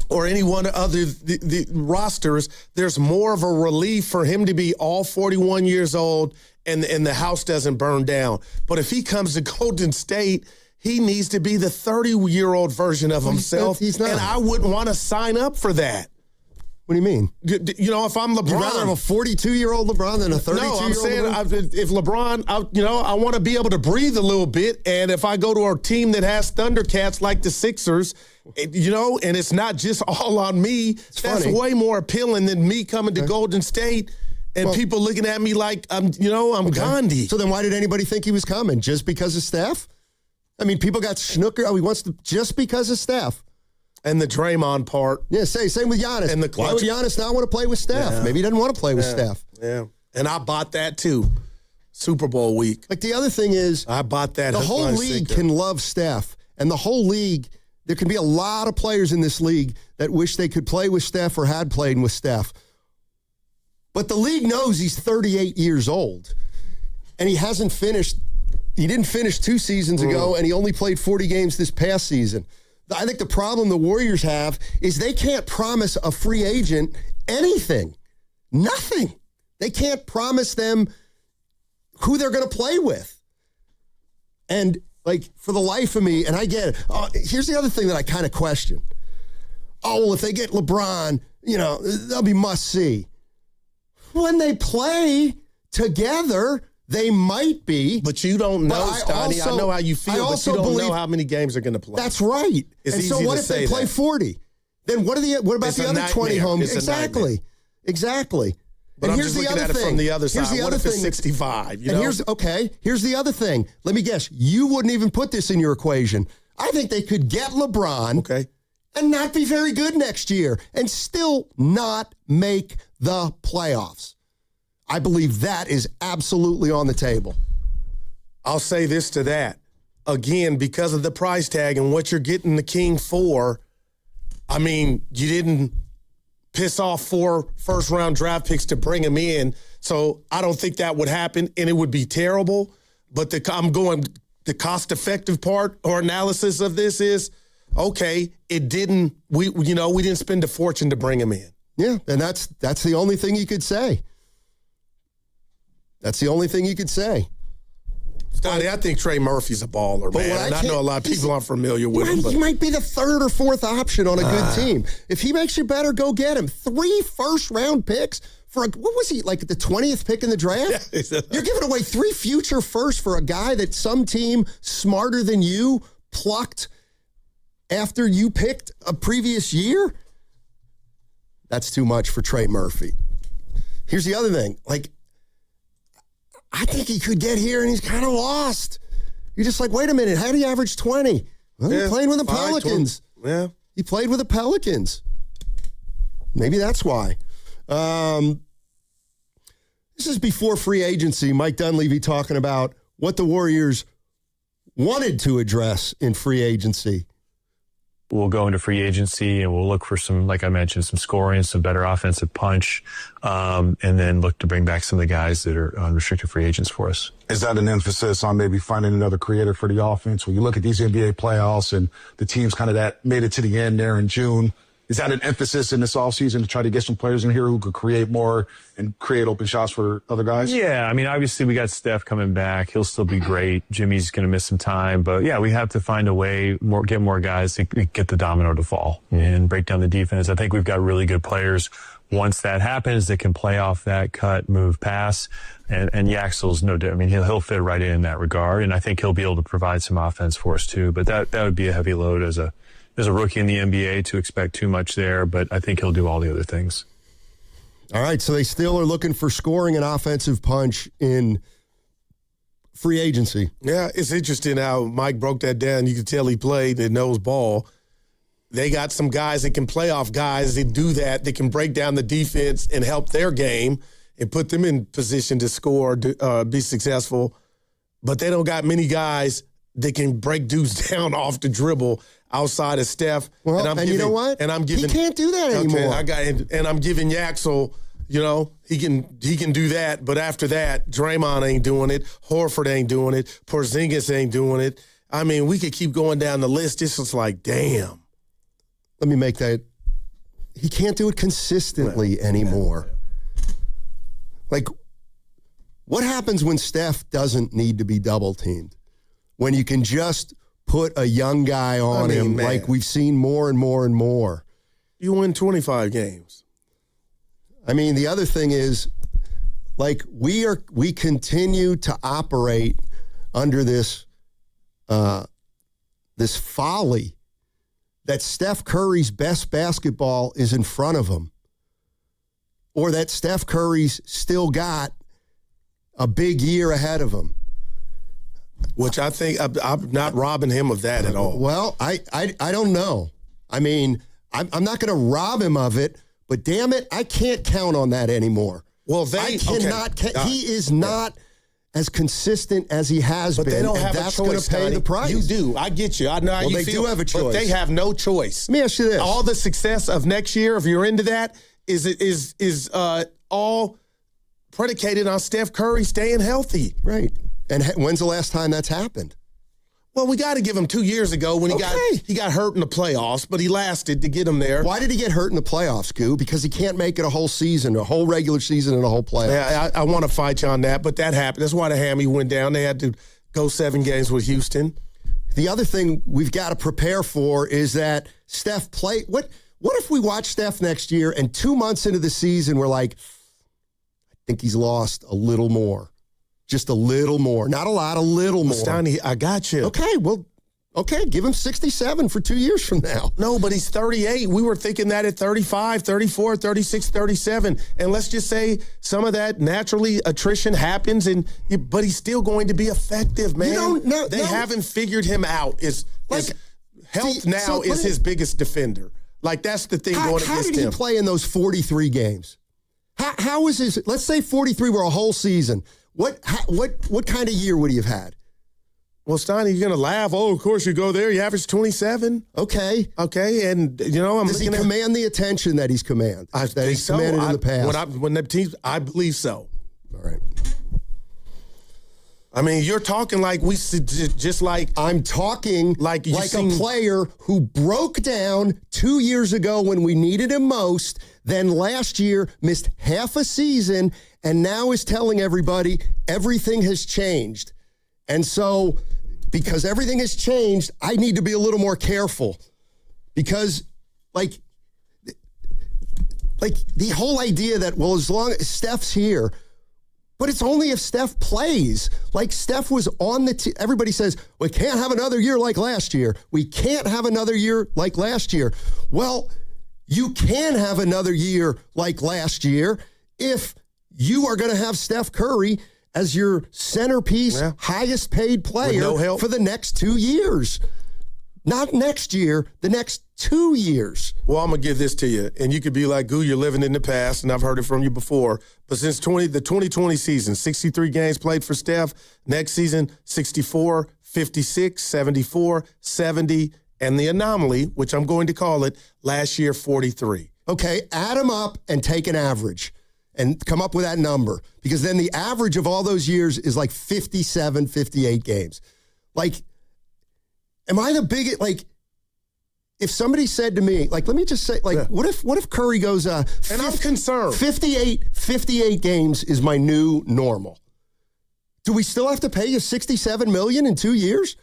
or any one of the rosters, there's more of a relief for him to be all 41 years old and the house doesn't burn down. But if he comes to Golden State, he needs to be the 30-year-old version of himself. He's not. And I wouldn't want to sign up for that. What do you mean? If I'm LeBron. You'd rather have a 42-year-old LeBron than a 32-year-old No, I'm saying LeBron? if LeBron, I want to be able to breathe a little bit. And if I go to a team that has Thundercats like the Sixers, and it's not just all on me, that's funny. way more appealing than me coming to Golden State and people looking at me like I'm Gandhi. So then why did anybody think he was coming? Just because of Steph? I mean, people got snooker. Oh, he wants to just because of Steph. And the Draymond part. Yeah, same with Giannis. And the why would Giannis not want to play with Steph? Yeah. Maybe he doesn't want to play with Steph. Yeah. And I bought that too. Super Bowl week. Like the other thing is, I bought that. The whole league can love Steph. And the whole league, there can be a lot of players in this league that wish they could play with Steph or had played with Steph. But the league knows he's 38 years old. And he hasn't finished. He didn't finish 2 seasons ago, and he only played 40 games this past season. I think the problem the Warriors have is they can't promise a free agent anything. Nothing. They can't promise them who they're going to play with. And, for the life of me, and I get it. Here's the other thing that I kind of question. Oh, well, if they get LeBron, they'll be must-see. When they play together, they might be. But you don't know, Stoney. I know how you feel, but you don't know how many games they're going to play. That's right. It's and easy so what to if they say play that. 40? Then what about the other 20 home games? Exactly. But and I'm here's just the looking other at thing. it from the other side. Here's the What other if it's thing. 65? Here's the other thing. Let me guess. You wouldn't even put this in your equation. I think they could get LeBron and not be very good next year and still not make the playoffs. I believe that is absolutely on the table. I'll say this to that. Again, because of the price tag and what you're getting the King for, I mean, you didn't piss off 4 first-round draft picks to bring him in, so I don't think that would happen, and it would be terrible. But the cost-effective part or analysis of this is, okay, we didn't spend a fortune to bring him in. Yeah, and that's the only thing you could say. That's the only thing you could say. Stoney, I think Trey Murphy's a baller, man. And I know a lot of people aren't familiar with him. He might be the 3rd or 4th option on a good team. If he makes you better, go get him. 3 first-round picks for what was he, like the 20th pick in the draft? Yeah, you're giving away 3 future firsts for a guy that some team smarter than you plucked after you picked a previous year? That's too much for Trey Murphy. Here's the other thing. I think he could get here, and he's kind of lost. You're just like, wait a minute, how do you average 20? Well, he played with the Pelicans. Yeah. He played with the Pelicans. Maybe that's why. This is before free agency. Mike Dunleavy talking about what the Warriors wanted to address in free agency. We'll go into free agency and we'll look for some, like I mentioned, some scoring, some better offensive punch, and then look to bring back some of the guys that are unrestricted free agents for us. Is that an emphasis on maybe finding another creator for the offense? When you look at these NBA playoffs and the teams kind of that made it to the end there in June, is that an emphasis in this offseason to try to get some players in here who could create more and create open shots for other guys? Yeah, I mean, obviously we got Steph coming back. He'll still be great. Jimmy's going to miss some time. But, yeah, we have to find a way, get more guys to get the domino to fall and break down the defense. I think we've got really good players. Once that happens, they can play off that cut, move, pass. And Yaxel's no different. I mean, he'll fit right in that regard. And I think he'll be able to provide some offense for us, too. But that would be a heavy load as a rookie in the NBA to expect too much there, but I think he'll do all the other things. All right, so they still are looking for scoring and offensive punch in free agency. Yeah, it's interesting how Mike broke that down. You can tell he played and knows ball. They got some guys that can play off guys that do that. They can break down the defense and help their game and put them in position to score, be successful. But they don't got many guys that can break dudes down off the dribble outside of Steph. Well, and you know what? And I'm giving, he can't do that anymore. And I'm giving Yaxel, you know, he can do that. But after that, Draymond ain't doing it. Horford ain't doing it. Porzingis ain't doing it. I mean, we could keep going down the list. It's just like, damn. Let me make that. He can't do it consistently anymore. Like, what happens when Steph doesn't need to be double teamed? When you can just put a young guy on him, man, like we've seen more and more and more. You win 25 games. I mean, the other thing is, like, we continue to operate under this this folly that Steph Curry's best basketball is in front of him, or that Steph Curry's still got a big year ahead of him. Which I think I'm not robbing him of that at all. Well, I don't know. I mean, I'm not going to rob him of it, but damn it, I can't count on that anymore. Well, I cannot. Okay. He is not as consistent as he has been. But they don't have that's a choice. Going to pay the price. You do. I get you. I know how you they feel. Do have a choice. But they have no choice. Let me ask you this: all the success of next year, if you're into that, is all predicated on Steph Curry staying healthy. Right. And when's the last time that's happened? Well, we got to give him 2 years ago when he got hurt in the playoffs, but he lasted to get him there. Why did he get hurt in the playoffs, Goo? Because he can't make it a whole season, a whole regular season and a whole playoffs. Yeah, I want to fight you on that, but that happened. That's why the hammy went down. They had to go 7 games with Houston. The other thing we've got to prepare for is that Steph play. What if we watch Steph next year and 2 months into the season we're like, I think he's lost a little more. Just a little more. Not a lot, a little more. Steiny, I got you. Okay, give him 67 for 2 years from now. No, but he's 38. We were thinking that at 35, 34, 36, 37. And let's just say some of that naturally attrition happens, but he's still going to be effective, man. They haven't figured him out. Health now is his biggest defender. Like, that's the thing going against him. How did he play in those 43 games? How was his, let's say 43 were a whole season. What kind of year would he have had? Well, Steiny, you're going to laugh. Oh, of course you go there. You average 27. Okay. And, you know, Does he command the attention that he's commanded? That he's commanded in the past? When the teams, I believe so. All right. I mean, you're talking like we just like I'm talking like a player who broke down 2 years ago when we needed him most, then last year missed half a season, and now is telling everybody everything has changed. And so, because everything has changed, I need to be a little more careful. Because, like the whole idea that, well, as long as Steph's here, but it's only if Steph plays. Like, Steph was on the team. Everybody says, we can't have another year like last year. We can't have another year like last year. Well, you can have another year like last year if you are going to have Steph Curry as your centerpiece, highest paid player for the next 2 years. Not next year, the next 2 years. Well, I'm going to give this to you, and you could be like, Goo, you're living in the past, and I've heard it from you before. But since the 2020 season, 63 games played for Steph. Next season, 64, 56, 74, 70, and the anomaly, which I'm going to call it, last year, 43. Okay, add them up and take an average and come up with that number, because then the average of all those years is like 57, 58 games. Like, am I the biggest, like, if somebody said to me, like, let me just say, like, what if Curry goes, and I'm concerned. 58 games is my new normal. Do we still have to pay you $67 million in 2 years?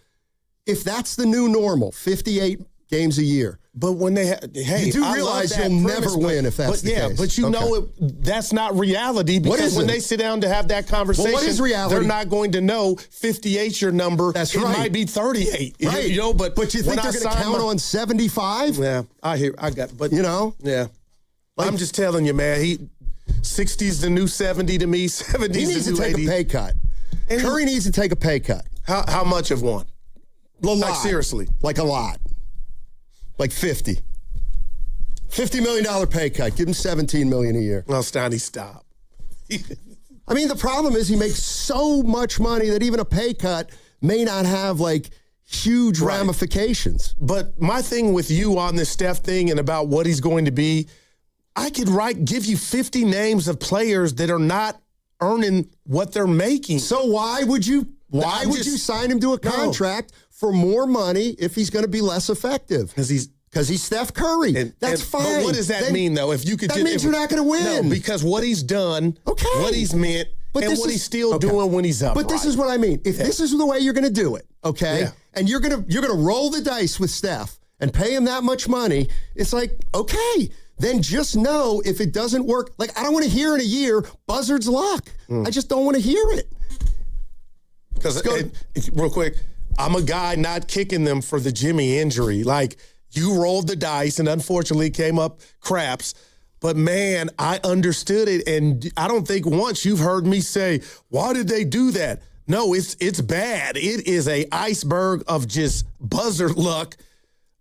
If that's the new normal, 58 games a year. But when they you do realize you'll never win if that's the case. But you know that's not reality, because when they sit down to have that conversation, what is reality? They're not going to know 58's your number. That's it right. It might be 38. Right. You know, but you think they're going to count on 75? Yeah, but you know, yeah. Like, I'm just telling you, man. 60's the new 70 to me. 70's he needs the new to take 80. a pay cut. And Curry needs to take a pay cut. How much of one? A lot. Like, seriously, like a lot. Like 50. $50 million pay cut. Give him $17 million a year. Well, Steiny, stop. I mean, the problem is he makes so much money that even a pay cut may not have, like, huge ramifications. But my thing with you on this Steph thing and about what he's going to be, I could give you 50 names of players that are not earning what they're making. So why would you sign him to a contract for more money if he's going to be less effective? Because he's Steph Curry. That's fine. But what does that mean, though? If you could, that means you're not going to win. No, because what he's done, what he's meant, and what he's still doing when he's up. But this is what I mean. If this is the way you're going to do it, and you're gonna roll the dice with Steph and pay him that much money, it's like, okay, then just know if it doesn't work. Like, I don't want to hear in a year buzzard's luck. I just don't want to hear it. Because real quick, I'm a guy not kicking them for the Jimmy injury. Like, you rolled the dice and unfortunately came up craps. But, man, I understood it. And I don't think once you've heard me say, why did they do that? No, it's bad. It is a iceberg of just buzzard luck.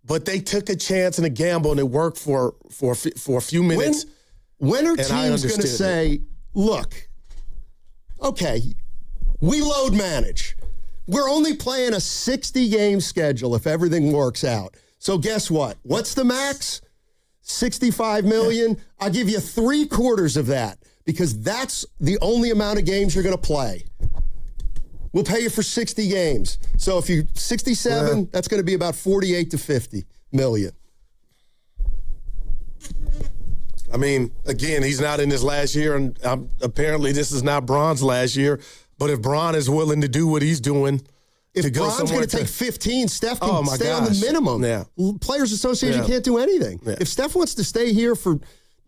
But they took a chance and a gamble, and it worked for a few minutes. When are teams going to say, look, okay, we load manage. We're only playing a 60-game schedule if everything works out. So guess what? What's the max? $65 million. I'll give you 3/4 of that because that's the only amount of games you're going to play. We'll pay you for 60 games. So if you're 67, that's going to be about 48 to 50 million. I mean, again, he's not in his last year, and apparently this is not Bron's last year. But if Bron is willing to do what he's doing, if Bron's going to take 15, Steph can stay on the minimum. Yeah. Players Association can't do anything. Yeah. If Steph wants to stay here for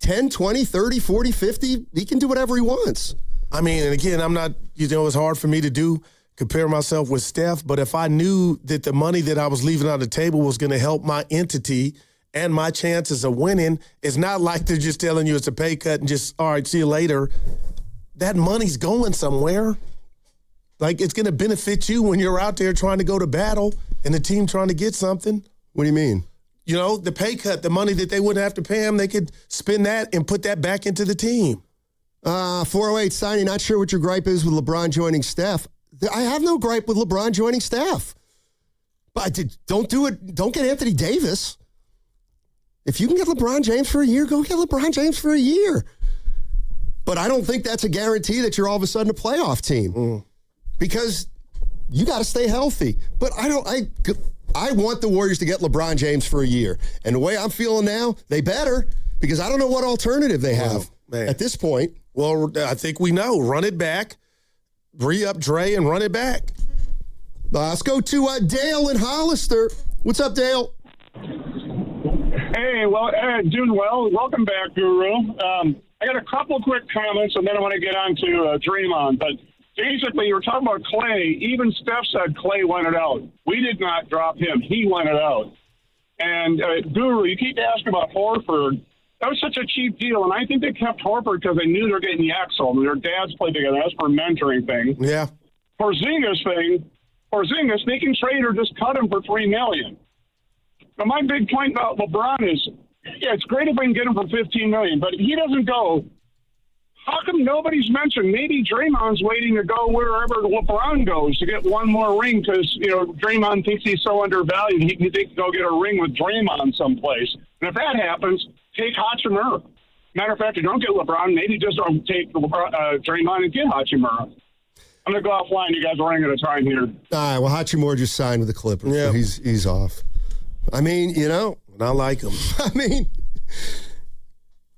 10, 20, 30, 40, 50, he can do whatever he wants. I mean, and again, I'm not, it's hard for me to compare myself with Steph, but if I knew that the money that I was leaving on the table was going to help my entity and my chances of winning, it's not like they're just telling you it's a pay cut and just, all right, see you later. That money's going somewhere. Like, it's going to benefit you when you're out there trying to go to battle and the team trying to get something. What do you mean? You know, the pay cut, the money that they wouldn't have to pay him, they could spend that and put that back into the team. 408 Steiny, not sure what your gripe is with LeBron joining Steph. I have no gripe with LeBron joining Steph. But don't do it. Don't get Anthony Davis. If you can get LeBron James for a year, go get LeBron James for a year. But I don't think that's a guarantee that you're all of a sudden a playoff team. Because you got to stay healthy. But I want the Warriors to get LeBron James for a year. And the way I'm feeling now, they better, because I don't know what alternative they have at this point. Well, I think we know. Run it back, re-up Dre, and run it back. Let's go to Dale in Hollister. What's up, Dale? Hey, well, doing well. Welcome back, Guru. I got a couple quick comments, and then I want to get on to Draymond. But basically, you were talking about Clay. Even Steph said Clay wanted out. We did not drop him. He wanted out. And, Guru, you keep asking about Horford. That was such a cheap deal, and I think they kept Horford because they knew they were getting Yaxel. Their dads played together. That's for a mentoring thing. Yeah. Porzingis, they can trade or just cut him for $3 million. Now, my big point about LeBron is, yeah, it's great if we can get him for $15 million, but if he doesn't go, how come nobody's mentioned maybe Draymond's waiting to go wherever LeBron goes to get one more ring because, Draymond thinks he's so undervalued he can go get a ring with Draymond someplace. And if that happens, take Hachimura. Matter of fact, you don't get LeBron, maybe just don't take Draymond and get Hachimura. I'm going to go offline. You guys are running out of time here. All right, well, Hachimura just signed with the Clippers, so he's off. I mean, and I like him. I mean,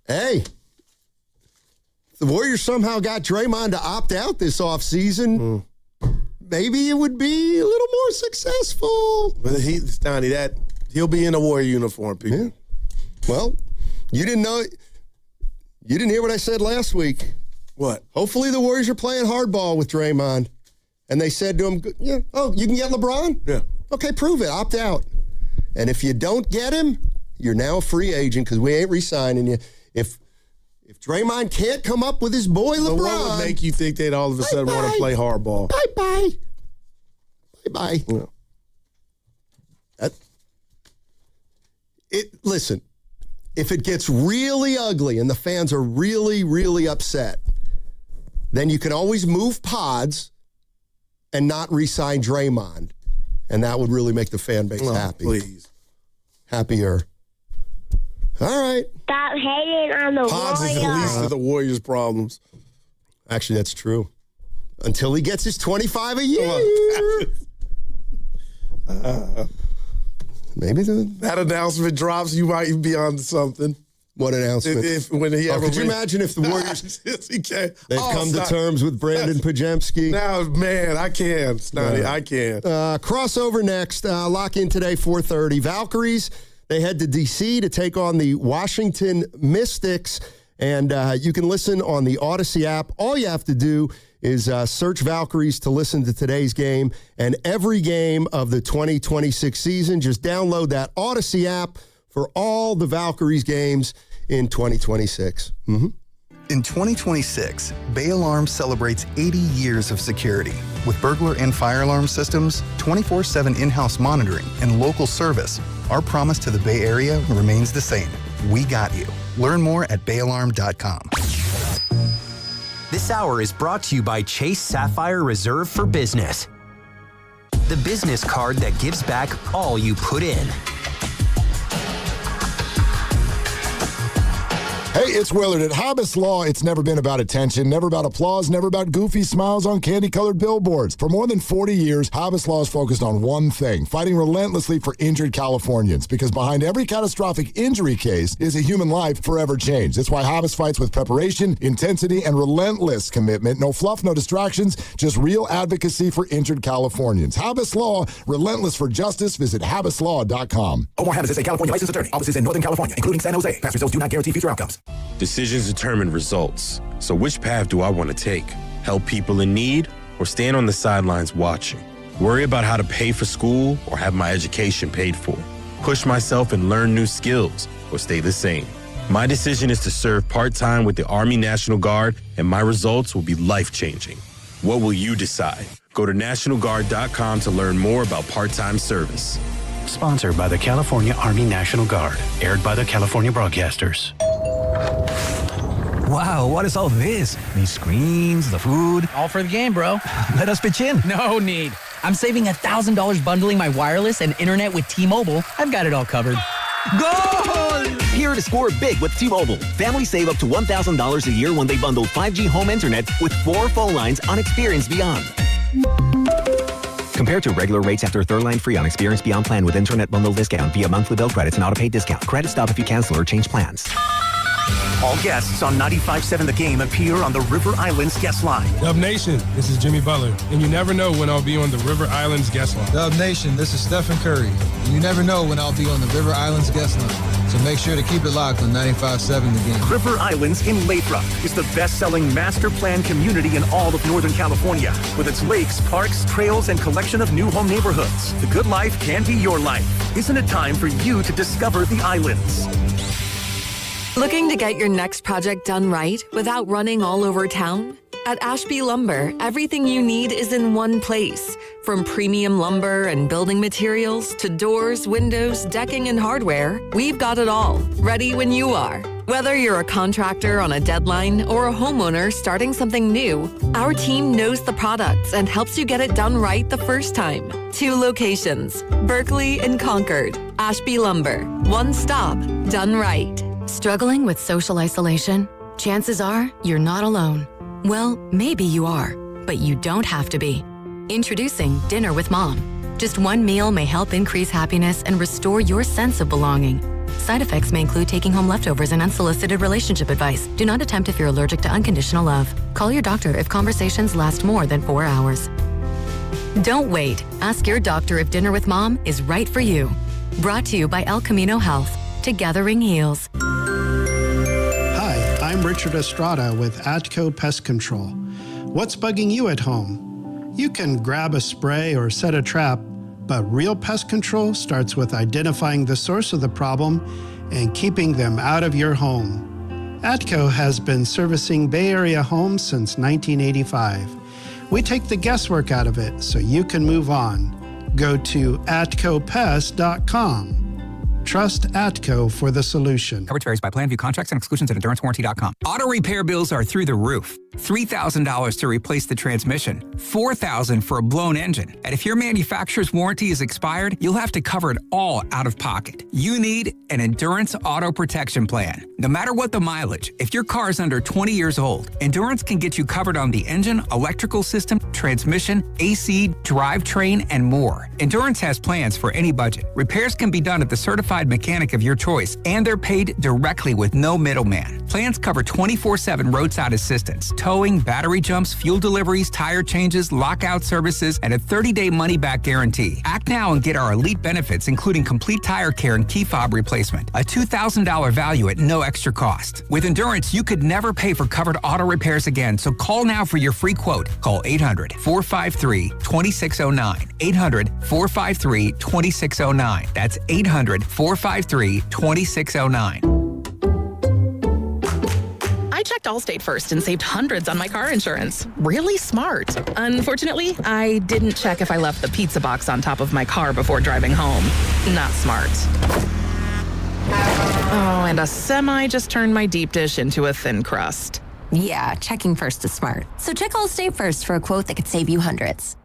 hey, the Warriors somehow got Draymond to opt out this offseason. Maybe it would be a little more successful. But he'll be in a Warrior uniform, people. Yeah. Well, you didn't hear what I said last week. What? Hopefully the Warriors are playing hardball with Draymond. And they said to him, you can get LeBron? Yeah. Okay, prove it. Opt out. And if you don't get him, you're now a free agent because we ain't re-signing you. If Draymond can't come up with his boy LeBron. But what would make you think they'd all of a sudden want to play hardball? Bye-bye. Bye-bye. Yeah. Listen, if it gets really ugly and the fans are really, really upset, then you can always move Pods and not re-sign Draymond. And that would really make the fan base happy. Please. Happier. All right. Stop hating on the Pods is the least of the Warriors' problems. Actually, that's true. Until he gets his 25 a year. Maybe that announcement drops, you might be on to something. What announcement? Could you imagine if the Warriors they've come to stop. terms with Brandon Pajemski? Now, man, I can, Snotty. I can. Crossover next. Lock in today, 4:30. Valkyries, they head to D.C. to take on the Washington Mystics. And you can listen on the Odyssey app. All you have to do is search Valkyries to listen to today's game and every game of the 2026 season. Just download that Odyssey app for all the Valkyries games in 2026. Mm-hmm. In 2026, Bay Alarm celebrates 80 years of security. With burglar and fire alarm systems, 24/7 in-house monitoring, and local service, our promise to the Bay Area remains the same. We got you. Learn more at bayalarm.com. This hour is brought to you by Chase Sapphire Reserve for Business. The business card that gives back all you put in. Hey, it's Willard. At Hobbs Law, it's never been about attention, never about applause, never about goofy smiles on candy-colored billboards. For more than 40 years, Hobbs Law is focused on one thing, fighting relentlessly for injured Californians, because behind every catastrophic injury case is a human life forever changed. That's why Hobbs fights with preparation, intensity, and relentless commitment. No fluff, no distractions, just real advocacy for injured Californians. Hobbs Law, relentless for justice. Visit HabbisLaw.com. Omar Habbis is a California licensed attorney. Offices in Northern California, including San Jose. Past results do not guarantee future outcomes. Decisions determine results. So which path do I want to take? Help people in need or stand on the sidelines watching? Worry about how to pay for school or have my education paid for? Push myself and learn new skills or stay the same? My decision is to serve part-time with the Army National Guard, and my results will be life-changing. What will you decide? Go to NationalGuard.com to learn more about part-time service. Sponsored by the California Army National Guard. Aired by the California Broadcasters. Wow, what is all this? These screens, the food. All for the game, bro. Let us pitch in. No need. I'm saving $1,000 bundling my wireless and internet with T-Mobile. I've got it all covered. Goal! Here to score big with T-Mobile. Families save up to $1,000 a year when they bundle 5G home internet with 4 phone lines on Experience Beyond. Compared to regular rates after third line free on Experience Beyond plan with internet bundle discount via monthly bill credits and auto-pay discount. Credit stop if you cancel or change plans. All guests on 95.7 The Game appear on the River Islands guest line. Dub Nation, this is Jimmy Butler, and you never know when I'll be on the River Islands guest line. Dub Nation, this is Stephen Curry, and you never know when I'll be on the River Islands guest line. So make sure to keep it locked on 95.7 The Game. River Islands in Lathrop is the best-selling master plan community in all of Northern California. With its lakes, parks, trails, and collection of new home neighborhoods, the good life can be your life. Isn't it time for you to discover the islands? Looking to get your next project done right without running all over town? At Ashby Lumber, everything you need is in one place. From premium lumber and building materials to doors, windows, decking, and hardware, we've got it all, ready when you are. Whether you're a contractor on a deadline or a homeowner starting something new, our team knows the products and helps you get it done right the first time. 2 locations, Berkeley and Concord. Ashby Lumber, one stop, done right. Struggling with social isolation? Chances are you're not alone. Well, maybe you are, but you don't have to be. Introducing Dinner with Mom. Just one meal may help increase happiness and restore your sense of belonging. Side effects may include taking home leftovers and unsolicited relationship advice. Do not attempt if you're allergic to unconditional love. Call your doctor if conversations last more than 4 hours. Don't wait. Ask your doctor if Dinner with Mom is right for you. Brought to you by El Camino Health. Together heals. Hi, I'm Richard Estrada with Atco Pest Control. What's bugging you at home? You can grab a spray or set a trap, but real pest control starts with identifying the source of the problem and keeping them out of your home. Atco has been servicing Bay Area homes since 1985. We take the guesswork out of it so you can move on. Go to atcopest.com. Trust Atco for the solution. Coverage varies by plan. View contracts and exclusions at endurancewarranty.com. Auto repair bills are through the roof. $3,000 to replace the transmission, $4,000 for a blown engine. And if your manufacturer's warranty is expired, you'll have to cover it all out of pocket. You need an Endurance Auto Protection Plan. No matter what the mileage, if your car is under 20 years old, Endurance can get you covered on the engine, electrical system, transmission, AC, drivetrain, and more. Endurance has plans for any budget. Repairs can be done at the certified mechanic of your choice, and they're paid directly with no middleman. Plans cover 24/7 roadside assistance, towing, battery jumps, fuel deliveries, tire changes, lockout services, and a 30-day money-back guarantee. Act now and get our elite benefits, including complete tire care and key fob replacement. A $2,000 value at no extra cost. With Endurance, you could never pay for covered auto repairs again, so call now for your free quote. Call 800-453-2609. 800-453-2609. That's 800-453-2609. I checked Allstate first and saved hundreds on my car insurance. Really smart. Unfortunately, I didn't check if I left the pizza box on top of my car before driving home. Not smart. Oh, and a semi just turned my deep dish into a thin crust. Yeah, checking first is smart. So check Allstate first for a quote that could save you hundreds.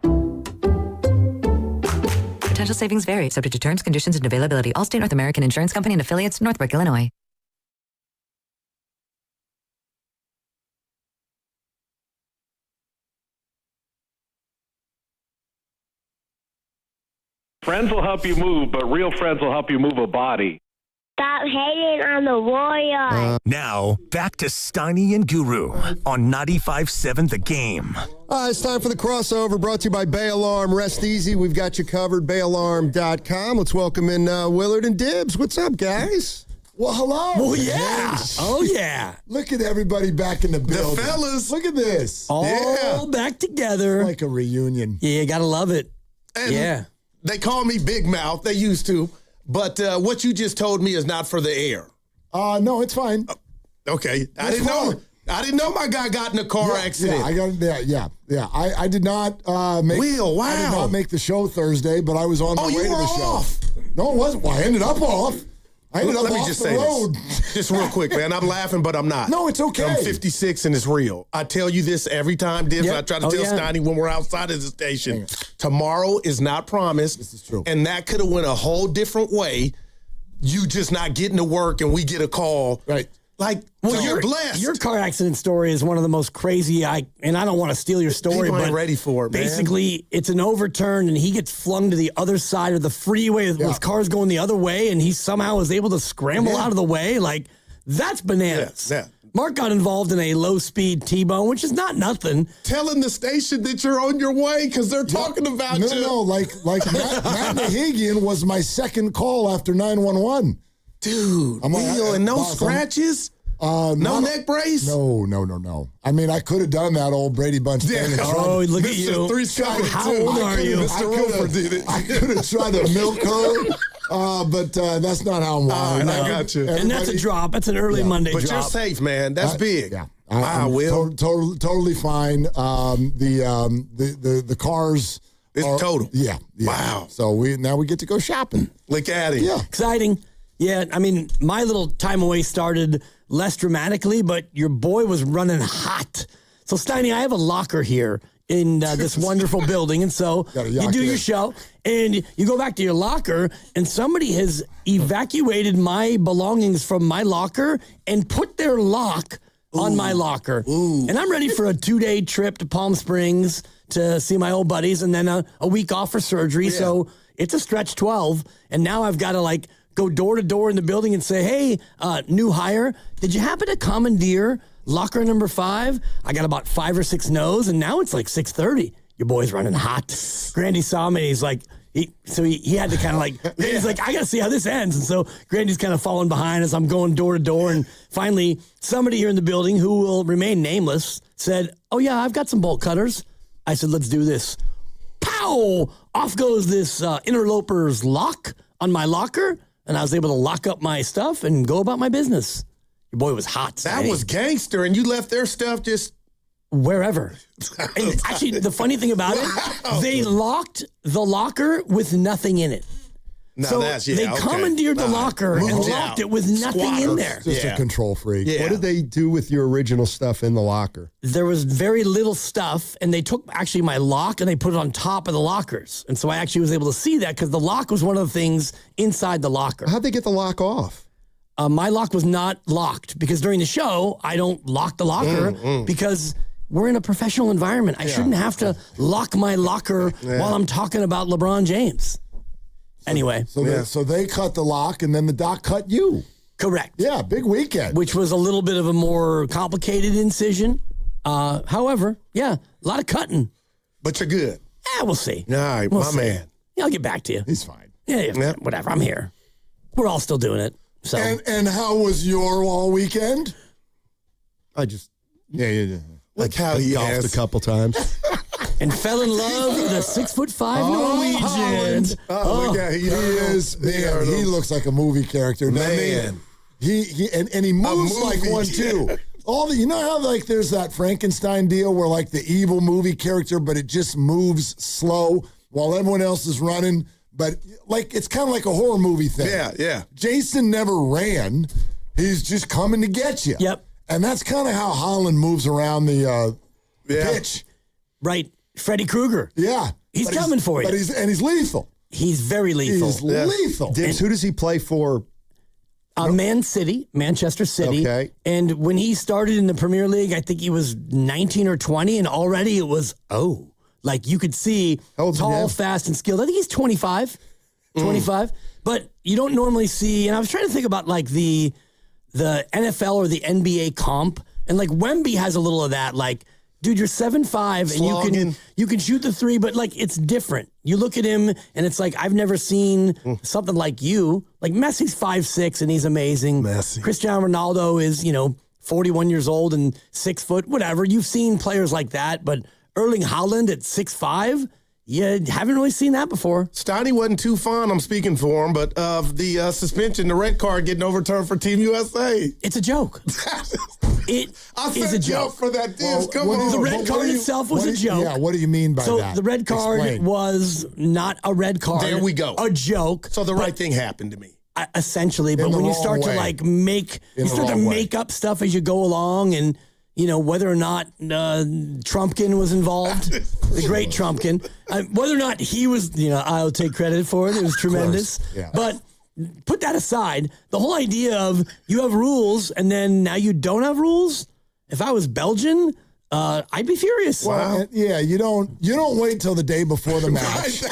Potential savings vary, subject to terms, conditions, and availability. Allstate North American Insurance Company and affiliates, Northbrook, Illinois. Friends will help you move, but real friends will help you move a body. Stop hating on the Warriors. Now, back to Steiny and Guru on 95.7 The Game. All right, it's time for the crossover brought to you by Bay Alarm. Rest easy. We've got you covered. BayAlarm.com. Let's welcome in Willard and Dibbs. What's up, guys? Well, hello. Well, yeah. Oh, yeah. Look at everybody back in the building. The fellas. Look at this. All back together. It's like a reunion. Yeah, gotta love it. And they call me Big Mouth. They used to. But what you just told me is not for the air. No, it's fine. Okay. I didn't know my guy got in a car accident. Yeah, I got yeah. I did not make Will, wow. I did not make the show Thursday, but I was on my way to the off. show. No, it wasn't. Well, I ended up off. Let me just say this. Just real quick, man. I'm laughing, but I'm not. No, it's okay. I'm 56 and it's real. I tell you this every time, Dibbs. I try to tell Steiny when we're outside of the station. Tomorrow is not promised. This is true. And that could have went a whole different way. You just not getting to work and we get a call. Right. Like, you're blessed. Your car accident story is one of the most crazy. And I don't want to steal your story, People ain't but ready for it, man. Basically, it's an overturn, and he gets flung to the other side of the freeway with cars going the other way, and he somehow is able to scramble out of the way. Like, that's bananas. Yeah. Mark got involved in a low-speed T-bone, which is not nothing. Telling the station that you're on your way because they're talking about you. No, like Matt Nahigian was my second call after 911. Dude, and no scratches? No neck brace? No. I mean, I could have done that old Brady Bunch thing. Oh, look at you. How old are you? Mr. Rover did it. I could have tried to milk her, but that's not how I'm wired. I got you. And that's a drop. That's an early Monday drop. But you're safe, man. That's big. Yeah. I will. Totally fine. The cars... It's total. Yeah. Wow. So now we get to go shopping. Look at it. Yeah. Exciting. Yeah, I mean, my little time away started less dramatically, but your boy was running hot. So, Steiny, I have a locker here in this wonderful building, and so you do your show, and you go back to your locker, and somebody has evacuated my belongings from my locker and put their lock on my locker. Ooh. And I'm ready for a 2-day trip to Palm Springs to see my old buddies, and then a week off for surgery. Yeah. So it's a stretch 12, and now I've got to, go door to door in the building and say, hey, new hire, did you happen to commandeer locker number 5? I got about 5 or 6 no's, and now it's 6:30. Your boy's running hot. Grandy saw me. He's like, he had to kind of he's like, I got to see how this ends. And so Grandy's kind of following behind as I'm going door to door. And finally, somebody here in the building who will remain nameless said, oh, yeah, I've got some bolt cutters. I said, let's do this. Pow! Off goes this interloper's lock on my locker. And I was able to lock up my stuff and go about my business. Your boy was hot. That was gangster, and you left their stuff just... Wherever. And actually, the funny thing about it, they locked the locker with nothing in it. Now they commandeered the locker and locked it with nothing in there. Just a control freak. Yeah. What did they do with your original stuff in the locker? There was very little stuff, and they took actually my lock and they put it on top of the lockers. And so I actually was able to see that because the lock was one of the things inside the locker. How'd they get the lock off? My lock was not locked because during the show, I don't lock the locker because we're in a professional environment. I shouldn't have to lock my locker while I'm talking about LeBron James. Anyway. So they cut the lock, and then the doc cut you. Correct. Yeah, big weekend. Which was a little bit of a more complicated incision. However, a lot of cutting. But you're good. Yeah, we'll see. All right, we'll my see. man. Yeah, I'll get back to you. He's fine. Yeah, whatever. I'm here. We're all still doing it. So. And how was your all weekend? I just, Look how he golfed a couple times. And fell in love with a 6'5" Norwegian. Look at he is. Man, he looks like a movie character. Man. He moves like one too. You know how like there's that Frankenstein deal where like the evil movie character, but it just moves slow while everyone else is running. But like it's kind of like a horror movie thing. Yeah. Jason never ran. He's just coming to get you. Yep. And that's kind of how Holland moves around the pitch. Right. Freddy Krueger. Yeah. He's coming for you. But he's lethal. He's very lethal. He's lethal. Dibs, who does he play for? Manchester City. Okay. And when he started in the Premier League, I think he was 19 or 20, and already it was, like you could see tall, fast, and skilled. I think he's 25. But you don't normally see, and I was trying to think about like the NFL or the NBA comp, and like Wemby has a little of that, like, dude, you're 7'5" and you can shoot the three, but like it's different. You look at him and it's like I've never seen something like you. Like Messi's 5'6" and he's amazing. Messi. Cristiano Ronaldo is 41 years old and 6 foot. Whatever. You've seen players like that, but Erling Haaland at 6'5", you haven't really seen that before. Steiny wasn't too fond, I'm speaking for him, but of the suspension, the red card getting overturned for Team USA. It's a joke. It is a joke for that. Come on. The red card itself was a joke. Yeah, what do you mean by that? So the red card was not a red card. There we go. A joke. So the right thing happened to me. Essentially, but when you start to like make up stuff as you go along, and whether or not Trumpkin was involved, the great Trumpkin, whether or not he was, I'll take credit for it. It was tremendous. Yeah. But put that aside, the whole idea of you have rules and then now you don't have rules. If I was Belgian, I'd be furious. Well, you don't wait till the day before the match.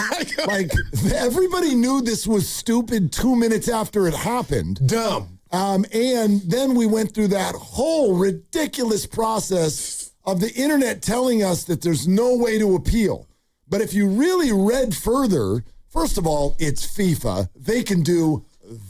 Like everybody knew this was stupid 2 minutes after it happened. Dumb. And then we went through that whole ridiculous process of the internet telling us that there's no way to appeal. But if you really read further, first of all, it's FIFA. They can do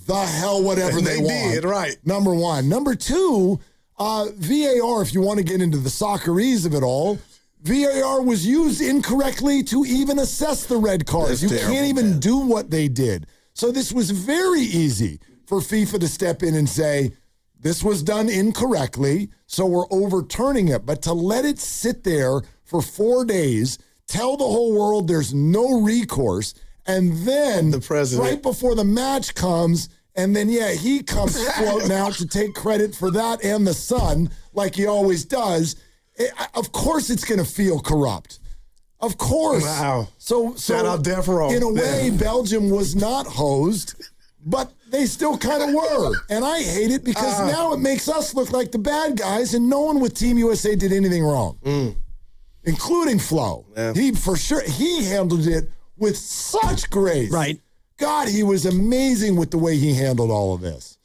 the hell whatever they want. They did, right. Number one. Number two, VAR, if you want to get into the soccerese of it all, VAR was used incorrectly to even assess the red cards. You can't even do what they did. So this was very easy for FIFA to step in and say, this was done incorrectly, so we're overturning it. But to let it sit there for 4 days, tell the whole world there's no recourse, and then the president, right before the match comes, and then, he comes floating out to take credit for that and the Sun, like he always does. Of course it's going to feel corrupt. Of course. Wow. So shout out Devereaux. In a way, Belgium was not hosed, but they still kind of were. And I hate it because now it makes us look like the bad guys, and no one with Team USA did anything wrong, including Flo. Yeah. He handled it with such grace. Right. God, he was amazing with the way he handled all of this.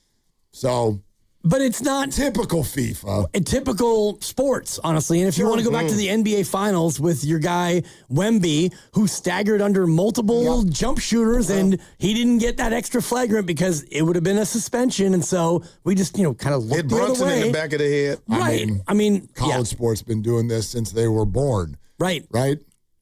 So, but it's not typical FIFA. Typical sports, honestly. And if you want to go back to the NBA Finals with your guy Wemby, who staggered under multiple jump shooters, and he didn't get that extra flagrant because it would have been a suspension. And so we just, kind of looked the other way. In the back of the head. Right. I mean college sports been doing this since they were born. Right. Right.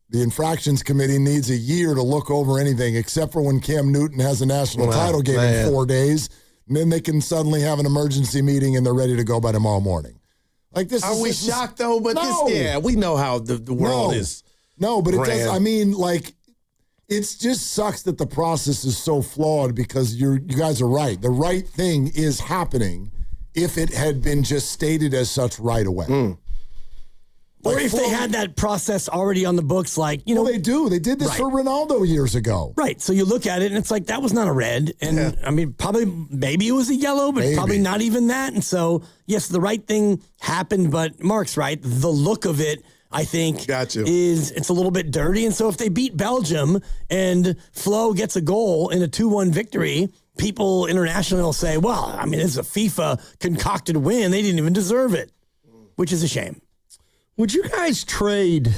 The infractions committee needs a year to look over anything, except for when Cam Newton has a national title game in 4 days. And then they can suddenly have an emergency meeting and they're ready to go by tomorrow morning. Like this. Are we shocked though? But we know how the world is. No, but it does. I mean, like, It just sucks that the process is so flawed because you guys are right. The right thing is happening if it had been just stated as such right away. Or if they had that process already on the books, like, you know. Well, they do. They did this for Ronaldo years ago. Right. So you look at it and it's like, that was not a red. And I mean, maybe it was a yellow, but probably not even that. And so, yes, the right thing happened, but Mark's right. The look of it, I think, is it's a little bit dirty. And so if they beat Belgium and Flo gets a goal in a 2-1 victory, people internationally will say, well, I mean, this is a FIFA concocted win. They didn't even deserve it, which is a shame. Would you guys trade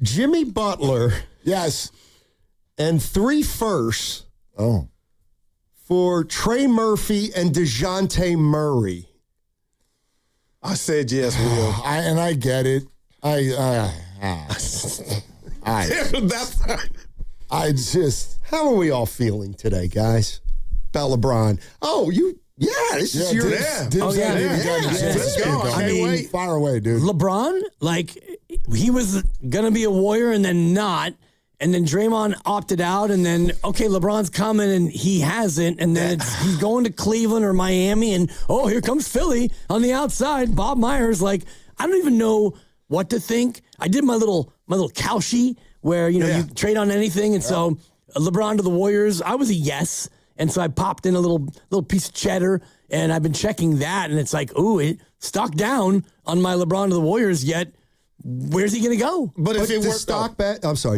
Jimmy Butler? Yes. And 3 firsts for Trey Murphy and DeJounte Murray? I said yes, Will. I get it. How are we all feeling today, guys? About LeBron. Oh, this is your... Let's go. I can't wait. Fire away, dude. LeBron, like, he was going to be a Warrior and then not. And then Draymond opted out. And then, okay, LeBron's coming and he hasn't. And then he's going to Cleveland or Miami. And, here comes Philly on the outside. Bob Myers, like, I don't even know what to think. I did my little Cowshy where, you trade on anything. And so LeBron to the Warriors, I was a yes. And so I popped in a little piece of cheddar, and I've been checking that, and it's like, it stock down on my LeBron to the Warriors, yet where's he going to go? But if it worked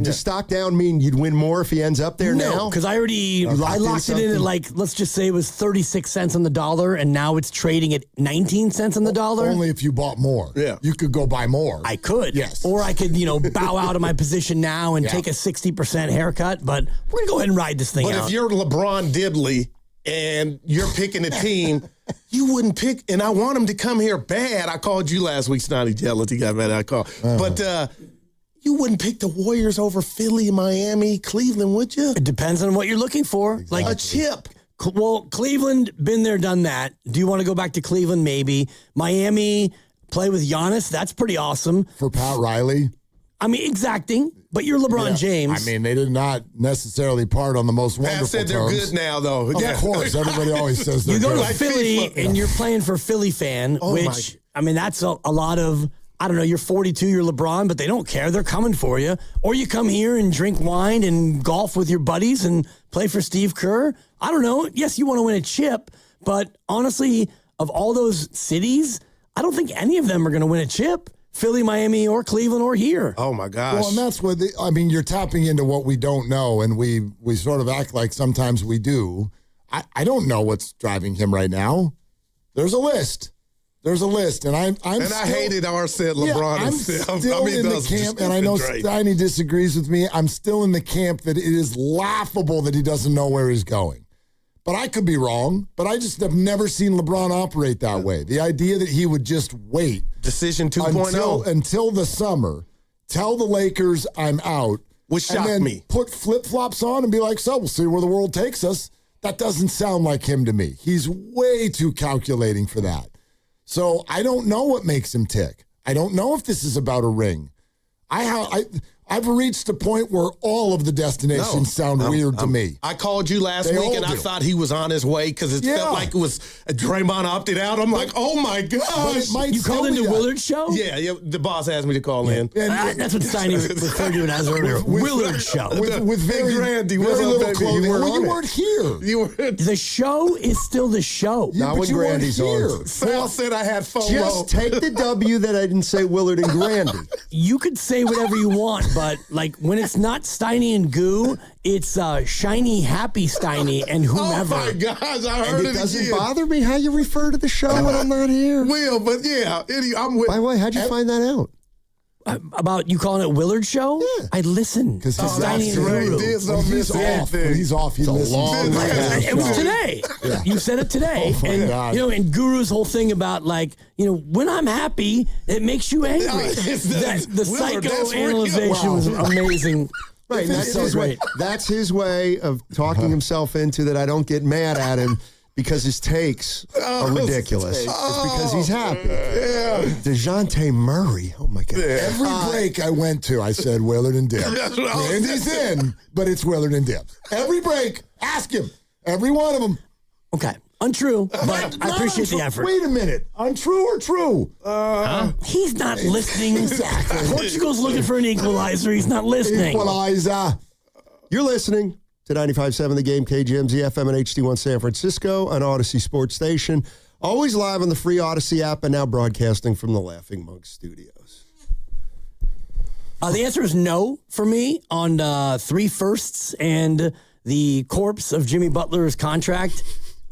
does stock down mean you'd win more if he ends up there now? No, because I locked it in at, like, let's just say it was 36 cents on the dollar, and now it's trading at 19 cents on the dollar. Only if you bought more. Yeah. You could go buy more. I could. Yes. Or I could, bow out of my position now and take a 60% haircut, but we're going to go ahead and ride this thing out. But if you're LeBron Diddley and you're picking a team, you wouldn't pick, and I want him to come here bad. I called you last week, Snotty Jealous. He got mad I called. But you wouldn't pick the Warriors over Philly, Miami, Cleveland, would you? It depends on what you're looking for. Exactly. Like a chip. Well, Cleveland, been there, done that. Do you want to go back to Cleveland? Maybe. Miami, play with Giannis. That's pretty awesome. For Pat Riley? I mean, exacting. But you're LeBron James. I mean, they did not necessarily part on the most wonderful Pat said they're terms. good now, though. Of course. Everybody always says they're good. You go to Philly and you're playing for Philly fan, which, I mean, that's a lot of, I don't know, you're 42, you're LeBron, but they don't care. They're coming for you. Or you come here and drink wine and golf with your buddies and play for Steve Kerr. I don't know. Yes, you want to win a chip, but honestly, of all those cities, I don't think any of them are going to win a chip. Philly, Miami, or Cleveland, or here. Oh, my gosh. Well, and that's what, you're tapping into what we don't know, and we sort of act like sometimes we do. I don't know what's driving him right now. There's a list. And I hated said LeBron himself. I'm still in the camp, and I know Steiny disagrees with me. I'm still in the camp that it is laughable that he doesn't know where he's going. But I could be wrong. But I just have never seen LeBron operate that way. The idea that he would just wait. Decision 2.0. Until the summer, tell the Lakers I'm out. Which shocked me. Put flip-flops on and be like, so we'll see where the world takes us. That doesn't sound like him to me. He's way too calculating for that. So I don't know what makes him tick. I don't know if this is about a ring. I've reached a point where all of the destinations sound weird to me. I called you last week, and I thought he was on his way because it felt like it was Draymond opted out. I'm like, oh, my gosh. You called into Willard's show? Yeah, the boss asked me to call in. That's what Steiny referred to it as earlier. Willard's show. With very little clothing. You weren't here. The show is still the show. Not when Grandy's on. Sal said I had FOMO. Just take the W that I didn't say Willard and Grandy. You could say whatever you want, but like when it's not Steiny and Goo, it's Shiny Happy Steiny and whomever. Oh my gosh, I heard it doesn't bother me how you refer to the show when I'm not here. Will, but yeah, I'm with. By the way, how'd you find that out? About you calling it Willard Show? Yeah. I listen. Because Steiny and Guru. He's off. He listens. It was today. Yeah. You said it today. God. And Guru's whole thing about when I'm happy, it makes you angry. The psychoanalyzation was amazing. Right, that's his way of talking himself into that I don't get mad at him because his takes are ridiculous. It's because he's happy. Yeah. DeJounte Murray. Oh, my God. Every break I went to, I said Willard and Dibs. Andy's in, but it's Willard and Dibs. Every break, ask him. Every one of them. Okay. Untrue, but I appreciate the effort. Wait a minute. Untrue or true? He's not listening. Exactly. Portugal's looking for an equalizer. He's not listening. Equalizer. You're listening to 95.7 The Game, KGMZ FM and HD1 San Francisco, an Odyssey Sports Station. Always live on the free Odyssey app and now broadcasting from the Laughing Monk Studios. The answer is no for me on 3 firsts and the corpse of Jimmy Butler's contract.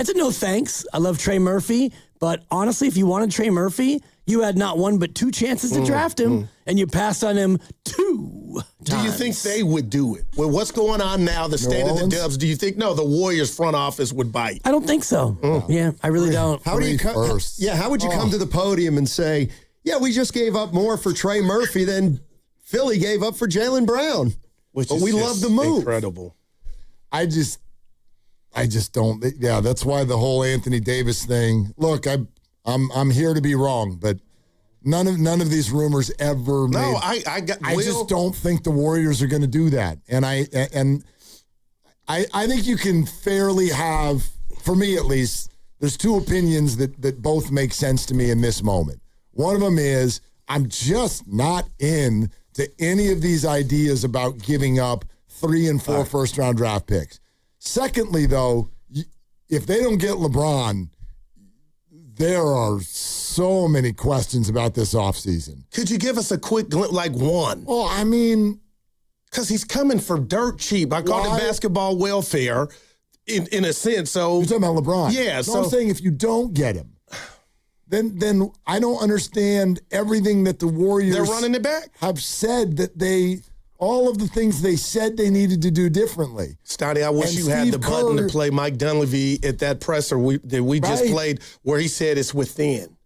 It's a no thanks. I love Trey Murphy, but honestly, if you wanted Trey Murphy, you had not 1 but 2 chances to draft him, and you passed on him 2 times. Do you think they would do it? With what's going on now, the state of the Dubs, do you think, no, the Warriors front office would bite? I don't think so. Yeah, I really don't. How would you come to the podium and say, yeah, we just gave up more for Trey Murphy than Philly gave up for Jaylen Brown? But we love the move. Incredible. I just don't. Yeah, that's why the whole Anthony Davis thing. Look, I'm here to be wrong, but none of these rumors ever made. No, I just don't think the Warriors are going to do that, and I think you can fairly have, for me at least, there's 2 opinions that both make sense to me in this moment. One of them is I'm just not in to any of these ideas about giving up 3 and 4 first-round draft picks. Secondly, though, if they don't get LeBron, there are so many questions about this offseason. Could you give us a quick glimpse, like one? Well, I mean, because he's coming for dirt cheap. I call it basketball welfare in a sense. So you're talking about LeBron. Yeah. So I'm saying if you don't get him, then I don't understand everything that the Warriors they're running it back have said that all of the things they said they needed to do differently. Stoney, I wish you had the button to play Mike Dunleavy at that presser that we just played where he said it's within.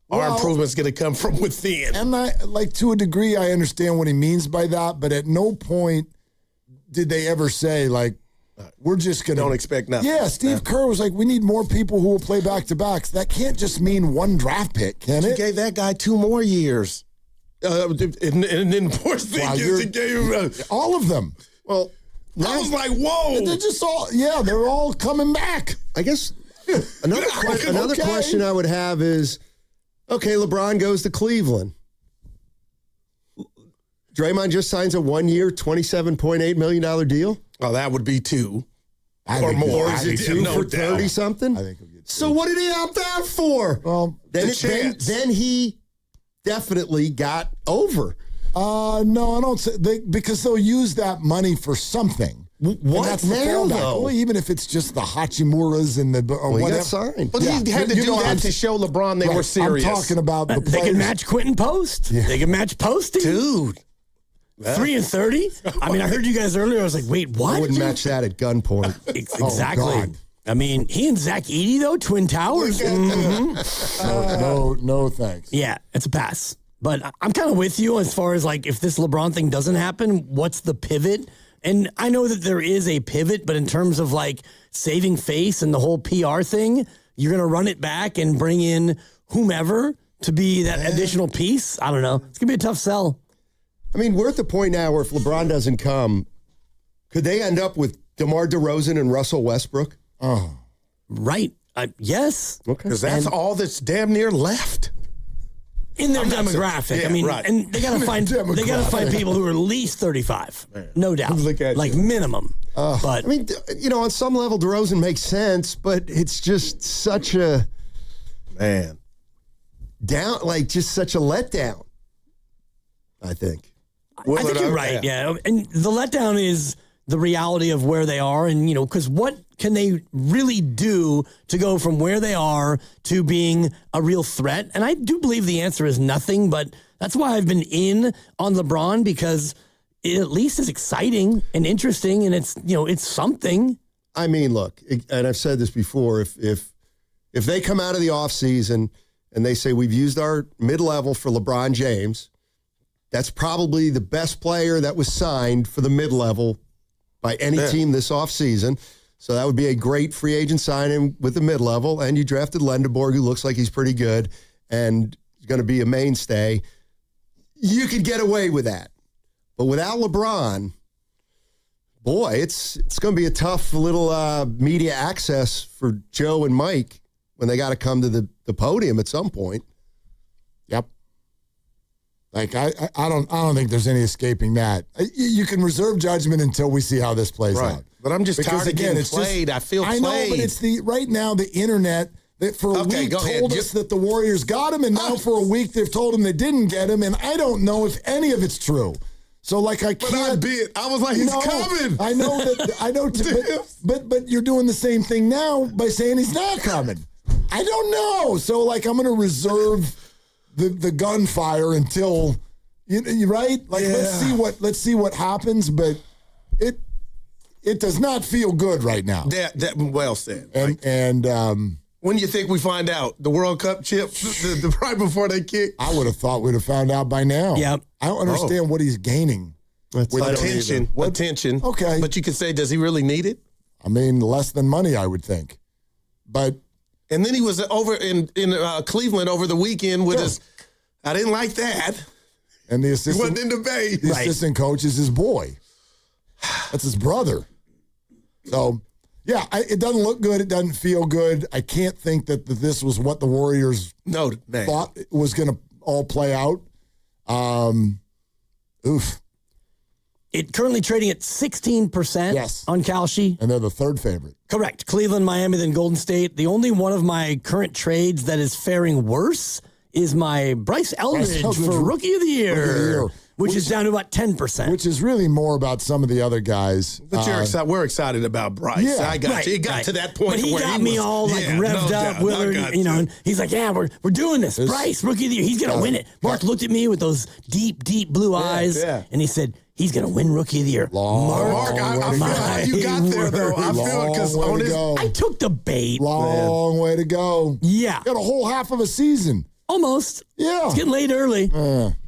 Our improvement's going to come from within. And to a degree, I understand what he means by that, but at no point did they ever say, we're just going to... Don't expect nothing. Yeah, Steve Kerr was like, we need more people who will play back-to-backs. That can't just mean 1 draft pick, can it? You gave that guy 2 more years. And then poor thing is he gave him all of them. Well, I was like, whoa. They're just all, they're all coming back. I guess another question I would have is, okay, LeBron goes to Cleveland. Draymond just signs a 1-year, $27.8 million deal? Oh, that would be 2. Or more. Is it 2 for 30-something? I think it'll get 2. So what did he opt out for? Well, then he definitely got over. No, I don't say because they'll use that money for something. What that's now, though? Well, even if it's just the Hachimuras and whatever. He got signed. But he had to do that to show LeBron they were serious. I'm talking about the players. They can match Quentin Post. Yeah. They can match Posty. Dude. 3 and 30? I mean, I heard you guys earlier. I was like, wait, what? I wouldn't match that at gunpoint. Exactly. Oh, God. I mean, he and Zach Edey, though, Twin Towers. No, thanks. Yeah, it's a pass. But I'm kind of with you as far as if this LeBron thing doesn't happen, what's the pivot? And I know that there is a pivot, but in terms of saving face and the whole PR thing, you're going to run it back and bring in whomever to be that additional piece. I don't know. It's going to be a tough sell. I mean, we're at the point now where if LeBron doesn't come, could they end up with DeMar DeRozan and Russell Westbrook? Oh, right. Yes. Okay. Because that's all that's damn near left. In their demographic, and they gotta find people who are at least 35, no doubt, minimum. But I mean, on some level, DeRozan makes sense, but it's just such a down, just such a letdown. I think. I think you're right. Yeah, and the letdown is the reality of where they are, and because what can they really do to go from where they are to being a real threat? And I do believe the answer is nothing, but that's why I've been in on LeBron, because it at least is exciting and interesting, and it's something. I mean, look, and I've said this before, if they come out of the offseason and they say we've used our mid-level for LeBron James, that's probably the best player that was signed for the mid-level by any team this offseason. So that would be a great free agent signing with the mid-level. And you drafted Lendeborg, who looks like he's pretty good and is going to be a mainstay. You could get away with that. But without LeBron, boy, it's going to be a tough little media access for Joe and Mike when they got to come to the podium at some point. Yep. Like I don't think there's any escaping that. You can reserve judgment until we see how this plays out. But I'm just tired of getting played. I feel played. I know, but it's right now the internet that for a week told us that the Warriors got him, and now for a week they've told him they didn't get him, and I don't know if any of it's true. So like I can't. But I was like, he's coming. I know that. I know. But you're doing the same thing now by saying he's not coming. I don't know. So like I'm going to reserve the gunfire until you right. Like let's see what happens. But it does not feel good right now. That well said. And when do you think we find out? The World Cup chip right before they kick? I would have thought we'd have found out by now. Yeah. I don't understand what he's gaining. With attention. Attention. Okay. But you could say, does he really need it? I mean, less than money, I would think. But and then he was over in Cleveland over the weekend with his. I didn't like that. And the assistant he wasn't in debate. The assistant coach is his boy. That's his brother. So, yeah, it doesn't look good. It doesn't feel good. I can't think that this was what the Warriors thought it was going to all play out. Oof. It currently trading at 16% on Kalshi. And they're the third favorite. Correct. Cleveland, Miami, then Golden State. The only one of my current trades that is faring worse is my Bryce Eldridge for Rookie of the Year. Which is down to about 10%. Which is really more about some of the other guys. But we're excited about Bryce. Yeah. I got you. It got to that point but he where got he me was, all like revved up, Willard, and he's like, yeah, we're doing this. Bryce, Rookie of the Year. He's going to win it. Mark looked at me with those deep, deep blue eyes, and he said, he's going to win Rookie of the Year. Mark, I feel how you got there, though. I feel because I took the bait. Long way to go. Yeah. Got a whole half of a season. Almost. Yeah. It's getting late early.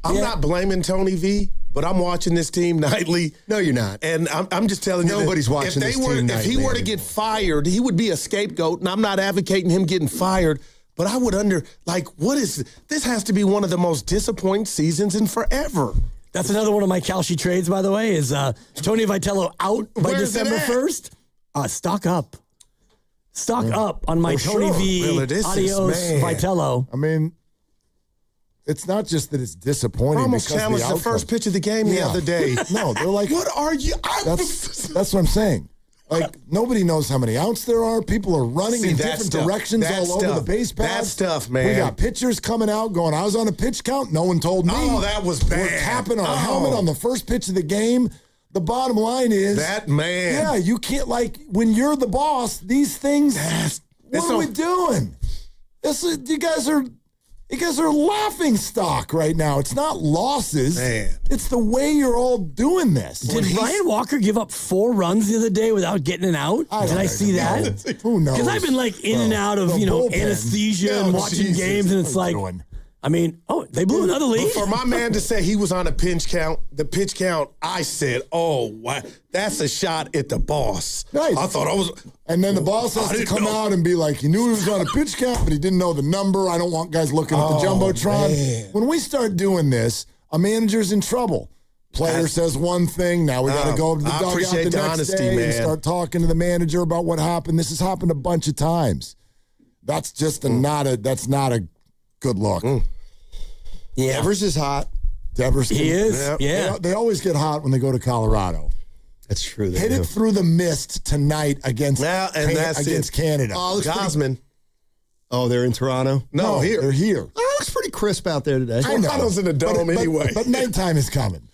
I'm not blaming Tony V. But I'm watching this team nightly. No, you're not. And I'm just telling you, nobody's watching this team nightly. If he were to get fired, he would be a scapegoat. And I'm not advocating him getting fired. But I would what is this? Has to be one of the most disappointing seasons in forever. That's another one of my Kalshi trades, by the way, is Tony Vitello out by December 1st. Stock up. Stock up on my Tony V. Adios Vitello. I mean, it's not just that it's disappointing. I almost because challenged the first pitch of the game the other day. No, they're like, what are you? That's what I'm saying. Like, nobody knows how many outs there are. People are running in different directions all over the base paths. That stuff, man. We got pitchers coming out going, I was on a pitch count. No one told me. Oh, that was bad. We're tapping our helmet on the first pitch of the game. The bottom line is that man. Yeah, you can't, when you're the boss, these things, what are we doing? You guys are laughing stock right now. It's not losses. Man. It's the way you're all doing this. Did Ryan Walker give up 4 runs the other day without getting an out? Did I see that? Who knows? Because I've been in and out of anesthesia and watching games, and it's they blew another lead. But for my man to say he was on a pitch count, I said, oh, wow, that's a shot at the boss. Nice. I thought I was. And then the boss has to come out and be like, he knew he was on a pitch count, but he didn't know the number. I don't want guys looking at the Jumbotron. Man. When we start doing this, a manager's in trouble. Player says one thing, now we got to go to the dugout the next day and start talking to the manager about what happened. This has happened a bunch of times. That's just not a good look. Yeah. Devers is hot. Devers he is. Yeah. They always get hot when they go to Colorado. That's true. Hit it through the mist tonight against Canada. Oh, Gosman. Oh, they're in Toronto? No, here. They're here. Oh, it looks pretty crisp out there today. I know. Toronto's in the dome anyway. But nighttime is coming.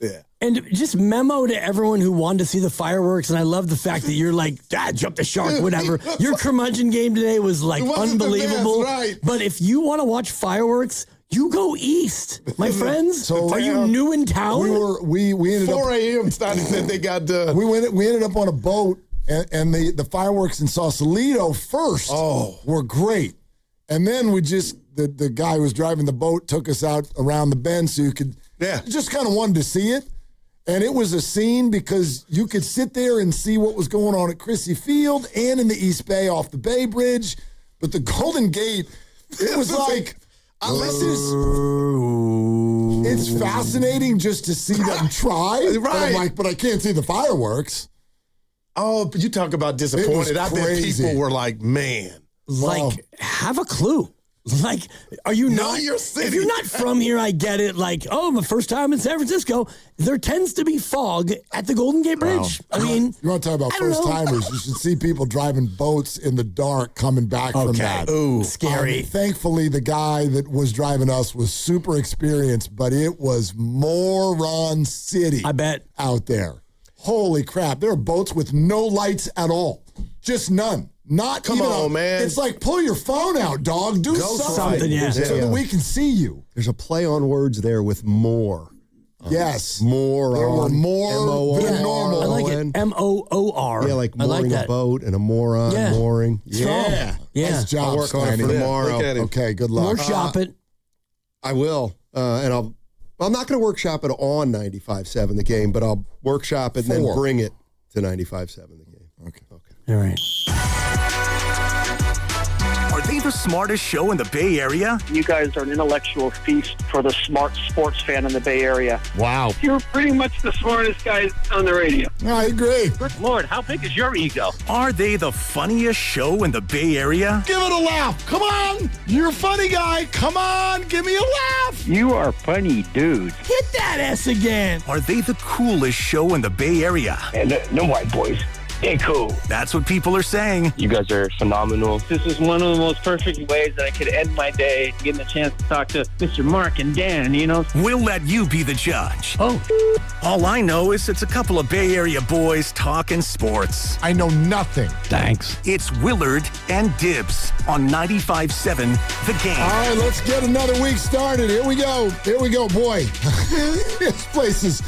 Yeah. And just memo to everyone who wanted to see the fireworks, and I love the fact that you're like, jump the shark, whatever. Your curmudgeon game today was unbelievable. Right. But if you want to watch fireworks, you go east, my friends. So are you new in town? We ended 4 a.m. started said they got done. We ended up on a boat, and the fireworks in Sausalito first were great. And then we the guy who was driving the boat took us out around the bend so you could just kind of wanted to see it. And it was a scene because you could sit there and see what was going on at Chrissy Field and in the East Bay off the Bay Bridge. But the Golden Gate, it was like, it's fascinating just to see them try. Right. But I'm like, but I can't see the fireworks. Oh, but you talk about disappointed. I bet people were like, man. Like, have a clue. Like, are you not? If you're not from here, I get it. Like, oh, my first time in San Francisco, there tends to be fog at the Golden Gate Bridge. Wow. I mean, you want to talk about first timers? You should see people driving boats in the dark coming back from that. Ooh, scary. Thankfully, the guy that was driving us was super experienced, but it was moron city. I bet out there. Holy crap! There are boats with no lights at all, just none. Not Come even on, man. It's like, pull your phone out, dog. Do something so that we can see you. There's a play on words there with more. Yes. More. There were more than normal. I like it. M-O-O-R. Yeah, like mooring like that. a boat and a moron mooring. Yeah. Yeah. Nice job, I'll work on it for Steiny. tomorrow. Okay, good luck. Workshop it. I will. And I'm not going to workshop it on 95.7 the game, but I'll workshop it and then bring it to 95.7 the game. Okay. All right. Are they the smartest show in the Bay Area? You guys are an intellectual feast for the smart sports fan in the Bay Area. Wow. You're pretty much the smartest guys on the radio. I agree. Good Lord, how big is your ego? Are they the funniest show in the Bay Area? Give it a laugh. Come on. You're a funny guy. Come on. Give me a laugh. You are funny, dude. Hit that S again. Are they the coolest show in the Bay Area? And no white boys. They're cool. That's what people are saying. You guys are phenomenal. This is one of the most perfect ways that I could end my day, getting a chance to talk to Mr. Mark and Dan, you know? We'll let you be the judge. Oh. All I know is it's a couple of Bay Area boys talking sports. I know nothing. Thanks. It's Willard and Dibs on 95.7 The Game. All right, let's get another week started. Here we go. Boy, this place is...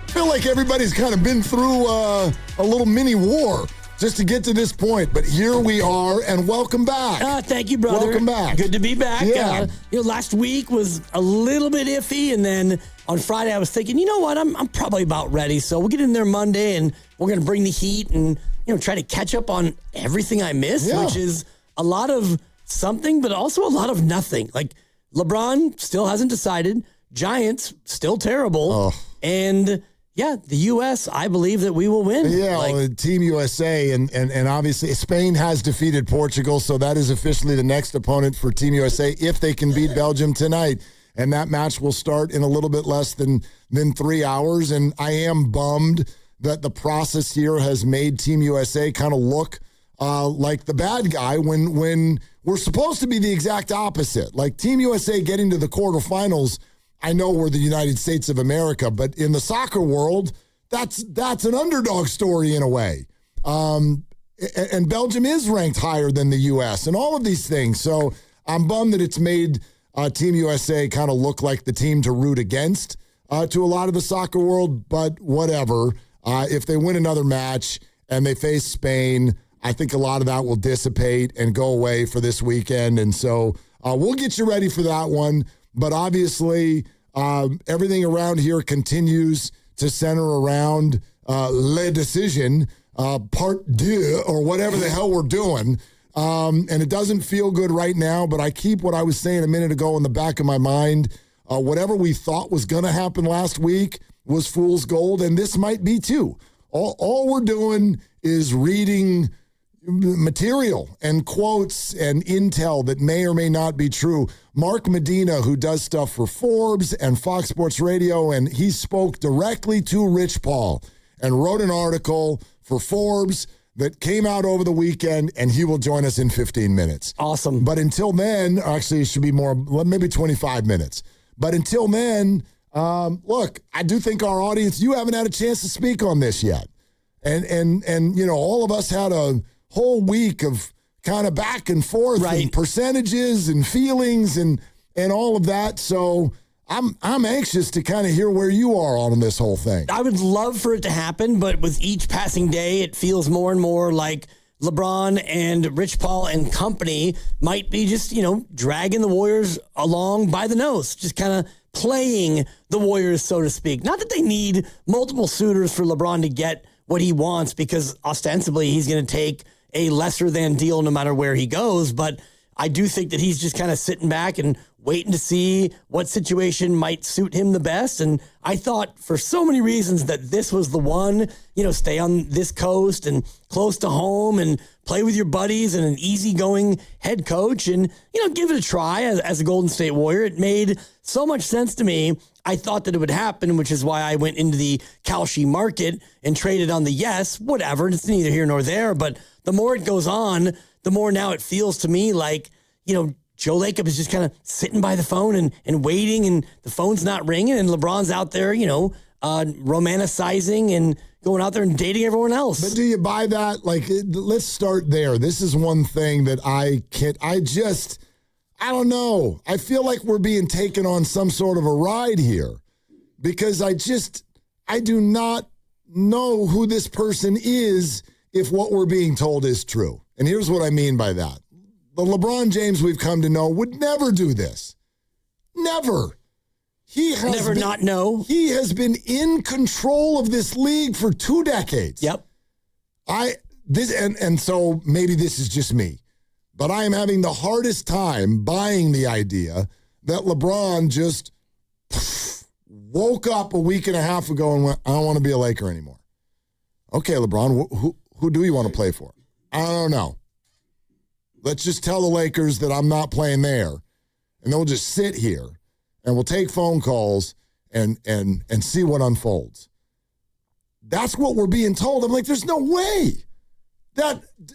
I feel like everybody's kind of been through a little mini war just to get to this point. But here we are, and welcome back. Thank you, brother. Welcome back. Good to be back. Yeah. Last week was a little bit iffy, and then on Friday I was thinking, you know what, I'm probably about ready. So we'll get in there Monday, and we're going to bring the heat and try to catch up on everything I missed, which is a lot of something, but also a lot of nothing. Like LeBron still hasn't decided. Giants still terrible. And... yeah, the U.S., I believe that we will win. Yeah, Team USA, and obviously Spain has defeated Portugal, so that is officially the next opponent for Team USA if they can beat Belgium tonight. And that match will start in a little bit less than 3 hours. And I am bummed that the process here has made Team USA kind of look like the bad guy when we're supposed to be the exact opposite. Like Team USA getting to the quarterfinals, I know we're the United States of America, but in the soccer world, that's an underdog story in a way. And Belgium is ranked higher than the U.S. and all of these things. So I'm bummed that it's made Team USA kind of look like the team to root against to a lot of the soccer world, but whatever. If they win another match and they face Spain, I think a lot of that will dissipate and go away for this weekend. And so we'll get you ready for that one. But obviously, everything around here continues to center around Le Decision, part deux, or whatever the hell we're doing. And it doesn't feel good right now, but I keep what I was saying a minute ago in the back of my mind. Whatever we thought was going to happen last week was fool's gold, and this might be too. All we're doing is reading material and quotes and intel that may or may not be true. Mark Medina, who does stuff for Forbes and Fox Sports Radio, and he spoke directly to Rich Paul and wrote an article for Forbes that came out over the weekend, and he will join us in 15 minutes. Awesome. But until then, actually it should be more, maybe 25 minutes. But until then, look, I do think our audience, you haven't had a chance to speak on this yet. And all of us had a whole week of kind of back and forth and percentages and feelings and all of that. So I'm anxious to kind of hear where you are on this whole thing. I would love for it to happen, but with each passing day, it feels more and more like LeBron and Rich Paul and company might be just, dragging the Warriors along by the nose, just kind of playing the Warriors, so to speak. Not that they need multiple suitors for LeBron to get what he wants, because ostensibly he's going to take a lesser than deal no matter where he goes. But I do think that he's just kind of sitting back and waiting to see what situation might suit him the best. And I thought for so many reasons that this was the one, stay on this coast and close to home and play with your buddies and an easygoing head coach and, give it a try as a Golden State Warrior. It made so much sense to me. I thought that it would happen, which is why I went into the Kalshi market and traded on the yes, whatever. It's neither here nor there. But the more it goes on, the more now it feels to me like, Joe Lacob is just kind of sitting by the phone and waiting, and the phone's not ringing, and LeBron's out there, romanticizing and going out there and dating everyone else. But do you buy that? Like, let's start there. This is one thing that I don't know. I feel like we're being taken on some sort of a ride here, because I do not know who this person is if what we're being told is true. And here's what I mean by that. The LeBron James we've come to know would never do this. Never. He has been in control of this league for 2 decades. Yep. So maybe this is just me, but I am having the hardest time buying the idea that LeBron just woke up a week and a half ago and went, I don't want to be a Laker anymore. Okay, LeBron, who do you want to play for? I don't know. Let's just tell the Lakers that I'm not playing there, and they'll just sit here, and we'll take phone calls and see what unfolds. That's what we're being told. I'm like, there's no way.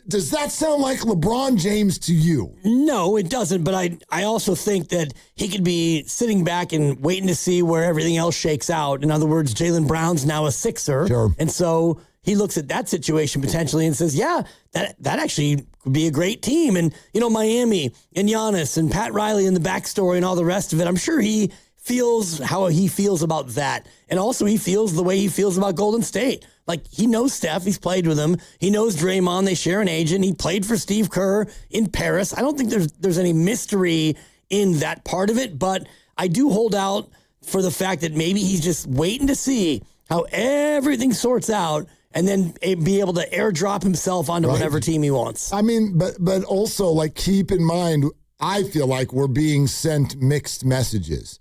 Does that sound like LeBron James to you? No, it doesn't. But I also think that he could be sitting back and waiting to see where everything else shakes out. In other words, Jaylen Brown's now a Sixer. Sure. And so he looks at that situation potentially and says, yeah, that actually could be a great team. And, Miami and Giannis and Pat Riley and the backstory and all the rest of it, I'm sure he feels how he feels about that. And also he feels the way he feels about Golden State. Like, he knows Steph. He's played with him. He knows Draymond. They share an agent. He played for Steve Kerr in Paris. I don't think there's any mystery in that part of it, but I do hold out for the fact that maybe he's just waiting to see how everything sorts out and then be able to airdrop himself onto whatever team he wants. I mean, but also, like, keep in mind, I feel like we're being sent mixed messages.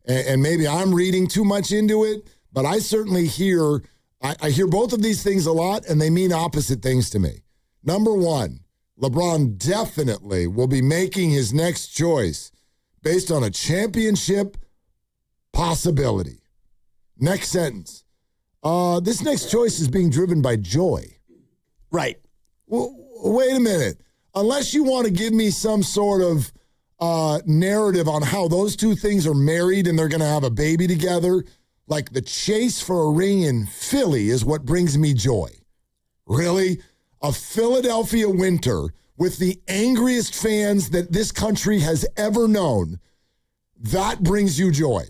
And maybe I'm reading too much into it, but I certainly hear both of these things a lot, and they mean opposite things to me. Number one, LeBron definitely will be making his next choice based on a championship possibility. Next sentence. This next choice is being driven by joy. Right. Well, wait a minute. Unless you want to give me some sort of narrative on how those two things are married and they're going to have a baby together, like the chase for a ring in Philly is what brings me joy. Really? A Philadelphia winter with the angriest fans that this country has ever known, that brings you joy.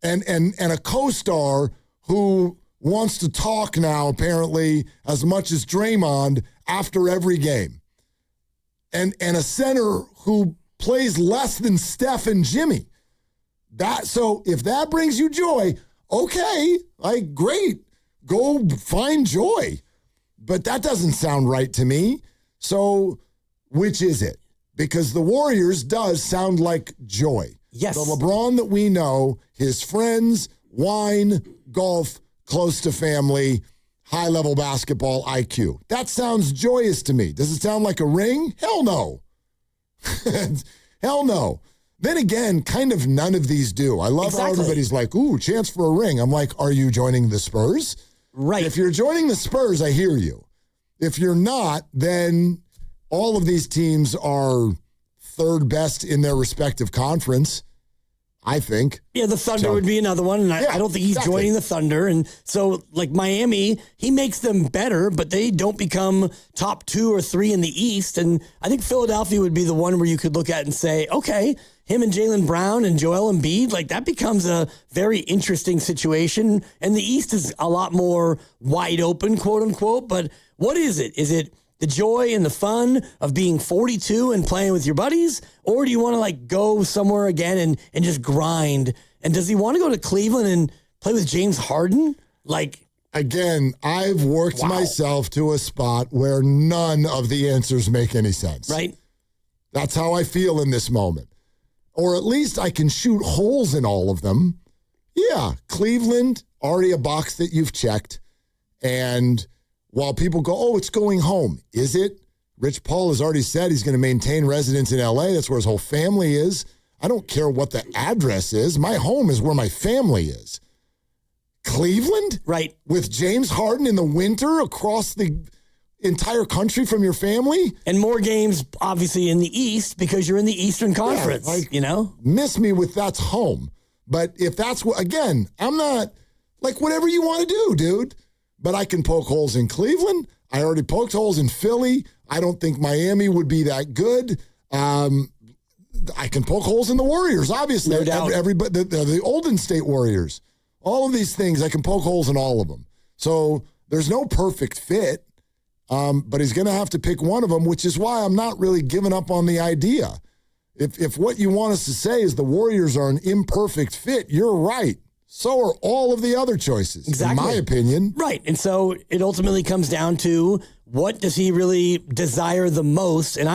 And a co-star who wants to talk now, apparently, as much as Draymond after every game. And a center who plays less than Steph and Jimmy. So if that brings you joy, okay, great. Go find joy. But that doesn't sound right to me. So which is it? Because the Warriors does sound like joy. Yes. The LeBron that we know, his friends, wine, golf, close to family, high-level basketball IQ. That sounds joyous to me. Does it sound like a ring? Hell no. Hell no. Then again, kind of none of these do. I love how everybody's like, ooh, chance for a ring. I'm like, are you joining the Spurs? Right. If you're joining the Spurs, I hear you. If you're not, then all of these teams are third best in their respective conference, I think. Yeah, the Thunder would be another one, and I don't think he's joining the Thunder. And so, like Miami, he makes them better, but they don't become top 2 or 3 in the East. And I think Philadelphia would be the one where you could look at and say, okay, him and Jaylen Brown and Joel Embiid, like that becomes a very interesting situation. And the East is a lot more wide open, quote unquote. But what is it? Is it the joy and the fun of being 42 and playing with your buddies? Or do you want to like go somewhere again and just grind And does he want to go to Cleveland and play with James Harden? Like, again, I've worked myself to a spot where none of the answers make any sense. Right. That's how I feel in this moment. Or at least I can shoot holes in all of them. Yeah, Cleveland, already a box that you've checked. And while people go, oh, it's going home. Is it? Rich Paul has already said he's going to maintain residence in L.A. That's where his whole family is. I don't care what the address is. My home is where my family is. Cleveland? Right. With James Harden in the winter across the entire country from your family? And more games, obviously, in the East because you're in the Eastern Conference, Miss me with that's home. But if that's what, again, I'm not, whatever you want to do, dude. But I can poke holes in Cleveland. I already poked holes in Philly. I don't think Miami would be that good. I can poke holes in the Warriors, obviously. No doubt. Everybody, the Golden State Warriors. All of these things, I can poke holes in all of them. So there's no perfect fit, but he's going to have to pick one of them, which is why I'm not really giving up on the idea. If what you want us to say is the Warriors are an imperfect fit, you're right. So are all of the other choices, in my opinion. Right. And so it ultimately comes down to what does he really desire the most? And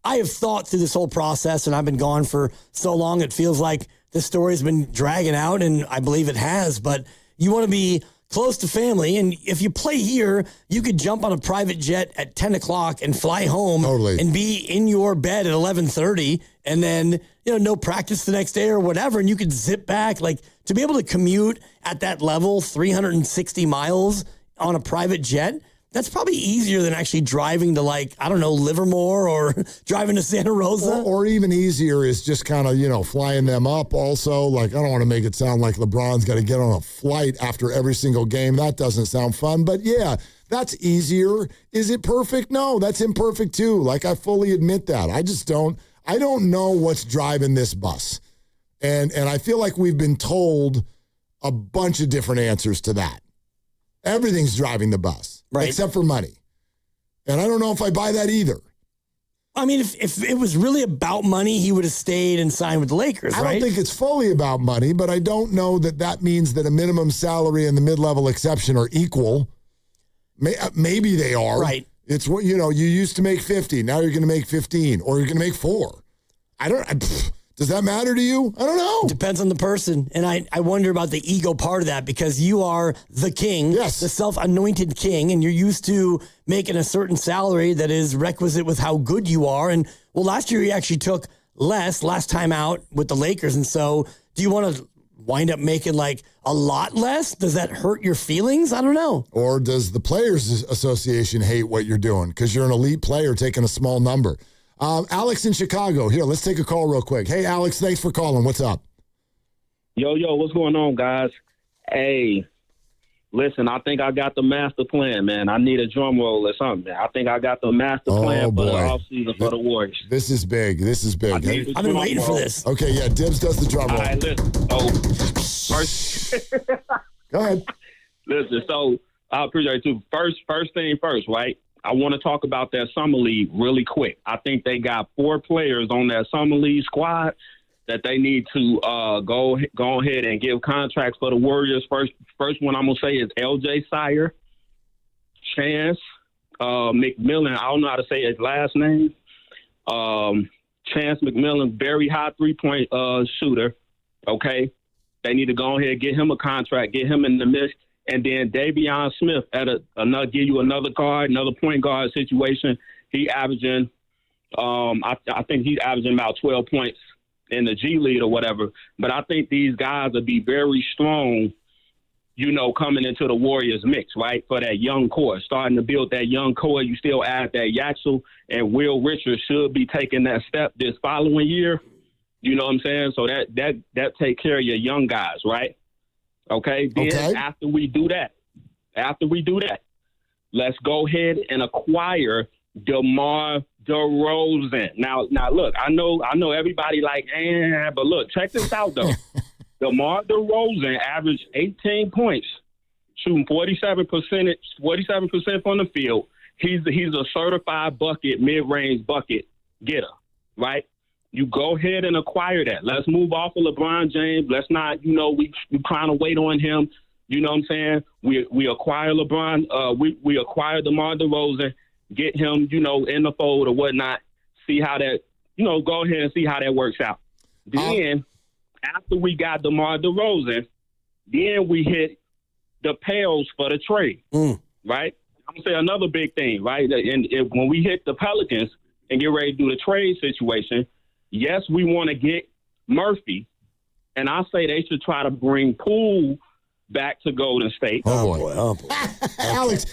I have thought through this whole process, and I've been gone for so long, it feels like this story's been dragging out, and I believe it has. But you want to be close to family, and if you play here, you could jump on a private jet at 10 o'clock and fly home and be in your bed at 11:30, and then no practice the next day or whatever, and you could zip back. To be able to commute at that level, 360 miles on a private jet, that's probably easier than actually driving to Livermore or driving to Santa Rosa. Or even easier is just kind of, flying them up also. I don't want to make it sound like LeBron's got to get on a flight after every single game. That doesn't sound fun. But yeah, that's easier. Is it perfect? No, that's imperfect too. I fully admit that. I don't know what's driving this bus. And I feel like we've been told a bunch of different answers to that. Everything's driving the bus, right? Except for money. And I don't know if I buy that either. I mean, if it was really about money, he would have stayed and signed with the Lakers, right? I don't think it's fully about money, but I don't know that means that a minimum salary and the mid-level exception are equal. Maybe they are. Right. It's what, you used to make 50. Now you're going to make 15 or you're going to make 4. Does that matter to you? I don't know. Depends on the person. And I wonder about the ego part of that because you are the king, the self-anointed king, and you're used to making a certain salary that is requisite with how good you are. And, last year you actually took less last time out with the Lakers. And so do you want to wind up making a lot less? Does that hurt your feelings? I don't know. Or does the Players Association hate what you're doing because you're an elite player taking a small number? Alex in Chicago. Here, let's take a call real quick. Hey, Alex, thanks for calling. What's up? Yo, what's going on, guys? Hey, listen, I think I got the master plan, man. I need a drum roll or something. I think I got the master plan for the offseason for the Warriors. This is big. I've been waiting for this. Okay, yeah, Dibs does the drum roll. All right, listen. First. Go ahead. Listen, so I appreciate it, too. First thing first, right? I want to talk about that summer league really quick. I think they got 4 players on that summer league squad that they need to go ahead and give contracts for the Warriors. First one I'm going to say is LJ Sire, Chance McMillan. I don't know how to say his last name. Chance McMillan, very high three-point shooter. Okay. They need to go ahead and get him a contract, get him in the mix. And then Davion Smith give you another point guard situation. He averaging, I think he's averaging about 12 points in the G League or whatever. But I think these guys will be very strong, coming into the Warriors mix, right? For that young core, starting to build that young core. You still add that Yaxel and Will Richards should be taking that step this following year. You know what I'm saying? So that take care of your young guys, right? Okay. Then after we do that, let's go ahead and acquire DeMar DeRozan. Now look, I know everybody but look, check this out though. DeMar DeRozan averaged 18 points, shooting 47% from the field. He's a certified mid-range bucket getter, right? You go ahead and acquire that. Let's move off of LeBron James. Let's not, we trying to wait on him. You know what I'm saying? We acquire LeBron. We acquire DeMar DeRozan, get him, in the fold or whatnot. See how that, go ahead and see how that works out. Then after we got DeMar DeRozan, then we hit the Pels for the trade, right? I'm going to say another big thing, right? And when we hit the Pelicans and get ready to do the trade situation, yes, we want to get Murphy, and I say they should try to bring Poole back to Golden State. Oh boy. Alex,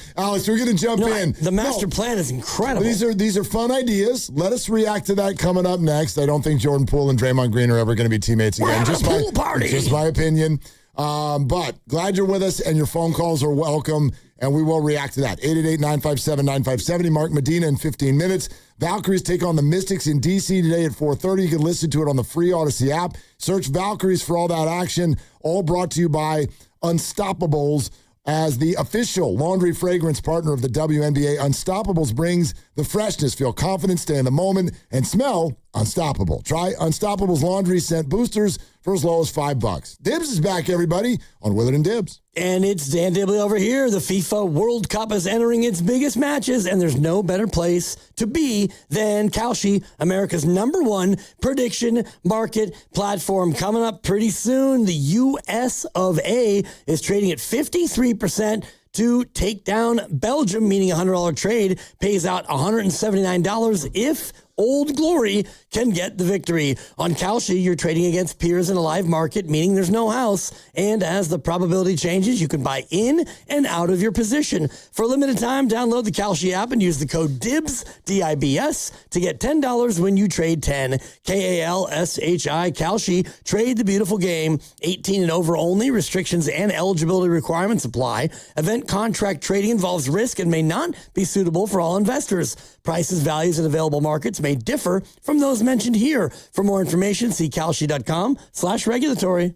we're going to jump in. The master plan is incredible. These are fun ideas. Let us react to that coming up next. I don't think Jordan Poole and Draymond Green are ever going to be teammates again. Just pool party. Just my opinion. But glad you're with us, and your phone calls are welcome, and we will react to that. 888-957-9570. Mark Medina in 15 minutes. Valkyries take on the Mystics in D.C. today at 4:30. You can listen to it on the free Odyssey app. Search Valkyries for all that action. All brought to you by Unstoppables. As the official laundry fragrance partner of the WNBA, Unstoppables brings the freshness. Feel confident, stay in the moment, and smell unstoppable. Try Unstoppables laundry scent boosters for as low as $5. Dibs is back, everybody, on Willard and Dibs. And it's Dan Dibley over here. The FIFA World Cup is entering its biggest matches, and there's no better place to be than Kalshi, America's #1 prediction market platform. Coming up pretty soon, the US of A is trading at 53% to take down Belgium, meaning a $100 trade pays out $179 if Old Glory can get the victory. On Kalshi, you're trading against peers in a live market, meaning there's no house. And as the probability changes, you can buy in and out of your position. For a limited time, download the Kalshi app and use the code DIBS, D-I-B-S, to get $10 when you trade 10. K-A-L-S-H-I, Kalshi. Trade the beautiful game. 18 and over only. Restrictions and eligibility requirements apply. Event contract trading involves risk and may not be suitable for all investors. Prices, values, and available markets may differ from those mentioned here. For more information, see kalshi.com/regulatory.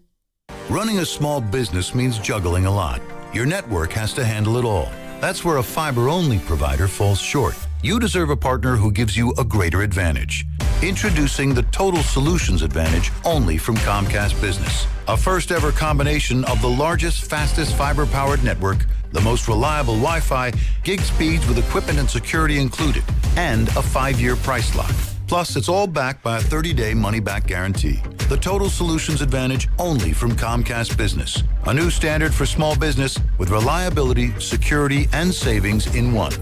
Running a small business means juggling a lot. Your network has to handle it all. That's where a fiber-only provider falls short. You deserve a partner who gives you a greater advantage. Introducing the Total Solutions Advantage only from Comcast Business. A first-ever combination of the largest, fastest fiber-powered network, the most reliable Wi-Fi, gig speeds with equipment and security included, and a 5-year price lock. Plus, it's all backed by a 30-day money-back guarantee. The Total Solutions Advantage only from Comcast Business. A new standard for small business with reliability, security, and savings in one.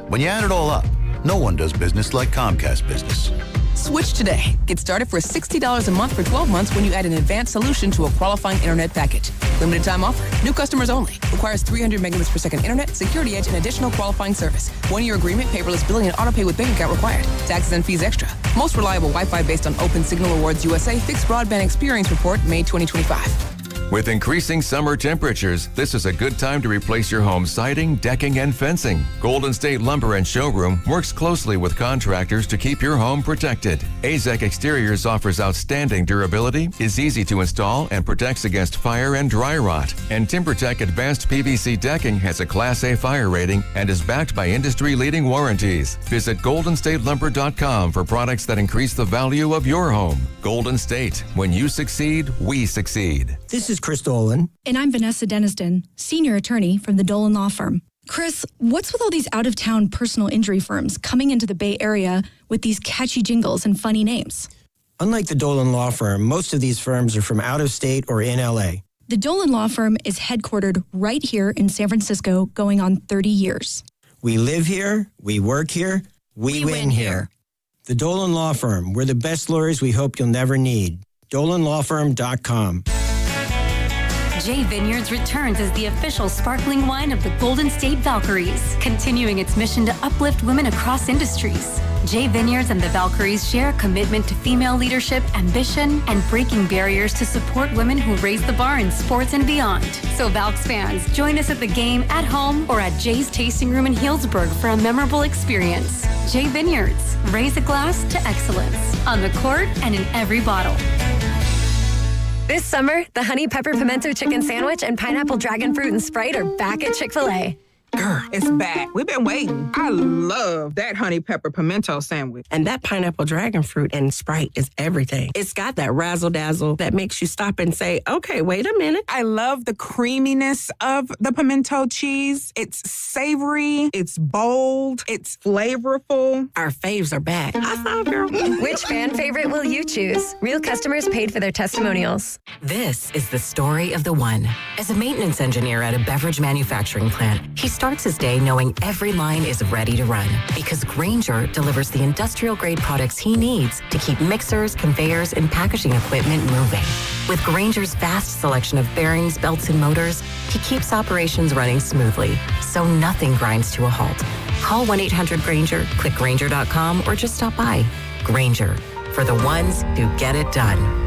When you add it all up, no one does business like Comcast Business. Switch today. Get started for $60 a month for 12 months when you add an advanced solution to a qualifying internet package. Limited time offer. New customers only. Requires 300 megabits per second internet, security edge, and additional qualifying service. 1-year agreement, paperless billing, and autopay with bank account required. Taxes and fees extra. Most reliable Wi-Fi based on Open Signal Awards USA Fixed Broadband Experience Report, May 2025. With increasing summer temperatures, this is a good time to replace your home's siding, decking, and fencing. Golden State Lumber and Showroom works closely with contractors to keep your home protected. AZEK Exteriors offers outstanding durability, is easy to install, and protects against fire and dry rot. And TimberTech Advanced PVC Decking has a Class A fire rating and is backed by industry-leading warranties. Visit GoldenStateLumber.com for products that increase the value of your home. Golden State. When you succeed, we succeed. This is Chris Dolan. And I'm Vanessa Deniston, senior attorney from the Dolan Law Firm. Chris, what's with all these out-of-town personal injury firms coming into the Bay Area with these catchy jingles and funny names? Unlike the Dolan Law Firm, most of these firms are from out of state or in LA. The Dolan Law Firm is headquartered right here in San Francisco, going on 30 years. We live here, we work here, we win here. The Dolan Law Firm, we're the best lawyers we hope you'll never need. DolanLawFirm.com. J Vineyards returns as the official sparkling wine of the Golden State Valkyries, continuing its mission to uplift women across industries. J Vineyards and the Valkyries share a commitment to female leadership, ambition, and breaking barriers to support women who raise the bar in sports and beyond. So Valks fans, join us at the game, at home, or at Jay's Tasting Room in Healdsburg for a memorable experience. J Vineyards, raise a glass to excellence, on the court and in every bottle. This summer, the Honey Pepper Pimento Chicken Sandwich and Pineapple Dragon Fruit and Sprite are back at Chick-fil-A. Girl, it's back. We've been waiting. I love that honey pepper pimento sandwich. And that pineapple dragon fruit and Sprite is everything. It's got that razzle-dazzle that makes you stop and say, okay, wait a minute. I love the creaminess of the pimento cheese. It's savory, it's bold, it's flavorful. Our faves are back. I saw, girl. Which fan favorite will you choose? Real customers paid for their testimonials. This is the story of the one. As a maintenance engineer at a beverage manufacturing plant, he starts his day knowing every line is ready to run because Grainger delivers the industrial-grade products he needs to keep mixers, conveyors, and packaging equipment moving. With Grainger's vast selection of bearings, belts, and motors, he keeps operations running smoothly, so nothing grinds to a halt. Call 1-800-GRAINGER, click Grainger.com, or just stop by. Grainger, for the ones who get it done.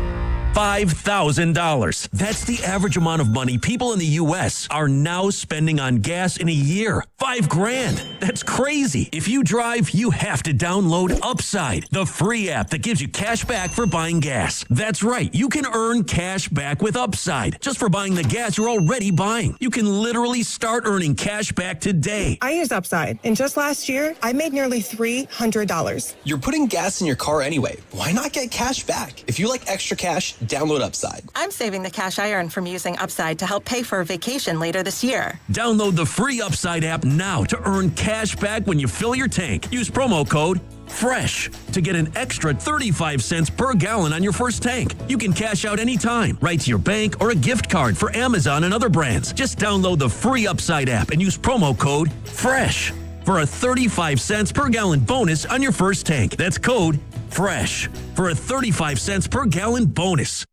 $5,000. That's the average amount of money people in the U.S. are now spending on gas in a year. $5,000. That's crazy. If you drive, you have to download Upside, the free app that gives you cash back for buying gas. That's right. You can earn cash back with Upside just for buying the gas you're already buying. You can literally start earning cash back today. I use Upside, and just last year, I made nearly $300. You're putting gas in your car anyway. Why not get cash back? If you like extra cash, download Upside. I'm saving the cash I earn from using Upside to help pay for a vacation later this year. Download the free Upside app now to earn cash back when you fill your tank. Use promo code FRESH to get an extra 35 cents per gallon on your first tank. You can cash out anytime, right to your bank or a gift card for Amazon and other brands. Just download the free Upside app and use promo code FRESH for a 35 cents per gallon bonus on your first tank. That's code FRESH for a 35 cents per gallon bonus.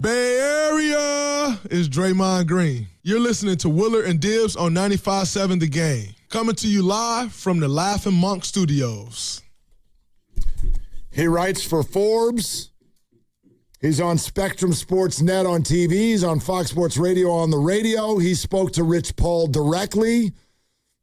Bay Area is Draymond Green. You're listening to Willard and Dibbs on 95.7 The Game. Coming to you live from the Laughing Monk Studios. He writes for Forbes. He's on Spectrum Sports Net on TV. He's on Fox Sports Radio on the radio. He spoke to Rich Paul directly.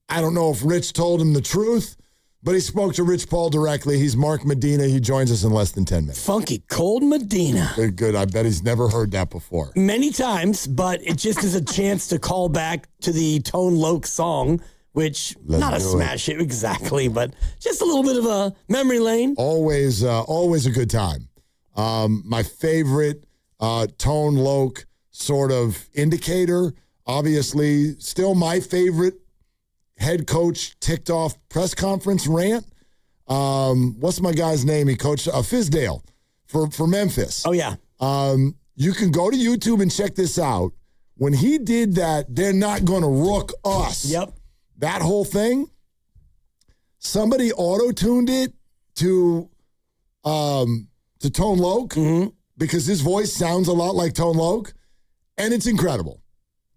I don't know if Rich told him the truth, but he spoke to Rich Paul directly. He's Mark Medina. He joins us in less than 10 minutes. Funky Cold Medina. Good. I bet he's never heard that before. Many times, but it just is a chance to call back to the Tone Loc song, which, not a smash hit exactly, but just a little bit of a memory lane. Always a good time. My favorite Tone Loc sort of indicator, obviously, still my favorite head coach ticked off press conference rant. What's my guy's name? He coached Fizdale for Memphis. Oh, yeah. You can go to YouTube and check this out. When he did that, they're not going to rook us. Yep. That whole thing, somebody auto-tuned it to Tone Loc because his voice sounds a lot like Tone Loc, and it's incredible.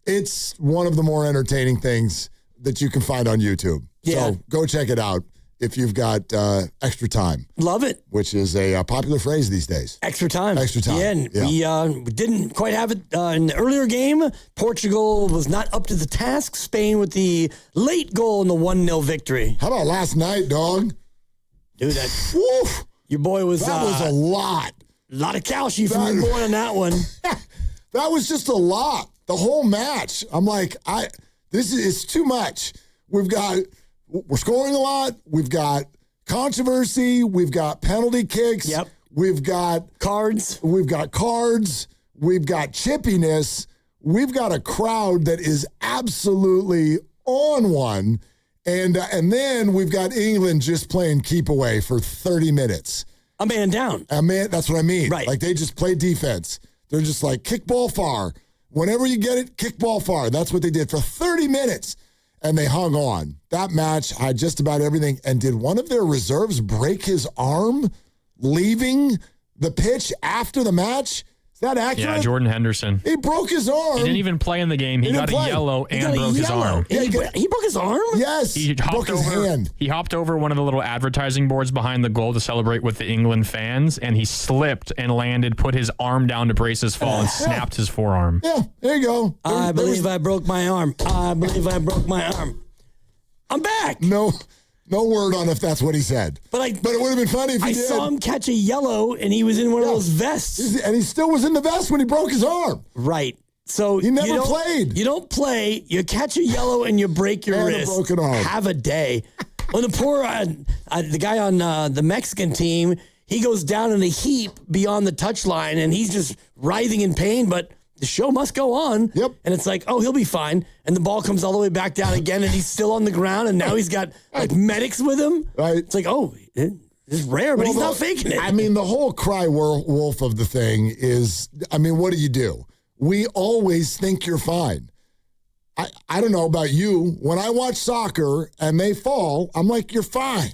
It's one of the more entertaining things that you can find on YouTube. Yeah. So go check it out if you've got extra time. Love it. Which is a popular phrase these days. Extra time. Extra time. Yeah, and we didn't quite have it in the earlier game. Portugal was not up to the task. Spain with the late goal in the 1-0 victory. How about last night, dog? Dude, your boy was... That was a lot. A lot of calcium from your boy on that one. That was just a lot. The whole match. I'm like, it's too much. We're scoring a lot. We've got controversy. We've got penalty kicks. Yep. We've got cards. We've got chippiness. We've got a crowd that is absolutely on one. And then we've got England just playing keep away for 30 minutes. A man down. That's what I mean. Right. Like they just play defense. They're just like kick ball far. Whenever you get it, kick ball far. That's what they did for 30 minutes. And they hung on. That match had just about everything. And did one of their reserves break his arm leaving the pitch after the match? Is that accurate? Yeah, Jordan Henderson. He broke his arm. He didn't even play in the game. He got a yellow and broke his arm. He broke his arm? Yes. He broke his hand. He hopped over one of the little advertising boards behind the goal to celebrate with the England fans, and he slipped and landed, put his arm down to brace his fall, and snapped his forearm. Yeah, there you go. I believe I broke my arm. I believe I broke my arm. I'm back. No No word on if that's what he said. But it would have been funny if he did. I saw him catch a yellow, and he was in one of those vests. And he still was in the vest when he broke his arm. Right. So he never played. You don't play. You catch a yellow, and you break your wrist. A broken arm. Have a day. Well, the poor the guy on the Mexican team, he goes down in a heap beyond the touchline, and he's just writhing in pain, but the show must go on. Yep. And it's like, oh, he'll be fine. And the ball comes all the way back down again, and he's still on the ground, and now he's got like medics with him. Right. It's like, oh, it's rare, but he's not faking it. I mean, the whole cry wolf of the thing is, what do? We always think you're fine. I don't know about you. When I watch soccer and they fall, I'm like, you're fine.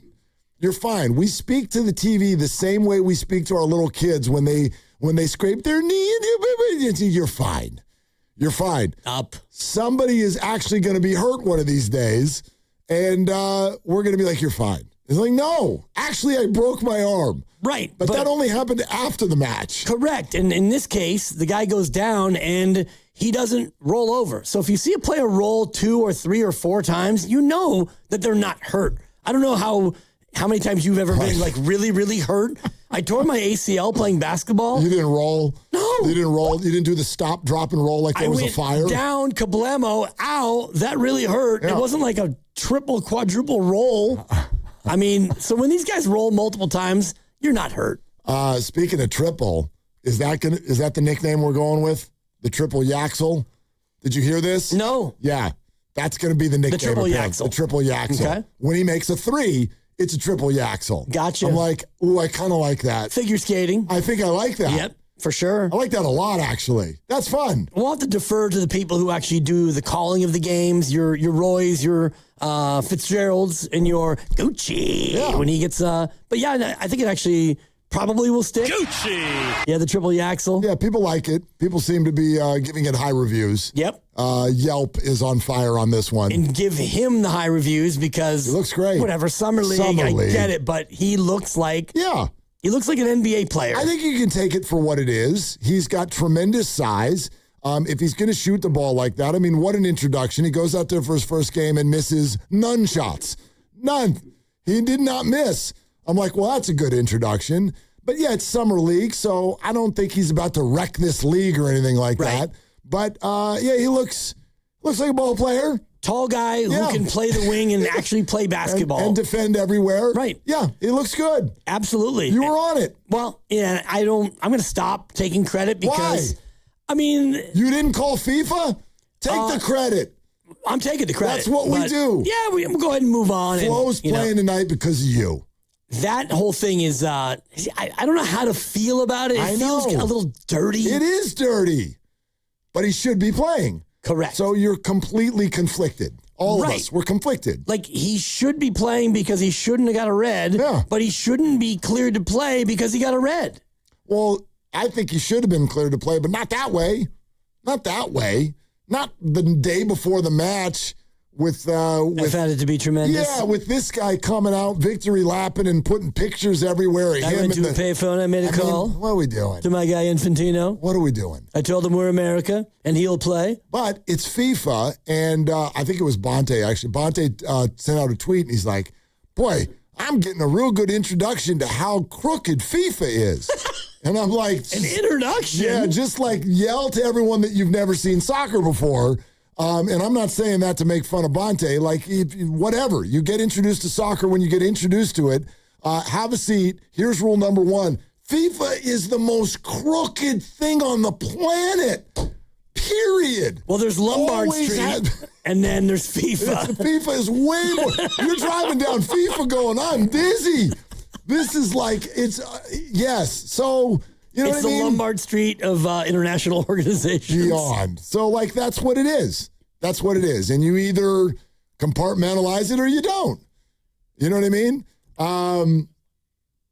You're fine. We speak to the TV the same way we speak to our little kids when they scrape their knee. You're fine. You're fine. Up. Somebody is actually going to be hurt one of these days, and we're going to be like, you're fine. It's like, no, actually, I broke my arm. Right. But that only happened after the match. Correct. And in this case, the guy goes down and he doesn't roll over. So if you see a player roll 2 or 3 or 4 times, you know that they're not hurt. I don't know how many times you've ever been like really, really hurt. I tore my ACL playing basketball. You didn't roll? No. You didn't roll? You didn't do the stop, drop, and roll like there was a fire? I went down, kablamo, ow, that really hurt. Yeah. It wasn't like a triple, quadruple roll. I mean, so when these guys roll multiple times, you're not hurt. Speaking of triple, is that the nickname we're going with? The triple yaxle? Did you hear this? No. Yeah, that's going to be the nickname. The triple yaxle. The triple yaxle. Okay. When he makes a 3, it's a triple yaxle. Gotcha. I'm like, ooh, I kind of like that. Figure skating. I think I like that. Yep, for sure. I like that a lot, actually. That's fun. We'll have to defer to the people who actually do the calling of the games, your Roys, your Fitzgeralds, and your Gucci when he gets... but yeah, I think it actually probably will stick. Gucci! Yeah, the triple yaxle. Yeah, people like it. People seem to be giving it high reviews. Yep. Yelp is on fire on this one. And give him the high reviews because... He looks great. Whatever, Summer League, I get it, but he looks like... Yeah. He looks like an NBA player. I think you can take it for what it is. He's got tremendous size. If he's going to shoot the ball like that, what an introduction. He goes out there for his first game and misses none shots. None. He did not miss. I'm like, well, that's a good introduction. But yeah, it's Summer League, so I don't think he's about to wreck this league or anything like that. But yeah, he looks like a ball player. Tall guy who can play the wing and actually play basketball. And defend everywhere. Right. Yeah, it looks good. Absolutely. You were on it. Well, yeah, I'm going to stop taking credit because... Why? You didn't call FIFA? Take the credit. I'm taking the credit. That's what we do. Yeah, we'll go ahead and move on. Flo's playing tonight because of you. That whole thing is, I don't know how to feel about it. It feels a little dirty. It is dirty. But he should be playing. Correct. So you're completely conflicted. All of us, we're conflicted. Like, he should be playing because he shouldn't have got a red, but he shouldn't be cleared to play because he got a red. Well, I think he should have been cleared to play, but not that way. Not that way. Not the day before the match with I found it to be tremendous. Yeah, with this guy coming out, victory lapping and putting pictures everywhere. I went to a payphone. I made a call. What are we doing? To my guy Infantino. What are we doing? I told him we're America and he'll play. But it's FIFA, and I think it was Bonte, actually. Bonte sent out a tweet, and he's like, boy, I'm getting a real good introduction to how crooked FIFA is. And I'm like... An introduction? Yeah, just like yell to everyone that you've never seen soccer before. And I'm not saying that to make fun of Bonte. Like, whatever. You get introduced to soccer when you get introduced to it. Have a seat. Here's rule number 1. FIFA is the most crooked thing on the planet. Period. Well, there's Lombard Street, and then there's FIFA. FIFA is way more. You're driving down FIFA going, I'm dizzy. This is like, it's, yes. So, you know what I mean? It's the Lombard Street of international organizations. Beyond. So, like, that's what it is. That's what it is. And you either compartmentalize it or you don't. You know what I mean?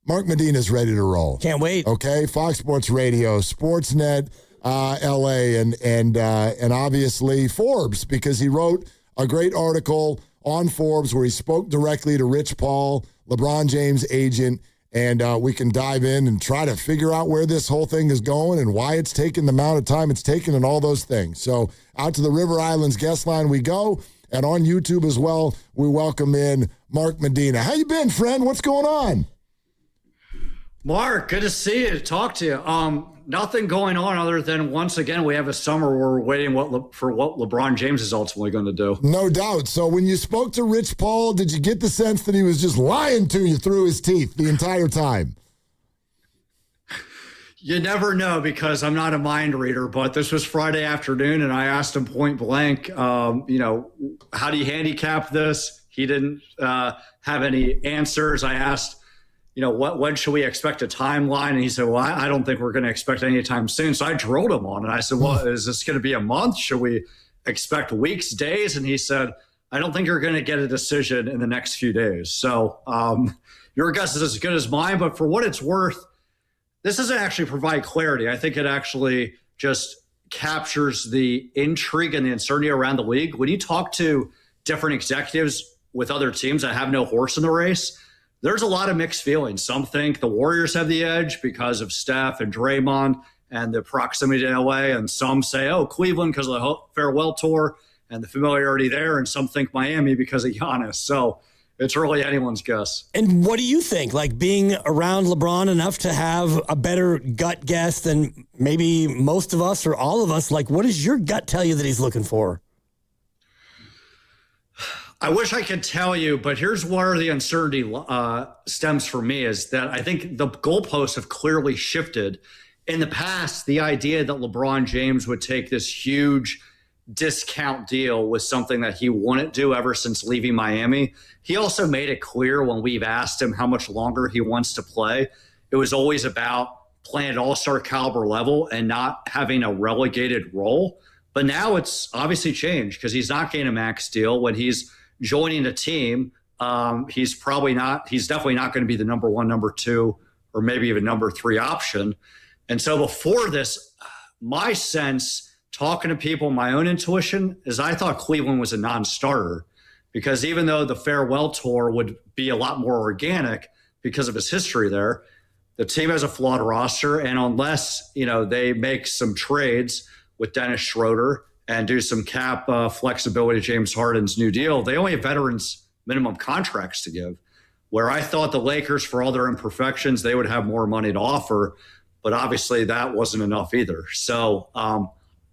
Mark Medina's ready to roll. Can't wait. Okay, Fox Sports Radio, Sportsnet, LA, and obviously Forbes, because he wrote a great article on Forbes where he spoke directly to Rich Paul, LeBron James' agent, and we can dive in and try to figure out where this whole thing is going and why it's taken the amount of time it's taken and all those things. So out to the River Islands guest line we go, and on YouTube as well, we welcome in Mark Medina. How you been, friend? What's going on? Mark, good to see you, to talk to you. Nothing going on other than, once again, we have a summer where we're waiting for what LeBron James is ultimately going to do. No doubt. So when you spoke to Rich Paul, did you get the sense that he was just lying to you through his teeth the entire time? You never know, because I'm not a mind reader, but this was Friday afternoon, and I asked him point blank, how do you handicap this? He didn't have any answers. I asked, when should we expect a timeline? And he said, well, I don't think we're going to expect any time soon. So I drilled him on it. I said, well, is this going to be a month? Should we expect weeks, days? And he said, I don't think you're going to get a decision in the next few days. So your guess is as good as mine. But for what it's worth, this doesn't actually provide clarity. I think it actually just captures the intrigue and the uncertainty around the league. When you talk to different executives with other teams that have no horse in the race, there's a lot of mixed feelings. Some think the Warriors have the edge because of Steph and Draymond and the proximity to LA. And some say, Cleveland because of the farewell tour and the familiarity there. And some think Miami because of Giannis. So it's really anyone's guess. And what do you think? Like, being around LeBron enough to have a better gut guess than maybe most of us or all of us, like, what does your gut tell you that he's looking for? I wish I could tell you, but here's where the uncertainty stems for me, is that I think the goalposts have clearly shifted. In the past, the idea that LeBron James would take this huge discount deal was something that he wouldn't do ever since leaving Miami. He also made it clear when we've asked him how much longer he wants to play, it was always about playing at all-star caliber level and not having a relegated role. But now it's obviously changed, because he's not getting a max deal. When he's joining a team, he's definitely not going to be the number one, number two, or maybe even number three option. And so before this, my sense, talking to people, my own intuition, is I thought Cleveland was a non-starter, because even though the farewell tour would be a lot more organic because of his history there, the team has a flawed roster. And unless, they make some trades with Dennis Schroeder and do some cap flexibility to James Harden's new deal, they only have veterans minimum contracts to give, where I thought the Lakers, for all their imperfections, they would have more money to offer. But obviously that wasn't enough either. So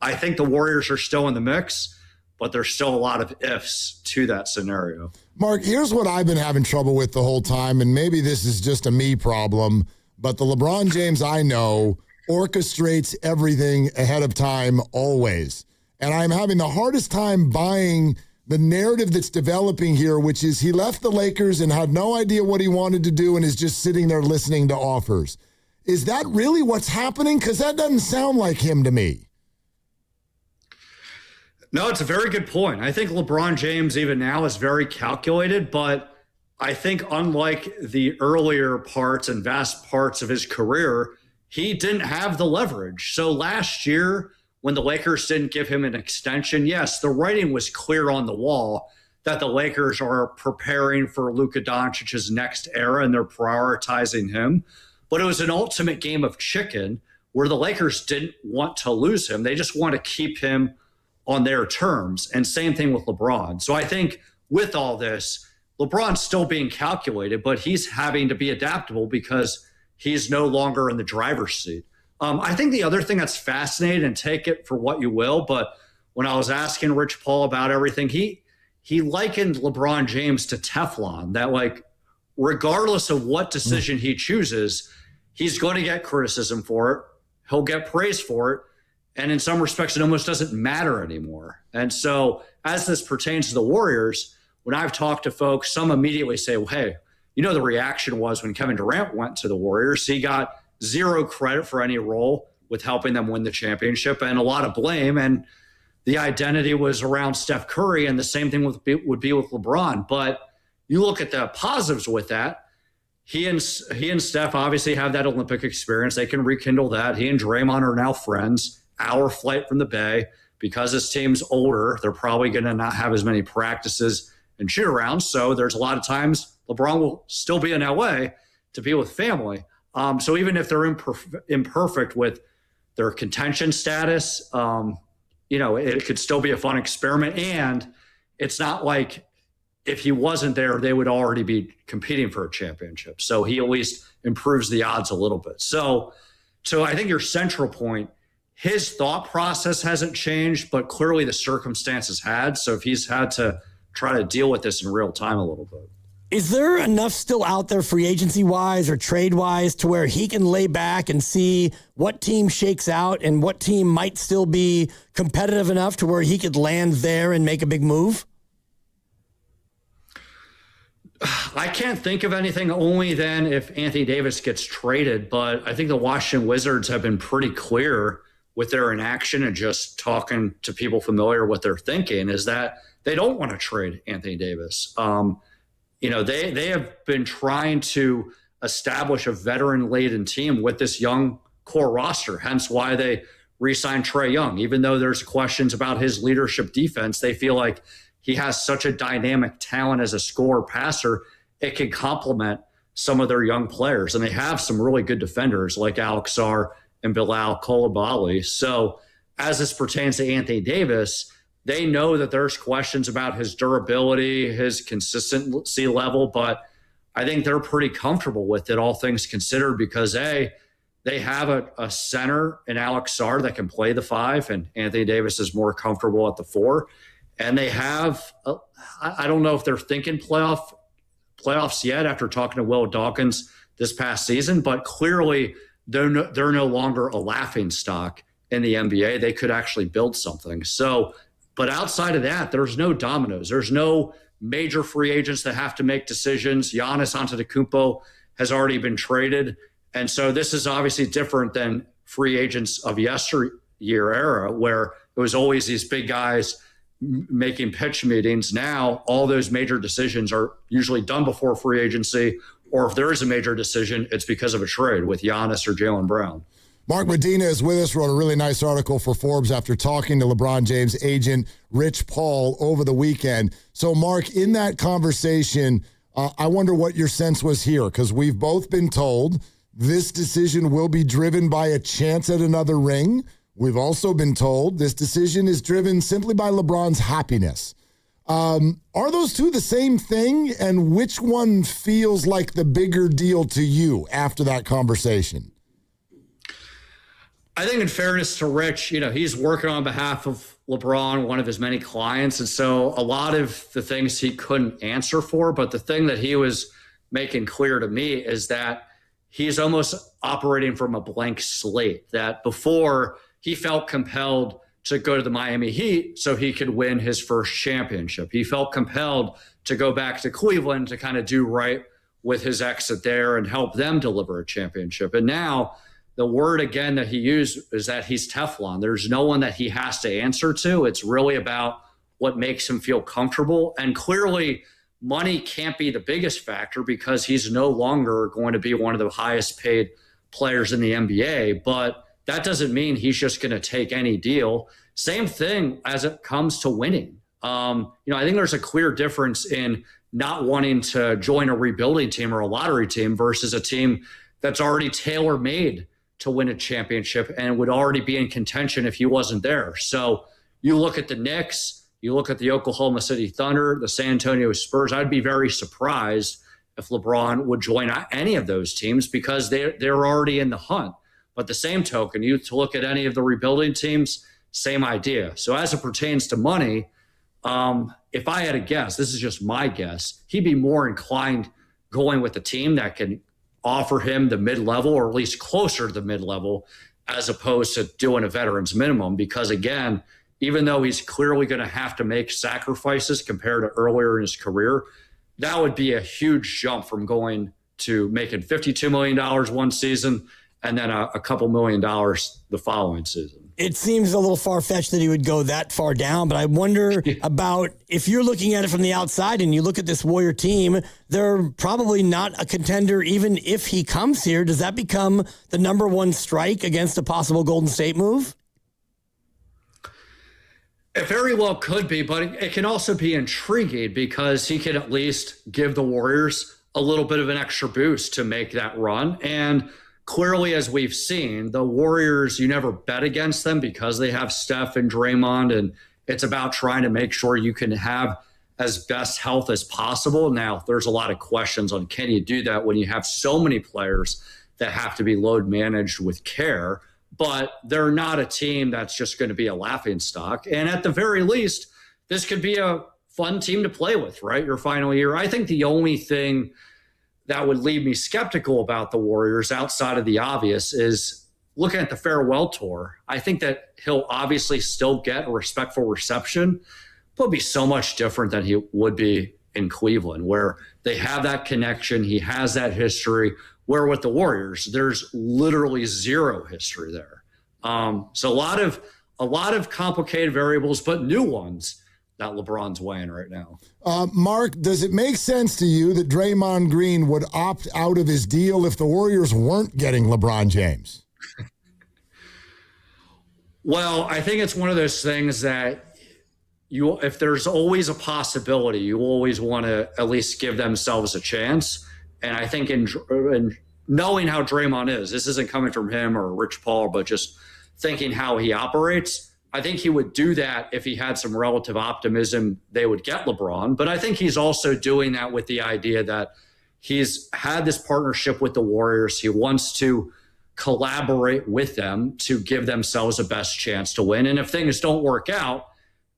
I think the Warriors are still in the mix, but there's still a lot of ifs to that scenario. Mark, here's what I've been having trouble with the whole time, and maybe this is just a me problem, but the LeBron James I know orchestrates everything ahead of time always. And I'm having the hardest time buying the narrative that's developing here, which is he left the Lakers and had no idea what he wanted to do and is just sitting there listening to offers. Is that really what's happening? Because that doesn't sound like him to me. No, it's a very good point. I think LeBron James even now is very calculated, but I think unlike the earlier parts and vast parts of his career, he didn't have the leverage. So last year, when the Lakers didn't give him an extension, yes, the writing was clear on the wall that the Lakers are preparing for Luka Doncic's next era and they're prioritizing him. But it was an ultimate game of chicken where the Lakers didn't want to lose him. They just want to keep him on their terms. And same thing with LeBron. So I think with all this, LeBron's still being calculated, but he's having to be adaptable because he's no longer in the driver's seat. I think the other thing that's fascinating, and take it for what you will, but when I was asking Rich Paul about everything, he likened LeBron James to Teflon, that like regardless of what decision he chooses, he's going to get criticism for it. He'll get praise for it. And in some respects, it almost doesn't matter anymore. And so as this pertains to the Warriors, when I've talked to folks, some immediately say, well, hey, the reaction was when Kevin Durant went to the Warriors, he got zero credit for any role with helping them win the championship and a lot of blame. And the identity was around Steph Curry, and the same thing would be with LeBron. But you look at the positives with that. He and Steph obviously have that Olympic experience. They can rekindle that. He and Draymond are now friends. Hour flight from the Bay. Because his team's older, they're probably going to not have as many practices and shoot arounds. So there's a lot of times LeBron will still be in LA to be with family. So even if they're imperfect with their contention status, it could still be a fun experiment. And it's not like if he wasn't there, they would already be competing for a championship. So he at least improves the odds a little bit. So I think your central point, his thought process hasn't changed, but clearly the circumstances had. So if he's had to try to deal with this in real time a little bit. Is there enough still out there free agency-wise or trade-wise to where he can lay back and see what team shakes out and what team might still be competitive enough to where he could land there and make a big move? I can't think of anything, only then if Anthony Davis gets traded, but I think the Washington Wizards have been pretty clear with their inaction and just talking to people familiar with their thinking is that they don't want to trade Anthony Davis. They have been trying to establish a veteran-laden team with this young core roster, hence why they re-signed Trae Young. Even though there's questions about his leadership defense, they feel like he has such a dynamic talent as a scorer passer, it can complement some of their young players. And they have some really good defenders like Alex Sarr and Bilal Coulibaly. So as this pertains to Anthony Davis, they know that there's questions about his durability, his consistency level, but I think they're pretty comfortable with it, all things considered, because they have a center in Alex Sarr that can play the 5, and Anthony Davis is more comfortable at the 4. And they have, I don't know if they're thinking playoffs yet after talking to Will Dawkins this past season, but clearly they're no longer a laughing stock in the NBA. They could actually build something. So, but outside of that, there's no dominoes. There's no major free agents that have to make decisions. Giannis Antetokounmpo has already been traded. And so this is obviously different than free agents of yesteryear era, where it was always these big guys making pitch meetings. Now, all those major decisions are usually done before free agency, or if there is a major decision, it's because of a trade with Giannis or Jaylen Brown. Mark Medina is with us, wrote a really nice article for Forbes after talking to LeBron James' agent, Rich Paul, over the weekend. So, Mark, in that conversation, I wonder what your sense was here, because we've both been told this decision will be driven by a chance at another ring. We've also been told this decision is driven simply by LeBron's happiness. Are those two the same thing? And which one feels like the bigger deal to you after that conversation? I think in fairness to Rich, he's working on behalf of LeBron, one of his many clients. And so a lot of the things he couldn't answer for, but the thing that he was making clear to me is that he's almost operating from a blank slate, that before he felt compelled to go to the Miami Heat so he could win his first championship. He felt compelled to go back to Cleveland to kind of do right with his exit there and help them deliver a championship. And now the word again that he used is that he's Teflon. There's no one that he has to answer to. It's really about what makes him feel comfortable. And clearly money can't be the biggest factor because he's no longer going to be one of the highest paid players in the NBA. But that doesn't mean he's just going to take any deal. Same thing as it comes to winning. I think there's a clear difference in not wanting to join a rebuilding team or a lottery team versus a team that's already tailor-made to win a championship and would already be in contention if he wasn't there. So you look at the Knicks, you look at the Oklahoma City Thunder, the San Antonio Spurs. I'd be very surprised if LeBron would join any of those teams because they're already in the hunt. But the same token, you to look at any of the rebuilding teams, same idea. So as it pertains to money, if I had a guess, this is just my guess, he'd be more inclined going with a team that can offer him the mid-level or at least closer to the mid-level as opposed to doing a veteran's minimum. Because again, even though he's clearly going to have to make sacrifices compared to earlier in his career, that would be a huge jump from going to making $52 million one season and then a couple $1 million the following season. It seems a little far-fetched that he would go that far down, but I wonder about if you're looking at it from the outside and you look at this Warrior team, they're probably not a contender even if he comes here. Does that become the number one strike against a possible Golden State move? It very well could be, but it can also be intriguing because he can at least give the Warriors a little bit of an extra boost to make that run. And clearly, as we've seen, the Warriors, you never bet against them because they have Steph and Draymond, and it's about trying to make sure you can have as best health as possible. Now, there's a lot of questions on can you do that when you have so many players that have to be load managed with care, but they're not a team that's just going to be a laughingstock. And at the very least, this could be a fun team to play with, right? Your final year. I think the only thing that would leave me skeptical about the Warriors outside of the obvious is looking at the farewell tour. I think that he'll obviously still get a respectful reception, but it'll be so much different than he would be in Cleveland, where they have that connection. He has that history, where with the Warriors, there's literally zero history there. So a lot of complicated variables, but new ones that LeBron's weighing right now. Mark, does it make sense to you that Draymond Green would opt out of his deal if the Warriors weren't getting LeBron James? Well, I think it's one of those things that if there's always a possibility, you always want to at least give themselves a chance. And I think in knowing how Draymond is, this isn't coming from him or Rich Paul, but just thinking how he operates, I think he would do that if he had some relative optimism they would get LeBron. But I think he's also doing that with the idea that he's had this partnership with the Warriors. He wants to collaborate with them to give themselves a best chance to win. And if things don't work out,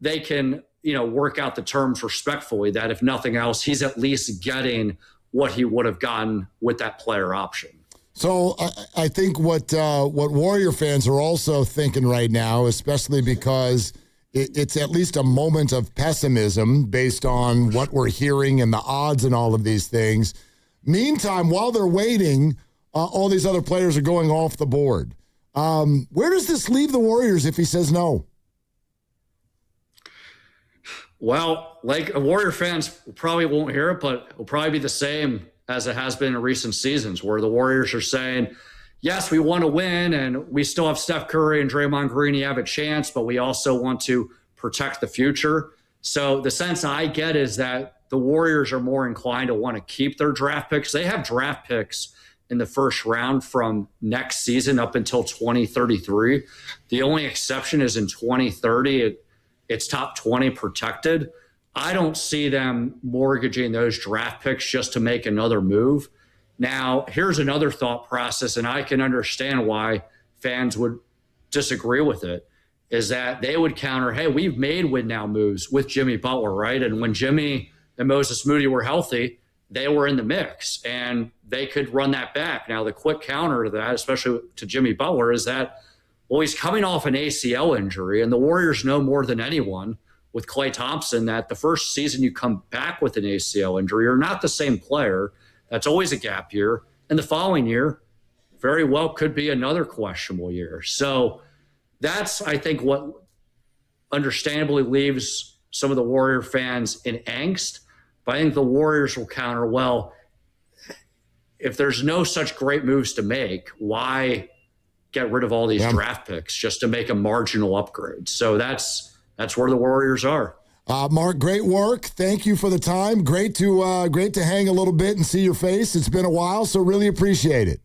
they can, work out the terms respectfully, that if nothing else, he's at least getting what he would have gotten with that player option. So I think what Warrior fans are also thinking right now, especially because it's at least a moment of pessimism based on what we're hearing and the odds and all of these things. Meantime, while they're waiting, all these other players are going off the board. Where does this leave the Warriors if he says no? Well, like Warrior fans probably won't hear it, but it'll probably be the same as it has been in recent seasons, where the Warriors are saying, yes, we want to win, and we still have Steph Curry and Draymond Green. You have a chance, but we also want to protect the future. So the sense I get is that the Warriors are more inclined to want to keep their draft picks. They have draft picks in the first round from next season up until 2033. The only exception is in 2030. It's top 20 protected. I don't see them mortgaging those draft picks just to make another move. Now, here's another thought process, and I can understand why fans would disagree with it, is that they would counter, hey, we've made win-now moves with Jimmy Butler, right? And when Jimmy and Moses Moody were healthy, they were in the mix, and they could run that back. Now, the quick counter to that, especially to Jimmy Butler, is that, well, he's coming off an ACL injury, and the Warriors know more than anyone with Klay Thompson that the first season you come back with an ACL injury, you're not the same player. That's always a gap year. And the following year very well could be another questionable year. So that's, I think, what understandably leaves some of the Warrior fans in angst. But I think the Warriors will counter, well, if there's no such great moves to make, why get rid of all these draft picks just to make a marginal upgrade? So that's where the Warriors are. Mark, great work. Thank you for the time. Great to hang a little bit and see your face. It's been a while, so really appreciate it.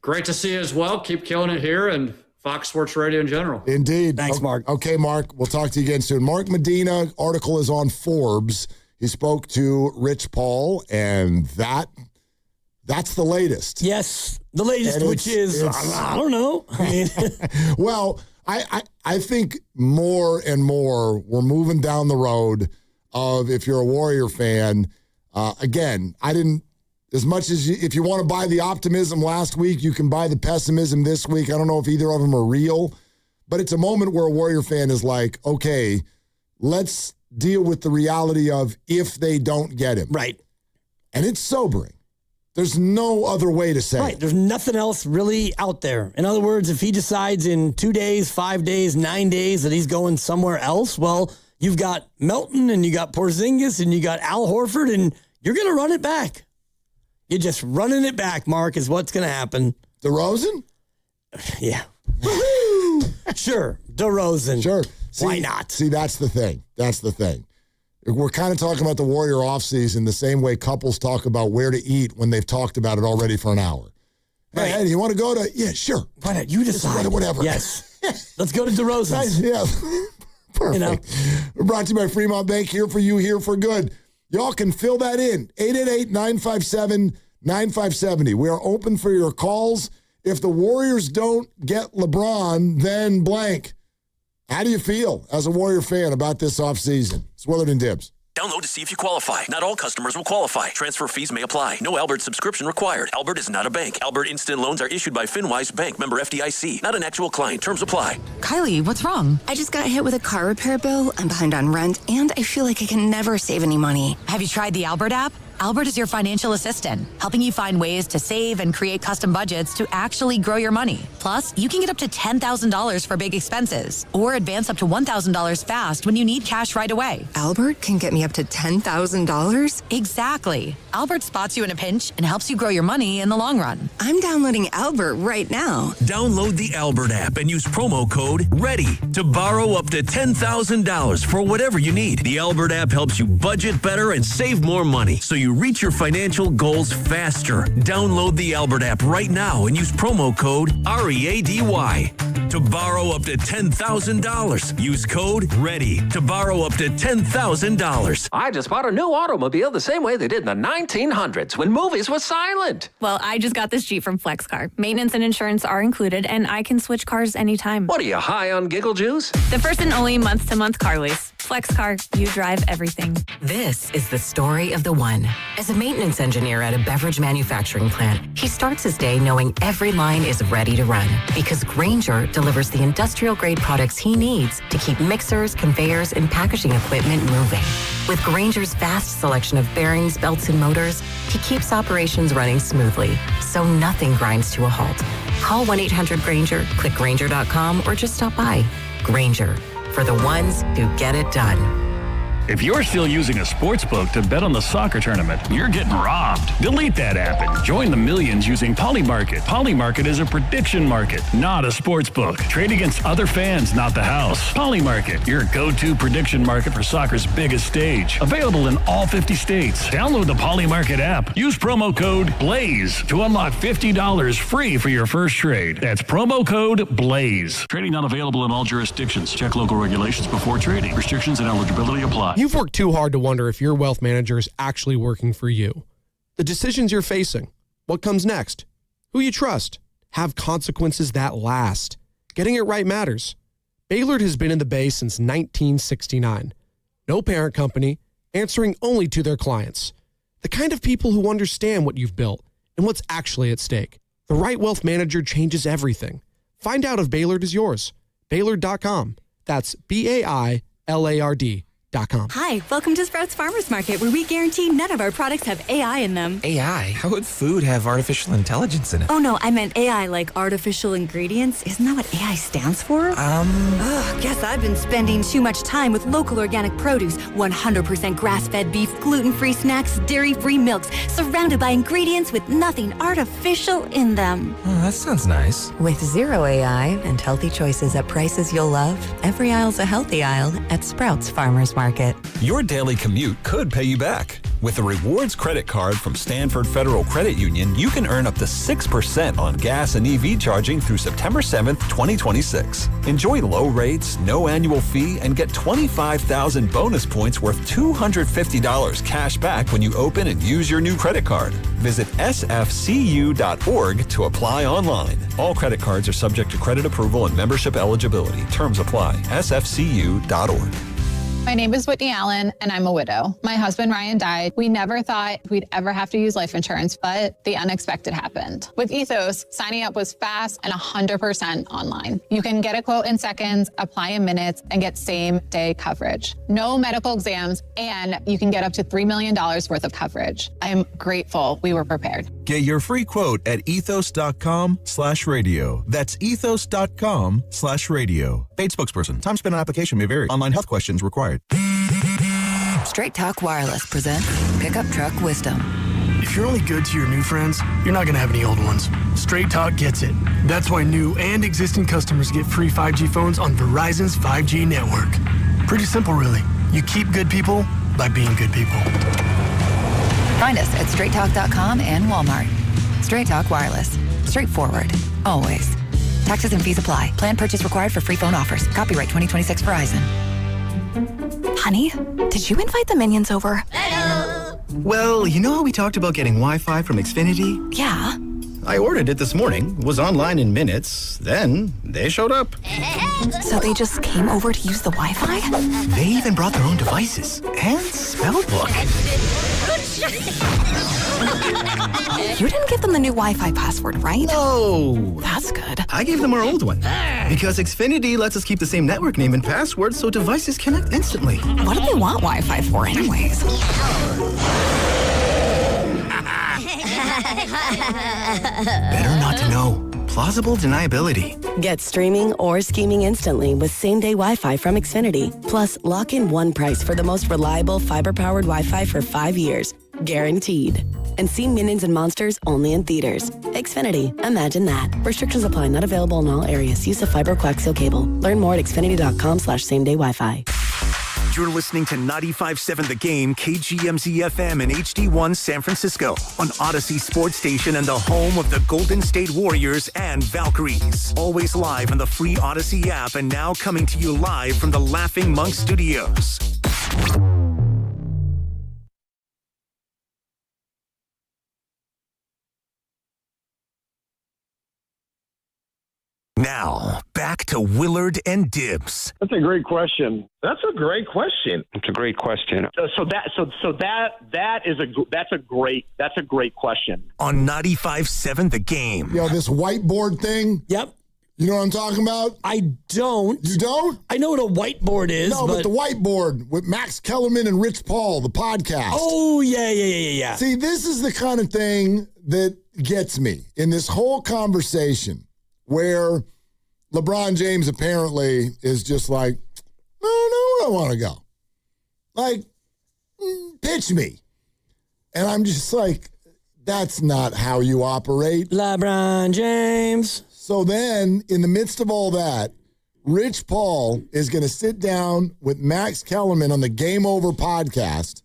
Great to see you as well. Keep killing it here and Fox Sports Radio in general. Indeed. Thanks, Mark. Okay, Mark. We'll talk to you again soon. Mark Medina, article is on Forbes. He spoke to Rich Paul, and that's the latest. Yes, the latest, which is, I don't know. I mean, well, I think more and more we're moving down the road of, if you're a Warrior fan, again, as much as if you want to buy the optimism last week, you can buy the pessimism this week. I don't know if either of them are real, but it's a moment where a Warrior fan is like, okay, let's deal with the reality of if they don't get him. Right. And it's sobering. There's no other way to say it. There's nothing else really out there. In other words, if he decides in 2 days, 5 days, 9 days that he's going somewhere else, well, you've got Melton and you got Porzingis and you got Al Horford, and you're going to run it back. You're just running it back, Mark, is what's going to happen. DeRozan? Yeah. Sure. DeRozan. Sure. Why not? See, that's the thing. That's the thing. We're kind of talking about the Warrior offseason the same way couples talk about where to eat when they've talked about it already for an hour. Right. Hey, you want to go to? Yeah, sure. Why not? You decide. Whatever. Yes. Let's go to DeRozan's. Yeah. Perfect. We're brought to you by Fremont Bank, here for you, here for good. Y'all can fill that in. 888-957-9570. We are open for your calls. If the Warriors don't get LeBron, then blank. How do you feel as a Warrior fan about this offseason? It's Willard and Dibs. Download to see if you qualify. Not all customers will qualify. Transfer fees may apply. No Albert subscription required. Albert is not a bank. Albert Instant Loans are issued by FinWise Bank, member FDIC. Not an actual client. Terms apply. Kylie, what's wrong? I just got hit with a car repair bill. I'm behind on rent, and I feel like I can never save any money. Have you tried the Albert app? Albert is your financial assistant, helping you find ways to save and create custom budgets to actually grow your money. Plus, you can get up to $10,000 for big expenses or advance up to $1,000 fast when you need cash right away. Albert can get me up to $10,000? Exactly. Albert spots you in a pinch and helps you grow your money in the long run. I'm downloading Albert right now. Download the Albert app and use promo code READY to borrow up to $10,000 for whatever you need. The Albert app helps you budget better and save more money, so you reach your financial goals faster. Download the Albert app right now and use promo code READY to borrow up to $10,000. Use code READY to borrow up to $10,000. I just bought a new automobile the same way they did in the 1900s when movies were silent. Well, I just got this Jeep from FlexCar. Maintenance and insurance are included, and I can switch cars anytime. What are you, high on giggle juice? The first and only month-to-month car lease. FlexCar, you drive everything. This is the story of the one. As a maintenance engineer at a beverage manufacturing plant, he starts his day knowing every line is ready to run because Grainger delivers the industrial-grade products he needs to keep mixers, conveyors, and packaging equipment moving. With Grainger's vast selection of bearings, belts, and motors, he keeps operations running smoothly, so nothing grinds to a halt. Call 1-800-GRAINGER, click Grainger.com, or just stop by. Grainger, for the ones who get it done. If you're still using a sportsbook to bet on the soccer tournament, you're getting robbed. Delete that app and join the millions using Polymarket. Polymarket is a prediction market, not a sportsbook. Trade against other fans, not the house. Polymarket, your go-to prediction market for soccer's biggest stage. Available in all 50 states. Download the Polymarket app. Use promo code BLAZE to unlock $50 free for your first trade. That's promo code BLAZE. Trading not available in all jurisdictions. Check local regulations before trading. Restrictions and eligibility apply. You've worked too hard to wonder if your wealth manager is actually working for you. The decisions you're facing, what comes next, who you trust, have consequences that last. Getting it right matters. Baylord has been in the Bay since 1969. No parent company, answering only to their clients. The kind of people who understand what you've built and what's actually at stake. The right wealth manager changes everything. Find out if Baylord is yours. Baylord.com. That's BAILARD.com. Hi, welcome to Sprouts Farmers Market, where we guarantee none of our products have AI in them. AI? How would food have artificial intelligence in it? Oh no, I meant AI like artificial ingredients. Isn't that what AI stands for? Guess I've been spending too much time with local organic produce, 100% grass-fed beef, gluten-free snacks, dairy-free milks, surrounded by ingredients with nothing artificial in them. Oh, that sounds nice. With zero AI and healthy choices at prices you'll love, every aisle's a healthy aisle at Sprouts Farmers Market. Your daily commute could pay you back. With a rewards credit card from Stanford Federal Credit Union, you can earn up to 6% on gas and EV charging through September 7th, 2026. Enjoy low rates, no annual fee, and get 25,000 bonus points worth $250 cash back when you open and use your new credit card. Visit sfcu.org to apply online. All credit cards are subject to credit approval and membership eligibility. Terms apply. sfcu.org. My name is Whitney Allen, and I'm a widow. My husband, Ryan, died. We never thought we'd ever have to use life insurance, but the unexpected happened. With Ethos, signing up was fast and 100% online. You can get a quote in seconds, apply in minutes, and get same-day coverage. No medical exams, and you can get up to $3 million worth of coverage. I am grateful we were prepared. Get your free quote at ethos.com/radio. That's ethos.com/radio. Paid spokesperson. Time spent on application may vary. Online health questions required. Straight Talk Wireless presents Pickup Truck Wisdom. If you're only good to your new friends, you're not going to have any old ones. Straight Talk gets it. That's why new and existing customers get free 5G phones on Verizon's 5G network. Pretty simple, really. You keep good people by being good people. Find us at straighttalk.com and Walmart. Straight Talk Wireless. Straightforward. Always. Taxes and fees apply. Plan purchase required for free phone offers. Copyright 2026 Verizon. Honey, did you invite the minions over? Well, you know how we talked about getting Wi-Fi from Xfinity? Yeah. I ordered it this morning, was online in minutes, then they showed up. So they just came over to use the Wi-Fi? They even brought their own devices and spell book. You didn't give them the new Wi-Fi password, right? No. That's good. I gave them our old one. Because Xfinity lets us keep the same network name and password so devices connect instantly. What do they want Wi-Fi for anyways? Better not to know. Plausible deniability. Get streaming or scheming instantly with same-day Wi-Fi from Xfinity. Plus, lock in one price for the most reliable fiber-powered Wi-Fi for 5 years. Guaranteed. And see Minions and Monsters only in theaters. Xfinity. Imagine that. Restrictions apply. Not available in all areas. Use of fiber coaxial cable. Learn more at xfinity.com/same-day Wi-Fi. You're listening to 95.7 The Game, KGMZ-FM and HD1 San Francisco on Odyssey Sports Station and the home of the Golden State Warriors and Valkyries. Always live on the free Odyssey app and now coming to you live from the Laughing Monk Studios. Now, back to Willard and Dibbs. That's a great question. It's a great question. That's a great question. On 95.7 The Game. Yo, this whiteboard thing. Yep. You know what I'm talking about? I don't. You don't? I know what a whiteboard is. No, but the whiteboard with Max Kellerman and Rich Paul, the podcast. Oh, yeah. See, this is the kind of thing that gets me in this whole conversation where LeBron James apparently is just like, no, I want to go. Like, pitch me. And I'm just like, that's not how you operate. LeBron James. So then, in the midst of all that, Rich Paul is going to sit down with Max Kellerman on the Game Over podcast.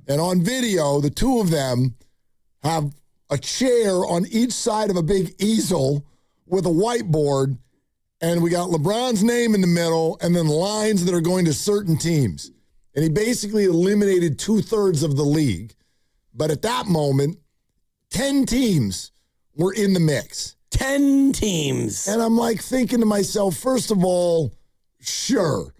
And on video, the two of them have a chair on each side of a big easel with a whiteboard, and we got LeBron's name in the middle and then lines that are going to certain teams. And he basically eliminated 2/3 of the league. But at that moment, 10 teams were in the mix. 10 teams. And I'm like thinking to myself, first of all, sure.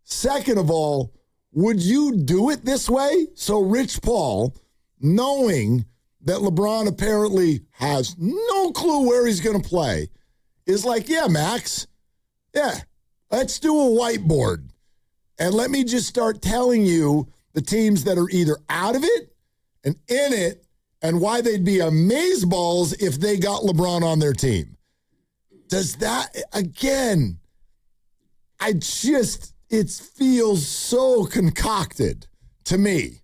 Second of all, would you do it this way? So Rich Paul, knowing that LeBron apparently has no clue where he's going to play, is like, yeah, Max, yeah, let's do a whiteboard. And let me just start telling you the teams that are either out of it and in it and why they'd be amazeballs if they got LeBron on their team. Does that, again, it feels so concocted to me.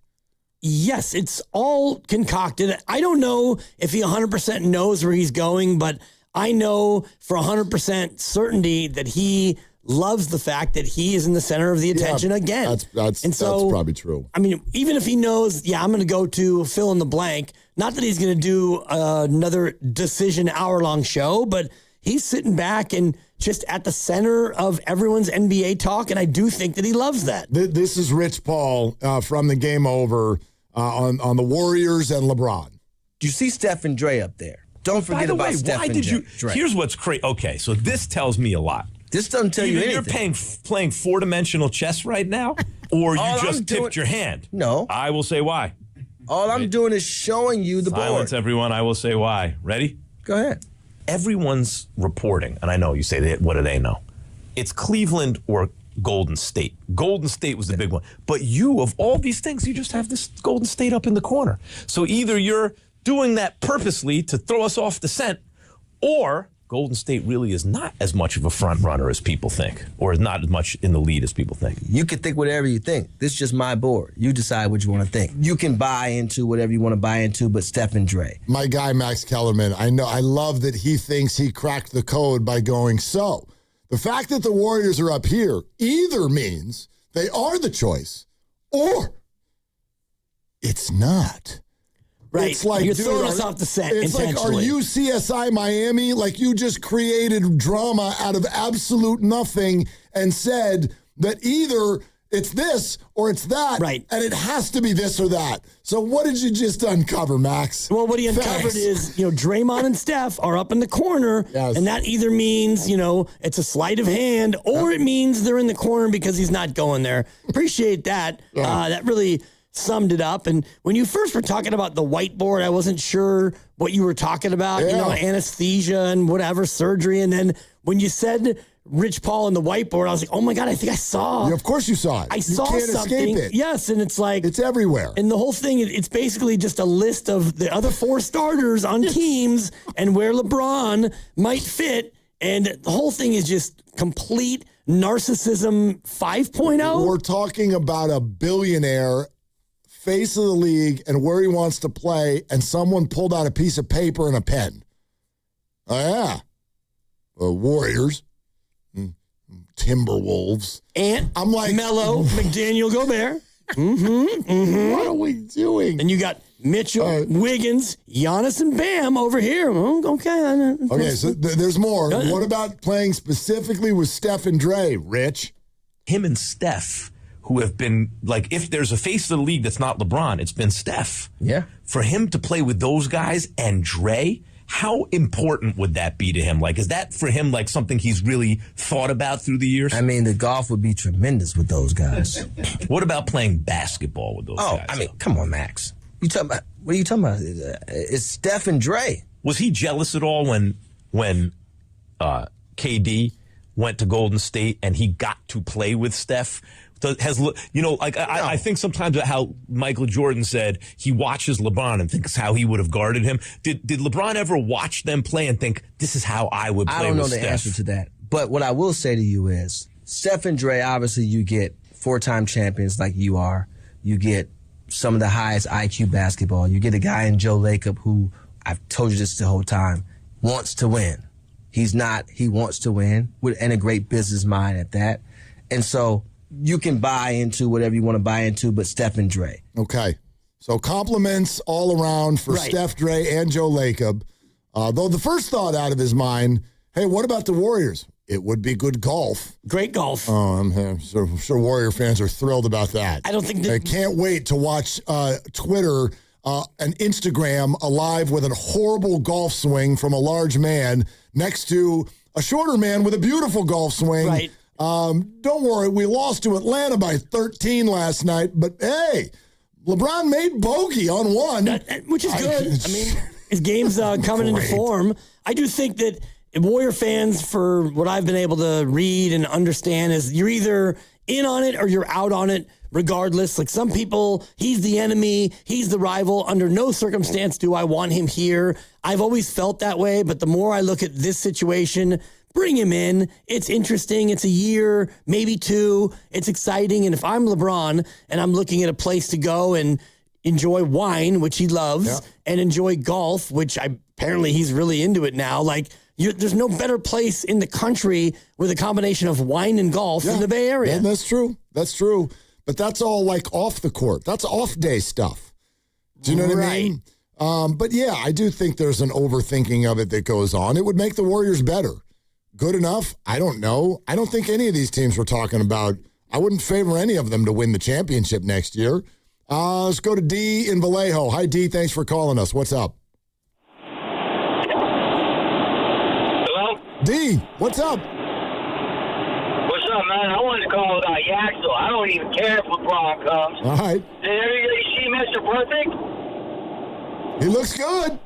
Yes, it's all concocted. I don't know if he 100% knows where he's going, but I know for 100% certainty that he loves the fact that he is in the center of the attention again. That's probably true. I mean, even if he knows, I'm going to go to fill in the blank, not that he's going to do another decision hour-long show, but he's sitting back and just at the center of everyone's NBA talk, and I do think that he loves that. This is Rich Paul from the Game Over on the Warriors and LeBron. Do you see Steph and Dre up there? Don't forget about Steph and Dre. Here's what's crazy. Okay, so this tells me a lot. This doesn't tell you anything. You're playing four-dimensional chess right now, or you just tipped your hand? No. I will say why. All I'm doing is showing you the board. Silence, everyone. I will say why. Ready? Go ahead. Everyone's reporting, and I know you say, what do they know? It's Cleveland or Golden State. Golden State was the big one. But you, of all these things, you just have this Golden State up in the corner. So either you're doing that purposely to throw us off the scent, or Golden State really is not as much of a front runner as people think, or is not as much in the lead as people think. You can think whatever you think. This is just my board. You decide what you want to think. You can buy into whatever you want to buy into, but Steph and Dre. My guy, Max Kellerman, I love that he thinks he cracked the code by going, so the fact that the Warriors are up here either means they are the choice or it's not. Right. It's like, you're throwing us off the scent. It's like, are you CSI Miami? Like, you just created drama out of absolute nothing and said that either it's this or it's that. Right. And it has to be this or that. So what did you just uncover, Max? Well, what he uncovered is, Draymond and Steph are up in the corner, and that either means, it's a sleight of hand, or it means they're in the corner because he's not going there. Appreciate that. That really summed it up. And when you first were talking about the whiteboard, I wasn't sure what you were talking about, anesthesia and whatever, surgery. And then when you said Rich Paul and the whiteboard, I was like, oh my God, I think I saw. Yeah, of course you saw it. I saw something. Escape it. Yes, and it's like. It's everywhere. And the whole thing, it's basically just a list of the other 4 starters on teams and where LeBron might fit. And the whole thing is just complete narcissism 5.0. We're talking about a billionaire, face of the league, and where he wants to play, and someone pulled out a piece of paper and a pen. Oh, yeah. Warriors. Timberwolves. And I'm like, Melo, McDaniel, Gobert. What are we doing? And you got Mitchell, Wiggins, Giannis, and Bam over here. Okay, so there's more. What about playing specifically with Steph and Dre, Rich? Him and Steph, who have been, like, if there's a face of the league that's not LeBron, it's been Steph. Yeah. For him to play with those guys and Dre, how important would that be to him? Like, is that for him like something he's really thought about through the years? I mean, the golf would be tremendous with those guys. What about playing basketball with those guys? I mean, come on, Max. What are you talking about? It's Steph and Dre. Was he jealous at all when KD went to Golden State and he got to play with Steph? I think sometimes how Michael Jordan said he watches LeBron and thinks how he would have guarded him. Did LeBron ever watch them play and think, this is how I would play with Steph? I don't know the answer to that. But what I will say to you is, Steph and Dre, obviously you get 4-time champions like you are. You get some of the highest IQ basketball. You get a guy in Joe Lacob who, I've told you this the whole time, wants to win. He wants to win, and a great business mind at that. And so you can buy into whatever you want to buy into, but Steph and Dre. Okay. So compliments all around for Steph, Dre, and Joe Lacob. Though the first thought out of his mind, hey, what about the Warriors? It would be good golf. Great golf. Oh, I'm sure Warrior fans are thrilled about that. I don't think I can't wait to watch Twitter and Instagram alive with a horrible golf swing from a large man next to a shorter man with a beautiful golf swing. Right. Don't worry, we lost to Atlanta by 13 last night, but hey, LeBron made bogey on one. Which is good. I mean, his game's coming into form. I do think that Warrior fans, for what I've been able to read and understand, is you're either in on it or you're out on it regardless. Like some people, he's the enemy, he's the rival. Under no circumstance do I want him here. I've always felt that way, but the more I look at this situation, bring him in. It's interesting. It's a year, maybe 2. It's exciting. And if I'm LeBron and I'm looking at a place to go and enjoy wine, which he loves, and enjoy golf, which apparently he's really into it now, like there's no better place in the country with a combination of wine and golf than the Bay Area. Yeah, that's true. That's true. But that's all like off the court. That's off day stuff. Do you know what I mean? But yeah, I do think there's an overthinking of it that goes on. It would make the Warriors better. Good enough? I don't know. I don't think any of these teams we're talking about, I wouldn't favor any of them to win the championship next year. Let's go to D in Vallejo. Hi, D. Thanks for calling us. What's up? Hello? D, what's up? What's up, man? I wanted to call about Yaxel. I don't even care if LeBron comes. All right. Did everybody see Mr. Perfect? He looks good.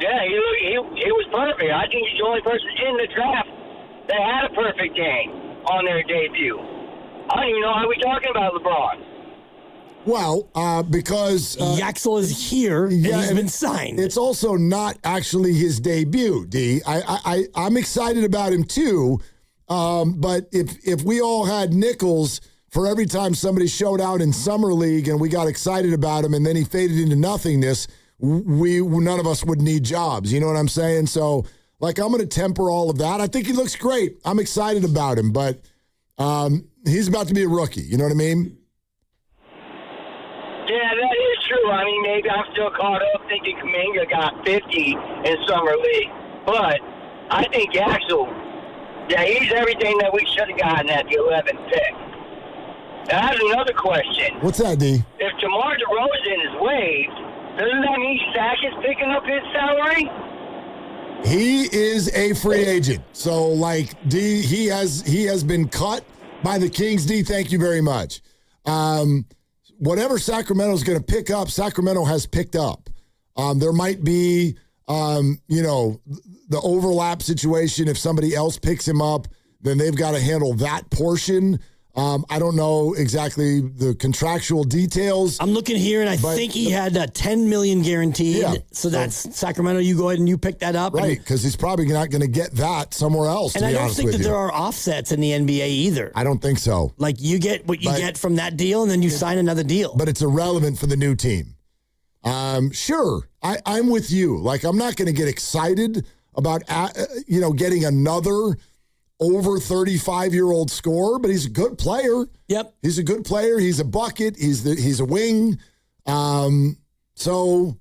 Yeah, he was perfect. I think he's the only person in the draft that had a perfect game on their debut. I don't even know how we're talking about LeBron. Well, because Yaxel is here and he's been signed. It's also not actually his debut, D. I'm excited about him too, but if we all had nickels for every time somebody showed out in Summer League and we got excited about him and then he faded into nothingness, none of us would need jobs. You know what I'm saying? So, like, I'm going to temper all of that. I think he looks great. I'm excited about him, but he's about to be a rookie. You know what I mean? Yeah, that is true. I mean, maybe I'm still caught up thinking Kuminga got 50 in Summer League. But I think Yaxel, he's everything that we should have gotten at the 11th pick. I have another question. What's that, D? If DeMar DeRozan is waived, doesn't that mean Sack is picking up his salary? He is a free agent. So, like, D, he has been cut by the Kings. D, thank you very much. Whatever Sacramento's going to pick up, Sacramento has picked up. There might be, the overlap situation. If somebody else picks him up, then they've got to handle that portion. I don't know exactly the contractual details. I'm looking here, and I think he had $10 million guaranteed. Yeah, so that's Sacramento. You go ahead and you pick that up, right? Because he's probably not going to get that somewhere else. And I don't think that there are offsets in the NBA either. I don't think so. Like you get what you get from that deal, and then you sign another deal. But it's irrelevant for the new team. Sure, I'm with you. Like I'm not going to get excited about getting another over 35-year-old scorer, but he's a good player. Yep. He's a good player. He's a bucket. He's a wing. So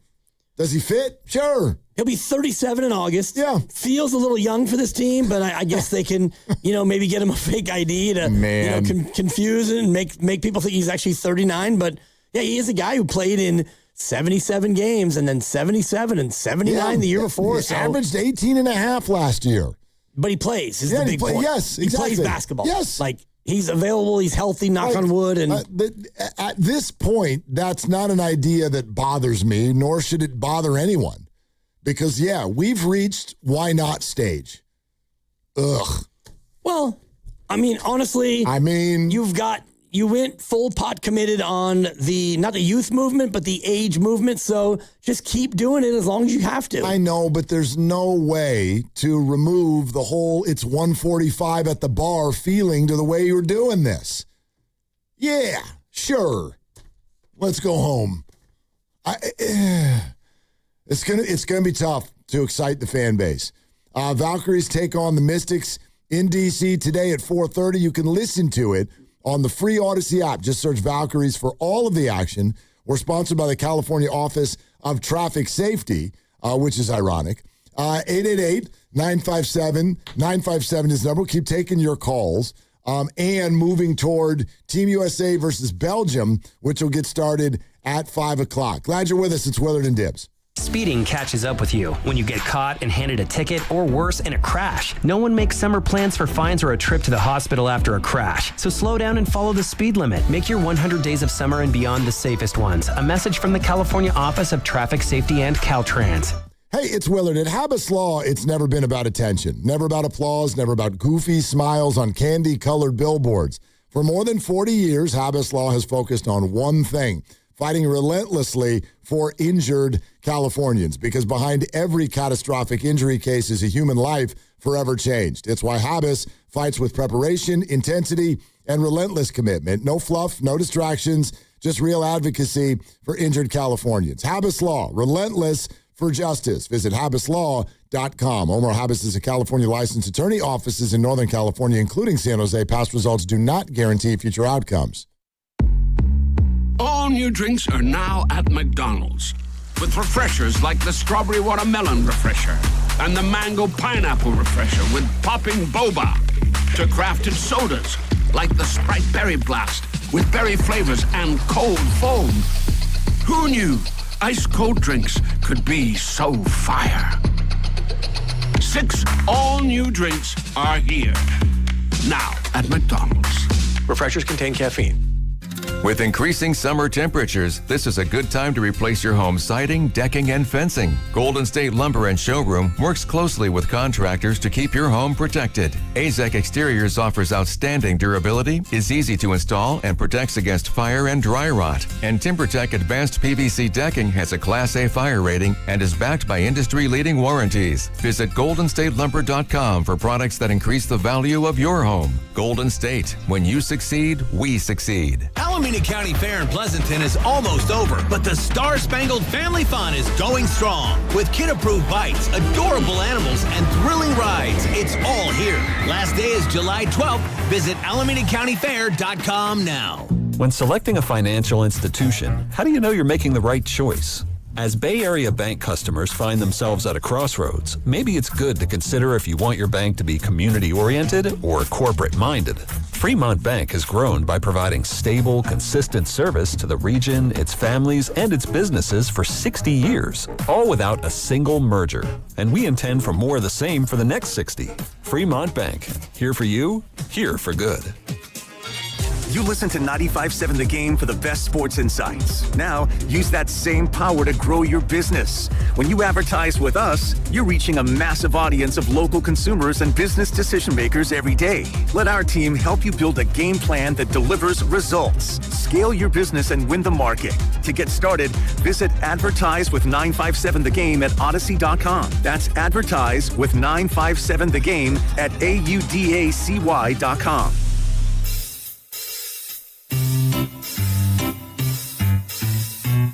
does he fit? Sure. He'll be 37 in August. Yeah. Feels a little young for this team, but I guess they can, maybe get him a fake ID to confuse it and make people think he's actually 39. But yeah, he is a guy who played in 77 games and then 77 and 79 the year before. He averaged 18.5 last year. But he plays. Is the big point. Yes, exactly. He plays basketball. Yes. Like, he's available. He's healthy, knock on wood. And at this point, that's not an idea that bothers me, nor should it bother anyone. Because, we've reached why not stage. Ugh. Well, I mean, honestly, you went full pot committed on not the youth movement, but the age movement. So just keep doing it as long as you have to. I know, but there's no way to remove the whole it's 145 at the bar feeling to the way you're doing this. Yeah, sure. Let's go home. It's gonna be tough to excite the fan base. Valkyries take on the Mystics in D.C. today at 4:30. You can listen to it on the free Odyssey app. Just search Valkyries for all of the action. We're sponsored by the California Office of Traffic Safety, which is ironic. 888-957-957 is the number. We'll keep taking your calls and moving toward Team USA versus Belgium, which will get started at 5 o'clock. Glad you're with us. It's Willard and Dibbs. Speeding catches up with you when you get caught and handed a ticket, or worse, in a crash. No one makes summer plans for fines or a trip to the hospital after a crash. So slow down and follow the speed limit. Make your 100 days of summer and beyond the safest ones. A message from the California Office of Traffic Safety and Caltrans. Hey, it's Willard. At Habas Law, it's never been about attention, never about applause, never about goofy smiles on candy-colored billboards. For more than 40 years, Habas Law has focused on one thing: fighting relentlessly for injured Californians, because behind every catastrophic injury case is a human life forever changed. It's why Habas fights with preparation, intensity, and relentless commitment. No fluff, no distractions, just real advocacy for injured Californians. Habas Law, relentless for justice. Visit habaslaw.com. Omar Habas is a California licensed attorney. Offices in Northern California, including San Jose. Past results do not guarantee future outcomes. All new drinks are now at McDonald's, with refreshers like the Strawberry Watermelon Refresher and the Mango Pineapple Refresher with popping boba, to crafted sodas like the Sprite Berry Blast with berry flavors and cold foam. Who knew ice-cold drinks could be so fire? 6 all-new drinks are here, now at McDonald's. Refreshers contain caffeine. With increasing summer temperatures, this is a good time to replace your home siding, decking, and fencing. Golden State Lumber and Showroom works closely with contractors to keep your home protected. AZEK Exteriors offers outstanding durability, is easy to install, and protects against fire and dry rot. And TimberTech Advanced PVC Decking has a Class A fire rating and is backed by industry-leading warranties. Visit GoldenStateLumber.com for products that increase the value of your home. Golden State. When you succeed, we succeed. Alameda County Fair in Pleasanton is almost over, but the Star-Spangled Family Fun is going strong. With kid-approved bites, adorable animals, and thrilling rides, it's all here. Last day is July 12th. Visit AlamedaCountyFair.com now. When selecting a financial institution, how do you know you're making the right choice? As Bay Area bank customers find themselves at a crossroads, maybe it's good to consider if you want your bank to be community-oriented or corporate-minded. Fremont Bank has grown by providing stable, consistent service to the region, its families, and its businesses for 60 years, all without a single merger. And we intend for more of the same for the next 60. Fremont Bank. Here for you, here for good. You listen to 95.7 The Game for the best sports insights. Now, use that same power to grow your business. When you advertise with us, you're reaching a massive audience of local consumers and business decision makers every day. Let our team help you build a game plan that delivers results. Scale your business and win the market. To get started, visit Advertise with 957 The Game at Odyssey.com. That's Advertise with 957 The Game at AUDACY.com.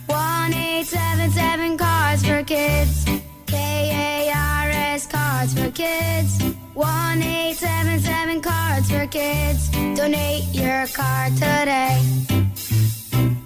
1-877 Cars for Kids. KARS Cards for Kids. 1-877 Cards for Kids. Donate your car today.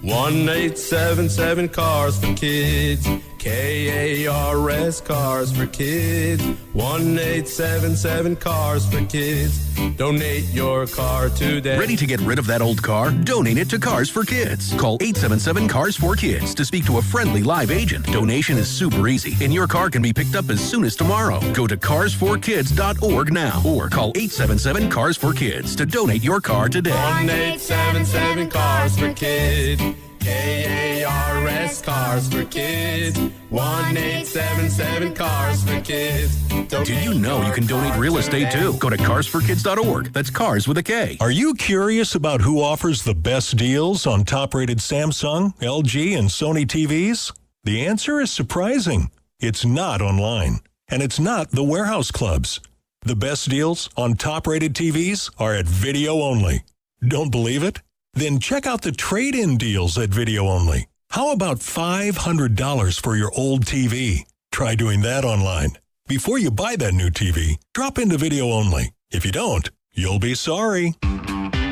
1-877 Cars for Kids. KARS Cars for Kids. 1-877 Cars for Kids. Donate your car today. Ready to get rid of that old car? Donate it to Cars for Kids. Call 877 Cars for Kids to speak to a friendly live agent. Donation is super easy, and your car can be picked up as soon as tomorrow. Go to carsforkids.org now or call 877 Cars for Kids to donate your car today. 1-877 Cars for Kids. KARS Cars for Kids. 1-877 Cars for Kids. Did you know you can donate real estate too? Go to carsforkids.org. That's cars with a K. Are you curious about who offers the best deals on top-rated Samsung, LG, and Sony TVs? The answer is surprising. It's not online, and it's not the warehouse clubs. The best deals on top-rated TVs are at Video Only. Don't believe it? Then check out the trade-in deals at Video Only. How about $500 for your old TV? Try doing that online. Before you buy that new TV, drop into Video Only. If you don't, you'll be sorry.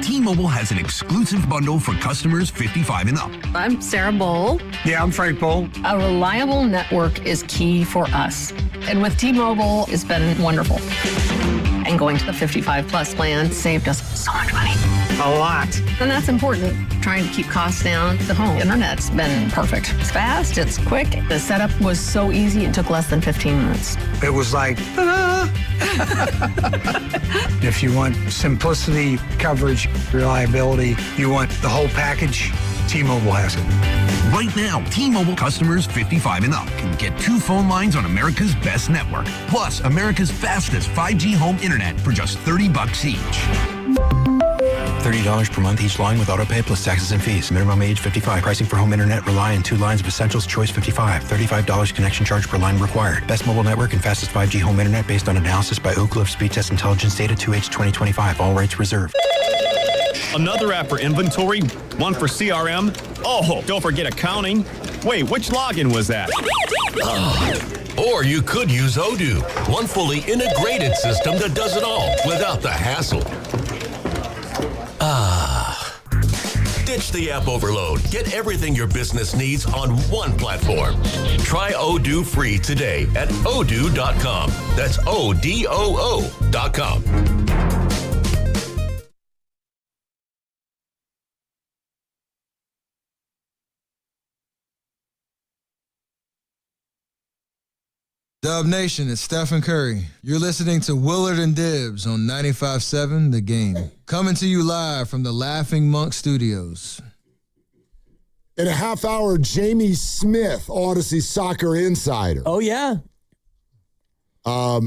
T-Mobile has an exclusive bundle for customers 55 and up. I'm Sarah Bowl. Yeah, I'm Frank Bowl. A reliable network is key for us. And with T-Mobile, it's been wonderful. And going to the 55 plus plan saved us so much money. A lot. And that's important. Trying to keep costs down. The home internet's been perfect. It's fast, it's quick. The setup was so easy, it took less than 15 minutes. It was like, ta-da! If you want simplicity, coverage, reliability, you want the whole package, T-Mobile has it. Right now, T-Mobile customers 55 and up can get 2 phone lines on America's best network, plus America's fastest 5G home internet for just $30 each. $30 per month each line with autopay plus taxes and fees. Minimum age 55. Pricing for home internet rely on 2 lines of essentials. Choice 55. $35 connection charge per line required. Best mobile network and fastest 5G home internet based on analysis by Oak Cliff Speed Test Intelligence Data 2H 2025. All rates reserved. Another app for inventory, one for CRM. Oh, don't forget accounting. Wait, which login was that? Or you could use Odoo, one fully integrated system that does it all without the hassle. Ditch the app overload. Get everything your business needs on one platform. Try Odoo free today at odoo.com. That's ODOO.com. Dub Nation, it's Stephen Curry. You're listening to Willard and Dibs on 95.7 The Game. Coming to you live from the Laughing Monk Studios. In a half hour, Jamie Smith, Odyssey Soccer Insider. Oh, yeah. Or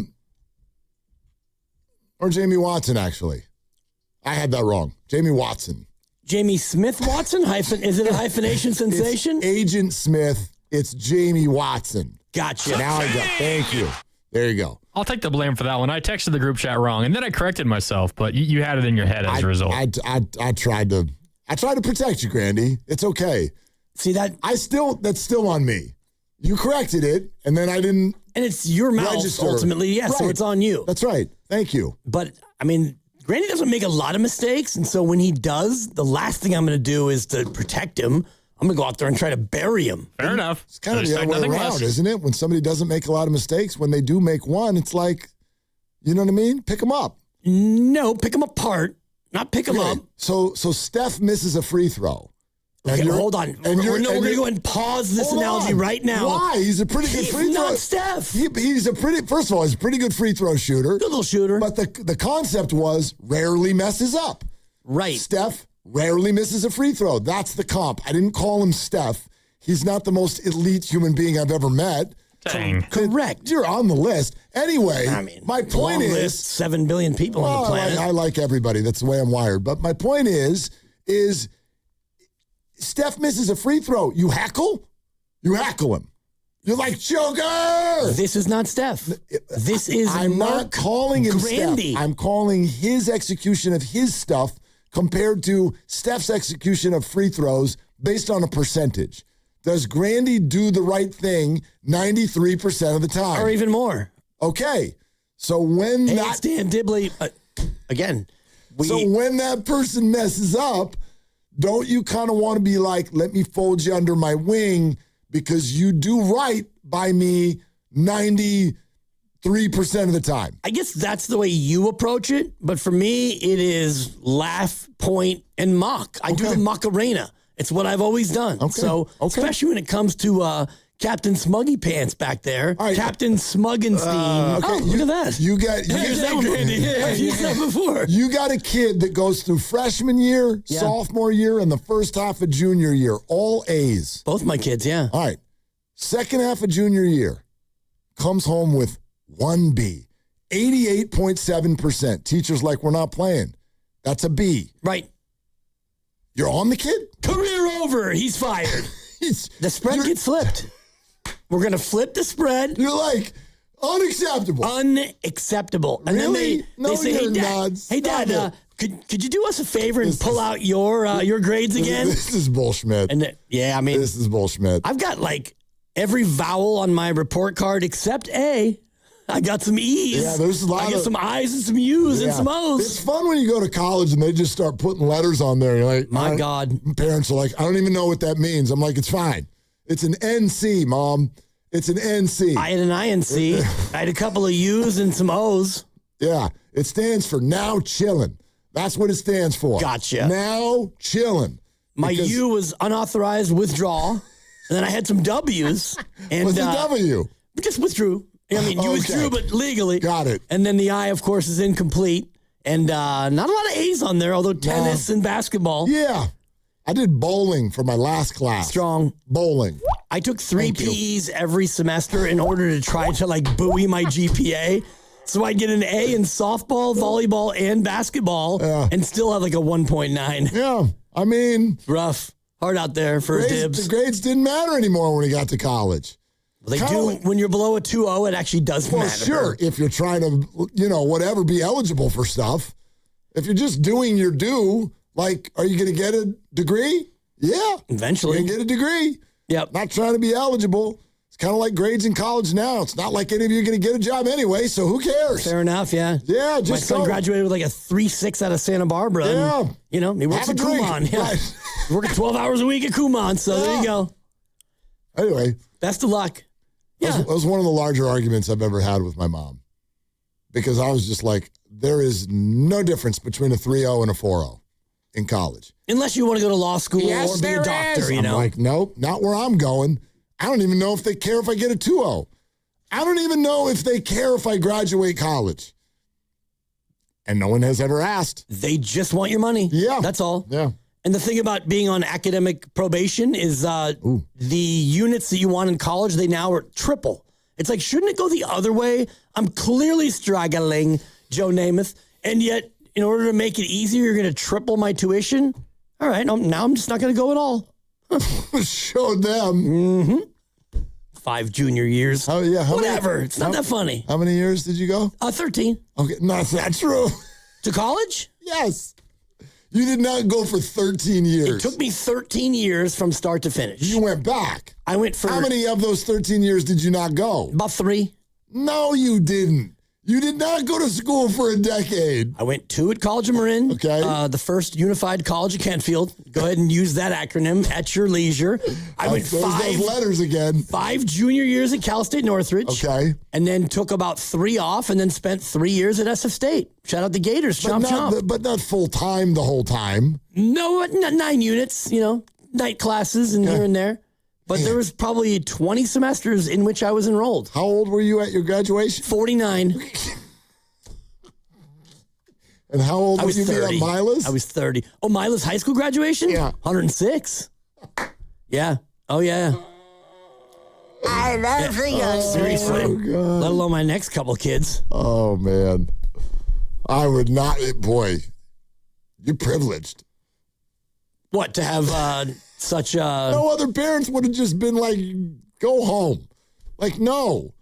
Jamie Watson, actually. I had that wrong. Jamie Watson. Jamie Smith Watson? Is it a hyphenation sensation? It's Agent Smith. It's Jamie Watson. Gotcha. Now I go. Thank you. There you go. I'll take the blame for that one. I texted the group chat wrong, and then I corrected myself, but you had it in your head as a result. I tried to protect you, Grandy. It's okay. See that? That's still on me. You corrected it, and then I didn't. And it's your mouth ultimately, yeah. Right. So it's on you. That's right. Thank you. But I mean, Grandy doesn't make a lot of mistakes, and so when he does, the last thing I'm going to do is to protect him. I'm going to go out there and try to bury him. Fair enough. It's kind of the other way around, isn't it? When somebody doesn't make a lot of mistakes, when they do make one, it's like, you know what I mean? Pick them up. No, pick them apart. not pick him up. So Steph misses a free throw. Okay, hold on. We're going to go and pause this analogy right now. Why? He's a pretty good free throw. He's not Steph. First of all, he's a pretty good free throw shooter. Good little shooter. But the concept was rarely messes up. Right. Steph rarely misses a free throw. That's the comp. I didn't call him Steph. He's not the most elite human being I've ever met. Dang. Correct. You're on the list. Anyway, my point is... list, 7 billion people on the planet. I like everybody. That's the way I'm wired. But my point is Steph misses a free throw. You heckle? You heckle him. You're like, Joker! This is not Steph. This is I'm not calling him Grandy. Steph. I'm calling his execution of his stuff compared to Steph's execution of free throws based on a percentage. Does Grandy do the right thing 93% of the time? Or even more. Okay. So when it's Dan Dibley, again. So when that person messes up, don't you kind of want to be like, let me fold you under my wing because you do right by me 93% of the time? I guess that's the way you approach it. But for me, it is laugh, point, and mock. I do the Macarena. It's what I've always done. Especially when it comes to Captain Smuggy Pants back there. Right. Captain Smuggenstein. Look at that. I've used that before. You got a kid that goes through freshman year, sophomore year, and the first half of junior year. All A's. Both my kids, yeah. All right. Second half of junior year, comes home with 1 B. 88.7%. Teacher's like, we're not playing. That's a B. Right. You're on the kid? Career over. He's fired. The spread gets flipped. We're going to flip the spread. You're like, unacceptable. Unacceptable. And really? then they say, hey, Dad, could you do us a favor and pull out your grades again? This is bullshit. And this is bullshit. I've got like every vowel on my report card except A. I got some E's. Yeah, there's a lot. I got some I's and some U's and some O's. It's fun when you go to college and they just start putting letters on there. You're like, my God. Parents are like, I don't even know what that means. I'm like, it's fine. It's an NC, Mom. It's an NC. I had an INC. I had a couple of U's and some O's. Yeah, it stands for now chilling. That's what it stands for. Gotcha. Now chilling. My U was unauthorized withdrawal. And then I had some W's. And, what's the W? Just withdrew. I mean, you withdrew, but legally. Got it. And then the I, of course, is incomplete. And not a lot of A's on there, although tennis and basketball. Yeah. I did bowling for my last class. Strong. Bowling. I took 3 PEs every semester in order to try to buoy my GPA. So I'd get an A in softball, volleyball, and basketball and still have a 1.9. Yeah. I mean. Rough. Hard out there for Dibs. The grades didn't matter anymore when we got to college. Well, they do. When you're below a 2.0, it actually does matter. Well, sure. If you're trying to, be eligible for stuff. If you're just doing your due, are you going to get a degree? Yeah. Eventually. You're going to get a degree. Yep. Not trying to be eligible. It's kind of like grades in college now. It's not like any of you are going to get a job anyway, so who cares? Fair enough, yeah. Yeah, my son graduated with a 3.6 out of Santa Barbara. Yeah. And, he works at Kumon. Yeah. Right. Working 12 hours a week at Kumon, so there you go. Anyway. Best of luck. Yeah. That was one of the larger arguments I've ever had with my mom. Because I was just like, there is no difference between a 3.0 and a 4.0 in college. Unless you want to go to law school or be a doctor, I'm like, nope, not where I'm going. I don't even know if they care if I get a 2.0. I don't even know if they care if I graduate college. And no one has ever asked. They just want your money. Yeah. That's all. Yeah. And the thing about being on academic probation is the units that you want in college, they now are triple. It's like, shouldn't it go the other way? I'm clearly struggling, Joe Namath. And yet, in order to make it easier, you're going to triple my tuition? All right, now I'm just not going to go at all. Show them. 5 junior years. Oh, yeah. Whatever. It's not that funny. How many years did you go? 13. Okay, no, that's not true. To college? Yes. You did not go for 13 years. It took me 13 years from start to finish. You went back. I went for... How many of those 13 years did you not go? About 3. No, you didn't. You did not go to school for a decade. I went 2 at College of Marin. Okay. The first Unified College of Kentfield. Go ahead and use that acronym at your leisure. I went those letters again. 5 junior years at Cal State Northridge. Okay. And then took about 3 off and then spent 3 years at SF State. Shout out the Gators. Chomp. But not full time the whole time. No, 9 units, night classes and here and there. But there was probably 20 semesters in which I was enrolled. How old were you at your graduation? 49. And how old would you be at Mila's? I was 30. Oh, Mila's high school graduation? Yeah. 106. Yeah. Oh, yeah. I love you. Seriously. Oh, God. Let alone my next couple kids. Oh, man. I would not. Boy, you're privileged. What, to have such a... No other parents would have just been like, go home. Like, no.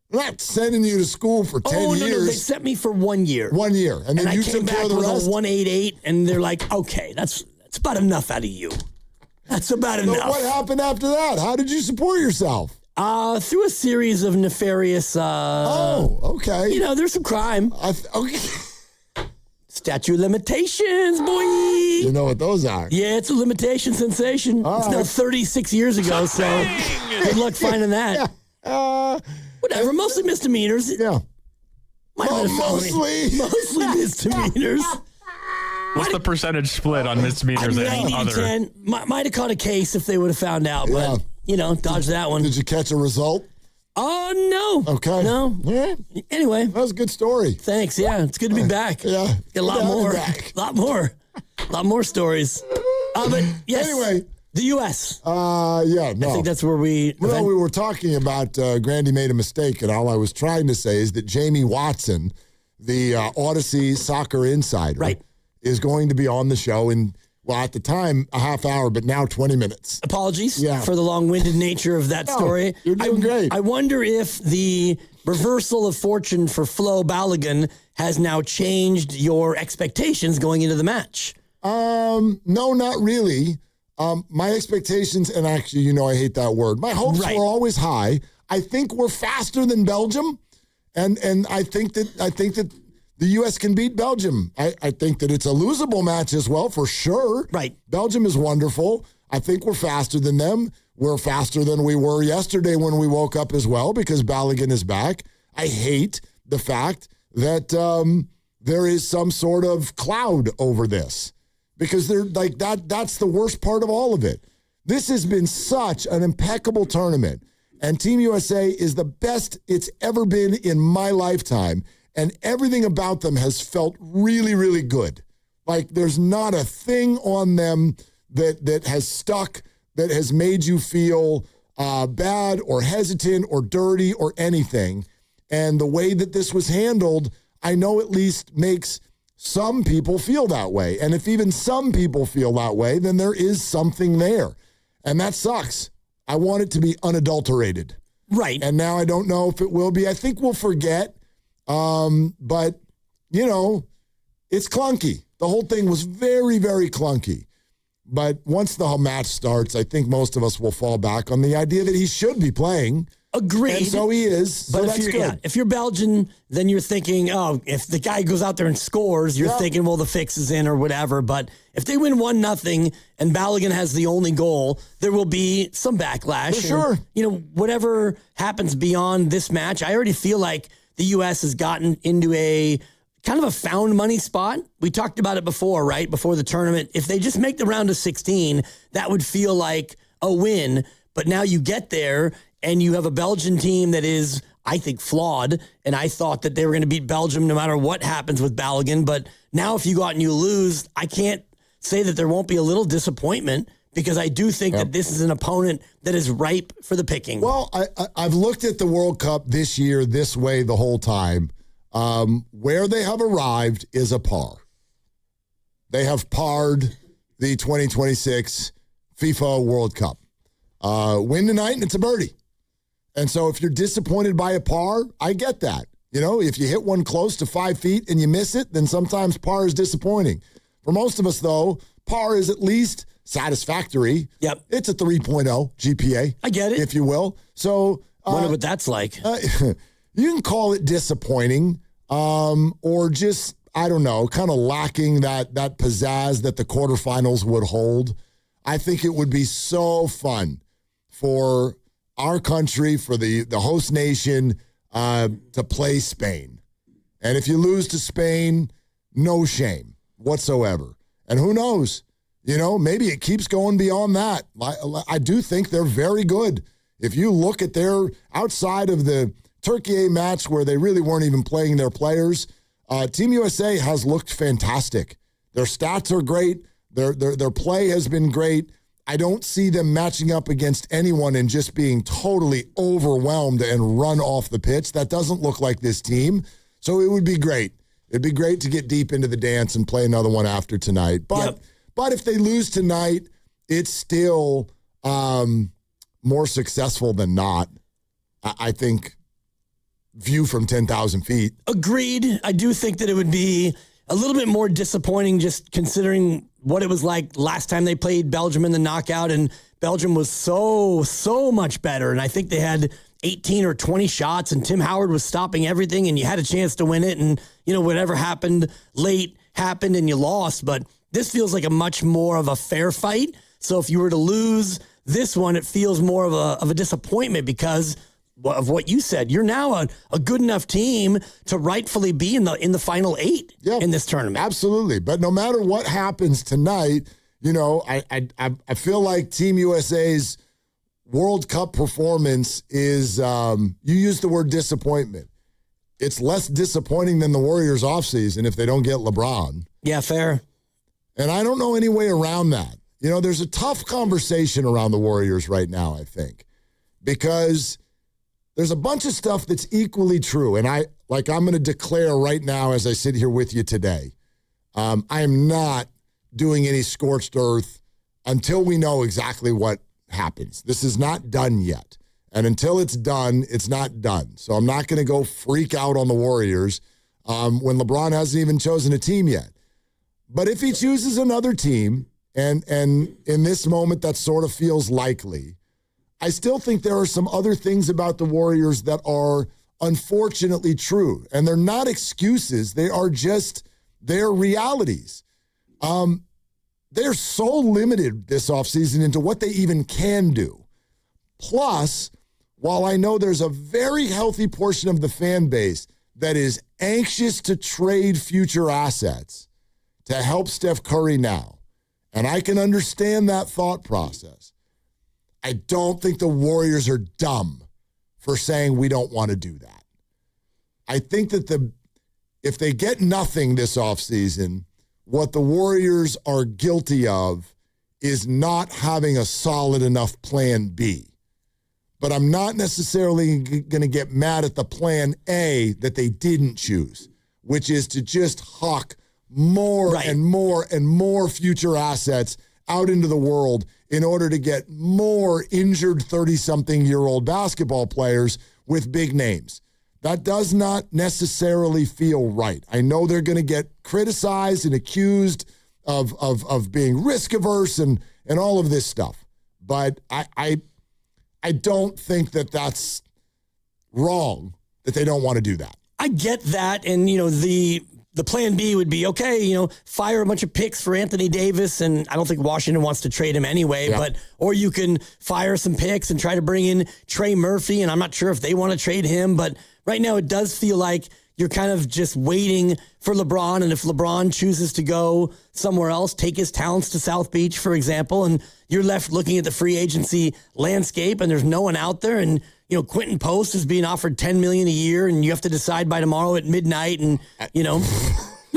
They're not sending you to school for 10 years. No, they sent me for 1 year. 1 year. And then you I came took care back of the with rest? a 188, and they're like, okay, that's about enough out of you. That's about enough. What happened after that? How did you support yourself? Through a series of nefarious... okay. There's some crime. Okay. Statute of limitations, boy. You know what those are? Yeah, it's a limitation sensation. It's now 36 years ago, so good luck finding that. Whatever, mostly misdemeanors. Yeah. Mostly misdemeanors. What's the percentage split on misdemeanors and 90 other? to 10. Might have caught a case if they would have found out, but, dodge that one. Did you catch a result? Oh, no. Okay. No. Yeah. Anyway. That was a good story. Thanks. Yeah, it's good to be back. Yeah. Got a lot more. A lot more stories. But yes. Anyway. The U.S. Yeah, no. I think that's where we... No, we were talking about Grandy made a mistake, and all I was trying to say is that Jamie Watson, the Odyssey soccer insider, is going to be on the show in, well, at the time, a half hour, but now 20 minutes. Apologies for the long-winded nature of that story. You're doing great. I wonder if the reversal of fortune for Flo Balogun has now changed your expectations going into the match. No, not really. My expectations, and actually, I hate that word. My hopes were always high. I think we're faster than Belgium, and I think that the U.S. can beat Belgium. I think that it's a losable match as well, for sure. Right. Belgium is wonderful. I think we're faster than them. We're faster than we were yesterday when we woke up as well, because Balogun is back. I hate the fact that there is some sort of cloud over this. Because they're like that's the worst part of all of it. This has been such an impeccable tournament. And Team USA is the best it's ever been in my lifetime. And everything about them has felt really, really good. Like there's not a thing on them that has stuck, that has made you feel bad or hesitant or dirty or anything. And the way that this was handled, I know at least makes some people feel that way. And if even some people feel that way, then there is something there. And that sucks. I want it to be unadulterated. Right. And now I don't know if it will be. I think we'll forget. But, it's clunky. The whole thing was very, very clunky. But once the match starts, I think most of us will fall back on the idea that he should be playing. Agreed. And so he is. So But that's good. if you're Belgian, then you're thinking, if the guy goes out there and scores, you're thinking, well, the fix is in or whatever. But if they win 1-0 and Balogun has the only goal, there will be some backlash. For sure. Whatever happens beyond this match, I already feel like the U.S. has gotten into a kind of a found money spot. We talked about it before, right? Before the tournament. If they just make the round of 16, that would feel like a win. But now you get there and you have a Belgian team that is, I think, flawed. And I thought that they were going to beat Belgium no matter what happens with Balogun. But now if you go out and you lose, I can't say that there won't be a little disappointment, because I do think that this is an opponent that is ripe for the picking. Well, I've looked at the World Cup this year this way the whole time. Where they have arrived is a par. They have parred the 2026 FIFA World Cup. Win tonight and it's a birdie. And so if you're disappointed by a par, I get that. If you hit one close to 5 feet and you miss it, then sometimes par is disappointing. For most of us, though, par is at least satisfactory. Yep. It's a 3.0 GPA. I get it. If you will. So wonder what that's like. You can call it disappointing, or just, I don't know, kind of lacking that pizzazz that the quarterfinals would hold. I think it would be so fun for our country, for the host nation, to play Spain. And if you lose to Spain, no shame whatsoever. And who knows? Maybe it keeps going beyond that. I do think they're very good. If you look at their, outside of the Turkey match where they really weren't even playing their players, Team USA has looked fantastic. Their stats are great. Their play has been great. I don't see them matching up against anyone and just being totally overwhelmed and run off the pitch. That doesn't look like this team. So it would be great. It'd be great to get deep into the dance and play another one after tonight. But if they lose tonight, it's still more successful than not. I think view from 10,000 feet. Agreed. I do think that it would be a little bit more disappointing just considering what it was like last time they played Belgium in the knockout, and Belgium was so much better. And I think they had 18 or 20 shots, and Tim Howard was stopping everything, and you had a chance to win it. And, whatever happened late happened and you lost. But this feels like a much more of a fair fight. So if you were to lose this one, it feels more of a disappointment because of what you said. You're now a good enough team to rightfully be in the final 8 in this tournament. Absolutely. But no matter what happens tonight, I feel like Team USA's World Cup performance is, you used the word disappointment. It's less disappointing than the Warriors offseason if they don't get LeBron. Yeah, fair. And I don't know any way around that. There's a tough conversation around the Warriors right now, I think, because there's a bunch of stuff that's equally true. And I'm going to declare right now as I sit here with you today, I am not doing any scorched earth until we know exactly what happens. This is not done yet. And until it's done, it's not done. So I'm not going to go freak out on the Warriors when LeBron hasn't even chosen a team yet. But if he chooses another team, and in this moment that sort of feels likely, I still think there are some other things about the Warriors that are unfortunately true. And they're not excuses. They are just their realities. They're so limited this offseason into what they even can do. Plus, while I know there's a very healthy portion of the fan base that is anxious to trade future assets to help Steph Curry now, and I can understand that thought process, I don't think the Warriors are dumb for saying we don't want to do that. I think that if they get nothing this offseason, what the Warriors are guilty of is not having a solid enough plan B. But I'm not necessarily going to get mad at the plan A that they didn't choose, which is to just hawk more and more and more future assets out into the world in order to get more injured 30-something-year-old basketball players with big names. That does not necessarily feel right. I know they're going to get criticized and accused of being risk-averse and all of this stuff. But I don't think that that's wrong, that they don't want to do that. I get that. And, the plan B would be, okay, fire a bunch of picks for Anthony Davis, and I don't think Washington wants to trade him anyway, or you can fire some picks and try to bring in Trey Murphy, and I'm not sure if they want to trade him, but right now it does feel like you're kind of just waiting for LeBron, and if LeBron chooses to go somewhere else, take his talents to South Beach, for example, and you're left looking at the free agency landscape, and there's no one out there, and Quentin Post is being offered $10 million a year, and you have to decide by tomorrow at midnight, and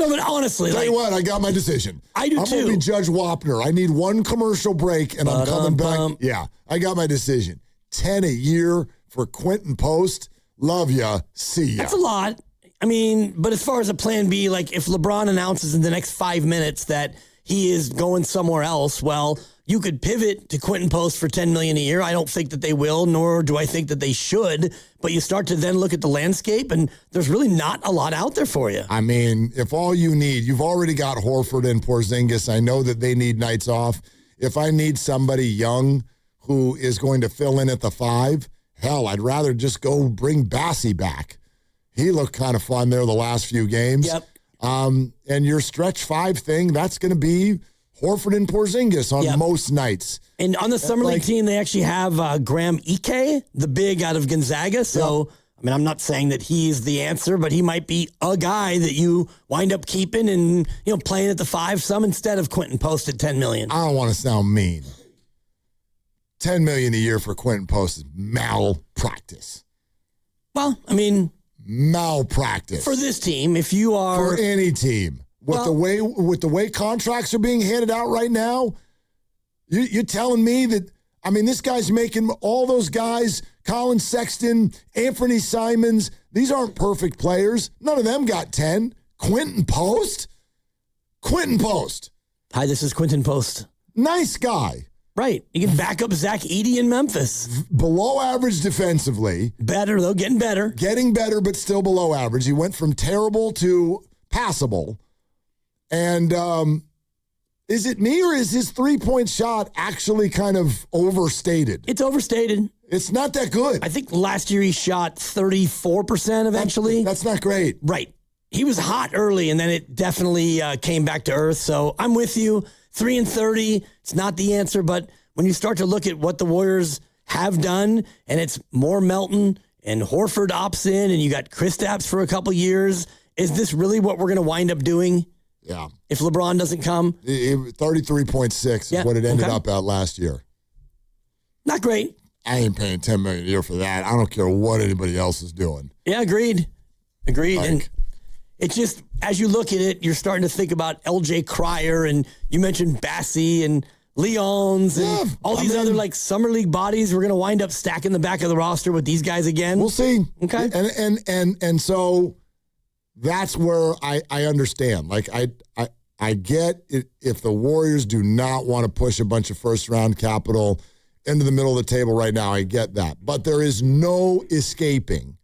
No, but honestly, tell you what, I got my decision. I do too. I'm going to be Judge Wapner. I need one commercial break, and I'm coming back. Yeah, I got my decision. 10 a year for Quentin Post. Love ya. See ya. That's a lot. I mean, but as far as a plan B, like if LeBron announces in the next 5 minutes that he is going somewhere else, well, you could pivot to Quentin Post for $10 million a year. I don't think that they will, nor do I think that they should. But you start to then look at the landscape, and there's really not a lot out there for you. I mean, if all you need, you've already got Horford and Porzingis. I know that they need nights off. If I need somebody young who is going to fill in at the 5, hell, I'd rather just go bring Bassey back. He looked kind of fun there the last few games. Yep. And your stretch 5 thing, that's going to be Horford and Porzingis on most nights. And on the Summer League team, they actually have Graham Ike, the big out of Gonzaga. So, I mean, I'm not saying that he's the answer, but he might be a guy that you wind up keeping and, playing at the 5 some instead of Quentin Post at $10 million. I don't want to sound mean. $10 million a year for Quentin Post is malpractice. Well, I mean, malpractice for this team. If you are for any team, with the way contracts are being handed out right now, you're telling me that, I mean, this guy's making all those guys, Colin Sexton, Anthony Simons, these aren't perfect players. None of them got 10. Quentin Post? Quentin Post. Hi, this is Quentin Post. Nice guy. Right. You can back up Zach Edey in Memphis. Below average defensively. Better, though. Getting better. Getting better, but still below average. He went from terrible to passable. And is it me or is his 3-point shot actually kind of overstated? It's overstated. It's not that good. I think last year he shot 34% eventually. That's not great. Right. He was hot early, and then it definitely came back to earth. So I'm with you. 3-30, it's not the answer, but when you start to look at what the Warriors have done, and it's more Melton and Horford opts in, and you got Kristaps for a couple years, is this really what we're going to wind up doing? Yeah. If LeBron doesn't come? 33.6 is what it ended up at last year. Not great. I ain't paying $10 million a year for that. I don't care what anybody else is doing. Yeah, agreed. And it's just, as you look at it, you're starting to think about LJ Cryer, and you mentioned Bassie and Leons and all these other summer league bodies. We're going to wind up stacking the back of the roster with these guys again. We'll see. Okay. And so that's where I understand. I get it if the Warriors do not want to push a bunch of first-round capital into the middle of the table right now. I get that. But there is no escaping,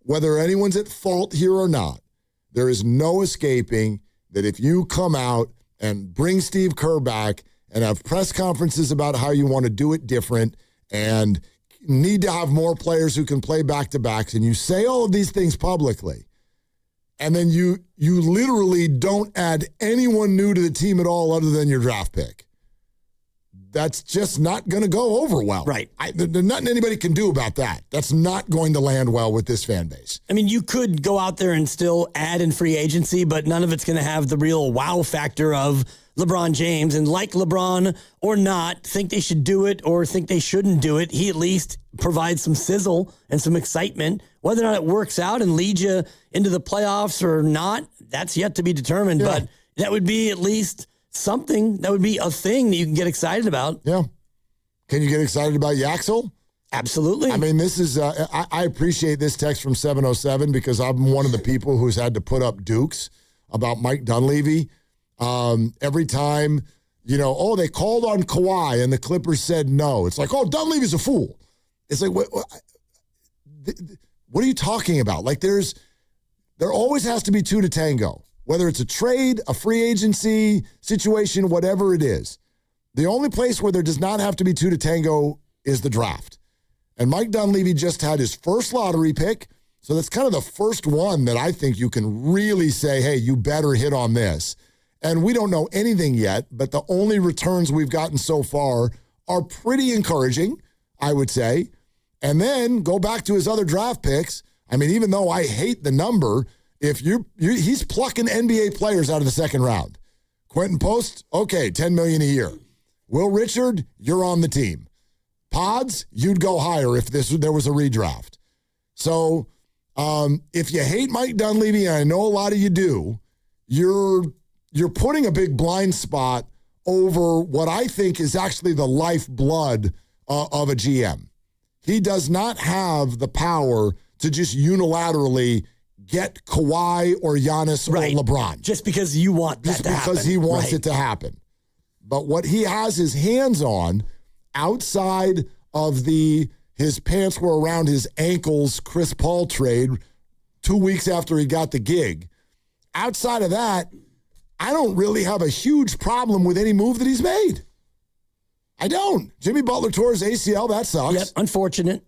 whether anyone's at fault here or not, there is no escaping that if you come out and bring Steve Kerr back and have press conferences about how you want to do it different and need to have more players who can play back-to-backs, and you say all of these things publicly, and then you literally don't add anyone new to the team at all other than your draft pick, that's just not going to go over well. Right. There's nothing anybody can do about that. That's not going to land well with this fan base. I mean, you could go out there and still add in free agency, but none of it's going to have the real wow factor of LeBron James. And like LeBron or not, think they should do it or think they shouldn't do it, he at least provides some sizzle and some excitement. Whether or not it works out and leads you into the playoffs or not, that's yet to be determined. Yeah. But that would be at least something. That would be a thing that you can get excited about. Yeah. Can you get excited about Yaxel? Absolutely. I mean, this is, I appreciate this text from 707 because I'm one of the people who's had to put up dukes about Mike Dunleavy. Every time, they called on Kawhi and the Clippers said no. It's like, oh, Dunleavy's a fool. It's like, what are you talking about? There always has to be two to tango. Whether it's a trade, a free agency situation, whatever it is. The only place where there does not have to be two to tango is the draft. And Mike Dunleavy just had his first lottery pick, so that's kind of the first one that I think you can really say, hey, you better hit on this. And we don't know anything yet, but the only returns we've gotten so far are pretty encouraging, I would say. And then go back to his other draft picks. I mean, even though I hate the number, if he's plucking NBA players out of the second round. Quentin Post, okay, $10 million a year. Will Richard, you're on the team. Pods, you'd go higher if there was a redraft. So if you hate Mike Dunleavy, and I know a lot of you do, you're putting a big blind spot over what I think is actually the lifeblood of a GM. He does not have the power to just unilaterally get Kawhi or Giannis or LeBron. Just because you want that to happen. Just because he wants it to happen. But what he has his hands on outside of his pants were around his ankles Chris Paul trade 2 weeks after he got the gig, outside of that, I don't really have a huge problem with any move that he's made. I don't. Jimmy Butler tore his ACL. That sucks. Yep, unfortunate.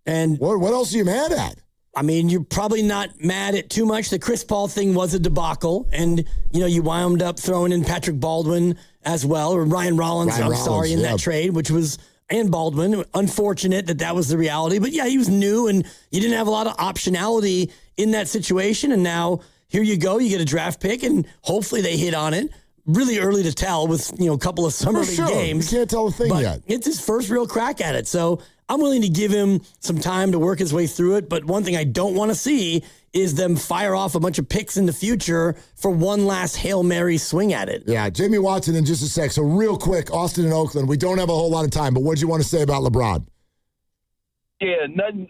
And what else are you mad at? I mean, you're probably not mad at too much. The Chris Paul thing was a debacle, and you wound up throwing in Patrick Baldwin as well, or Ryan Rollins. In that trade, which was and Baldwin. Unfortunate that was the reality, but yeah, he was new, and you didn't have a lot of optionality in that situation. And now here you go, you get a draft pick, and hopefully they hit on it. Really early to tell with a couple of summer league games. You can't tell a thing yet. It's his first real crack at it, so I'm willing to give him some time to work his way through it. But one thing I don't want to see is them fire off a bunch of picks in the future for one last Hail Mary swing at it. Yeah, Jamie Watson in just a sec. So real quick, Austin and Oakland, we don't have a whole lot of time, but what did you want to say about LeBron? Yeah, nothing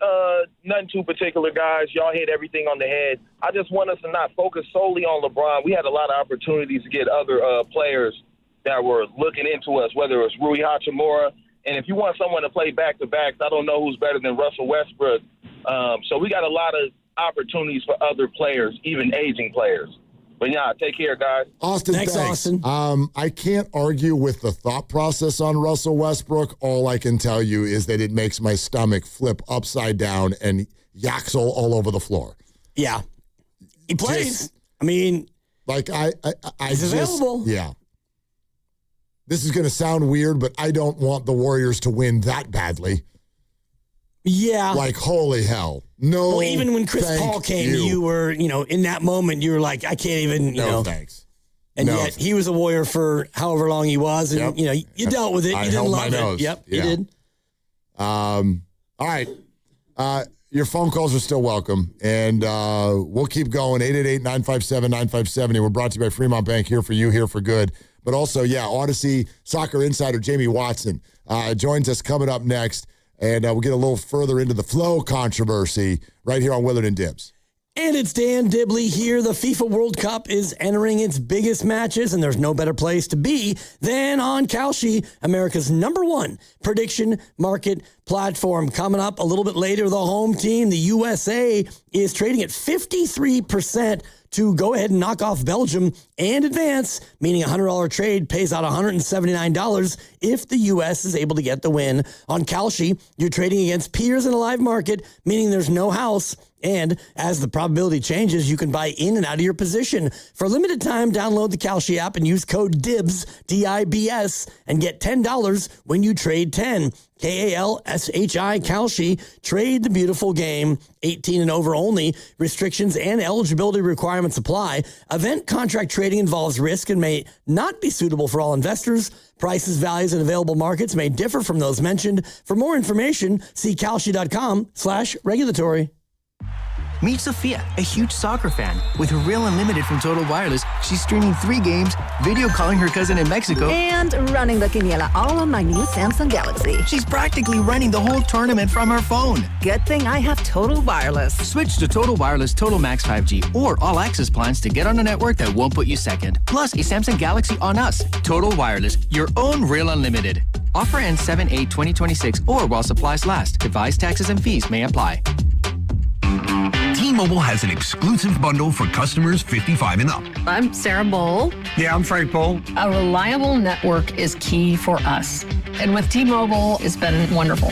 too particular, guys. Y'all hit everything on the head. I just want us to not focus solely on LeBron. We had a lot of opportunities to get other players that were looking into us, whether it was Rui Hachimura. And if you want someone to play back-to-backs, I don't know who's better than Russell Westbrook. So we got a lot of opportunities for other players, even aging players. But, yeah, take care, guys. Austin, thanks. Austin. I can't argue with the thought process on Russell Westbrook. All I can tell you is that it makes my stomach flip upside down and yaxle all over the floor. Yeah. He plays. He's available. Yeah. This is going to sound weird, but I don't want the Warriors to win that badly. Yeah. Like, holy hell. No. Well, even when Chris Paul came, you were, in that moment, you were like, I can't even, No, thanks. And yet he was a Warrior for however long he was. And, you dealt with it. You didn't love it. Yep, you did. All right. Your phone calls are still welcome. And we'll keep going. 888-957-9570. We're brought to you by Fremont Bank. Here for you, here for good. But also, Odyssey Soccer Insider Jamie Watson joins us coming up next. And we'll get a little further into the Flow controversy right here on Willard and Dibs. And it's Dan Dibley here. The FIFA World Cup is entering its biggest matches, and there's no better place to be than on Kalshi, America's #1 prediction market platform. Coming up a little bit later, the home team, the USA, is trading at 53% to go ahead and knock off Belgium and advance, meaning a $100 trade pays out $179 if the U.S. is able to get the win. On Kalshi, you're trading against peers in a live market, meaning there's no house. And as the probability changes, you can buy in and out of your position. For a limited time, download the Kalshi app and use code DIBS, D-I-B-S, and get $10 when you trade 10. K-A-L-S-H-I, Kalshi. Trade the beautiful game. 18 and over only. Restrictions and eligibility requirements apply. Event contract trading involves risk and may not be suitable for all investors. Prices, values, and available markets may differ from those mentioned. For more information, see kalshi.com/regulatory. Meet Sophia, a huge soccer fan. With her Real Unlimited from Total Wireless, she's streaming 3 games, video calling her cousin in Mexico, and running the quiniela all on my new Samsung Galaxy. She's practically running the whole tournament from her phone. Good thing I have Total Wireless. Switch to Total Wireless Total Max 5G or All Access plans to get on a network that won't put you second. Plus, a Samsung Galaxy on us. Total Wireless, your own Real Unlimited. Offer ends 7/8/2026 or while supplies last. Device taxes and fees may apply. T-Mobile has an exclusive bundle for customers 55 and up. I'm Sarah Bowl. Yeah, I'm Frank Bowl. A reliable network is key for us. And with T-Mobile, it's been wonderful.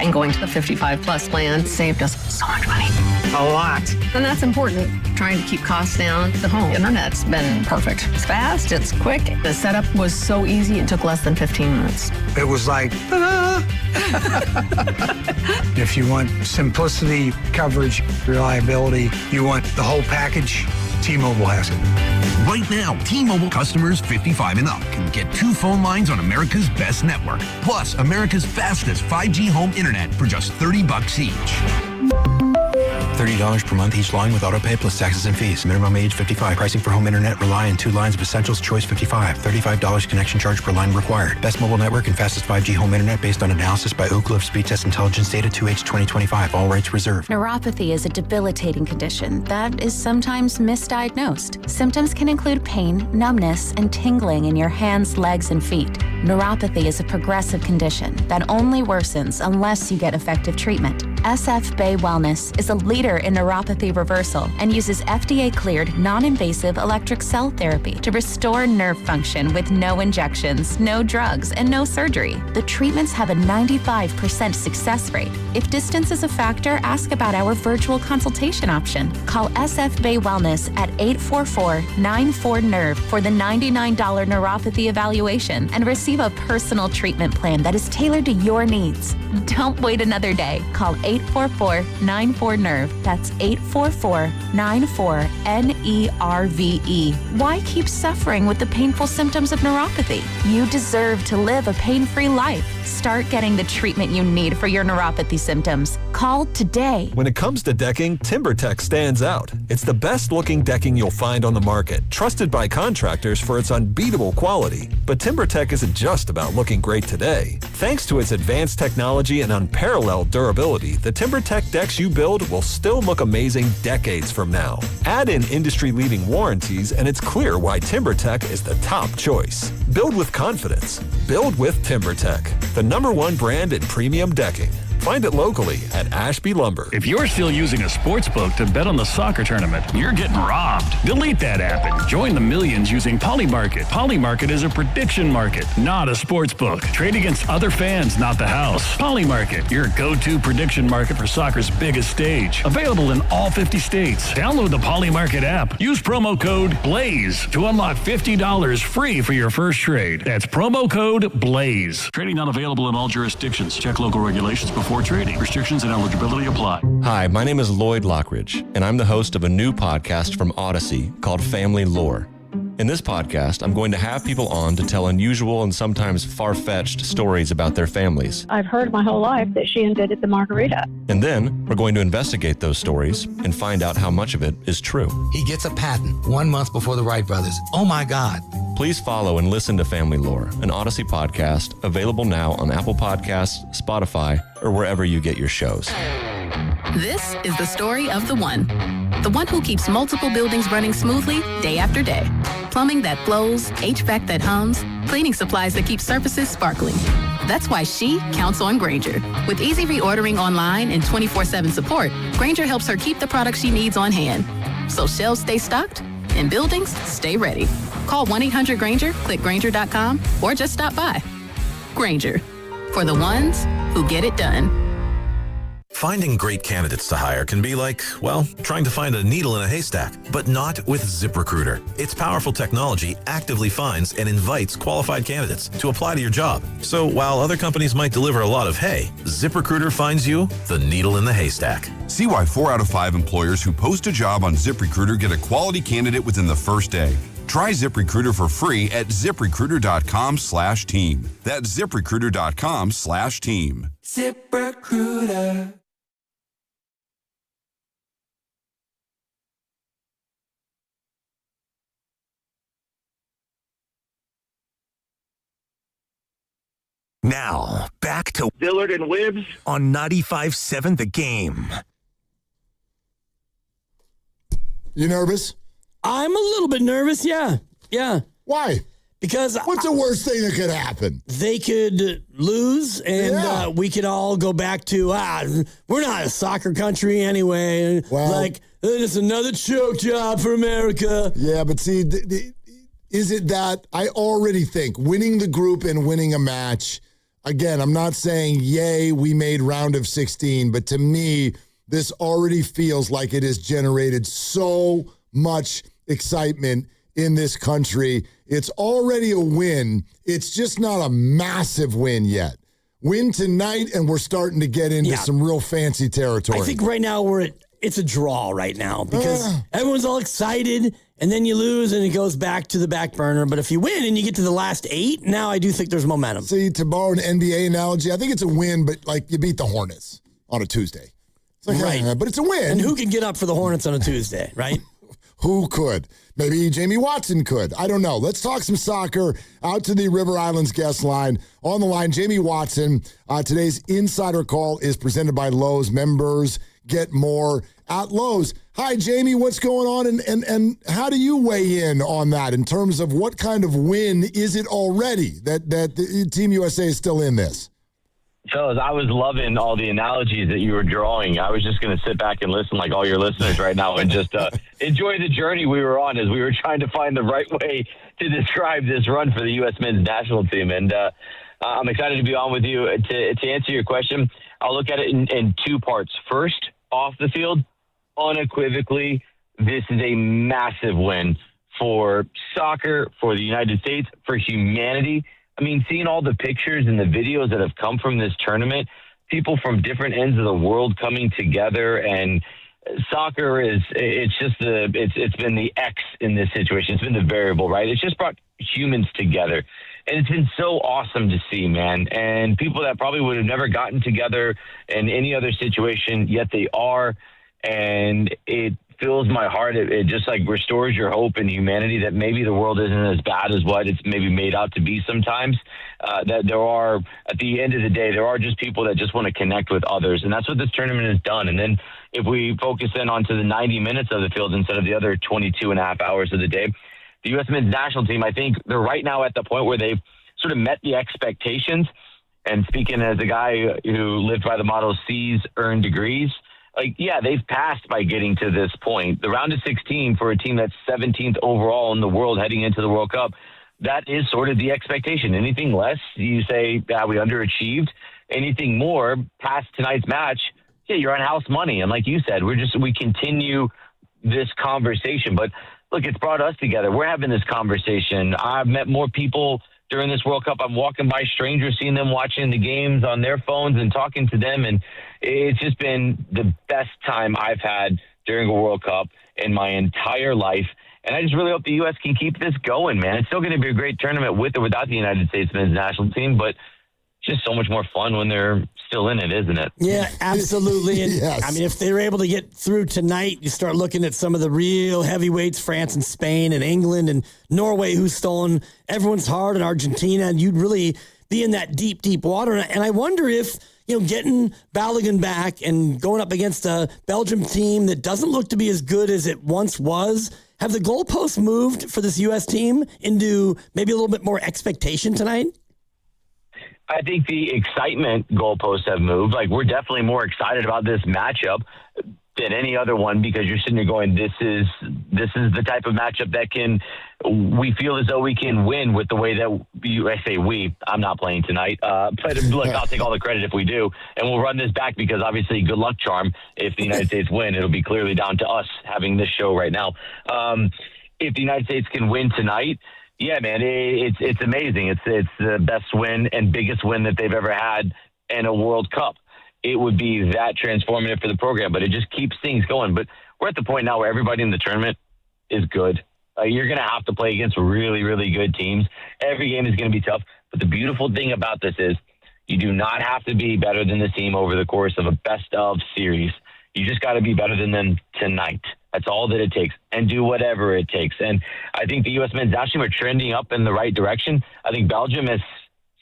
And going to the 55 plus plan saved us so much money. A lot. And that's important. Trying to keep costs down. The home internet's been perfect. It's fast, it's quick. The setup was so easy, it took less than 15 minutes. It was like, If you want simplicity, coverage, reliability, you want the whole package, T-Mobile has it. Right now, T-Mobile customers 55 and up can get 2 phone lines on America's best network, plus America's fastest 5G home internet for just $30 each. $30 per month each line with autopay plus taxes and fees. Minimum age 55. Pricing for home internet rely on 2 lines of Essentials Choice 55. $35 connection charge per line required. Best mobile network and fastest 5G home internet based on analysis by Ookla of Speed Test Intelligence data 2H 2025. All rights reserved. Neuropathy is a debilitating condition that is sometimes misdiagnosed. Symptoms can include pain, numbness, and tingling in your hands, legs, and feet. Neuropathy is a progressive condition that only worsens unless you get effective treatment. SF Bay Wellness is a leader in neuropathy reversal and uses FDA-cleared, non-invasive electric cell therapy to restore nerve function with no injections, no drugs, and no surgery. The treatments have a 95% success rate. If distance is a factor, ask about our virtual consultation option. Call SF Bay Wellness at 844-94-NERVE for the $99 neuropathy evaluation and receive a personal treatment plan that is tailored to your needs. Don't wait another day. Call 844-94-NERVE. That's 844-94-NERVE. Why keep suffering with the painful symptoms of neuropathy? You deserve to live a pain-free life. Start getting the treatment you need for your neuropathy symptoms. Call today. When it comes to decking, TimberTech stands out. It's the best-looking decking you'll find on the market, trusted by contractors for its unbeatable quality. But TimberTech isn't just about looking great today. Thanks to its advanced technology and unparalleled durability, the TimberTech decks you build will still look amazing decades from now. Add in industry-leading warranties, and it's clear why TimberTech is the top choice. Build with confidence. Build with TimberTech, the #1 brand in premium decking. Find it locally at Ashby Lumber. If you're still using a sports book to bet on the soccer tournament, you're getting robbed. Delete that app and join the millions using Polymarket. Polymarket is a prediction market, not a sports book. Trade against other fans, not the house. Polymarket, your go-to prediction market for soccer's biggest stage. Available in all 50 states. Download the Polymarket app. Use promo code BLAZE to unlock $50 free for your first trade. That's promo code BLAZE. Trading not available in all jurisdictions. Check local regulations before trading. Restrictions and eligibility apply. Hi, my name is Lloyd Lockridge, and I'm the host of a new podcast from Odyssey called Family Lore. In this podcast, I'm going to have people on to tell unusual and sometimes far-fetched stories about their families. I've heard my whole life that she invented the margarita. And then we're going to investigate those stories and find out how much of it is true. He gets a patent 1 month before the Wright brothers. Oh my God. Please follow and listen to Family Lore, an Odyssey podcast available now on Apple Podcasts, Spotify, or wherever you get your shows. This is the story of the one who keeps multiple buildings running smoothly day after day. Plumbing that flows, HVAC that hums, cleaning supplies that keep surfaces sparkling. That's why she counts on Grainger. With easy reordering online and 24/7 support, Grainger helps her keep the products she needs on hand. So shelves stay stocked and buildings stay ready. Call 1-800-GRAINGER, click Grainger.com, or just stop by. Grainger, for the ones who get it done. Finding great candidates to hire can be like, well, trying to find a needle in a haystack, but not with ZipRecruiter. Its powerful technology actively finds and invites qualified candidates to apply to your job. So while other companies might deliver a lot of hay, ZipRecruiter finds you the needle in the haystack. See why 4 out of 5 employers who post a job on ZipRecruiter get a quality candidate within the first day. Try ZipRecruiter for free at ZipRecruiter.com/team. That's ZipRecruiter.com/team. ZipRecruiter. Now, back to Dillard and Wibbs on 95.7 The Game. You nervous? I'm a little bit nervous, yeah. Why? Because what's the worst thing that could happen? They could lose, and we could all go back to, we're not a soccer country anyway. Well, it's another choke job for America. Yeah, but see, is it that I already think winning the group and winning a match, again, I'm not saying, yay, we made round of 16, but to me, this already feels like it has generated so much excitement in this country. It's already a win. It's just not a massive win yet. Win tonight, and we're starting to get into some real fancy territory. I think right now it's a draw right now because everyone's all excited, and then you lose, and it goes back to the back burner. But if you win and you get to the last 8, now I do think there's momentum. See, to borrow an NBA analogy, I think it's a win, but like you beat the Hornets on a Tuesday. It's like, right. But it's a win. And who can get up for the Hornets on a Tuesday, right? Who could? Maybe Jamie Watson could. I don't know. Let's talk some soccer. Out to the River Islands guest line. On the line, Jamie Watson. Today's Insider Call is presented by Lowe's. Members get more at Lowe's. Hi, Jamie. What's going on? And how do you weigh in on that in terms of what kind of win is it already that the Team USA is still in this? Fellas, I was loving all the analogies that you were drawing. I was just going to sit back and listen like all your listeners right now and just enjoy the journey we were on as we were trying to find the right way to describe this run for the U.S. men's national team. And I'm excited to be on with you. To answer your question, I'll look at it in two parts. First, off the field, unequivocally, this is a massive win for soccer, for the United States, for humanity. I mean, seeing all the pictures and the videos that have come from this tournament, people from different ends of the world coming together, and soccer it's been the X in this situation. It's been the variable, right? It's just brought humans together. And it's been so awesome to see, man. And people that probably would have never gotten together in any other situation, yet they are. And it fills my heart. It just like restores your hope in humanity that maybe the world isn't as bad as what it's maybe made out to be sometimes. That there are, at the end of the day, there are just people that just want to connect with others. And that's what this tournament has done. And then if we focus in onto the 90 minutes of the field instead of the other 22 and a half hours of the day, the U.S. men's national team, I think they're right now at the point where they've sort of met the expectations. And speaking as a guy who lived by the motto, C's earn degrees, like, yeah, they've passed by getting to this point. The round of 16 for a team that's 17th overall in the world heading into the World Cup, that is sort of the expectation. Anything less, you say, we underachieved. Anything more, past tonight's match, yeah, you're on house money. And like you said, we continue this conversation. But look, it's brought us together. We're having this conversation. I've met more people during this World Cup. I'm walking by strangers, seeing them watching the games on their phones and talking to them. And it's just been the best time I've had during a World Cup in my entire life. And I just really hope the U.S. can keep this going, man. It's still going to be a great tournament with or without the United States men's national team, but just so much more fun when they're still in it, isn't it? Yeah, absolutely. And Yes. I mean, if they were able to get through tonight, you start looking at some of the real heavyweights, France and Spain and England and Norway, who's stolen everyone's heart, and Argentina, and you'd really be in that deep, deep water. And I wonder if, getting Balogun back and going up against a Belgium team that doesn't look to be as good as it once was, have the goalposts moved for this U.S. team into maybe a little bit more expectation tonight? I think the excitement goalposts have moved. Like, we're definitely more excited about this matchup than any other one because you're sitting there going, this is the type of matchup that we feel as though we can win with the way that I say we. I'm not playing tonight. But look, I'll take all the credit if we do. And we'll run this back because obviously good luck charm. If the United States win, it'll be clearly down to us having this show right now. If the United States can win tonight, yeah, man, it's amazing. It's the best win and biggest win that they've ever had in a World Cup. It would be that transformative for the program, but it just keeps things going. But we're at the point now where everybody in the tournament is good. You're going to have to play against really, really good teams. Every game is going to be tough. But the beautiful thing about this is you do not have to be better than this team over the course of a best-of series. You just got to be better than them tonight. That's all that it takes, and do whatever it takes. And I think the U.S. men's national team are trending up in the right direction. I think Belgium has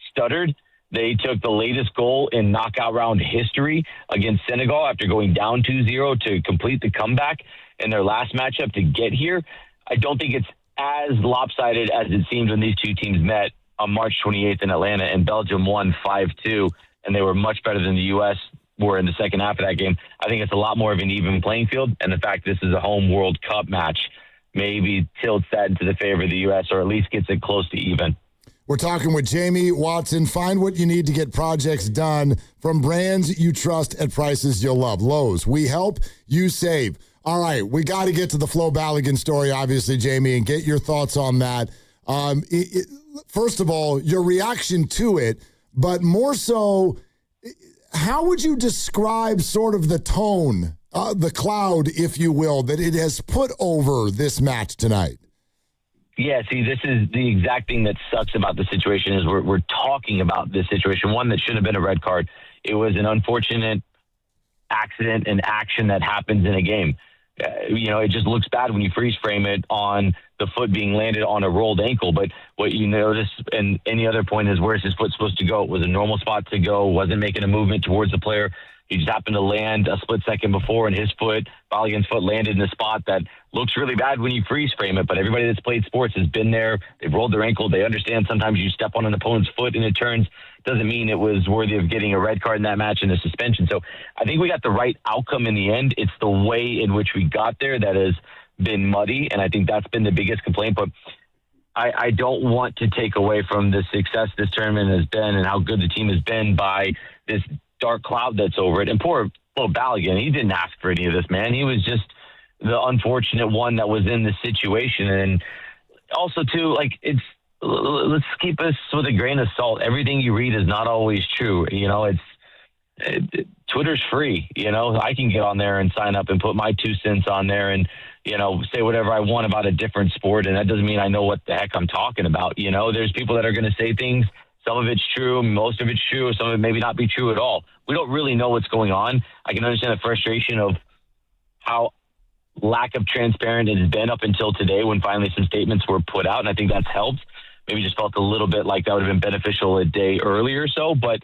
stuttered. They took the latest goal in knockout round history against Senegal after going down 2-0 to complete the comeback in their last matchup to get here. I don't think it's as lopsided as it seemed when these two teams met on March 28th in Atlanta, and Belgium won 5-2, and they were much better than the U.S. were in the second half of that game. I think it's a lot more of an even playing field, and the fact this is a home World Cup match maybe tilts that into the favor of the U.S. or at least gets it close to even. We're talking with Jamie Watson. Find what you need to get projects done from brands you trust at prices you'll love. Lowe's, we help, you save. All right, we got to get to the Flo Balogun story, obviously, Jamie, and get your thoughts on that. First of all, your reaction to it, but more so, how would you describe sort of the tone, the cloud, if you will, that it has put over this match tonight? Yeah, see, this is the exact thing that sucks about the situation is we're talking about this situation, one that shouldn't have been a red card. It was an unfortunate accident and action that happens in a game. It just looks bad when you freeze frame it on the foot being landed on a rolled ankle. But what you notice, and any other point is, where's his foot supposed to go? It was a normal spot to go, wasn't making a movement towards the player. He just happened to land a split second before, and his foot, Balogun's foot, landed in a spot that looks really bad when you freeze frame it. But everybody that's played sports has been there. They've rolled their ankle. They understand sometimes you step on an opponent's foot and it turns. Doesn't mean it was worthy of getting a red card in that match and a suspension. So I think we got the right outcome in the end. It's the way in which we got there that has been muddy, and I think that's been the biggest complaint. But I don't want to take away from the success this tournament has been and how good the team has been by this dark cloud that's over it. And poor little Balogun, he didn't ask for any of this, man. He was just the unfortunate one that was in the situation. And also, too, like, let's keep this with a grain of salt. Everything you read is not always true. You know, Twitter's free. You know, I can get on there and sign up and put my 2 cents on there and, you know, say whatever I want about a different sport. And that doesn't mean I know what the heck I'm talking about. You know, there's people that are going to say things. Some of it's true. Most of it's true. Some of it maybe not be true at all. We don't really know what's going on. I can understand the frustration of how lack of transparency it has been up until today when finally some statements were put out. And I think that's helped. Maybe just felt a little bit like that would have been beneficial a day earlier or so. But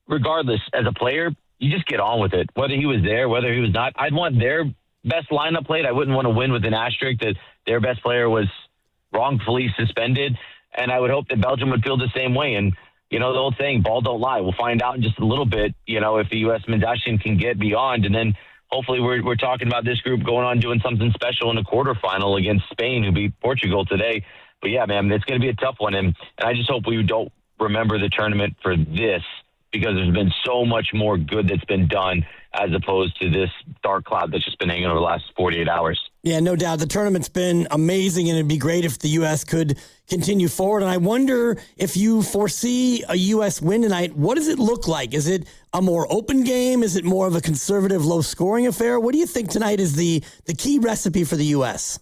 regardless, as a player, you just get on with it. Whether he was there, whether he was not, I'd want their best lineup played. I wouldn't want to win with an asterisk that their best player was wrongfully suspended. And I would hope that Belgium would feel the same way. And, you know, the old saying, ball don't lie. We'll find out in just a little bit, you know, if the U.S. men's national team can get beyond. And then hopefully we're talking about this group going on doing something special in the quarterfinal against Spain, who beat Portugal today. But, yeah, man, it's going to be a tough one. And I just hope we don't remember the tournament for this, because there's been so much more good that's been done as opposed to this dark cloud that's just been hanging over the last 48 hours. Yeah, no doubt. The tournament's been amazing, and it'd be great if the U.S. could continue forward. And I wonder if you foresee a U.S. win tonight. What does it look like? Is it a more open game? Is it more of a conservative, low-scoring affair? What do you think tonight is the key recipe for the U.S.?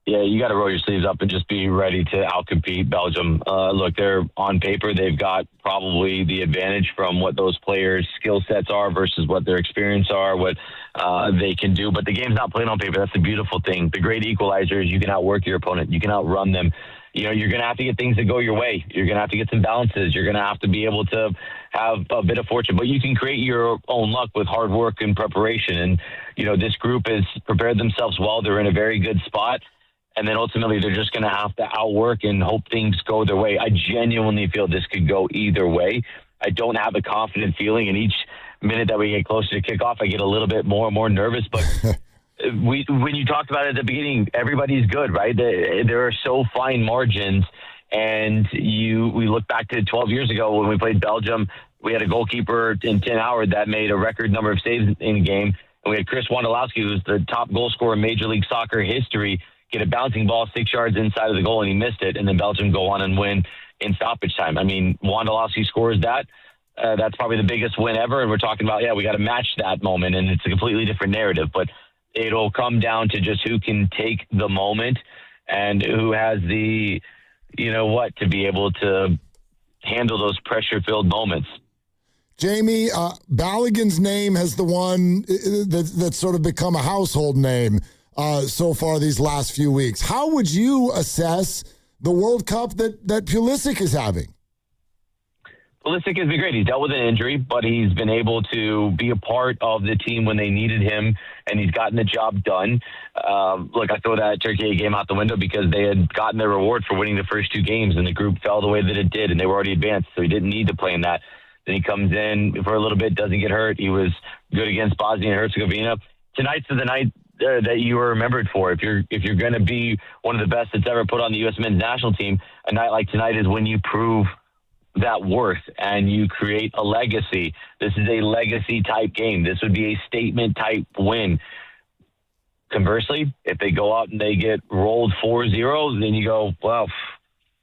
Yeah, you got to roll your sleeves up and just be ready to outcompete Belgium. Look, they're on paper. They've got probably the advantage from what those players' skill sets are versus what their experience are, what they can do. But the game's not played on paper. That's the beautiful thing. The great equalizer is you can outwork your opponent. You can outrun them. You know, you're going to have to get things that go your way. You're going to have to get some balances. You're going to have to be able to have a bit of fortune. But you can create your own luck with hard work and preparation. And, you know, this group has prepared themselves well. They're in a very good spot. And then ultimately they're just going to have to outwork and hope things go their way. I genuinely feel this could go either way. I don't have a confident feeling, and each minute that we get closer to kickoff, I get a little bit more and more nervous. But when you talked about it at the beginning, everybody's good, right? There are so fine margins. And we look back to 12 years ago when we played Belgium. We had a goalkeeper in Ten Howard that made a record number of saves in the game. And we had Chris Wondolowski, who's the top goal scorer in Major League Soccer history, get a bouncing ball 6 yards inside of the goal, and he missed it, and then Belgium go on and win in stoppage time. I mean, Wondolowski scores that. That's probably the biggest win ever, and we're talking about, we got to match that moment, and it's a completely different narrative. But it'll come down to just who can take the moment and who has the, to be able to handle those pressure-filled moments. Jamie, Balogun's name has the one that's sort of become a household name so far these last few weeks. How would you assess the World Cup that Pulisic is having? Pulisic has been great. He's dealt with an injury, but he's been able to be a part of the team when they needed him, and he's gotten the job done. Look, I throw that Turkey game out the window because they had gotten their reward for winning the first two games, and the group fell the way that it did, and they were already advanced, so he didn't need to play in that. Then he comes in for a little bit, doesn't get hurt. He was good against Bosnia and Herzegovina. Tonight's the night that you are remembered for. If you're going to be one of the best that's ever put on the U.S. men's national team, a night like tonight is when you prove that worth and you create a legacy. This is a legacy type game. This would be a statement type win. Conversely, if they go out and they get rolled 4-0, then you go, well,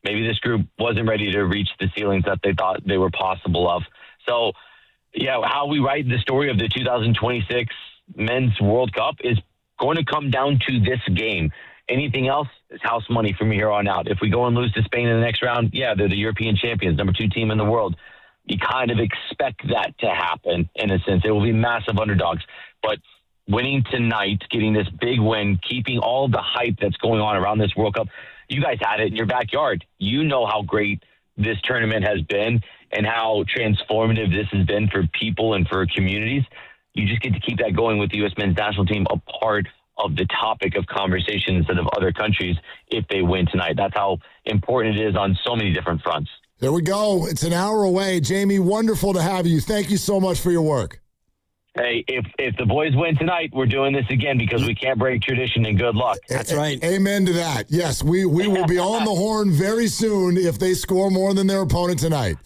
maybe this group wasn't ready to reach the ceilings that they thought they were possible of. So, how we write the story of the 2026 Men's World Cup is going to come down to this game. Anything else is house money from here on out. If we go and lose to Spain in the next round, they're the European champions, number 2 team in the world. You kind of expect that to happen in a sense. It will be massive underdogs. But winning tonight, getting this big win, keeping all the hype that's going on around this World Cup, you guys had it in your backyard. You know how great this tournament has been and how transformative this has been for people and for communities, you just get to keep that going with the U.S. men's national team, a part of the topic of conversation instead of other countries if they win tonight. That's how important it is on so many different fronts. There we go. It's an hour away. Jamie, wonderful to have you. Thank you so much for your work. Hey, if the boys win tonight, we're doing this again because we can't break tradition, and good luck. That's right. Amen to that. Yes, we will be on the horn very soon if they score more than their opponent tonight.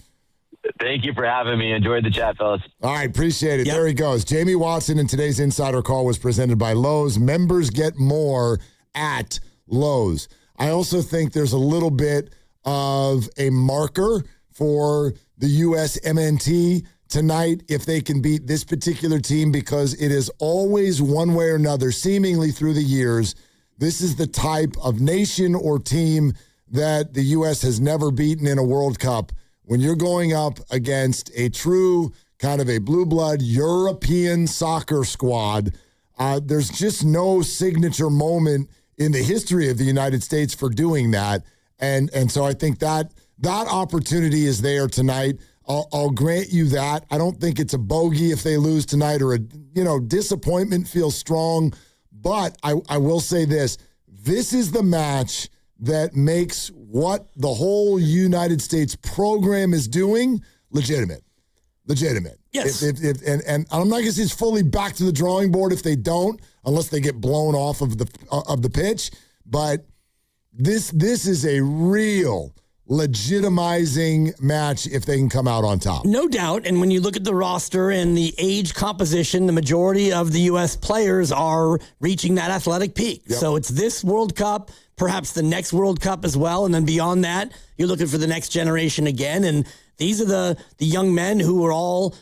Thank you for having me. Enjoyed the chat, fellas. All right, appreciate it. Yep. There he goes. Jamie Watson, and today's Insider Call was presented by Lowe's. Members get more at Lowe's. I also think there's a little bit of a marker for the USMNT tonight if they can beat this particular team, because it is always one way or another, seemingly through the years, this is the type of nation or team that the U.S. has never beaten in a World Cup. When you're going up against a true kind of a blue blood European soccer squad, there's just no signature moment in the history of the United States for doing that. And so I think that opportunity is there tonight. I'll grant you that. I don't think it's a bogey if they lose tonight, or disappointment feels strong. But I will say this. This is the match that makes what the whole United States program is doing legitimate. Yes. And I'm not going to say it's fully back to the drawing board if they don't, unless they get blown off of the pitch. But this is a real legitimizing match if they can come out on top. No doubt. And when you look at the roster and the age composition, the majority of the U.S. players are reaching that athletic peak. Yep. So it's this World Cup, perhaps the next World Cup as well. And then beyond that, you're looking for the next generation again. And these are the young men who are all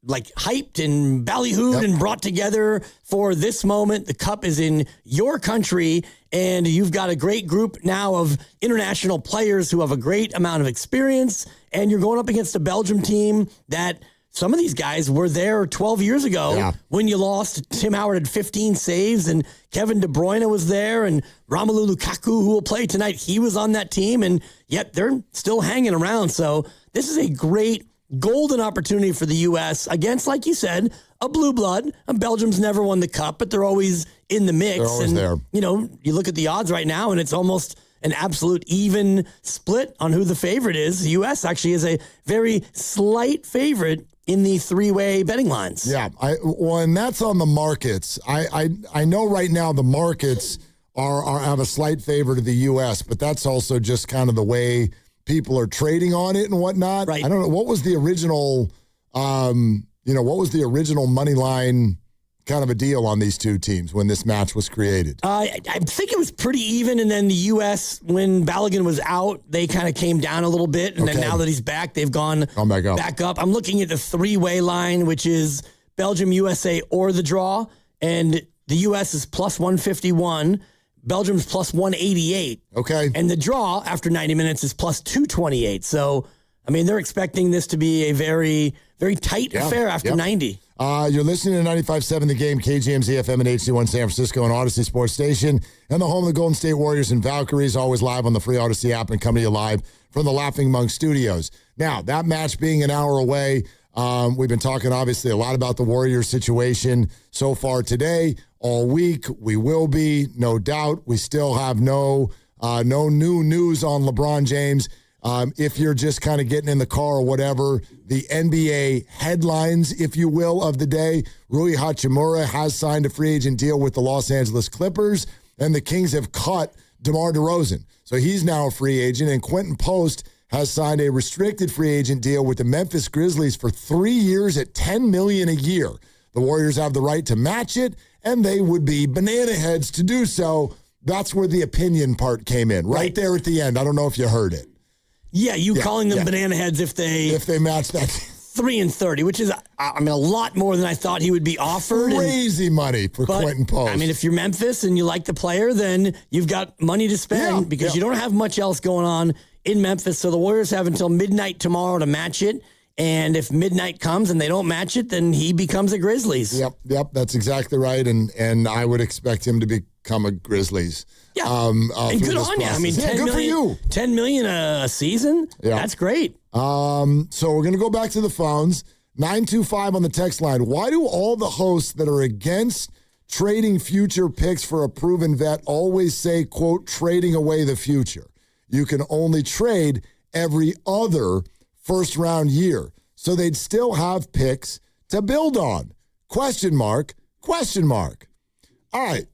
like hyped and ballyhooed and brought together for this moment. The cup is in your country, and you've got a great group now of international players who have a great amount of experience, and you're going up against a Belgium team that some of these guys were there 12 years ago when you lost. Tim Howard had 15 saves, and Kevin De Bruyne was there, and Romelu Lukaku, who will play tonight, he was on that team, and yet they're still hanging around. So this is a great golden opportunity for the U.S. against, like you said, a blue blood. Belgium's never won the cup, but they're always in the mix. They're always there. You look at the odds right now, and it's almost an absolute even split on who the favorite is. The U.S. actually is a very slight favorite in the three-way betting lines. Yeah, and that's on the markets. I know right now the markets have a slight favor to the U.S., but that's also just kind of the way people are trading on it and whatnot. Right. I don't know. What was the original, money line kind of a deal on these two teams when this match was created? I think it was pretty even, and then the U.S., when Balogun was out, they kind of came down a little bit, and then now that he's back, they've gone back up. I'm looking at the three-way line, which is Belgium, USA, or the draw, and the U.S. is plus 151. Belgium's plus 188. Okay. And the draw after 90 minutes is plus 228. So, I mean, they're expecting this to be a very, very tight affair after 90. You're listening to 95.7 The Game, KGMZ FM and HD1 San Francisco and Odyssey Sports Station, and the home of the Golden State Warriors and Valkyries, always live on the free Odyssey app and coming to you live from the Laughing Monk Studios. Now, that match being an hour away, we've been talking, obviously, a lot about the Warriors situation so far today. All week, we will be, no doubt. We still have no new news on LeBron James. If you're just kind of getting in the car or whatever, the NBA headlines, if you will, of the day, Rui Hachimura has signed a free agent deal with the Los Angeles Clippers, and the Kings have cut DeMar DeRozan. So he's now a free agent, and Quentin Post has signed a restricted free agent deal with the Memphis Grizzlies for 3 years at $10 million a year. The Warriors have the right to match it, and they would be banana heads to do so. That's where the opinion part came in, right there at the end. I don't know if you heard it. Yeah, calling them banana heads if they match that 3 and 30, which is a lot more than I thought he would be offered. Crazy money for Quentin Post. I mean, if you're Memphis and you like the player, then you've got money to spend because you don't have much else going on in Memphis. So the Warriors have until midnight tomorrow to match it. And if midnight comes and they don't match it, then he becomes a Grizzlies. Yep, that's exactly right. And I would expect him to become a Grizzlies. Yeah, and good on you. I mean, good for you. $10 million a season. Yeah. That's great. So we're gonna go back to the phones. 925 on the text line. Why do all the hosts that are against trading future picks for a proven vet always say, quote, trading away the future? You can only trade every other first round year. So they'd still have picks to build on. Question mark. All right.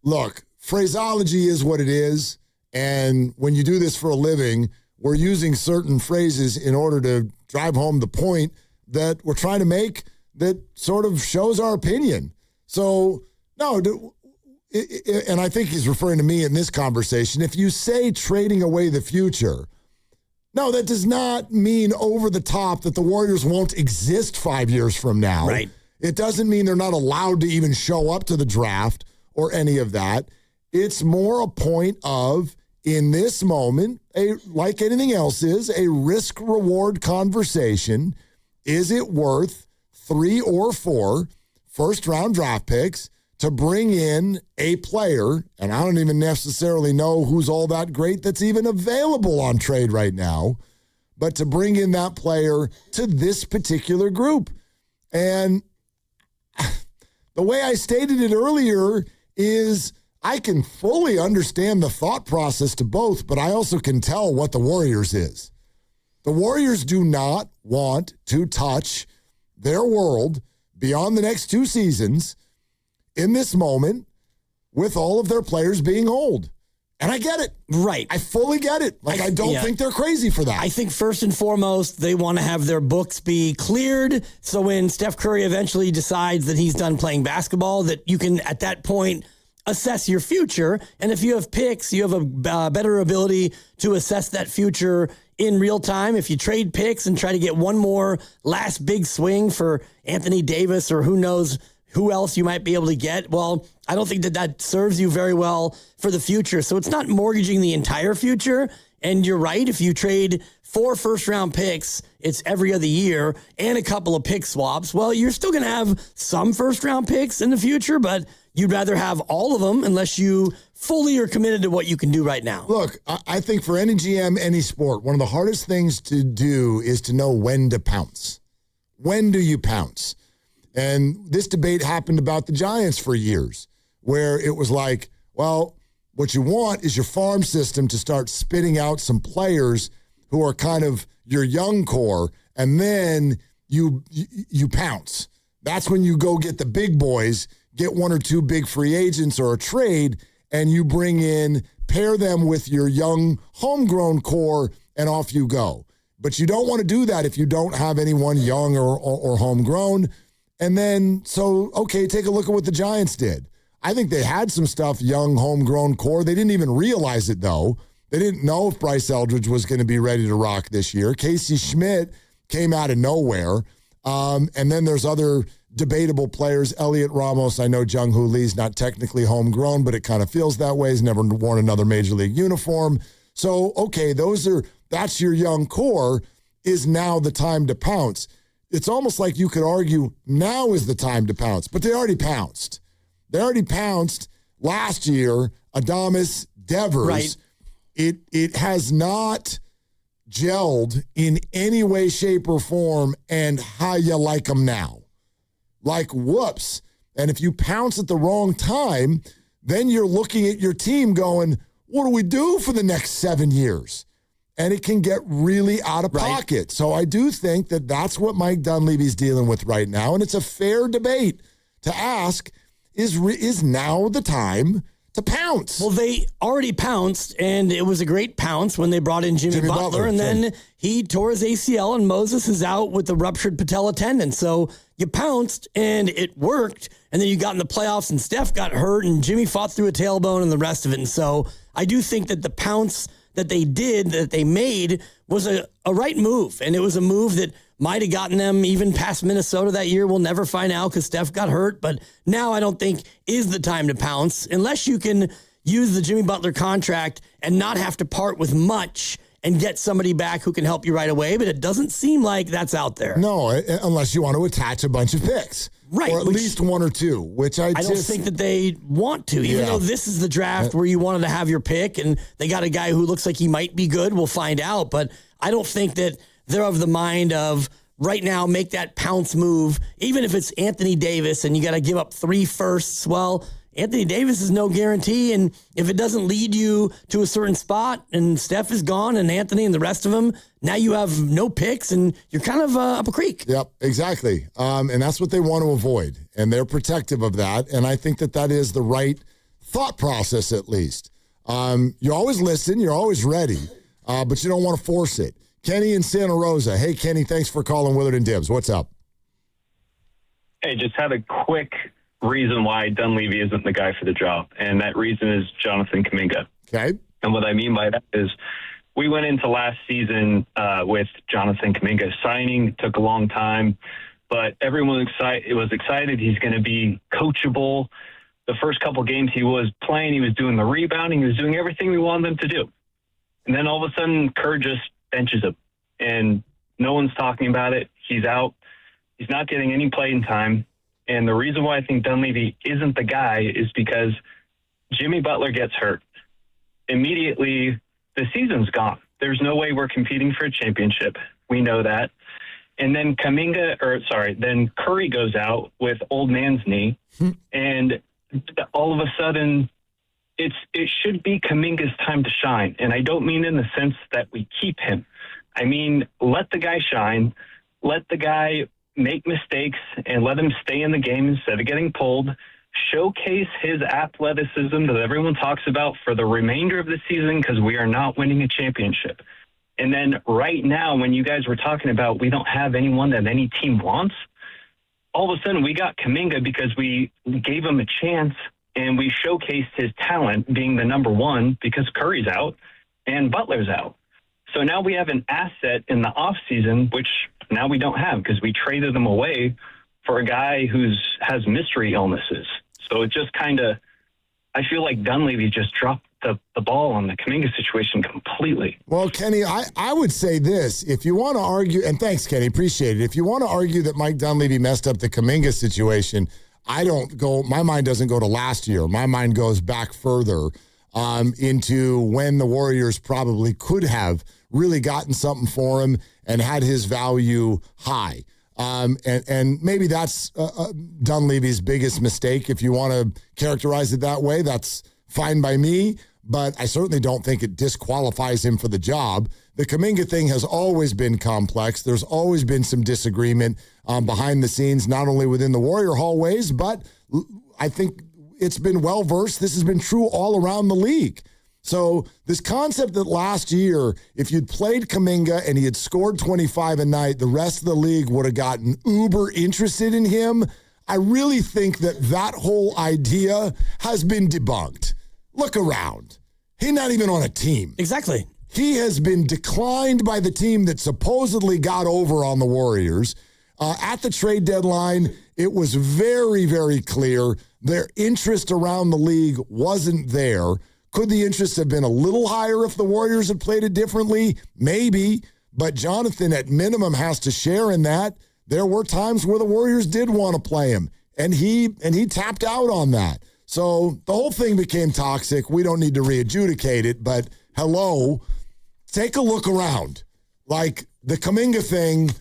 Look, phraseology is what it is. And when you do this for a living, we're using certain phrases in order to drive home the point that we're trying to make that sort of shows our opinion. So, no, and I think he's referring to me in this conversation. If you say trading away the future, no, that does not mean over the top that the Warriors won't exist 5 years from now. Right. It doesn't mean they're not allowed to even show up to the draft or any of that. It's more a point of, in this moment, like anything else is, a risk-reward conversation. Is it worth 3 or 4 first-round draft picks to bring in a player, and I don't even necessarily know who's all that great that's even available on trade right now, but to bring in that player to this particular group? And the way I stated it earlier is I can fully understand the thought process to both, but I also can tell what the Warriors is. The Warriors do not want to touch their world beyond the next 2 seasons in this moment with all of their players being old. And I get it. Right. I fully get it. I don't think they're crazy for that. I think first and foremost, they want to have their books be cleared. So when Steph Curry eventually decides that he's done playing basketball, that you can, at that point, assess your future. And if you have picks, you have a better ability to assess that future in real time. If you trade picks and try to get one more last big swing for Anthony Davis or who knows who else you might be able to get, well, I don't think that serves you very well for the future. So it's not mortgaging the entire future. And you're right, if you trade 4 first-round picks, it's every other year, and a couple of pick swaps, well, you're still going to have some first-round picks in the future, but you'd rather have all of them unless you fully are committed to what you can do right now. Look, I think for any GM, any sport, one of the hardest things to do is to know when to pounce. When do you pounce? And this debate happened about the Giants for years, where it was like, well, what you want is your farm system to start spitting out some players who are kind of your young core, and then you pounce. That's when you go get the big boys, get 1 or 2 big free agents or a trade, and you bring in, pair them with your young homegrown core, and off you go. But you don't want to do that if you don't have anyone young or homegrown. And then, okay, take a look at what the Giants did. I think they had some stuff, young, homegrown core. They didn't even realize it, though. They didn't know if Bryce Eldridge was going to be ready to rock this year. Casey Schmidt came out of nowhere. And then there's other debatable players. Elliot Ramos, I know Jung-Hoo Lee's not technically homegrown, but it kind of feels that way. He's never worn another Major League uniform. So, okay, that's your young core. Is now the time to pounce? It's almost like you could argue now is the time to pounce, but they already pounced. They already pounced last year, Adamas, Devers. Right. It has not gelled in any way, shape, or form, and how you like them now. Like, whoops. And if you pounce at the wrong time, then you're looking at your team going, what do we do for the next 7 years? And it can get really out of pocket. So I do think that that's what Mike Dunleavy's dealing with right now. And it's a fair debate to ask, is now the time to pounce? Well, they already pounced, and it was a great pounce when they brought in Jimmy Butler. And then he tore his ACL, and Moses is out with the ruptured patella tendon. So you pounced, and it worked. And then you got in the playoffs, and Steph got hurt, and Jimmy fought through a tailbone and the rest of it. And so I do think that the pounce that they made was a right move. And it was a move that might have gotten them even past Minnesota that year. We'll never find out because Steph got hurt. But now I don't think is the time to pounce unless you can use the Jimmy Butler contract and not have to part with much and get somebody back who can help you right away, but it doesn't seem like that's out there. No, unless you want to attach a bunch of picks. Right. Or at least one or two, which I don't think that they want to, even though this is the draft where you wanted to have your pick and they got a guy who looks like he might be good. We'll find out. But I don't think that they're of the mind of right now, make that pounce move, even if it's Anthony Davis and you got to give up 3 firsts. Well, Anthony Davis is no guarantee, and if it doesn't lead you to a certain spot and Steph is gone and Anthony and the rest of them, now you have no picks and you're kind of up a creek. Yep, exactly. And that's what they want to avoid, and they're protective of that, and I think that is the right thought process at least. You always listen, you're always ready, but you don't want to force it. Kenny in Santa Rosa. Hey, Kenny, thanks for calling Willard and Dibs. What's up? Hey, just had a quick reason why Dunleavy isn't the guy for the job, and that reason is Jonathan Kuminga. Okay. And what I mean by that is we went into last season with Jonathan Kuminga. Signing took a long time, but everyone was excited. He's going to be coachable. The first couple games he was playing, he was doing the rebounding, he was doing everything we wanted him to do. And then all of a sudden, Kerr just benches him, and no one's talking about it. He's out. He's not getting any playing time. And the reason why I think Dunleavy isn't the guy is because Jimmy Butler gets hurt. Immediately, the season's gone. There's no way we're competing for a championship. We know that. And then then Curry goes out with old man's knee. And all of a sudden, it should be Kuminga's time to shine. And I don't mean in the sense that we keep him. I mean, let the guy shine. Let the guy make mistakes and let him stay in the game instead of getting pulled. Showcase his athleticism that everyone talks about for the remainder of the season, because we are not winning a championship. And then right now, when you guys were talking about we don't have anyone that any team wants, all of a sudden we got Kuminga because we gave him a chance and we showcased his talent being the number one because Curry's out and Butler's out. So now we have an asset in the offseason, which now we don't have because we traded him away for a guy who has mystery illnesses. So it just kind of, I feel like Dunleavy just dropped the ball on the Kuminga situation completely. Well, Kenny, I would say this. If you want to argue, and thanks, Kenny, appreciate it. If you want to argue that Mike Dunleavy messed up the Kuminga situation, my mind doesn't go to last year. My mind goes back further into when the Warriors probably could have really gotten something for him and had his value high. And maybe that's Dunleavy's biggest mistake. If you want to characterize it that way, that's fine by me, but I certainly don't think it disqualifies him for the job. The Kuminga thing has always been complex. There's always been some disagreement behind the scenes, not only within the Warrior hallways, but I think it's been well-versed. This has been true all around the league. So this concept that last year, if you'd played Kuminga and he had scored 25 a night, the rest of the league would have gotten uber interested in him. I really think that whole idea has been debunked. Look around. He's not even on a team. Exactly. He has been declined by the team that supposedly got over on the Warriors. At the trade deadline, it was very, very clear their interest around the league wasn't there. Could the interest have been a little higher if the Warriors had played it differently? Maybe, but Jonathan at minimum has to share in that. There were times where the Warriors did want to play him, and he tapped out on that. So the whole thing became toxic. We don't need to re-adjudicate it, but hello, take a look around. Like the Kuminga thing,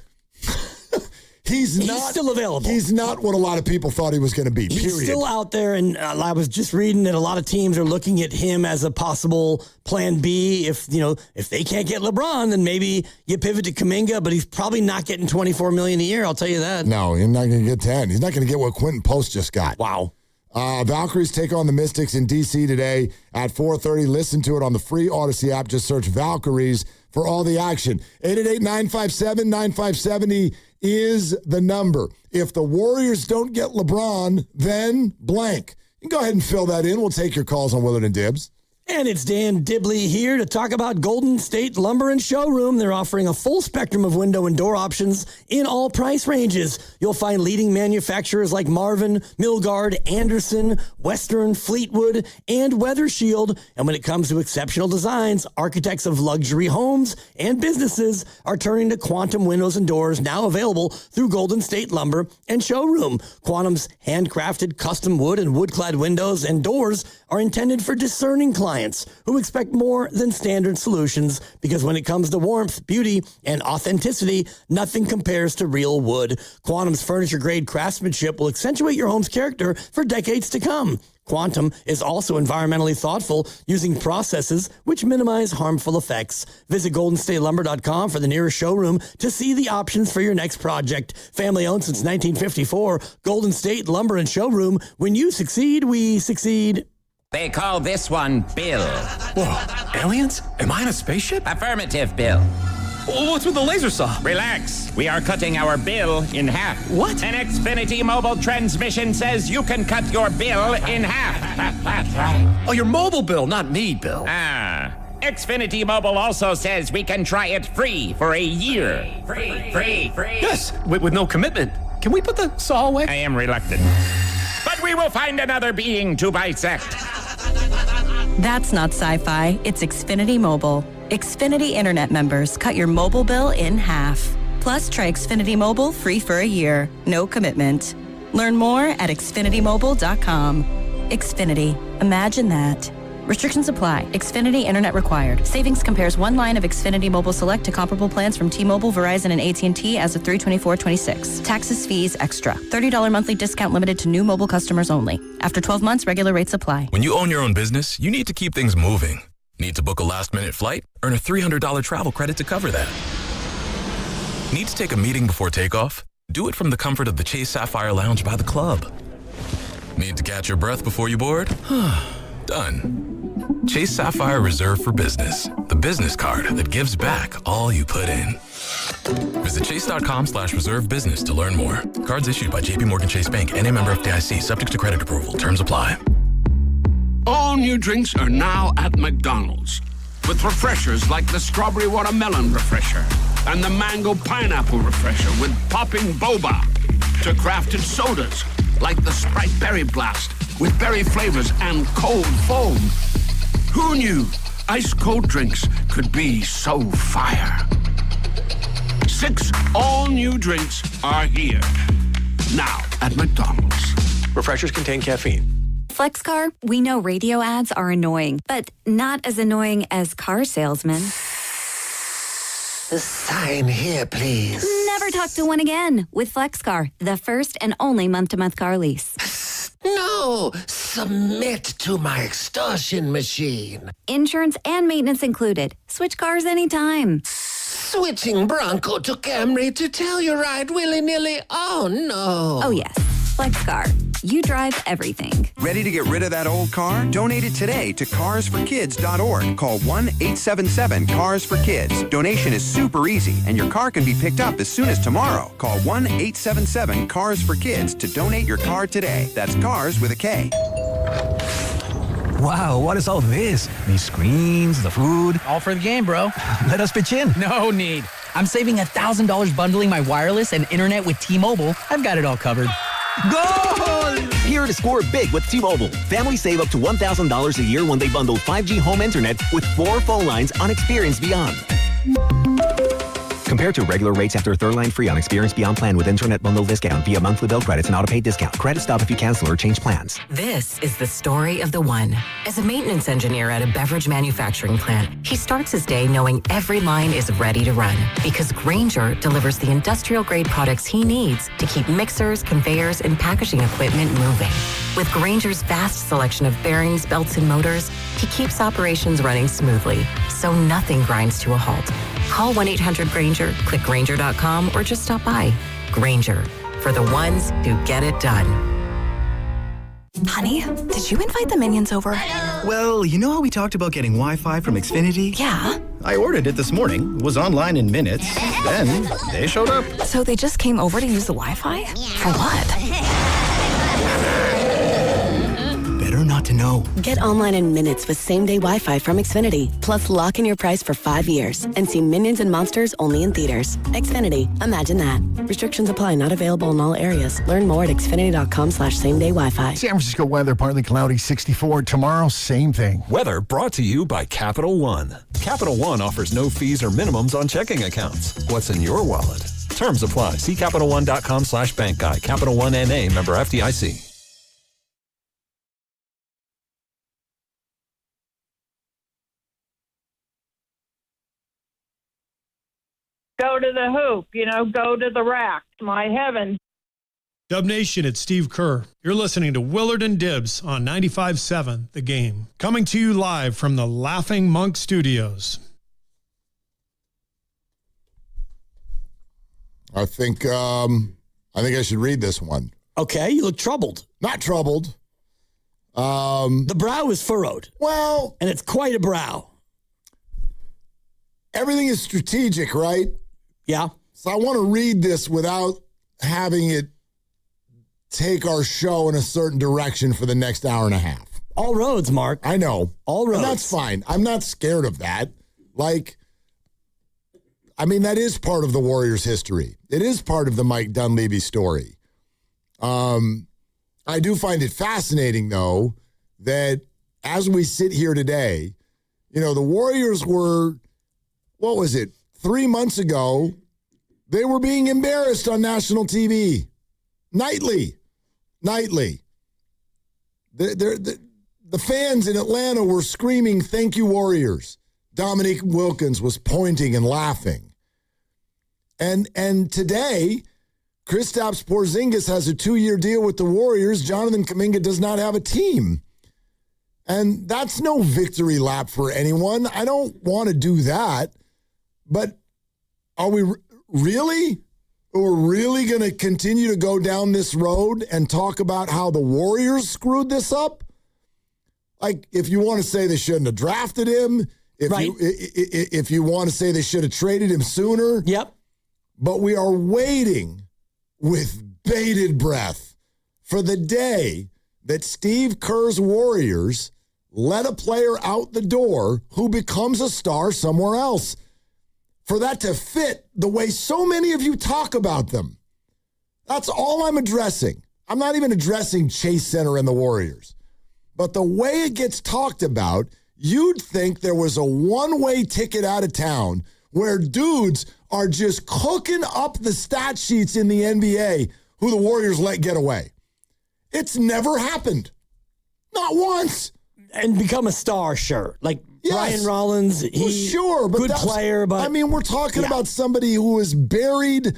he's still available. He's not what a lot of people thought he was going to be, period. He's still out there, and I was just reading that a lot of teams are looking at him as a possible plan B. If they can't get LeBron, then maybe you pivot to Kuminga, but he's probably not getting $24 million a year, I'll tell you that. No, he's not going to get 10. He's not going to get what Quentin Post just got. Wow. Valkyries take on the Mystics in D.C. today at 4:30. Listen to it on the free Odyssey app. Just search Valkyries for all the action. 888-957-9570 is the number. If the Warriors don't get LeBron, then blank. You can go ahead and fill that in. We'll take your calls on Willard and Dibs. And it's Dan Dibley here to talk about Golden State Lumber and Showroom. They're offering a full spectrum of window and door options in all price ranges. You'll find leading manufacturers like Marvin, Milgard, Anderson, Western, Fleetwood, and Weather Shield. And when it comes to exceptional designs, architects of luxury homes and businesses are turning to Quantum windows and doors, now available through Golden State Lumber and Showroom. Quantum's handcrafted custom wood and wood-clad windows and doors are intended for discerning clients who expect more than standard solutions, because when it comes to warmth, beauty, and authenticity, nothing compares to real wood. Quantum's furniture-grade craftsmanship will accentuate your home's character for decades to come. Quantum is also environmentally thoughtful, using processes which minimize harmful effects. Visit goldenstatelumber.com for the nearest showroom to see the options for your next project. Family owned since 1954, Golden State Lumber and Showroom. When you succeed, we succeed. They call this one Bill. Whoa, aliens? Am I in a spaceship? Affirmative, Bill. What's with the laser saw? Relax. We are cutting our bill in half. What? An Xfinity mobile transmission says you can cut your bill in half. Oh, your mobile bill, not me, Bill. Xfinity Mobile also says we can try it free for a year. Free. Yes, with no commitment. Can we put the saw away? I am reluctant. But we will find another being to bisect. That's not sci-fi, it's Xfinity Mobile. Xfinity Internet members cut your mobile bill in half. Plus, try Xfinity Mobile free for a year. No commitment. Learn more at xfinitymobile.com. Xfinity. Imagine that. Restrictions apply. Xfinity Internet required. Savings compares one line of Xfinity Mobile Select to comparable plans from T-Mobile, Verizon, and AT&T as of 3/24/26. Taxes, fees, extra. $30 monthly discount limited to new mobile customers only. After 12 months, regular rates apply. When you own your own business, you need to keep things moving. Need to book a last-minute flight? Earn a $300 travel credit to cover that. Need to take a meeting before takeoff? Do it from the comfort of the Chase Sapphire Lounge by the club. Need to catch your breath before you board? Done. Chase Sapphire Reserve for Business, the business card that gives back all you put in. Visit chase.com/reserve business to learn more. Cards issued by JPMorgan Chase Bank, N.A. member FDIC, subject to credit approval. Terms apply. All new drinks are now at McDonald's, with refreshers like the Strawberry Watermelon Refresher and the Mango Pineapple Refresher with popping boba, to crafted sodas like the Sprite Berry Blast with berry flavors and cold foam. Who knew ice-cold drinks could be so fire? 6 all-new drinks are here, now at McDonald's. Refreshers contain caffeine. FlexCar, we know radio ads are annoying, but not as annoying as car salesmen. Sign here, please. Never talk to one again with FlexCar, the first and only month-to-month car lease. No, submit to my extortion machine. Insurance and maintenance included. Switch cars anytime. Switching Bronco to Camry to Telluride willy-nilly? Oh, no. Oh, yes. FlexCar. You drive everything. Ready to get rid of that old car? Donate it today to carsforkids.org. Call 1-877-CARS-FOR-KIDS. Donation is super easy, and your car can be picked up as soon as tomorrow. Call 1-877-CARS-FOR-KIDS to donate your car today. That's cars with a K. Wow, what is all this? These screens, the food. All for the game, bro. Let us pitch in. No need. I'm saving $1,000 bundling my wireless and internet with T-Mobile. I've got it all covered. Goal! Here to score big with T-Mobile. Families save up to $1,000 a year when they bundle 5G home internet with 4 phone lines on Experience Beyond. Compared to regular rates after third line free on Experience Beyond plan with internet bundle discount via monthly bill credits and auto-pay discount. Credit stop if you cancel or change plans. This is the story of the one. As a maintenance engineer at a beverage manufacturing plant, he starts his day knowing every line is ready to run because Grainger delivers the industrial-grade products he needs to keep mixers, conveyors, and packaging equipment moving. With Grainger's vast selection of bearings, belts, and motors, he keeps operations running smoothly, so nothing grinds to a halt. Call 1-800-GRAINGER, click Grainger.com, or just stop by. Grainger, for the ones who get it done. Honey, did you invite the minions over? Well, you know how we talked about getting Wi-Fi from Xfinity? Yeah. I ordered it this morning, was online in minutes, then they showed up. So they just came over to use the Wi-Fi? For what? Better not to know. go. Get online in minutes with same-day Wi-Fi from Xfinity. Plus, lock in your price for 5 years and see Minions and Monsters only in theaters. Xfinity. Imagine that. Restrictions apply. Not available in all areas. Learn more at xfinity.com/same-day Wi-Fi. San Francisco weather, partly cloudy, 64. Tomorrow, same thing. Weather brought to you by Capital One. Capital One offers no fees or minimums on checking accounts. What's in your wallet? Terms apply. See CapitalOne.com/bank guide. Capital One NA, member FDIC. Go to the hoop, go to the rack. My heavens. Dub Nation, it's Steve Kerr. You're listening to Willard and Dibbs on 95.7 The Game. Coming to you live from the Laughing Monk Studios. I think I should read this one. Okay, you look troubled. Not troubled. The brow is furrowed. Well, and it's quite a brow. Everything is strategic, right? Yeah. So I want to read this without having it take our show in a certain direction for the next hour and a half. All roads, Mark. I know. All roads. And that's fine. I'm not scared of that. That is part of the Warriors' history. It is part of the Mike Dunleavy story. I do find it fascinating, though, that as we sit here today, the Warriors were, 3 months ago, they were being embarrassed on national TV. Nightly. The fans in Atlanta were screaming, "Thank you, Warriors." Dominique Wilkins was pointing and laughing. And today, Kristaps Porzingis has a 2-year deal with the Warriors. Jonathan Kuminga does not have a team. And that's no victory lap for anyone. I don't want to do that. But are we really? We're really going to continue to go down this road and talk about how the Warriors screwed this up? If you want to say they shouldn't have drafted him, if you want to say they should have traded him sooner. Yep. But we are waiting with bated breath for the day that Steve Kerr's Warriors let a player out the door who becomes a star somewhere else. For that to fit the way so many of you talk about them. That's all I'm addressing. I'm not even addressing Chase Center and the Warriors. But the way it gets talked about, you'd think there was a one-way ticket out of town where dudes are just cooking up the stat sheets in the NBA who the Warriors let get away. It's never happened. Not once. And become a star, sure. Yes. Ryan Rollins, he's sure, but good player, but... we're talking about somebody who was buried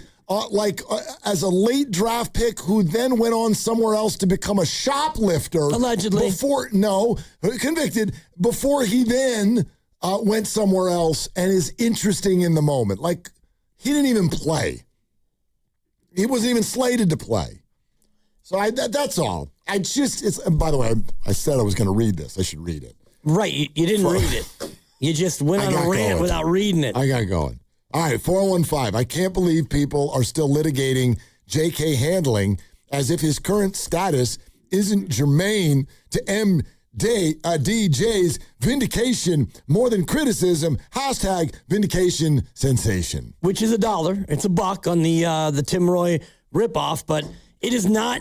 as a late draft pick who then went on somewhere else to become a shoplifter. Allegedly. Convicted, before he then went somewhere else and is interesting in the moment. He didn't even play. He wasn't even slated to play. So that's all. By the way, I said I was going to read this. I should read it. Right, you didn't read it. You just went on a rant without reading it. I got going. All right, 4015. I can't believe people are still litigating J.K. Handling as if his current status isn't germane to DJ's vindication more than criticism. #vindication sensation. Which is $1. It's $1 on the Tim Roy ripoff, but it has not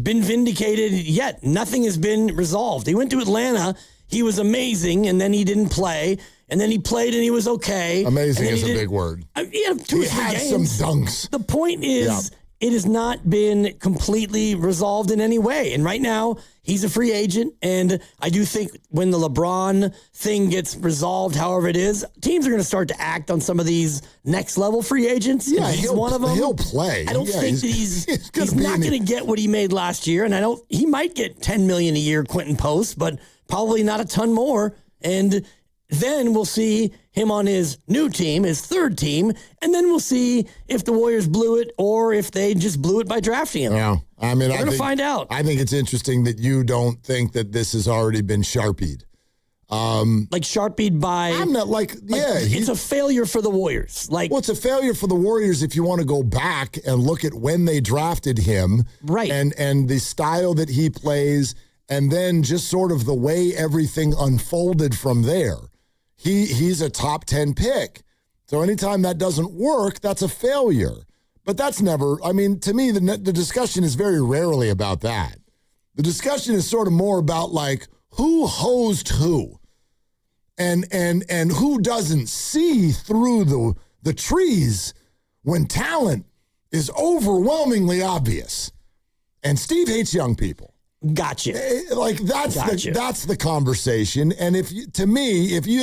been vindicated yet. Nothing has been resolved. He went to Atlanta. He was amazing, and then he didn't play. And then he played, and he was okay. Amazing is a big word. He had 2 or 3 games. Some dunks. The point is, It has not been completely resolved in any way. And right now, he's a free agent. And I do think when the LeBron thing gets resolved, however it is, teams are going to start to act on some of these next-level free agents. Yeah, he's one of them. He'll play. I don't think that he's not going to get what he made last year. And he might get $10 million a year, Quentin Post, but probably not a ton more. And then we'll see him on his new team, his third team, and then we'll see if the Warriors blew it or if they just blew it by drafting him. Yeah, we're going to find out. I think it's interesting that you don't think that this has already been sharpied. Like sharpied by... I'm not it's a failure for the Warriors. It's a failure for the Warriors if you want to go back and look at when they drafted him. Right. And the style that he plays and then just sort of the way everything unfolded from there. He's a top 10 pick. So anytime that doesn't work, that's a failure. But that's never, I mean, to me, the discussion is very rarely about that. The discussion is sort of more about like who hosed who and who doesn't see through the trees when talent is overwhelmingly obvious. And Steve hates young people. Gotcha. Like that's the conversation. And if you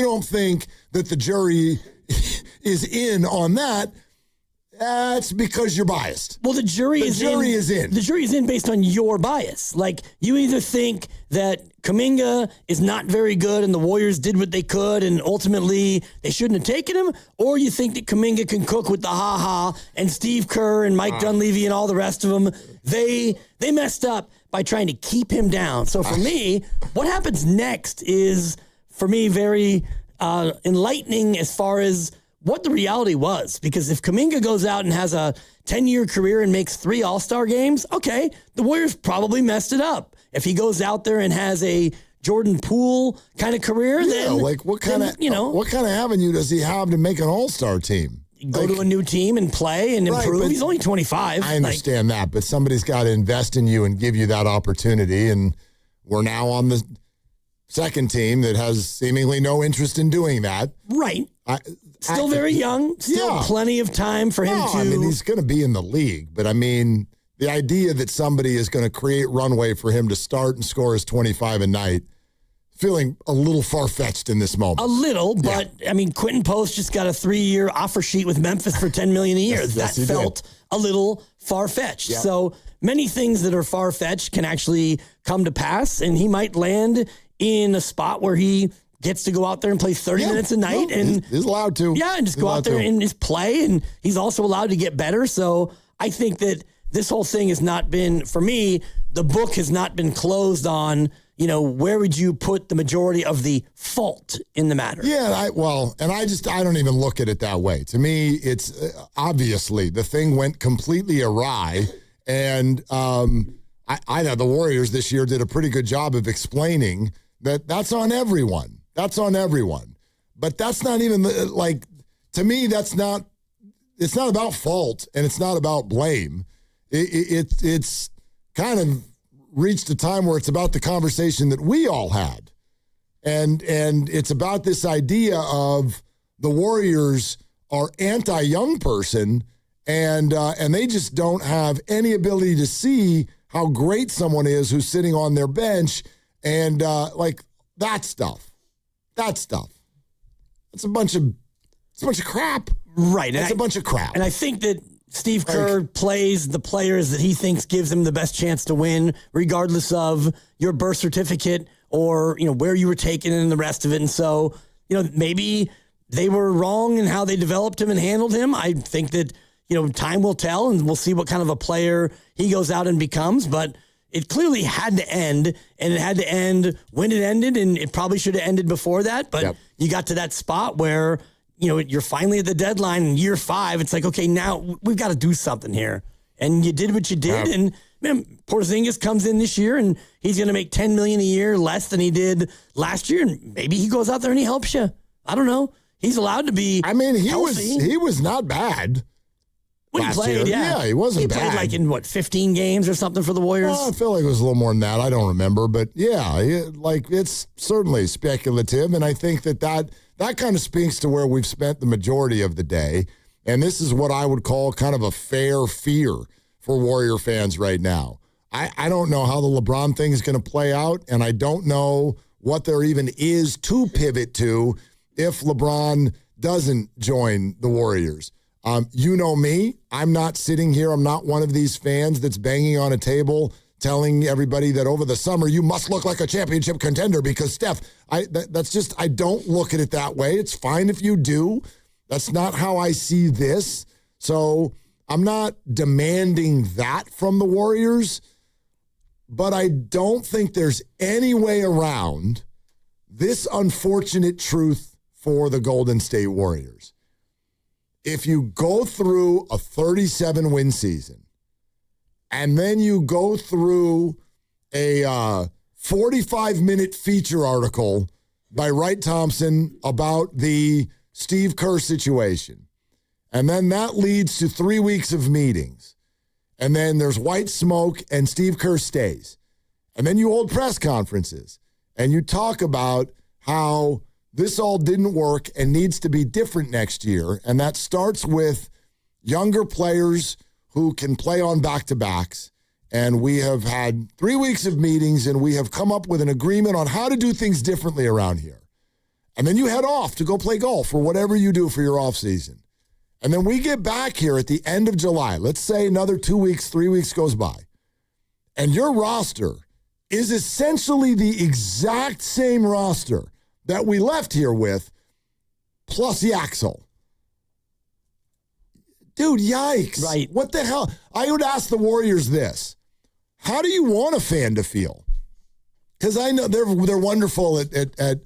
don't think that the jury is in on that, that's because you're biased. Well, the jury is in. The jury is in based on your bias. Like, you either think that Kuminga is not very good and the Warriors did what they could and ultimately they shouldn't have taken him, or you think that Kuminga can cook with the ha-ha and Steve Kerr and Mike Dunleavy and all the rest of them, they messed up by trying to keep him down. So for me, what happens next is, for me, very enlightening as far as what the reality was. Because if Kuminga goes out and has a 10-year career and makes 3 All-Star games, okay, the Warriors probably messed it up. If he goes out there and has a Jordan Poole kind of career, then like what kind of avenue does he have to make an All-Star team? Go to a new team and play and improve. He's only 25. I understand that, but somebody's got to invest in you and give you that opportunity. And we're now on the second team that has seemingly no interest in doing that. Right. Still very young. Still plenty of time for him to. I mean, he's going to be in the league, but I mean, the idea that somebody is going to create runway for him to start and score his 25 a night, feeling a little far-fetched in this moment. A little, but I mean, Quentin Post just got a 3-year offer sheet with Memphis for $10 million a year. Yes, that felt a little far-fetched. Yep. So many things that are far-fetched can actually come to pass, and he might land in a spot where he gets to go out there and play 30 minutes a night. And he's allowed to. Yeah, and just go out there and just play, and he's also allowed to get better. So I think that this whole thing has not been, for me, the book has not been closed on, where would you put the majority of the fault in the matter? Yeah, I don't even look at it that way. To me, it's obviously the thing went completely awry, and I know the Warriors this year did a pretty good job of explaining that that's on everyone. That's on everyone. But that's not even, to me, it's not about fault, and it's not about blame. It's kind of reached a time where it's about the conversation that we all had. And it's about this idea of the Warriors are anti-young person, and they just don't have any ability to see how great someone is who's sitting on their bench, and that stuff. It's a bunch of crap. Right. It's a bunch of crap. And I think that Steve Kerr plays the players that he thinks gives him the best chance to win, regardless of your birth certificate or, where you were taken and the rest of it. And so, maybe they were wrong in how they developed him and handled him. I think that, time will tell, and we'll see what kind of a player he goes out and becomes. But it clearly had to end, and it had to end when it ended, and it probably should have ended before that. But you got to that spot where, you're finally at the deadline in year 5. It's like, okay, now we've got to do something here. And you did what you did. And man, Porzingis comes in this year and he's going to make $10 million a year less than he did last year. And maybe he goes out there and he helps you. I don't know. He's allowed to be. I mean, he healthy. was not bad. When he played, he wasn't bad. He played in 15 games or something for the Warriors? Well, I feel like it was a little more than that. I don't remember. But it's certainly speculative. And I think that kind of speaks to where we've spent the majority of the day. And this is what I would call kind of a fair fear for Warrior fans right now. I don't know how the LeBron thing is going to play out, and I don't know what there even is to pivot to if LeBron doesn't join the Warriors. You know me. I'm not sitting here. I'm not one of these fans that's banging on a table telling everybody that over the summer you must look like a championship contender because, Steph, I don't look at it that way. It's fine if you do. That's not how I see this. So I'm not demanding that from the Warriors, but I don't think there's any way around this unfortunate truth for the Golden State Warriors. If you go through a 37-win season, and then you go through a 45-minute feature article by Wright Thompson about the Steve Kerr situation. And then that leads to 3 weeks of meetings. And then there's white smoke and Steve Kerr stays. And then you hold press conferences and you talk about how this all didn't work and needs to be different next year. And that starts with younger players who can play on back-to-backs. And we have had 3 weeks of meetings and we have come up with an agreement on how to do things differently around here. And then you head off to go play golf or whatever you do for your off season. And then we get back here at the end of July. Let's say another 2 weeks, 3 weeks goes by. And your roster is essentially the exact same roster that we left here with, plus Yaxel. Dude, yikes. Right. What the hell? I would ask the Warriors this. How do you want a fan to feel? Because I know they're wonderful at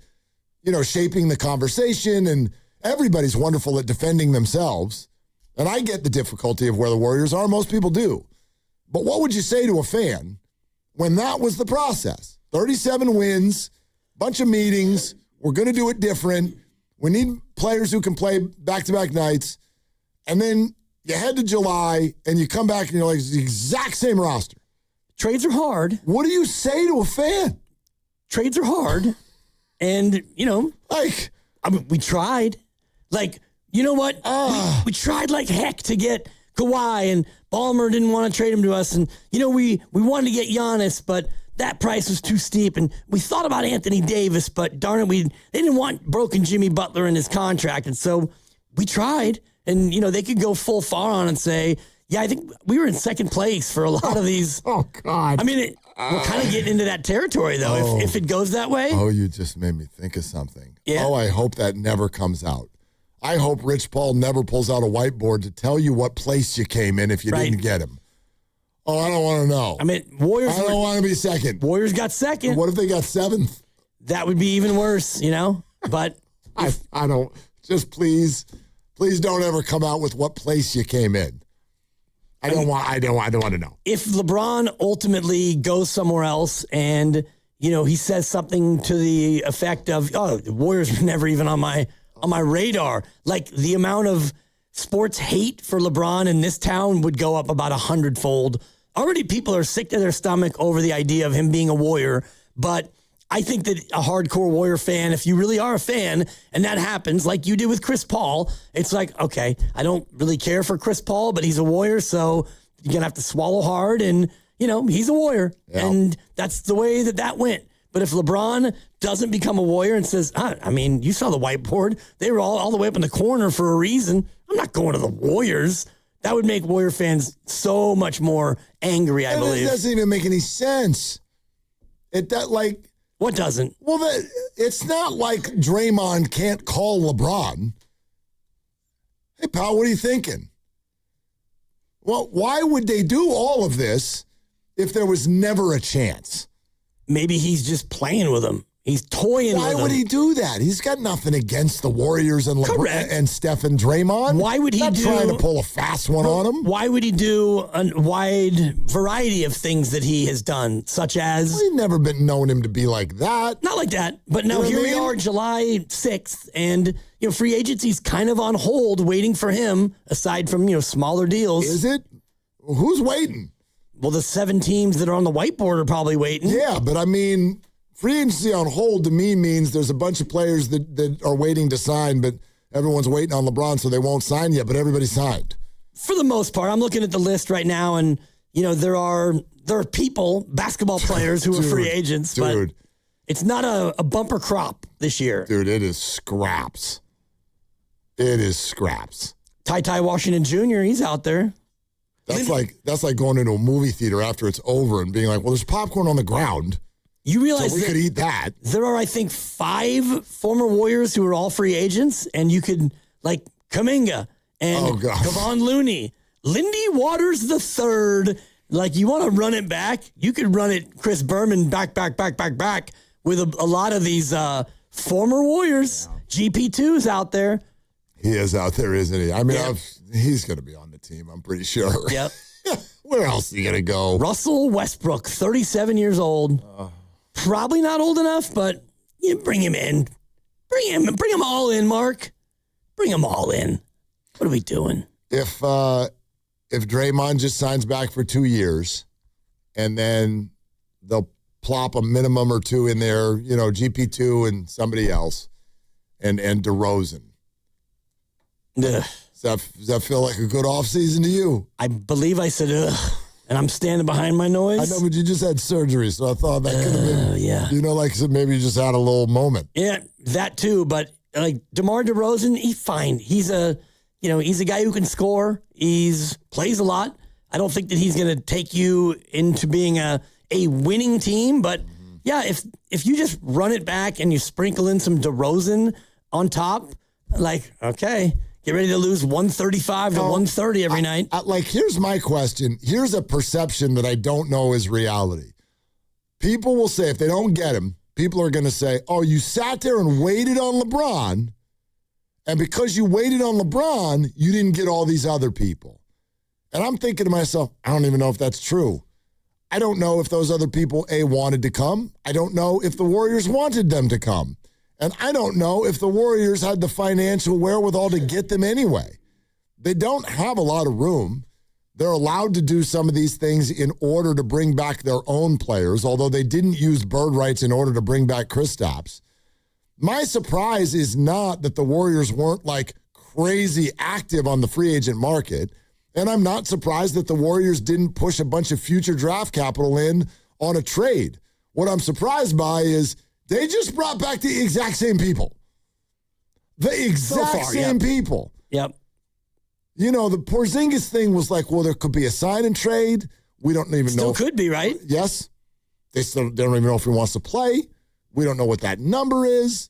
shaping the conversation, and everybody's wonderful at defending themselves. And I get the difficulty of where the Warriors are. Most people do. But what would you say to a fan when that was the process? 37 wins, bunch of meetings. We're going to do it different. We need players who can play back-to-back nights. And then you head to July, and you come back, and you're like, it's the exact same roster. Trades are hard. What do you say to a fan? Trades are hard. And, we tried. Like, you know what? We tried like heck to get Kawhi, and Ballmer didn't want to trade him to us. And, we wanted to get Giannis, but that price was too steep. And we thought about Anthony Davis, but darn it, they didn't want broken Jimmy Butler in his contract. And so we tried. And, they could go full far on and say, yeah, I think we were in second place for a lot of these. Oh, God. I mean, we're kind of getting into that territory, though, if it goes that way. Oh, you just made me think of something. Yeah. Oh, I hope that never comes out. I hope Rich Paul never pulls out a whiteboard to tell you what place you came in if you didn't get him. Oh, I don't want to know. I mean, Warriors. I don't want to be second. Warriors got second. What if they got seventh? That would be even worse, But I don't. Just please don't ever come out with what place you came in. I don't want to know. If LeBron ultimately goes somewhere else and, he says something to the effect of, the Warriors were never even on my radar. Like, the amount of sports hate for LeBron in this town would go up about 100-fold. Already people are sick to their stomach over the idea of him being a Warrior, but I think that a hardcore Warrior fan, if you really are a fan, and that happens like you did with Chris Paul, it's like, okay, I don't really care for Chris Paul, but he's a Warrior, so you're going to have to swallow hard, and, he's a Warrior. Yeah. And that's the way that went. But if LeBron doesn't become a Warrior and says, you saw the whiteboard. They were all the way up in the corner for a reason. I'm not going to the Warriors. That would make Warrior fans so much more angry, I believe. It doesn't even make any sense. What doesn't? Well, it's not like Draymond can't call LeBron. Hey, pal, what are you thinking? Well, why would they do all of this if there was never a chance? Maybe he's just playing with him. He's toying with him. Why would he do that? He's got nothing against the Warriors and LeBron and Steph and Draymond. Why would he Not trying to pull a fast one on him? Why would he do a wide variety of things that he has done, such as... We've never been known him to be like that. Not like that. But now here we are, July 6th, and free agency's kind of on hold, waiting for him, aside from smaller deals. Is it? Who's waiting? Well, the 7 teams that are on the whiteboard are probably waiting. Yeah, but free agency on hold to me means there's a bunch of players that are waiting to sign, but everyone's waiting on LeBron, so they won't sign yet, but everybody signed. For the most part, I'm looking at the list right now, and there are people, basketball players who are free agents, but it's not a bumper crop this year. Dude, it is scraps. It is scraps. Ty Washington Jr., he's out there. That's like going into a movie theater after it's over and being like, well, there's popcorn on the ground. You realize so we could eat that. There are, I think, 5 former Warriors who are all free agents, and you could, like, Kuminga and Kevon Looney, Lindy Waters III. Like, you want to run it back? You could run it Chris Berman back with a lot of these former Warriors. Yeah. GP2's out there. He is out there, isn't he? I mean, he's going to be on the team, I'm pretty sure. Yep. Where else is he going to go? Russell Westbrook, 37 years old. probably not old enough, but you bring him in. Bring him all in, Mark. Bring them all in. What are we doing? If Draymond just signs back for 2 years, and then they'll plop a minimum or two in there, GP2 and somebody else, and DeRozan. Ugh. Does that feel like a good offseason to you? I believe I said ugh, and I'm standing behind my noise. I know, but you just had surgery, so I thought that could have been, maybe you just had a little moment. Yeah, that too, but like DeMar DeRozan, he's fine. He's a guy who can score. Plays a lot. I don't think that he's going to take you into being a winning team, but yeah, if you just run it back and you sprinkle in some DeRozan on top, like, okay, get ready to lose 135 to 130 every night. Here's my question. Here's a perception that I don't know is reality. People will say, if they don't get him, people are going to say, oh, you sat there and waited on LeBron, and because you waited on LeBron, you didn't get all these other people. And I'm thinking to myself, I don't even know if that's true. I don't know if those other people, wanted to come. I don't know if the Warriors wanted them to come. And I don't know if the Warriors had the financial wherewithal to get them anyway. They don't have a lot of room. They're allowed to do some of these things in order to bring back their own players, although they didn't use bird rights in order to bring back Kristaps. My surprise is not that the Warriors weren't crazy active on the free agent market. And I'm not surprised that the Warriors didn't push a bunch of future draft capital in on a trade. What I'm surprised by is they just brought back the exact same people. The exact same people. Yep. The Porzingis thing was there could be a sign and trade. We don't even know. Still could be, right? Yes. They don't even know if he wants to play. We don't know what that number is.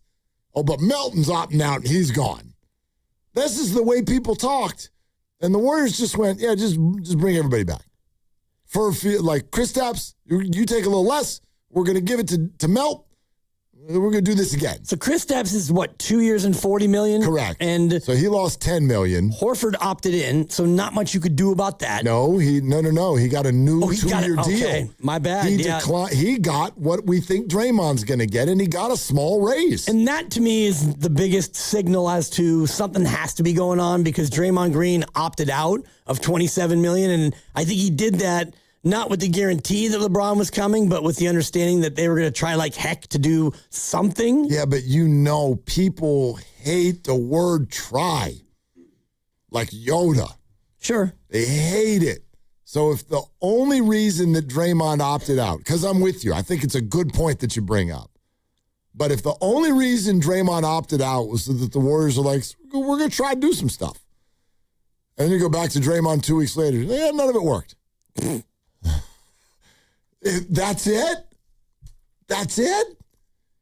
Oh, but Melton's opting out and he's gone. This is the way people talked. And the Warriors just went, yeah, just bring everybody back. For Kristaps, you take a little less. We're going to give it to Melt. We're going to do this again. So Kristaps is 2 years and $40 million? Correct. And so he lost $10 million. Horford opted in, so not much you could do about that. No. He got a new 2-year deal. Okay, my bad. He got what we think Draymond's going to get, and he got a small raise. And that, to me, is the biggest signal as to something has to be going on, because Draymond Green opted out of $27 million, and I think he did that not with the guarantee that LeBron was coming, but with the understanding that they were going to try like heck to do something. Yeah, but people hate the word try. Like Yoda. Sure. They hate it. So if the only reason that Draymond opted out, because I'm with you, I think it's a good point that you bring up. But if the only reason Draymond opted out was so that the Warriors are like, we're going to try to do some stuff. And then you go back to Draymond 2 weeks later. Yeah, none of it worked. That's it? That's it?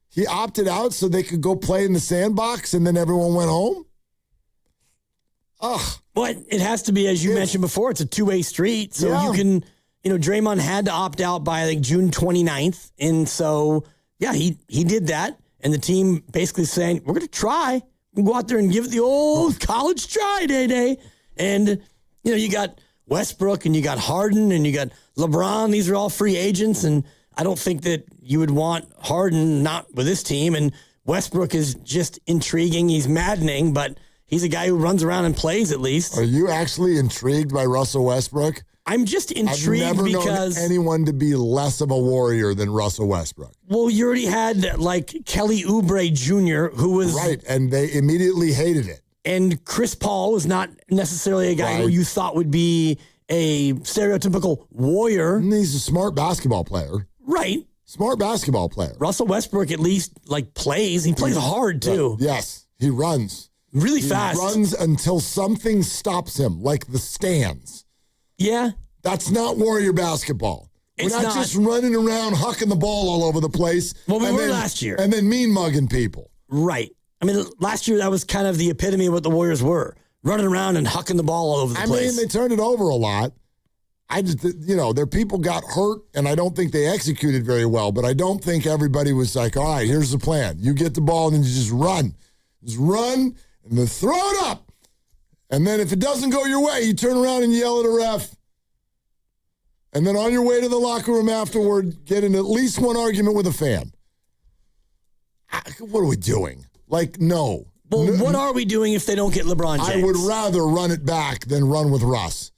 He opted out so they could go play in the sandbox and then everyone went home? Ugh. Well, it has to be, as you mentioned before, it's a two-way street. So you can, Draymond had to opt out by June 29th. And so, yeah, he did that. And the team basically saying, we're going to try. We'll go out there and give it the old college try, Day. And, you got Westbrook and you got Harden and you got LeBron. These are all free agents. And I don't think that you would want Harden not with this team. And Westbrook is just intriguing. He's maddening, but he's a guy who runs around and plays at least. Are you actually intrigued by Russell Westbrook? I'm just intrigued I've never because known anyone to be less of a warrior than Russell Westbrook. Well, you already had Kelly Oubre Jr., who was right, and they immediately hated it. And Chris Paul was not necessarily a guy who you thought would be a stereotypical warrior. And he's a smart basketball player. Right. Smart basketball player. Russell Westbrook at least plays. He plays hard too. Yes, he runs. Really fast. He runs until something stops him, like the stands. Yeah. That's not warrior basketball. We're not just running around hucking the ball all over the place. Well, we were last year. And then mean-mugging people. Right. I mean, last year that was kind of the epitome of what the Warriors were. Running around and hucking the ball all over the place. I mean, they turned it over a lot. I just, their people got hurt, and I don't think they executed very well, but I don't think everybody was like, all right, here's the plan. You get the ball, and then you just run. Just run, and then throw it up. And then if it doesn't go your way, you turn around and yell at a ref. And then on your way to the locker room afterward, get in at least one argument with a fan. What are we doing? Like, no. Well, what are we doing if they don't get LeBron James? I would rather run it back than run with Russ.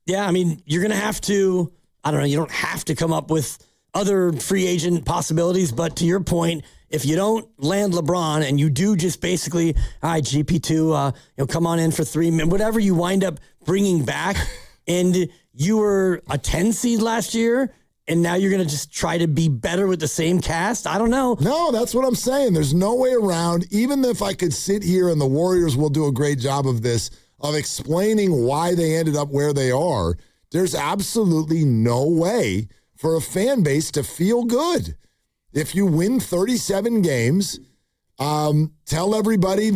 Yeah, I mean, you're going to have to, I don't know, you don't have to come up with other free agent possibilities, but to your point, if you don't land LeBron and you do just basically, all right, GP2, come on in for 3 minutes, whatever you wind up bringing back, and you were a 10 seed last year, and now you're going to just try to be better with the same cast? I don't know. No, that's what I'm saying. There's no way around. Even if I could sit here, and the Warriors will do a great job of this, of explaining why they ended up where they are, there's absolutely no way for a fan base to feel good. If you win 37 games, tell everybody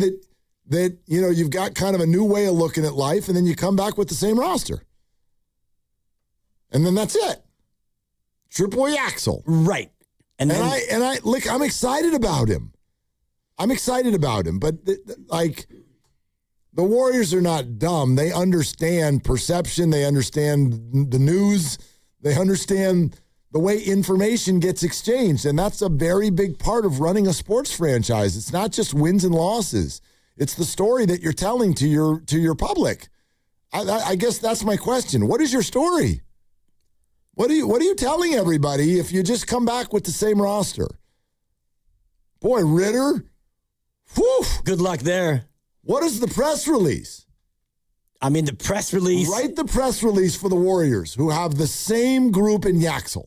that you've got kind of a new way of looking at life, and then you come back with the same roster. And then that's it. Triple Axel. Right. And I look, I'm excited about him. But the Warriors are not dumb. They understand perception. They understand the news. They understand the way information gets exchanged. And that's a very big part of running a sports franchise. It's not just wins and losses. It's the story that you're telling to your public. I guess that's my question. What is your story? What are you telling everybody if you just come back with the same roster? Boy, Ritter, whew. Good luck there. What is the press release? I mean, the press release. Write the press release for the Warriors, who have the same group in Yaxel.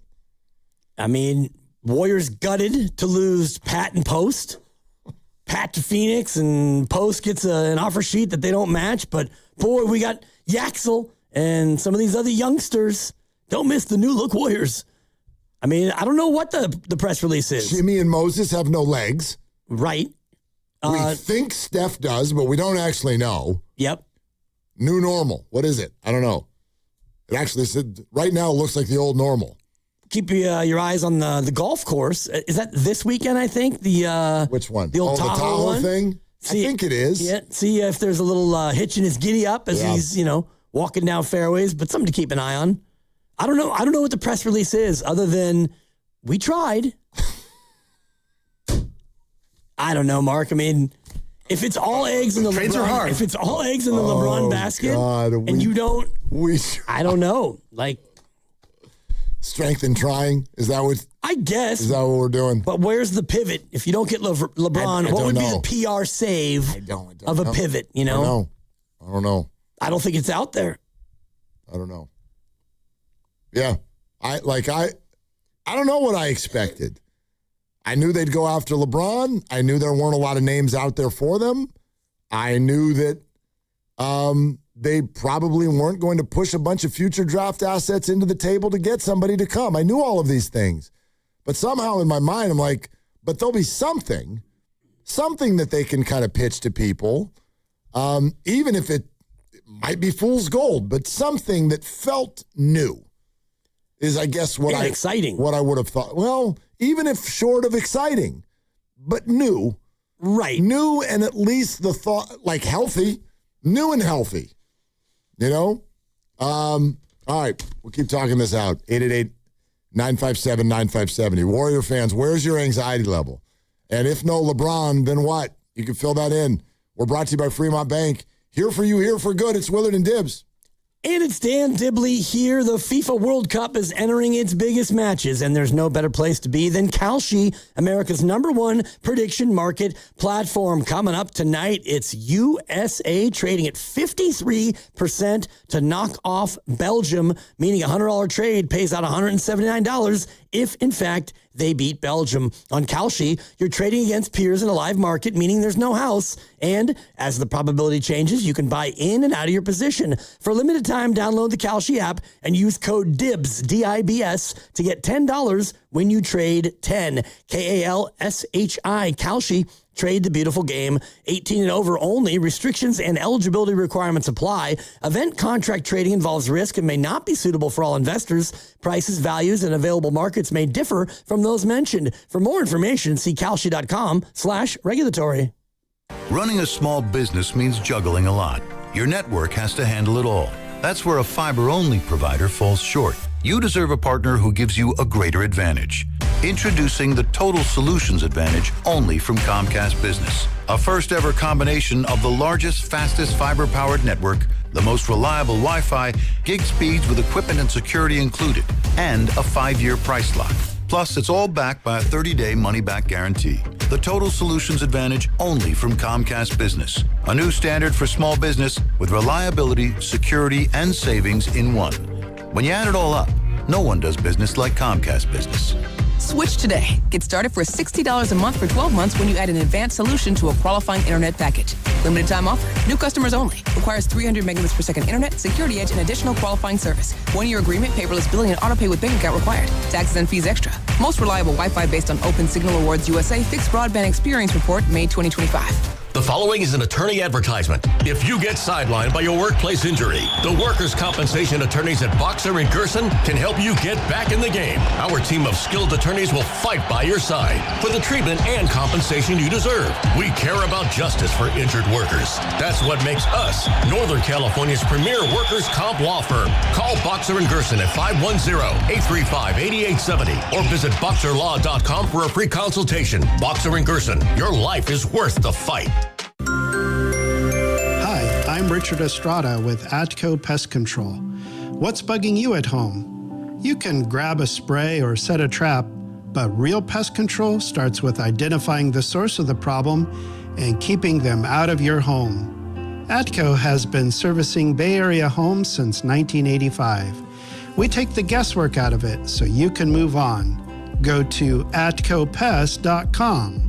I mean, Warriors gutted to lose Pat and Post. Pat to Phoenix, and Post gets an offer sheet that they don't match. But, boy, we got Yaxel and some of these other youngsters. Don't miss the new look Warriors. I mean, I don't know what the press release is. Jimmy and Moses have no legs. Right. We think Steph does, but we don't actually know. Yep. New normal. What is it? I don't know. It actually said right now it looks like the old normal. Keep your eyes on the golf course. Is that this weekend, I think? Which one? The old Tahoe one? Thing? I think it is. Yeah. See if there's a little hitch in his giddy up as he's, walking down fairways, but something to keep an eye on. I don't know what the press release is other than we tried. I don't know, Mark. I mean, if it's all eggs in the LeBron, if it's all eggs in the LeBron basket, and you don't, I don't know. Like strength in trying, is that what? I guess is that what we're doing? But where's the pivot? If you don't get LeBron, what would be the PR save of a pivot? You know, I don't know. I don't think it's out there. I don't know. Yeah, I don't know what I expected. I knew they'd go after LeBron. I knew there weren't a lot of names out there for them. I knew that they probably weren't going to push a bunch of future draft assets into the table to get somebody to come. I knew all of these things. But somehow in my mind, I'm like, but there'll be something that they can kind of pitch to people, even if it might be fool's gold, but something that felt new. Is I guess what I would have thought. Well, even if short of exciting, but new. Right. New and at least the thought, like healthy. New and healthy. All right. We'll keep talking this out. 888-957-9570. Warrior fans, where's your anxiety level? And if no LeBron, then what? You can fill that in. We're brought to you by Fremont Bank. Here for you, here for good. It's Willard and Dibbs. And it's Dan Dibley here. The FIFA World Cup is entering its biggest matches, and there's no better place to be than Kalshi, America's #1 prediction market platform. Coming up tonight, it's USA trading at 53% to knock off Belgium, meaning a $100 trade pays out $179 if, in fact, they beat Belgium. On Kalshi, you're trading against peers in a live market, meaning there's no house. And as the probability changes, you can buy in and out of your position. For a limited time, download the Kalshi app and use code DIBS, D-I-B-S, to get $10 when you trade 10. K-A-L-S-H-I, Kalshi. Trade the beautiful game. 18 and over only. Restrictions and eligibility requirements apply. Event contract trading involves risk and may not be suitable for all investors. Prices, values, and available markets may differ from those mentioned. For more information, see kalshi.com/regulatory. Running a small business means juggling a lot. Your network has to handle it all. That's where a fiber-only provider falls short. you deserve a partner who gives you a greater advantage. Introducing the Total Solutions Advantage only from Comcast Business. A first-ever combination of the largest, fastest fiber-powered network, the most reliable Wi-Fi, gig speeds with equipment and security included, and a 5-year price lock. Plus, it's all backed by a 30-day money-back guarantee. The Total Solutions Advantage only from Comcast Business. A new standard for small business with reliability, security, and savings in one. When you add it all up, no one does business like Comcast Business. Switch today. Get started for $60 a month for 12 months when you add an advanced solution to a qualifying internet package. Limited time offer. New customers only. Requires 300 megabits per second internet, security edge, and additional qualifying service. 1-year agreement, paperless billing, and autopay with bank account required. Taxes and fees extra. Most reliable Wi-Fi based on Open Signal Awards USA Fixed Broadband Experience Report, May 2025. The following is an attorney advertisement. If you get sidelined by your workplace injury, the workers' compensation attorneys at Boxer and Gerson can help you get back in the game. Our team of skilled attorneys will fight by your side for the treatment and compensation you deserve. We care about justice for injured workers. That's what makes us Northern California's premier workers' comp law firm. Call Boxer and Gerson at 510-835-8870 or visit boxerlaw.com for a free consultation. Boxer and Gerson, your life is worth the fight. Hi, I'm Richard Estrada with Atco Pest Control. What's bugging you at home? You can grab a spray or set a trap, but real pest control starts with identifying the source of the problem and keeping them out of your home. Atco has been servicing Bay Area homes since 1985. We take the guesswork out of it so you can move on. Go to atcopest.com.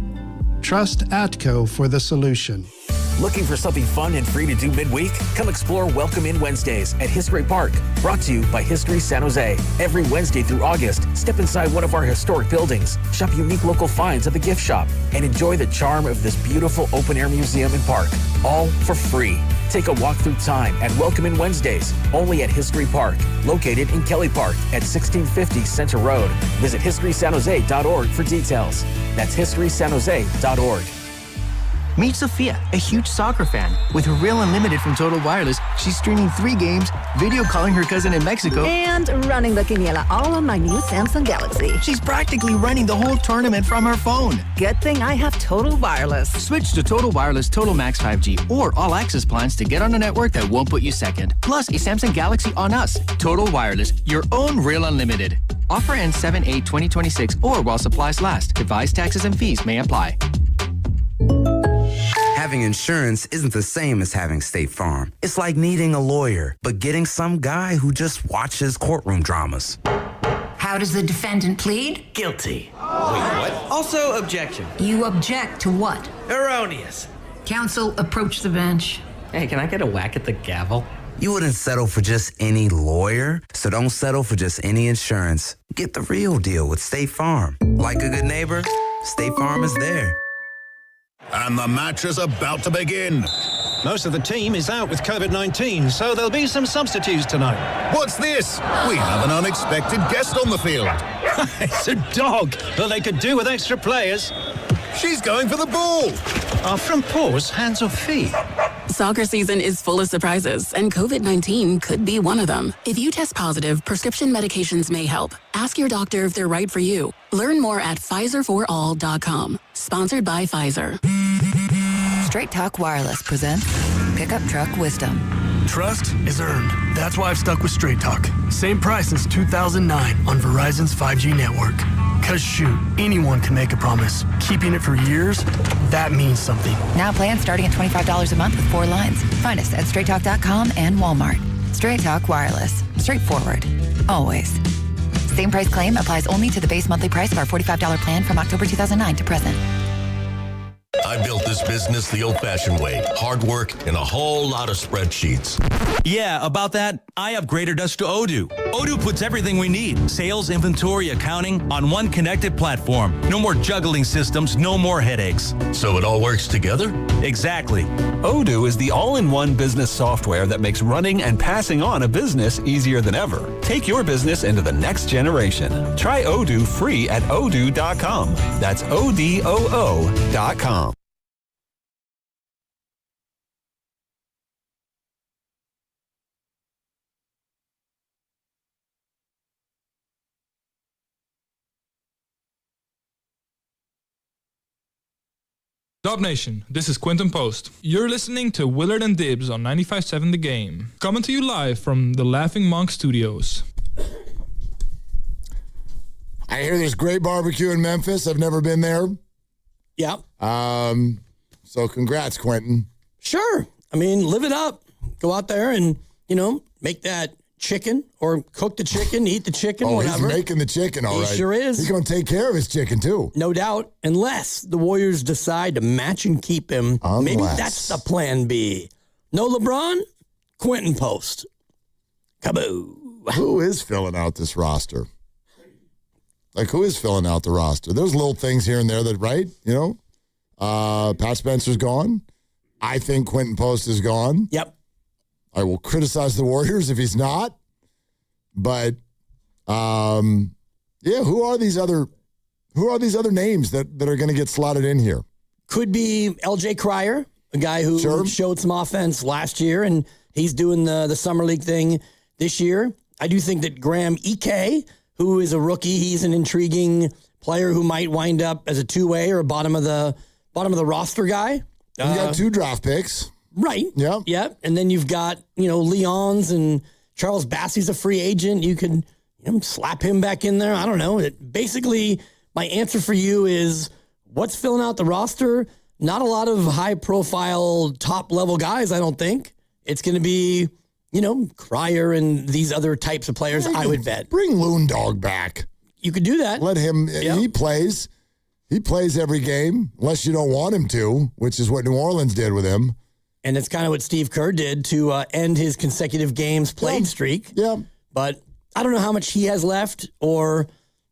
Trust Atco for the solution. Looking for something fun and free to do midweek? Come explore Welcome In Wednesdays at History Park, brought to you by History San Jose. Every Wednesday through August, step inside one of our historic buildings, shop unique local finds at the gift shop, and enjoy the charm of this beautiful open-air museum and park, all for free. Take a walk through time at Welcome In Wednesdays, only at History Park, located in Kelly Park at 1650 Center Road. Visit historysanjose.org for details. That's historysanjose.org. Meet Sophia, a huge soccer fan. With her Real Unlimited from Total Wireless, she's streaming 3 games, video calling her cousin in Mexico, and running the quiniela all on my new Samsung Galaxy. She's practically running the whole tournament from her phone. Good thing I have Total Wireless. Switch to Total Wireless Total Max 5G or All Access plans to get on a network that won't put you second. Plus a Samsung Galaxy on us. Total Wireless, your own Real Unlimited. Offer ends 7/8/2026 or while supplies last. Device taxes and fees may apply. Having insurance isn't the same as having State Farm. It's like needing a lawyer, but getting some guy who just watches courtroom dramas. How does the defendant plead? Guilty. Wait, what? Also, objection. You object to what? Erroneous. Counsel, approach the bench. Hey, can I get a whack at the gavel? You wouldn't settle for just any lawyer, so don't settle for just any insurance. Get the real deal with State Farm. Like a good neighbor, State Farm is there. And the match is about to begin. Most of the team is out with COVID-19, so there'll be some substitutes tonight. What's this? We have an unexpected guest on the field. It's a dog, but they could do with extra players. She's going for the ball. Are front paws hands or feet? Soccer season is full of surprises, and COVID-19 could be one of them. If you test positive, prescription medications may help. Ask your doctor if they're right for you. Learn more at PfizerForAll.com. Sponsored by Pfizer. Straight Talk Wireless presents Pickup Truck Wisdom. Trust is earned. That's why I've stuck with Straight Talk. Same price since 2009 on Verizon's 5G network. Cause shoot, anyone can make a promise. Keeping it for years, that means something. Now plans starting at $25 a month with 4 lines. Find us at straighttalk.com and Walmart. Straight Talk Wireless. Straightforward. Always. Same price claim applies only to the base monthly price of our $45 plan from October 2009 to present. I built this business the old-fashioned way. Hard work and a whole lot of spreadsheets. Yeah, about that, I upgraded us to Odoo. Odoo puts everything we need, sales, inventory, accounting, on one connected platform. No more juggling systems, no more headaches. So it all works together? Exactly. Odoo is the all-in-one business software that makes running and passing on a business easier than ever. Take your business into the next generation. Try Odoo free at odoo.com. That's ODOO.com. Dub Nation, this is Quentin Post. You're listening to Willard and Dibs on 95.7 The Game. Coming to you live from the Laughing Monk Studios. I hear there's great barbecue in Memphis. I've never been there. Yeah. So congrats, Quentin. Sure. I mean, live it up. Go out there and, make that chicken or cook the chicken, eat the chicken, whatever. He's making the chicken, all right. He sure is. He's going to take care of his chicken, too. No doubt. Unless the Warriors decide to match and keep him. Maybe that's the plan B. No LeBron? Quentin Post. Kaboo. Who is filling out this roster? Who is filling out the roster? There's little things here and there that, right? Pat Spencer's gone. I think Quentin Post is gone. Yep. I will criticize the Warriors if he's not. But, who are these other names that are going to get slotted in here? Could be LJ Cryer, a guy who showed some offense last year, and he's doing the summer league thing this year. I do think that Graham Ike, who is a rookie, he's an intriguing player who might wind up as a two-way or a bottom of the roster guy. You got 2 draft picks. Right. Yeah. Yep. And then you've got, Leons and Charles Bassey's a free agent. You could slap him back in there. I don't know. Basically, my answer for you is what's filling out the roster? Not a lot of high-profile, top-level guys, I don't think. It's going to be, Cryer and these other types of players, I would bet. Bring Loon Dog back. You could do that. Let him, he plays. He plays every game, unless you don't want him to, which is what New Orleans did with him. And it's kind of what Steve Kerr did to end his consecutive games played streak. Yeah. But I don't know how much he has left or,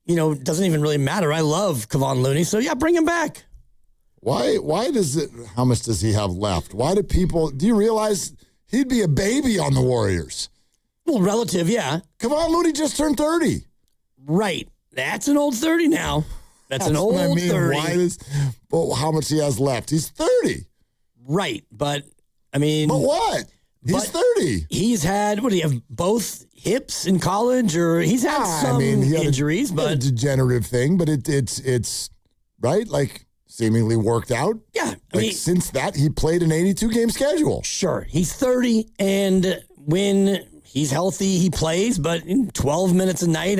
it doesn't even really matter. I love Kevon Looney. So, bring him back. How much does he have left? Do you realize he'd be a baby on the Warriors? Well, relative, yeah. Kevon Looney just turned 30. Right. That's an old 30 now. That's an old 30. But how much he has left? He's 30. Right. But what? He's 30. He's had, what do you have, both hips in college? Or he's had some injuries, but a degenerative thing, but it's right, seemingly worked out. Yeah. Since that, he played an 82-game schedule. Sure. He's 30, and when he's healthy, he plays, but in 12 minutes a night,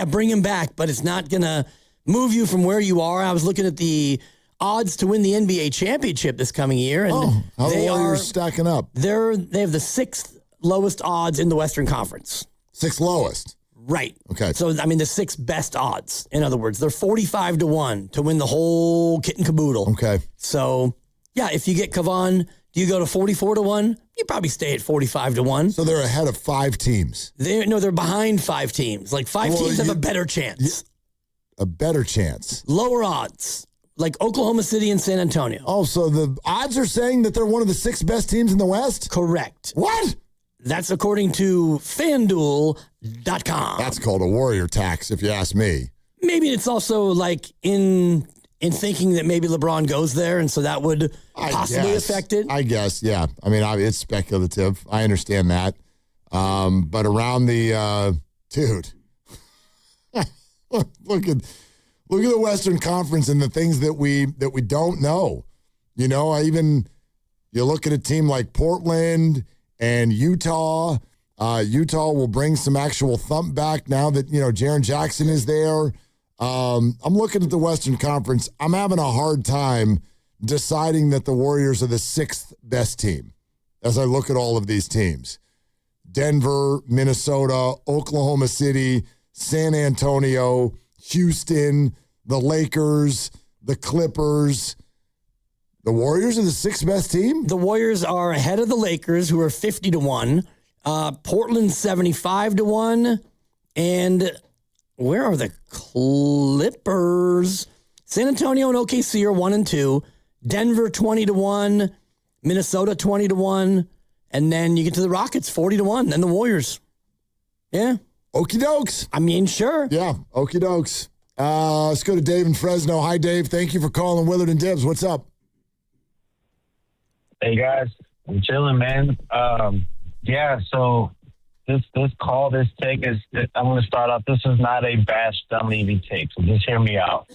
bring him back, but it's not going to move you from where you are. I was looking at the odds to win the NBA championship this coming year. And how the Warriors stacking up? They have the 6th lowest odds in the Western Conference. 6th lowest? Right. Okay. So, the 6th best odds. In other words, they're 45-1 to win the whole kit and caboodle. Okay. So, if you get Kevon, do you go to 44-1? You probably stay at 45-1. So they're ahead of 5 teams. They're behind 5 teams. 5 teams have a better chance. A better chance. Lower odds. Like Oklahoma City and San Antonio. Oh, so the odds are saying that they're one of the 6 best teams in the West? Correct. What? That's according to FanDuel.com. That's called a Warrior tax, if you ask me. Maybe it's also in thinking that maybe LeBron goes there, and so that would possibly affect it. I guess, yeah. It's speculative. I understand that. But around the dude, look at the Western Conference and the things that we don't know. You look at a team like Portland and Utah. Utah will bring some actual thump back now that Jaren Jackson is there. I'm looking at the Western Conference. I'm having a hard time deciding that the Warriors are the 6th best team as I look at all of these teams. Denver, Minnesota, Oklahoma City, San Antonio, Houston, the Lakers, the Clippers. The Warriors are the 6th best team? The Warriors are ahead of the Lakers, who are 50-1. Portland, 75-1. And where are the Clippers? San Antonio and OKC are 1 and 2. Denver, 20-1. Minnesota, 20-1. And then you get to the Rockets, 40-1. Then the Warriors. Yeah. Okie dokes. Sure. Yeah, okie dokes. Let's go to Dave in Fresno. Hi, Dave. Thank you for calling Willard and Dibs. What's up? Hey, guys. I'm chilling, man. So this take is, I'm going to start off. This is not a bash Dunleavy take, so just hear me out.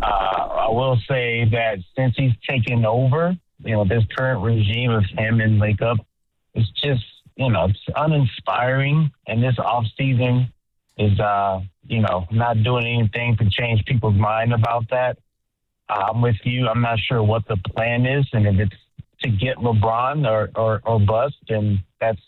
I will say that since he's taken over, this current regime of him and Lakeup, it's just, it's uninspiring. And this offseason is, not doing anything to change people's mind about that. I'm with you. I'm not sure what the plan is, and if it's to get LeBron or bust, and that's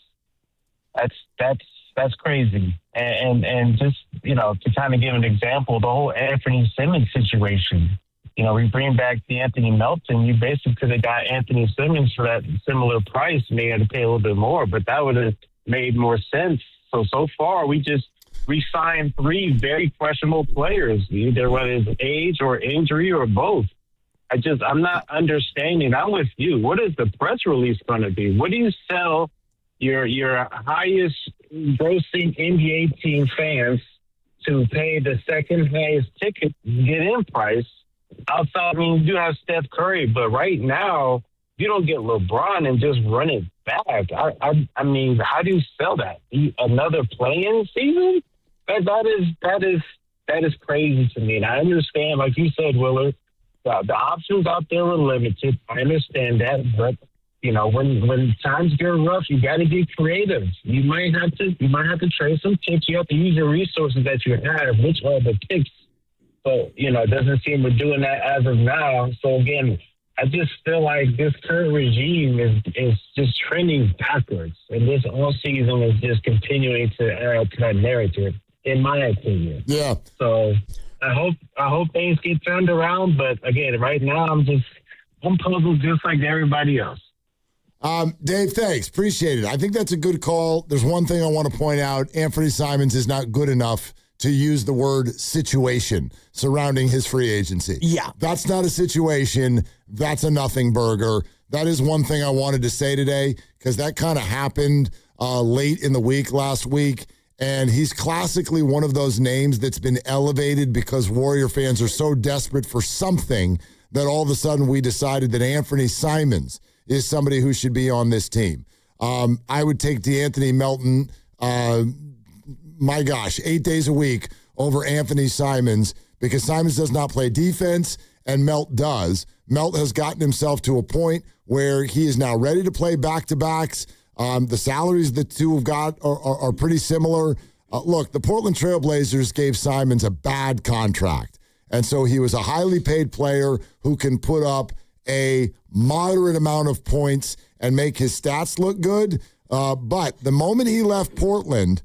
crazy. And just, to kind of give an example, the whole Anthony Simmons situation. We bring back the Anthony Melton. You basically could have got Anthony Simmons for that similar price. And you had to pay a little bit more, but that would have made more sense. So far, we just re-signed 3 very questionable players, either whether it's age or injury or both. I'm not understanding. I'm with you. What is the press release going to be? What do you sell your highest grossing NBA team fans to pay the second highest ticket get in price? Outside, you do have Steph Curry, but right now you don't get LeBron and just run it back. I mean, how do you sell that? Another play-in season? That is crazy to me. And I understand, like you said, Willard, the options out there are limited. I understand that, but when times get rough, you got to get creative. You might have to trade some picks. You have to use the resources that you have, which are the picks. But it doesn't seem we're doing that as of now. So again, I just feel like this current regime is just trending backwards, and this all season is just continuing to add to that narrative, in my opinion. Yeah. So I hope things get turned around. But again, right now I'm puzzled just like everybody else. Dave, thanks. Appreciate it. I think that's a good call. There's one thing I want to point out. Anthony Simons is not good enough to use the word situation surrounding his free agency. Yeah. That's not a situation. That's a nothing burger. That is one thing I wanted to say today, because that kind of happened late in the week last week. And he's classically one of those names that's been elevated because Warrior fans are so desperate for something that all of a sudden we decided that Anthony Simons is somebody who should be on this team. I would take DeAnthony Melton, my gosh, 8 days a week over Anthony Simons, because Simons does not play defense and Melt does. Melt has gotten himself to a point where he is now ready to play back-to-backs. The salaries the two have got are pretty similar. Look, the Portland Trailblazers gave Simons a bad contract, and so he was a highly paid player who can put up a moderate amount of points and make his stats look good. But the moment he left Portland,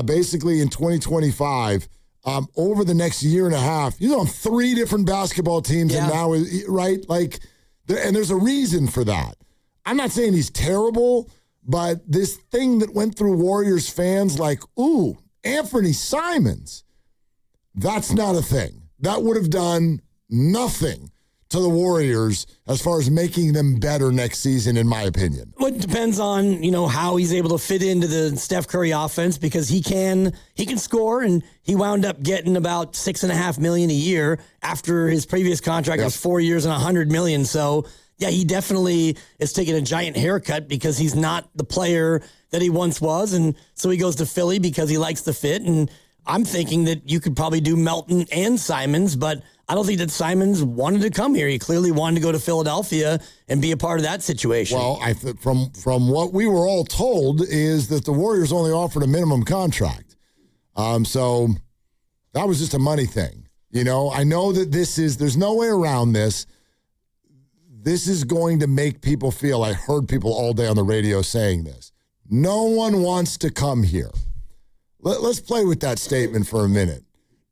basically in 2025, over the next year and a half, he's on 3 different basketball teams, and now, right? And there's a reason for that. I'm not saying he's terrible, but this thing that went through Warriors fans ooh, Anthony Simons, that's not a thing. That would have done nothing to the Warriors as far as making them better next season, in my opinion. Well, it depends on, how he's able to fit into the Steph Curry offense, because he can score, and he wound up getting about $6.5 million a year after his previous contract was 4 years and $100 million. So yeah, he definitely is taking a giant haircut because he's not the player that he once was. And so he goes to Philly because he likes the fit. And I'm thinking that you could probably do Melton and Simons, but I don't think that Simons wanted to come here. He clearly wanted to go to Philadelphia and be a part of that situation. Well, from what we were all told is that the Warriors only offered a minimum contract. So that was just a money thing. I know that there's no way around this. This is going to make people feel, I heard people all day on the radio saying this, no one wants to come here. Let's play with that statement for a minute.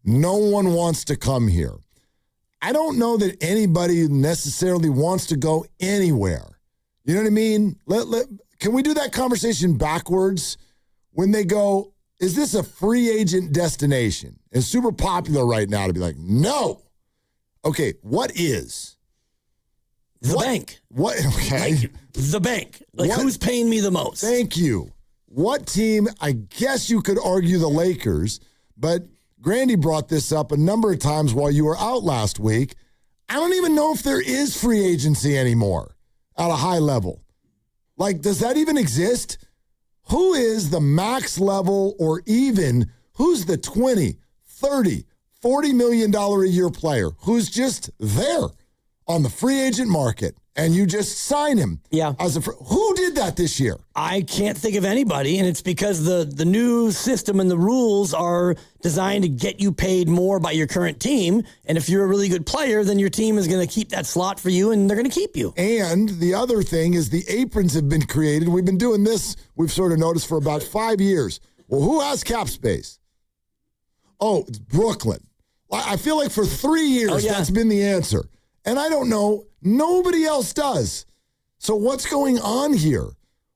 No one wants to come here. I don't know that anybody necessarily wants to go anywhere. You know what I mean? Can we do that conversation backwards? When they go, is this a free agent destination? It's super popular right now to be like, no. Okay, what is? The bank. What? Okay. The bank. Who's paying me the most? Thank you. What team? I guess you could argue the Lakers, but Grandy brought this up a number of times while you were out last week. I don't even know if there is free agency anymore at a high level. Does that even exist? Who is the max level, or even who's the 20, 30, $40 million a year player who's just there on the free agent market, and you just sign him. Yeah. Who did that this year? I can't think of anybody, and it's because the new system and the rules are designed to get you paid more by your current team, and if you're a really good player, then your team is going to keep that slot for you, and they're going to keep you. And the other thing is the aprons have been created. We've been doing this, we've sort of noticed, for about 5 years. Well, who has cap space? Oh, it's Brooklyn. I feel like for 3 years that's been the answer. And I don't know, nobody else does. So what's going on here?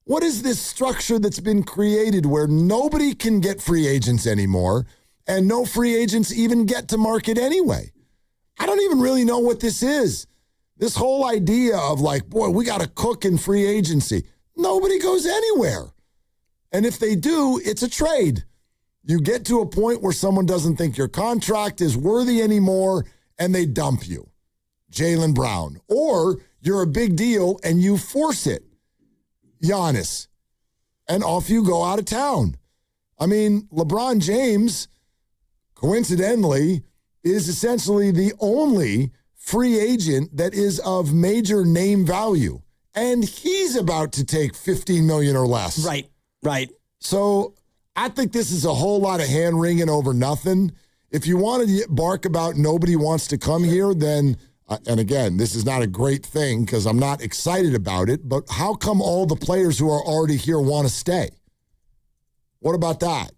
What is this structure that's been created where nobody can get free agents anymore and no free agents even get to market anyway? I don't even really know what this is. This whole idea of like, boy, we got to cook in free agency. Nobody goes anywhere. And if they do, it's a trade. You get to a point where someone doesn't think your contract is worthy anymore and they dump you. Jaylen Brown. Or you're a big deal and you force it. Giannis. And off you go out of town. I mean, LeBron James, coincidentally, is essentially the only free agent that is of major name value. And he's about to take $15 million or less. Right. So I think this is a whole lot of hand-wringing over nothing. If you want to bark about nobody wants to come here, then... and again, this is not a great thing because I'm not excited about it, but how come all the players who are already here want to stay? What about that?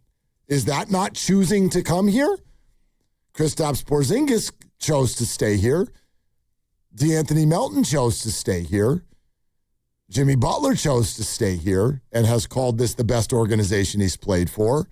Is that not choosing to come here? Kristaps Porzingis chose to stay here. DeAnthony Melton chose to stay here. Jimmy Butler chose to stay here and has called this the best organization he's played for.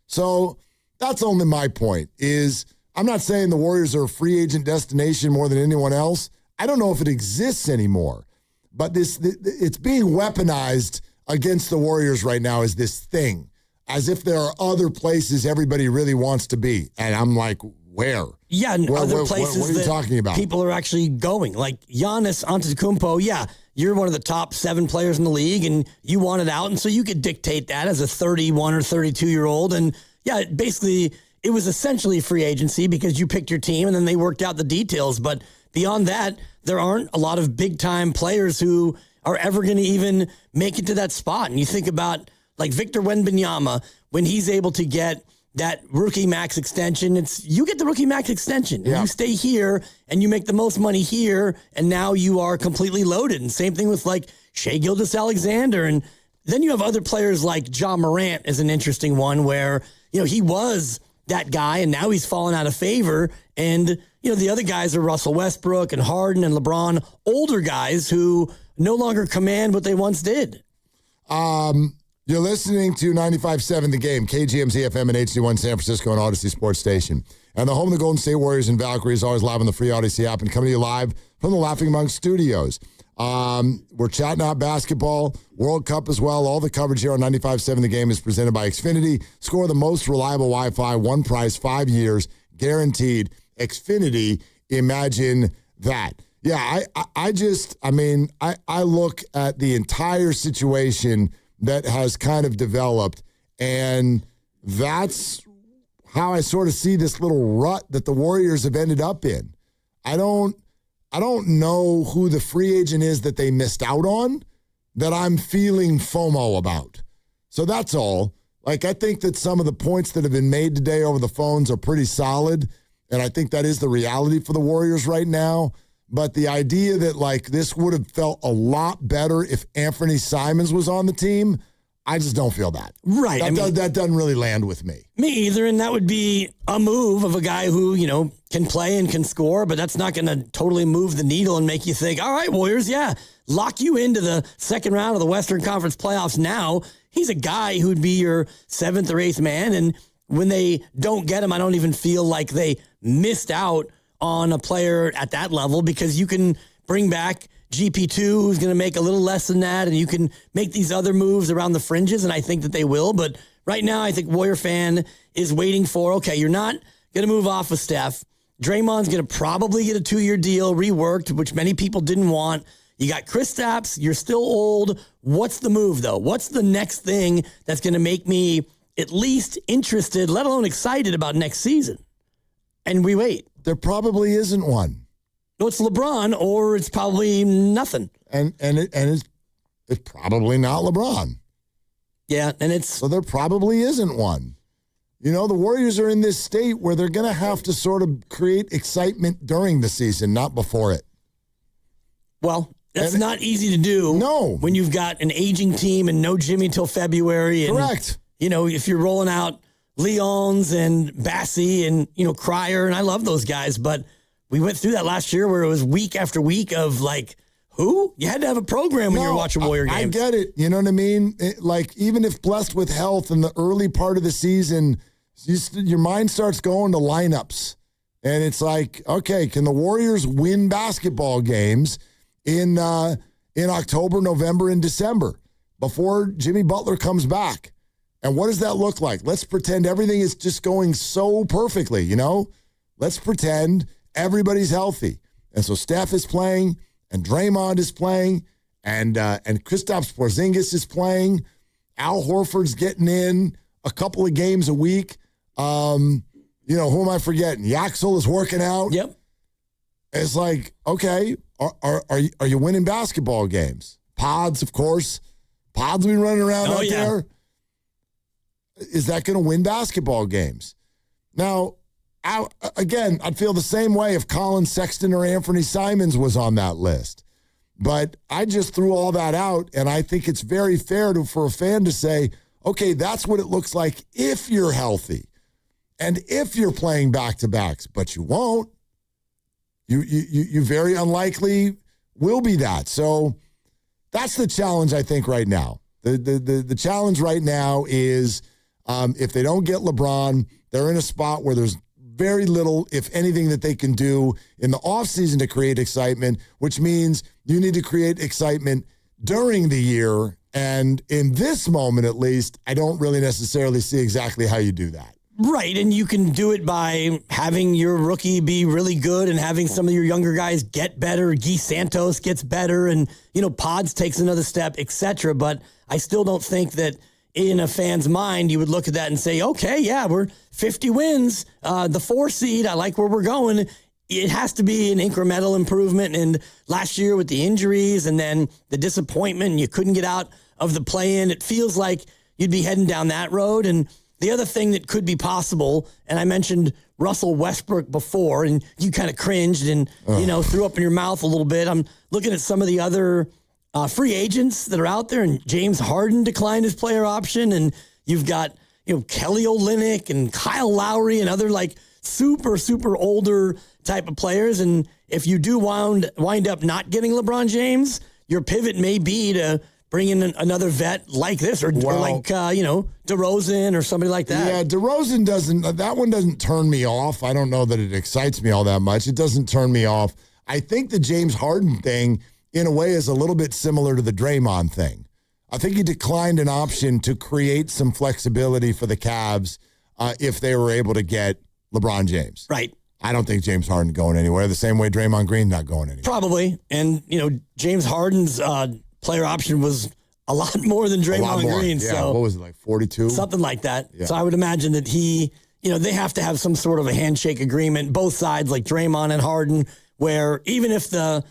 So that's only my point is... I'm not saying the Warriors are a free agent destination more than anyone else. I don't know if it exists anymore, but it's being weaponized against the Warriors right now as this thing, as if there are other places everybody really wants to be. And I'm like, where? Yeah, and other places what are you talking about? People are actually going. Like Giannis Antetokounmpo, you're one of the top 7 players in the league, and you want it out, and so you could dictate that as a 31 or 32-year-old. And, basically... it was essentially free agency because you picked your team and then they worked out the details. But beyond that, there aren't a lot of big-time players who are ever going to even make it to that spot. And you think about like Victor Wembanyama, when he's able to get that rookie max extension, you get the rookie max extension. And you stay here and you make the most money here, and now you are completely loaded. And same thing with like Shai Gilgeous-Alexander. And then you have other players like Ja Morant is an interesting one where, he was that guy, and now he's fallen out of favor. And, the other guys are Russell Westbrook and Harden and LeBron, older guys who no longer command what they once did. You're listening to 95.7 The Game, KGMZ FM and HD1 San Francisco and Odyssey Sports Station. And the home of the Golden State Warriors and Valkyrie is always live on the free Odyssey app and coming to you live from the Laughing Monk Studios. We're chatting out basketball, World Cup as well. All the coverage here on 95.7 The Game is presented by Xfinity. Score the most reliable Wi-Fi, one price, 5 years, guaranteed. Xfinity, imagine that. Yeah, I look at the entire situation that has kind of developed, and that's how I sort of see this little rut that the Warriors have ended up in. I don't know who the free agent is that they missed out on that I'm feeling FOMO about. So that's all. Like, I think that some of the points that have been made today over the phones are pretty solid, and I think that is the reality for the Warriors right now. But the idea that, like, this would have felt a lot better if Anthony Simons was on the team, I just don't feel that. Right. That doesn't really land with me. Me either, and that would be a move of a guy who, can play and can score, but that's not going to totally move the needle and make you think, all right, Warriors, lock you into the second round of the Western Conference playoffs now. He's a guy who'd be your 7th or 8th man, and when they don't get him, I don't even feel like they missed out on a player at that level, because you can bring back GP2, who's going to make a little less than that, and you can make these other moves around the fringes, and I think that they will. But right now, I think Warrior fan is waiting for, okay, you're not going to move off of Steph. Draymond's going to probably get a 2-year deal reworked, which many people didn't want. You got Kristaps. You're still old. What's the move, though? What's the next thing that's going to make me at least interested, let alone excited about next season? And we wait. There probably isn't one. No, it's LeBron, or it's probably nothing. And it's probably not LeBron. Yeah, and so there probably isn't one. You know, the Warriors are in this state where they're going to have to sort of create excitement during the season, not before it. Well, that's not easy to do. No. When you've got an aging team and no Jimmy till February. And, correct. You know, if you're rolling out Leons and Bassey and, Cryer, and I love those guys, but we went through that last year where it was week after week of like, who? You had to have a program when you were watching Warrior games. I get it. You know what I mean? Even if blessed with health in the early part of the season, your mind starts going to lineups. And it's like, okay, can the Warriors win basketball games in October, November, and December before Jimmy Butler comes back? And what does that look like? Let's pretend everything is just going so perfectly, Let's pretend everybody's healthy. And so Steph is playing, and Draymond is playing, and Kristaps Porzingis is playing. Al Horford's getting in a couple of games a week. Who am I forgetting? Yaxel is working out. Yep. It's like, okay, are you winning basketball games? Pods, of course. Pods been running around out there. Is that going to win basketball games? Now, I'd feel the same way if Colin Sexton or Anthony Simons was on that list. But I just threw all that out, and I think it's very fair for a fan to say, okay, that's what it looks like if you're healthy and if you're playing back-to-backs, but you won't. You very unlikely will be that. So that's the challenge, I think, right now. The challenge right now is if they don't get LeBron, they're in a spot where there's very little, if anything, that they can do in the offseason to create excitement, which means you need to create excitement during the year. And in this moment, at least, I don't really necessarily see exactly how you do that. Right, and you can do it by having your rookie be really good and having some of your younger guys get better. Guy Santos gets better, and, Pods takes another step, etc. But I still don't think that in a fan's mind, you would look at that and say, okay, yeah, we're 50 wins, the 4 seed, I like where we're going. It has to be an incremental improvement. And last year with the injuries and then the disappointment, and you couldn't get out of the play-in, it feels like you'd be heading down that road. And the other thing that could be possible, and I mentioned Russell Westbrook before, and you kind of cringed and, threw up in your mouth a little bit. I'm looking at some of the other free agents that are out there, and James Harden declined his player option, and you've got Kelly Olynyk and Kyle Lowry and other super, super older type of players. And if you do wind up not getting LeBron James, your pivot may be to bring in another vet like this or like DeRozan or somebody like that. Yeah, DeRozan doesn't turn me off. I don't know that it excites me all that much. It doesn't turn me off. I think the James Harden thing, in a way, is a little bit similar to the Draymond thing. I think he declined an option to create some flexibility for the Cavs if they were able to get LeBron James. Right. I don't think James Harden going anywhere, the same way Draymond Green's not going anywhere. Probably. And, James Harden's player option was a lot more than Draymond Green. Yeah, so what was it, like 42? Something like that. Yeah. So I would imagine that they have to have some sort of a handshake agreement, both sides, like Draymond and Harden, where even if the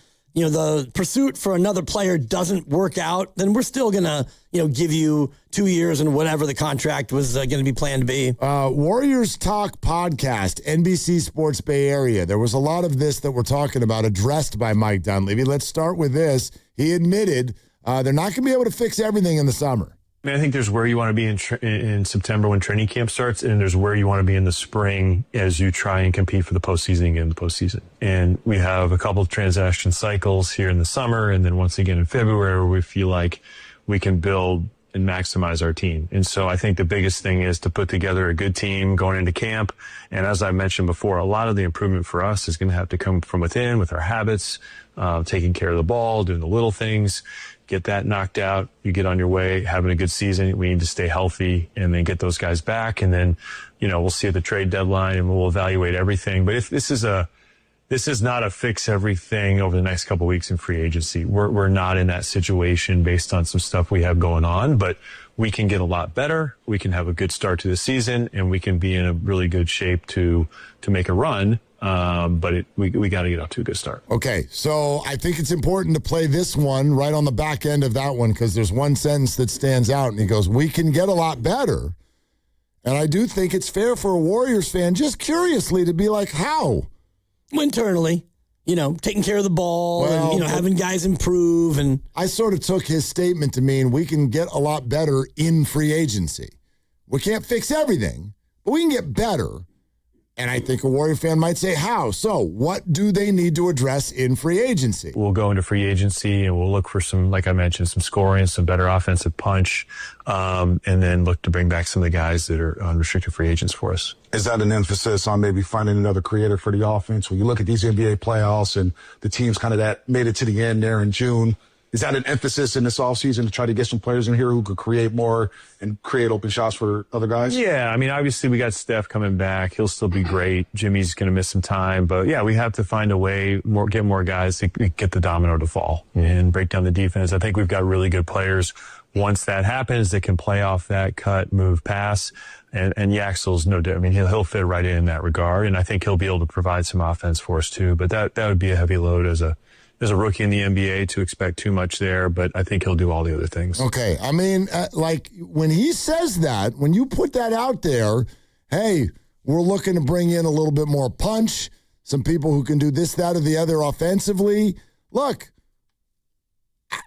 pursuit for another player doesn't work out, then we're still going to, give you 2 years and whatever the contract was going to be planned to be. Warriors Talk podcast, NBC Sports Bay Area. There was a lot of this that we're talking about addressed by Mike Dunleavy. Let's start with this. He admitted they're not going to be able to fix everything in the summer. I think there's where you want to be in September when training camp starts, and there's where you want to be in the spring as you try and compete for the postseason and get in the postseason. And we have a couple of transaction cycles here in the summer, and then once again in February where we feel like we can build and maximize our team. And so I think the biggest thing is to put together a good team going into camp. And as I mentioned before, a lot of the improvement for us is going to have to come from within with our habits, taking care of the ball, doing the little things. Get that knocked out. You get on your way, having a good season. We need to stay healthy and then get those guys back. And then, we'll see at the trade deadline and we'll evaluate everything. But if this is not a fix everything over the next couple of weeks in free agency. We're not in that situation based on some stuff we have going on, but we can get a lot better. We can have a good start to the season, and we can be in a really good shape to make a run. But we got to get off to a good start. Okay, so I think it's important to play this one right on the back end of that one because there's one sentence that stands out, and he goes, we can get a lot better. And I do think it's fair for a Warriors fan, just curiously, to be like, how? Internally, taking care of the ball and, having guys improve. And I sort of took his statement to mean we can get a lot better in free agency. We can't fix everything, but we can get better. And I think a Warrior fan might say, how? So what do they need to address in free agency? We'll go into free agency and we'll look for some, like I mentioned, some scoring, some better offensive punch, and then look to bring back some of the guys that are unrestricted free agents for us. Is that an emphasis on maybe finding another creator for the offense? When you look at these NBA playoffs and the teams kind of that made it to the end there in June, is that an emphasis in this offseason to try to get some players in here who could create more and create open shots for other guys? Yeah, I mean, obviously we got Steph coming back. He'll still be great. Jimmy's going to miss some time. But, yeah, we have to find a way, get more guys to get the domino to fall and break down the defense. I think we've got really good players. Once that happens, they can play off that cut, move, pass. And Yaxel's no different. I mean, he'll fit right in that regard. And I think he'll be able to provide some offense for us, too. But that would be a heavy load as a rookie in the NBA to expect too much there, but I think he'll do all the other things. Okay. I mean, when he says that, when you put that out there, hey, we're looking to bring in a little bit more punch, some people who can do this, that, or the other offensively. Look,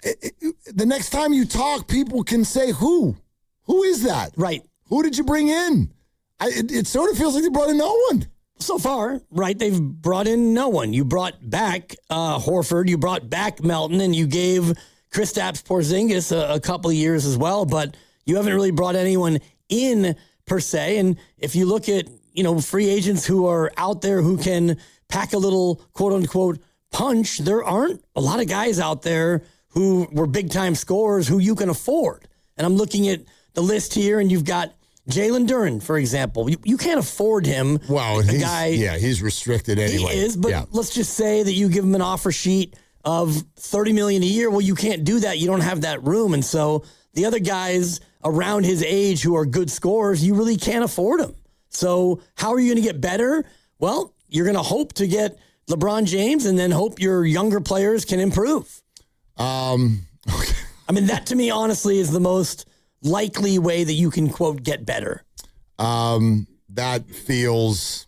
the next time you talk, people can say, who? Who is that? Right. Who did you bring in? It sort of feels like they brought in no one. So far, right, they've brought in no one. You brought back Horford, you brought back Melton, and you gave Kristaps Porzingis a couple of years as well, but you haven't really brought anyone in per se. And if you look at, free agents who are out there who can pack a little quote-unquote punch, there aren't a lot of guys out there who were big-time scorers who you can afford. And I'm looking at the list here, and you've got Jalen Duren, for example. You can't afford him. Well, he's restricted anyway. He is, but let's just say that you give him an offer sheet of $30 million a year. Well, you can't do that. You don't have that room. And so the other guys around his age who are good scorers, you really can't afford them. So how are you going to get better? Well, you're going to hope to get LeBron James and then hope your younger players can improve. Okay. I mean, that to me, honestly, is the most likely way that you can, quote, get better. That feels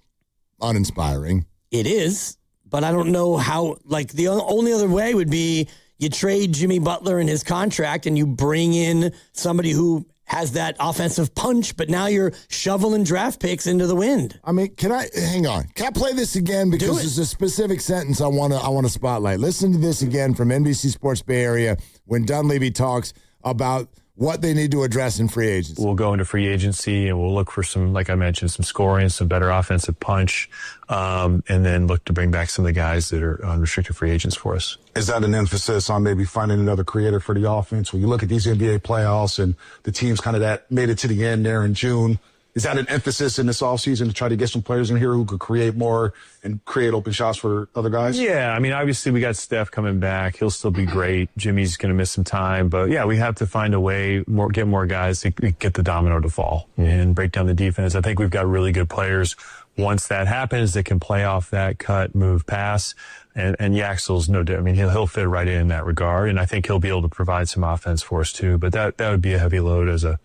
uninspiring. It is, but I don't know how, the only other way would be you trade Jimmy Butler and his contract and you bring in somebody who has that offensive punch, but now you're shoveling draft picks into the wind. I mean, hang on. Can I play this again? Because there's a specific sentence I want to spotlight. Listen to this again from NBC Sports Bay Area when Dunleavy talks about what they need to address in free agency. We'll go into free agency and we'll look for some, like I mentioned, some scoring, some better offensive punch, and then look to bring back some of the guys that are unrestricted free agents for us. Is that an emphasis on maybe finding another creator for the offense? When you look at these NBA playoffs and the teams kind of that made it to the end there in June, is that an emphasis in this offseason to try to get some players in here who could create more and create open shots for other guys? Yeah, I mean, obviously we got Steph coming back. He'll still be great. Jimmy's going to miss some time. But, yeah, we have to find a way, get more guys to get the domino to fall and break down the defense. I think we've got really good players. Once that happens, they can play off that cut, move, pass. And Yaxel's no different. I mean, he'll fit right in that regard. And I think he'll be able to provide some offense for us, too. But that would be a heavy load as a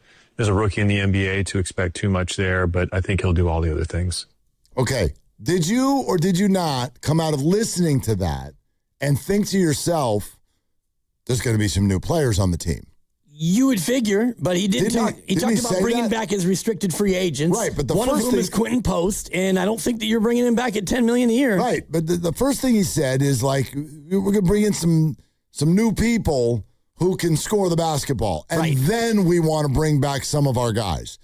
rookie in the NBA to expect too much there, but I think he'll do all the other things. Okay. Did you or did you not come out of listening to that and think to yourself, there's going to be some new players on the team? You would figure, but he didn't talk. He talked about bringing back his restricted free agents. Right, but one of whom is Quentin Post, and I don't think that you're bringing him back at $10 million a year. Right, but the first thing he said is we're going to bring in some new people who can score the basketball, and then we want to bring back some of our guys.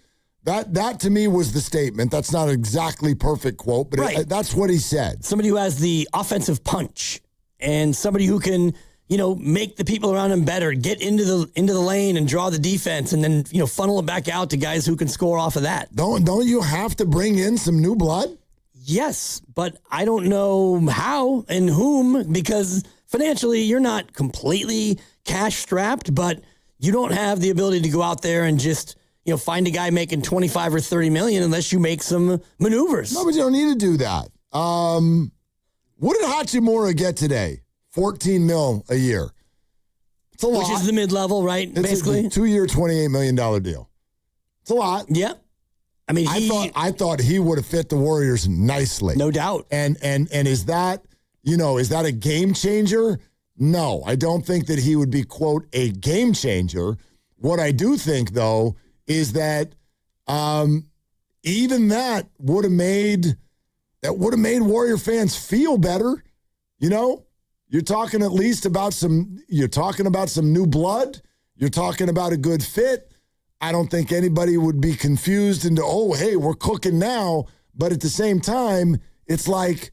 That to me was the statement. That's not exactly perfect quote, but that's what he said. Somebody who has the offensive punch and somebody who can, make the people around him better, get into the lane and draw the defense, and then funnel it back out to guys who can score off of that. Don't you have to bring in some new blood? Yes, but I don't know how and whom, because financially you're not completely cash strapped, but you don't have the ability to go out there and just, find a guy making 25 or 30 million unless you make some maneuvers. No, but you don't need to do that. What did Hachimura get today? 14 mil a year. It's a lot. Which is the mid-level, right? It's basically. a 2-year, $28 million deal. It's a lot. Yeah. I mean, I thought he would have fit the Warriors nicely. No doubt. And is that, is that a game changer? No, I don't think that he would be, quote, a game changer. What I do think, though, is that even that would have made Warrior fans feel better. You're talking at least about some new blood. You're talking about a good fit. I don't think anybody would be confused into, oh, hey, we're cooking now. But at the same time, it's like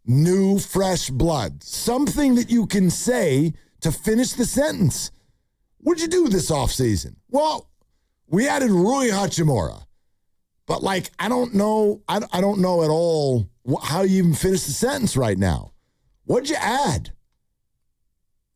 new, fresh blood. Something that you can say to finish the sentence. What'd you do this offseason? Well, we added Rui Hachimura. But, I don't know. I don't know at all how you even finish the sentence right now. What'd you add?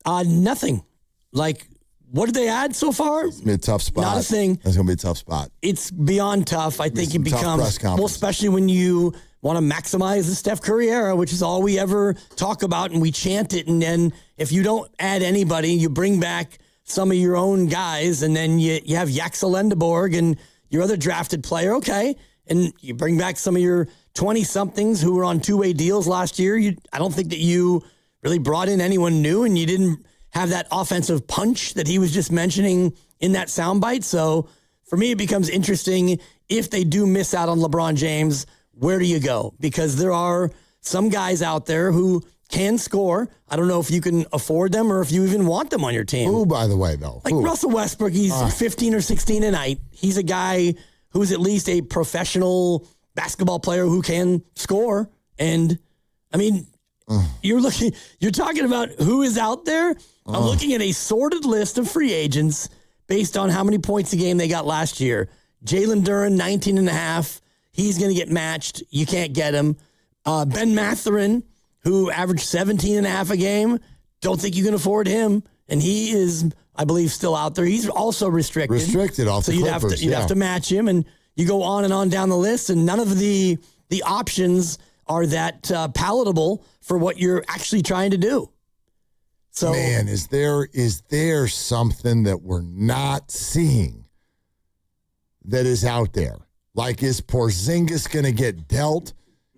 Nothing. What did they add so far? It's going to be a tough spot. Not a thing. That's going to be a tough spot. It's beyond tough. I think it becomes, well, especially when you want to maximize the Steph Curry era, which is all we ever talk about, and we chant it. And then if you don't add anybody, you bring back some of your own guys, and then you have Jaxel Lendeborg and your other drafted player, okay, and you bring back some of your 20-somethings who were on two-way deals last year. I don't think that you really brought in anyone new, and you didn't have that offensive punch that he was just mentioning in that soundbite. So for me, it becomes interesting if they do miss out on LeBron James, where do you go? Because there are some guys out there who can score. I don't know if you can afford them or if you even want them on your team. Who, by the way, though? Russell Westbrook, he's 15 or 16 a night. He's a guy who's at least a professional basketball player who can score. And, I mean, you're talking about who is out there. I'm looking at a sorted list of free agents based on how many points a game they got last year. Jalen Duren, 19 and a half. He's going to get matched. You can't get him. Ben Mathurin, who averaged 17 and a half a game. Don't think you can afford him. And he is, I believe, still out there. He's also restricted. Restricted off the Clippers. You'd have to match him. And you go on and on down the list, and none of the options are that palatable for what you're actually trying to do. So, man, is there something that we're not seeing that is out there? Is Porzingis going to get dealt?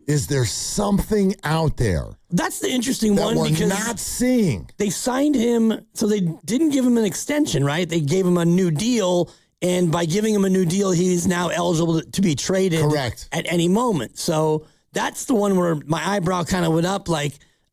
Is there something out there? That's the interesting one we're because not seeing. They signed him, so they didn't give him an extension, right? They gave him a new deal, and by giving him a new deal, he's now eligible to be traded at any moment. So that's the one where my eyebrow kind of went up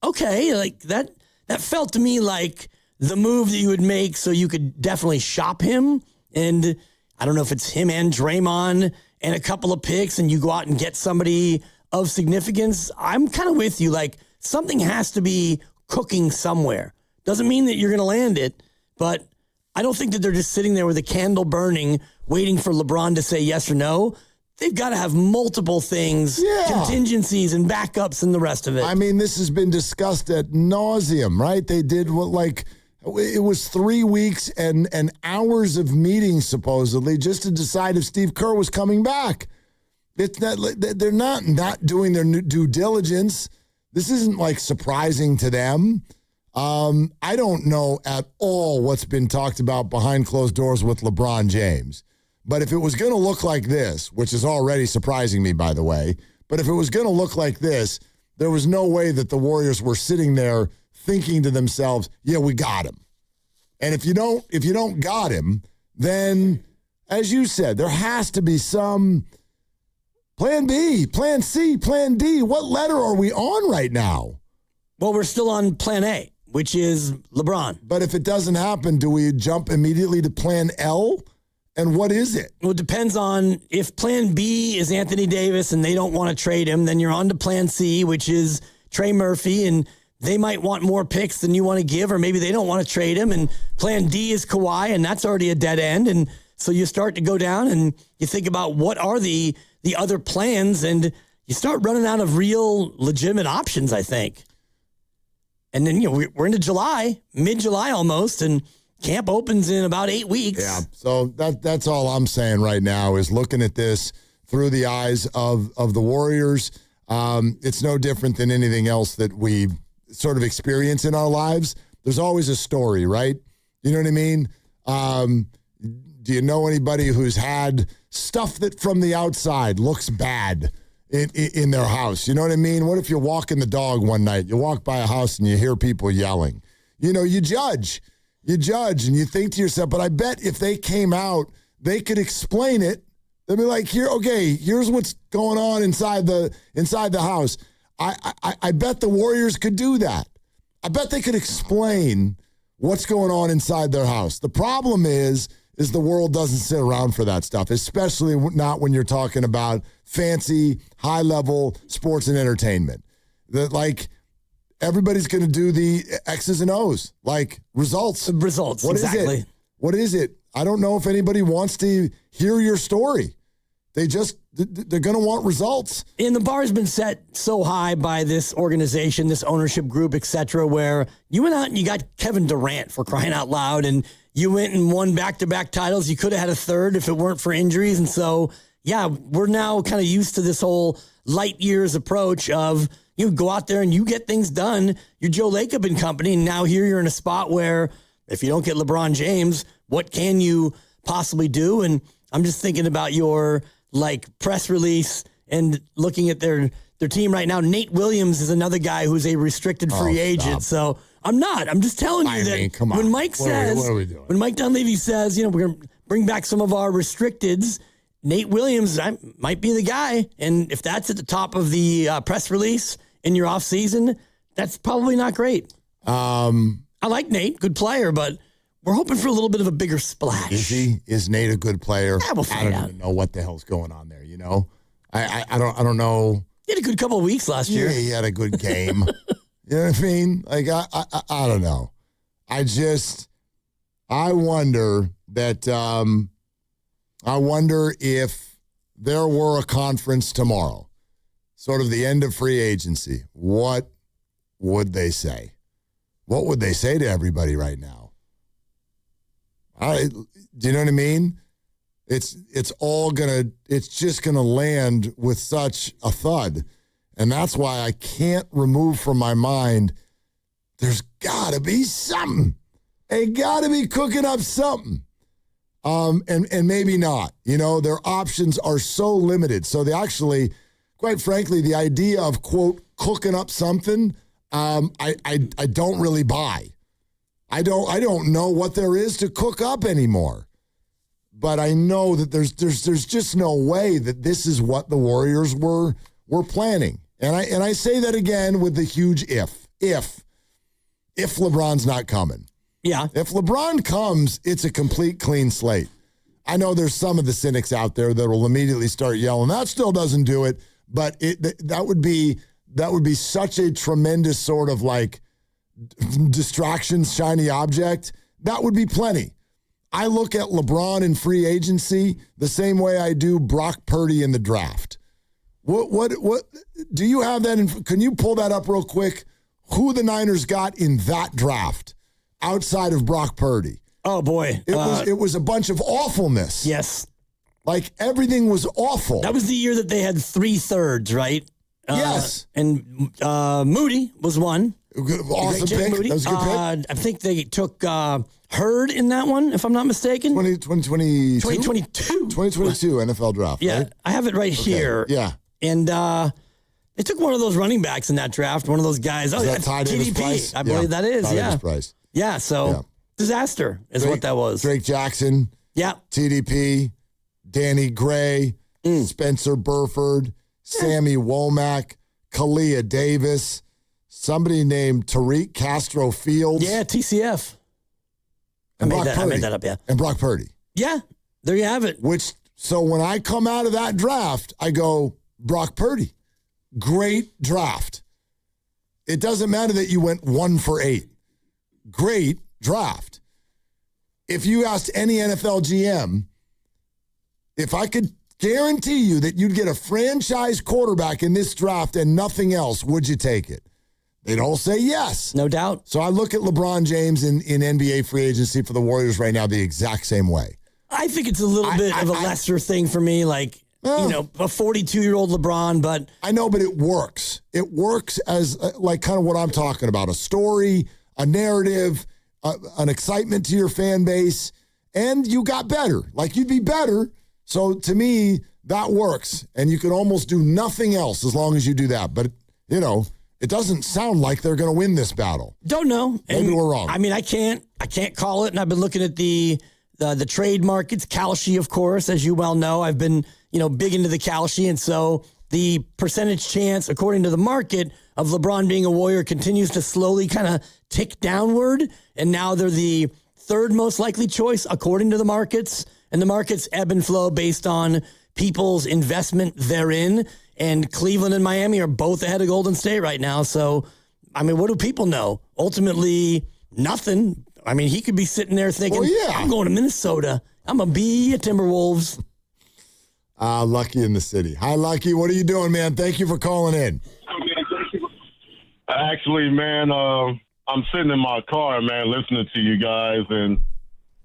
okay, that felt to me like the move that you would make so you could definitely shop him. And I don't know if it's him and Draymond and a couple of picks and you go out and get somebody of significance. I'm kind of with you. Something has to be cooking somewhere. Doesn't mean that you're going to land it, but I don't think that they're just sitting there with a candle burning, waiting for LeBron to say yes or no. They've got to have multiple things, contingencies and backups and the rest of it. I mean, this has been discussed ad nauseum, right? They did it was 3 weeks and hours of meetings, supposedly, just to decide if Steve Kerr was coming back. It's not, they're not doing their due diligence. This isn't surprising to them. I don't know at all what's been talked about behind closed doors with LeBron James. But if it was going to look like this, which is already surprising me, by the way, but if it was going to look like this, there was no way that the Warriors were sitting there thinking to themselves, yeah, we got him. And if you don't got him, then, as you said, there has to be some plan B, plan C, plan D. What letter are we on right now? Well, we're still on plan A, which is LeBron. But if it doesn't happen, do we jump immediately to plan L? And what is it? Well, it depends on if plan B is Anthony Davis and they don't want to trade him, then you're on to plan C, which is Trey Murphy, and they might want more picks than you want to give, or maybe they don't want to trade him. And plan D is Kawhi, and that's already a dead end. And so you start to go down and you think about what are the other plans, and you start running out of real legitimate options, I think. And then, we're into July, mid-July almost, and camp opens in about 8 weeks. Yeah, so that's all I'm saying right now is looking at this through the eyes of the Warriors. It's no different than anything else that we sort of experience in our lives. There's always a story, right? You know what I mean? Do you know anybody who's had stuff that from the outside looks bad in their house? You know what I mean? What if you're walking the dog one night, you walk by a house and you hear people yelling? You know, you judge and you think to yourself, but I bet if they came out, they could explain it. They'd be like, here's what's going on inside the house. I bet the Warriors could do that. I bet they could explain what's going on inside their house. The problem is the world doesn't sit around for that stuff, especially not when you're talking about fancy, high-level sports and entertainment. That, like, everybody's going to do the X's and O's, like results. Results, exactly. Is it? What is it? I don't know if anybody wants to hear your story. They're going to want results. And the bar's been set so high by this organization, this ownership group, et cetera, where you went out and you got Kevin Durant, for crying out loud, and you went and won back-to-back titles. You could have had a third if it weren't for injuries. And so, yeah, we're now kind of used to this whole light years approach of you go out there and you get things done. You're Joe Lacob and company, and now here you're in a spot where if you don't get LeBron James, what can you possibly do? And I'm just thinking about your press release and looking at their team right now. Nate Williams is another guy who's a restricted free agent. So I'm just telling you that come on. When Mike says, what are we doing? When Mike Dunleavy says, we're going to bring back some of our restricteds, Nate Williams might be the guy. And if that's at the top of the press release in your offseason, that's probably not great. I like Nate, good player, but we're hoping for a little bit of a bigger splash. Is he? Is Nate a good player? Yeah, we'll find I don't out. even know what the hell's going on there, you know? I don't know. He had a good couple of weeks last year. Yeah, he had a good game. You know what I mean? Like, I don't know. I wonder if there were a conference tomorrow, sort of the end of free agency, what would they say? What would they say to everybody right now? Do you know what I mean? It's just gonna land with such a thud. And that's why I can't remove from my mind, there's gotta be something. They gotta be cooking up something. And maybe not. You know, their options are so limited. So they actually, quite frankly, the idea of, quote, cooking up something, I don't really buy. I don't know what there is to cook up anymore. But I know that there's just no way that this is what the Warriors were planning. And I say that again with the huge if. If LeBron's not coming. Yeah. If LeBron comes, it's a complete clean slate. I know there's some of the cynics out there that will immediately start yelling, that still doesn't do it, but that would be such a tremendous sort of like distractions, shiny object. That would be plenty. I look at LeBron in free agency the same way I do Brock Purdy in the draft. What do you have that? Can you pull that up real quick? Who the Niners got in that draft outside of Brock Purdy? Oh boy, it was a bunch of awfulness. Yes, like everything was awful. That was the year that they had 3/3, right? Yes, and Moody was one. Awesome pick. Moody. That was a good pick. I think they took Hurd in that one, if I'm not mistaken. 2022 NFL draft. Yeah, right? I have it right here. Yeah, and they took one of those running backs in that draft. One of those guys. Is that Ty Davis Price? I believe that is. Ty Yeah, Davis Price. Yeah. So disaster is what that was. Drake Jackson. Yeah. TDP. Danny Gray. Spencer Burford. Sammy Womack. Kalia Davis. Somebody named Tariq Castro Fields. Yeah, TCF. And I made that up, yeah. And Brock Purdy. Yeah, there you have it. So when I come out of that draft, I go, Brock Purdy. Great draft. It doesn't matter that you went 1 for 8. Great draft. If you asked any NFL GM, if I could guarantee you that you'd get a franchise quarterback in this draft and nothing else, would you take it? They don't say yes. No doubt. So I look at LeBron James in NBA free agency for the Warriors right now the exact same way. I think it's a little bit of a lesser thing for me, like, a 42-year-old LeBron, but... I know, but it works. It works as, like, kind of what I'm talking about, a story, a narrative, an excitement to your fan base, and you got better. Like, you'd be better. So, to me, that works, and you can almost do nothing else as long as you do that. But, it doesn't sound like they're going to win this battle. Don't know. Maybe we're wrong. I mean, I can't call it, and I've been looking at the trade markets, Kalshi, of course, as you well know. I've been, big into the Kalshi, and so the percentage chance, according to the market, of LeBron being a Warrior continues to slowly kind of tick downward, and now they're the third most likely choice, according to the markets, and the markets ebb and flow based on people's investment therein, and Cleveland and Miami are both ahead of Golden State right now, so, I mean, what do people know? Ultimately, nothing. I mean, he could be sitting there thinking, I'm going to Minnesota. I'm going to be a Timberwolves. Lucky in the city. Hi, Lucky. What are you doing, man? Thank you for calling in. Actually, man, I'm sitting in my car, man, listening to you guys. And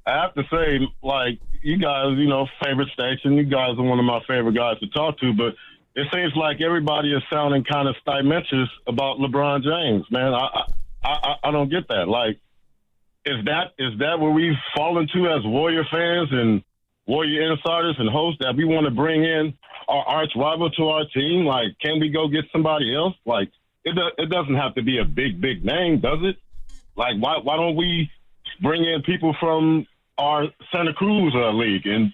I have to say, like, you guys, favorite station, you guys are one of my favorite guys to talk to. But it seems like everybody is sounding kind of stymious about LeBron James, man. I don't get that. Like, is that where we've fallen to as Warrior fans and Warrior insiders and hosts, that we want to bring in our arch rival to our team? Like, can we go get somebody else? Like, it doesn't have to be a big name, does it? Like, why don't we bring in people from our Santa Cruz league and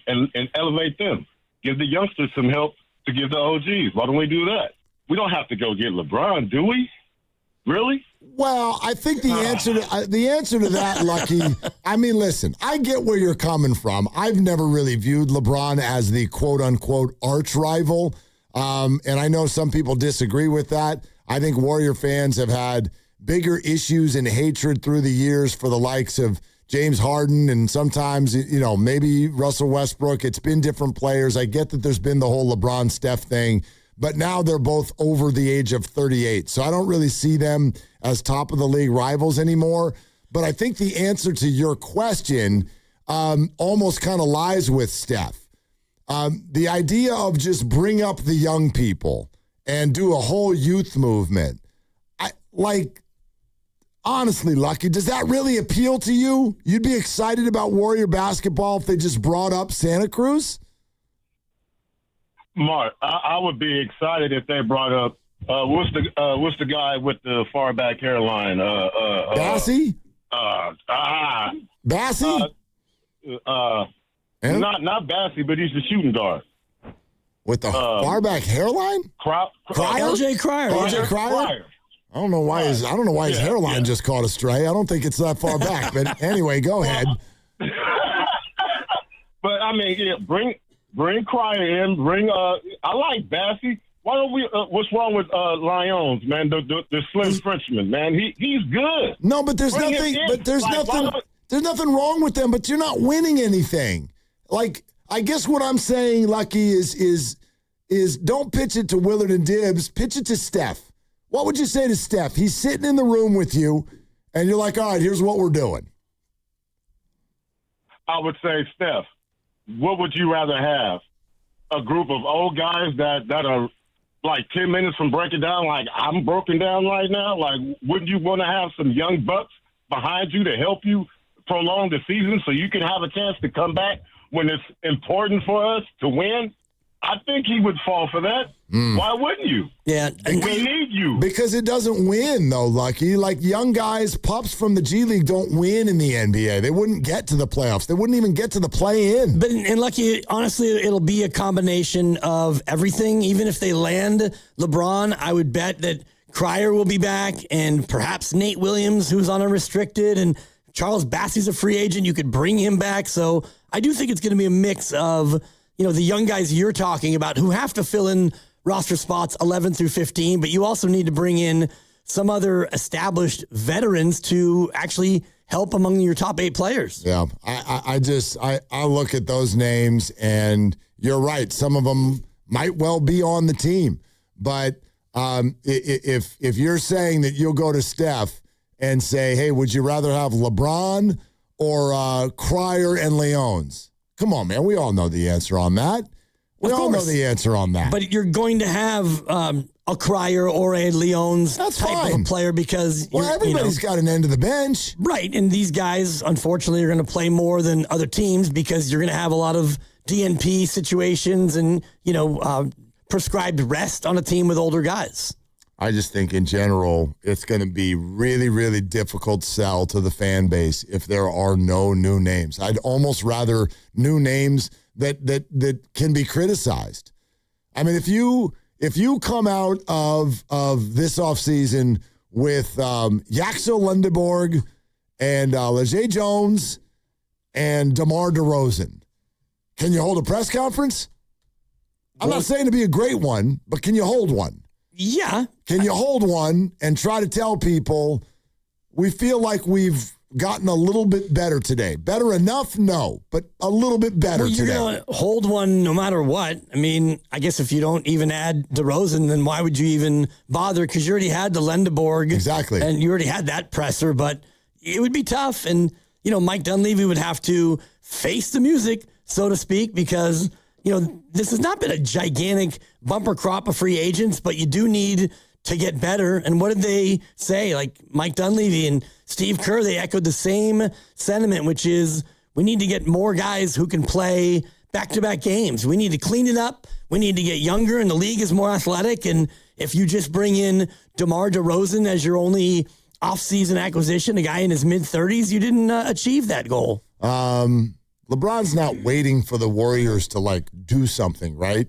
elevate them? Give the youngsters some help to give the OGs. Why don't we do that? We don't have to go get LeBron, do we? Really? Well, I think the answer to that, Lucky, I mean, listen, I get where you're coming from. I've never really viewed LeBron as the quote-unquote arch rival, and I know some people disagree with that. I think Warrior fans have had bigger issues and hatred through the years for the likes of James Harden and sometimes, maybe Russell Westbrook. It's been different players. I get that there's been the whole LeBron-Steph thing, but now they're both over the age of 38. So I don't really see them as top of the league rivals anymore. But I think the answer to your question almost kind of lies with Steph. The idea of just bring up the young people and do a whole youth movement. Honestly, Lucky, does that really appeal to you? You'd be excited about Warrior basketball if they just brought up Santa Cruz? Mark, I would be excited if they brought up what's the guy with the far back hairline? Bassie? Bassie? Not Bassie, but he's the shooting guard. With the far back hairline? Cryer? LJ Cryer. LJ Cryer? I don't know why his hairline just caught a stray. I don't think it's that far back. But anyway, go ahead. But I mean, bring Cryer in. I like Bassie. Why don't we? What's wrong with Lyons, man? The slim Frenchman, man. He's good. No, but there's nothing. But there's nothing. There's nothing wrong with them. But you're not winning anything. Like, I guess what I'm saying, Lucky, is don't pitch it to Willard and Dibbs. Pitch it to Steph. What would you say to Steph? He's sitting in the room with you, and you're like, all right, here's what we're doing. I would say, Steph, what would you rather have? A group of old guys that are like 10 minutes from breaking down, like I'm broken down right now? Like, wouldn't you want to have some young bucks behind you to help you prolong the season so you can have a chance to come back when it's important for us to win? I think he would fall for that. Why wouldn't you? Yeah. We need you. Because it doesn't win, though, Lucky. Like, young guys, pups from the G League don't win in the NBA. They wouldn't get to the playoffs. They wouldn't even get to the play-in. But, and Lucky, honestly, it'll be a combination of everything. Even if they land LeBron, I would bet that Cryer will be back and perhaps Nate Williams, who's on unrestricted, and Charles Bassey's a free agent. You could bring him back. So I do think it's going to be a mix of, the young guys you're talking about who have to fill in roster spots 11 through 15, but you also need to bring in some other established veterans to actually help among your top 8 players. Yeah, I look at those names, and you're right. Some of them might well be on the team, but If you're saying that you'll go to Steph and say, hey, would you rather have LeBron or Cryer and Leons? Come on, man. We all know the answer on that. We all know the answer on that. But you're going to have a Cryer or a Leons type of a player because everybody's got an end of the bench. Right. And these guys, unfortunately, are going to play more than other teams because you're going to have a lot of DNP situations and, prescribed rest on a team with older guys. I just think in general, it's going to be really, really difficult sell to the fan base if there are no new names. I'd almost rather new names that can be criticized. I mean, if you come out of this offseason with Yaxel Lundeborg and Leger Jones and DeMar DeRozan, can you hold a press conference? I'm not saying to be a great one, but can you hold one? Yeah. Can you hold one and try to tell people we feel like we've gotten a little bit better today? Better enough? No, but a little bit better today. You're going to hold one no matter what. I mean, I guess if you don't even add DeRozan, then why would you even bother? Because you already had the Lundeborg. Exactly. And you already had that presser, but it would be tough. And, Mike Dunleavy would have to face the music, so to speak, because this has not been a gigantic bumper crop of free agents, but you do need to get better. And what did they say? Like Mike Dunleavy and Steve Kerr, they echoed the same sentiment, which is we need to get more guys who can play back-to-back games. We need to clean it up. We need to get younger, and the league is more athletic. And if you just bring in DeMar DeRozan as your only off-season acquisition, a guy in his mid-30s, you didn't achieve that goal. LeBron's not waiting for the Warriors to, do something, right?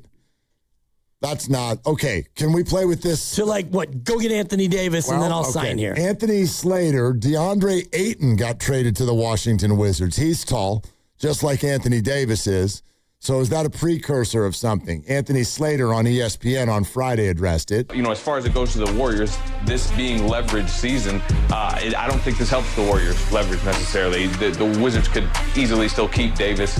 That's not, okay, can we play with this? So, go get Anthony Davis and then I'll sign here. Anthony Slater, DeAndre Ayton got traded to the Washington Wizards. He's tall, just like Anthony Davis is. So is that a precursor of something? Anthony Slater on ESPN on Friday addressed it. As far as it goes to the Warriors, this being leverage season, I don't think this helps the Warriors leverage necessarily. The Wizards could easily still keep Davis,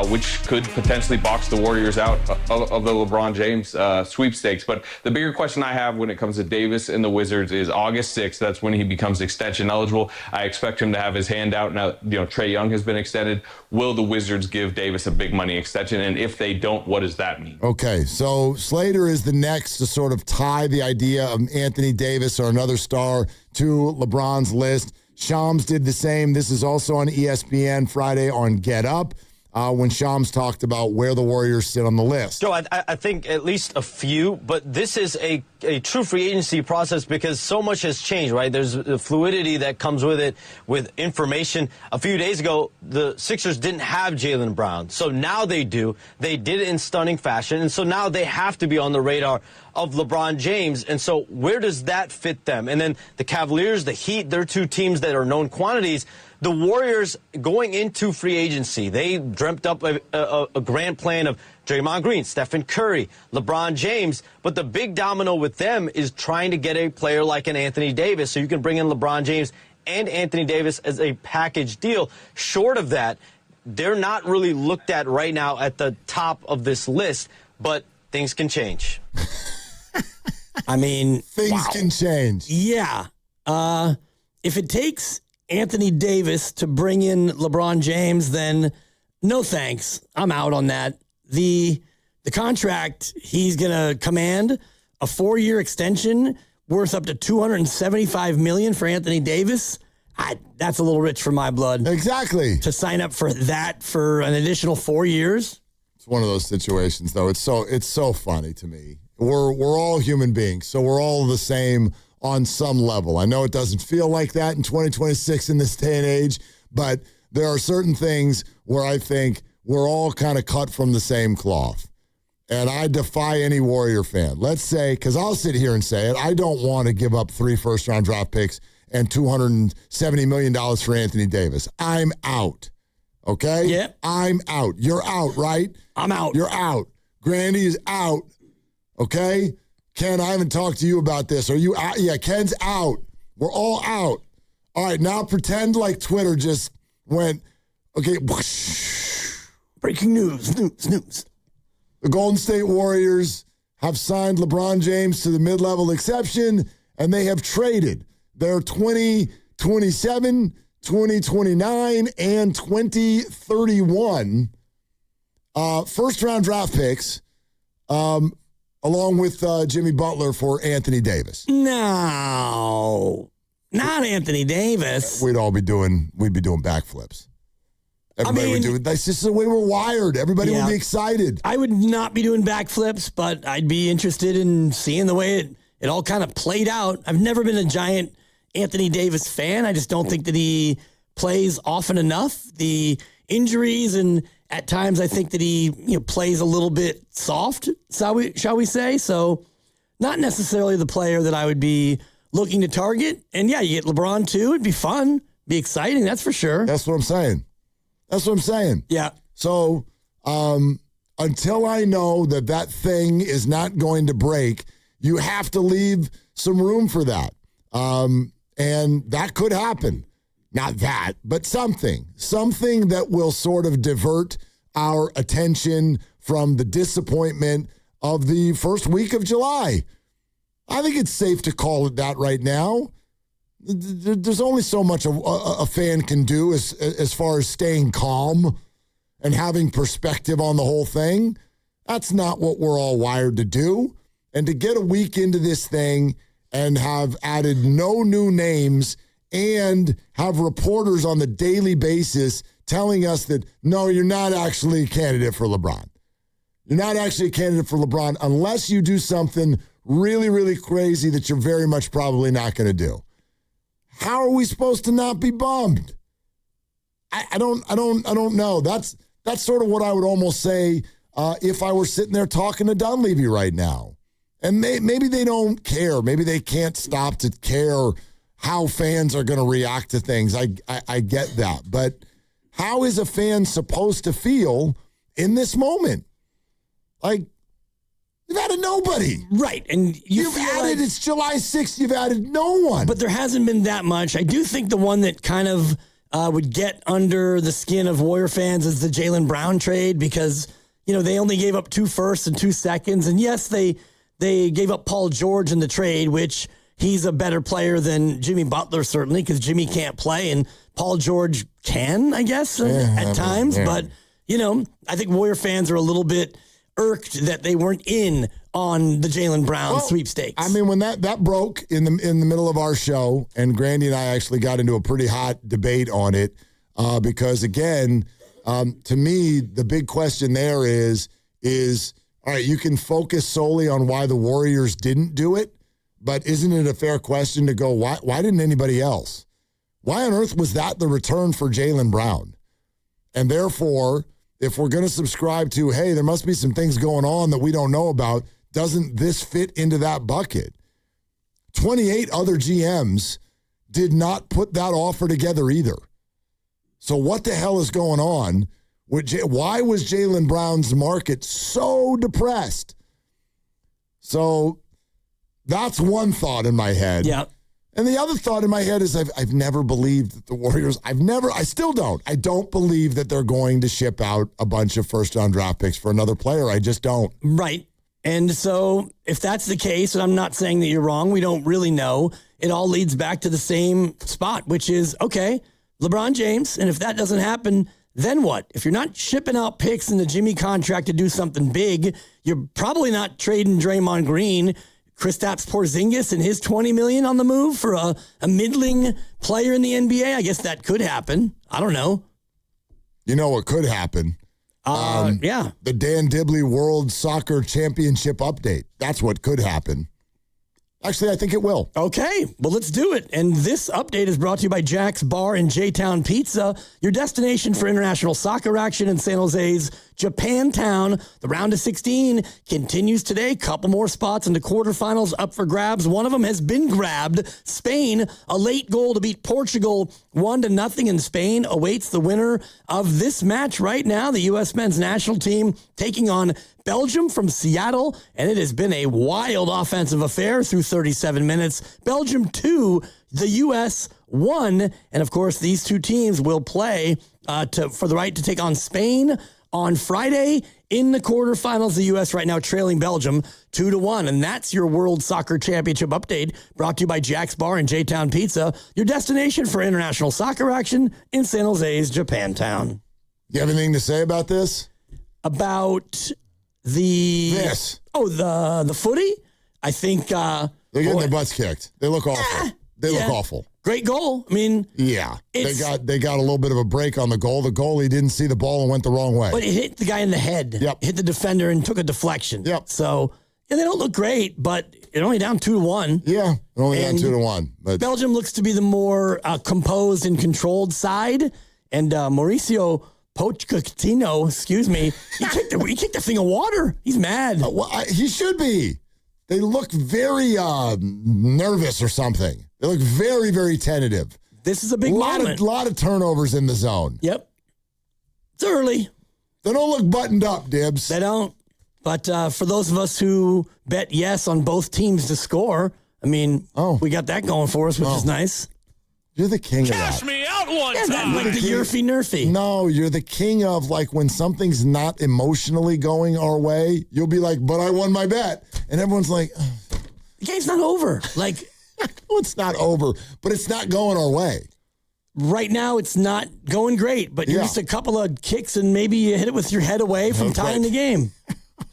which could potentially box the Warriors out of the LeBron James sweepstakes. But the bigger question I have when it comes to Davis and the Wizards is August 6th. That's when he becomes extension eligible. I expect him to have his hand out. Now, Trae Young has been extended. Will the Wizards give Davis a big money extension? And if they don't, what does that mean? Okay, so Slater is the next to sort of tie the idea of Anthony Davis or another star to LeBron's list. Shams did the same. This is also on ESPN Friday on Get Up when Shams talked about where the Warriors sit on the list. Joe, I think at least a few, but this is a true free agency process because so much has changed, right? There's the fluidity that comes with it, with information. A few days ago, the Sixers didn't have Jaylen Brown, so now they do. They did it in stunning fashion, and so now they have to be on the radar of LeBron James, and so where does that fit them? And then the Cavaliers, the Heat, they're two teams that are known quantities. The Warriors going into free agency, they dreamt up a grand plan of Draymond Green, Stephen Curry, LeBron James. But the big domino with them is trying to get a player like an Anthony Davis so you can bring in LeBron James and Anthony Davis as a package deal. Short of that, they're not really looked at right now at the top of this list, but things can change. I mean, things can change. Yeah. If it takes Anthony Davis to bring in LeBron James, then no thanks. I'm out on that. The contract he's going to command, a 4-year extension worth up to $275 million for Anthony Davis. That's a little rich for my blood. Exactly. To sign up for that for an additional 4 years. It's one of those situations, though. It's so funny to me. We're all human beings, so we're all the same on some level. I know it doesn't feel like that in 2026 in this day and age, but there are certain things where I think we're all kind of cut from the same cloth. And I defy any Warrior fan. Let's say, because I'll sit here and say it, I don't want to give up 3 first-round draft picks and $270 million for Anthony Davis. I'm out. Okay? Yeah. I'm out. You're out, right? I'm out. You're out. Grandy is out. Okay? Ken, I haven't talked to you about this. Are you out? Yeah, Ken's out. We're all out. All right, now pretend like Twitter just went, okay, whoosh. Breaking news. The Golden State Warriors have signed LeBron James to the mid-level exception, and they have traded their 2027, 2029, and 2031 first-round draft picks, along with Jimmy Butler for Anthony Davis. No, not Anthony Davis. We'd be doing backflips. Everybody would do it. That's just the way we're wired. Everybody would be excited. I would not be doing backflips, but I'd be interested in seeing the way it all kind of played out. I've never been a giant Anthony Davis fan. I just don't think that he plays often enough. The injuries, and at times I think that he plays a little bit soft, shall we say. So not necessarily the player that I would be looking to target. And yeah, you get LeBron too. It'd be fun, be exciting, that's for sure. That's what I'm saying. Yeah. So until I know that thing is not going to break, you have to leave some room for that. And that could happen. Not that, but something that will sort of divert our attention from the disappointment of the first week of July. I think it's safe to call it that right now. There's only so much a fan can do as far as staying calm and having perspective on the whole thing. That's not what we're all wired to do. And to get a week into this thing and have added no new names and have reporters on the daily basis telling us that, no, you're not actually a candidate for LeBron. You're not actually a candidate for LeBron unless you do something really, really crazy that you're very much probably not going to do. How are we supposed to not be bummed? I don't know. That's sort of what I would almost say if I were sitting there talking to Dunleavy right now. And maybe they don't care. Maybe they can't stop to care how fans are going to react to things. I get that. But how is a fan supposed to feel in this moment? Like, you've added nobody. Right. And you've added, it's July 6th, you've added no one. But there hasn't been that much. I do think the one that kind of would get under the skin of Warrior fans is the Jaylen Brown trade because, they only gave up 2 firsts and 2 seconds. And yes, they gave up Paul George in the trade, which he's a better player than Jimmy Butler, certainly, because Jimmy can't play and Paul George can, I guess, at times. Yeah. But, I think Warrior fans are a little bit irked that they weren't in on the Jaylen Brown sweepstakes. I mean, when that broke in the middle of our show, and Grandy and I actually got into a pretty hot debate on it, because again, to me, the big question there is all right, you can focus solely on why the Warriors didn't do it, but isn't it a fair question to go, why didn't anybody else? Why on earth was that the return for Jaylen Brown? And therefore, if we're going to subscribe to, hey, there must be some things going on that we don't know about, doesn't this fit into that bucket? 28 other GMs did not put that offer together either. So what the hell is going on? Why was Jaylen Brown's market so depressed? So that's one thought in my head. Yeah. And the other thought in my head is I've never believed that the Warriors, I still don't. I don't believe that they're going to ship out a bunch of first-round draft picks for another player. I just don't. Right. And so if that's the case, and I'm not saying that you're wrong, we don't really know, it all leads back to the same spot, which is, okay, LeBron James, and if that doesn't happen, then what? If you're not shipping out picks in the Jimmy contract to do something big, you're probably not trading Draymond Green, Kristaps Porzingis and his $20 million on the move for a middling player in the NBA. I guess that could happen. I don't know. You know what could happen? Yeah. The Dan Dibley World Soccer Championship update. That's what could happen. Actually, I think it will. Okay, well, let's do it. And this update is brought to you by Jack's Bar and J-Town Pizza, your destination for international soccer action in San Jose's Japantown. The round of 16 continues today. Couple more spots in the quarterfinals up for grabs. One of them has been grabbed. Spain, a late goal to beat Portugal 1-0 in Spain, awaits the winner of this match right now. The U.S. men's national team taking on Belgium from Seattle, and it has been a wild offensive affair through 37 minutes. Belgium 2, the U.S. 1, and of course these two teams will play for the right to take on Spain on Friday in the quarterfinals. The U.S. right now trailing Belgium 2-1. And that's your World Soccer Championship update, brought to you by Jack's Bar and J-Town Pizza, your destination for international soccer action in San Jose's Japantown. You have anything to say about this? About the footy? I think they're getting their butts kicked. They look awful. They look awful. Great goal. I mean, yeah, they got a little bit of a break on the goal. The goalie didn't see the ball and went the wrong way. But it hit the guy in the head. Yep. Hit the defender and took a deflection. Yep. So they don't look great, but they're only down 2-1. Yeah, they're only down 2-1. But Belgium looks to be the more composed and controlled side, and Mauricio Pochettino, he kicked a thing of water. He's mad. He should be. They look very nervous or something. They look very, very tentative. This is a big moment. A lot of turnovers in the zone. Yep. It's early. They don't look buttoned up, Dibs. They don't. But for those of us who bet yes on both teams to score, I mean, we got that going for us, which is nice. You're the king of that. Cash me out one Yeah, time. like the Yerfy Nerfy. No, you're the king of, like, when something's not emotionally going our way, you'll be like, but I won my bet. And everyone's like, the game's not over. Like, well, it's not over, but it's not going our way. Right now, it's not going great, but you're just a couple of kicks and maybe you hit it with your head away from tying the game.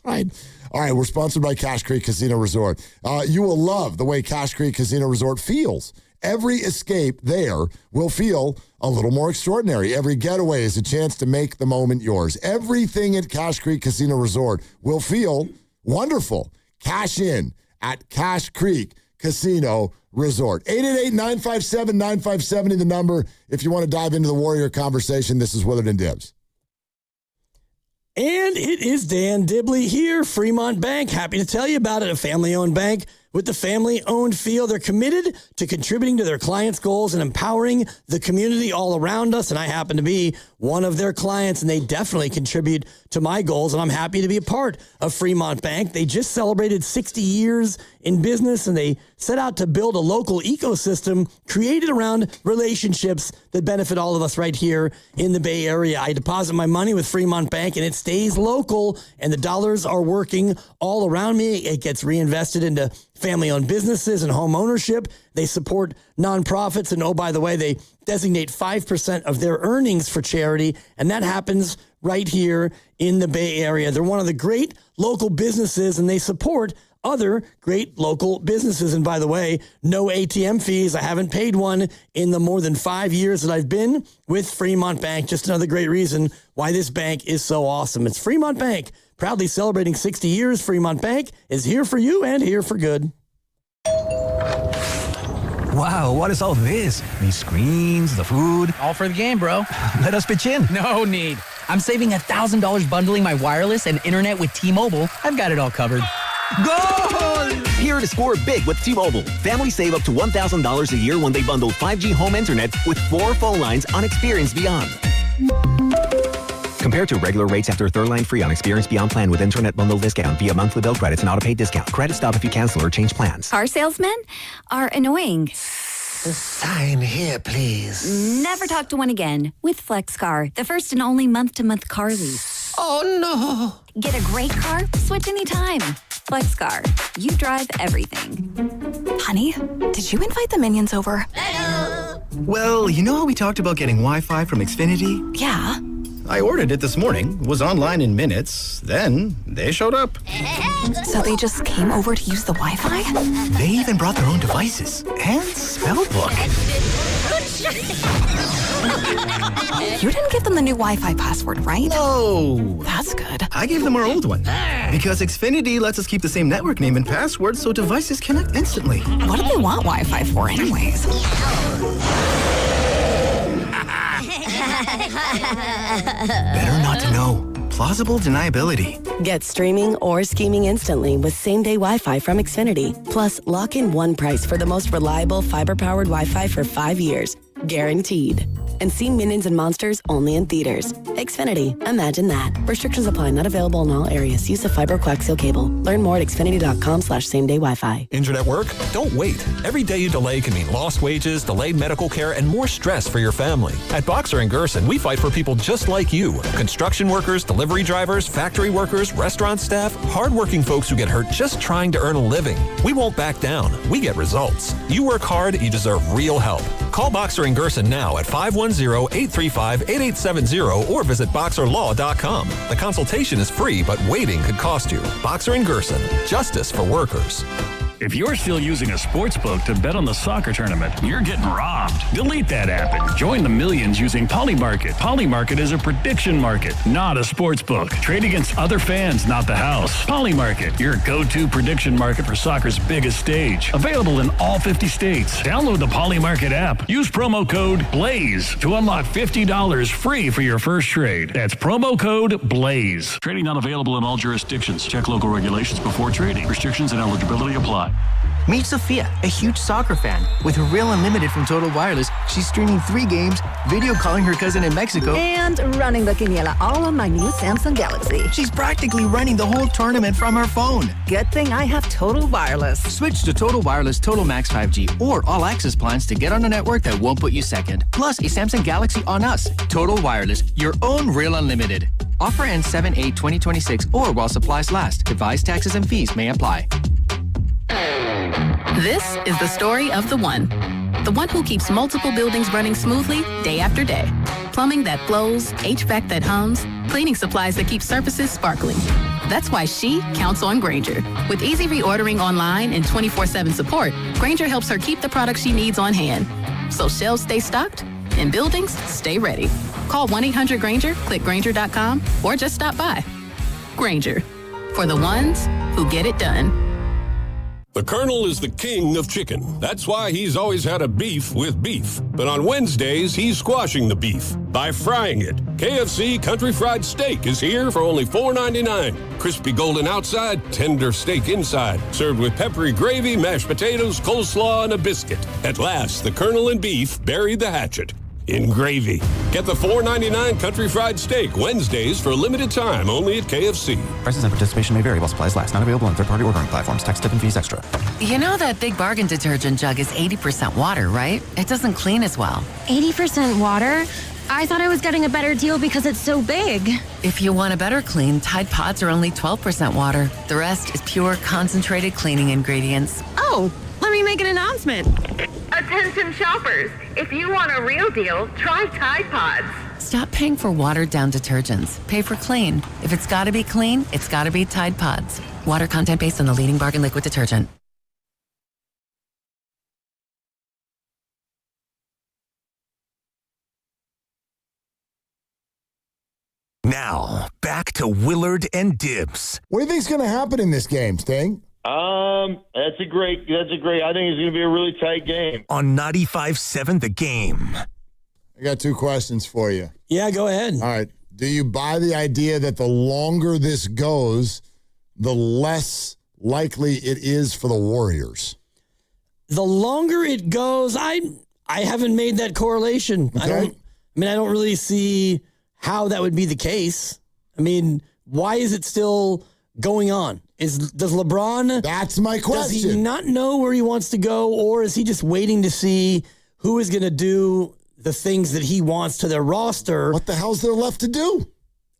All right, we're sponsored by Cache Creek Casino Resort. You will love the way Cache Creek Casino Resort feels. Every escape there will feel a little more extraordinary. Every getaway is a chance to make the moment yours. Everything at Cache Creek Casino Resort will feel wonderful. Cash in at Cache Creek Casino Resort. 888-957-9570, the number if you want to dive into the Warrior conversation. This is Willard and Dibs. And it is Dan Dibley here, Fremont Bank. Happy to tell you about it, a family-owned bank with the family-owned feel. They're committed to contributing to their clients' goals and empowering the community all around us. And I happen to be one of their clients, and they definitely contribute to my goals. And I'm happy to be a part of Fremont Bank. They just celebrated 60 years in business, and they set out to build a local ecosystem created around relationships that benefit all of us right here in the Bay Area. I deposit my money with Fremont Bank, and it stays local, and the dollars are working all around me. It gets reinvested into family-owned businesses and home ownership. They support nonprofits, and oh, by the way, they designate 5% of their earnings for charity, and that happens right here in the Bay Area. They're one of the great local businesses, and they support other great local businesses. And by the way, no ATM fees. I haven't paid one in the more than 5 years that I've been with Fremont Bank. Just another great reason why this bank is so awesome. It's Fremont Bank, proudly celebrating 60 years. Fremont Bank is here for you and here for good. Wow, what is all this? These screens, the food. All for the game, bro. Let us pitch in. No need. I'm saving $1,000 bundling my wireless and internet with T-Mobile. I've got it all covered. Goal! Here to score big with T-Mobile. Families save up to $1,000 a year when they bundle 5G home internet with 4 phone lines on Experience Beyond. Compared to regular rates after third line free on Experience Beyond plan with internet bundle discount via monthly bill credits and auto-pay discount. Credit stop if you cancel or change plans. Car salesmen are annoying. Sign here, please. Never talk to one again with FlexCar, the first and only month-to-month car lease. Oh, no. Get a great car? Switch anytime. FlexCar. You drive everything. Honey, did you invite the minions over? Hello. Well, you know how we talked about getting Wi-Fi from Xfinity? Yeah. I ordered it this morning, was online in minutes, then they showed up. So they just came over to use the Wi-Fi? They even brought their own devices and spell book. You didn't give them the new Wi-Fi password, right? No. That's good. I gave them our old one. Because Xfinity lets us keep the same network name and password so devices connect instantly. What do they want Wi-Fi for anyways? Better not to know. Plausible deniability. Get streaming or scheming instantly with same-day Wi-Fi from Xfinity. Plus, lock in one price for the most reliable fiber-powered Wi-Fi for 5 years. Guaranteed. And see Minions and Monsters only in theaters. Xfinity. Imagine that. Restrictions apply. Not available in all areas. Use of fiber coaxial cable. Learn more at xfinity.com/same-day Wi-Fi. Injured at work? Don't wait. Every day you delay can mean lost wages, delayed medical care, and more stress for your family. At Boxer & Gerson, we fight for people just like you. Construction workers, delivery drivers, factory workers, restaurant staff, hardworking folks who get hurt just trying to earn a living. We won't back down. We get results. You work hard, you deserve real help. Call Boxer & Gerson now at 510-835-8870 or visit boxerlaw.com. The consultation is free, but waiting could cost you. Boxer & Gerson. Justice for workers. If you're still using a sports book to bet on the soccer tournament, you're getting robbed. Delete that app and join the millions using Polymarket. Polymarket is a prediction market, not a sports book. Trade against other fans, not the house. Polymarket, your go-to prediction market for soccer's biggest stage. Available in all 50 states. Download the Polymarket app. Use promo code BLAZE to unlock $50 free for your first trade. That's promo code BLAZE. Trading not available in all jurisdictions. Check local regulations before trading. Restrictions and eligibility apply. Meet Sophia, a huge soccer fan. With her Real Unlimited from Total Wireless, she's streaming 3 games, video calling her cousin in Mexico, and running the quiniela all on my new Samsung Galaxy. She's practically running the whole tournament from her phone. Good thing I have Total Wireless. Switch to Total Wireless Total Max 5G or All Access plans to get on a network that won't put you second. Plus, a Samsung Galaxy on us. Total Wireless, your own Real Unlimited. Offer ends 7/8/2026 or while supplies last. Device taxes and fees may apply. This is the story of the one who keeps multiple buildings running smoothly day after day. Plumbing that flows, HVAC that hums, cleaning supplies that keep surfaces sparkling. That's why she counts on Grainger. With easy reordering online and 24/7 support, Grainger helps her keep the products she needs on hand. So shelves stay stocked and buildings stay ready. Call 1-800-GRAINGER, click Grainger.com, or just stop by. Grainger, for the ones who get it done. The Colonel is the king of chicken. That's why he's always had a beef with beef. But on Wednesdays, he's squashing the beef by frying it. KFC Country Fried Steak is here for only $4.99. Crispy golden outside, tender steak inside. Served with peppery gravy, mashed potatoes, coleslaw, and a biscuit. At last, the Colonel and beef buried the hatchet in gravy. Get the $4.99 Country Fried Steak Wednesdays for a limited time only at KFC. Prices and participation may vary while supplies last. Not available on third-party ordering platforms. Tax, tip, and fees extra. You know that Big Bargain detergent jug is 80% water, right? It doesn't clean as well. 80% water? I thought I was getting a better deal because it's so big. If you want a better clean, Tide Pods are only 12% water. The rest is pure, concentrated cleaning ingredients. Oh, let me make an announcement. Attention shoppers, if you want a real deal, try Tide Pods. Stop paying for watered-down detergents. Pay for clean. If it's got to be clean, it's got to be Tide Pods. Water content based on the leading bargain liquid detergent. Now, back to Willard and Dibbs. What do you think's going to happen in this game, Sting? That's a great, I think it's going to be a really tight game. On 95.7 The Game. I got 2 questions for you. Yeah, go ahead. All right. Do you buy the idea that the longer this goes, the less likely it is for the Warriors? The longer it goes, I haven't made that correlation. Okay. I don't really see how that would be the case. I mean, why is it still going on? Does LeBron... That's my question. Does he not know where he wants to go, or is he just waiting to see who is going to do the things that he wants to their roster? What the hell's there left to do?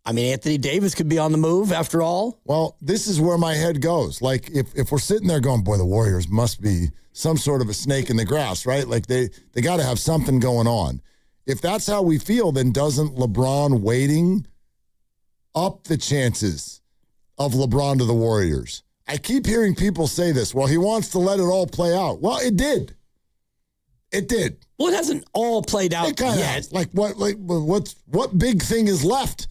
I mean, Anthony Davis could be on the move after all. Well, this is where my head goes. Like, if we're sitting there going, boy, the Warriors must be some sort of a snake in the grass, right? Like, they got to have something going on. If that's how we feel, then doesn't LeBron waiting up the chances of LeBron to the Warriors? I keep hearing people say this. Well, he wants to let it all play out. Well, it did. It did. Well, it hasn't all played out yet. Like what big thing is left?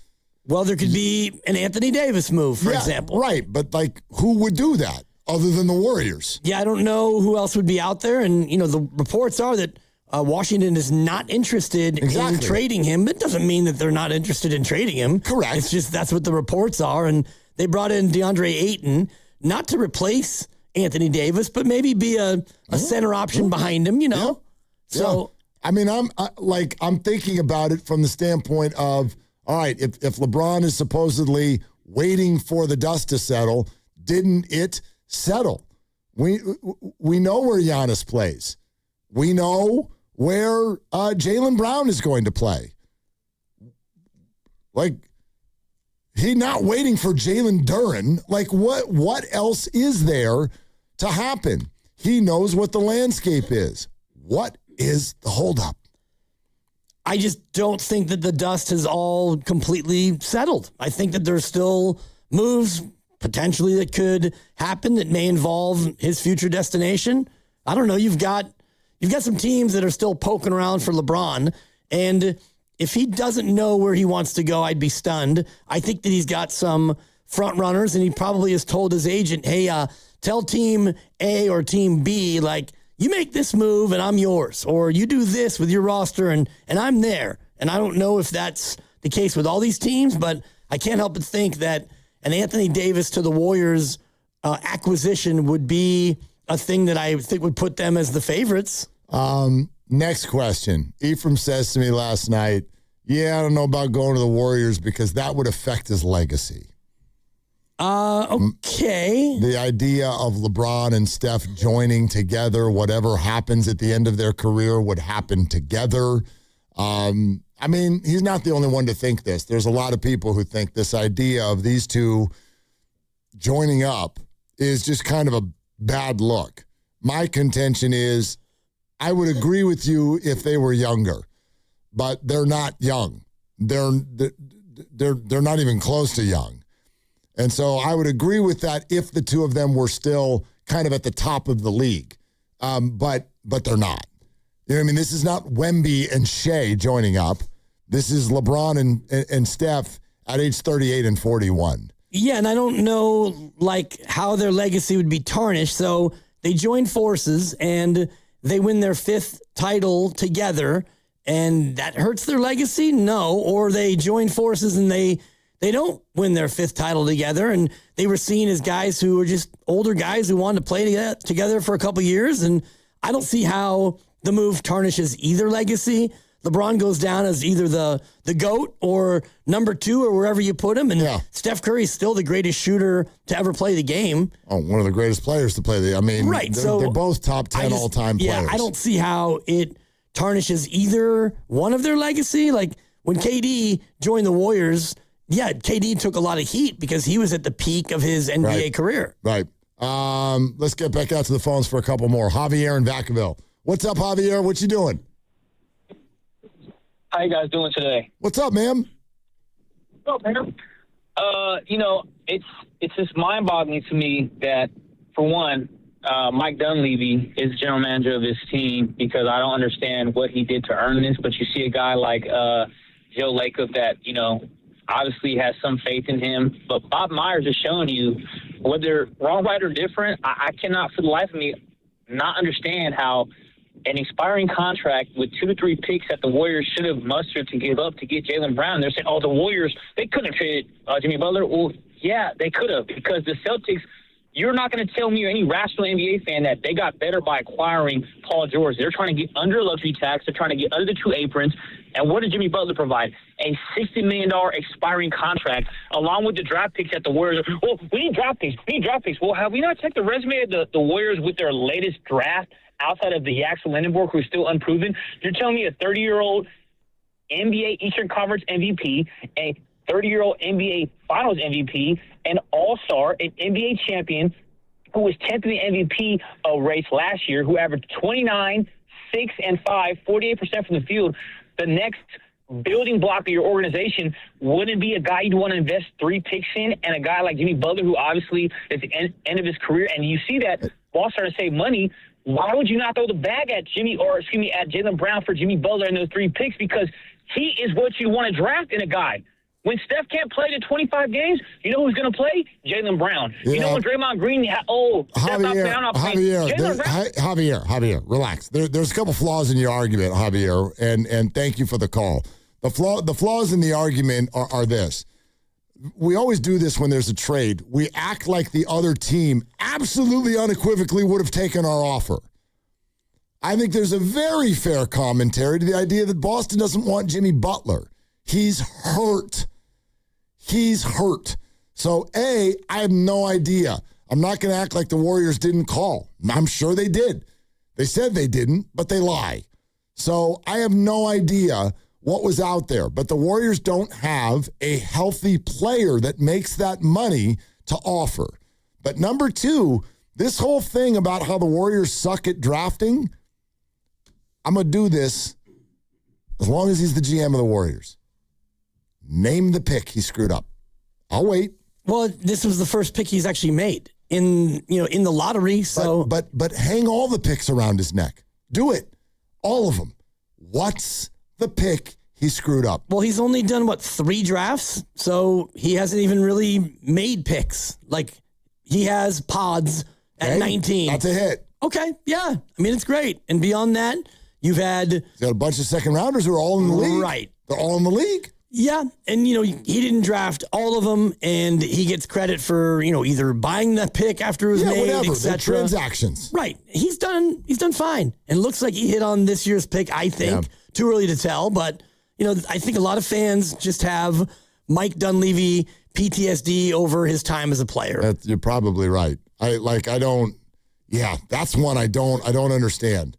Well, there could be an Anthony Davis move, for example. Right, but like who would do that other than the Warriors? Yeah, I don't know who else would be out there. And, the reports are that Washington is not interested in trading him. It doesn't mean that they're not interested in trading him. Correct. It's just that's what the reports are. And they brought in DeAndre Ayton, not to replace Anthony Davis, but maybe be a center option behind him, Yeah. So I mean, I'm thinking about it from the standpoint of, all right, if LeBron is supposedly waiting for the dust to settle, didn't it settle? We know where Giannis plays. We know where Jaylen Brown is going to play. Like, he's not waiting for Jalen Duren. Like, what else is there to happen? He knows what the landscape is. What is the holdup? I just don't think that the dust has all completely settled. I think that there's still moves potentially that could happen that may involve his future destination. I don't know. You've got some teams that are still poking around for LeBron, and if he doesn't know where he wants to go, I'd be stunned. I think that he's got some front runners, and he probably has told his agent, hey, tell team A or team B, like, you make this move and I'm yours, or you do this with your roster and I'm there. And I don't know if that's the case with all these teams, but I can't help but think that an Anthony Davis to the Warriors acquisition would be a thing that I think would put them as the favorites. Next question. Ephraim says to me last night, yeah, I don't know about going to the Warriors because that would affect his legacy. Okay. The idea of LeBron and Steph joining together, whatever happens at the end of their career would happen together. I mean, he's not the only one to think this. There's a lot of people who think this idea of these two joining up is just kind of a bad look. My contention is I would agree with you if they were younger, but they're not young. They're not even close to young. And so I would agree with that if the two of them were still kind of at the top of the league. But they're not. You know what I mean? This is not Wemby and Shea joining up. This is LeBron and Steph at age 38 and 41. Yeah, and I don't know like how their legacy would be tarnished. So they join forces and they win their 5th title together, and that hurts their legacy? No. Or they join forces and they don't win their 5th title together, and they were seen as guys who were just older guys who wanted to play together for a couple years, and I don't see how the move tarnishes either legacy. LeBron goes down as either the GOAT or number 2 or wherever you put him, and Steph Curry is still the greatest shooter to ever play the game. Oh, one of the greatest players to play I mean, right, they're both top 10 all-time players. Yeah, I don't see how it tarnishes either one of their legacy. Like, when KD joined the Warriors, yeah, KD took a lot of heat because he was at the peak of his NBA career. Right. Let's get back out to the phones for a couple more. Javier in Vacaville. What's up, Javier? What you doing? How you guys doing today? What's up, man? What's up, man? It's just mind-boggling to me that, for one, Mike Dunleavy is general manager of this team, because I don't understand what he did to earn this. But you see a guy like Joe Lacob that, obviously has some faith in him. But Bob Myers is showing you, whether wrong, right, or different, I cannot for the life of me not understand how an expiring contract with 2 to 3 picks that the Warriors should have mustered to give up to get Jaylen Brown. They're saying, oh, the Warriors, they couldn't have traded Jimmy Butler. Well, yeah, they could have, because the Celtics, you're not going to tell me or any rational NBA fan that they got better by acquiring Paul George. They're trying to get under a luxury tax. They're trying to get under the 2 aprons. And what did Jimmy Butler provide? A $60 million expiring contract, along with the draft picks that the Warriors – well, we need draft picks. We need draft picks. Well, have we not checked the resume of the Warriors with their latest draft outside of the Axel Lindenberg, who's still unproven? You're telling me a 30-year-old NBA Eastern Conference MVP, a 30-year-old NBA Finals MVP, an all-star, an NBA champion who was 10th in the MVP race last year, who averaged 29, 6, and 5, 48% from the field. The next building block of your organization wouldn't be a guy you'd want to invest 3 picks in, and a guy like Jimmy Butler, who obviously is at the end of his career. And you see that ball starting to save money. Why would you not throw the bag at at Jaylen Brown for Jimmy Butler and those 3 picks? Because he is what you want to draft in a guy. When Steph can't play the 25 games, you know who's going to play? Jaylen Brown. Yeah. You know when Draymond Green, Javier, relax. There's a couple flaws in your argument, Javier, and thank you for the call. The flaws in the argument are this. We always do this when there's a trade. We act like the other team absolutely unequivocally would have taken our offer. I think there's a very fair commentary to the idea that Boston doesn't want Jimmy Butler. He's hurt. So, I have no idea. I'm not going to act like the Warriors didn't call. I'm sure they did. They said they didn't, but they lie. So I have no idea what was out there. But the Warriors don't have a healthy player that makes that money to offer. But number two, this whole thing about how the Warriors suck at drafting, I'm going to do this as long as he's the GM of the Warriors. Name the pick he screwed up. I'll wait. Well, this was the first pick he's actually made in the lottery. So, but hang all the picks around his neck. Do it, all of them. What's the pick he screwed up? Well, he's only done 3 drafts, so he hasn't even really made picks. Like he has pods at 19. That's a hit. Okay, yeah. I mean, it's great. And beyond that, you've got a bunch of second rounders who are all in the league. Right. They're all in the league. Yeah, and he didn't draft all of them, and he gets credit for either buying the pick after it was made, whatever. etc. They're transactions, right? He's done fine, and looks like he hit on this year's pick. I think too early to tell, but I think a lot of fans just have Mike Dunleavy PTSD over his time as a player. You're probably right. That's one I don't understand.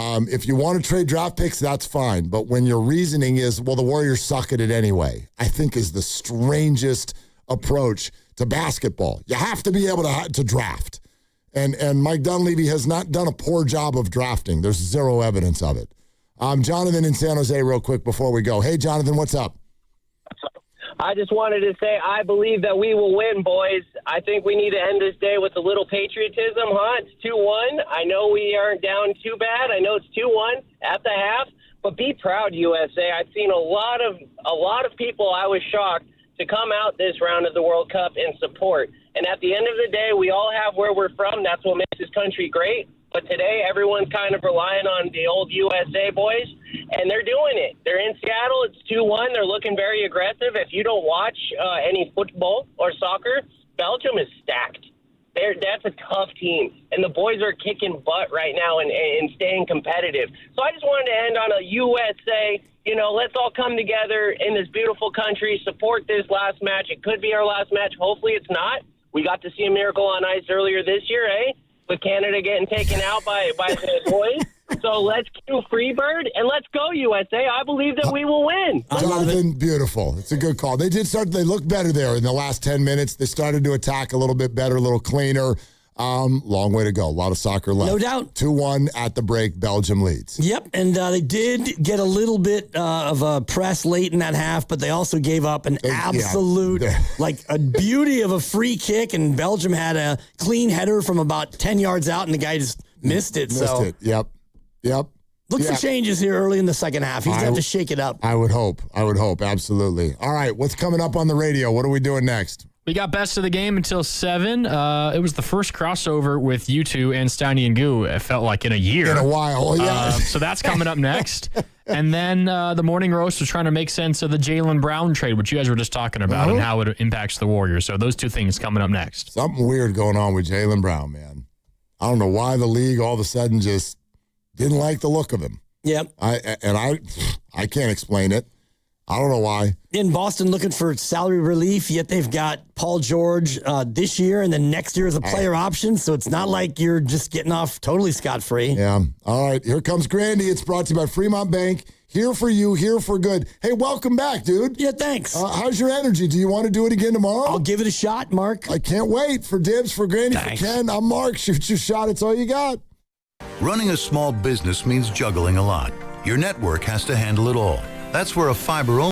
If you want to trade draft picks, that's fine. But when your reasoning is, well, the Warriors suck at it anyway, I think is the strangest approach to basketball. You have to be able to draft. And Mike Dunleavy has not done a poor job of drafting. There's zero evidence of it. Jonathan in San Jose real quick before we go. Hey, Jonathan, what's up? I just wanted to say I believe that we will win, boys. I think we need to end this day with a little patriotism, huh? It's 2-1. I know we aren't down too bad. I know it's 2-1 at the half, but be proud, USA. I've seen a lot of people, I was shocked, to come out this round of the World Cup and support. And at the end of the day, we all have where we're from. That's what makes this country great. But today, everyone's kind of relying on the old USA boys, and they're doing it. They're in Seattle. It's 2-1. They're looking very aggressive. If you don't watch any football or soccer, Belgium is stacked. That's a tough team, and the boys are kicking butt right now and staying competitive. So I just wanted to end on a USA, let's all come together in this beautiful country, support this last match. It could be our last match. Hopefully it's not. We got to see a miracle on ice earlier this year, with Canada getting taken out by the boys. So let's cue Freebird, and let's go, USA. I believe that we will win. Jonathan, beautiful. It's a good call. They looked better there in the last 10 minutes. They started to attack a little bit better, a little cleaner. Long way to go. A lot of soccer left. No doubt. 2-1 at the break. Belgium leads. Yep, and they did get a little bit of a press late in that half, but they also gave up an absolute, a beauty of a free kick, and Belgium had a clean header from about 10 yards out, and the guy just missed it. Missed it. Yep. Look for changes here early in the second half. He's going to have to shake it up. I would hope. Absolutely. All right, what's coming up on the radio? What are we doing next? We got best of the game until 7. It was the first crossover with you two and Steiny and Goo. It felt like in a year. In a while, yeah. So that's coming up next. And then the morning roast was trying to make sense of the Jaylen Brown trade, which you guys were just talking about, and how it impacts the Warriors. So those two things coming up next. Something weird going on with Jaylen Brown, man. I don't know why the league all of a sudden just didn't like the look of him. Yep. I can't explain it. I don't know why. In Boston looking for salary relief, yet they've got Paul George this year, and then next year is a player option, so it's not like you're just getting off totally scot-free. Yeah. All right, here comes Grandy. It's brought to you by Fremont Bank. Here for you, here for good. Hey, welcome back, dude. Yeah, thanks. How's your energy? Do you want to do it again tomorrow? I'll give it a shot, Mark. I can't wait. For Dibs, for Grandy, for Ken, I'm Mark. Shoot your shot. It's all you got. Running a small business means juggling a lot. Your network has to handle it all. That's where a fiber